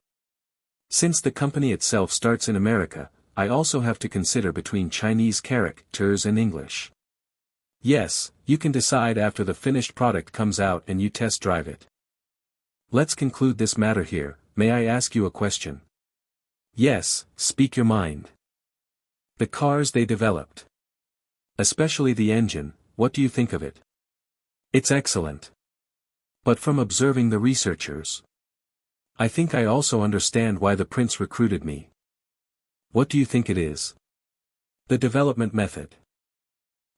S1: Since the company itself starts in America, I also have to consider between Chinese characters and English. Yes, you can decide after the finished product comes out and you test drive it. Let's conclude this matter here. May I ask you a question? Yes, speak your mind. The cars they developed. Especially the engine, what do you think of it? It's excellent. But from observing the researchers, I think I also understand why the prince recruited me. What do you think it is? The development method.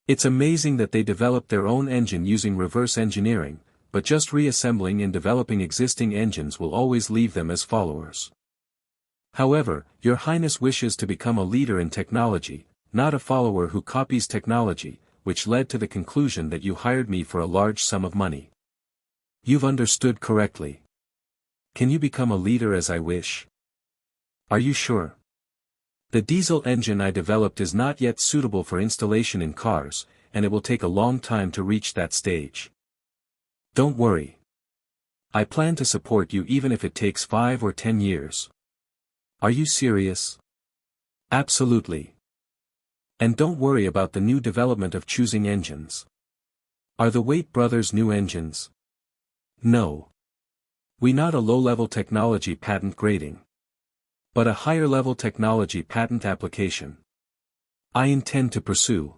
S1: It's amazing that they developed their own engine using reverse engineering, but just reassembling and developing existing engines will always leave them as followers. However, Your Highness wishes to become a leader in technology, not a follower who copies technology, which led to the conclusion that you hired me for a large sum of money. You've understood correctly. Can you become a leader as I wish? Are you sure? The diesel engine I developed is not yet suitable for installation in cars, and it will take a long time to reach that stage. Don't worry. I plan to support you even if it takes 5 or 10 years. Are you serious? Absolutely. And don't worry about the new development of choosing engines. Are the Wait brothers new engines? No. We not a low-level technology patent grading, but a higher-level technology patent application. I intend to pursue.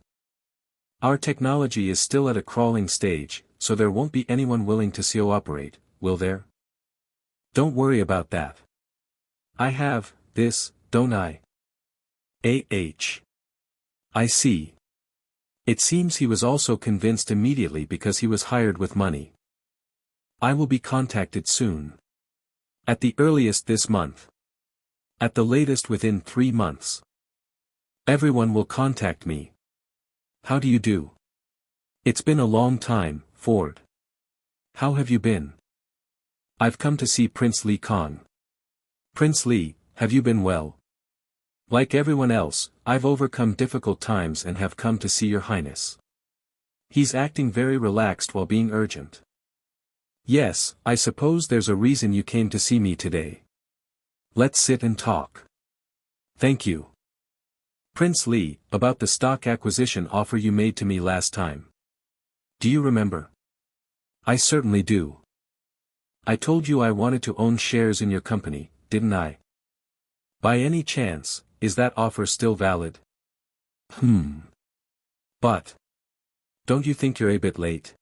S1: Our technology is still at a crawling stage, so there won't be anyone willing to SEO operate, will there? Don't worry about that. I have this, don't I? I see. It seems he was also convinced immediately because he was hired with money. I will be contacted soon. At the earliest this month. At the latest within 3 months. Everyone will contact me. How do you do? It's been a long time, Ford. How have you been? I've come to see Prince Yi Kang. Prince Li, have you been well? Like everyone else, I've overcome difficult times and have come to see Your Highness. He's acting very relaxed while being urgent. Yes, I suppose there's a reason you came to see me today. Let's sit and talk. Thank you. Prince Li, about the stock acquisition offer you made to me last time. Do you remember? I certainly do. I told you I wanted to own shares in your company, didn't I? By any chance, is that offer still valid? But don't you think you're a bit late?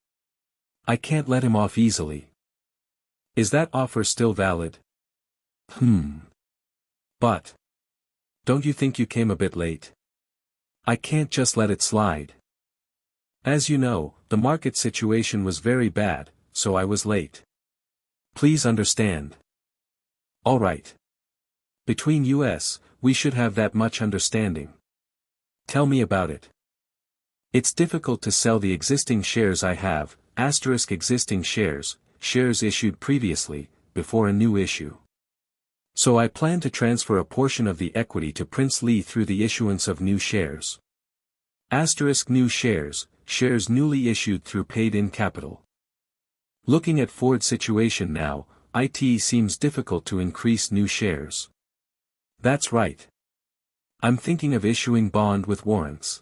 S1: I can't let him off easily. Is that offer still valid? But don't you think you came a bit late? I can't just let it slide. As you know, the market situation was very bad, so I was late. Please understand. All right. Between us, we should have that much understanding. Tell me about it. It's difficult to sell the existing shares I have, existing shares, shares issued previously, before a new issue. So I plan to transfer a portion of the equity to Prince Li through the issuance of new shares. New shares, shares newly issued through paid-in capital. Looking at Ford's situation now, it seems difficult to increase new shares. That's right. I'm thinking of issuing bond with warrants.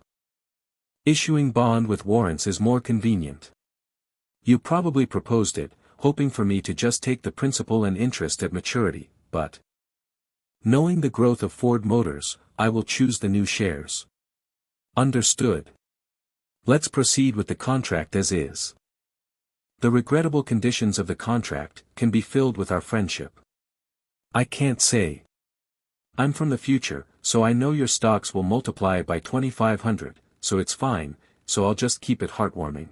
S1: Issuing bond with warrants is more convenient. You probably proposed it, hoping for me to just take the principal and interest at maturity, but knowing the growth of Ford Motors, I will choose the new shares. Understood. Let's proceed with the contract as is. The regrettable conditions of the contract can be filled with our friendship. I can't say. I'm from the future, so I know your stocks will multiply by 2,500, so it's fine, so I'll just keep it heartwarming.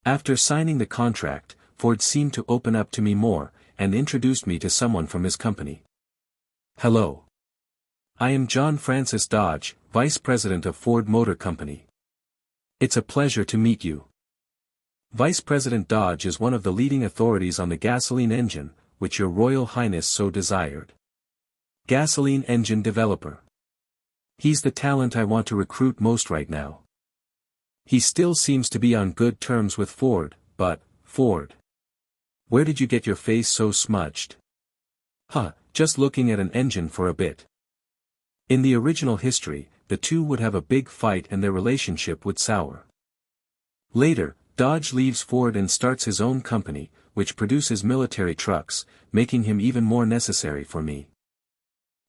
S1: After signing the contract, Ford seemed to open up to me more, and introduced me to someone from his company. Hello. I am John Francis Dodge, Vice President of Ford Motor Company. It's a pleasure to meet you. Vice President Dodge is one of the leading authorities on the gasoline engine, which Your Royal Highness so desired. Gasoline engine developer. He's the talent I want to recruit most right now. He still seems to be on good terms with Ford, but, Ford. Where did you get your face so smudged? Just looking at an engine for a bit. In the original history, the two would have a big fight and their relationship would sour. Later, Dodge leaves Ford and starts his own company, which produces military trucks, making him even more necessary for me.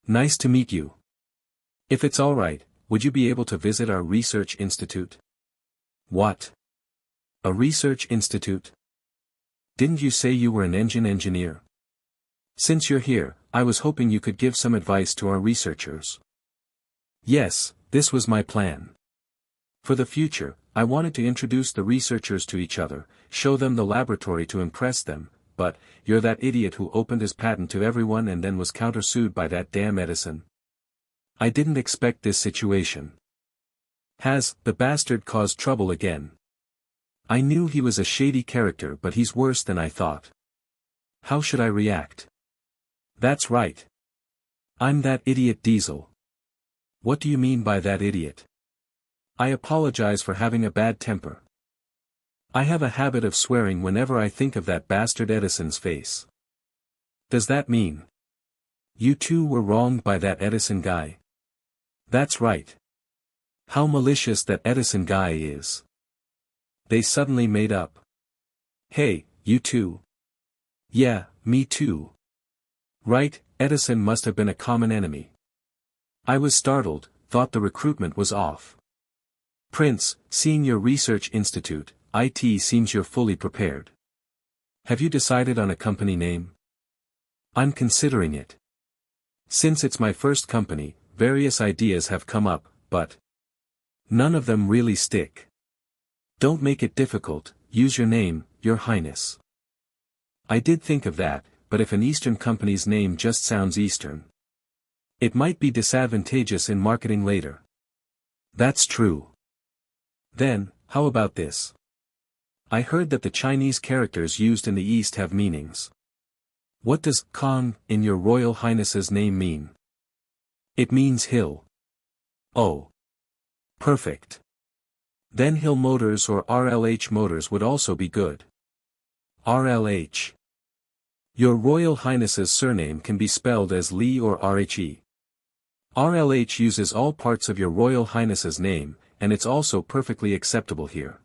S1: Nice to meet you. If it's alright, would you be able to visit our research institute? What? A research institute? Didn't you say you were an engine engineer? Since you're here, I was hoping you could give some advice to our researchers. Yes, this was my plan. For the future, I wanted to introduce the researchers to each other, show them the laboratory to impress them, but, you're that idiot who opened his patent to everyone and then was countersued by that damn Edison. I didn't expect this situation. Has the bastard caused trouble again? I knew he was a shady character, but he's worse than I thought. How should I react? That's right. I'm that idiot Diesel. What do you mean by that idiot? I apologize for having a bad temper. I have a habit of swearing whenever I think of that bastard Edison's face. Does that mean you two were wronged by that Edison guy? That's right. How malicious that Edison guy is. They suddenly made up. Hey, you two. Yeah, me too. Right, Edison must have been a common enemy. I was startled, thought the recruitment was off. Prince, seeing your research institute, IT seems you're fully prepared. Have you decided on a company name? I'm considering it. Since it's my first company, various ideas have come up, but none of them really stick. Don't make it difficult, use your name, Your Highness. I did think of that, but if an Eastern company's name just sounds Eastern, it might be disadvantageous in marketing later. That's true. Then, how about this? I heard that the Chinese characters used in the East have meanings. What does Kang in Your Royal Highness's name mean? It means hill. Oh. Perfect. Then Hill Motors or RLH Motors would also be good. RLH. Your Royal Highness's surname can be spelled as Lee or RHE. RLH uses all parts of Your Royal Highness's name, and it's also perfectly acceptable here.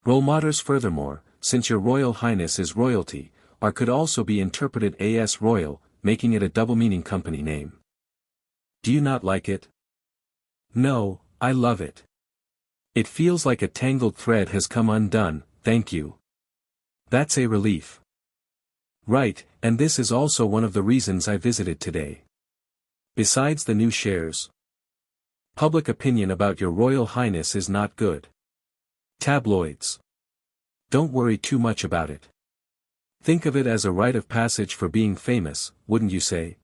S1: Role models furthermore, since Your Royal Highness is royalty, R could also be interpreted as royal, making it a double-meaning company name. Do you not like it? No, I love it. It feels like a tangled thread has come undone, thank you. That's a relief. Right, and this is also one of the reasons I visited today. Besides the new shares, public opinion about Your Royal Highness is not good. Tabloids. Don't worry too much about it. Think of it as a rite of passage for being famous, wouldn't you say?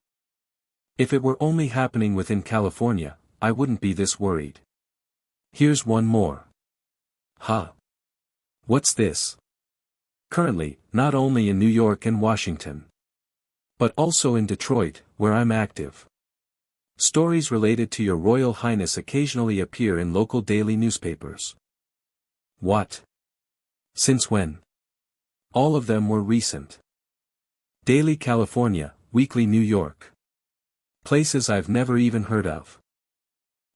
S1: If it were only happening within California, I wouldn't be this worried. Here's one more. What's this? Currently, not only in New York and Washington, but also in Detroit, where I'm active. Stories related to Your Royal Highness occasionally appear in local daily newspapers. What? Since when? All of them were recent. Daily California, Weekly New York. Places I've never even heard of.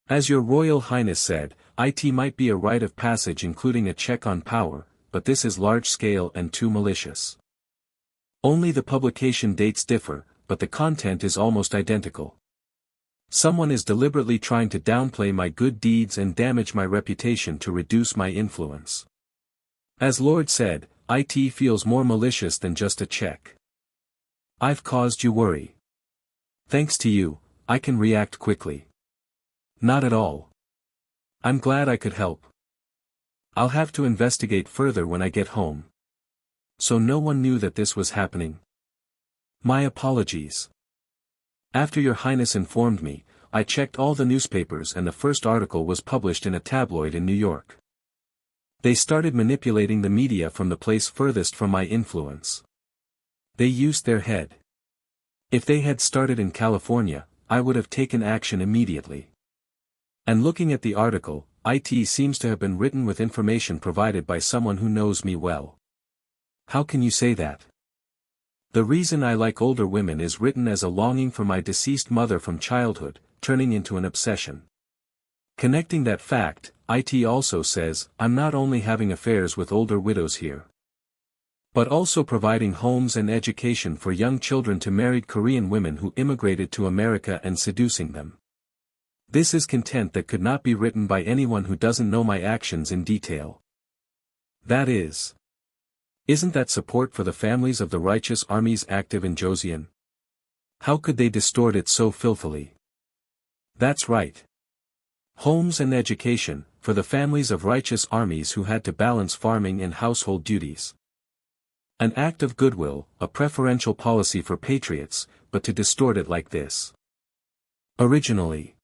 S1: As Your Royal Highness said, IT might be a rite of passage including a check on power, but this is large-scale and too malicious. Only the publication dates differ, but the content is almost identical. Someone is deliberately trying to downplay my good deeds and damage my reputation to reduce my influence. As Lord said, IT feels more malicious than just a check. I've caused you worry. Thanks to you, I can react quickly. Not at all. I'm glad I could help. I'll have to investigate further when I get home. So no one knew that this was happening. My apologies. After Your Highness informed me, I checked all the newspapers and the first article was published in a tabloid in New York. They started manipulating the media from the place furthest from my influence. They used their head. If they had started in California, I would have taken action immediately. And looking at the article, it seems to have been written with information provided by someone who knows me well. How can you say that? The reason I like older women is written as a longing for my deceased mother from childhood, turning into an obsession. Connecting that fact, it also says, I'm not only having affairs with older widows here, but also providing homes and education for young children to married Korean women who immigrated to America and seducing them. This is content that could not be written by anyone who doesn't know my actions in detail. That is. Isn't that support for the families of the righteous armies active in Joseon? How could they distort it so filthily? That's right. Homes and education, for the families of righteous armies who had to balance farming and household duties. An act of goodwill, a preferential policy for patriots, but to distort it like this. Originally.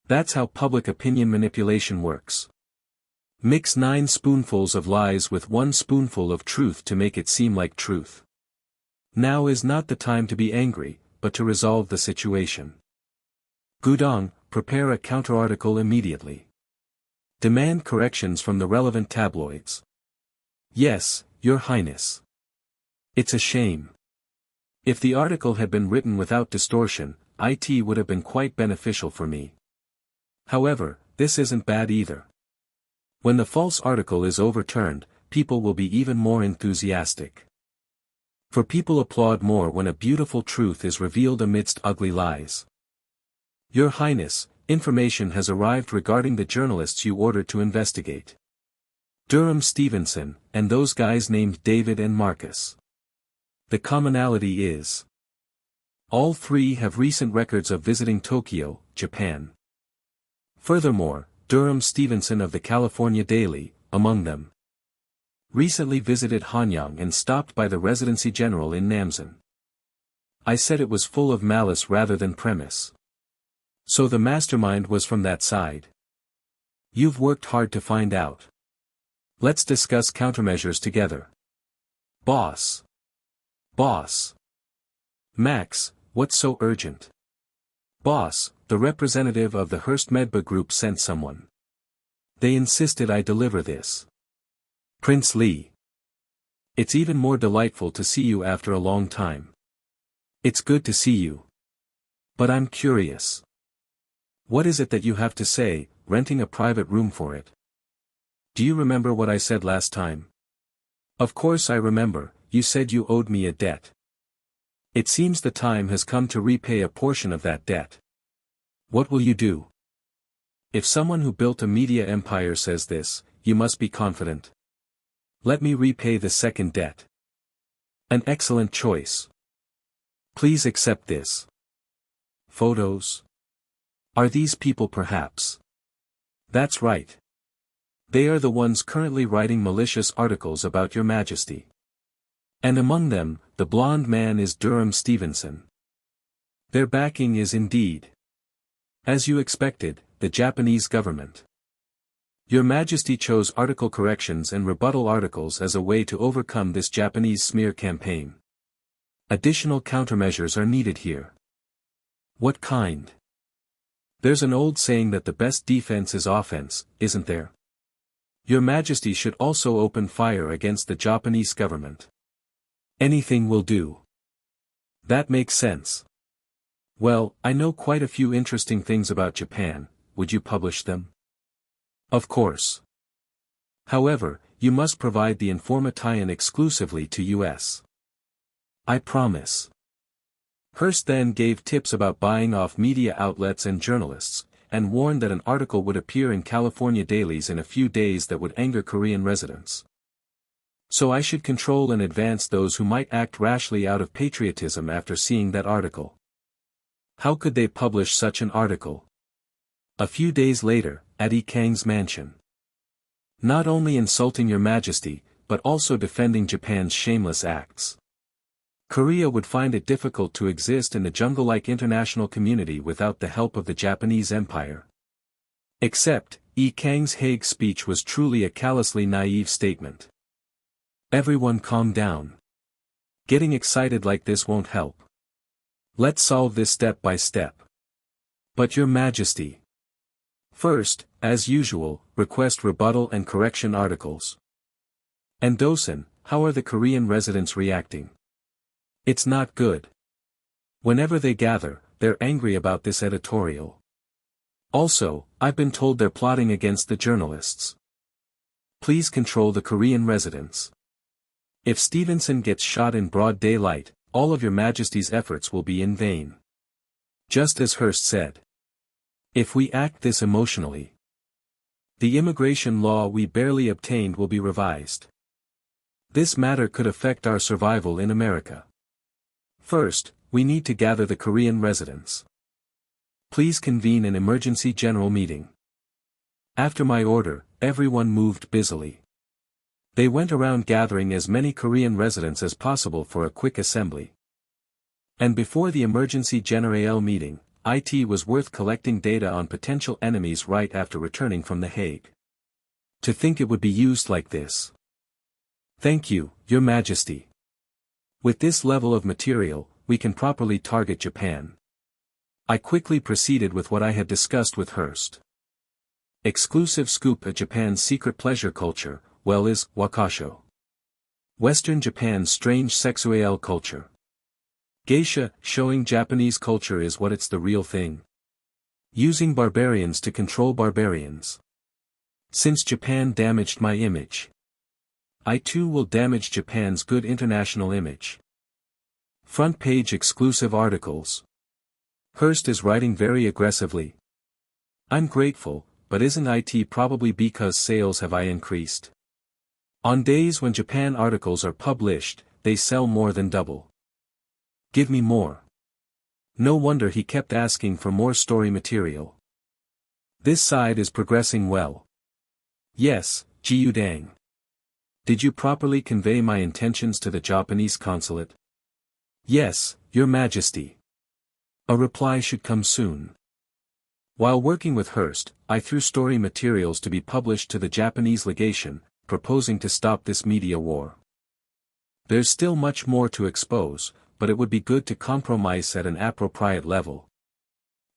S1: That's how public opinion manipulation works. Mix 9 spoonfuls of lies with 1 spoonful of truth to make it seem like truth. Now is not the time to be angry, but to resolve the situation. Gudong, prepare a counterarticle immediately. Demand corrections from the relevant tabloids. Yes, Your Highness. It's a shame. If the article had been written without distortion, it would have been quite beneficial for me. However, this isn't bad either. When the false article is overturned, people will be even more enthusiastic. For people applaud more when a beautiful truth is revealed amidst ugly lies. Your Highness, information has arrived regarding the journalists you ordered to investigate. Durham Stevenson, and those guys named David and Marcus. The commonality is. All 3 have recent records of visiting Tokyo, Japan. Furthermore, Durham Stevenson of the California Daily, among them. Recently visited Hanyang and stopped by the Residency General in Namsan. I said it was full of malice rather than premise. So the mastermind was from that side. You've worked hard to find out. Let's discuss countermeasures together. Boss. Boss. Max, what's so urgent? Boss, the representative of the Hearst Medba Group sent someone. They insisted I deliver this. Prince Lee. It's even more delightful to see you after a long time. It's good to see you. But I'm curious. What is it that you have to say, renting a private room for it? Do you remember what I said last time? Of course I remember, you said you owed me a debt. It seems the time has come to repay a portion of that debt. What will you do? If someone who built a media empire says this, you must be confident. Let me repay the second debt. An excellent choice. Please accept this. Photos. Are these people perhaps? That's right. They are the ones currently writing malicious articles about Your Majesty. And among them, the blonde man is Durham Stevenson. Their backing is indeed, as you expected, the Japanese government. Your Majesty chose article corrections and rebuttal articles as a way to overcome this Japanese smear campaign. Additional countermeasures are needed here. What kind? There's an old saying that the best defense is offense, isn't there? Your Majesty should also open fire against the Japanese government. Anything will do. That makes sense. Well, I know quite a few interesting things about Japan, would you publish them? Of course. However, you must provide the Informa tie-in exclusively to US. I promise. Hearst then gave tips about buying off media outlets and journalists, and warned that an article would appear in California dailies in a few days that would anger Korean residents. So I should control and advance those who might act rashly out of patriotism after seeing that article. How could they publish such an article? A few days later, at Yi Kang's mansion. Not only insulting Your Majesty, but also defending Japan's shameless acts. Korea would find it difficult to exist in the jungle-like international community without the help of the Japanese Empire. Except, Yi Kang's Hague speech was truly a callously naive statement. Everyone calm down. Getting excited like this won't help. Let's solve this step by step. But Your Majesty. First, as usual, request rebuttal and correction articles. And Dosen, how are the Korean residents reacting? It's not good. Whenever they gather, they're angry about this editorial. Also, I've been told they're plotting against the journalists. Please control the Korean residents. If Stevenson gets shot in broad daylight, all of Your Majesty's efforts will be in vain. Just as Hearst said. If we act this emotionally, the immigration law we barely obtained will be revised. This matter could affect our survival in America. First, we need to gather the Korean residents. Please convene an emergency general meeting. After my order, everyone moved busily. They went around gathering as many Korean residents as possible for a quick assembly. And before the emergency general meeting, it was worth collecting data on potential enemies right after returning from The Hague. To think it would be used like this. Thank you, Your Majesty. With this level of material, we can properly target Japan. I quickly proceeded with what I had discussed with Hearst. Exclusive scoop at Japan's secret pleasure culture, well is, wakasho. Western Japan's strange sexual culture. Geisha, showing Japanese culture is what it's the real thing. Using barbarians to control barbarians. Since Japan damaged my image, I too will damage Japan's good international image. Front page exclusive articles. Hearst is writing very aggressively. I'm grateful, but isn't it probably because sales have increased? On days when Japan articles are published, they sell more than double. Give me more. No wonder he kept asking for more story material. This side is progressing well. Yes, Jiudang. Did you properly convey my intentions to the Japanese consulate? Yes, Your Majesty. A reply should come soon. While working with Hearst, I threw story materials to be published to the Japanese legation, proposing to stop this media war. There's still much more to expose, but it would be good to compromise at an appropriate level.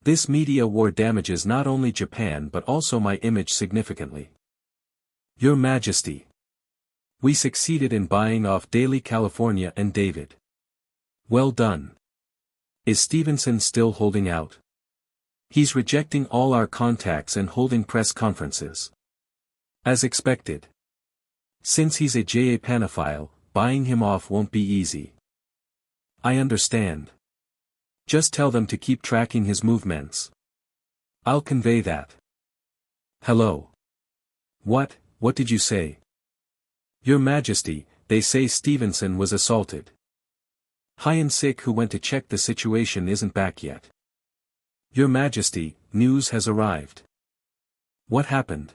S1: This media war damages not only Japan but also my image significantly. Your Majesty. We succeeded in buying off Daily California and David. Well done. Is Stevenson still holding out? He's rejecting all our contacts and holding press conferences. As expected. Since he's a Japanophile, buying him off won't be easy. I understand. Just tell them to keep tracking his movements. I'll convey that. Hello. What did you say? Your Majesty, they say Stevenson was assaulted. Hyun-sik who went to check the situation isn't back yet. Your Majesty, news has arrived. What happened?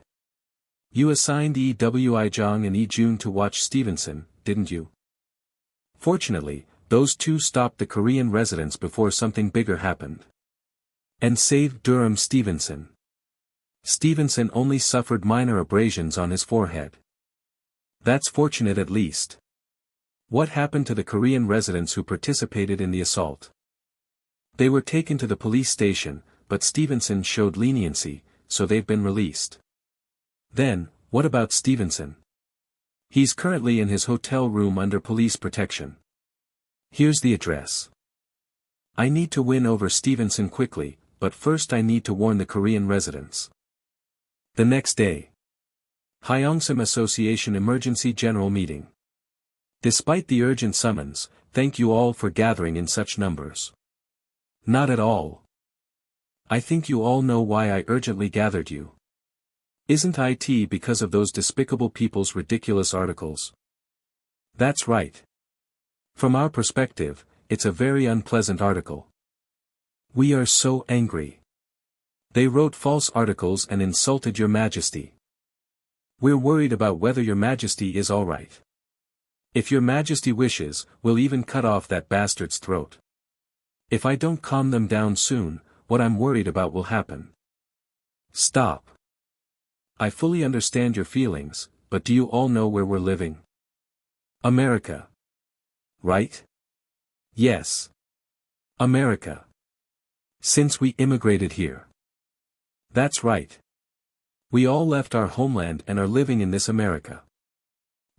S1: You assigned Yi Jong and Yi-jun to watch Stevenson, didn't you? Fortunately, those two stopped the Korean residents before something bigger happened. And saved Durham Stevenson. Stevenson only suffered minor abrasions on his forehead. That's fortunate at least. What happened to the Korean residents who participated in the assault? They were taken to the police station, but Stevenson showed leniency, so they've been released. Then, what about Stevenson? He's currently in his hotel room under police protection. Here's the address. I need to win over Stevenson quickly, but first I need to warn the Korean residents. The next day. Hyeongsam Association Emergency General Meeting. Despite the urgent summons, thank you all for gathering in such numbers. Not at all. I think you all know why I urgently gathered you. Isn't it because of those despicable people's ridiculous articles? That's right. From our perspective, it's a very unpleasant article. We are so angry. They wrote false articles and insulted your majesty. We're worried about whether your majesty is all right. If your majesty wishes, we'll even cut off that bastard's throat. If I don't calm them down soon, what I'm worried about will happen. Stop. I fully understand your feelings, but do you all know where we're living? America. Right? Yes. America. Since we immigrated here. That's right. We all left our homeland and are living in this America.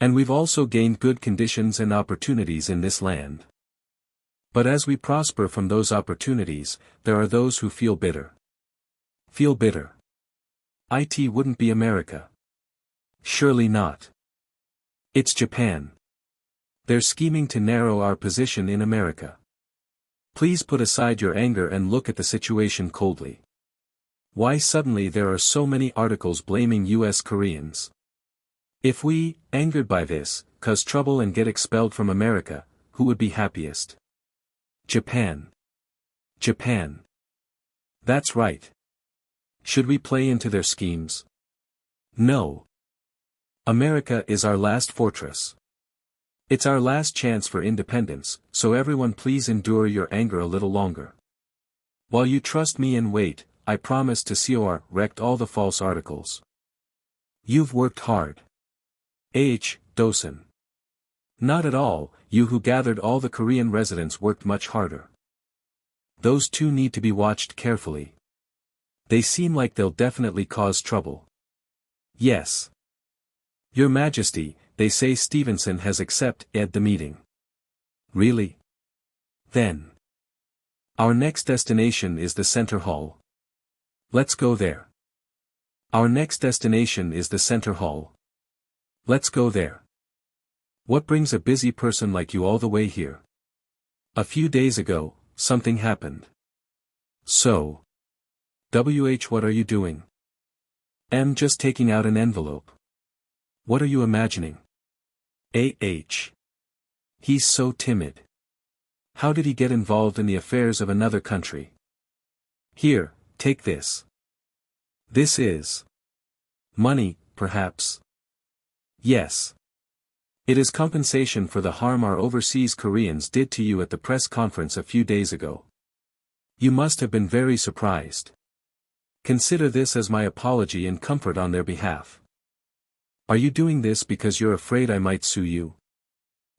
S1: And we've also gained good conditions and opportunities in this land. But as we prosper from those opportunities, there are those who feel bitter. Feel bitter. It wouldn't be America. Surely not. It's Japan. They're scheming to narrow our position in America. Please put aside your anger and look at the situation coldly. Why suddenly there are so many articles blaming US Koreans? If we, angered by this, cause trouble and get expelled from America, who would be happiest? Japan. Japan. That's right. Should we play into their schemes? No. America is our last fortress. It's our last chance for independence, so everyone please endure your anger a little longer. While you trust me and wait, I promise to correct all the false articles. You've worked hard. Dosen. Not at all, you who gathered all the Korean residents worked much harder. Those two need to be watched carefully. They seem like they'll definitely cause trouble. Yes. Your Majesty, they say Stevenson has accepted the meeting. Really? Then. Our next destination is the Center Hall. Let's go there. Our next destination is the Center Hall. Let's go there. What brings a busy person like you all the way here? A few days ago, something happened. So. What are you doing? I'm just taking out an envelope. What are you imagining? He's so timid. How did he get involved in the affairs of another country? Here, take this. This is money, perhaps. Yes. It is compensation for the harm our overseas Koreans did to you at the press conference a few days ago. You must have been very surprised. Consider this as my apology and comfort on their behalf. Are you doing this because you're afraid I might sue you?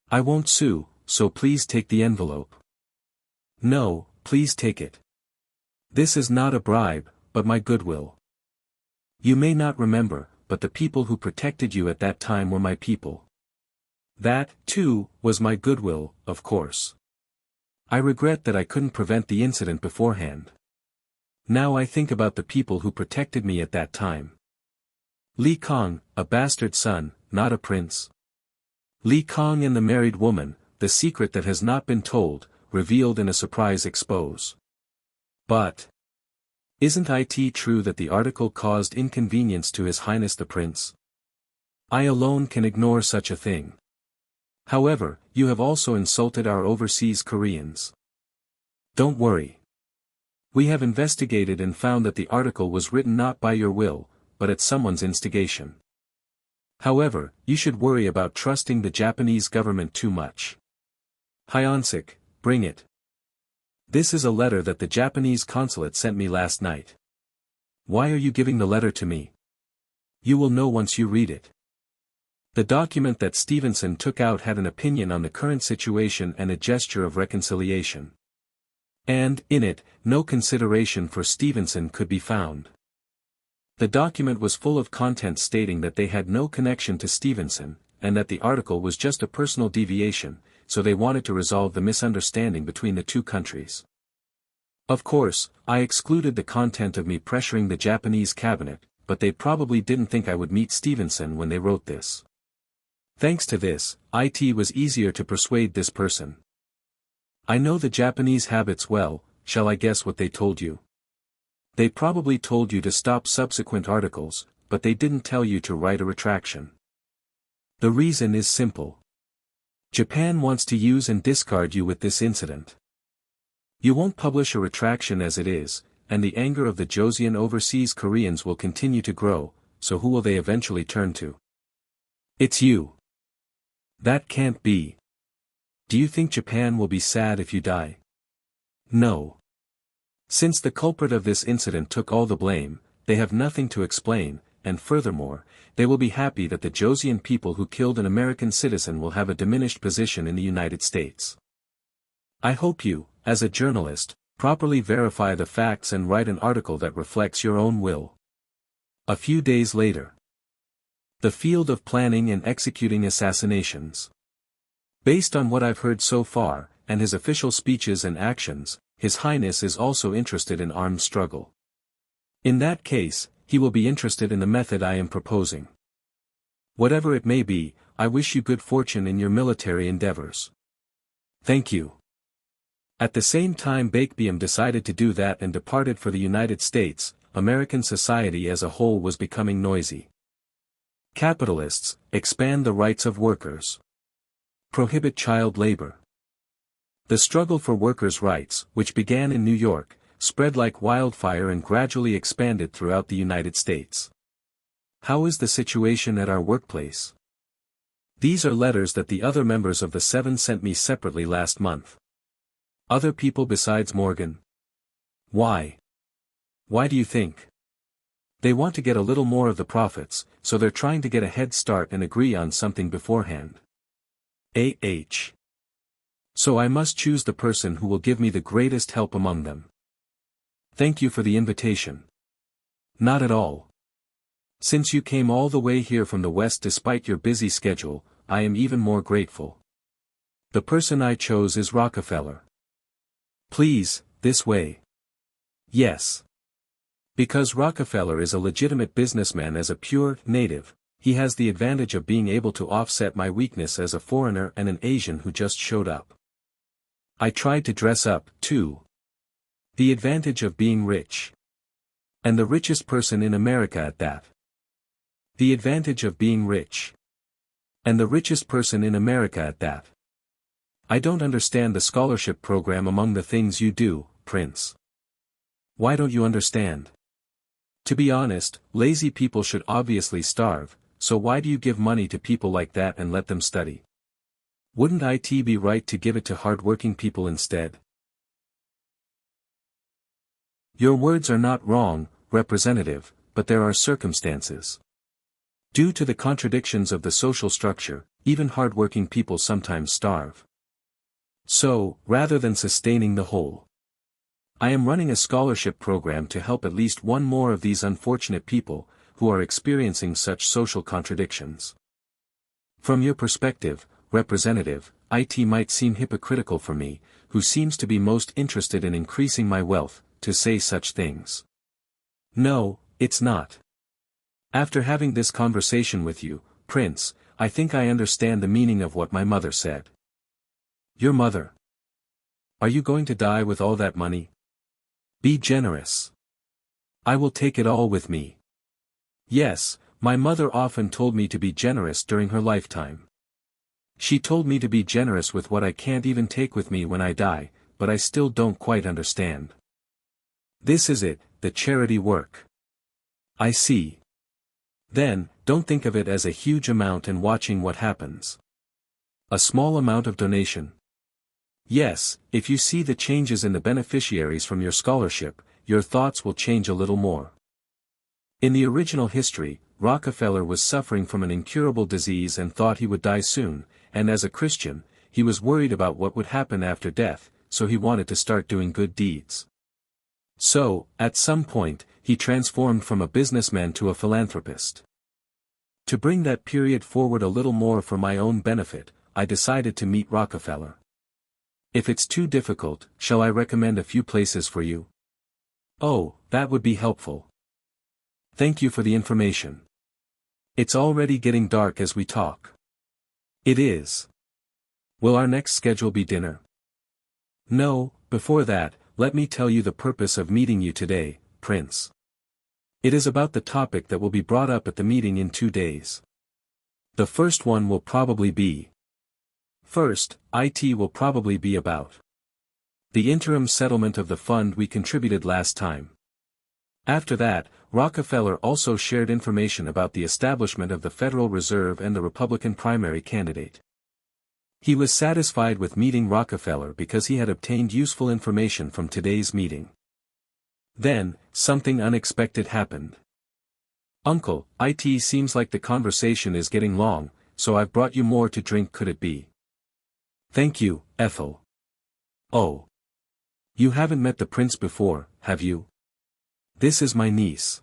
S1: I won't sue, so please take the envelope. No, please take it. This is not a bribe, but my goodwill. You may not remember, but the people who protected you at that time were my people. That, too, was my goodwill, of course. I regret that I couldn't prevent the incident beforehand. Now I think about the people who protected me at that time. Yi Kang, a bastard son, not a prince. Yi Kang and the married woman, the secret that has not been told, revealed in a surprise expose. But. Isn't it true that the article caused inconvenience to His Highness the Prince? I alone can ignore such a thing. However, you have also insulted our overseas Koreans. Don't worry. We have investigated and found that the article was written not by your will, but at someone's instigation. However, you should worry about trusting the Japanese government too much. Hyonsik, bring it. This is a letter that the Japanese consulate sent me last night. Why are you giving the letter to me? You will know once you read it. The document that Stevenson took out had an opinion on the current situation and a gesture of reconciliation. And, in it, no consideration for Stevenson could be found. The document was full of content stating that they had no connection to Stevenson, and that the article was just a personal deviation, so they wanted to resolve the misunderstanding between the two countries. Of course, I excluded the content of me pressuring the Japanese cabinet, but they probably didn't think I would meet Stevenson when they wrote this. Thanks to this, it was easier to persuade this person. I know the Japanese habits well. Shall I guess what they told you? They probably told you to stop subsequent articles, but they didn't tell you to write a retraction. The reason is simple. Japan wants to use and discard you with this incident. You won't publish a retraction as it is, and the anger of the Joseon overseas Koreans will continue to grow, so who will they eventually turn to? It's you. That can't be. Do you think Japan will be sad if you die? No. Since the culprit of this incident took all the blame, they have nothing to explain, and furthermore, they will be happy that the Joseon people who killed an American citizen will have a diminished position in the United States. I hope you, as a journalist, properly verify the facts and write an article that reflects your own will. A few days later. The field of planning and executing assassinations. Based on what I've heard so far, and his official speeches and actions, His Highness is also interested in armed struggle. In that case, he will be interested in the method I am proposing. Whatever it may be, I wish you good fortune in your military endeavors. Thank you. At the same time Baekbeam decided to do that and departed for the United States. American society as a whole was becoming noisy. Capitalists, expand the rights of workers. Prohibit child labor. The struggle for workers' rights, which began in New York, spread like wildfire and gradually expanded throughout the United States. How is the situation at our workplace? These are letters that the other members of the Seven sent me separately last month. Other people besides Morgan? Why? Why do you think? They want to get a little more of the profits, so they're trying to get a head start and agree on something beforehand. So I must choose the person who will give me the greatest help among them. Thank you for the invitation. Not at all. Since you came all the way here from the West despite your busy schedule, I am even more grateful. The person I chose is Rockefeller. Please, this way. Yes. Because Rockefeller is a legitimate businessman as a pure native, he has the advantage of being able to offset my weakness as a foreigner and an Asian who just showed up. I tried to dress up, too. The advantage of being rich. And the richest person in America at that. The advantage of being rich. And the richest person in America at that. I don't understand the scholarship program among the things you do, Prince. Why don't you understand? To be honest, lazy people should obviously starve, so why do you give money to people like that and let them study? Wouldn't it be right to give it to hard-working people instead? Your words are not wrong, Representative, but there are circumstances. Due to the contradictions of the social structure, even hard-working people sometimes starve. So, rather than sustaining the whole, I am running a scholarship program to help at least one more of these unfortunate people, who are experiencing such social contradictions. From your perspective, Representative, it might seem hypocritical for me, who seems to be most interested in increasing my wealth, to say such things. No, it's not. After having this conversation with you, Prince, I think I understand the meaning of what my mother said. Your mother? Are you going to die with all that money? Be generous. I will take it all with me. Yes, my mother often told me to be generous during her lifetime. She told me to be generous with what I can't even take with me when I die, but I still don't quite understand. This is it, the charity work. I see. Then, don't think of it as a huge amount and watching what happens. A small amount of donation. Yes, if you see the changes in the beneficiaries from your scholarship, your thoughts will change a little more. In the original history, Rockefeller was suffering from an incurable disease and thought he would die soon, and as a Christian, he was worried about what would happen after death, so he wanted to start doing good deeds. So, at some point, he transformed from a businessman to a philanthropist. To bring that period forward a little more for my own benefit, I decided to meet Rockefeller. If it's too difficult, shall I recommend a few places for you? Oh, that would be helpful. Thank you for the information. It's already getting dark as we talk. It is. Will our next schedule be dinner? No, before that, let me tell you the purpose of meeting you today, Prince. It is about the topic that will be brought up at the meeting in 2 days. The first one will probably be. First, IT will probably be about the interim settlement of the fund we contributed last time. After that, Rockefeller also shared information about the establishment of the Federal Reserve and the Republican primary candidate. He was satisfied with meeting Rockefeller because he had obtained useful information from today's meeting. Then, something unexpected happened. Uncle, it seems like the conversation is getting long, so I've brought you more to drink. Could it be? Thank you, Ethel. Oh. You haven't met the prince before, have you? This is my niece.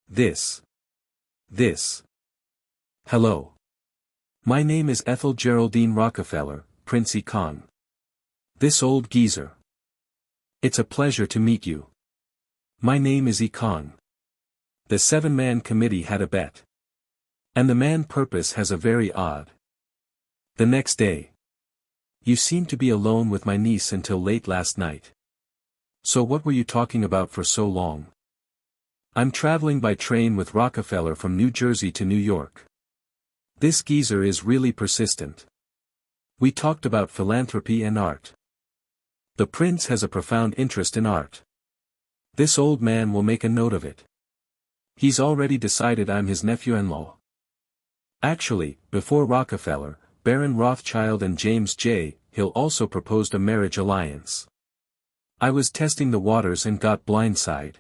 S1: This. Hello. My name is Ethel Geraldine Rockefeller, Prince Yi Kang. This old geezer. It's a pleasure to meet you. My name is Yi Kang. The 7-man committee had a bet. And the man purpose has a very odd. The next day. You seemed to be alone with my niece until late last night. So what were you talking about for so long? I'm traveling by train with Rockefeller from New Jersey to New York. This geezer is really persistent. We talked about philanthropy and art. The prince has a profound interest in art. This old man will make a note of it. He's already decided I'm his nephew-in-law. Actually, before Rockefeller, Baron Rothschild and James J. Hill also proposed a marriage alliance. I was testing the waters and got blindsided.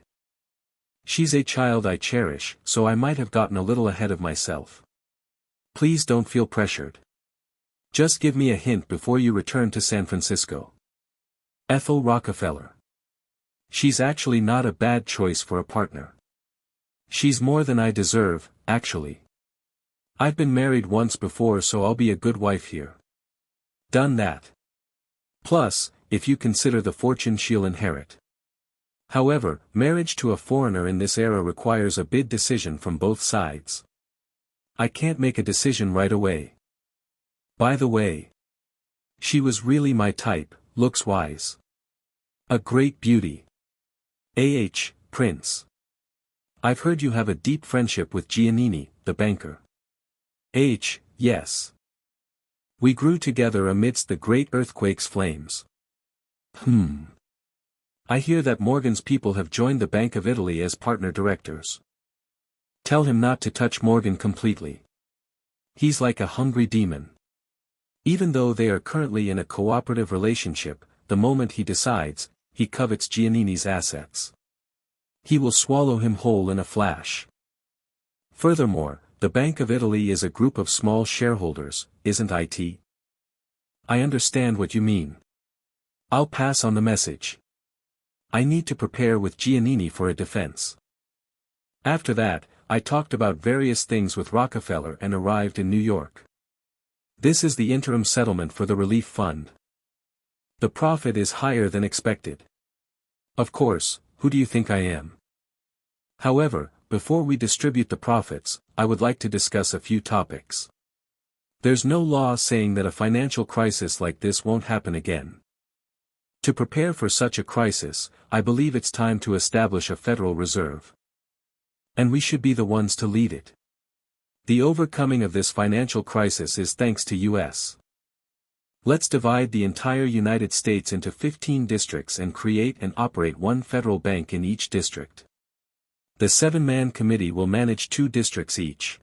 S1: She's a child I cherish, so I might have gotten a little ahead of myself. Please don't feel pressured. Just give me a hint before you return to San Francisco. Ethel Rockefeller. She's actually not a bad choice for a partner. She's more than I deserve, actually. I've been married once before, so I'll be a good wife here. Done that. Plus, if you consider the fortune she'll inherit. However, marriage to a foreigner in this era requires a big decision from both sides. I can't make a decision right away. By the way. She was really my type, looks wise. A great beauty. Prince. I've heard you have a deep friendship with Giannini, the banker. Yes. We grew together amidst the great earthquake's flames. I hear that Morgan's people have joined the Bank of Italy as partner directors. Tell him not to touch Morgan completely. He's like a hungry demon. Even though they are currently in a cooperative relationship, the moment he decides, he covets Giannini's assets. He will swallow him whole in a flash. Furthermore, the Bank of Italy is a group of small shareholders, isn't it? I understand what you mean. I'll pass on the message. I need to prepare with Giannini for a defense. After that, I talked about various things with Rockefeller and arrived in New York. This is the interim settlement for the relief fund. The profit is higher than expected. Of course, who do you think I am? However, before we distribute the profits, I would like to discuss a few topics. There's no law saying that a financial crisis like this won't happen again. To prepare for such a crisis, I believe it's time to establish a Federal Reserve. And we should be the ones to lead it. The overcoming of this financial crisis is thanks to U.S. Let's divide the entire United States into 15 districts and create and operate one federal bank in each district. The 7-man committee will manage 2 districts each.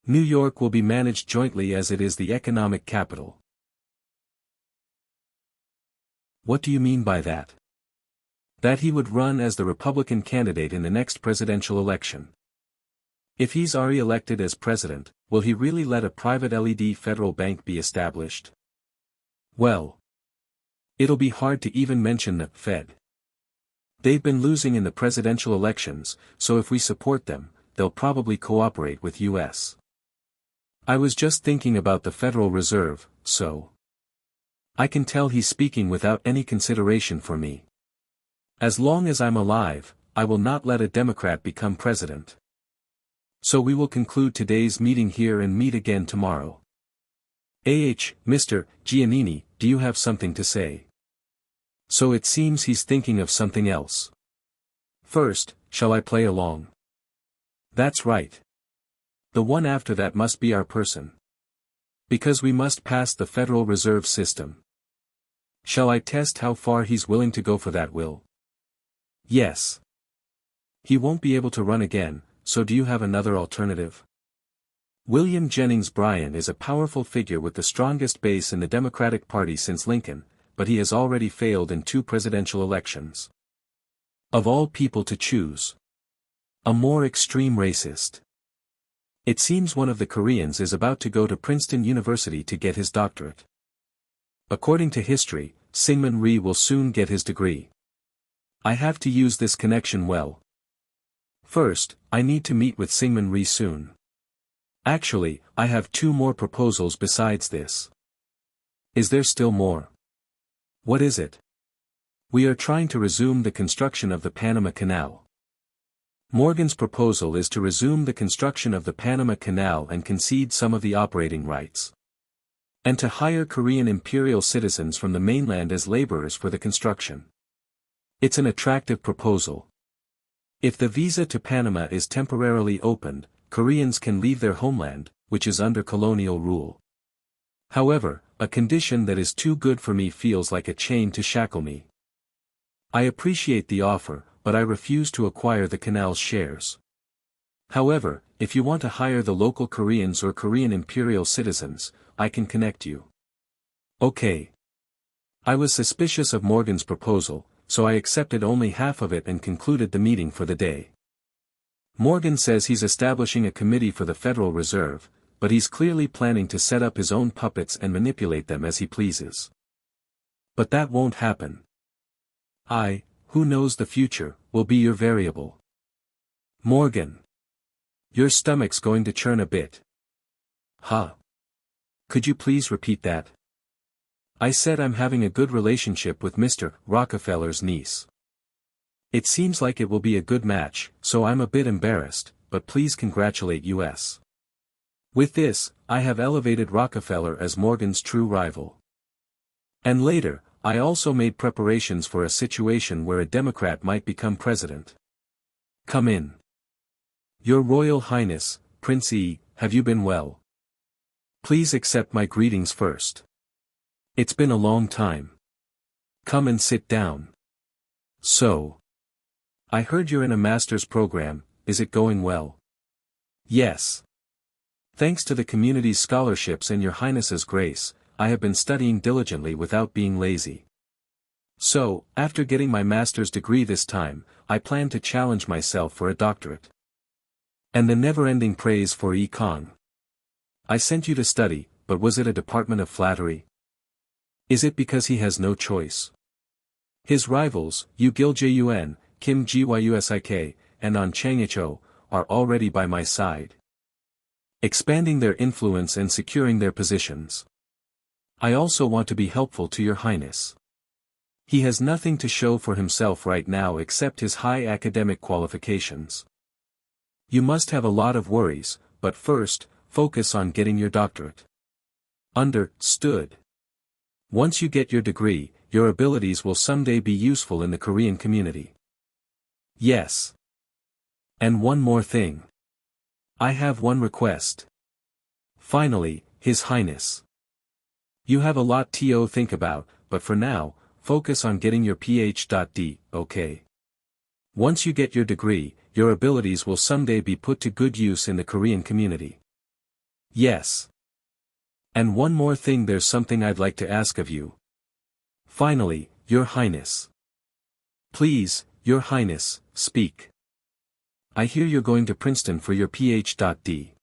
S1: New York will be managed jointly as it is the economic capital. What do you mean by that? That he would run as the Republican candidate in the next presidential election. If he's already elected as president, will he really let a private LED federal bank be established? Well, it'll be hard to even mention the Fed. They've been losing in the presidential elections, so if we support them, they'll probably cooperate with U.S. I was just thinking about the Federal Reserve, so I can tell he's speaking without any consideration for me. As long as I'm alive, I will not let a Democrat become president. So we will conclude today's meeting here and meet again tomorrow. Mr. Giannini, do you have something to say? So it seems he's thinking of something else. First, shall I play along? That's right. The one after that must be our person. Because we must pass the Federal Reserve System. Shall I test how far he's willing to go for that will? Yes. He won't be able to run again, so do you have another alternative? William Jennings Bryan is a powerful figure with the strongest base in the Democratic Party since Lincoln, but he has already failed in 2 presidential elections. Of all people to choose. A more extreme racist. It seems one of the Koreans is about to go to Princeton University to get his doctorate. According to history, Syngman Rhee will soon get his degree. I have to use this connection well. First, I need to meet with Syngman Rhee soon. Actually, I have 2 more proposals besides this. Is there still more? What is it? We are trying to resume the construction of the Panama Canal. Morgan's proposal is to resume the construction of the Panama Canal and concede some of the operating rights. And to hire Korean imperial citizens from the mainland as laborers for the construction. It's an attractive proposal. If the visa to Panama is temporarily opened, Koreans can leave their homeland, which is under colonial rule. However, a condition that is too good for me feels like a chain to shackle me. I appreciate the offer, but I refuse to acquire the canal's shares. However, if you want to hire the local Koreans or Korean imperial citizens, I can connect you. Okay. I was suspicious of Morgan's proposal, so I accepted only half of it and concluded the meeting for the day. Morgan says he's establishing a committee for the Federal Reserve, but he's clearly planning to set up his own puppets and manipulate them as he pleases. But that won't happen. Who knows the future, will be your variable. Morgan. Your stomach's going to churn a bit. Huh? Could you please repeat that? I said I'm having a good relationship with Mr. Rockefeller's niece. It seems like it will be a good match, so I'm a bit embarrassed, but please congratulate us. With this, I have elevated Rockefeller as Morgan's true rival. And later, I also made preparations for a situation where a Democrat might become president. Come in. Your Royal Highness, Prince Yi, have you been well? Please accept my greetings first. It's been a long time. Come and sit down. So. I heard you're in a master's program, is it going well? Yes. Thanks to the community's scholarships and your Highness's grace, I have been studying diligently without being lazy. So, after getting my master's degree this time, I plan to challenge myself for a doctorate. And the never-ending praise for Yi Kang. I sent you to study, but was it a department of flattery? Is it because he has no choice? His rivals, Yu Gil-jun, Kim Gyusik, and An Chang-icho, are already by my side. Expanding their influence and securing their positions. I also want to be helpful to your Highness. He has nothing to show for himself right now except his high academic qualifications. You must have a lot of worries, but first, focus on getting your doctorate. Understood. Once you get your degree, your abilities will someday be useful in the Korean community. Yes. And one more thing. I have one request. Finally, His Highness. You have a lot to think about, but for now, focus on getting your Ph.D., okay? Once you get your degree, your abilities will someday be put to good use in the Korean community. Yes. And one more thing, there's something I'd like to ask of you. Finally, Your Highness. Please, Your Highness, speak. I hear you're going to Princeton for your Ph.D.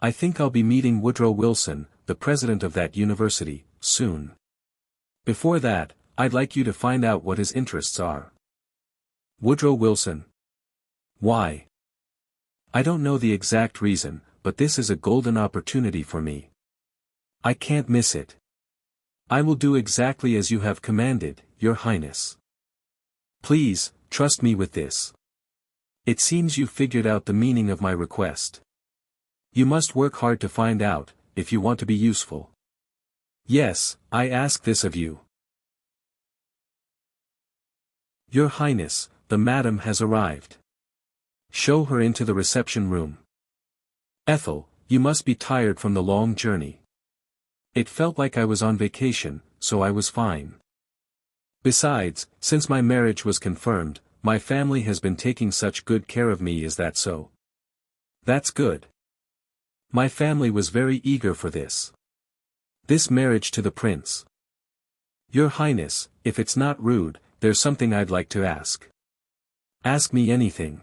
S1: I think I'll be meeting Woodrow Wilson, the president of that university, soon. Before that, I'd like you to find out what his interests are. Woodrow Wilson. Why? I don't know the exact reason, but this is a golden opportunity for me. I can't miss it. I will do exactly as you have commanded, Your Highness. Please, trust me with this. It seems you figured out the meaning of my request. You must work hard to find out, if you want to be useful. Yes, I ask this of you. Your Highness, the madam has arrived. Show her into the reception room. Ethel, you must be tired from the long journey. It felt like I was on vacation, so I was fine. Besides, since my marriage was confirmed, my family has been taking such good care of me. Is that so? That's good. My family was very eager for this. This marriage to the prince. Your Highness, if it's not rude, there's something I'd like to ask. Ask me anything.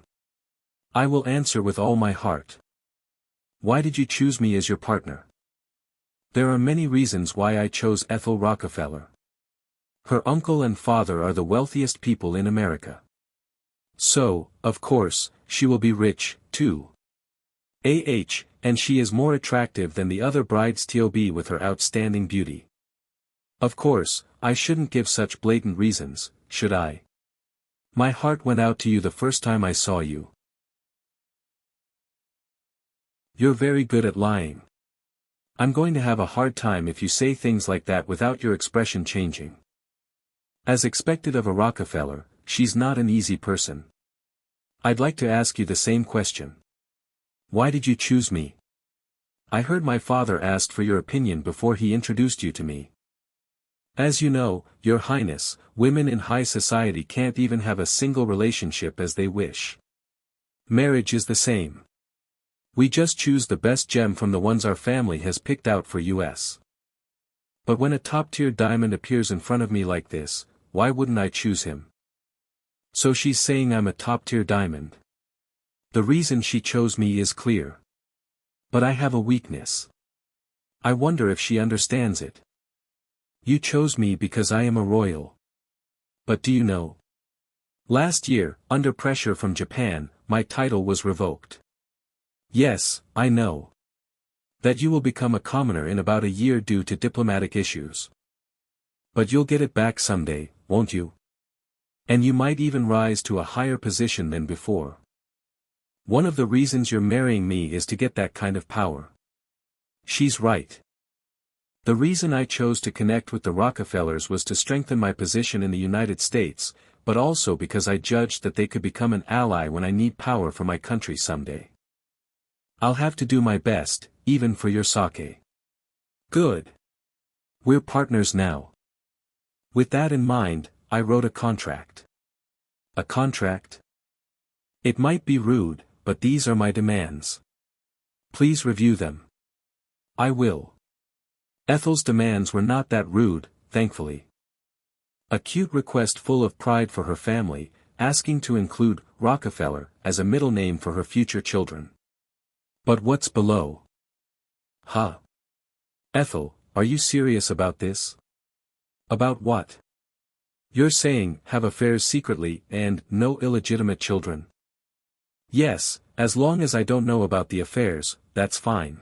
S1: I will answer with all my heart. Why did you choose me as your partner? There are many reasons why I chose Ethel Rockefeller. Her uncle and father are the wealthiest people in America. So, of course, she will be rich, too. And she is more attractive than the other brides with her outstanding beauty. Of course, I shouldn't give such blatant reasons, should I? My heart went out to you the first time I saw you. You're very good at lying. I'm going to have a hard time if you say things like that without your expression changing. As expected of a Rockefeller, she's not an easy person. I'd like to ask you the same question. Why did you choose me? I heard my father asked for your opinion before he introduced you to me. As you know, Your Highness, women in high society can't even have a single relationship as they wish. Marriage is the same. We just choose the best gem from the ones our family has picked out for us. But when a top-tier diamond appears in front of me like this, why wouldn't I choose him? So she's saying I'm a top-tier diamond. The reason she chose me is clear. But I have a weakness. I wonder if she understands it. You chose me because I am a royal. But do you know? Last year, under pressure from Japan, my title was revoked. Yes, I know. That you will become a commoner in about a year due to diplomatic issues. But you'll get it back someday, won't you? And you might even rise to a higher position than before. One of the reasons you're marrying me is to get that kind of power. She's right. The reason I chose to connect with the Rockefellers was to strengthen my position in the United States, but also because I judged that they could become an ally when I need power for my country someday. I'll have to do my best, even for your sake. Good. We're partners now. With that in mind, I wrote a contract. A contract? It might be rude, but these are my demands. Please review them. I will. Ethel's demands were not that rude, thankfully. A cute request full of pride for her family, asking to include Rockefeller as a middle name for her future children. But what's below? Huh? Ethel, are you serious about this? About what? You're saying, have affairs secretly, and no illegitimate children? Yes, as long as I don't know about the affairs, that's fine.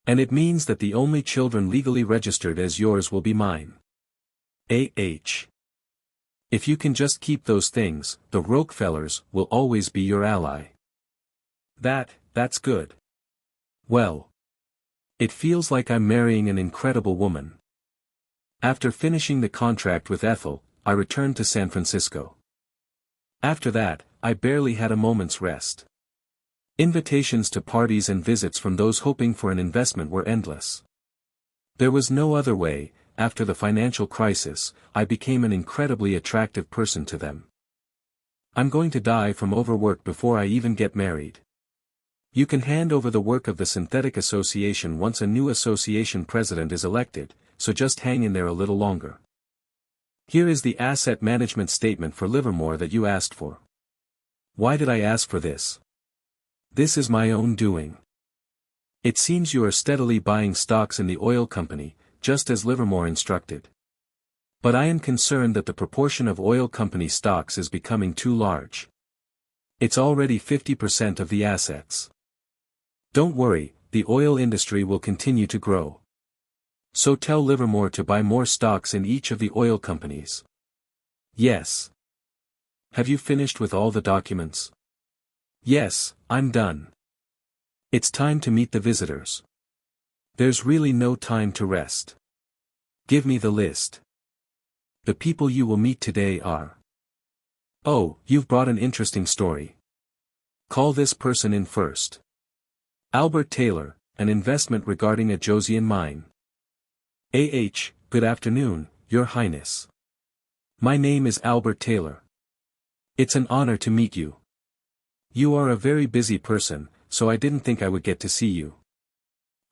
S1: And it means that the only children legally registered as yours will be mine. If you can just keep those things, the Rockefellers will always be your ally. That's good. Well. It feels like I'm marrying an incredible woman. After finishing the contract with Ethel, I returned to San Francisco. After that, I barely had a moment's rest. Invitations to parties and visits from those hoping for an investment were endless. There was no other way. After the financial crisis, I became an incredibly attractive person to them. I'm going to die from overwork before I even get married. You can hand over the work of the Synthetic Association once a new association president is elected, so just hang in there a little longer. Here is the asset management statement for Livermore that you asked for. Why did I ask for this? This is my own doing. It seems you are steadily buying stocks in the oil company, just as Livermore instructed. But I am concerned that the proportion of oil company stocks is becoming too large. It's already 50% of the assets. Don't worry, the oil industry will continue to grow. So tell Livermore to buy more stocks in each of the oil companies. Yes. Have you finished with all the documents? Yes, I'm done. It's time to meet the visitors. There's really no time to rest. Give me the list. The people you will meet today are. Oh, you've brought an interesting story. Call this person in first. Albert Taylor, an investment regarding a Joseon mine. Good afternoon, Your Highness. My name is Albert Taylor. It's an honor to meet you. You are a very busy person, so I didn't think I would get to see you.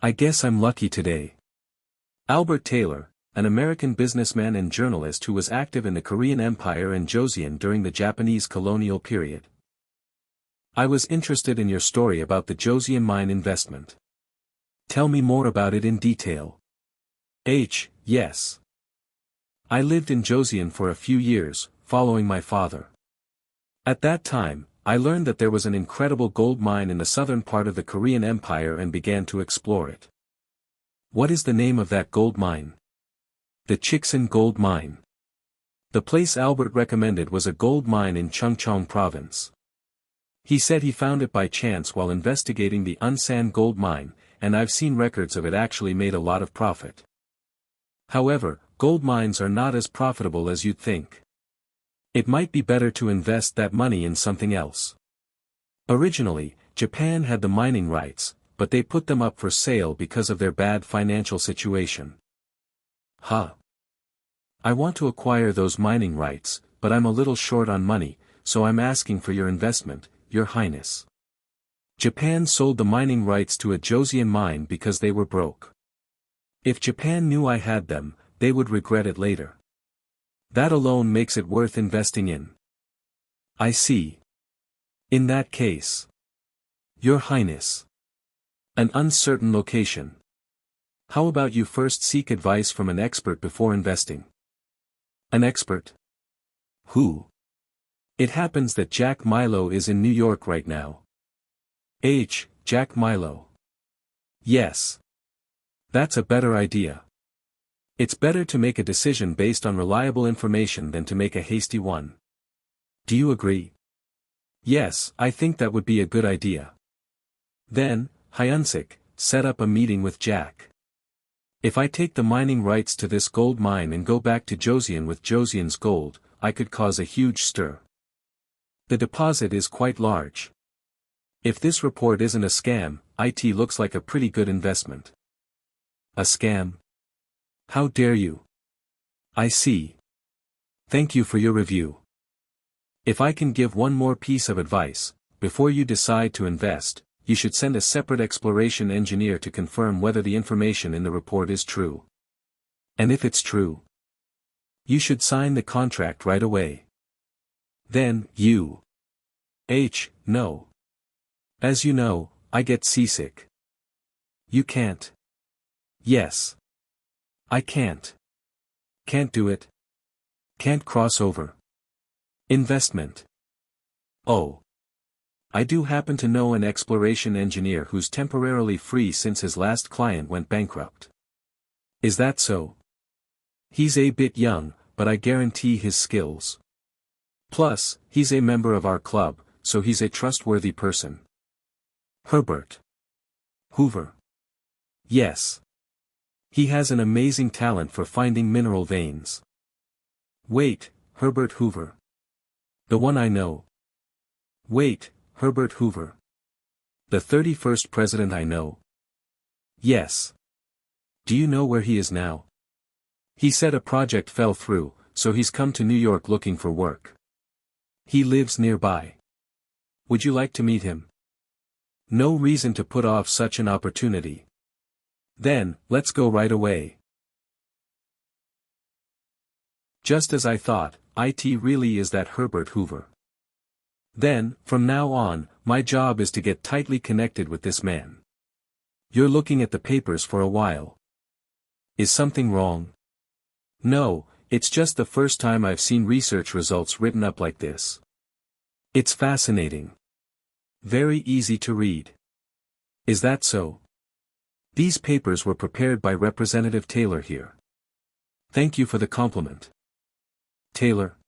S1: I guess I'm lucky today. Albert Taylor, an American businessman and journalist who was active in the Korean Empire and Joseon during the Japanese colonial period. I was interested in your story about the Joseon mine investment. Tell me more about it in detail. Yes. I lived in Joseon for a few years, following my father. At that time, I learned that there was an incredible gold mine in the southern part of the Korean Empire and began to explore it. What is the name of that gold mine? The Chiksan Gold Mine. The place Albert recommended was a gold mine in Chungcheong Province. He said he found it by chance while investigating the Unsan gold mine, and I've seen records of it actually made a lot of profit. However, gold mines are not as profitable as you'd think. It might be better to invest that money in something else. Originally, Japan had the mining rights, but they put them up for sale because of their bad financial situation. I want to acquire those mining rights, but I'm a little short on money, so I'm asking for your investment, Your Highness. Japan sold the mining rights to a Joseon mine because they were broke. If Japan knew I had them, they would regret it later. That alone makes it worth investing in. I see. In that case. Your Highness. An uncertain location. How about you first seek advice from an expert before investing? An expert? Who? It happens that Jack Milo is in New York right now. Jack Milo. Yes. That's a better idea. It's better to make a decision based on reliable information than to make a hasty one. Do you agree? Yes, I think that would be a good idea. Then, Hyunsik, set up a meeting with Jack. If I take the mining rights to this gold mine and go back to Joseon with Joseon's gold, I could cause a huge stir. The deposit is quite large. If this report isn't a scam, it looks like a pretty good investment. A scam? How dare you? I see. Thank you for your review. If I can give one more piece of advice, before you decide to invest, you should send a separate exploration engineer to confirm whether the information in the report is true. And if it's true, you should sign the contract right away. Then, no. As you know, I get seasick. You can't. Yes. I can't. Can't do it. Can't cross over. Investment. Oh. I do happen to know an exploration engineer who's temporarily free since his last client went bankrupt. Is that so? He's a bit young, but I guarantee his skills. Plus, he's a member of our club, so he's a trustworthy person. Herbert Hoover. Yes. He has an amazing talent for finding mineral veins. Wait, Herbert Hoover. The one I know. Wait, Herbert Hoover. The 31st president I know. Yes. Do you know where he is now? He said a project fell through, so he's come to New York looking for work. He lives nearby. Would you like to meet him? No reason to put off such an opportunity. Then, let's go right away. Just as I thought, it really is that Herbert Hoover. Then, from now on, my job is to get tightly connected with this man. You're looking at the papers for a while. Is something wrong? No, it's just the first time I've seen research results written up like this. It's fascinating. Very easy to read. Is that so? These papers were prepared by Representative Taylor here. Thank you for the compliment. Taylor?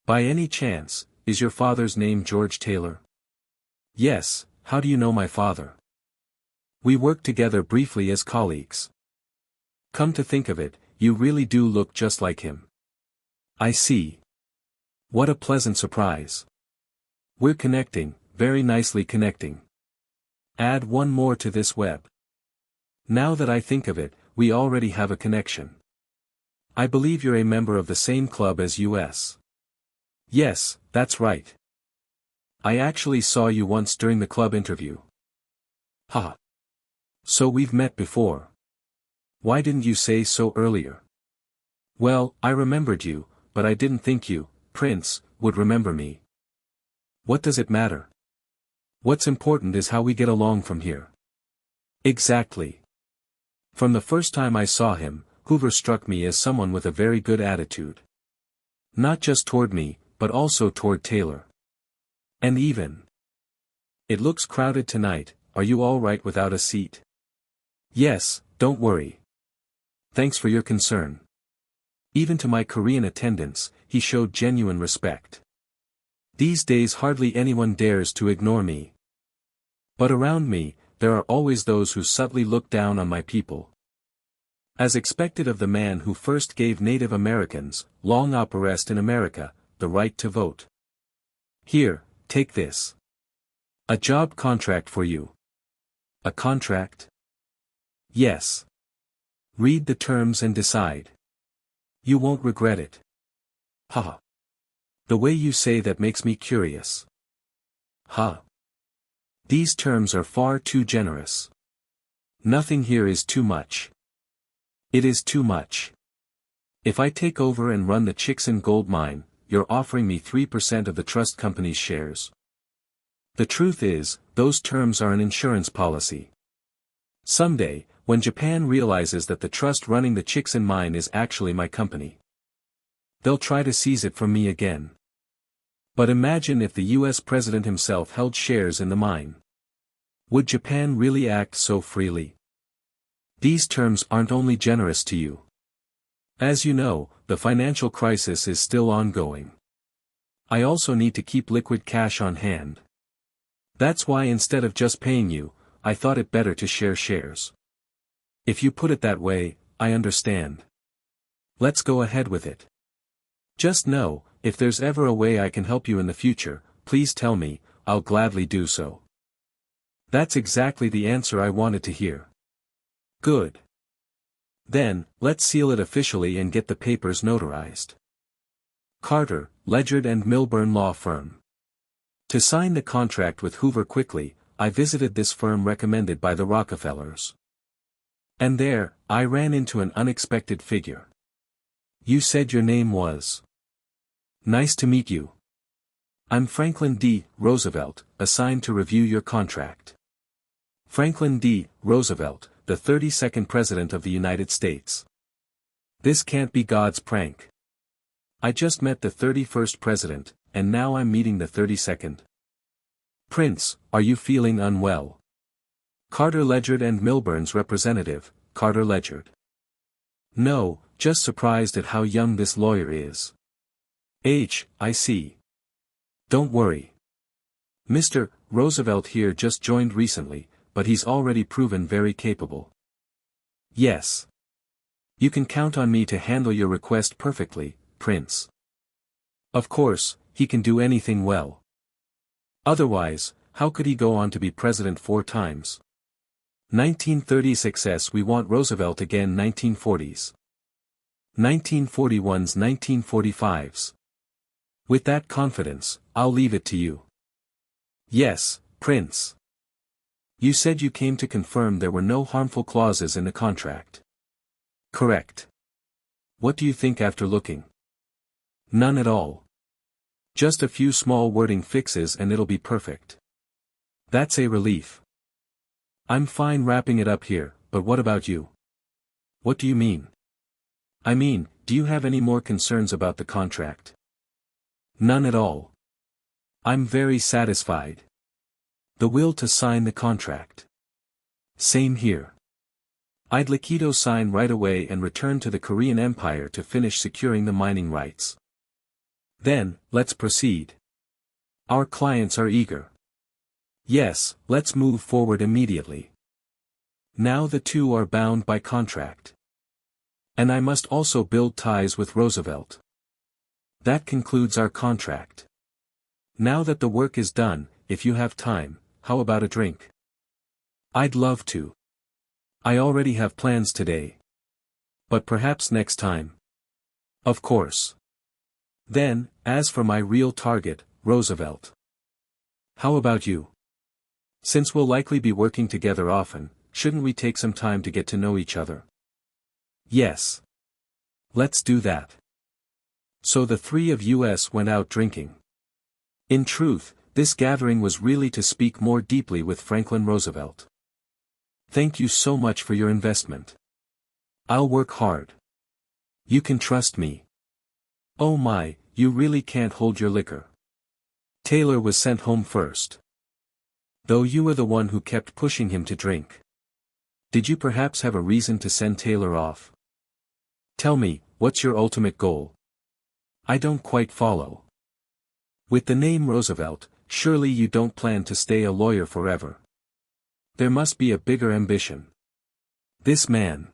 S1: By any chance, is your father's name George Taylor? Yes, how do you know my father? We worked together briefly as colleagues. Come to think of it, you really do look just like him. I see. What a pleasant surprise. We're connecting, very nicely connecting. Add one more to this web. Now that I think of it, we already have a connection. I believe you're a member of the same club as us. Yes, that's right. I actually saw you once during the club interview. Haha. So we've met before. Why didn't you say so earlier? Well, I remembered you, but I didn't think you, Prince, would remember me. What does it matter? What's important is how we get along from here. Exactly. From the first time I saw him, Hoover struck me as someone with a very good attitude. Not just toward me, but also toward Taylor. And even. It looks crowded tonight, are you all right without a seat? Yes, don't worry. Thanks for your concern. Even to my Korean attendants, he showed genuine respect. These days hardly anyone dares to ignore me. But around me, there are always those who subtly look down on my people. As expected of the man who first gave Native Americans, long oppressed in America, the right to vote. Here, take this. A job contract for you. A contract? Yes. Read the terms and decide. You won't regret it. Haha. The way you say that makes me curious. Huh. These terms are far too generous. Nothing here is too much. It is too much. If I take over and run the Chickson gold mine, you're offering me 3% of the trust company's shares. The truth is, those terms are an insurance policy. Someday, when Japan realizes that the trust running the Chickson mine is actually my company, they'll try to seize it from me again. But imagine if the US president himself held shares in the mine. Would Japan really act so freely? These terms aren't only generous to you. As you know, the financial crisis is still ongoing. I also need to keep liquid cash on hand. That's why instead of just paying you, I thought it better to share shares. If you put it that way, I understand. Let's go ahead with it. Just know, if there's ever a way I can help you in the future, please tell me, I'll gladly do so. That's exactly the answer I wanted to hear. Good. Then, let's seal it officially and get the papers notarized. Carter, Ledgard and Milburn Law Firm. To sign the contract with Hoover quickly, I visited this firm recommended by the Rockefellers. And there, I ran into an unexpected figure. You said your name was. Nice to meet you. I'm Franklin D. Roosevelt, assigned to review your contract. Franklin D. Roosevelt, the 32nd President of the United States. This can't be God's prank. I just met the 31st President, and now I'm meeting the 32nd. Prince, are you feeling unwell? Carter Ledgard and Milburn's representative, Carter Ledgard. No, just surprised at how young this lawyer is. I see. Don't worry. Mr. Roosevelt here just joined recently, but he's already proven very capable. Yes. You can count on me to handle your request perfectly, Prince. Of course, he can do anything well. Otherwise, how could he go on to be president 4 times? 1930s success, we want Roosevelt again. 1940s. 1941s, 1945s. With that confidence, I'll leave it to you. Yes, Prince. You said you came to confirm there were no harmful clauses in the contract. Correct. What do you think after looking? None at all. Just a few small wording fixes and it'll be perfect. That's a relief. I'm fine wrapping it up here, but what about you? What do you mean? I mean, do you have any more concerns about the contract? None at all. I'm very satisfied. The will to sign the contract. Same here. I'd Likido sign right away and return to the Korean Empire to finish securing the mining rights. Then, let's proceed. Our clients are eager. Yes, let's move forward immediately. Now the two are bound by contract. And I must also build ties with Roosevelt. That concludes our contract. Now that the work is done, if you have time, how about a drink? I'd love to. I already have plans today. But perhaps next time. Of course. Then, as for my real target, Roosevelt. How about you? Since we'll likely be working together often, shouldn't we take some time to get to know each other? Yes. Let's do that. So the three of us went out drinking. In truth, this gathering was really to speak more deeply with Franklin Roosevelt. Thank you so much for your investment. I'll work hard. You can trust me. Oh my, you really can't hold your liquor. Taylor was sent home first. Though you were the one who kept pushing him to drink. Did you perhaps have a reason to send Taylor off? Tell me, what's your ultimate goal? I don't quite follow. With the name Roosevelt, surely you don't plan to stay a lawyer forever. There must be a bigger ambition. This man.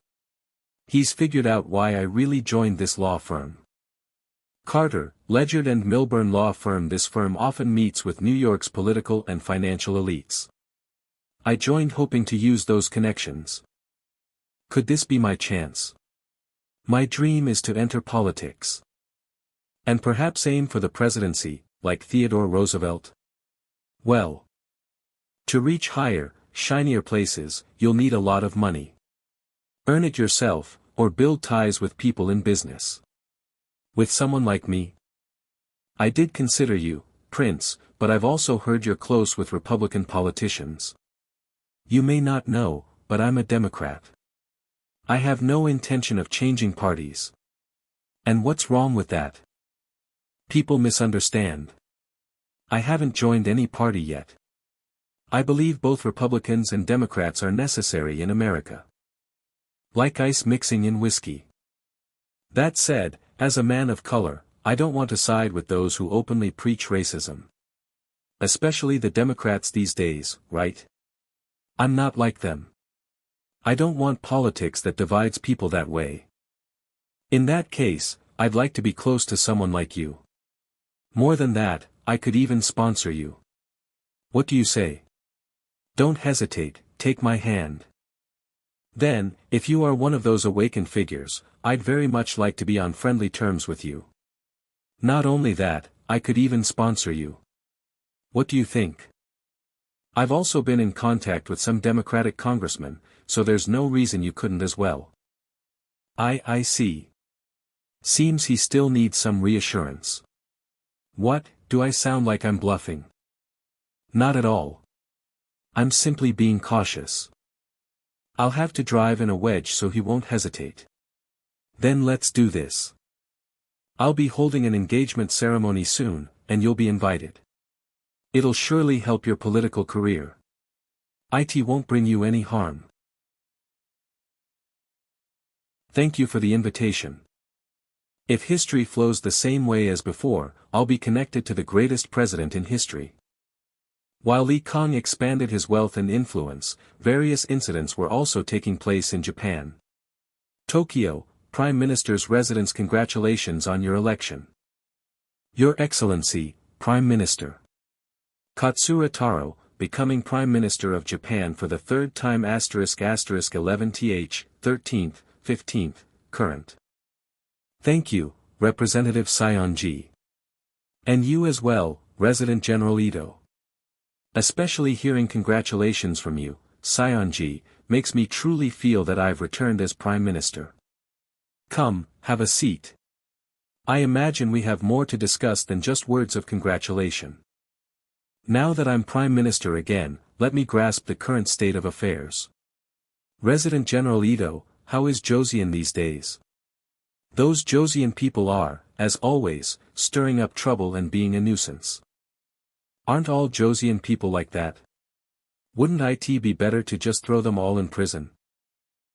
S1: He's figured out why I really joined this law firm. Carter, Ledyard and Milburn Law Firm. This firm often meets with New York's political and financial elites. I joined hoping to use those connections. Could this be my chance? My dream is to enter politics. And perhaps aim for the presidency, like Theodore Roosevelt? Well. To reach higher, shinier places, you'll need a lot of money. Earn it yourself, or build ties with people in business. With someone like me? I did consider you, Prince, but I've also heard you're close with Republican politicians. You may not know, but I'm a Democrat. I have no intention of changing parties. And what's wrong with that? People misunderstand. I haven't joined any party yet. I believe both Republicans and Democrats are necessary in America. Like ice mixing in whiskey. That said, as a man of color, I don't want to side with those who openly preach racism. Especially the Democrats these days, right? I'm not like them. I don't want politics that divides people that way. In that case, I'd like to be close to someone like you. More than that, I could even sponsor you. What do you say? Don't hesitate, take my hand. Then, if you are one of those awakened figures, I'd very much like to be on friendly terms with you. Not only that, I could even sponsor you. What do you think? I've also been in contact with some Democratic congressmen, so there's no reason you couldn't as well. I see. Seems he still needs some reassurance. What, do I sound like I'm bluffing? Not at all. I'm simply being cautious. I'll have to drive in a wedge so he won't hesitate. Then let's do this. I'll be holding an engagement ceremony soon, and you'll be invited. It'll surely help your political career. It won't bring you any harm. Thank you for the invitation. If history flows the same way as before, I'll be connected to the greatest president in history. While Yi Kang expanded his wealth and influence, various incidents were also taking place in Japan. Tokyo, Prime Minister's residence. Congratulations on your election. Your Excellency, Prime Minister. Katsura Taro, becoming Prime Minister of Japan for the third time. **** 11th, 13th, 15th, current. Thank you, Representative Sionji. And you as well, Resident General Ito. Especially hearing congratulations from you, Sionji, makes me truly feel that I've returned as Prime Minister. Come, have a seat. I imagine we have more to discuss than just words of congratulation. Now that I'm Prime Minister again, let me grasp the current state of affairs. Resident General Ito, how is Joseon these days? Those Joseon people are, as always, stirring up trouble and being a nuisance. Aren't all Joseon people like that? Wouldn't it be better to just throw them all in prison?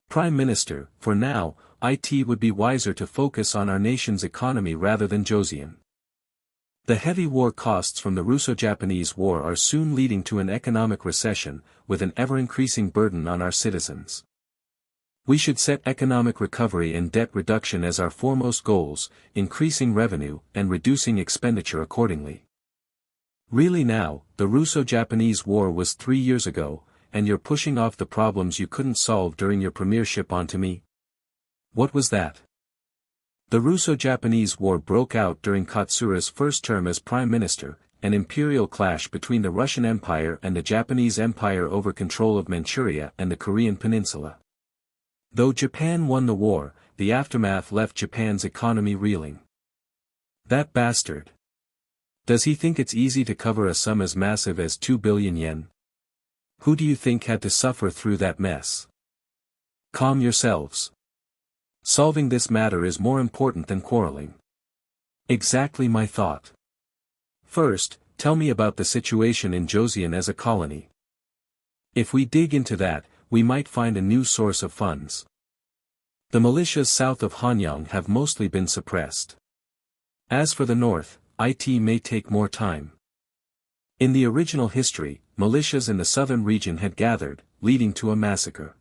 S1: Prime Minister, for now, it would be wiser to focus on our nation's economy rather than Joseon. The heavy war costs from the Russo-Japanese War are soon leading to an economic recession, with an ever-increasing burden on our citizens. We should set economic recovery and debt reduction as our foremost goals, increasing revenue and reducing expenditure accordingly. Really now, the Russo-Japanese War was 3 years ago, and you're pushing off the problems you couldn't solve during your premiership onto me? What was that? The Russo-Japanese War broke out during Katsura's first term as prime minister, an imperial clash between the Russian Empire and the Japanese Empire over control of Manchuria and the Korean peninsula. Though Japan won the war, the aftermath left Japan's economy reeling. That bastard. Does he think it's easy to cover a sum as massive as 2 billion yen? Who do you think had to suffer through that mess? Calm yourselves. Solving this matter is more important than quarreling. Exactly my thought. First, tell me about the situation in Joseon as a colony. If we dig into that, we might find a new source of funds. The militias south of Hanyang have mostly been suppressed. As for the north, it may take more time. In the original history, militias in the southern region had gathered, leading to a massacre.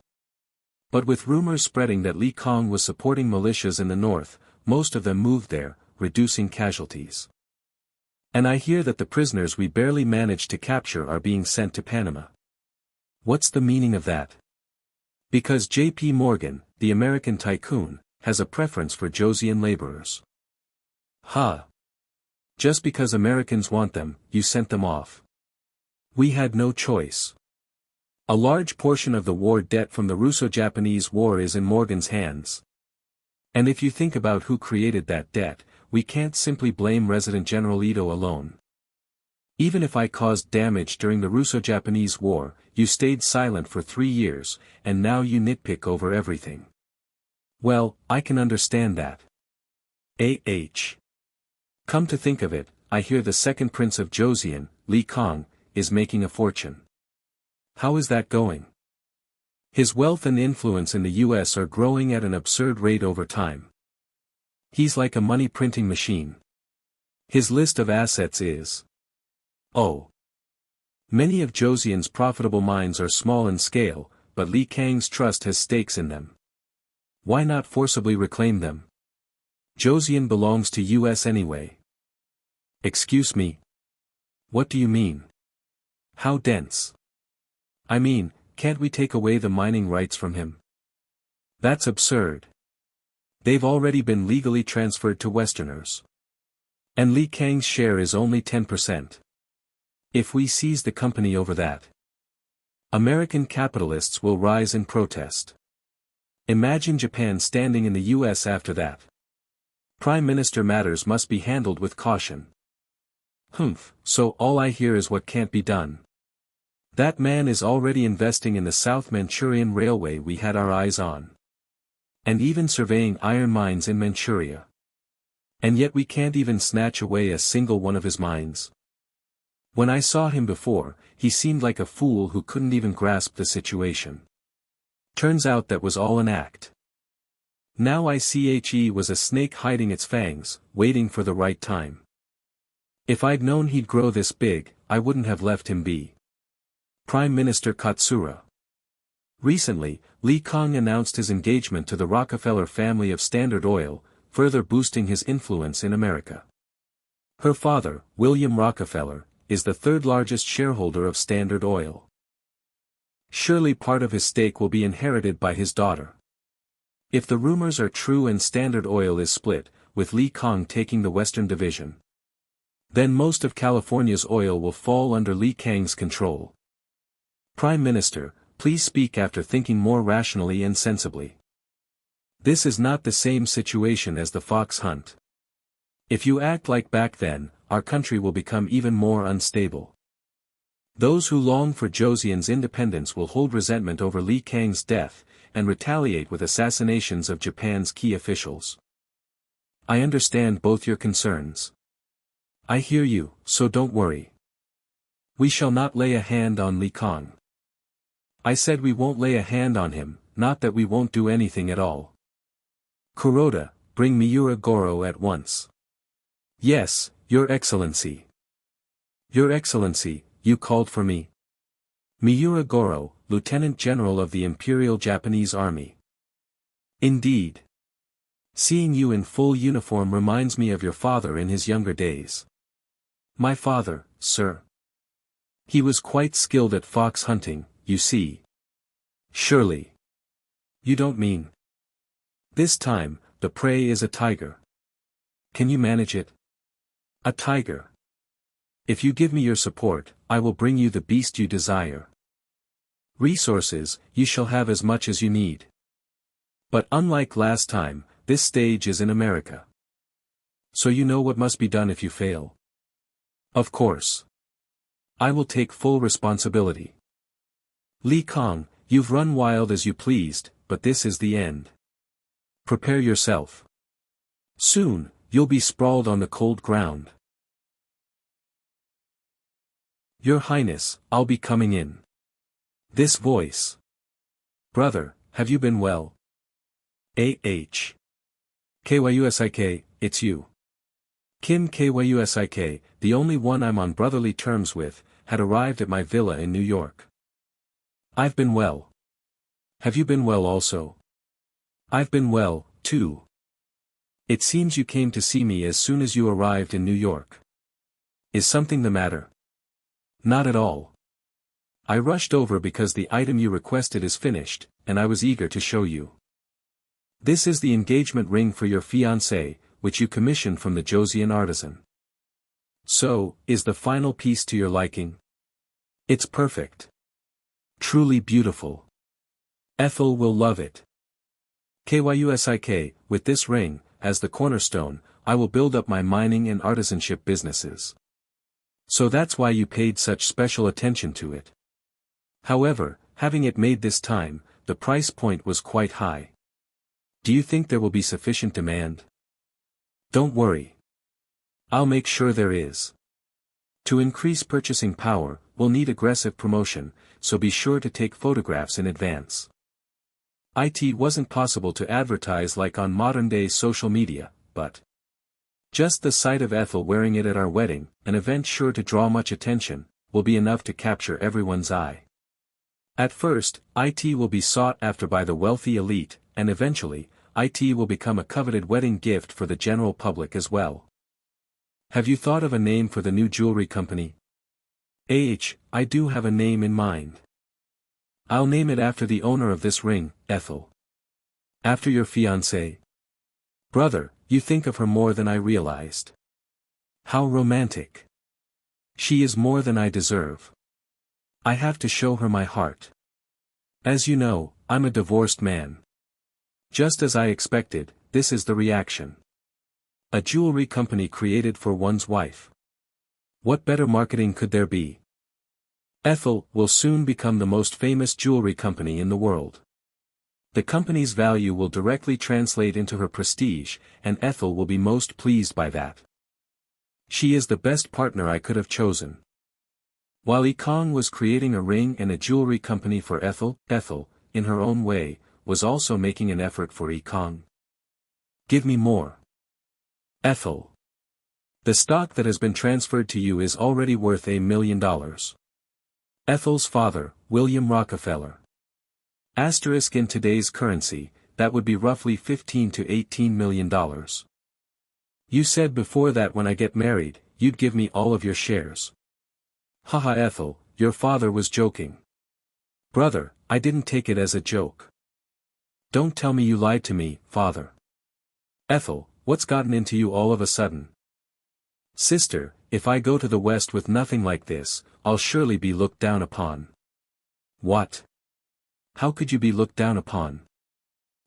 S1: But with rumors spreading that Yi Kang was supporting militias in the north, most of them moved there, reducing casualties. And I hear that the prisoners we barely managed to capture are being sent to Panama. What's the meaning of that? Because J.P. Morgan, the American tycoon, has a preference for Joseon laborers. Ha! Just because Americans want them, you sent them off. We had no choice. A large portion of the war debt from the Russo-Japanese War is in Morgan's hands. And if you think about who created that debt, we can't simply blame Resident General Ito alone. Even if I caused damage during the Russo-Japanese War, you stayed silent for 3 years, and now you nitpick over everything. Well, I can understand that. Come to think of it, I hear the second prince of Joseon, Yi Kang, is making a fortune. How is that going? His wealth and influence in the US are growing at an absurd rate over time. He's like a money-printing machine. His list of assets is... Oh. Many of Joseon's profitable mines are small in scale, but Yi Kang's trust has stakes in them. Why not forcibly reclaim them? Joseon belongs to US anyway. Excuse me. What do you mean? How dense? I mean, can't we take away the mining rights from him? That's absurd. They've already been legally transferred to Westerners. And Yi Kang's share is only 10%. If we seize the company over that, American capitalists will rise in protest. Imagine Japan standing in the US after that. Prime Minister matters must be handled with caution. So all I hear is what can't be done. That man is already investing in the South Manchurian Railway we had our eyes on. And even surveying iron mines in Manchuria. And yet we can't even snatch away a single one of his mines. When I saw him before, he seemed like a fool who couldn't even grasp the situation. Turns out that was all an act. Now I see he was a snake hiding its fangs, waiting for the right time. If I'd known he'd grow this big, I wouldn't have left him be. Prime Minister Katsura. Recently, Yi Kang announced his engagement to the Rockefeller family of Standard Oil, further boosting his influence in America. Her father, William Rockefeller, is the third largest shareholder of Standard Oil. Surely part of his stake will be inherited by his daughter. If the rumors are true and Standard Oil is split, with Yi Kang taking the Western Division, then most of California's oil will fall under Yi Kang's control. Prime Minister, please speak after thinking more rationally and sensibly. This is not the same situation as the fox hunt. If you act like back then, our country will become even more unstable. Those who long for Joseon's independence will hold resentment over Yi Kang's death, and retaliate with assassinations of Japan's key officials. I understand both your concerns. I hear you, so don't worry. We shall not lay a hand on Yi Kang. I said we won't lay a hand on him, not that we won't do anything at all. Kuroda, bring Miura Goro at once. Yes, Your Excellency. Your Excellency, you called for me. Miura Goro, Lieutenant General of the Imperial Japanese Army. Indeed. Seeing you in full uniform reminds me of your father in his younger days. My father, sir. He was quite skilled at fox hunting, you see. Surely. You don't mean. This time, the prey is a tiger. Can you manage it? A tiger. If you give me your support, I will bring you the beast you desire. Resources, you shall have as much as you need. But unlike last time, this stage is in America. So you know what must be done if you fail. Of course. I will take full responsibility. Yi Kang, you've run wild as you pleased, but this is the end. Prepare yourself. Soon, you'll be sprawled on the cold ground. Your Highness, I'll be coming in. This voice. Brother, have you been well? A.H. Kyusik, it's you. Kim Kyusik, the only one I'm on brotherly terms with, had arrived at my villa in New York. I've been well. Have you been well also? I've been well, too. It seems you came to see me as soon as you arrived in New York. Is something the matter? Not at all. I rushed over because the item you requested is finished, and I was eager to show you. This is the engagement ring for your fiancé, which you commissioned from the Joseon artisan. So, is the final piece to your liking? It's perfect. Truly beautiful. Ethel will love it. Kyusik, with this ring, as the cornerstone, I will build up my mining and artisanship businesses. So that's why you paid such special attention to it. However, having it made this time, the price point was quite high. Do you think there will be sufficient demand? Don't worry. I'll make sure there is. To increase purchasing power, we'll need aggressive promotion, so be sure to take photographs in advance. It wasn't possible to advertise like on modern-day social media, but just the sight of Ethel wearing it at our wedding, an event sure to draw much attention, will be enough to capture everyone's eye. At first, it will be sought after by the wealthy elite, and eventually, it will become a coveted wedding gift for the general public as well. Have you thought of a name for the new jewelry company? I do have a name in mind. I'll name it after the owner of this ring, Ethel. After your fiancée. Brother, you think of her more than I realized. How romantic. She is more than I deserve. I have to show her my heart. As you know, I'm a divorced man. Just as I expected, this is the reaction. A jewelry company created for one's wife. What better marketing could there be? Ethel will soon become the most famous jewelry company in the world. The company's value will directly translate into her prestige, and Ethel will be most pleased by that. She is the best partner I could have chosen. While Yi Kang was creating a ring and a jewelry company for Ethel, in her own way, was also making an effort for Yi Kang. Give me more. Ethel. The stock that has been transferred to you is already worth $1 million. Ethel's father, William Rockefeller. Asterisk in today's currency, that would be roughly $15 to $18 million. You said before that when I get married, you'd give me all of your shares. Haha Ethel, your father was joking. Brother, I didn't take it as a joke. Don't tell me you lied to me, father. Ethel, what's gotten into you all of a sudden? Sister, if I go to the West with nothing like this, I'll surely be looked down upon. What? How could you be looked down upon?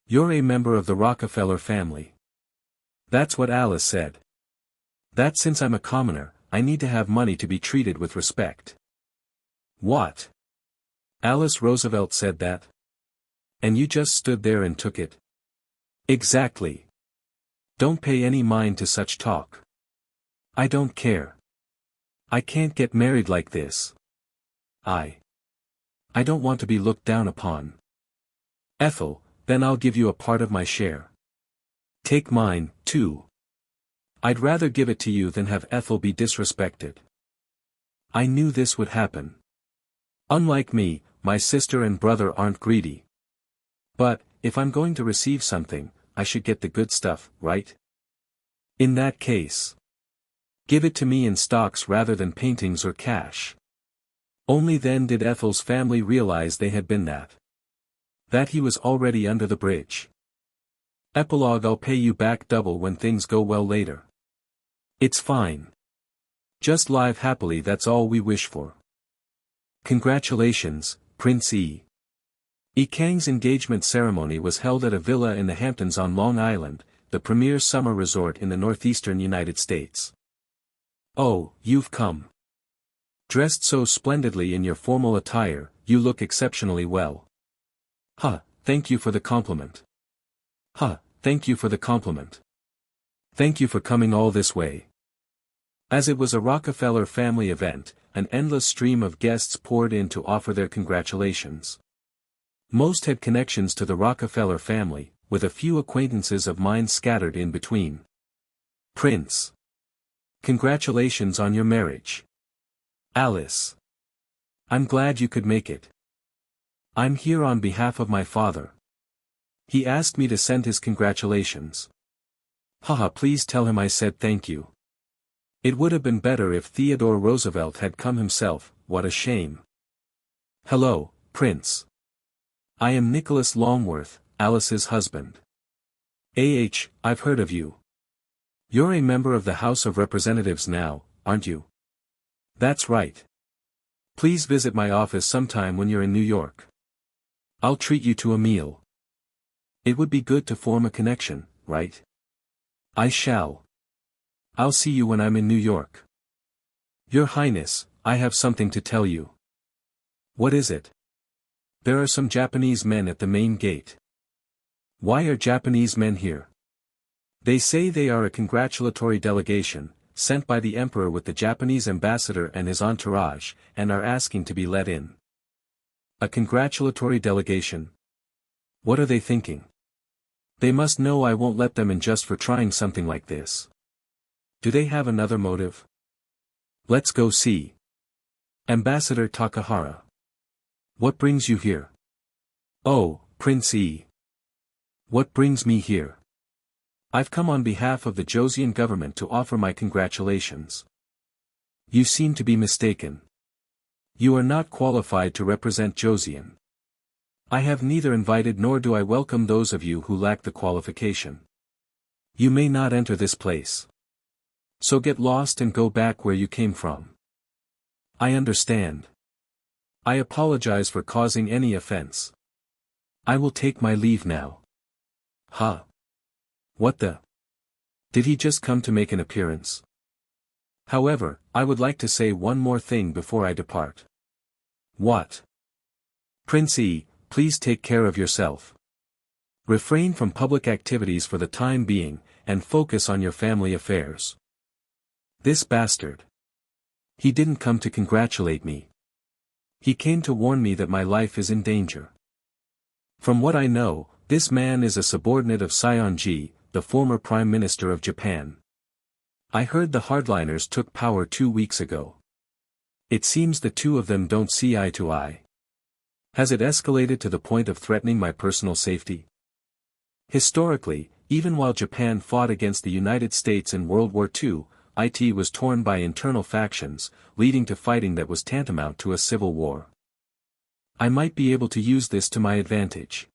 S1: You're a member of the Rockefeller family. That's what Alice said. That since I'm a commoner, I need to have money to be treated with respect. What? Alice Roosevelt said that? And you just stood there and took it? Exactly. Don't pay any mind to such talk. I don't care. I can't get married like this. I don't want to be looked down upon. Ethel, then I'll give you a part of my share. Take mine, too. I'd rather give it to you than have Ethel be disrespected. I knew this would happen. Unlike me, my sister and brother aren't greedy. But, if I'm going to receive something, I should get the good stuff, right? In that case, give it to me in stocks rather than paintings or cash. Only then did Ethel's family realize they had been that he was already under the bridge. Epilogue. I'll pay you back double when things go well later. It's fine. Just live happily, that's all we wish for. Congratulations, Prince Yi. Kang's engagement ceremony was held at a villa in the Hamptons on Long Island, the premier summer resort in the northeastern United States. Oh, you've come. Dressed so splendidly in your formal attire, you look exceptionally well. Thank you for the compliment. Thank you for the compliment. Thank you for coming all this way. As it was a Rockefeller family event, an endless stream of guests poured in to offer their congratulations. Most had connections to the Rockefeller family, with a few acquaintances of mine scattered in between. Prince. Congratulations on your marriage. Alice. I'm glad you could make it. I'm here on behalf of my father. He asked me to send his congratulations. Please tell him I said thank you. It would have been better if Theodore Roosevelt had come himself. What a shame. Hello, Prince. I am Nicholas Longworth, Alice's husband. I've heard of you. You're a member of the House of Representatives now, aren't you? That's right. Please visit my office sometime when you're in New York. I'll treat you to a meal. It would be good to form a connection, right? I shall. I'll see you when I'm in New York. Your Highness, I have something to tell you. What is it? There are some Japanese men at the main gate. Why are Japanese men here? They say they are a congratulatory delegation, sent by the Emperor with the Japanese ambassador and his entourage, and are asking to be let in. A congratulatory delegation? What are they thinking? They must know I won't let them in just for trying something like this. Do they have another motive? Let's go see. Ambassador Takahara. What brings you here? Oh, Prince Yi. What brings me here? I've come on behalf of the Joseon government to offer my congratulations. You seem to be mistaken. You are not qualified to represent Joseon. I have neither invited nor do I welcome those of you who lack the qualification. You may not enter this place. So get lost and go back where you came from. I understand. I apologize for causing any offense. I will take my leave now. What the? Did he just come to make an appearance? However, I would like to say one more thing before I depart. What? Prince Yi, please take care of yourself. Refrain from public activities for the time being, and focus on your family affairs. This bastard. He didn't come to congratulate me. He came to warn me that my life is in danger. From what I know, this man is a subordinate of Seonji, the former Prime Minister of Japan. I heard the hardliners took power 2 weeks ago. It seems the two of them don't see eye to eye. Has it escalated to the point of threatening my personal safety? Historically, even while Japan fought against the United States in World War II, it was torn by internal factions, leading to fighting that was tantamount to a civil war. I might be able to use this to my advantage.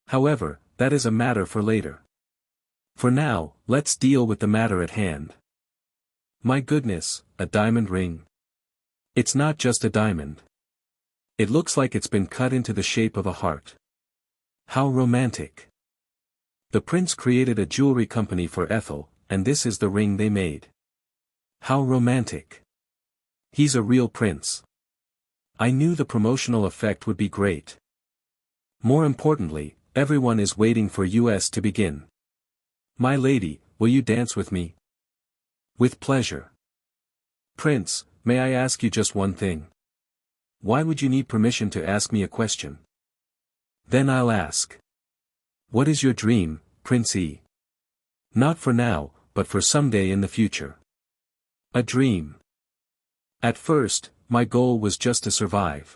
S1: However, that is a matter for later. For now, let's deal with the matter at hand. My goodness, a diamond ring. It's not just a diamond. It looks like it's been cut into the shape of a heart. How romantic. The prince created a jewelry company for Ethel, and this is the ring they made. How romantic. He's a real prince. I knew the promotional effect would be great. More importantly, everyone is waiting for us to begin. My lady, will you dance with me? With pleasure. Prince, may I ask you just one thing? Why would you need permission to ask me a question? Then I'll ask. What is your dream, Prince Yi? Not for now, but for someday in the future. A dream. At first, my goal was just to survive.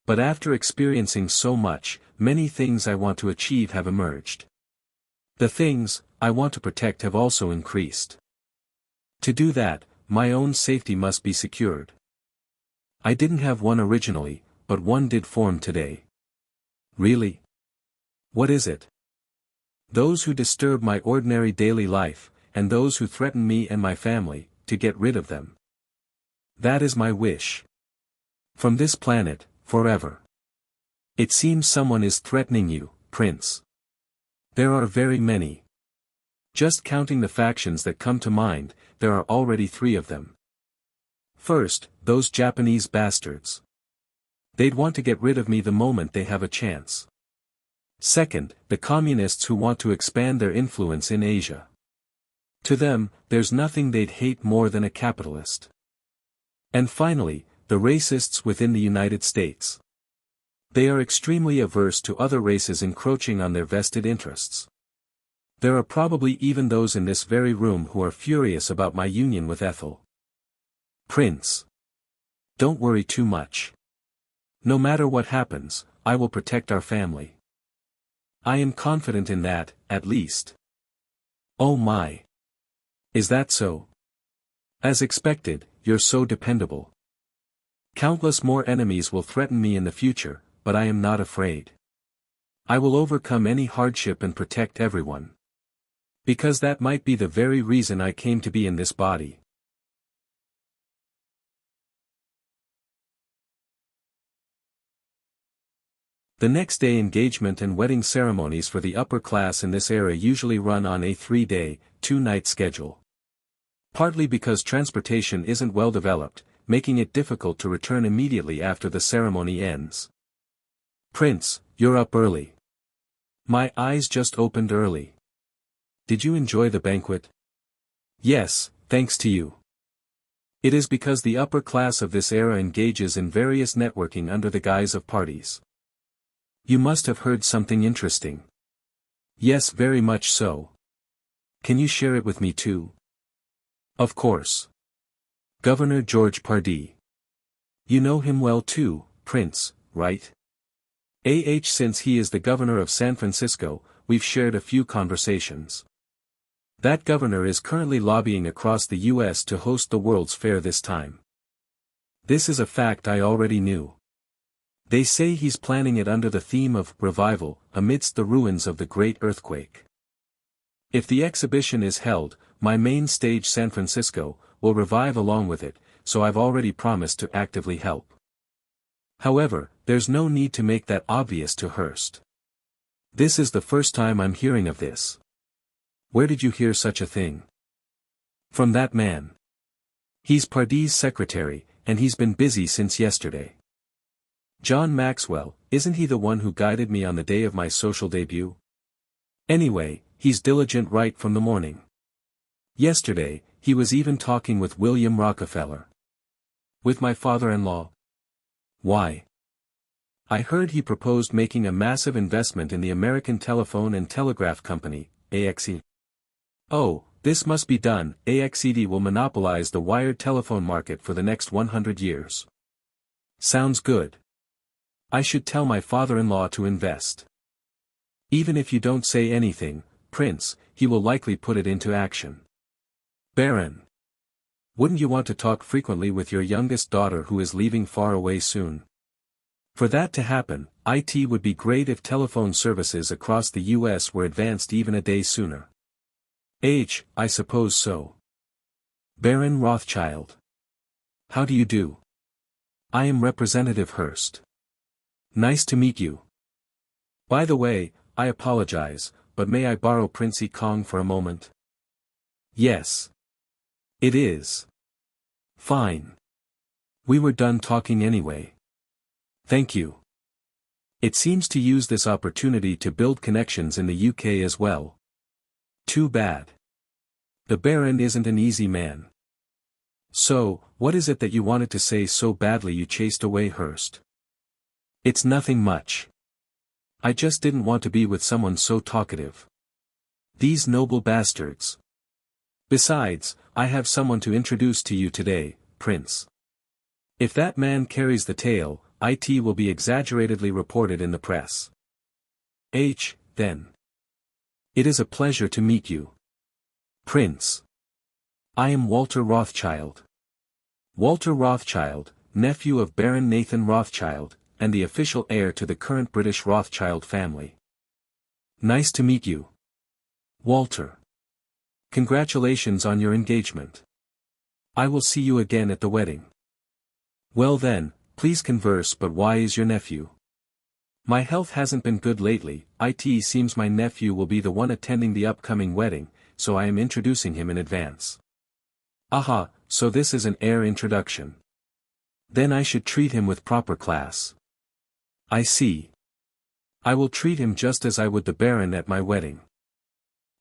S1: But after experiencing so much, many things I want to achieve have emerged. The things I want to protect have also increased. To do that, my own safety must be secured. I didn't have one originally, but one did form today. Really? What is it? Those who disturb my ordinary daily life, and those who threaten me and my family, to get rid of them. That is my wish. From this planet, forever. It seems someone is threatening you, Prince. There are very many. Just counting the factions that come to mind, there are already 3 of them. First, those Japanese bastards. They'd want to get rid of me the moment they have a chance. Second, the communists who want to expand their influence in Asia. To them, there's nothing they'd hate more than a capitalist. And finally, the racists within the United States. They are extremely averse to other races encroaching on their vested interests. There are probably even those in this very room who are furious about my union with Ethel. Prince. Don't worry too much. No matter what happens, I will protect our family. I am confident in that, at least. Oh my. Is that so? As expected, you're so dependable. Countless more enemies will threaten me in the future, but I am not afraid. I will overcome any hardship and protect everyone. Because that might be the very reason I came to be in this body. The next day engagement and wedding ceremonies for the upper class in this era usually run on a 3-day, 2-night schedule. Partly because transportation isn't well developed, making it difficult to return immediately after the ceremony ends. Prince, you're up early. My eyes just opened early. Did you enjoy the banquet? Yes, thanks to you. It is because the upper class of this era engages in various networking under the guise of parties. You must have heard something interesting. Yes, very much so. Can you share it with me too? Of course. Governor George Pardee. You know him well too, Prince, right? Since he is the governor of San Francisco, we've shared a few conversations. That governor is currently lobbying across the U.S. to host the World's Fair this time. This is a fact I already knew. They say he's planning it under the theme of revival, amidst the ruins of the Great Earthquake. If the exhibition is held, my main stage San Francisco will revive along with it, so I've already promised to actively help. However, there's no need to make that obvious to Hearst. This is the first time I'm hearing of this. Where did you hear such a thing? From that man. He's Pardee's secretary, and he's been busy since yesterday. John Maxwell, isn't he the one who guided me on the day of my social debut? Anyway, he's diligent right from the morning. Yesterday, he was even talking with William Rockefeller. With my father-in-law? Why? I heard he proposed making a massive investment in the American Telephone and Telegraph Company, AXE. Oh, this must be done. AXED will monopolize the wired telephone market for the next 100 years. Sounds good. I should tell my father-in-law to invest. Even if you don't say anything, Prince, he will likely put it into action. Baron. Wouldn't you want to talk frequently with your youngest daughter who is leaving far away soon? For that to happen, it would be great if telephone services across the U.S. were advanced even a day sooner. I suppose so. Baron Rothschild. How do you do? I am Representative Hearst. Nice to meet you. By the way, I apologize, but may I borrow Prince Yi Kang for a moment? Yes. It is. Fine. We were done talking anyway. Thank you. It seems to use this opportunity to build connections in the UK as well. Too bad. The Baron isn't an easy man. So, what is it that you wanted to say so badly you chased away Hearst? It's nothing much. I just didn't want to be with someone so talkative. These noble bastards. Besides, I have someone to introduce to you today, Prince. If that man carries the tale, it will be exaggeratedly reported in the press. Then. It is a pleasure to meet you. Prince. I am Walter Rothschild. Walter Rothschild, nephew of Baron Nathan Rothschild, and the official heir to the current British Rothschild family. Nice to meet you. Walter. Congratulations on your engagement. I will see you again at the wedding. Well then, please converse. But why is your nephew? My health hasn't been good lately. It seems my nephew will be the one attending the upcoming wedding, so I am introducing him in advance. Aha, so this is an heir introduction. Then I should treat him with proper class. I see. I will treat him just as I would the Baron at my wedding.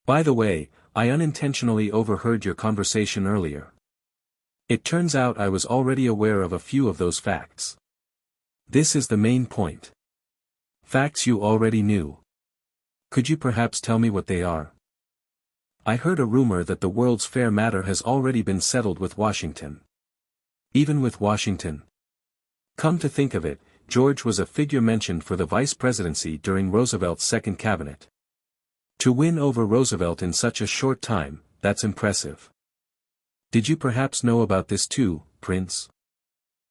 S1: By the way, I unintentionally overheard your conversation earlier. It turns out I was already aware of a few of those facts. This is the main point. Facts you already knew. Could you perhaps tell me what they are? I heard a rumor that the World's Fair matter has already been settled with Washington. Even with Washington? Come to think of it, George was a figure mentioned for the vice presidency during Roosevelt's second cabinet. To win over Roosevelt in such a short time, that's impressive. Did you perhaps know about this too, Prince?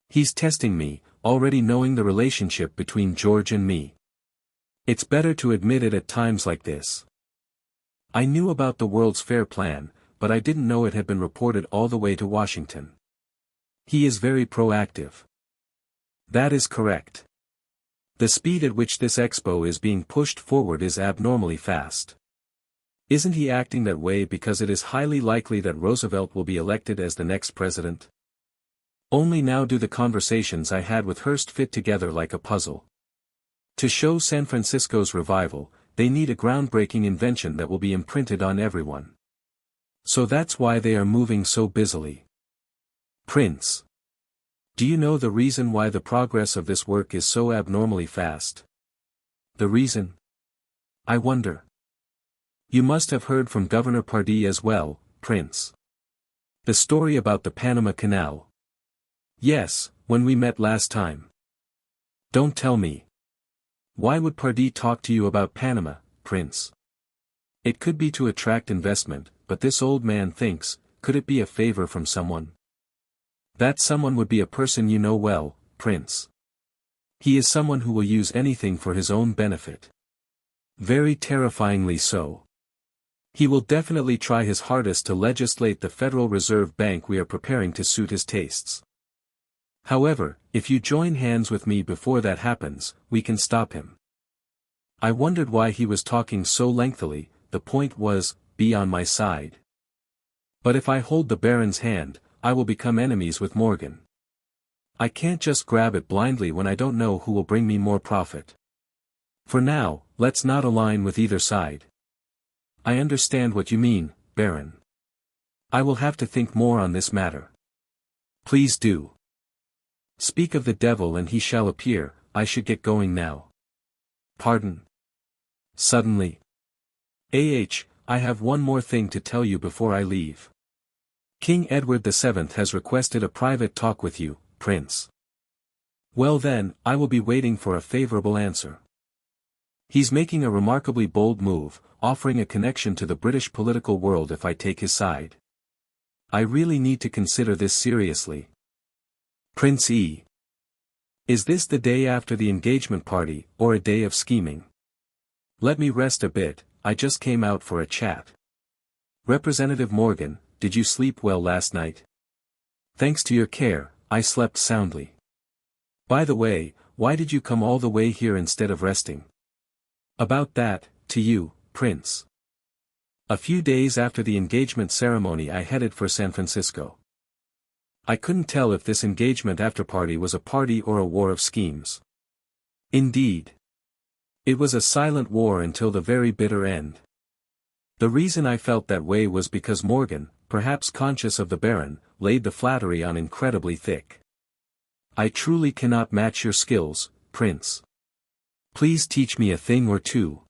S1: He's testing me, already knowing the relationship between George and me. It's better to admit it at times like this. I knew about the World's Fair plan, but I didn't know it had been reported all the way to Washington. He is very proactive. That is correct. The speed at which this expo is being pushed forward is abnormally fast. Isn't he acting that way because it is highly likely that Roosevelt will be elected as the next president? Only now do the conversations I had with Hearst fit together like a puzzle. To show San Francisco's revival, they need a groundbreaking invention that will be imprinted on everyone. So that's why they are moving so busily. Prince. Do you know the reason why the progress of this work is so abnormally fast? The reason? I wonder. You must have heard from Governor Pardee as well, Prince. The story about the Panama Canal. Yes, when we met last time. Don't tell me. Why would Pardee talk to you about Panama, Prince? It could be to attract investment, but this old man thinks, could it be a favor from someone? That someone would be a person you know well, Prince. He is someone who will use anything for his own benefit. Very terrifyingly so. He will definitely try his hardest to legislate the Federal Reserve Bank we are preparing to suit his tastes. However, if you join hands with me before that happens, we can stop him. I wondered why he was talking so lengthily. The point was, be on my side. But if I hold the Baron's hand, I will become enemies with Morgan. I can't just grab it blindly when I don't know who will bring me more profit. For now, let's not align with either side. I understand what you mean, Baron. I will have to think more on this matter. Please do. Speak of the devil and he shall appear. I should get going now. Pardon. Suddenly. I have one more thing to tell you before I leave. King Edward VII has requested a private talk with you, Prince. Well then, I will be waiting for a favorable answer. He's making a remarkably bold move, offering a connection to the British political world if I take his side. I really need to consider this seriously. Prince E. Is this the day after the engagement party, or a day of scheming? Let me rest a bit, I just came out for a chat. Representative Morgan, did you sleep well last night? Thanks to your care, I slept soundly. By the way, why did you come all the way here instead of resting? About that, to you, Prince. A few days after the engagement ceremony I headed for San Francisco. I couldn't tell if this engagement after-party was a party or a war of schemes. Indeed. It was a silent war until the very bitter end. The reason I felt that way was because Morgan, perhaps conscious of the Baron, laid the flattery on incredibly thick. I truly cannot match your skills, Prince. Please teach me a thing or two.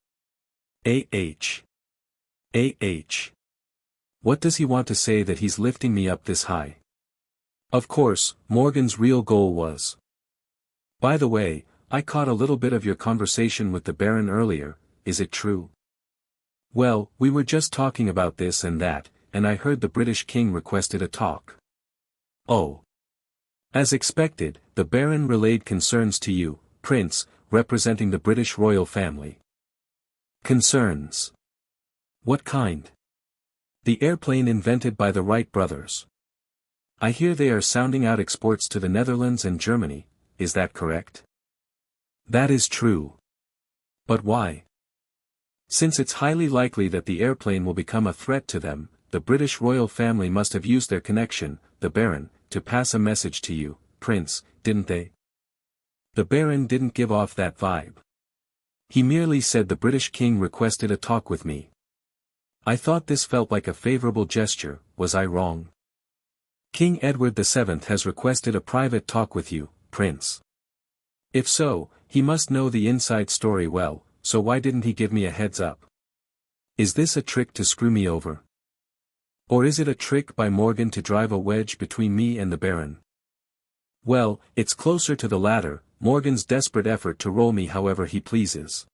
S1: What does he want to say that he's lifting me up this high? Of course, Morgan's real goal was. By the way, I caught a little bit of your conversation with the Baron earlier, is it true? Well, we were just talking about this and that, and I heard the British King requested a talk. Oh. As expected, the Baron relayed concerns to you, Prince, representing the British royal family. Concerns? What kind? The airplane invented by the Wright brothers. I hear they are sounding out exports to the Netherlands and Germany, is that correct? That is true. But why? Since it's highly likely that the airplane will become a threat to them, the British royal family must have used their connection, the Baron, to pass a message to you, Prince, didn't they? The Baron didn't give off that vibe. He merely said the British King requested a talk with me. I thought this felt like a favorable gesture, was I wrong? King Edward VII has requested a private talk with you, Prince. If so, he must know the inside story well, so why didn't he give me a heads up? Is this a trick to screw me over? Or is it a trick by Morgan to drive a wedge between me and the Baron? Well, it's closer to the latter, Morgan's desperate effort to roll me however he pleases.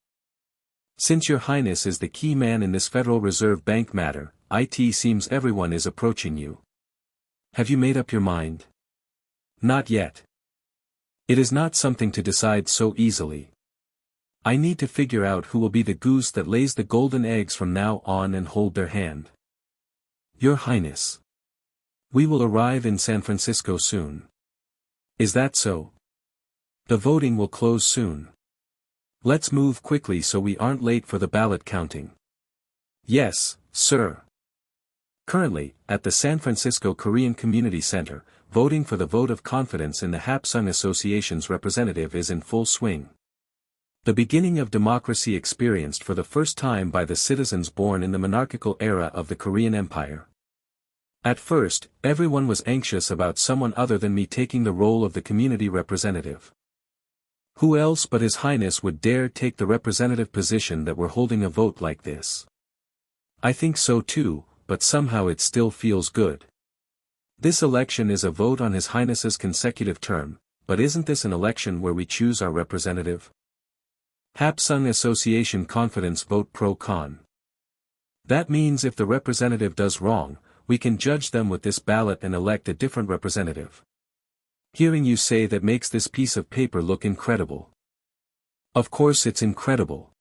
S1: Since your Highness is the key man in this Federal Reserve Bank matter, it seems everyone is approaching you. Have you made up your mind? Not yet. It is not something to decide so easily. I need to figure out who will be the goose that lays the golden eggs from now on and hold their hand. Your Highness. We will arrive in San Francisco soon. Is that so? The voting will close soon. Let's move quickly so we aren't late for the ballot counting. Yes, sir. Currently, at the San Francisco Korean Community Center, voting for the vote of confidence in the Hapsung Association's representative is in full swing. The beginning of democracy experienced for the first time by the citizens born in the monarchical era of the Korean Empire. At first, everyone was anxious about someone other than me taking the role of the community representative. Who else but His Highness would dare take the representative position that we're holding a vote like this? I think so too, but somehow it still feels good. This election is a vote on His Highness's consecutive term, but isn't this an election where we choose our representative? Hapsung Association confidence vote pro-con. That means if the representative does wrong, we can judge them with this ballot and elect a different representative. Hearing you say that makes this piece of paper look incredible. Of course it's incredible.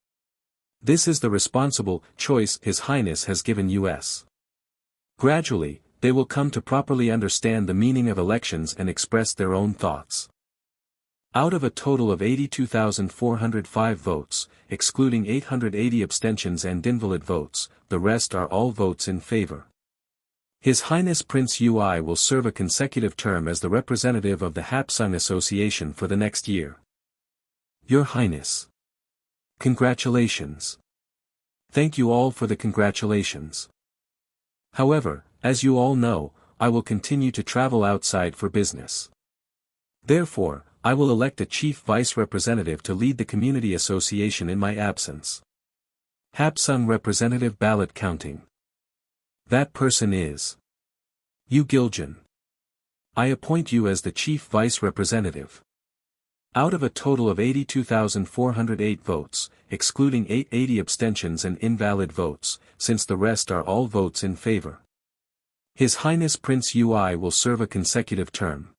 S1: This is the responsible choice His Highness has given us. Gradually, they will come to properly understand the meaning of elections and express their own thoughts. Out of a total of 82,405 votes, excluding 880 abstentions and invalid votes, the rest are all votes in favor. His Highness Prince Ui will serve a consecutive term as the representative of the Hapsung Association for the next year. Your Highness. Congratulations. Thank you all for the congratulations. However, as you all know, I will continue to travel outside for business. Therefore, I will elect a chief vice representative to lead the community association in my absence. Hapsung representative ballot counting. That person is Yi Kang. I appoint you as the chief vice representative. Out of a total of 82,408 votes, excluding 880 abstentions and invalid votes, since the rest are all votes in favor. His Highness Prince Ui will serve a consecutive term.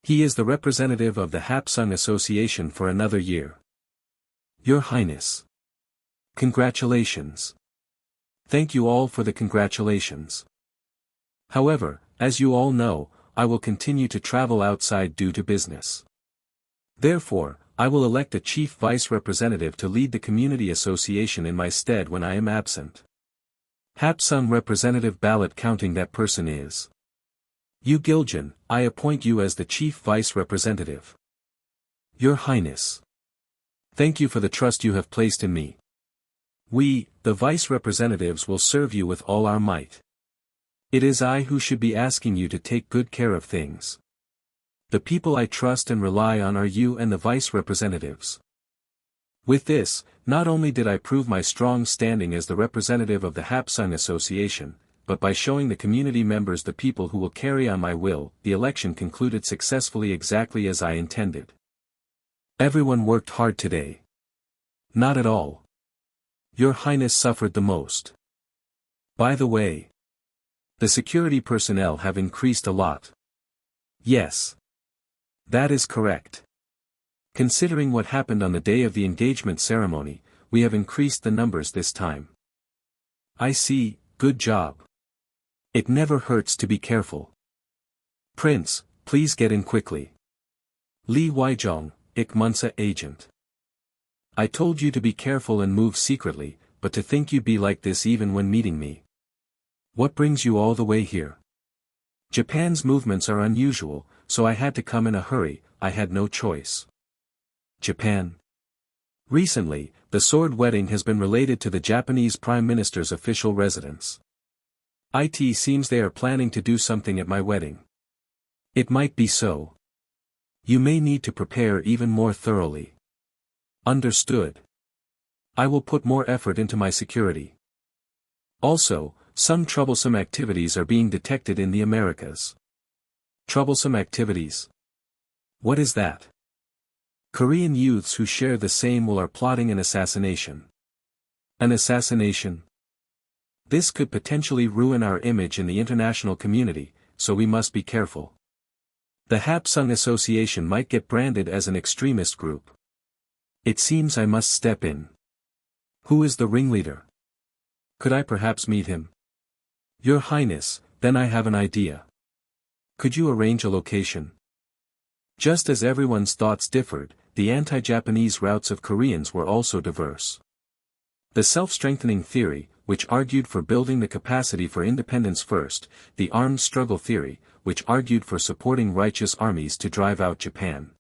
S1: He is the representative of the Hapsung Association for another year. Your Highness. Congratulations. Thank you all for the congratulations. However, as you all know, I will continue to travel outside due to business. Therefore, I will elect a chief vice representative to lead the community association in my stead when I am absent. Hapsung representative ballot counting. That person is Yi Kang. I appoint you as the chief vice representative. Your Highness. Thank you for the trust you have placed in me. We, the vice representatives, will serve you with all our might. It is I who should be asking you to take good care of things. The people I trust and rely on are you and the vice representatives. With this, not only did I prove my strong standing as the representative of the Hapsung Association, but by showing the community members the people who will carry on my will. The election concluded successfully exactly as I intended. Everyone worked hard today. Not at all. Your Highness suffered the most. By the way, the security personnel have increased a lot. Yes. That is correct. Considering what happened on the day of the engagement ceremony, we have increased the numbers this time. I see, good job. It never hurts to be careful. Prince, please get in quickly. Lee Waijong, Ik Munsa agent. I told you to be careful and move secretly, but to think you'd be like this even when meeting me. What brings you all the way here? Japan's movements are unusual, so I had to come in a hurry. I had no choice. Japan. Recently, the sword wedding has been related to the Japanese Prime Minister's official residence. It seems they are planning to do something at my wedding. It might be so. You may need to prepare even more thoroughly. Understood. I will put more effort into my security. Also, some troublesome activities are being detected in the Americas. Troublesome activities? What is that? Korean youths who share the same will are plotting an assassination. An assassination? This could potentially ruin our image in the international community, so we must be careful. The Hapsung Association might get branded as an extremist group. It seems I must step in. Who is the ringleader? Could I perhaps meet him? Your Highness, then I have an idea. Could you arrange a location? Just as everyone's thoughts differed, the anti-Japanese routes of Koreans were also diverse. The self-strengthening theory, which argued for building the capacity for independence first, the armed struggle theory, which argued for supporting righteous armies to drive out Japan.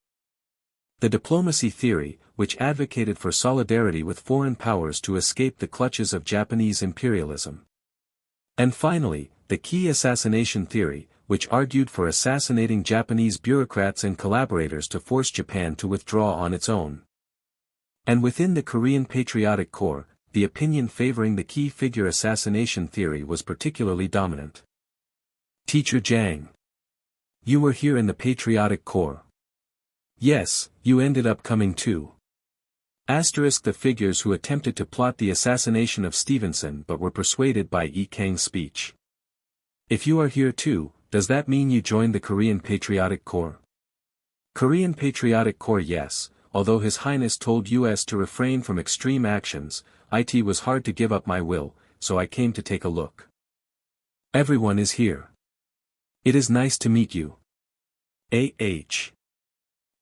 S1: The diplomacy theory, which advocated for solidarity with foreign powers to escape the clutches of Japanese imperialism. And finally, the key assassination theory, which argued for assassinating Japanese bureaucrats and collaborators to force Japan to withdraw on its own. And within the Korean Patriotic Corps, the opinion favoring the key figure assassination theory was particularly dominant. Teacher Jang. You were here in the Patriotic Corps. Yes, you ended up coming too. The figures who attempted to plot the assassination of Stevenson but were persuaded by Yi Kang's speech. If you are here too, does that mean you joined the Korean Patriotic Corps? Korean Patriotic Corps, yes, although His Highness told us to refrain from extreme actions, it was hard to give up my will, so I came to take a look. Everyone is here. It is nice to meet you. A.H.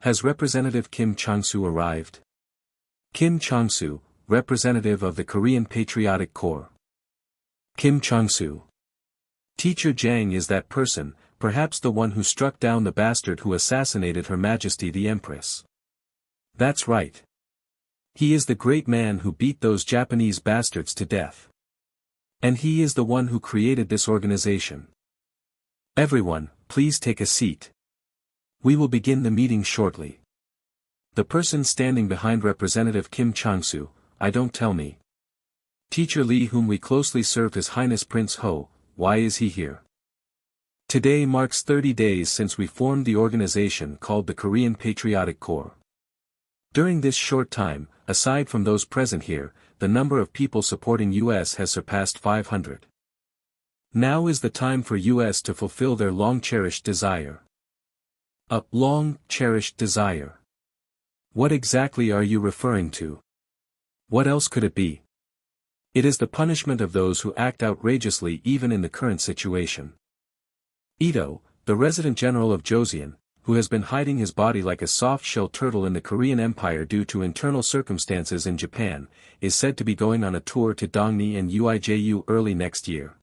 S1: Has Representative Kim Chang-soo arrived? Kim Chang-soo, representative of the Korean Patriotic Corps. Kim Chang-soo. Teacher Jang is that person, perhaps the one who struck down the bastard who assassinated Her Majesty the Empress. That's right. He is the great man who beat those Japanese bastards to death. And he is the one who created this organization. Everyone, please take a seat. We will begin the meeting shortly. The person standing behind Representative Kim Chang-soo, I don't tell me. Teacher Lee, whom we closely served, His Highness Prince Ho, why is he here? Today marks 30 days since we formed the organization called the Korean Patriotic Corps. During this short time, aside from those present here, the number of people supporting us has surpassed 500. Now is the time for us to fulfill their long-cherished desire. A long-cherished desire. What exactly are you referring to? What else could it be? It is the punishment of those who act outrageously even in the current situation. Ito, the resident general of Joseon, who has been hiding his body like a soft-shell turtle in the Korean Empire due to internal circumstances in Japan, is said to be going on a tour to Dongni and Uiju early next year.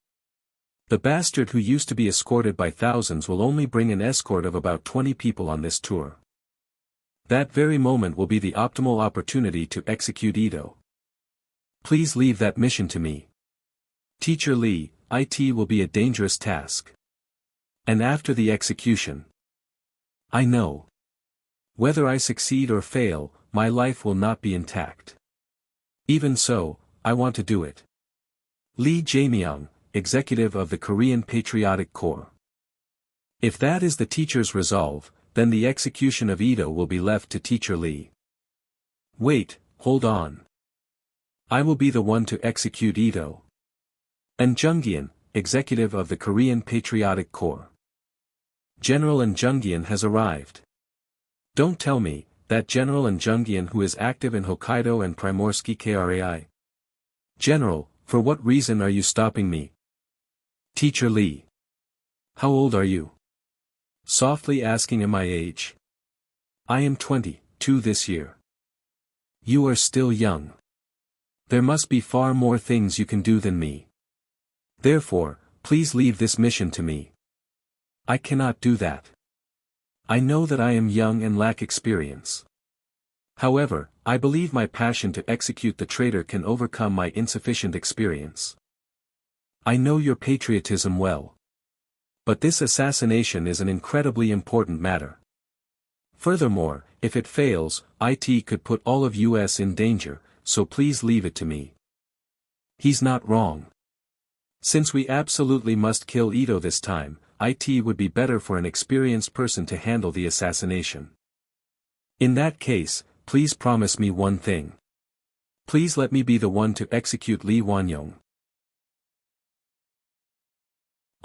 S1: The bastard who used to be escorted by thousands will only bring an escort of about 20 people on this tour. That very moment will be the optimal opportunity to execute Ito. Please leave that mission to me. Teacher Lee, it will be a dangerous task. And after the execution. I know. Whether I succeed or fail, my life will not be intact. Even so, I want to do it. Lee Jae-myung, executive of the Korean Patriotic Corps. If that is the teacher's resolve, then the execution of Ito will be left to Teacher Lee. Wait, hold on. I will be the one to execute Ito. An Junggian, executive of the Korean Patriotic Corps. General An Junggian has arrived. Don't tell me, that General An Junggian who is active in Hokkaido and Primorsky Krai. General, for what reason are you stopping me? Teacher Lee. How old are you? Softly asking him my age. I am 22 this year. You are still young. There must be far more things you can do than me. Therefore, please leave this mission to me. I cannot do that. I know that I am young and lack experience. However, I believe my passion to execute the traitor can overcome my insufficient experience. I know your patriotism well. But this assassination is an incredibly important matter. Furthermore, if it fails, it could put all of US in danger, so please leave it to me. He's not wrong. Since we absolutely must kill Ito this time, it would be better for an experienced person to handle the assassination. In that case, please promise me one thing. Please let me be the one to execute Lee Wanyong.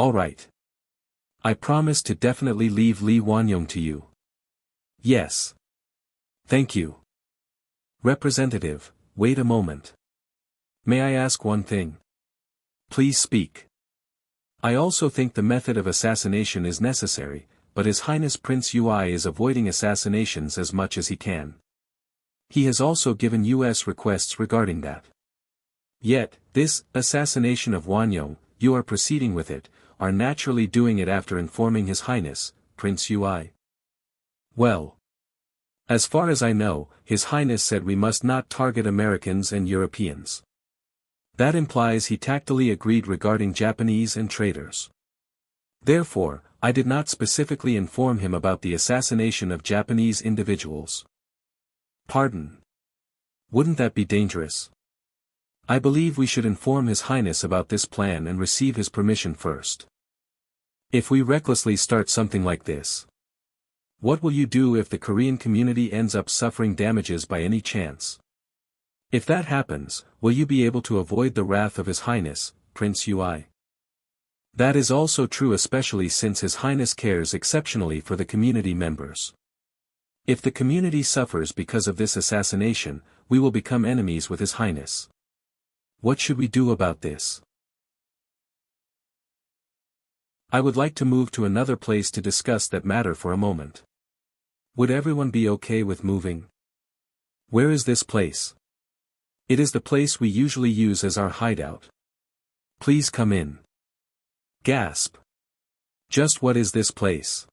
S1: Alright. I promise to definitely leave Lee Wanyong to you. Yes. Thank you. Representative, wait a moment. May I ask one thing? Please speak. I also think the method of assassination is necessary, but His Highness Prince Ui is avoiding assassinations as much as he can. He has also given US requests regarding that. Yet, this assassination of Wanyong, you are proceeding with it, are naturally doing it after informing His Highness, Prince Ui. Well. As far as I know, His Highness said we must not target Americans and Europeans. That implies he tactily agreed regarding Japanese and traitors. Therefore, I did not specifically inform him about the assassination of Japanese individuals. Pardon. Wouldn't that be dangerous? I believe we should inform His Highness about this plan and receive his permission first. If we recklessly start something like this, what will you do if the Korean community ends up suffering damages by any chance? If that happens, will you be able to avoid the wrath of His Highness, Prince Ui? That is also true, especially since His Highness cares exceptionally for the community members. If the community suffers because of this assassination, we will become enemies with His Highness. What should we do about this? I would like to move to another place to discuss that matter for a moment. Would everyone be okay with moving? Where is this place? It is the place we usually use as our hideout. Please come in. Gasp. Just what is this place?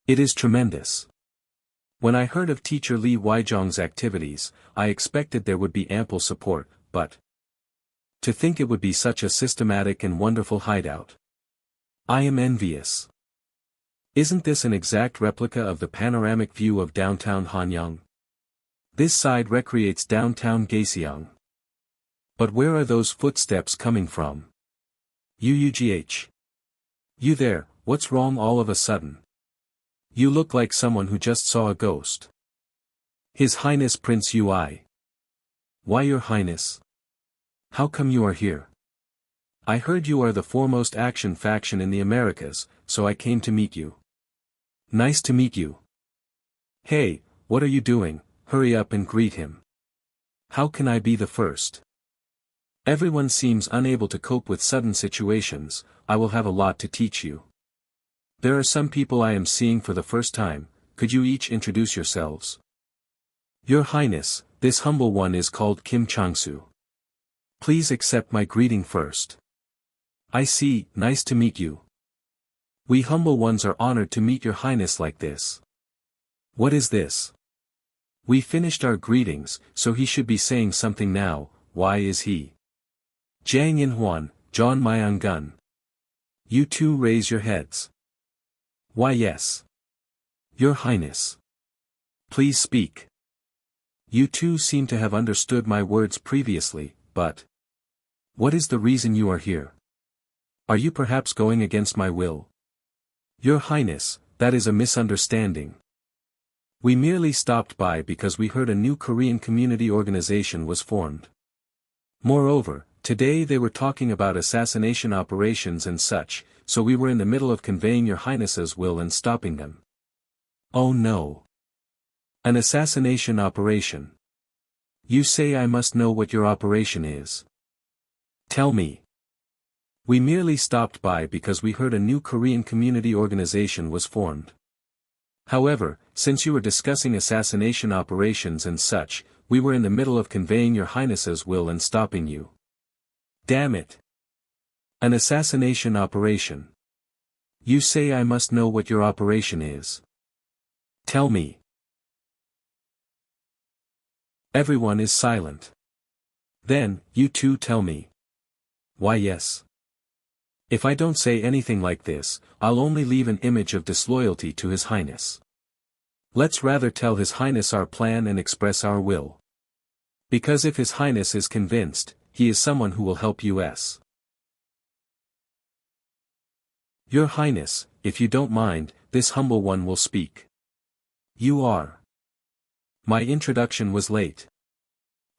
S1: It is tremendous. When I heard of Teacher Lee Wajong's activities, I expected there would be ample support, but to think it would be such a systematic and wonderful hideout. I am envious. Isn't this an exact replica of the panoramic view of downtown Hanyang? This side recreates downtown Gaeseong. But where are those footsteps coming from? UUGH. You there, what's wrong all of a sudden? You look like someone who just saw a ghost. His Highness Prince Ui. Why, Your Highness? How come you are here? I heard you are the foremost action faction in the Americas, so I came to meet you. Nice to meet you. Hey, what are you doing? Hurry up and greet him. How can I be the first? Everyone seems unable to cope with sudden situations. I will have a lot to teach you. There are some people I am seeing for the first time. Could you each introduce yourselves? Your Highness, this humble one is called Kim Chang-soo. Please accept my greeting first. I see, nice to meet you. We humble ones are honored to meet Your Highness like this. What is this? We finished our greetings, so he should be saying something now. Why is he? Jang In-hwan, John Myung-gun. You two raise your heads. Why yes. Your Highness. Please speak. You two seem to have understood my words previously, but what is the reason you are here? Are you perhaps going against my will? Your Highness, that is a misunderstanding. We merely stopped by because we heard a new Korean community organization was formed. Moreover, today they were talking about assassination operations and such, so we were in the middle of conveying your Highness's will and stopping them. Oh no. An assassination operation. You say I must know what your operation is. Tell me. We merely stopped by because we heard a new Korean community organization was formed. However, since you were discussing assassination operations and such, we were in the middle of conveying your Highness's will and stopping you. Damn it. An assassination operation. You say I must know what your operation is. Tell me. Everyone is silent. Then, you two tell me. Why yes. If I don't say anything like this, I'll only leave an image of disloyalty to His Highness. Let's rather tell His Highness our plan and express our will. Because if His Highness is convinced, he is someone who will help us. Your Highness, if you don't mind, this humble one will speak. You are. My introduction was late.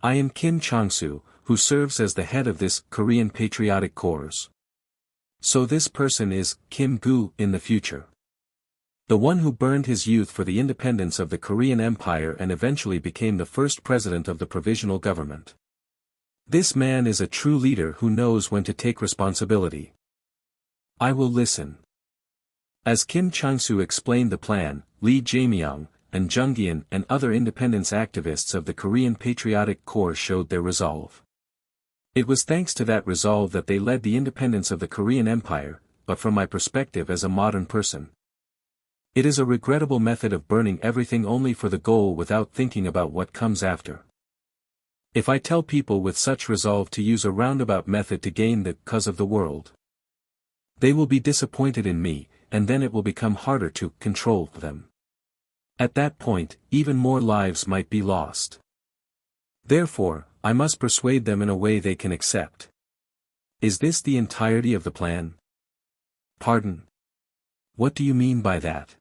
S1: I am Kim Chang-soo, who serves as the head of this Korean Patriotic Corps. So this person is Kim Gu in the future. The one who burned his youth for the independence of the Korean Empire and eventually became the first president of the provisional government. This man is a true leader who knows when to take responsibility. I will listen. As Kim Chang-soo explained the plan, Lee Jae-myung, and Jung-geun and other independence activists of the Korean Patriotic Corps showed their resolve. It was thanks to that resolve that they led the independence of the Korean Empire, but from my perspective as a modern person. It is a regrettable method of burning everything only for the goal without thinking about what comes after. If I tell people with such resolve to use a roundabout method to gain the cause of the world, they will be disappointed in me, and then it will become harder to control them. At that point, even more lives might be lost. Therefore, I must persuade them in a way they can accept. Is this the entirety of the plan? Pardon? What do you mean by that?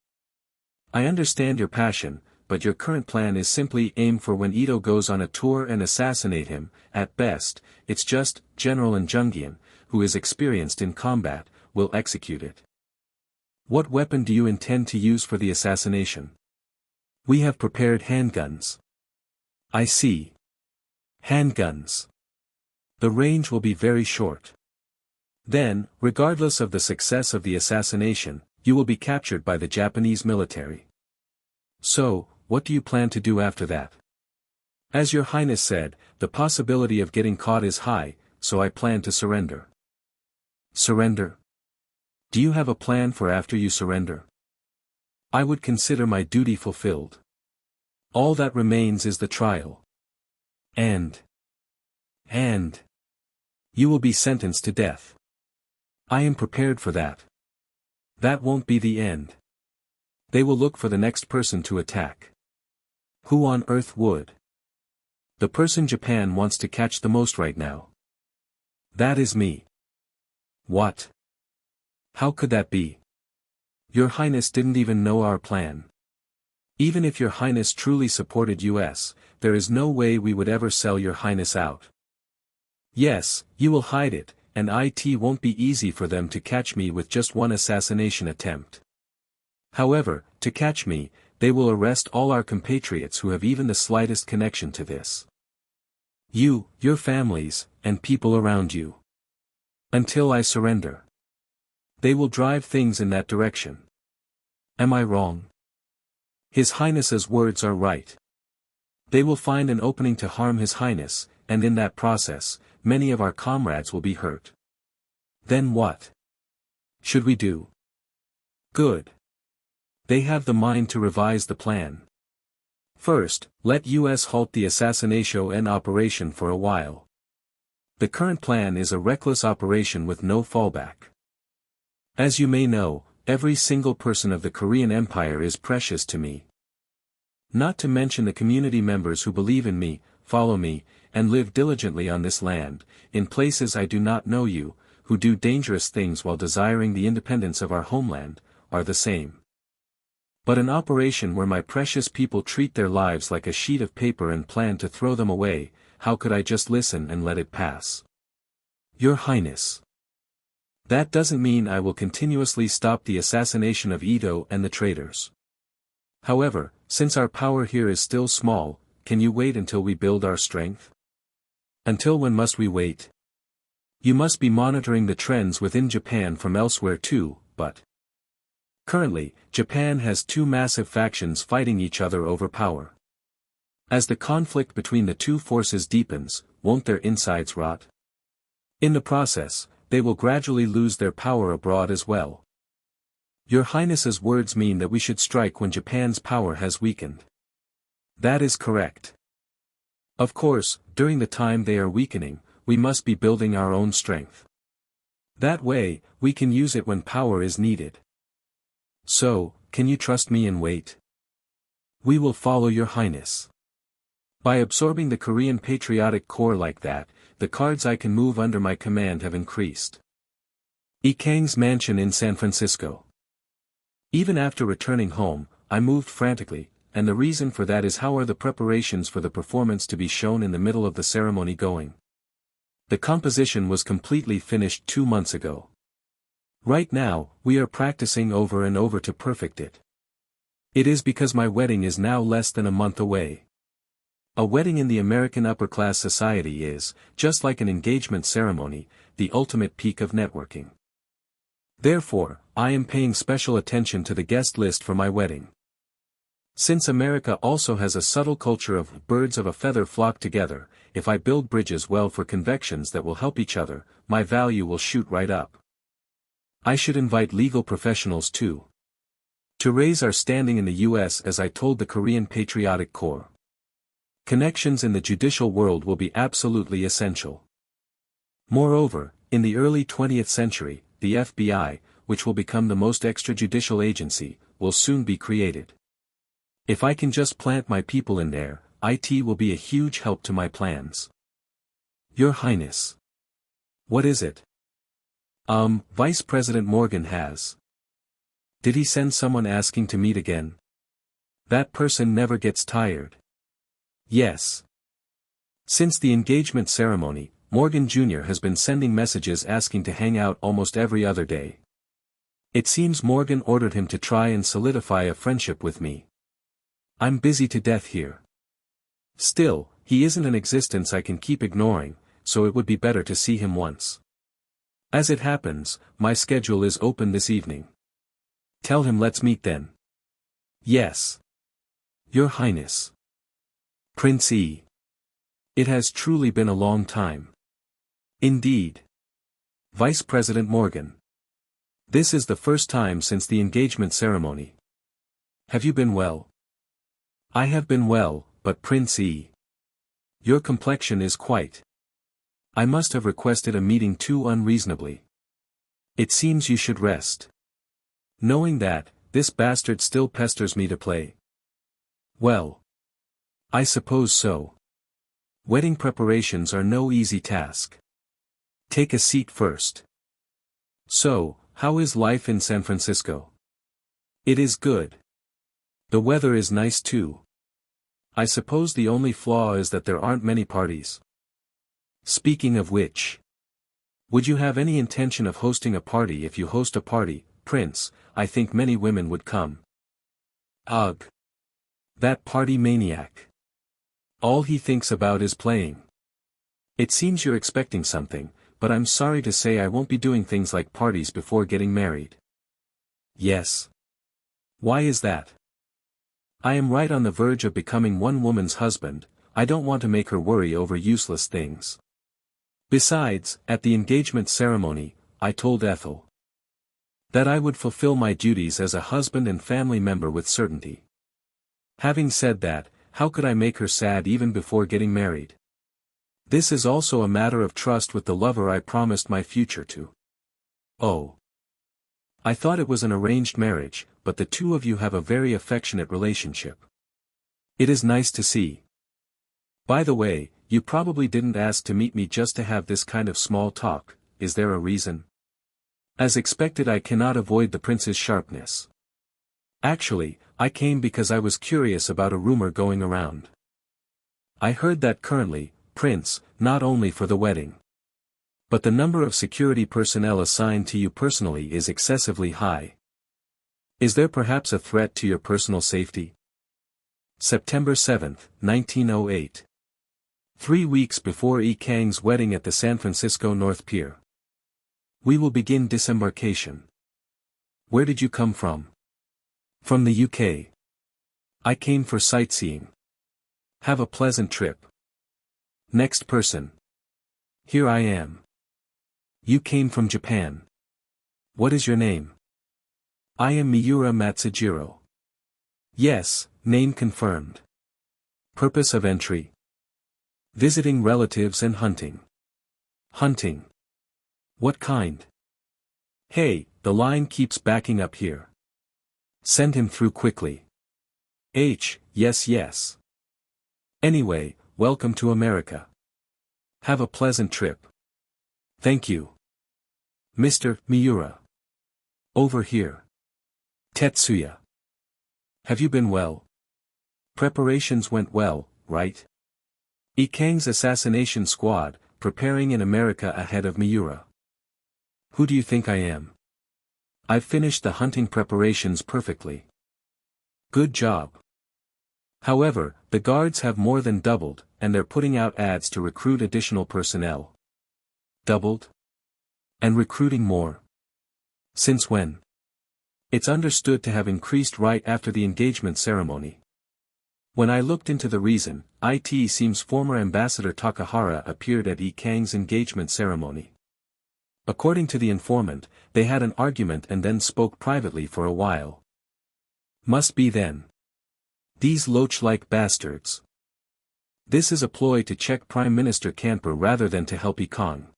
S1: I understand your passion, but your current plan is simply aim for when Ito goes on a tour and assassinate him. At best, it's just General and Jung-geun, who is experienced in combat, will execute it. What weapon do you intend to use for the assassination? We have prepared handguns. I see. Handguns. The range will be very short. Then, regardless of the success of the assassination, you will be captured by the Japanese military. So, what do you plan to do after that? As Your Highness said, the possibility of getting caught is high, so I plan to surrender. Surrender? Do you have a plan for after you surrender? I would consider my duty fulfilled. All that remains is the trial. And you will be sentenced to death. I am prepared for that. That won't be the end. They will look for the next person to attack. Who on earth would? The person Japan wants to catch the most right now. That is me. What? How could that be? Your Highness didn't even know our plan. Even if Your Highness truly supported us, there is no way we would ever sell Your Highness out. Yes, you will hide it, and it won't be easy for them to catch me with just one assassination attempt. However, to catch me, they will arrest all our compatriots who have even the slightest connection to this. You, your families, and people around you. Until I surrender. They will drive things in that direction. Am I wrong? His Highness's words are right. They will find an opening to harm His Highness, and in that process, many of our comrades will be hurt. Then what should we do? Good. They have the mind to revise the plan. First, let us halt the assassination operation for a while. The current plan is a reckless operation with no fallback. As you may know, every single person of the Korean Empire is precious to me. Not to mention the community members who believe in me, follow me, and live diligently on this land, in places I do not know you, who do dangerous things while desiring the independence of our homeland, are the same. But an operation where my precious people treat their lives like a sheet of paper and plan to throw them away, how could I just listen and let it pass? Your Highness. That doesn't mean I will continuously stop the assassination of Ito and the traitors. However, since our power here is still small, can you wait until we build our strength? Until when must we wait? You must be monitoring the trends within Japan from elsewhere too, but currently, Japan has two massive factions fighting each other over power. As the conflict between the two forces deepens, won't their insides rot? In the process, they will gradually lose their power abroad as well. Your Highness's words mean that we should strike when Japan's power has weakened. That is correct. Of course, during the time they are weakening, we must be building our own strength. That way, we can use it when power is needed. So, can you trust me and wait? We will follow Your Highness. By absorbing the Korean Patriotic Corps like that, the cards I can move under my command have increased. Yi Kang's mansion in San Francisco. Even after returning home, I moved frantically, and the reason for that is how are the preparations for the performance to be shown in the middle of the ceremony going? The composition was completely finished 2 months ago. Right now, we are practicing over and over to perfect it. It is because my wedding is now less than a month away. A wedding in the American upper-class society is, just like an engagement ceremony, the ultimate peak of networking. Therefore, I am paying special attention to the guest list for my wedding. Since America also has a subtle culture of birds of a feather flock together, if I build bridges well for convections that will help each other, my value will shoot right up. I should invite legal professionals too. To raise our standing in the US, as I told the Korean Patriotic Corps. Connections in the judicial world will be absolutely essential. Moreover, in the early 20th century, the FBI, which will become the most extrajudicial agency, will soon be created. If I can just plant my people in there, IT will be a huge help to my plans. Your Highness. What is it? Vice President Morgan has. Did he send someone asking to meet again? That person never gets tired. Yes. Since the engagement ceremony, Morgan Jr. has been sending messages asking to hang out almost every other day. It seems Morgan ordered him to try and solidify a friendship with me. I'm busy to death here. Still, he isn't an existence I can keep ignoring, so it would be better to see him once. As it happens, my schedule is open this evening. Tell him let's meet then. Yes. Your Highness. Prince E. It has truly been a long time. Indeed. Vice President Morgan. This is the first time since the engagement ceremony. Have you been well? I have been well, but Prince E. Your complexion is quite. I must have requested a meeting too unreasonably. It seems you should rest. Knowing that, this bastard still pesters me to play. Well. I suppose so. Wedding preparations are no easy task. Take a seat first. So, how is life in San Francisco? It is good. The weather is nice too. I suppose the only flaw is that there aren't many parties. Speaking of which. Would you have any intention of hosting a party? If you host a party, Prince, I think many women would come. Ugh. That party maniac. All he thinks about is playing. It seems you're expecting something, but I'm sorry to say I won't be doing things like parties before getting married. Yes. Why is that? I am right on the verge of becoming one woman's husband. I don't want to make her worry over useless things. Besides, at the engagement ceremony, I told Ethel that I would fulfill my duties as a husband and family member with certainty. Having said that, how could I make her sad even before getting married? This is also a matter of trust with the lover I promised my future to. Oh. I thought it was an arranged marriage, but the two of you have a very affectionate relationship. It is nice to see. By the way, you probably didn't ask to meet me just to have this kind of small talk, is there a reason? As expected, I cannot avoid the prince's sharpness. Actually, I came because I was curious about a rumor going around. I heard that currently, Prince, not only for the wedding, but the number of security personnel assigned to you personally is excessively high. Is there perhaps a threat to your personal safety? September 7, 1908. 3 weeks before Yi Kang's wedding at the San Francisco North Pier. We will begin disembarkation. Where did you come from? From the UK. I came for sightseeing. Have a pleasant trip. Next person. Here I am. You came from Japan. What is your name? I am Miura Matsujiro. Yes, name confirmed. Purpose of entry. Visiting relatives and hunting. Hunting. What kind? Hey, the line keeps backing up here. Send him through quickly. Yes. Anyway, welcome to America. Have a pleasant trip. Thank you. Mr. Miura. Over here. Tetsuya. Have you been well? Preparations went well, right? Yi Kang's assassination squad, preparing in America ahead of Miura. Who do you think I am? I've finished the hunting preparations perfectly. Good job. However, the guards have more than doubled, and they're putting out ads to recruit additional personnel. Doubled? And recruiting more. Since when? It's understood to have increased right after the engagement ceremony. When I looked into the reason, it seems former Ambassador Takahara appeared at Yi Kang's engagement ceremony. According to the informant, they had an argument and then spoke privately for a while. Must be then. These loach-like bastards. This is a ploy to check Prime Minister Kanpur rather than to help Yi Kang.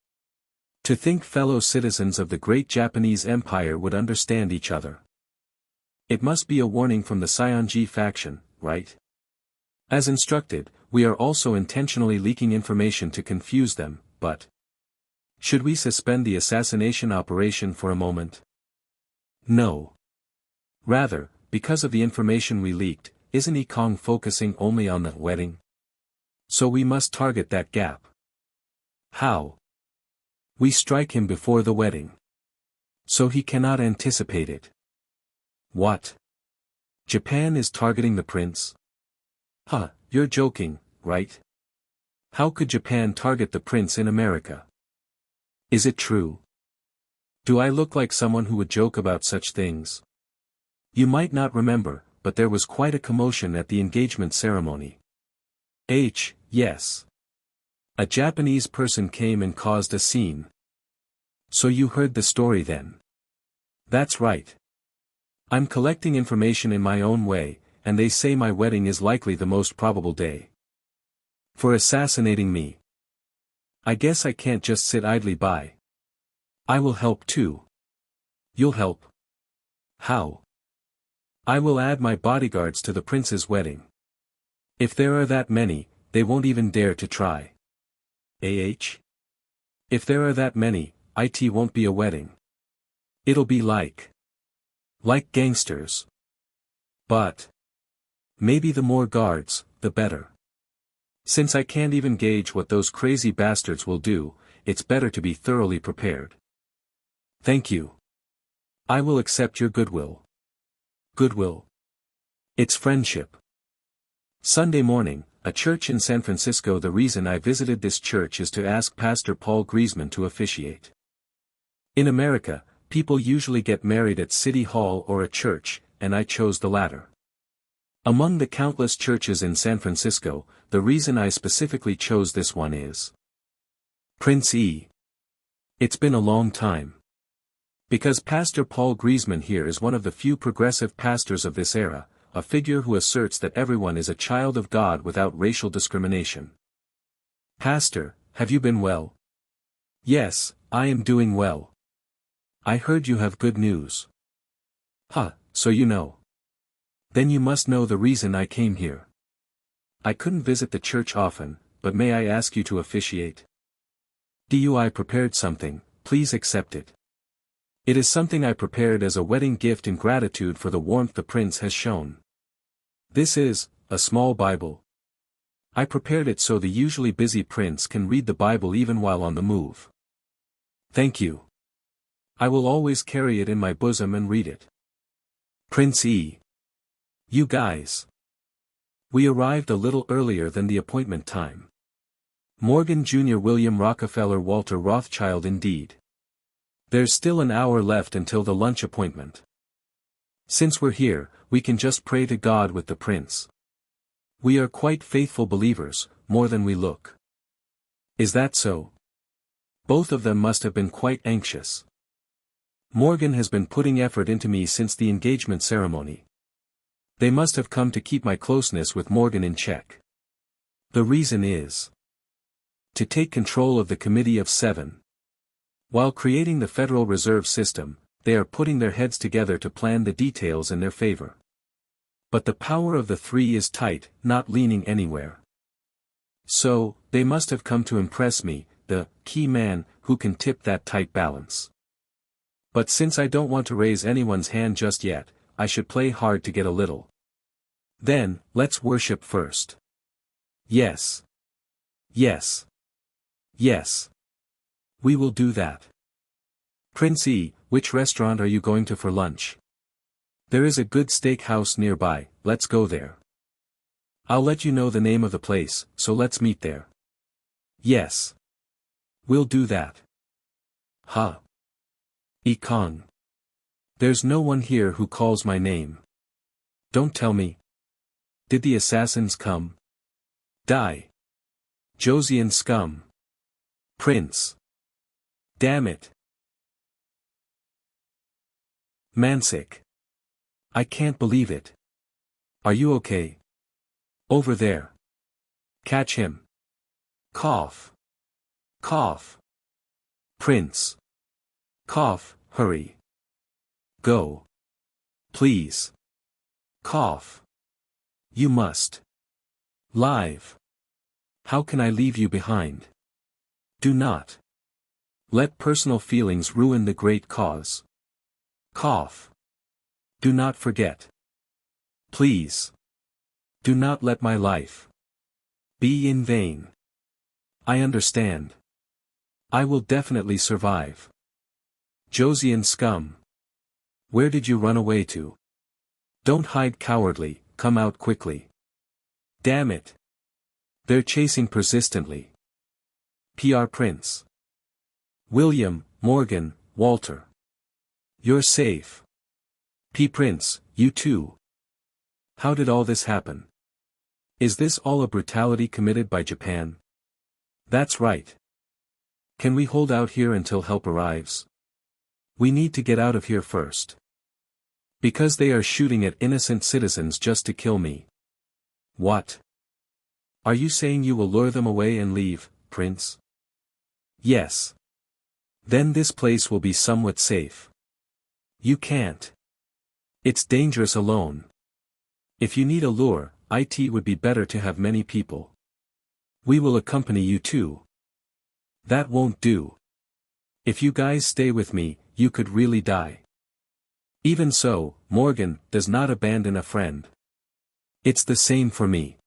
S1: To think fellow citizens of the great Japanese Empire would understand each other. It must be a warning from the Seonji faction, right? As instructed, we are also intentionally leaking information to confuse them, but should we suspend the assassination operation for a moment? No. Rather, because of the information we leaked, isn't Yi Kang focusing only on the wedding? So we must target that gap. How? We strike him before the wedding. So he cannot anticipate it. What? Japan is targeting the prince? Huh, you're joking, right? How could Japan target the prince in America? Is it true? Do I look like someone who would joke about such things? You might not remember, but there was quite a commotion at the engagement ceremony. Yes. A Japanese person came and caused a scene. So you heard the story then? That's right. I'm collecting information in my own way, and they say my wedding is likely the most probable day. For assassinating me. I guess I can't just sit idly by. I will help too. You'll help? How? I will add my bodyguards to the prince's wedding. If there are that many, they won't even dare to try. If there are that many, it won't be a wedding. It'll be like gangsters. But maybe the more guards, the better. Since I can't even gauge what those crazy bastards will do, it's better to be thoroughly prepared. Thank you. I will accept your goodwill. Goodwill? It's friendship. Sunday morning, a church in San Francisco. The reason I visited this church is to ask Pastor Paul Griezmann to officiate. In America, people usually get married at City Hall or a church, and I chose the latter. Among the countless churches in San Francisco, the reason I specifically chose this one is Prince E. It's been a long time. Because Pastor Paul Griezmann here is one of the few progressive pastors of this era, a figure who asserts that everyone is a child of God without racial discrimination. Pastor, have you been well? Yes, I am doing well. I heard you have good news. Huh, so you know. Then you must know the reason I came here. I couldn't visit the church often, but may I ask you to officiate? I prepared something, please accept it. It is something I prepared as a wedding gift in gratitude for the warmth the prince has shown. This is a small Bible. I prepared it so the usually busy prince can read the Bible even while on the move. Thank you. I will always carry it in my bosom and read it. Prince E. You guys. We arrived a little earlier than the appointment time. Morgan Jr. William Rockefeller Walter Rothschild indeed. There's still an hour left until the lunch appointment. Since we're here, we can just pray to God with the prince. We are quite faithful believers, more than we look. Is that so? Both of them must have been quite anxious. Morgan has been putting effort into me since the engagement ceremony. They must have come to keep my closeness with Morgan in check. The reason is to take control of the Committee of Seven. While creating the Federal Reserve System, they are putting their heads together to plan the details in their favor. But the power of the three is tight, not leaning anywhere. So, they must have come to impress me, the key man, who can tip that tight balance. But since I don't want to raise anyone's hand just yet, I should play hard to get a little. Then, let's worship first. Yes. Yes. Yes. We will do that. Prince E, which restaurant are you going to for lunch? There is a good steak house nearby, let's go there. I'll let you know the name of the place, so let's meet there. Yes. We'll do that. Huh. Yi Kang. There's no one here who calls my name. Don't tell me. Did the assassins come? Die. Joseon scum. Prince. Damn it. Mansick. I can't believe it. Are you okay? Over there. Catch him. Cough. Cough. Prince. Cough, hurry. Go. Please. Cough. You must. Live. How can I leave you behind? Do not. Let personal feelings ruin the great cause. Cough. Do not forget. Please. Do not let my life be in vain. I understand. I will definitely survive. Joseon scum. Where did you run away to? Don't hide cowardly, come out quickly. Damn it. They're chasing persistently. PR Prince. William, Morgan, Walter. You're safe. P Prince, you too. How did all this happen? Is this all a brutality committed by Japan? That's right. Can we hold out here until help arrives? We need to get out of here first. Because they are shooting at innocent citizens just to kill me. What? Are you saying you will lure them away and leave, Prince? Yes. Then this place will be somewhat safe. You can't. It's dangerous alone. If you need a lure, it would be better to have many people. We will accompany you too. That won't do. If you guys stay with me, you could really die. Even so, Morgan does not abandon a friend. It's the same for me.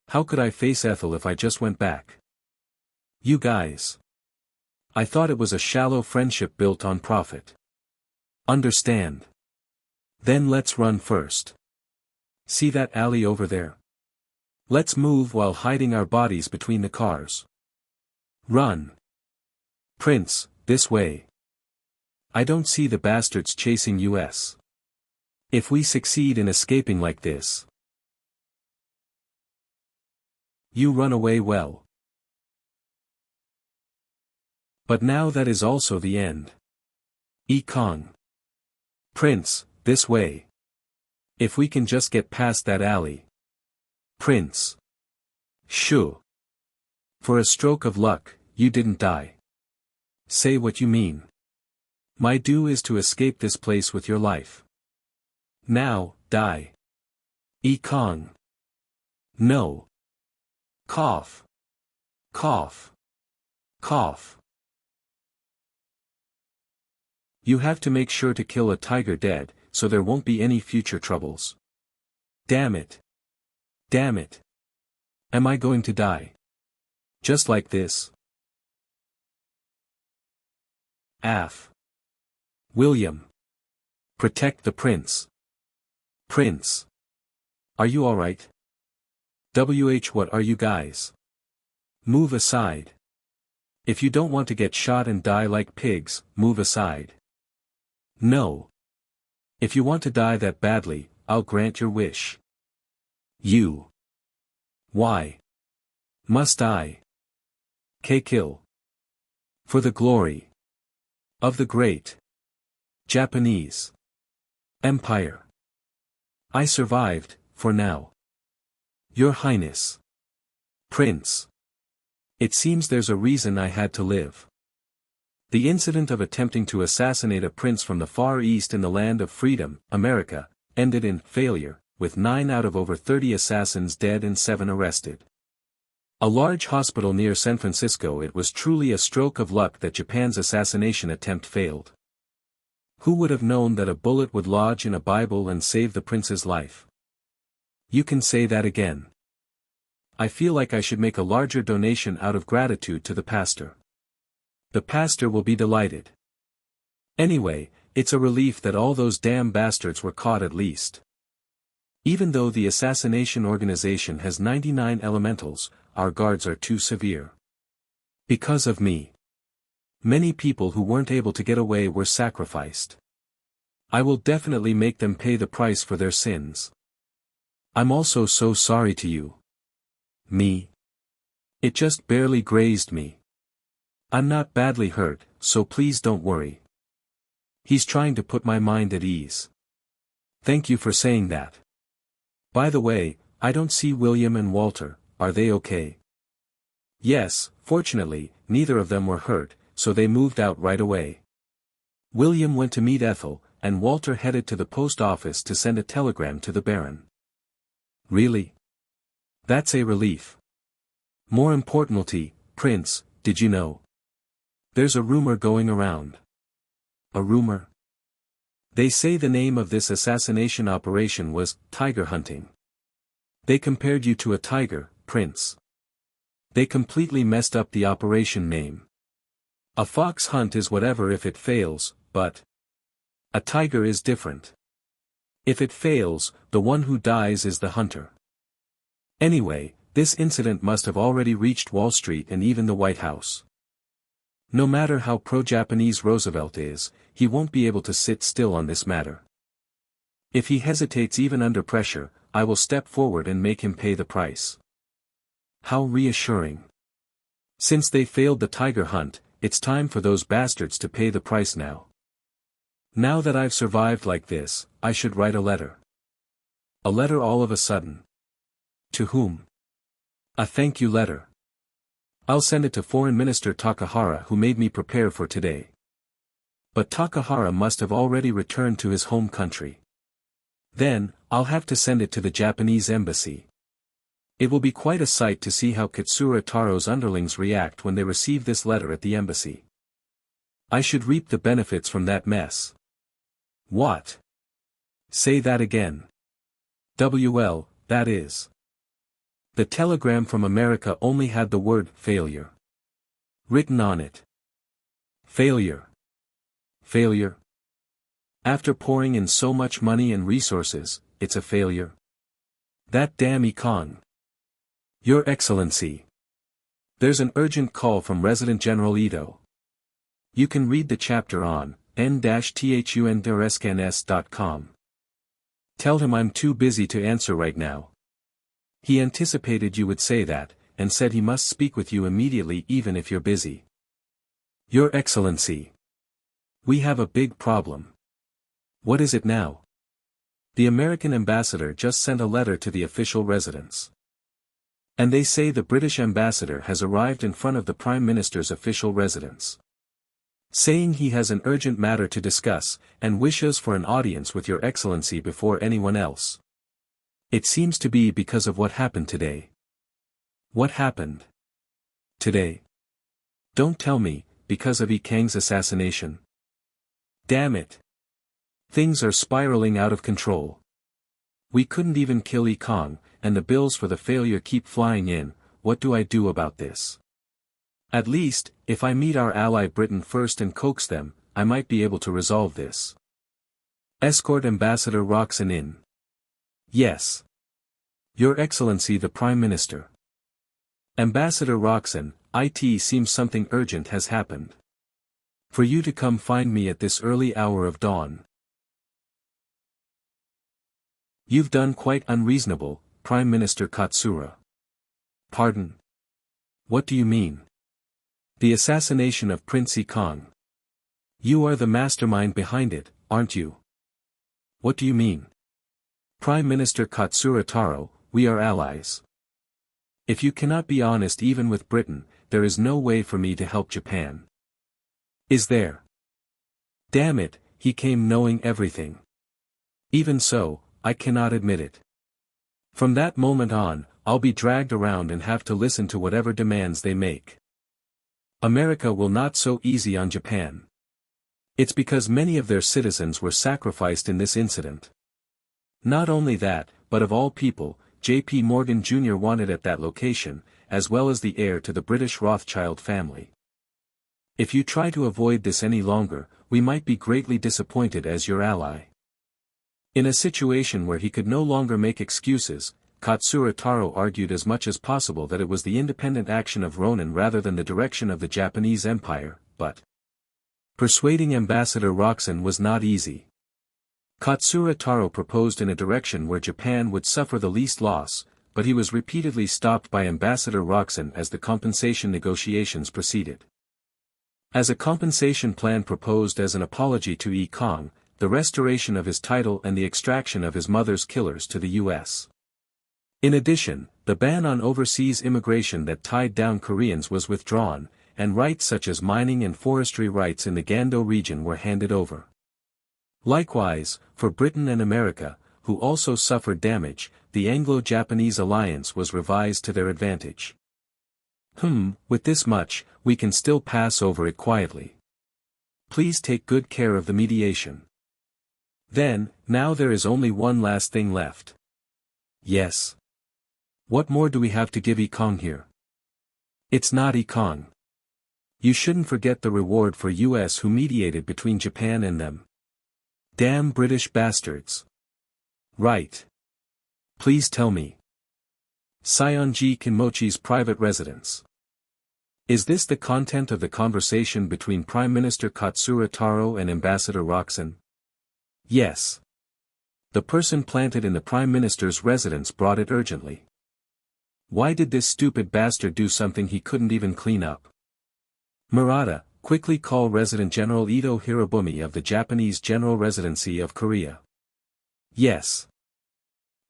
S1: How could I face Ethel if I just went back? You guys. I thought it was a shallow friendship built on profit. Understand. Then let's run first. See that alley over there? Let's move while hiding our bodies between the cars. Run. Prince, this way. I don't see the bastards chasing us. If we succeed in escaping like this. You run away well. But now that is also the end. Yi Kang. Prince, this way. If we can just get past that alley. Prince. Shoo. For a stroke of luck, you didn't die. Say what you mean. My due is to escape this place with your life. Now, die. Yi Kang. No. Cough. Cough. Cough. You have to make sure to kill a tiger dead, so there won't be any future troubles. Damn it. Damn it. Am I going to die? Just like this? Af. William. Protect the prince. Prince. Are you alright? What are you guys? Move aside. If you don't want to get shot and die like pigs, move aside. No. If you want to die that badly, I'll grant your wish. You. Why? Must I? Kill. For the glory of the great Japanese Empire. I survived, for now. Your Highness. Prince. It seems there's a reason I had to live. The incident of attempting to assassinate a prince from the Far East in the land of freedom, America, ended in failure, with 9 out of over 30 assassins dead and 7 arrested. A large hospital near San Francisco. It was truly a stroke of luck that Japan's assassination attempt failed. Who would have known that a bullet would lodge in a Bible and save the prince's life? You can say that again. I feel like I should make a larger donation out of gratitude to the pastor. The pastor will be delighted. Anyway, it's a relief that all those damn bastards were caught at least. Even though the assassination organization has 99 elementals, our guards are too severe. Because of me. Many people who weren't able to get away were sacrificed. I will definitely make them pay the price for their sins. I'm also so sorry to you. Me? It just barely grazed me. I'm not badly hurt, so please don't worry. He's trying to put my mind at ease. Thank you for saying that. By the way, I don't see William and Walter, are they okay? Yes, fortunately, neither of them were hurt, so they moved out right away. William went to meet Ethel, and Walter headed to the post office to send a telegram to the Baron. Really? That's a relief. More importantly, Prince, did you know? There's a rumor going around. A rumor? They say the name of this assassination operation was tiger hunting. They compared you to a tiger, Prince. They completely messed up the operation name. A fox hunt is whatever if it fails, but a tiger is different. If it fails, the one who dies is the hunter. Anyway, this incident must have already reached Wall Street and even the White House. No matter how pro-Japanese Roosevelt is, he won't be able to sit still on this matter. If he hesitates even under pressure, I will step forward and make him pay the price. How reassuring. Since they failed the tiger hunt, it's time for those bastards to pay the price now. Now that I've survived like this, I should write a letter. A letter all of a sudden. To whom? A thank you letter. I'll send it to Foreign Minister Takahara, who made me prepare for today. But Takahara must have already returned to his home country. Then, I'll have to send it to the Japanese embassy. It will be quite a sight to see how Katsura Taro's underlings react when they receive this letter at the embassy. I should reap the benefits from that mess. What? Say that again. WL, that is. The telegram from America only had the word failure written on it. Failure. Failure. After pouring in so much money and resources, it's a failure. That damn Yi Kang. Your Excellency. There's an urgent call from Resident General Ito. You can read the chapter on n-thunderscans.com. Tell him I'm too busy to answer right now. He anticipated you would say that, and said he must speak with you immediately even if you're busy. Your Excellency. We have a big problem. What is it now? The American ambassador just sent a letter to the official residence. And they say the British ambassador has arrived in front of the Prime Minister's official residence. Saying he has an urgent matter to discuss, and wishes for an audience with Your Excellency before anyone else. It seems to be because of what happened today. What happened? Today? Don't tell me, because of Yi Kang's assassination. Damn it. Things are spiraling out of control. We couldn't even kill Yi Kang, and the bills for the failure keep flying in. What do I do about this? At least, if I meet our ally Britain first and coax them, I might be able to resolve this. Escort Ambassador Roxanne in. Yes. Your Excellency the Prime Minister. Ambassador Roxanne, it seems something urgent has happened. For you to come find me at this early hour of dawn. You've done quite unreasonable, Prime Minister Katsura. Pardon? What do you mean? The assassination of Prince Yi Kang. You are the mastermind behind it, aren't you? What do you mean? Prime Minister Katsura Taro, we are allies. If you cannot be honest even with Britain, there is no way for me to help Japan. Is there? Damn it, he came knowing everything. Even so, I cannot admit it. From that moment on, I'll be dragged around and have to listen to whatever demands they make. America will not so easy on Japan. It's because many of their citizens were sacrificed in this incident. Not only that, but of all people, J.P. Morgan Jr. wanted at that location, as well as the heir to the British Rothschild family. If you try to avoid this any longer, we might be greatly disappointed as your ally. In a situation where he could no longer make excuses, Katsura Taro argued as much as possible that it was the independent action of Ronin rather than the direction of the Japanese Empire, but persuading Ambassador Roxanne was not easy. Katsura Taro proposed in a direction where Japan would suffer the least loss, but he was repeatedly stopped by Ambassador Roxanne as the compensation negotiations proceeded. As a compensation plan proposed as an apology to Yi Kang, the restoration of his title and the extraction of his mother's killers to the U.S. In addition, the ban on overseas immigration that tied down Koreans was withdrawn, and rights such as mining and forestry rights in the Gando region were handed over. Likewise, for Britain and America, who also suffered damage, the Anglo-Japanese alliance was revised to their advantage. With this much, we can still pass over it quietly. Please take good care of the mediation. Then, now there is only one last thing left. Yes. What more do we have to give Yi Kang here? It's not Yi Kang. You shouldn't forget the reward for US who mediated between Japan and them. Damn British bastards. Right. Please tell me. Seonji Kinmochi's private residence. Is this the content of the conversation between Prime Minister Katsura Taro and Ambassador Roxanne? Yes. The person planted in the Prime Minister's residence brought it urgently. Why did this stupid bastard do something he couldn't even clean up? Murata, quickly call Resident General Ito Hirobumi of the Japanese General Residency of Korea. Yes.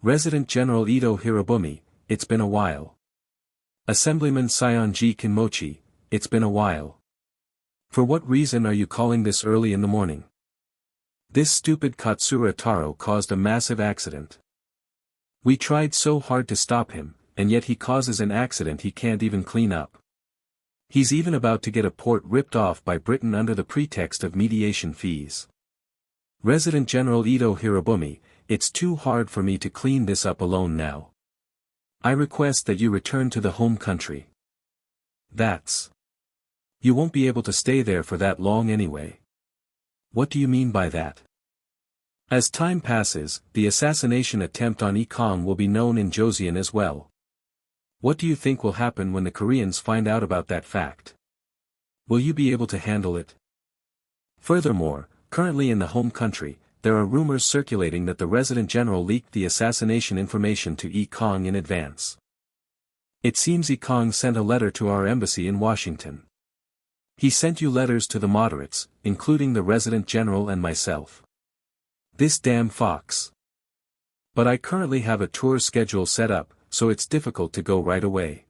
S1: Resident General Ito Hirobumi, it's been a while. Assemblyman Seonji Kinmochi, it's been a while. For what reason are you calling this early in the morning? This stupid Katsura Taro caused a massive accident. We tried so hard to stop him, and yet he causes an accident he can't even clean up. He's even about to get a port ripped off by Britain under the pretext of mediation fees. Resident General Ito Hirobumi, it's too hard for me to clean this up alone now. I request that you return to the home country. That's. You won't be able to stay there for that long anyway. What do you mean by that? As time passes, the assassination attempt on Yi Kang will be known in Joseon as well. What do you think will happen when the Koreans find out about that fact? Will you be able to handle it? Furthermore, currently in the home country, there are rumors circulating that the Resident General leaked the assassination information to Yi Kang in advance. It seems Yi Kang sent a letter to our embassy in Washington. He sent you letters to the moderates, including the Resident General and myself. This damn fox. But I currently have a tour schedule set up, so it's difficult to go right away.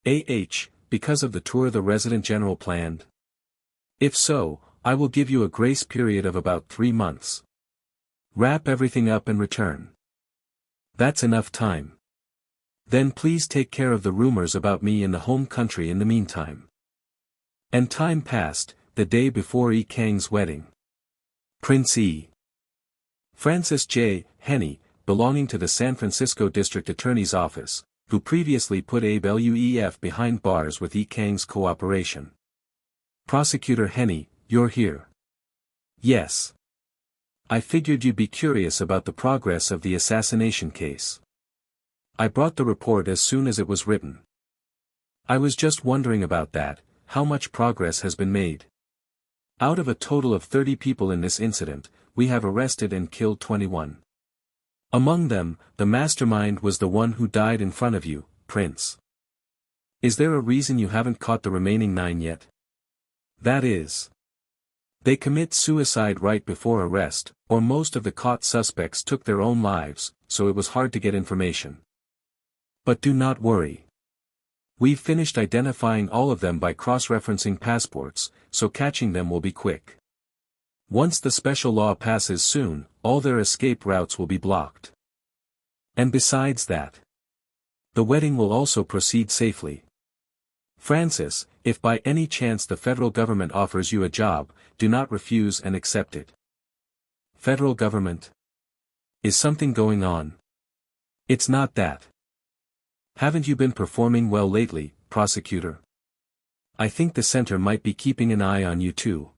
S1: Because of the tour the Resident General planned? If so, I will give you a grace period of about 3 months. Wrap everything up and return. That's enough time. Then please take care of the rumors about me in the home country in the meantime. And time passed, the day before Yi Kang's wedding. Prince E. Francis J. Henney, belonging to the San Francisco District Attorney's Office, who previously put Abe Luf behind bars with Yi Kang's cooperation. Prosecutor Henney, you're here. Yes. I figured you'd be curious about the progress of the assassination case. I brought the report as soon as it was written. I was just wondering about that, how much progress has been made. Out of a total of 30 people in this incident, we have arrested and killed 21. Among them, the mastermind was the one who died in front of you, Prince. Is there a reason you haven't caught the remaining 9 yet? That is, they commit suicide right before arrest, or most of the caught suspects took their own lives, so it was hard to get information. But do not worry. We've finished identifying all of them by cross-referencing passports, so catching them will be quick. Once the special law passes soon, all their escape routes will be blocked. And besides that, the wedding will also proceed safely. Francis, if by any chance the federal government offers you a job, do not refuse and accept it. Federal government? Is something going on? It's not that. Haven't you been performing well lately, prosecutor? I think the center might be keeping an eye on you too.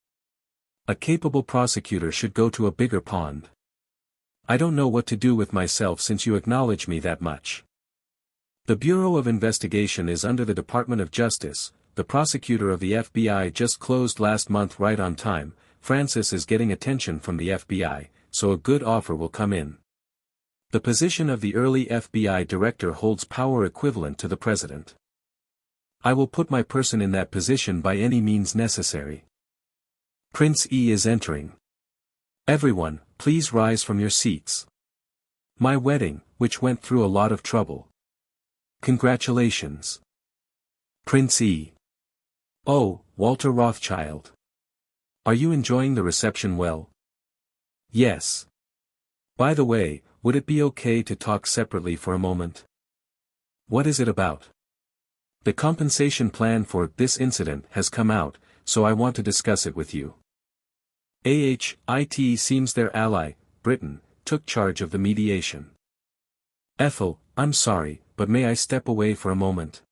S1: A capable prosecutor should go to a bigger pond. I don't know what to do with myself since you acknowledge me that much. The Bureau of Investigation is under the Department of Justice. The prosecutor of the FBI just closed last month right on time. Francis is getting attention from the FBI, so a good offer will come in. The position of the early FBI director holds power equivalent to the president. I will put my person in that position by any means necessary. Prince E is entering. Everyone, please rise from your seats. My wedding, which went through a lot of trouble. Congratulations. Prince E. Oh, Walter Rothschild. Are you enjoying the reception well? Yes. By the way, would it be okay to talk separately for a moment? What is it about? The compensation plan for this incident has come out, so I want to discuss it with you. It seems their ally, Britain, took charge of the mediation. Ethel, I'm sorry, but may I step away for a moment?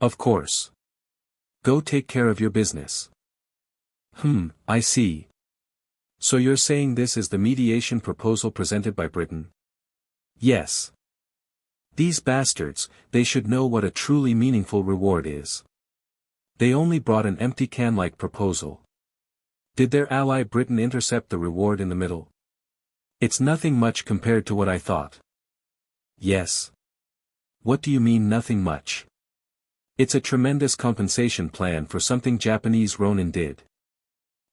S1: Of course. Go take care of your business. I see. So you're saying this is the mediation proposal presented by Britain? Yes. These bastards, they should know what a truly meaningful reward is. They only brought an empty can-like proposal. Did their ally Britain intercept the reward in the middle? It's nothing much compared to what I thought. Yes. What do you mean nothing much? It's a tremendous compensation plan for something Japanese Ronin did.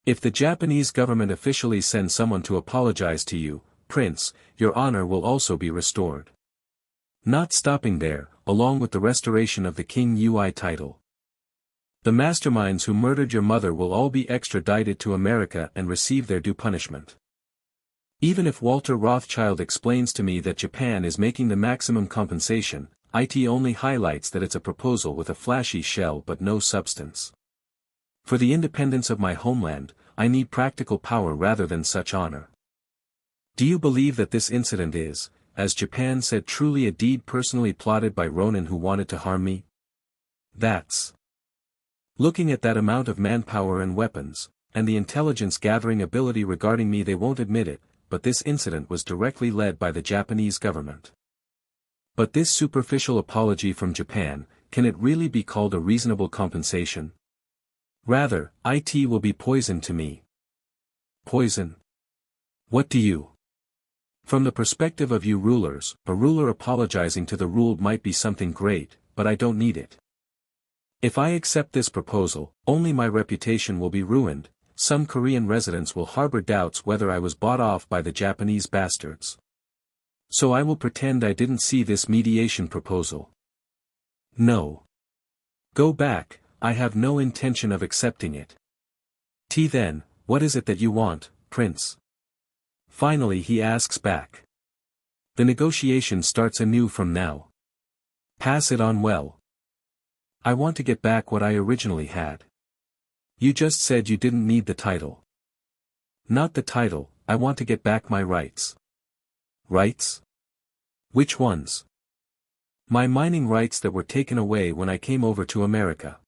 S1: If the Japanese government officially sends someone to apologize to you, Prince, your honor will also be restored. Not stopping there, along with the restoration of the King Ui title. The masterminds who murdered your mother will all be extradited to America and receive their due punishment. Even if Walter Rothschild explains to me that Japan is making the maximum compensation, it only highlights that it's a proposal with a flashy shell but no substance. For the independence of my homeland, I need practical power rather than such honor. Do you believe that this incident is, as Japan said, truly a deed personally plotted by Ronin who wanted to harm me? That's. Looking at that amount of manpower and weapons, and the intelligence gathering ability regarding me, they won't admit it, but this incident was directly led by the Japanese government. But this superficial apology from Japan, can it really be called a reasonable compensation? Rather, it will be poison to me. Poison? What do you? From the perspective of you rulers, a ruler apologizing to the ruled might be something great, but I don't need it. If I accept this proposal, only my reputation will be ruined. Some Korean residents will harbor doubts whether I was bought off by the Japanese bastards. So I will pretend I didn't see this mediation proposal. No. Go back, I have no intention of accepting it. Then, what is it that you want, Prince? Finally he asks back. The negotiation starts anew from now. Pass it on well. I want to get back what I originally had. You just said you didn't need the title. Not the title, I want to get back my rights. Rights? Which ones? My mining rights that were taken away when I came over to America.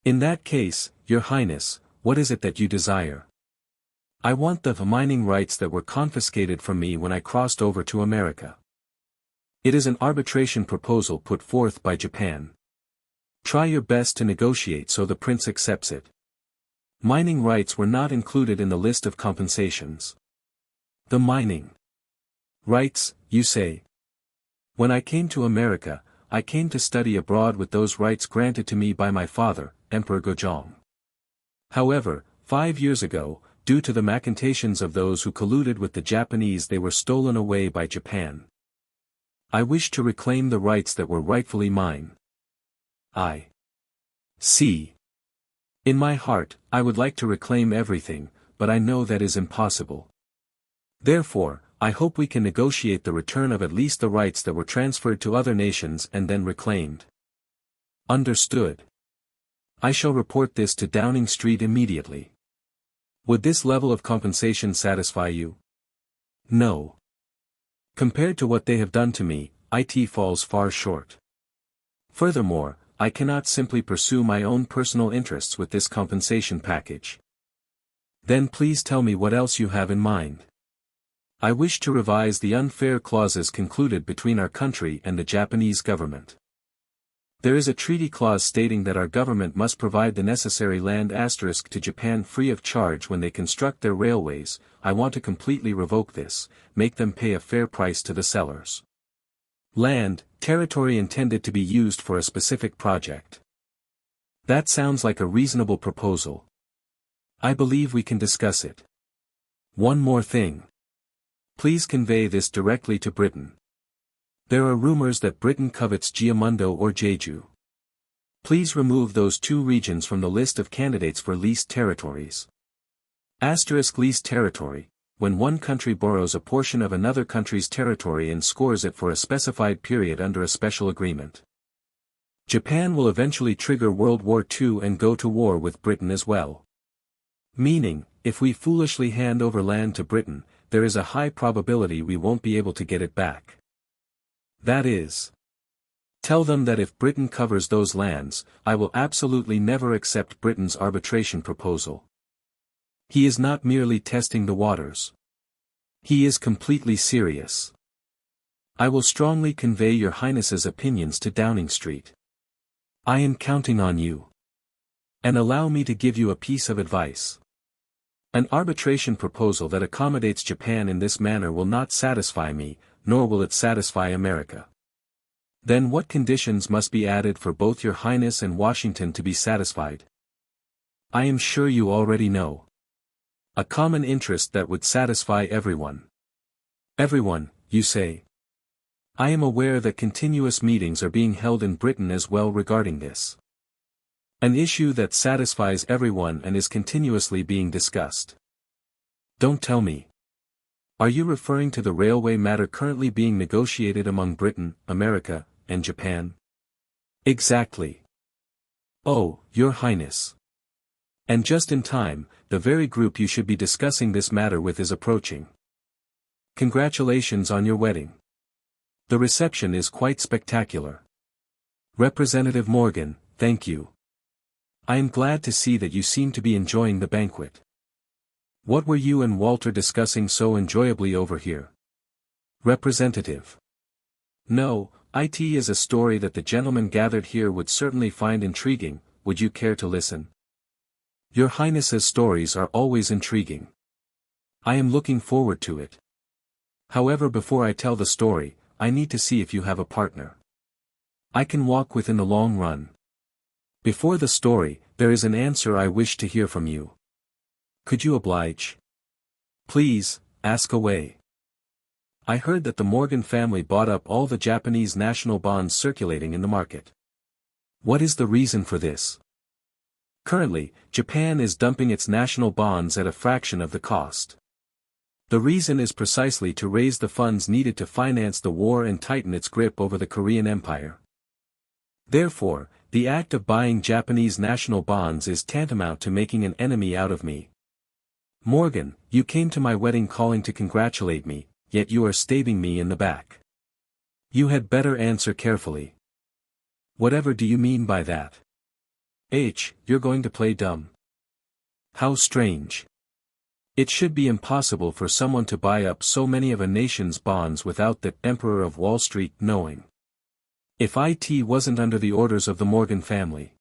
S1: In that case, Your Highness, what is it that you desire? I want the mining rights that were confiscated from me when I crossed over to America. It is an arbitration proposal put forth by Japan. Try your best to negotiate so the prince accepts it. Mining rights were not included in the list of compensations. The mining rights, you say? When I came to America, I came to study abroad with those rights granted to me by my father, Emperor Gojong. However, 5 years ago, due to the machinations of those who colluded with the Japanese, they were stolen away by Japan. I wish to reclaim the rights that were rightfully mine. I see. In my heart, I would like to reclaim everything, but I know that is impossible. Therefore, I hope we can negotiate the return of at least the rights that were transferred to other nations and then reclaimed. Understood. I shall report this to Downing Street immediately. Would this level of compensation satisfy you? No. Compared to what they have done to me, it falls far short. Furthermore, I cannot simply pursue my own personal interests with this compensation package. Then please tell me what else you have in mind. I wish to revise the unfair clauses concluded between our country and the Japanese government. There is a treaty clause stating that our government must provide the necessary land to Japan free of charge when they construct their railways. I want to completely revoke this, make them pay a fair price to the sellers. Land, territory intended to be used for a specific project. That sounds like a reasonable proposal. I believe we can discuss it. One more thing. Please convey this directly to Britain. There are rumors that Britain covets Gyeonggi or Jeju. Please remove those two regions from the list of candidates for leased territories. Leased territory, when one country borrows a portion of another country's territory and scores it for a specified period under a special agreement. Japan will eventually trigger World War II and go to war with Britain as well. Meaning, if we foolishly hand over land to Britain, there is a high probability we won't be able to get it back. That is. Tell them that if Britain covers those lands, I will absolutely never accept Britain's arbitration proposal. He is not merely testing the waters. He is completely serious. I will strongly convey Your Highness's opinions to Downing Street. I am counting on you. And allow me to give you a piece of advice. An arbitration proposal that accommodates Japan in this manner will not satisfy me, nor will it satisfy America. Then what conditions must be added for both Your Highness and Washington to be satisfied? I am sure you already know. A common interest that would satisfy everyone. Everyone, you say? I am aware that continuous meetings are being held in Britain as well regarding this. An issue that satisfies everyone and is continuously being discussed. Don't tell me. Are you referring to the railway matter currently being negotiated among Britain, America, and Japan? Exactly. Oh, Your Highness. And just in time, the very group you should be discussing this matter with is approaching. Congratulations on your wedding. The reception is quite spectacular. Representative Morgan, thank you. I am glad to see that you seem to be enjoying the banquet. What were you and Walter discussing so enjoyably over here? Representative. No, it is a story that the gentlemen gathered here would certainly find intriguing. Would you care to listen? Your Highness's stories are always intriguing. I am looking forward to it. However, before I tell the story, I need to see if you have a partner. I can walk within the long run. Before the story, there is an answer I wish to hear from you. Could you oblige? Please, ask away. I heard that the Morgan family bought up all the Japanese national bonds circulating in the market. What is the reason for this? Currently, Japan is dumping its national bonds at a fraction of the cost. The reason is precisely to raise the funds needed to finance the war and tighten its grip over the Korean Empire. Therefore, the act of buying Japanese national bonds is tantamount to making an enemy out of me. Morgan, you came to my wedding calling to congratulate me, yet you are stabbing me in the back. You had better answer carefully. Whatever do you mean by that? You're going to play dumb. How strange. It should be impossible for someone to buy up so many of a nation's bonds without the Emperor of Wall Street knowing. If it wasn't under the orders of the Morgan family.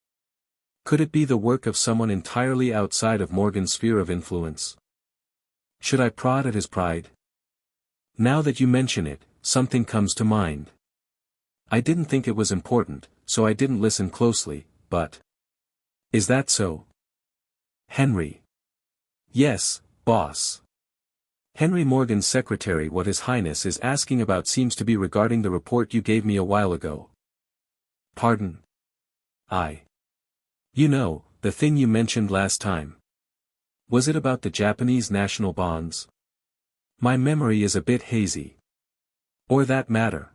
S1: Could it be the work of someone entirely outside of Morgan's sphere of influence? Should I prod at his pride? Now that you mention it, something comes to mind. I didn't think it was important, so I didn't listen closely, but... Is that so? Henry. Yes, boss. Henry Morgan's secretary. What His Highness is asking about seems to be regarding the report you gave me a while ago. Pardon? You know, the thing you mentioned last time. Was it about the Japanese national bonds? My memory is a bit hazy. Or that matter.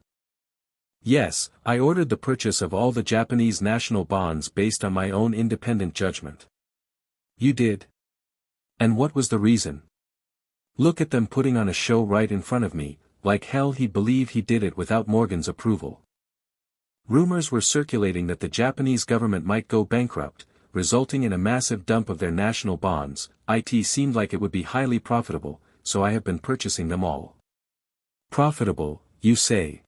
S1: Yes, I ordered the purchase of all the Japanese national bonds based on my own independent judgment. You did? And what was the reason? Look at them putting on a show right in front of me, like hell he'd believe he did it without Morgan's approval. Rumors were circulating that the Japanese government might go bankrupt, resulting in a massive dump of their national bonds. It seemed like it would be highly profitable, so I have been purchasing them all. Profitable, you say?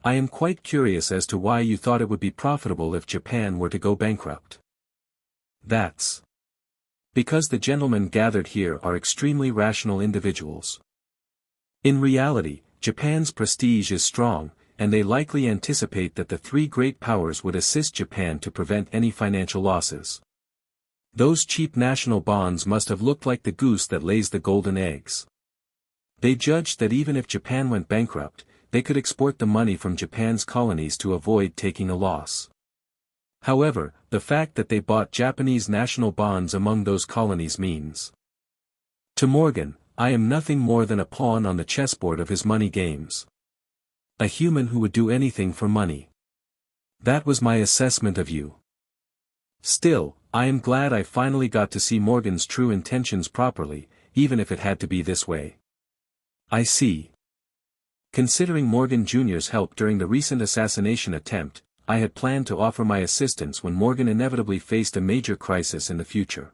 S1: I am quite curious as to why you thought it would be profitable if Japan were to go bankrupt. That's because the gentlemen gathered here are extremely rational individuals. In reality, Japan's prestige is strong, and they likely anticipate that the three great powers would assist Japan to prevent any financial losses. Those cheap national bonds must have looked like the goose that lays the golden eggs. They judged that even if Japan went bankrupt, they could export the money from Japan's colonies to avoid taking a loss. However, the fact that they bought Japanese national bonds among those colonies means. To Morgan, I am nothing more than a pawn on the chessboard of his money games. A human who would do anything for money. That was my assessment of you. Still, I am glad I finally got to see Morgan's true intentions properly, even if it had to be this way. I see. Considering Morgan Jr.'s help during the recent assassination attempt, I had planned to offer my assistance when Morgan inevitably faced a major crisis in the future.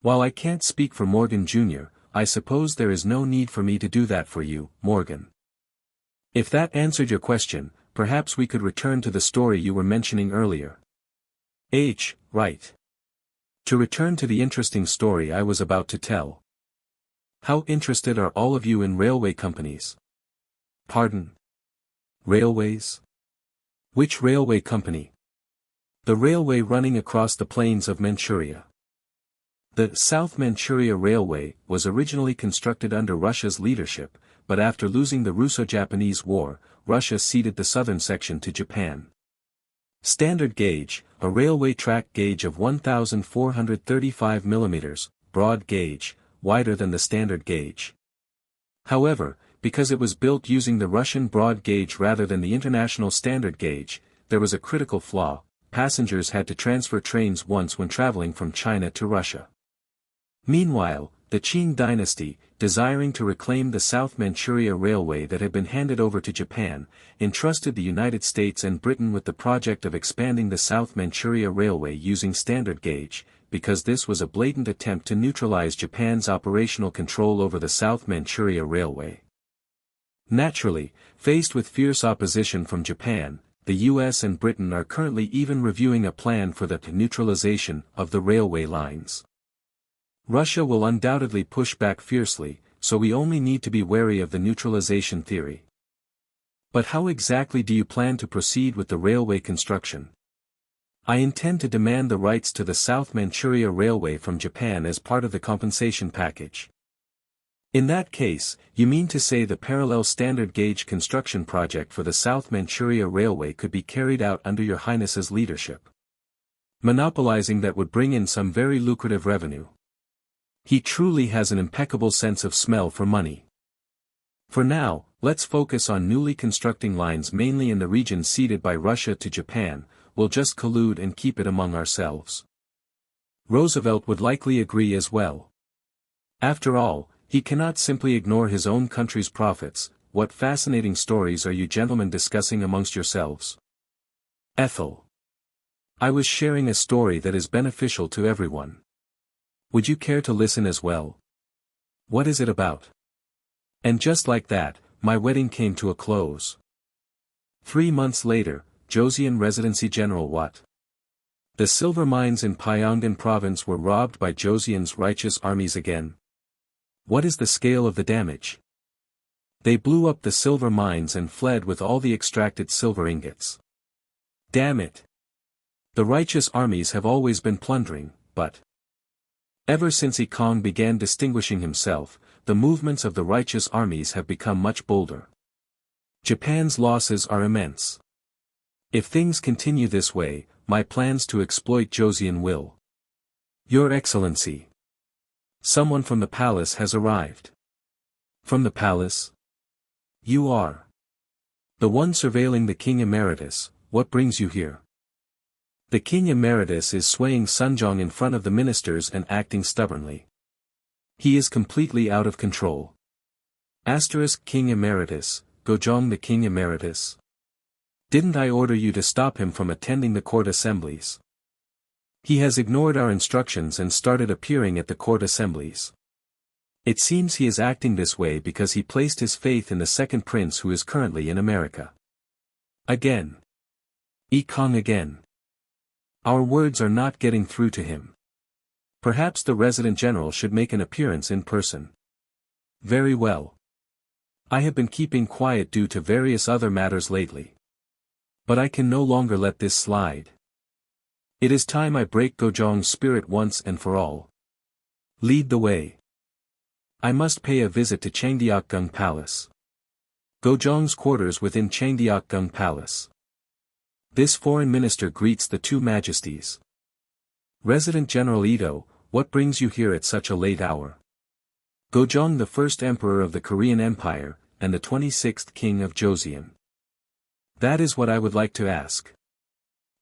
S1: While I can't speak for Morgan Jr., I suppose there is no need for me to do that for you, Morgan. If that answered your question, perhaps we could return to the story you were mentioning earlier. Right. To return to the interesting story I was about to tell. How interested are all of you in railway companies? Pardon? Railways? Which railway company? The railway running across the plains of Manchuria. The South Manchuria Railway was originally constructed under Russia's leadership, but after losing the Russo-Japanese War, Russia ceded the southern section to Japan. Standard gauge, a railway track gauge of 1,435 mm, broad gauge, wider than the standard gauge. However, because it was built using the Russian broad gauge rather than the international standard gauge, there was a critical flaw: passengers had to transfer trains once when traveling from China to Russia. Meanwhile, the Qing dynasty, desiring to reclaim the South Manchuria Railway that had been handed over to Japan, entrusted the United States and Britain with the project of expanding the South Manchuria Railway using standard gauge, because this was a blatant attempt to neutralize Japan's operational control over the South Manchuria Railway. Naturally, faced with fierce opposition from Japan, the US and Britain are currently even reviewing a plan for the neutralization of the railway lines. Russia will undoubtedly push back fiercely, so we only need to be wary of the neutralization theory. But how exactly do you plan to proceed with the railway construction? I intend to demand the rights to the South Manchuria Railway from Japan as part of the compensation package. In that case, you mean to say the parallel standard gauge construction project for the South Manchuria Railway could be carried out under your Highness's leadership. Monopolizing that would bring in some very lucrative revenue. He truly has an impeccable sense of smell for money. For now, let's focus on newly constructing lines mainly in the region ceded by Russia to Japan. We'll just collude and keep it among ourselves. Roosevelt would likely agree as well. After all, he cannot simply ignore his own country's profits. What fascinating stories are you gentlemen discussing amongst yourselves? Ethel. I was sharing a story that is beneficial to everyone. Would you care to listen as well? What is it about? And just like that, my wedding came to a close. 3 months later, Joseon Residency General what? The silver mines in Pyongan province were robbed by Joseon's righteous armies again. What is the scale of the damage? They blew up the silver mines and fled with all the extracted silver ingots. Damn it! The righteous armies have always been plundering, but ever since Yi Kang began distinguishing himself, the movements of the righteous armies have become much bolder. Japan's losses are immense. If things continue this way, my plans to exploit Joseon will. Your Excellency. Someone from the palace has arrived. From the palace? You are the one surveilling the King Emeritus. What brings you here? The King Emeritus is swaying Sunjong in front of the ministers and acting stubbornly. He is completely out of control. King Emeritus, Gojong the King Emeritus. Didn't I order you to stop him from attending the court assemblies? He has ignored our instructions and started appearing at the court assemblies. It seems he is acting this way because he placed his faith in the second prince who is currently in America. Again. Yi Kang again. Our words are not getting through to him. Perhaps the Resident General should make an appearance in person. Very well. I have been keeping quiet due to various other matters lately. But I can no longer let this slide. It is time I break Gojong's spirit once and for all. Lead the way. I must pay a visit to Changdeokgung Palace. Gojong's quarters within Changdeokgung Palace. This foreign minister greets the two majesties. Resident General Ito, what brings you here at such a late hour? Gojong the first emperor of the Korean Empire, and the 26th king of Joseon. That is what I would like to ask.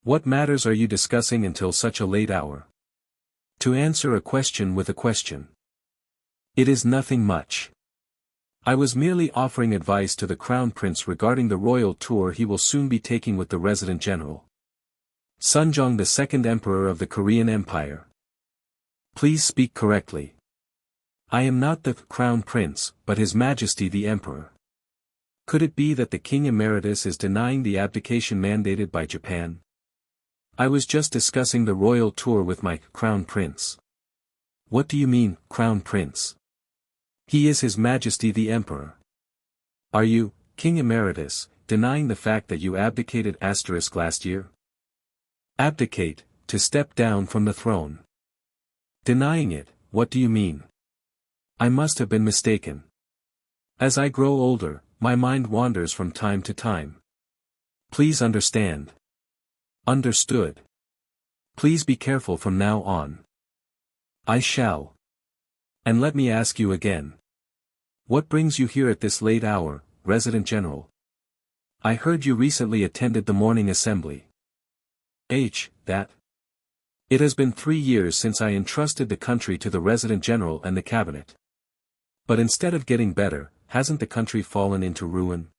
S1: What matters are you discussing until such a late hour? To answer a question with a question. It is nothing much. I was merely offering advice to the Crown Prince regarding the royal tour he will soon be taking with the Resident General. Sunjong the second Emperor of the Korean Empire. Please speak correctly. I am not the Crown Prince, but His Majesty the Emperor. Could it be that the King Emeritus is denying the abdication mandated by Japan? I was just discussing the royal tour with my Crown Prince. What do you mean, Crown Prince? He is His Majesty the Emperor. Are you, King Emeritus, denying the fact that you abdicated last year? Abdicate, to step down from the throne. Denying it, what do you mean? I must have been mistaken. As I grow older, my mind wanders from time to time. Please understand. Understood. Please be careful from now on. I shall. And let me ask you again. What brings you here at this late hour, Resident General? I heard you recently attended the morning assembly. That? It has been 3 years since I entrusted the country to the Resident General and the cabinet. But instead of getting better, hasn't the country fallen into ruin?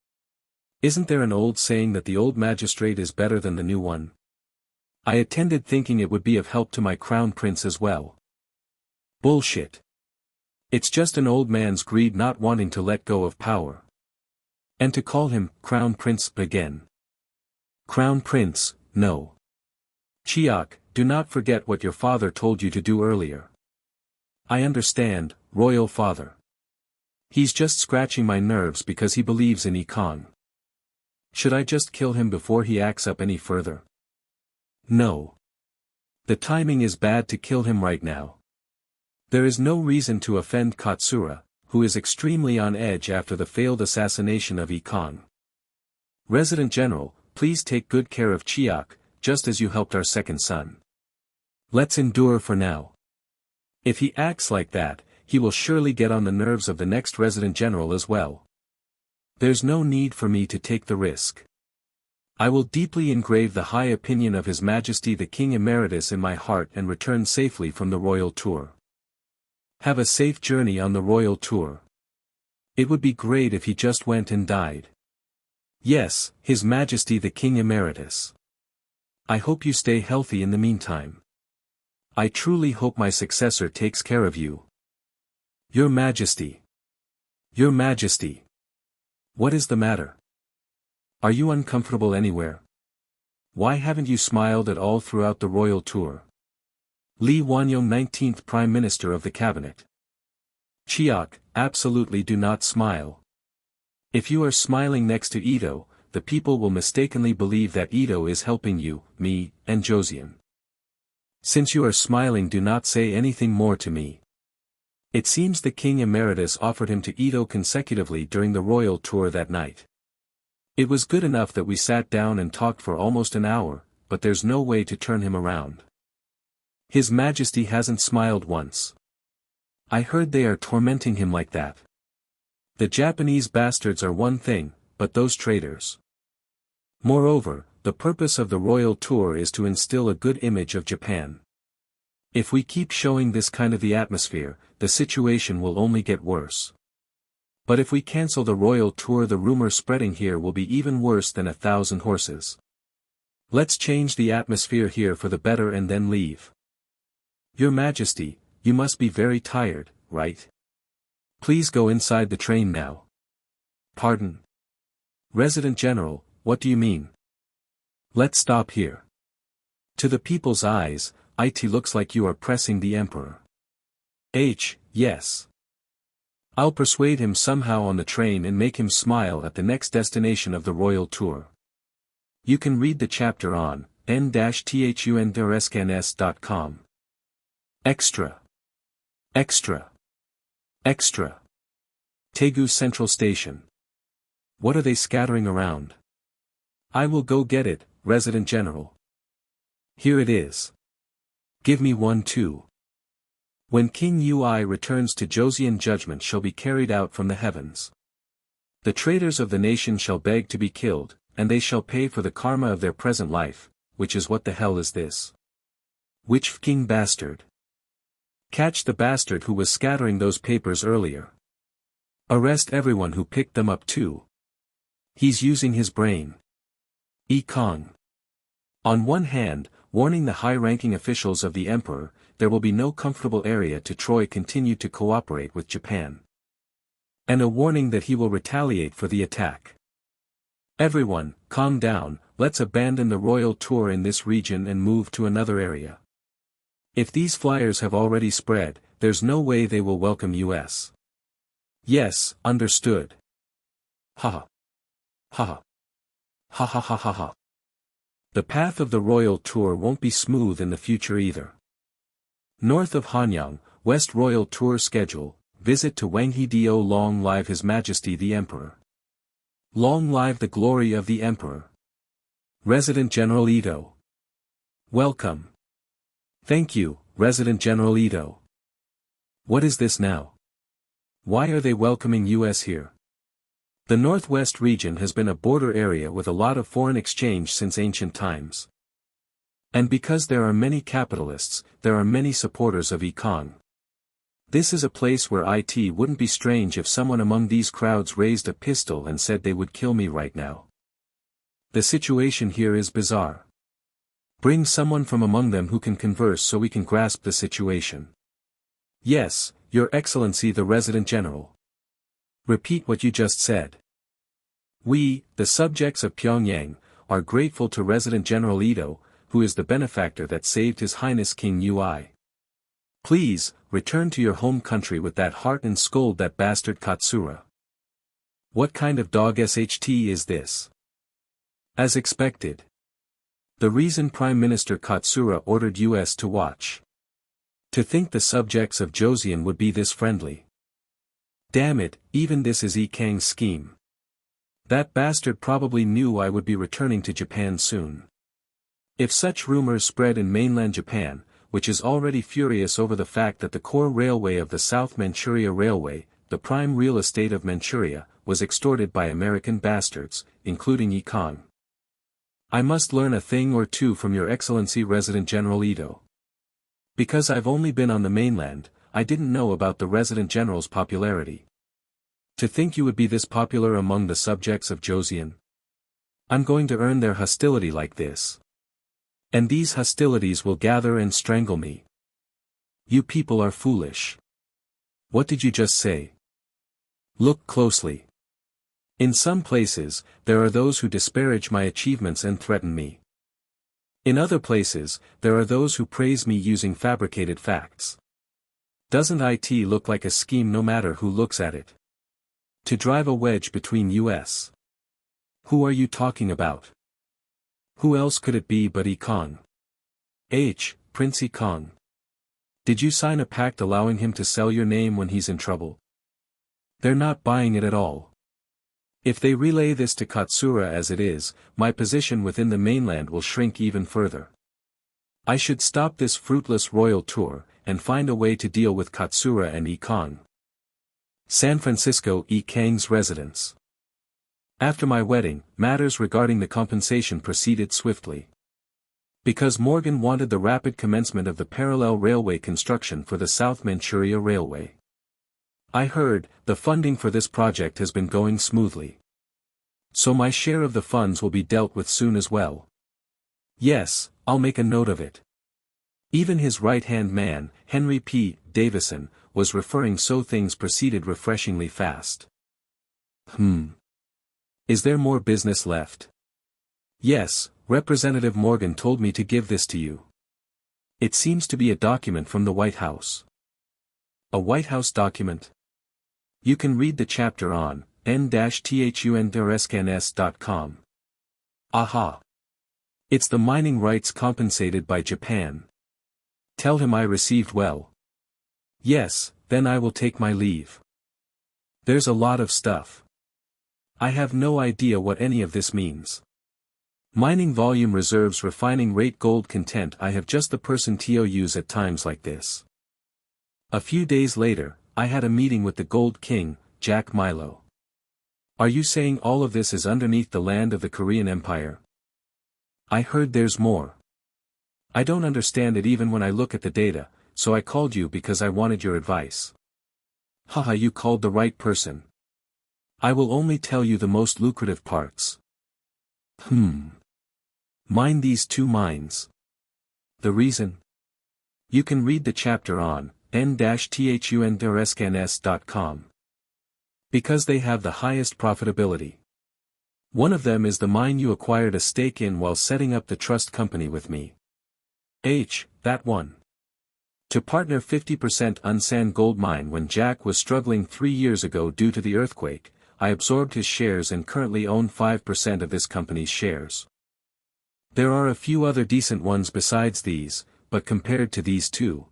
S1: Isn't there an old saying that the old magistrate is better than the new one? I attended thinking it would be of help to my Crown Prince as well. Bullshit. It's just an old man's greed not wanting to let go of power. And to call him Crown Prince again. Crown Prince, no. Chiak, do not forget what your father told you to do earlier. I understand, Royal Father. He's just scratching my nerves because he believes in Yi Kang. Should I just kill him before he acts up any further? No. The timing is bad to kill him right now. There is no reason to offend Katsura, who is extremely on edge after the failed assassination of Yi Kang. Resident General, please take good care of Chiak, just as you helped our second son. Let's endure for now. If he acts like that, he will surely get on the nerves of the next Resident General as well. There's no need for me to take the risk. I will deeply engrave the high opinion of His Majesty the King Emeritus in my heart and return safely from the royal tour. Have a safe journey on the royal tour. It would be great if he just went and died. Yes, His Majesty the King Emeritus. I hope you stay healthy in the meantime. I truly hope my successor takes care of you. Your Majesty. Your Majesty. What is the matter? Are you uncomfortable anywhere? Why haven't you smiled at all throughout the royal tour? Lee Wanyong, 19th Prime Minister of the Cabinet. Chiak, absolutely do not smile. If you are smiling next to Ito, the people will mistakenly believe that Ito is helping you, me, and Joseon. Since you are smiling, do not say anything more to me. It seems the King Emeritus offered him to Ito consecutively during the royal tour that night. It was good enough that we sat down and talked for almost an hour, but there's no way to turn him around. His Majesty hasn't smiled once. I heard they are tormenting him like that. The Japanese bastards are one thing, but those traitors. Moreover, the purpose of the royal tour is to instill a good image of Japan. If we keep showing this kind of the atmosphere, the situation will only get worse. But if we cancel the royal tour, the rumor spreading here will be even worse than 1,000 horses. Let's change the atmosphere here for the better and then leave. Your Majesty, you must be very tired, right? Please go inside the train now. Pardon? Resident General, what do you mean? Let's stop here. To the people's eyes, it looks like you are pressing the Emperor. Yes. I'll persuade him somehow on the train and make him smile at the next destination of the royal tour. You can read the chapter on n-thunderscans.com. Extra. Daegu Central Station. What are they scattering around? I will go get it, Resident General. Here it is. Give me one too. When King Ui returns to Joseon, judgment shall be carried out from the heavens. The traitors of the nation shall beg to be killed, and they shall pay for the karma of their present life, which is what the hell is this? Which king bastard? Catch the bastard who was scattering those papers earlier. Arrest everyone who picked them up too. He's using his brain. Yi Kang. On one hand, warning the high-ranking officials of the Emperor, there will be no comfortable area to Troy continue to cooperate with Japan. And a warning that he will retaliate for the attack. Everyone, calm down, let's abandon the royal tour in this region and move to another area. If these flyers have already spread, there's no way they will welcome us. Yes, understood. Haha. Haha. Ha ha ha ha ha. The path of the royal tour won't be smooth in the future either. North of Hanyang, West Royal Tour schedule, visit to Wanghe-do. Long live His Majesty the Emperor. Long live the glory of the Emperor. Resident General Ito. Welcome. Thank you, Resident General Ito. What is this now? Why are they welcoming us here? The Northwest region has been a border area with a lot of foreign exchange since ancient times. And because there are many capitalists, there are many supporters of Yi Kang. This is a place where it wouldn't be strange if someone among these crowds raised a pistol and said they would kill me right now. The situation here is bizarre. Bring someone from among them who can converse so we can grasp the situation. Yes, Your Excellency the Resident General. Repeat what you just said. We, the subjects of Pyongyang, are grateful to Resident General Ito, who is the benefactor that saved His Highness King Ui. Please, return to your home country with that heart and scold that bastard Katsura. What kind of dog SHT is this? As expected. The reason Prime Minister Katsura ordered us to watch. To think the subjects of Joseon would be this friendly. Damn it, even this is Yi Kang's scheme. That bastard probably knew I would be returning to Japan soon. If such rumors spread in mainland Japan, which is already furious over the fact that the core railway of the South Manchuria Railway, the prime real estate of Manchuria, was extorted by American bastards, including Yi Kang. I must learn a thing or two from Your Excellency Resident General Ito. Because I've only been on the mainland, I didn't know about the Resident General's popularity. To think you would be this popular among the subjects of Joseon. I'm going to earn their hostility like this. And these hostilities will gather and strangle me. You people are foolish. What did you just say? Look closely. In some places, there are those who disparage my achievements and threaten me. In other places, there are those who praise me using fabricated facts. Doesn't it look like a scheme no matter who looks at it? To drive a wedge between us. Who are you talking about? Who else could it be but Yi Kang? Prince Yi Kang. Did you sign a pact allowing him to sell your name when he's in trouble? They're not buying it at all. If they relay this to Katsura as it is, my position within the mainland will shrink even further. I should stop this fruitless royal tour, and find a way to deal with Katsura and Yi Kang. San Francisco. Yi Kang's residence. After my wedding, matters regarding the compensation proceeded swiftly. Because Morgan wanted the rapid commencement of the parallel railway construction for the South Manchuria Railway. I heard, the funding for this project has been going smoothly. So my share of the funds will be dealt with soon as well. Yes, I'll make a note of it. Even his right-hand man, Henry P. Davison, was referring so things proceeded refreshingly fast. Is there more business left? Yes, Representative Morgan told me to give this to you. It seems to be a document from the White House. A White House document? You can read the chapter on n-thunderscans.com. Aha! It's the mining rights compensated by Japan. Tell him I received well. Yes, then I will take my leave. There's a lot of stuff. I have no idea what any of this means. Mining volume reserves refining rate gold content. I have just the person to use at times like this. A few days later, I had a meeting with the Gold King, Jack Milo. Are you saying all of this is underneath the land of the Korean Empire? I heard there's more. I don't understand it even when I look at the data, so I called you because I wanted your advice. Haha, you called the right person. I will only tell you the most lucrative parts. Mine these two mines. The reason? You can read the chapter on n-thunderscans.com. Because they have the highest profitability. One of them is the mine you acquired a stake in while setting up the trust company with me. That one. To partner 50% Unsan gold mine when Jack was struggling 3 years ago due to the earthquake, I absorbed his shares and currently own 5% of this company's shares. There are a few other decent ones besides these, but compared to these two.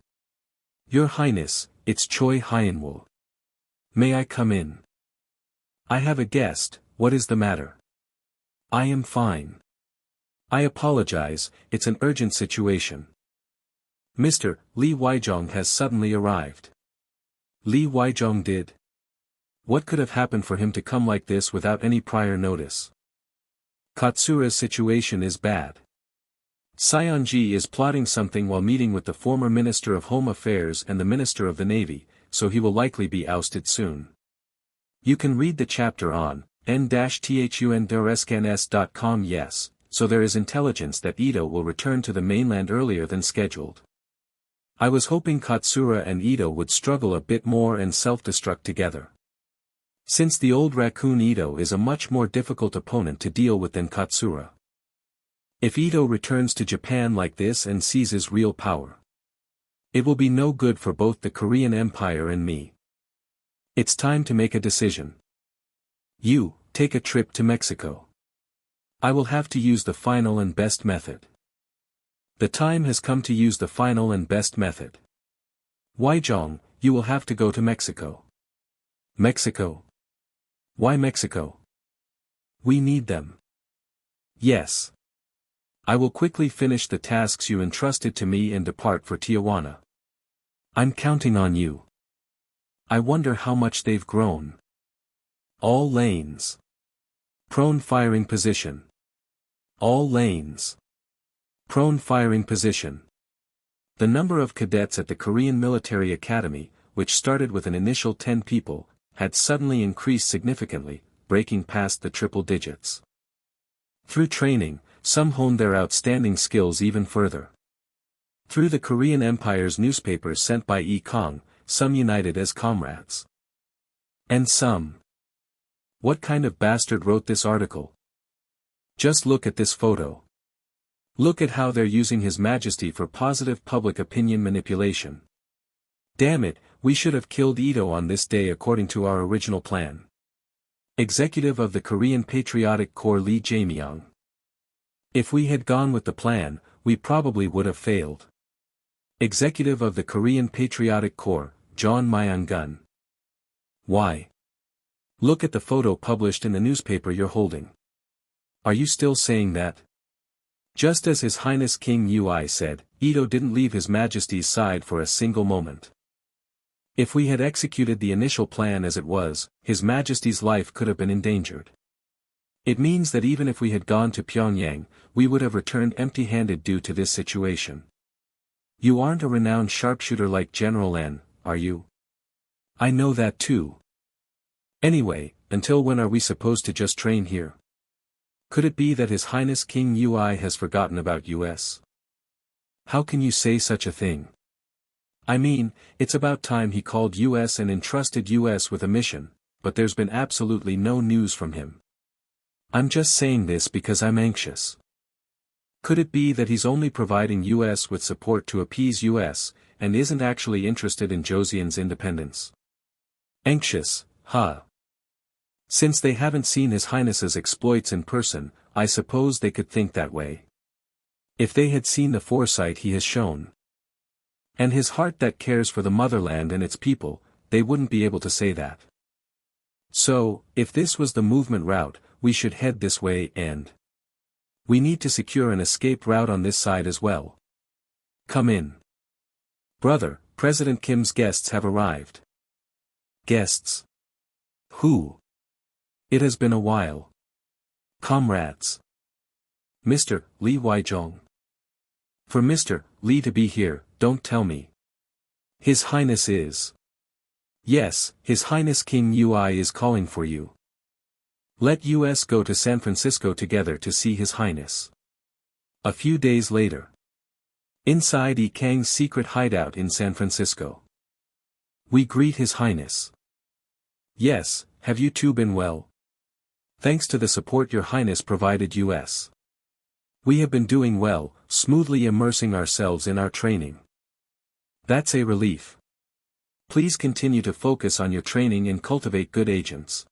S1: Your Highness, it's Choi Hyunwoo. May I come in? I have a guest. What is the matter? I am fine. I apologize, it's an urgent situation. Mr. Lee Waijong has suddenly arrived. Lee Waijong did? What could have happened for him to come like this without any prior notice? Katsura's situation is bad. Seonji is plotting something while meeting with the former Minister of Home Affairs and the Minister of the Navy, so he will likely be ousted soon. You can read the chapter on n-thunderscans.com. Yes, so there is intelligence that Ito will return to the mainland earlier than scheduled. I was hoping Katsura and Ito would struggle a bit more and self-destruct together. Since the old raccoon Ito is a much more difficult opponent to deal with than Katsura. If Ito returns to Japan like this and seizes real power, it will be no good for both the Korean Empire and me. It's time to make a decision. You, take a trip to Mexico. I will have to use the final and best method. The time has come to use the final and best method. Waijong, you will have to go to Mexico. Mexico? Why Mexico? We need them. Yes. I will quickly finish the tasks you entrusted to me and depart for Tijuana. I'm counting on you. I wonder how much they've grown. All lanes. Prone firing position. All lanes. Prone firing position. The number of cadets at the Korean Military Academy, which started with an initial 10 people, had suddenly increased significantly, breaking past the triple digits. Through training, some honed their outstanding skills even further. Through the Korean Empire's newspapers sent by Yi Kang, some united as comrades. And some. What kind of bastard wrote this article? Just look at this photo. Look at how they're using His Majesty for positive public opinion manipulation. Damn it, we should have killed Ito on this day according to our original plan. Executive of the Korean Patriotic Corps Lee Jae-myung. If we had gone with the plan, we probably would have failed. Executive of the Korean Patriotic Corps, John Myung-gun. Why? Look at the photo published in the newspaper you're holding. Are you still saying that? Just as His Highness King Ui said, Ito didn't leave His Majesty's side for a single moment. If we had executed the initial plan as it was, His Majesty's life could have been endangered. It means that even if we had gone to Pyongyang, we would have returned empty-handed due to this situation. You aren't a renowned sharpshooter like General N, are you? I know that too. Anyway, until when are we supposed to just train here? Could it be that His Highness King Ui has forgotten about US? How can you say such a thing? I mean, it's about time he called US and entrusted US with a mission, but there's been absolutely no news from him. I'm just saying this because I'm anxious. Could it be that he's only providing US with support to appease US, and isn't actually interested in Joseon's independence? Anxious, huh? Since they haven't seen His Highness's exploits in person, I suppose they could think that way. If they had seen the foresight he has shown, and his heart that cares for the motherland and its people, they wouldn't be able to say that. So, if this was the movement route, we should head this way and we need to secure an escape route on this side as well. Come in. Brother, President Kim's guests have arrived. Guests? Who? It has been a while. Comrades. Mr. Lee Wai-jong. For Mr. Lee to be here, don't tell me. His Highness is. Yes, His Highness King Ui is calling for you. Let US go to San Francisco together to see His Highness. A few days later. Inside Yi Kang's secret hideout in San Francisco. We greet His Highness. Yes, have you two been well? Thanks to the support Your Highness provided US. We have been doing well, smoothly immersing ourselves in our training. That's a relief. Please continue to focus on your training and cultivate good agents.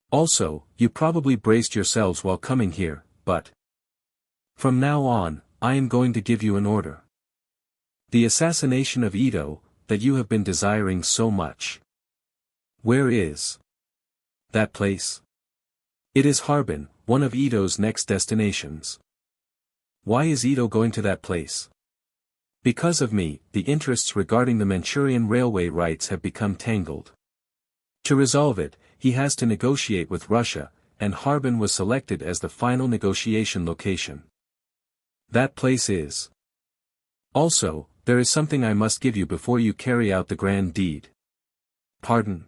S1: Also, you probably braced yourselves while coming here, but from now on, I am going to give you an order. The assassination of Ito, that you have been desiring so much. Where is that place? It is Harbin, one of Ito's next destinations. Why is Ito going to that place? Because of me, the interests regarding the Manchurian railway rights have become tangled. To resolve it, he has to negotiate with Russia, and Harbin was selected as the final negotiation location. That place is. Also, there is something I must give you before you carry out the grand deed. Pardon?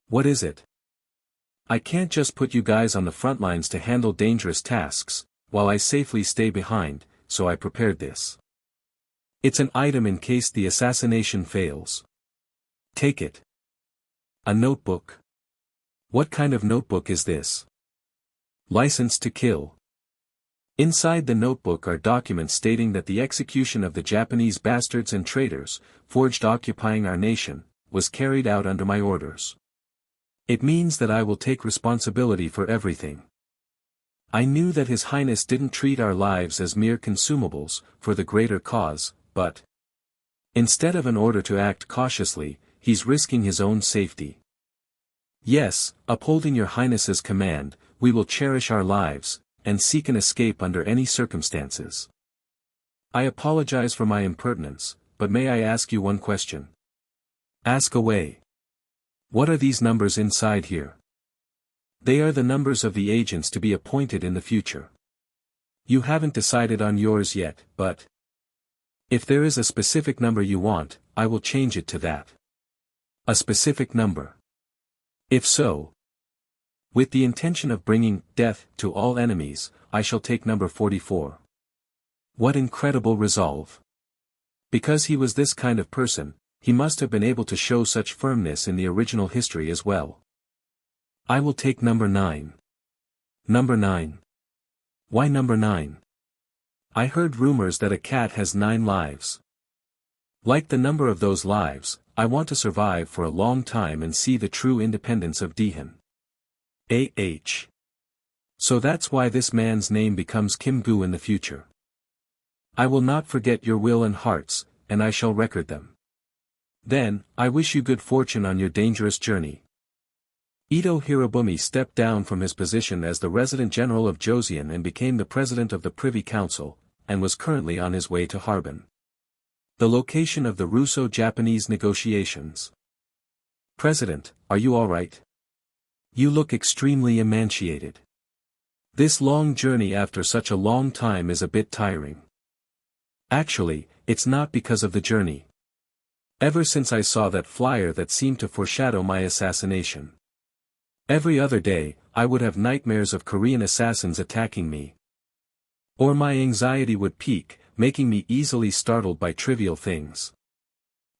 S1: What is it? I can't just put you guys on the front lines to handle dangerous tasks, while I safely stay behind, so I prepared this. It's an item in case the assassination fails. Take it. A notebook. What kind of notebook is this? License to kill. Inside the notebook are documents stating that the execution of the Japanese bastards and traitors, forged occupying our nation, was carried out under my orders. It means that I will take responsibility for everything. I knew that His Highness didn't treat our lives as mere consumables, for the greater cause, but instead of an order to act cautiously, he's risking his own safety. Yes, upholding Your Highness's command, we will cherish our lives, and seek an escape under any circumstances. I apologize for my impertinence, but may I ask you one question? Ask away. What are these numbers inside here? They are the numbers of the agents to be appointed in the future. You haven't decided on yours yet, but If there is a specific number you want, I will change it to that. A specific number. If so, with the intention of bringing death to all enemies, I shall take number 44. What incredible resolve! Because he was this kind of person, he must have been able to show such firmness in the original history as well. I will take number 9. Number 9. Why number 9? I heard rumors that a cat has 9 lives. Like the number of those lives, I want to survive for a long time and see the true independence of Daehan. So that's why this man's name becomes Kim Gu in the future. I will not forget your will and hearts, and I shall record them. Then, I wish you good fortune on your dangerous journey. Ito Hirobumi stepped down from his position as the Resident General of Joseon and became the President of the Privy Council, and was currently on his way to Harbin, the location of the Russo-Japanese negotiations. President, are you all right? You look extremely emaciated. This long journey after such a long time is a bit tiring. Actually, it's not because of the journey. Ever since I saw that flyer that seemed to foreshadow my assassination. Every other day, I would have nightmares of Korean assassins attacking me. Or my anxiety would peak, making me easily startled by trivial things.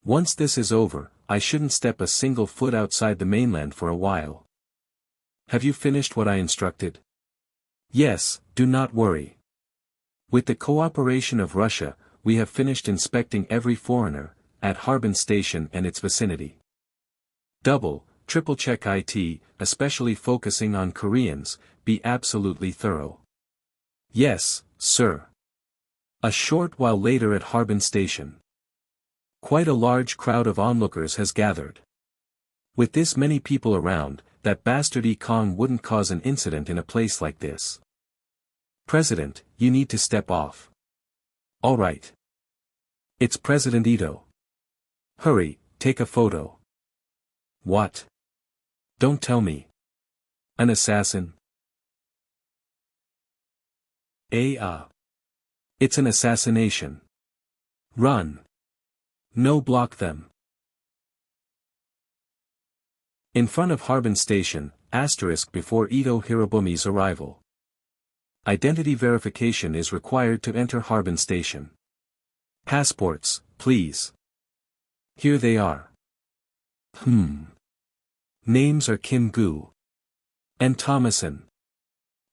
S1: Once this is over, I shouldn't step a single foot outside the mainland for a while. Have you finished what I instructed? Yes, do not worry. With the cooperation of Russia, we have finished inspecting every foreigner, at Harbin Station and its vicinity. Double, triple check it, especially focusing on Koreans, be absolutely thorough. Yes, sir. A short while later at Harbin Station. Quite a large crowd of onlookers has gathered. With this many people around, that bastard Yi Kang wouldn't cause an incident in a place like this. President, you need to step off. All right. It's President Ito. Hurry, take a photo. What? Don't tell me. An assassin? It's an assassination. Run. No, block them. In front of Harbin Station, asterisk before Ito Hirobumi's arrival. Identity verification is required to enter Harbin Station. Passports, please. Here they are. Names are Kim Gu and Thomason.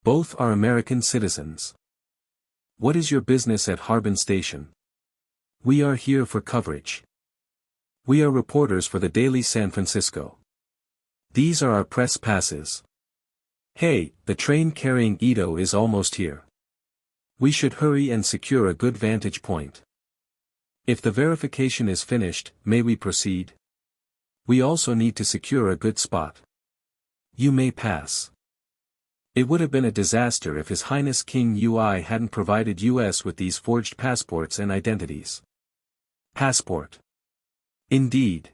S1: Both are American citizens. What is your business at Harbin Station? We are here for coverage. We are reporters for the Daily San Francisco. These are our press passes. Hey, the train carrying Ito is almost here. We should hurry and secure a good vantage point. If the verification is finished, may we proceed? We also need to secure a good spot. You may pass. It would have been a disaster if His Highness King Ui hadn't provided us with these forged passports and identities. Passport. Indeed.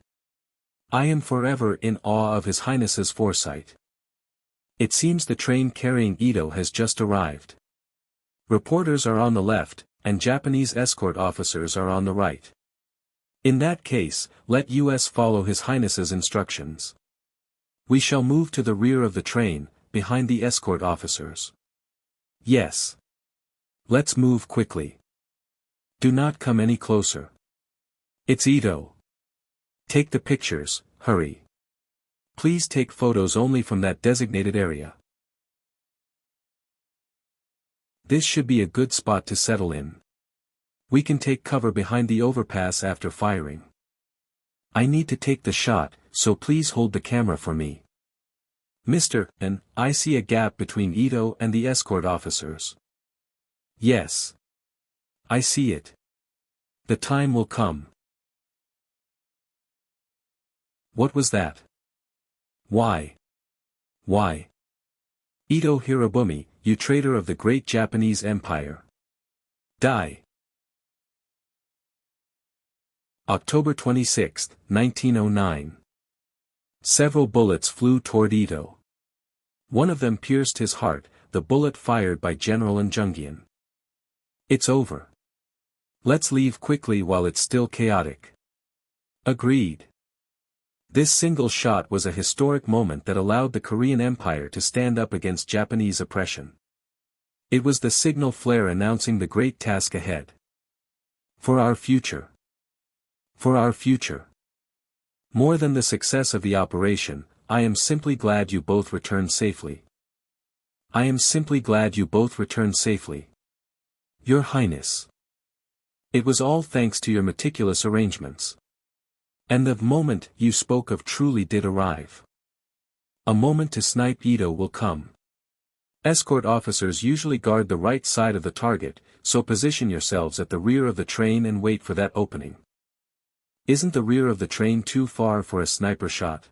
S1: I am forever in awe of His Highness's foresight. It seems the train carrying Ito has just arrived. Reporters are on the left, and Japanese escort officers are on the right. In that case, let us follow His Highness's instructions. We shall move to the rear of the train, behind the escort officers. Yes. Let's move quickly. Do not come any closer. It's Ito. Take the pictures, hurry. Please take photos only from that designated area. This should be a good spot to settle in. We can take cover behind the overpass after firing. I need to take the shot, so please hold the camera for me. Mr. And I see a gap between Ito and the escort officers. Yes. I see it. The time will come. What was that? Why? Why? Ito Hirobumi, you traitor of the great Japanese Empire. Die. October 26, 1909. Several bullets flew toward Ito. One of them pierced his heart, the bullet fired by General Njungian. It's over. Let's leave quickly while it's still chaotic. Agreed. This single shot was a historic moment that allowed the Korean Empire to stand up against Japanese oppression. It was the signal flare announcing the great task ahead. For our future. For our future. More than the success of the operation, I am simply glad you both returned safely. I am simply glad you both returned safely. Your Highness. It was all thanks to your meticulous arrangements. And the moment you spoke of truly did arrive. A moment to snipe Ito will come. Escort officers usually guard the right side of the target, so position yourselves at the rear of the train and wait for that opening. Isn't the rear of the train too far for a sniper shot?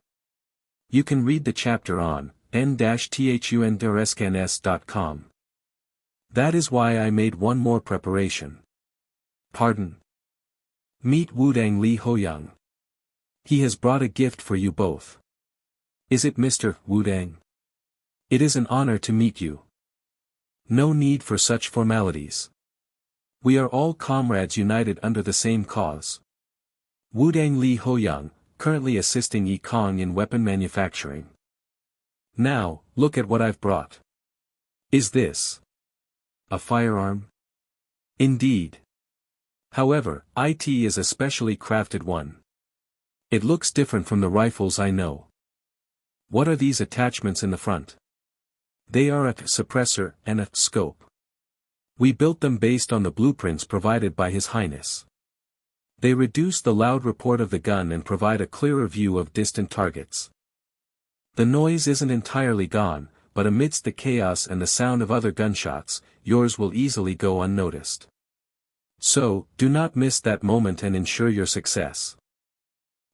S1: You can read the chapter on n-thunderscans.com. That is why I made one more preparation. Pardon. Meet Wudang Lee Hoyoung. He has brought a gift for you both. Is it Mr. Wudang? It is an honor to meet you. No need for such formalities. We are all comrades united under the same cause. Wudang Lee Hoyoung, currently assisting Yi Kang in weapon manufacturing. Now, look at what I've brought. Is this a firearm? Indeed. However, it is a specially crafted one. It looks different from the rifles I know. What are these attachments in the front? They are a suppressor and a scope. We built them based on the blueprints provided by His Highness. They reduce the loud report of the gun and provide a clearer view of distant targets. The noise isn't entirely gone, but amidst the chaos and the sound of other gunshots, yours will easily go unnoticed. So, do not miss that moment and ensure your success.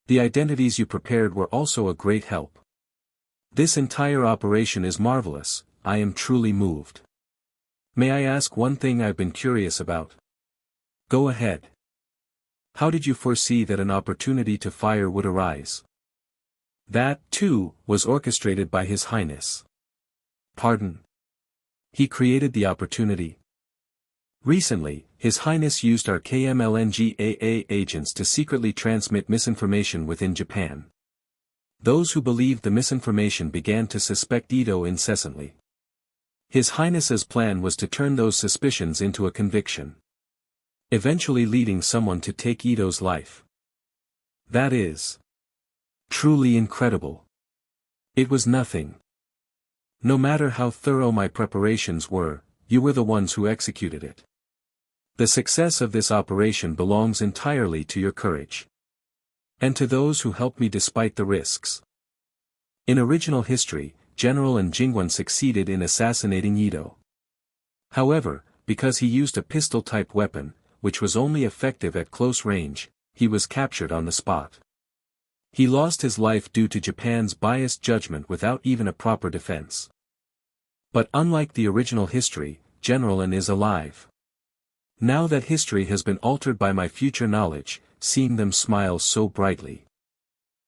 S1: The identities you prepared were also a great help. This entire operation is marvelous, I am truly moved. May I ask one thing I've been curious about? Go ahead. How did you foresee that an opportunity to fire would arise? That, too, was orchestrated by His Highness. Pardon. He created the opportunity. Recently, His Highness used our KMLNGAA agents to secretly transmit misinformation within Japan. Those who believed the misinformation began to suspect Ito incessantly. His Highness's plan was to turn those suspicions into a conviction, eventually leading someone to take Ito's life. That is truly incredible. It was nothing. No matter how thorough my preparations were, you were the ones who executed it. The success of this operation belongs entirely to your courage. And to those who helped me despite the risks. In original history, General and Jingwan succeeded in assassinating Ito. However, because he used a pistol-type weapon, which was only effective at close range, he was captured on the spot. He lost his life due to Japan's biased judgment without even a proper defense. But unlike the original history, General An is alive. Now that history has been altered by my future knowledge, seeing them smile so brightly.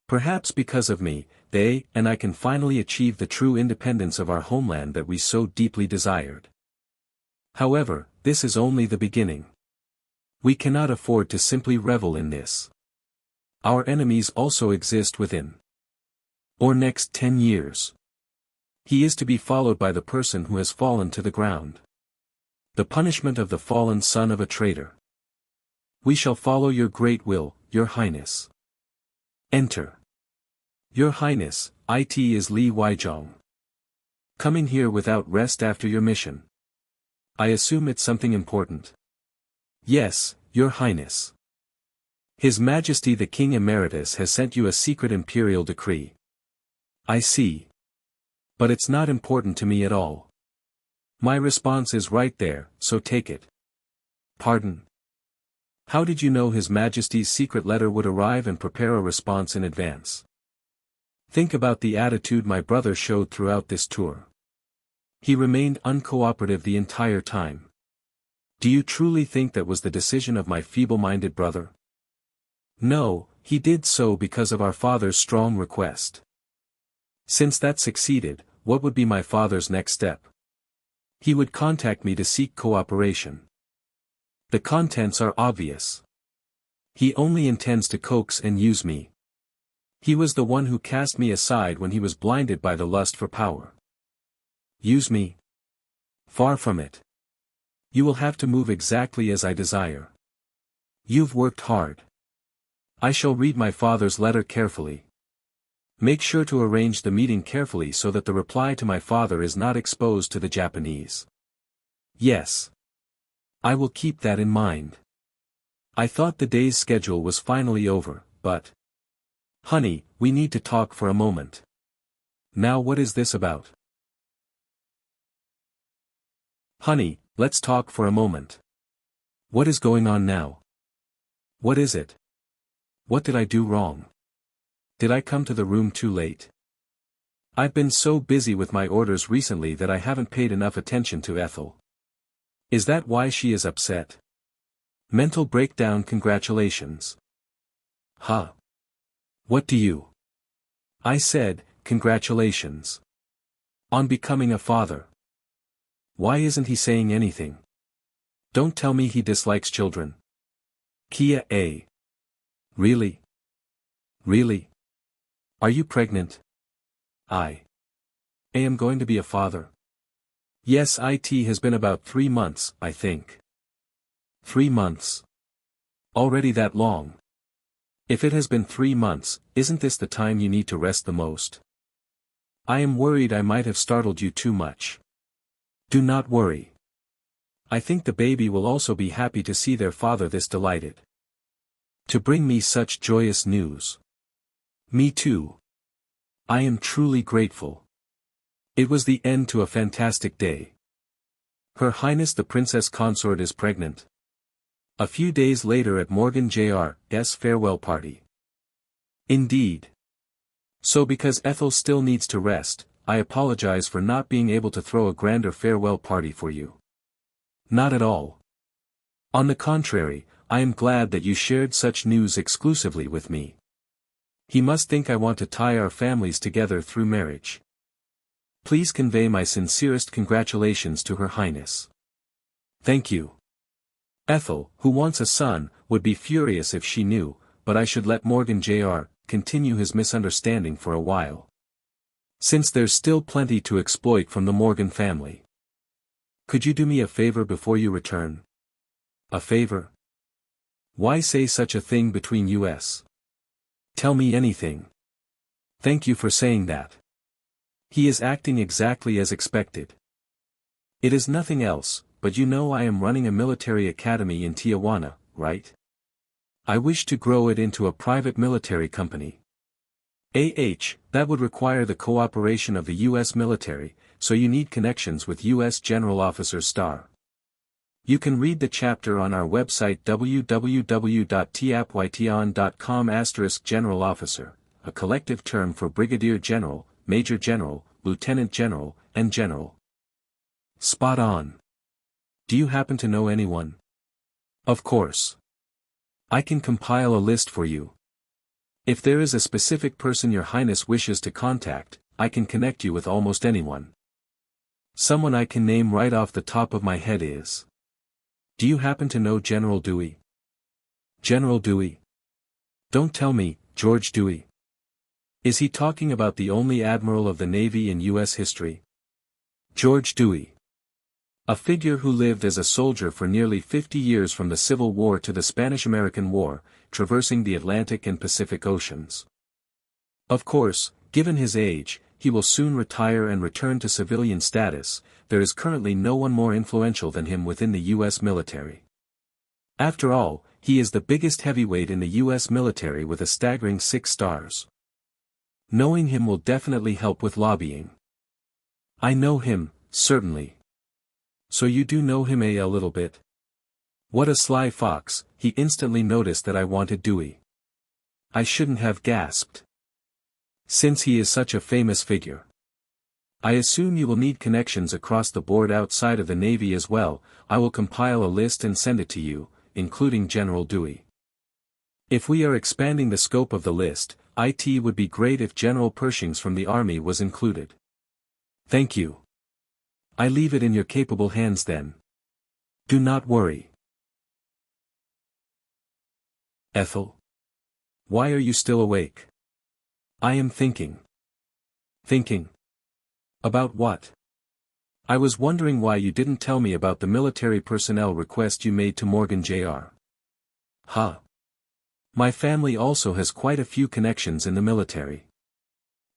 S1: Perhaps because of me, they and I can finally achieve the true independence of our homeland that we so deeply desired. However, this is only the beginning. We cannot afford to simply revel in this. Our enemies also exist within. Or next 10 years. He is to be followed by the person who has fallen to the ground. The punishment of the fallen son of a traitor. We shall follow your great will, Your Highness. Enter. Your Highness, it is Lee Weijong. Coming here without rest after your mission. I assume it's something important. Yes, Your Highness. His Majesty the King Emeritus has sent you a secret imperial decree. I see. But it's not important to me at all. My response is right there, so take it. Pardon. How did you know His Majesty's secret letter would arrive and prepare a response in advance? Think about the attitude my brother showed throughout this tour. He remained uncooperative the entire time. Do you truly think that was the decision of my feeble-minded brother? No, he did so because of our father's strong request. Since that succeeded, what would be my father's next step? He would contact me to seek cooperation. The contents are obvious. He only intends to coax and use me. He was the one who cast me aside when he was blinded by the lust for power. Use me? Far from it. You will have to move exactly as I desire. You've worked hard. I shall read my father's letter carefully. Make sure to arrange the meeting carefully so that the reply to my father is not exposed to the Japanese. Yes. I will keep that in mind. I thought the day's schedule was finally over, but... Honey, we need to talk for a moment. Now what is this about? Honey, let's talk for a moment. What is going on now? What is it? What did I do wrong? Did I come to the room too late? I've been so busy with my orders recently that I haven't paid enough attention to Ethel. Is that why she is upset? Mental breakdown. Congratulations. Huh? What do you? I said, congratulations. On becoming a father. Why isn't he saying anything? Don't tell me he dislikes children. Kia A. Really? Really? Are you pregnant? I am going to be a father. Yes, it has been about 3 months, I think. 3 months. Already that long. If it has been 3 months, isn't this the time you need to rest the most? I am worried I might have startled you too much. Do not worry. I think the baby will also be happy to see their father this delighted. To bring me such joyous news. Me too. I am truly grateful. It was the end to a fantastic day. Her Highness the Princess Consort is pregnant. A few days later at Morgan Jr.'s farewell party. Indeed. So because Ethel still needs to rest, I apologize for not being able to throw a grander farewell party for you. Not at all. On the contrary, I am glad that you shared such news exclusively with me. He must think I want to tie our families together through marriage. Please convey my sincerest congratulations to Her Highness. Thank you. Ethel, who wants a son, would be furious if she knew, but I should let Morgan Jr. continue his misunderstanding for a while. Since there's still plenty to exploit from the Morgan family. Could you do me a favor before you return? A favor? Why say such a thing between us? Tell me anything. Thank you for saying that. He is acting exactly as expected. It is nothing else, but you know I am running a military academy in Tijuana, right? I wish to grow it into a private military company. That would require the cooperation of the U.S. military, so you need connections with U.S. General Officer Star. You can read the chapter on our website www.tapytion.com. General Officer, a collective term for Brigadier General, Major General, Lieutenant General, and General. Spot on. Do you happen to know anyone? Of course. I can compile a list for you. If there is a specific person Your Highness wishes to contact, I can connect you with almost anyone. Someone I can name right off the top of my head is. Do you happen to know General Dewey? General Dewey? Don't tell me, George Dewey. Is he talking about the only admiral of the Navy in U.S. history? George Dewey. A figure who lived as a soldier for nearly 50 years from the Civil War to the Spanish-American War, traversing the Atlantic and Pacific Oceans. Of course, given his age, he will soon retire and return to civilian status. There is currently no one more influential than him within the U.S. military. After all, he is the biggest heavyweight in the U.S. military with a staggering 6 stars. Knowing him will definitely help with lobbying. I know him, certainly. So you do know him a little bit? What a sly fox, he instantly noticed that I wanted Dewey. I shouldn't have gasped. Since he is such a famous figure. I assume you will need connections across the board outside of the Navy as well. I will compile a list and send it to you, including General Dewey. If we are expanding the scope of the list, it would be great if General Pershing's from the Army was included. Thank you. I leave it in your capable hands then. Do not worry. Ethel? Why are you still awake? I am thinking. Thinking? About what? I was wondering why you didn't tell me about the military personnel request you made to Morgan Jr. Huh. My family also has quite a few connections in the military.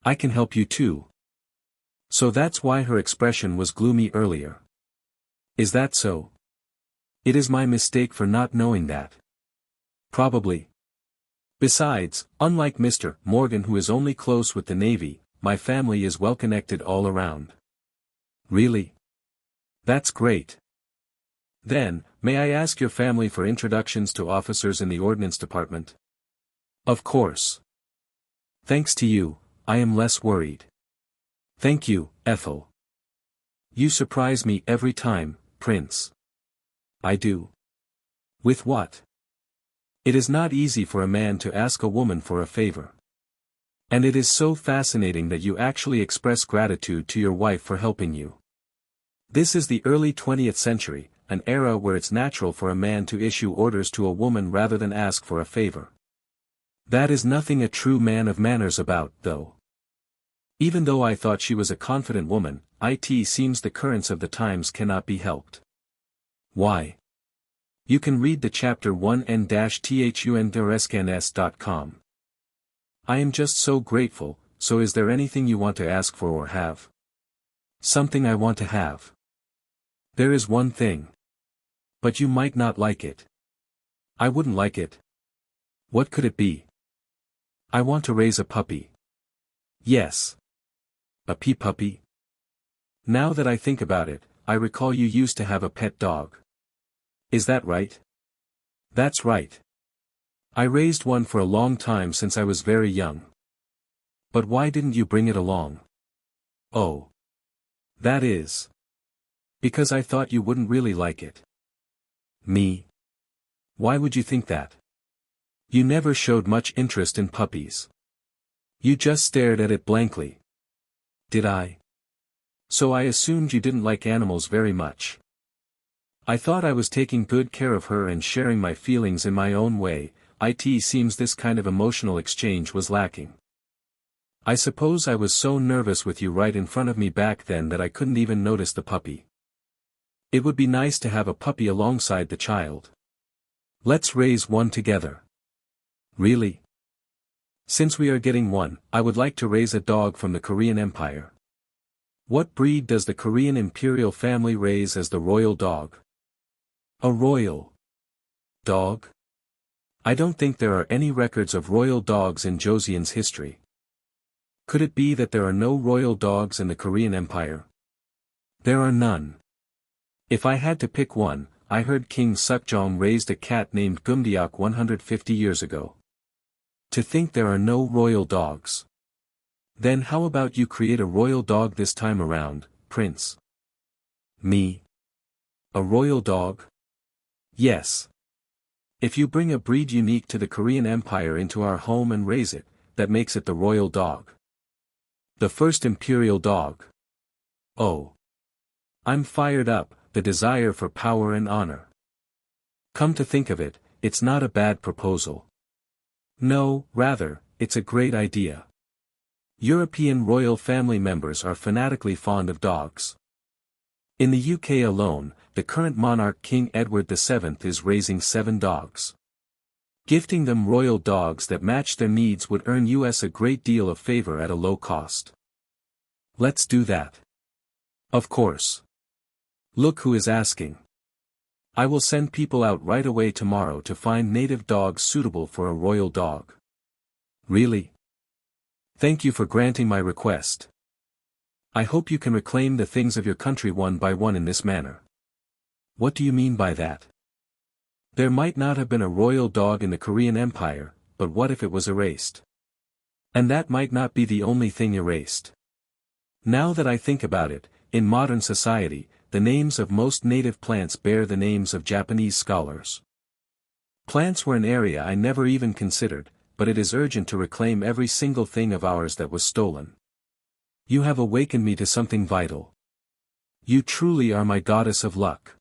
S1: I can help you too. So that's why her expression was gloomy earlier. Is that so? It is my mistake for not knowing that. Probably. Besides, unlike Mr. Morgan, who is only close with the Navy, my family is well connected all around. Really? That's great. Then, may I ask your family for introductions to officers in the Ordnance Department? Of course. Thanks to you, I am less worried. Thank you, Ethel. You surprise me every time, Prince. I do. With what? It is not easy for a man to ask a woman for a favor. And it is so fascinating that you actually express gratitude to your wife for helping you. This is the early 20th century, an era where it's natural for a man to issue orders to a woman rather than ask for a favor. That is nothing a true man of manners about, though. Even though I thought she was a confident woman, it seems the currents of the times cannot be helped. Why? You can read the chapter 1n-thunderescanes.com. I am just so grateful. So is there anything you want to ask for or have? Something I want to have. There is one thing. But you might not like it. I wouldn't like it. What could it be? I want to raise a puppy. Yes. A pea puppy? Now that I think about it, I recall you used to have a pet dog. Is that right? That's right. I raised one for a long time since I was very young. But why didn't you bring it along? Oh. That is. Because I thought you wouldn't really like it. Me? Why would you think that? You never showed much interest in puppies. You just stared at it blankly. Did I? So I assumed you didn't like animals very much. I thought I was taking good care of her and sharing my feelings in my own way. It seems this kind of emotional exchange was lacking. I suppose I was so nervous with you right in front of me back then that I couldn't even notice the puppy. It would be nice to have a puppy alongside the child. Let's raise one together. Really? Since we are getting one, I would like to raise a dog from the Korean Empire. What breed does the Korean imperial family raise as the royal dog? A royal dog? I don't think there are any records of royal dogs in Joseon's history. Could it be that there are no royal dogs in the Korean Empire? There are none. If I had to pick one, I heard King Seokjong raised a cat named Gumdeok 150 years ago. To think there are no royal dogs. Then how about you create a royal dog this time around, Prince? Me? A royal dog? Yes. If you bring a breed unique to the Korean Empire into our home and raise it, that makes it the royal dog. The first imperial dog. Oh. I'm fired up, the desire for power and honor. Come to think of it, it's not a bad proposal. No, rather, it's a great idea. European royal family members are fanatically fond of dogs. In the UK alone, the current monarch King Edward VII is raising 7 dogs. Gifting them royal dogs that match their needs would earn us a great deal of favor at a low cost. Let's do that. Of course. Look who is asking. I will send people out right away tomorrow to find native dogs suitable for a royal dog. Really? Thank you for granting my request. I hope you can reclaim the things of your country one by one in this manner. What do you mean by that? There might not have been a royal dog in the Korean Empire, but what if it was erased? And that might not be the only thing erased. Now that I think about it, in modern society, the names of most native plants bear the names of Japanese scholars. Plants were an area I never even considered, but it is urgent to reclaim every single thing of ours that was stolen. You have awakened me to something vital. You truly are my goddess of luck.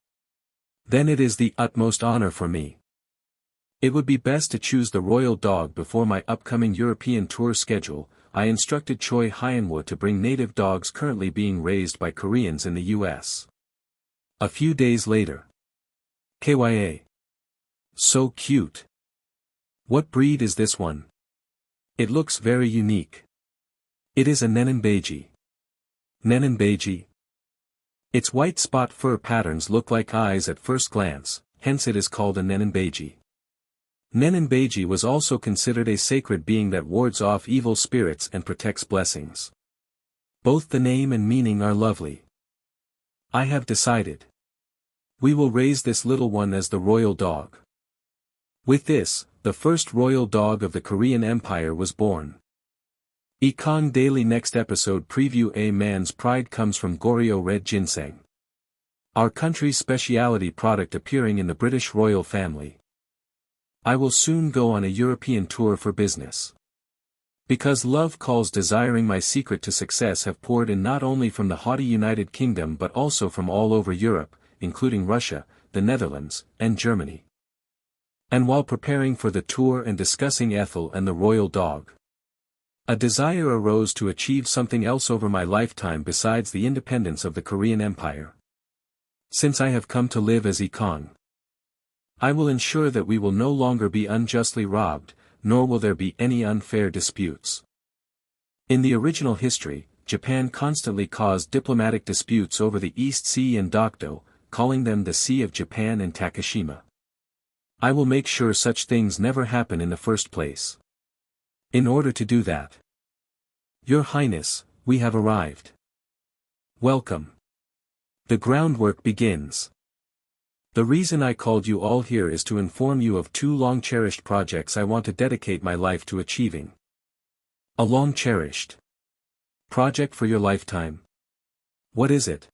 S1: Then it is the utmost honor for me. It would be best to choose the royal dog before my upcoming European tour schedule. I instructed Choi Hyunwoo to bring native dogs currently being raised by Koreans in the US. A few days later. KYA. So cute. What breed is this one? It looks very unique. It is a Nenenbeji. Nenenbeji. Its white spot fur patterns look like eyes at first glance, hence it is called a Nenenbeji. Nenenbeji was also considered a sacred being that wards off evil spirits and protects blessings. Both the name and meaning are lovely. I have decided. We will raise this little one as the royal dog. With this, the first royal dog of the Korean Empire was born. Yi Kang Daily Next Episode Preview. A man's pride comes from Goryeo red ginseng. Our country's specialty product appearing in the British royal family. I will soon go on a European tour for business. Because love calls desiring my secret to success have poured in not only from the haughty United Kingdom but also from all over Europe, including Russia, the Netherlands, and Germany. And while preparing for the tour and discussing Ethel and the royal dog, a desire arose to achieve something else over my lifetime besides the independence of the Korean Empire. Since I have come to live as Yi Kang, I will ensure that we will no longer be unjustly robbed, nor will there be any unfair disputes. In the original history, Japan constantly caused diplomatic disputes over the East Sea and Dokdo, calling them the Sea of Japan and Takashima. I will make sure such things never happen in the first place. In order to do that, Your Highness, we have arrived. Welcome. The groundwork begins. The reason I called you all here is to inform you of two long-cherished projects I want to dedicate my life to achieving. A long-cherished project for your lifetime. What is it?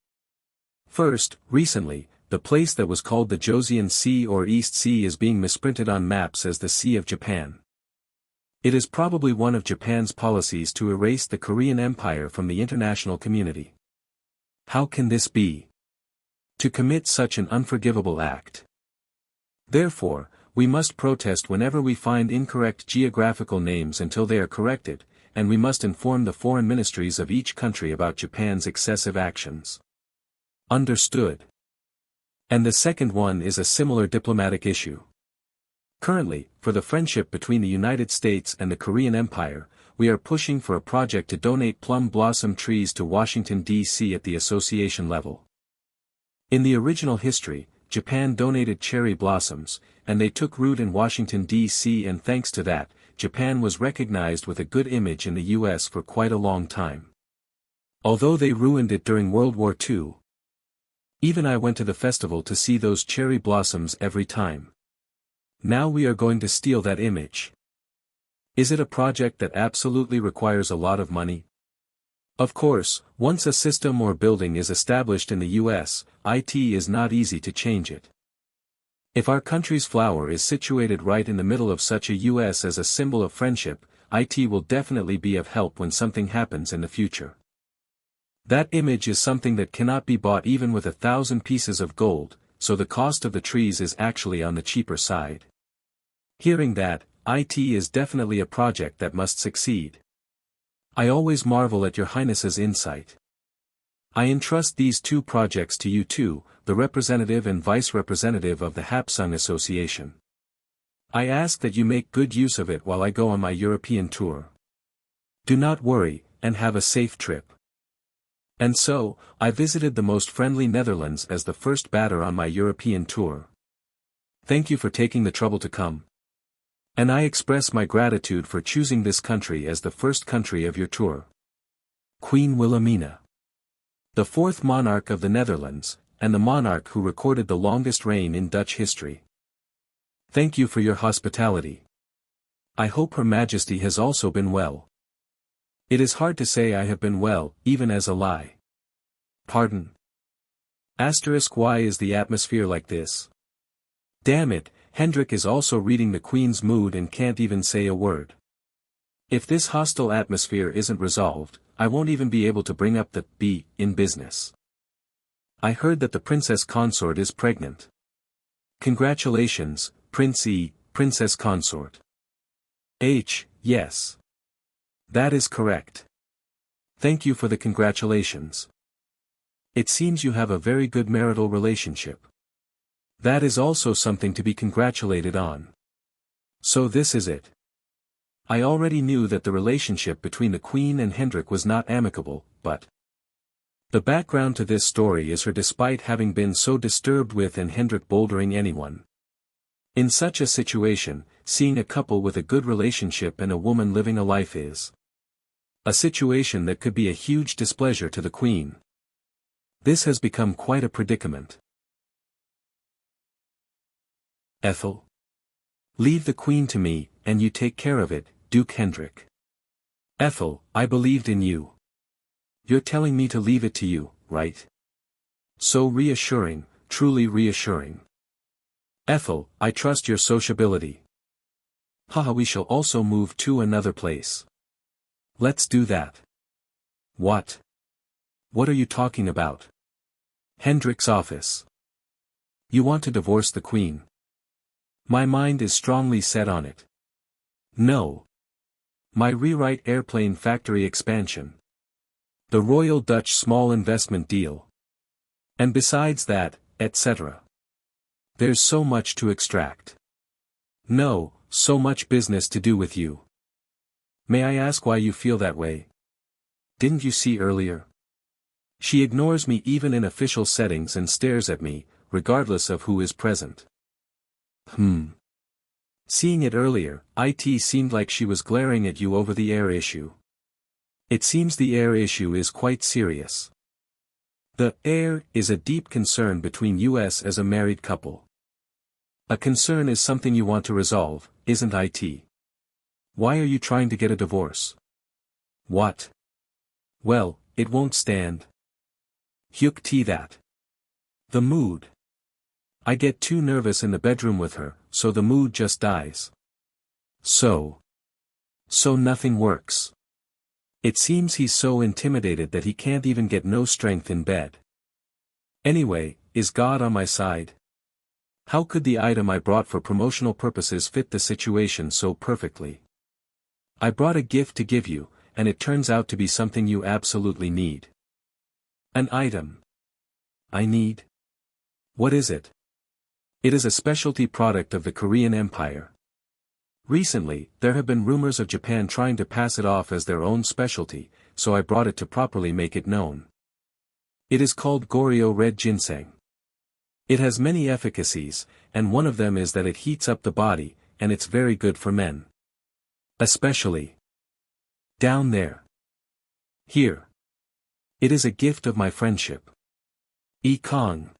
S1: First, recently, the place that was called the Joseon Sea or East Sea is being misprinted on maps as the Sea of Japan. It is probably one of Japan's policies to erase the Korean Empire from the international community. How can this be? To commit such an unforgivable act. Therefore, we must protest whenever we find incorrect geographical names until they are corrected, and we must inform the foreign ministries of each country about Japan's excessive actions. Understood. And the second one is a similar diplomatic issue. Currently, for the friendship between the United States and the Korean Empire, we are pushing for a project to donate plum blossom trees to Washington, D.C. at the association level. In the original history, Japan donated cherry blossoms, and they took root in Washington, D.C. and thanks to that, Japan was recognized with a good image in the U.S. for quite a long time. Although they ruined it during World War II. Even I went to the festival to see those cherry blossoms every time. Now we are going to steal that image. Is it a project that absolutely requires a lot of money? Of course, once a system or building is established in the US, it is not easy to change it. If our country's flower is situated right in the middle of such a US as a symbol of friendship, it will definitely be of help when something happens in the future. That image is something that cannot be bought even with 1,000 pieces of gold, so the cost of the trees is actually on the cheaper side. Hearing that, it is definitely a project that must succeed. I always marvel at your Highness's insight. I entrust these two projects to you two, the representative and vice representative of the Hapsung Association. I ask that you make good use of it while I go on my European tour. Do not worry, and have a safe trip. And so, I visited the most friendly Netherlands as the first batter on my European tour. Thank you for taking the trouble to come. And I express my gratitude for choosing this country as the first country of your tour. Queen Wilhelmina, the fourth monarch of the Netherlands, and the monarch who recorded the longest reign in Dutch history. Thank you for your hospitality. I hope Her Majesty has also been well. It is hard to say I have been well, even as a lie. Pardon. Why is the atmosphere like this? Damn it, Hendrik is also reading the Queen's mood and can't even say a word. If this hostile atmosphere isn't resolved, I won't even be able to bring up the "be" in business. I heard that the princess consort is pregnant. Congratulations, Prince Yi princess consort. Yes. That is correct. Thank you for the congratulations. It seems you have a very good marital relationship. That is also something to be congratulated on. So this is it. I already knew that the relationship between the Queen and Hendrik was not amicable, but the background to this story is her despite having been so disturbed with and Hendrik bouldering anyone. In such a situation, seeing a couple with a good relationship and a woman living a life is a situation that could be a huge displeasure to the Queen. This has become quite a predicament. Ethel. Leave the Queen to me, and you take care of it, Duke Hendrik. Ethel, I believed in you. You're telling me to leave it to you, right? So reassuring, truly reassuring. Ethel, I trust your sociability. Haha, we shall also move to another place. Let's do that. What? What are you talking about? Hendrik's office. You want to divorce the Queen? My mind is strongly set on it. No. My rewrite airplane factory expansion. The Royal Dutch small investment deal. And besides that, etc. There's so much to extract. No, so much business to do with you. May I ask why you feel that way? Didn't you see earlier? She ignores me even in official settings and stares at me, regardless of who is present. Seeing it earlier, it seemed like she was glaring at you over the air issue. It seems the air issue is quite serious. The air is a deep concern between us as a married couple. A concern is something you want to resolve, isn't it? Why are you trying to get a divorce? What? Well, it won't stand. Hyuk T that. The mood. I get too nervous in the bedroom with her, so the mood just dies. So nothing works. It seems he's so intimidated that he can't even get no strength in bed. Anyway, is God on my side? How could the item I brought for promotional purposes fit the situation so perfectly? I brought a gift to give you, and it turns out to be something you absolutely need. An item. I need? What is it? It is a specialty product of the Korean Empire. Recently, there have been rumors of Japan trying to pass it off as their own specialty, so I brought it to properly make it known. It is called Goryeo Red Ginseng. It has many efficacies, and one of them is that it heats up the body, and it's very good for men. Especially down there. Here. It is a gift of my friendship. Yi Kang.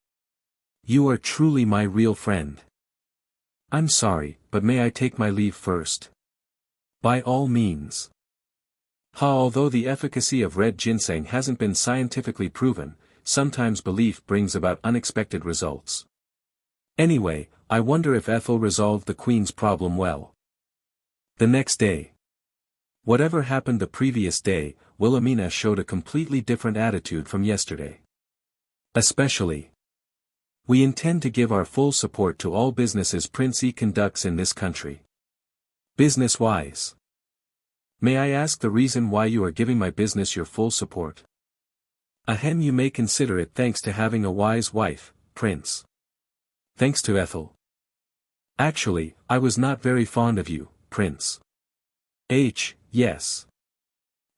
S1: You are truly my real friend. I'm sorry, but may I take my leave first? By all means. Although the efficacy of red ginseng hasn't been scientifically proven, sometimes belief brings about unexpected results. Anyway, I wonder if Ethel resolved the Queen's problem well. The next day. Whatever happened the previous day, Wilhelmina showed a completely different attitude from yesterday. Especially. We intend to give our full support to all businesses Prince Yi conducts in this country. Business-wise. May I ask the reason why you are giving my business your full support? Ahem, you may consider it thanks to having a wise wife, Prince. Thanks to Ethel. Actually, I was not very fond of you, Prince. Yes.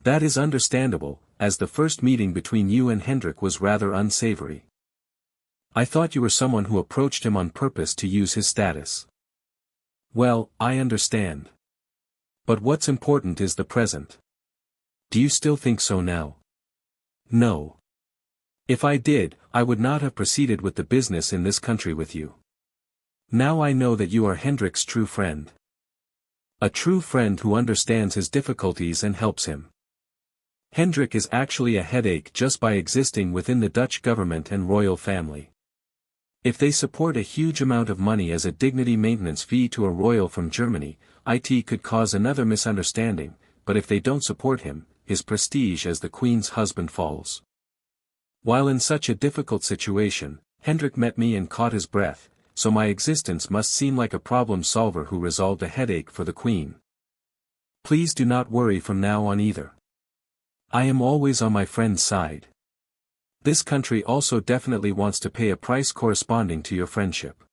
S1: That is understandable, as the first meeting between you and Hendrik was rather unsavory. I thought you were someone who approached him on purpose to use his status. Well, I understand. But what's important is the present. Do you still think so now? No. If I did, I would not have proceeded with the business in this country with you. Now I know that you are Hendrik's true friend. A true friend who understands his difficulties and helps him. Hendrik is actually a headache just by existing within the Dutch government and royal family. If they support a huge amount of money as a dignity maintenance fee to a royal from Germany, it could cause another misunderstanding, but if they don't support him, his prestige as the Queen's husband falls. While in such a difficult situation, Hendrik met me and caught his breath, so my existence must seem like a problem solver who resolved a headache for the Queen. Please do not worry from now on either. I am always on my friend's side. This country also definitely wants to pay a price corresponding to your friendship.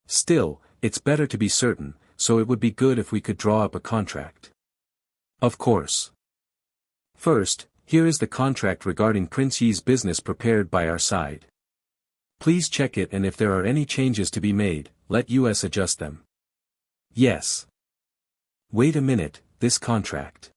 S1: Still, it's better to be certain, so it would be good if we could draw up a contract. Of course. First, here is the contract regarding Prince Yi's business prepared by our side. Please check it, and if there are any changes to be made, let us adjust them. Yes. Wait a minute, this contract.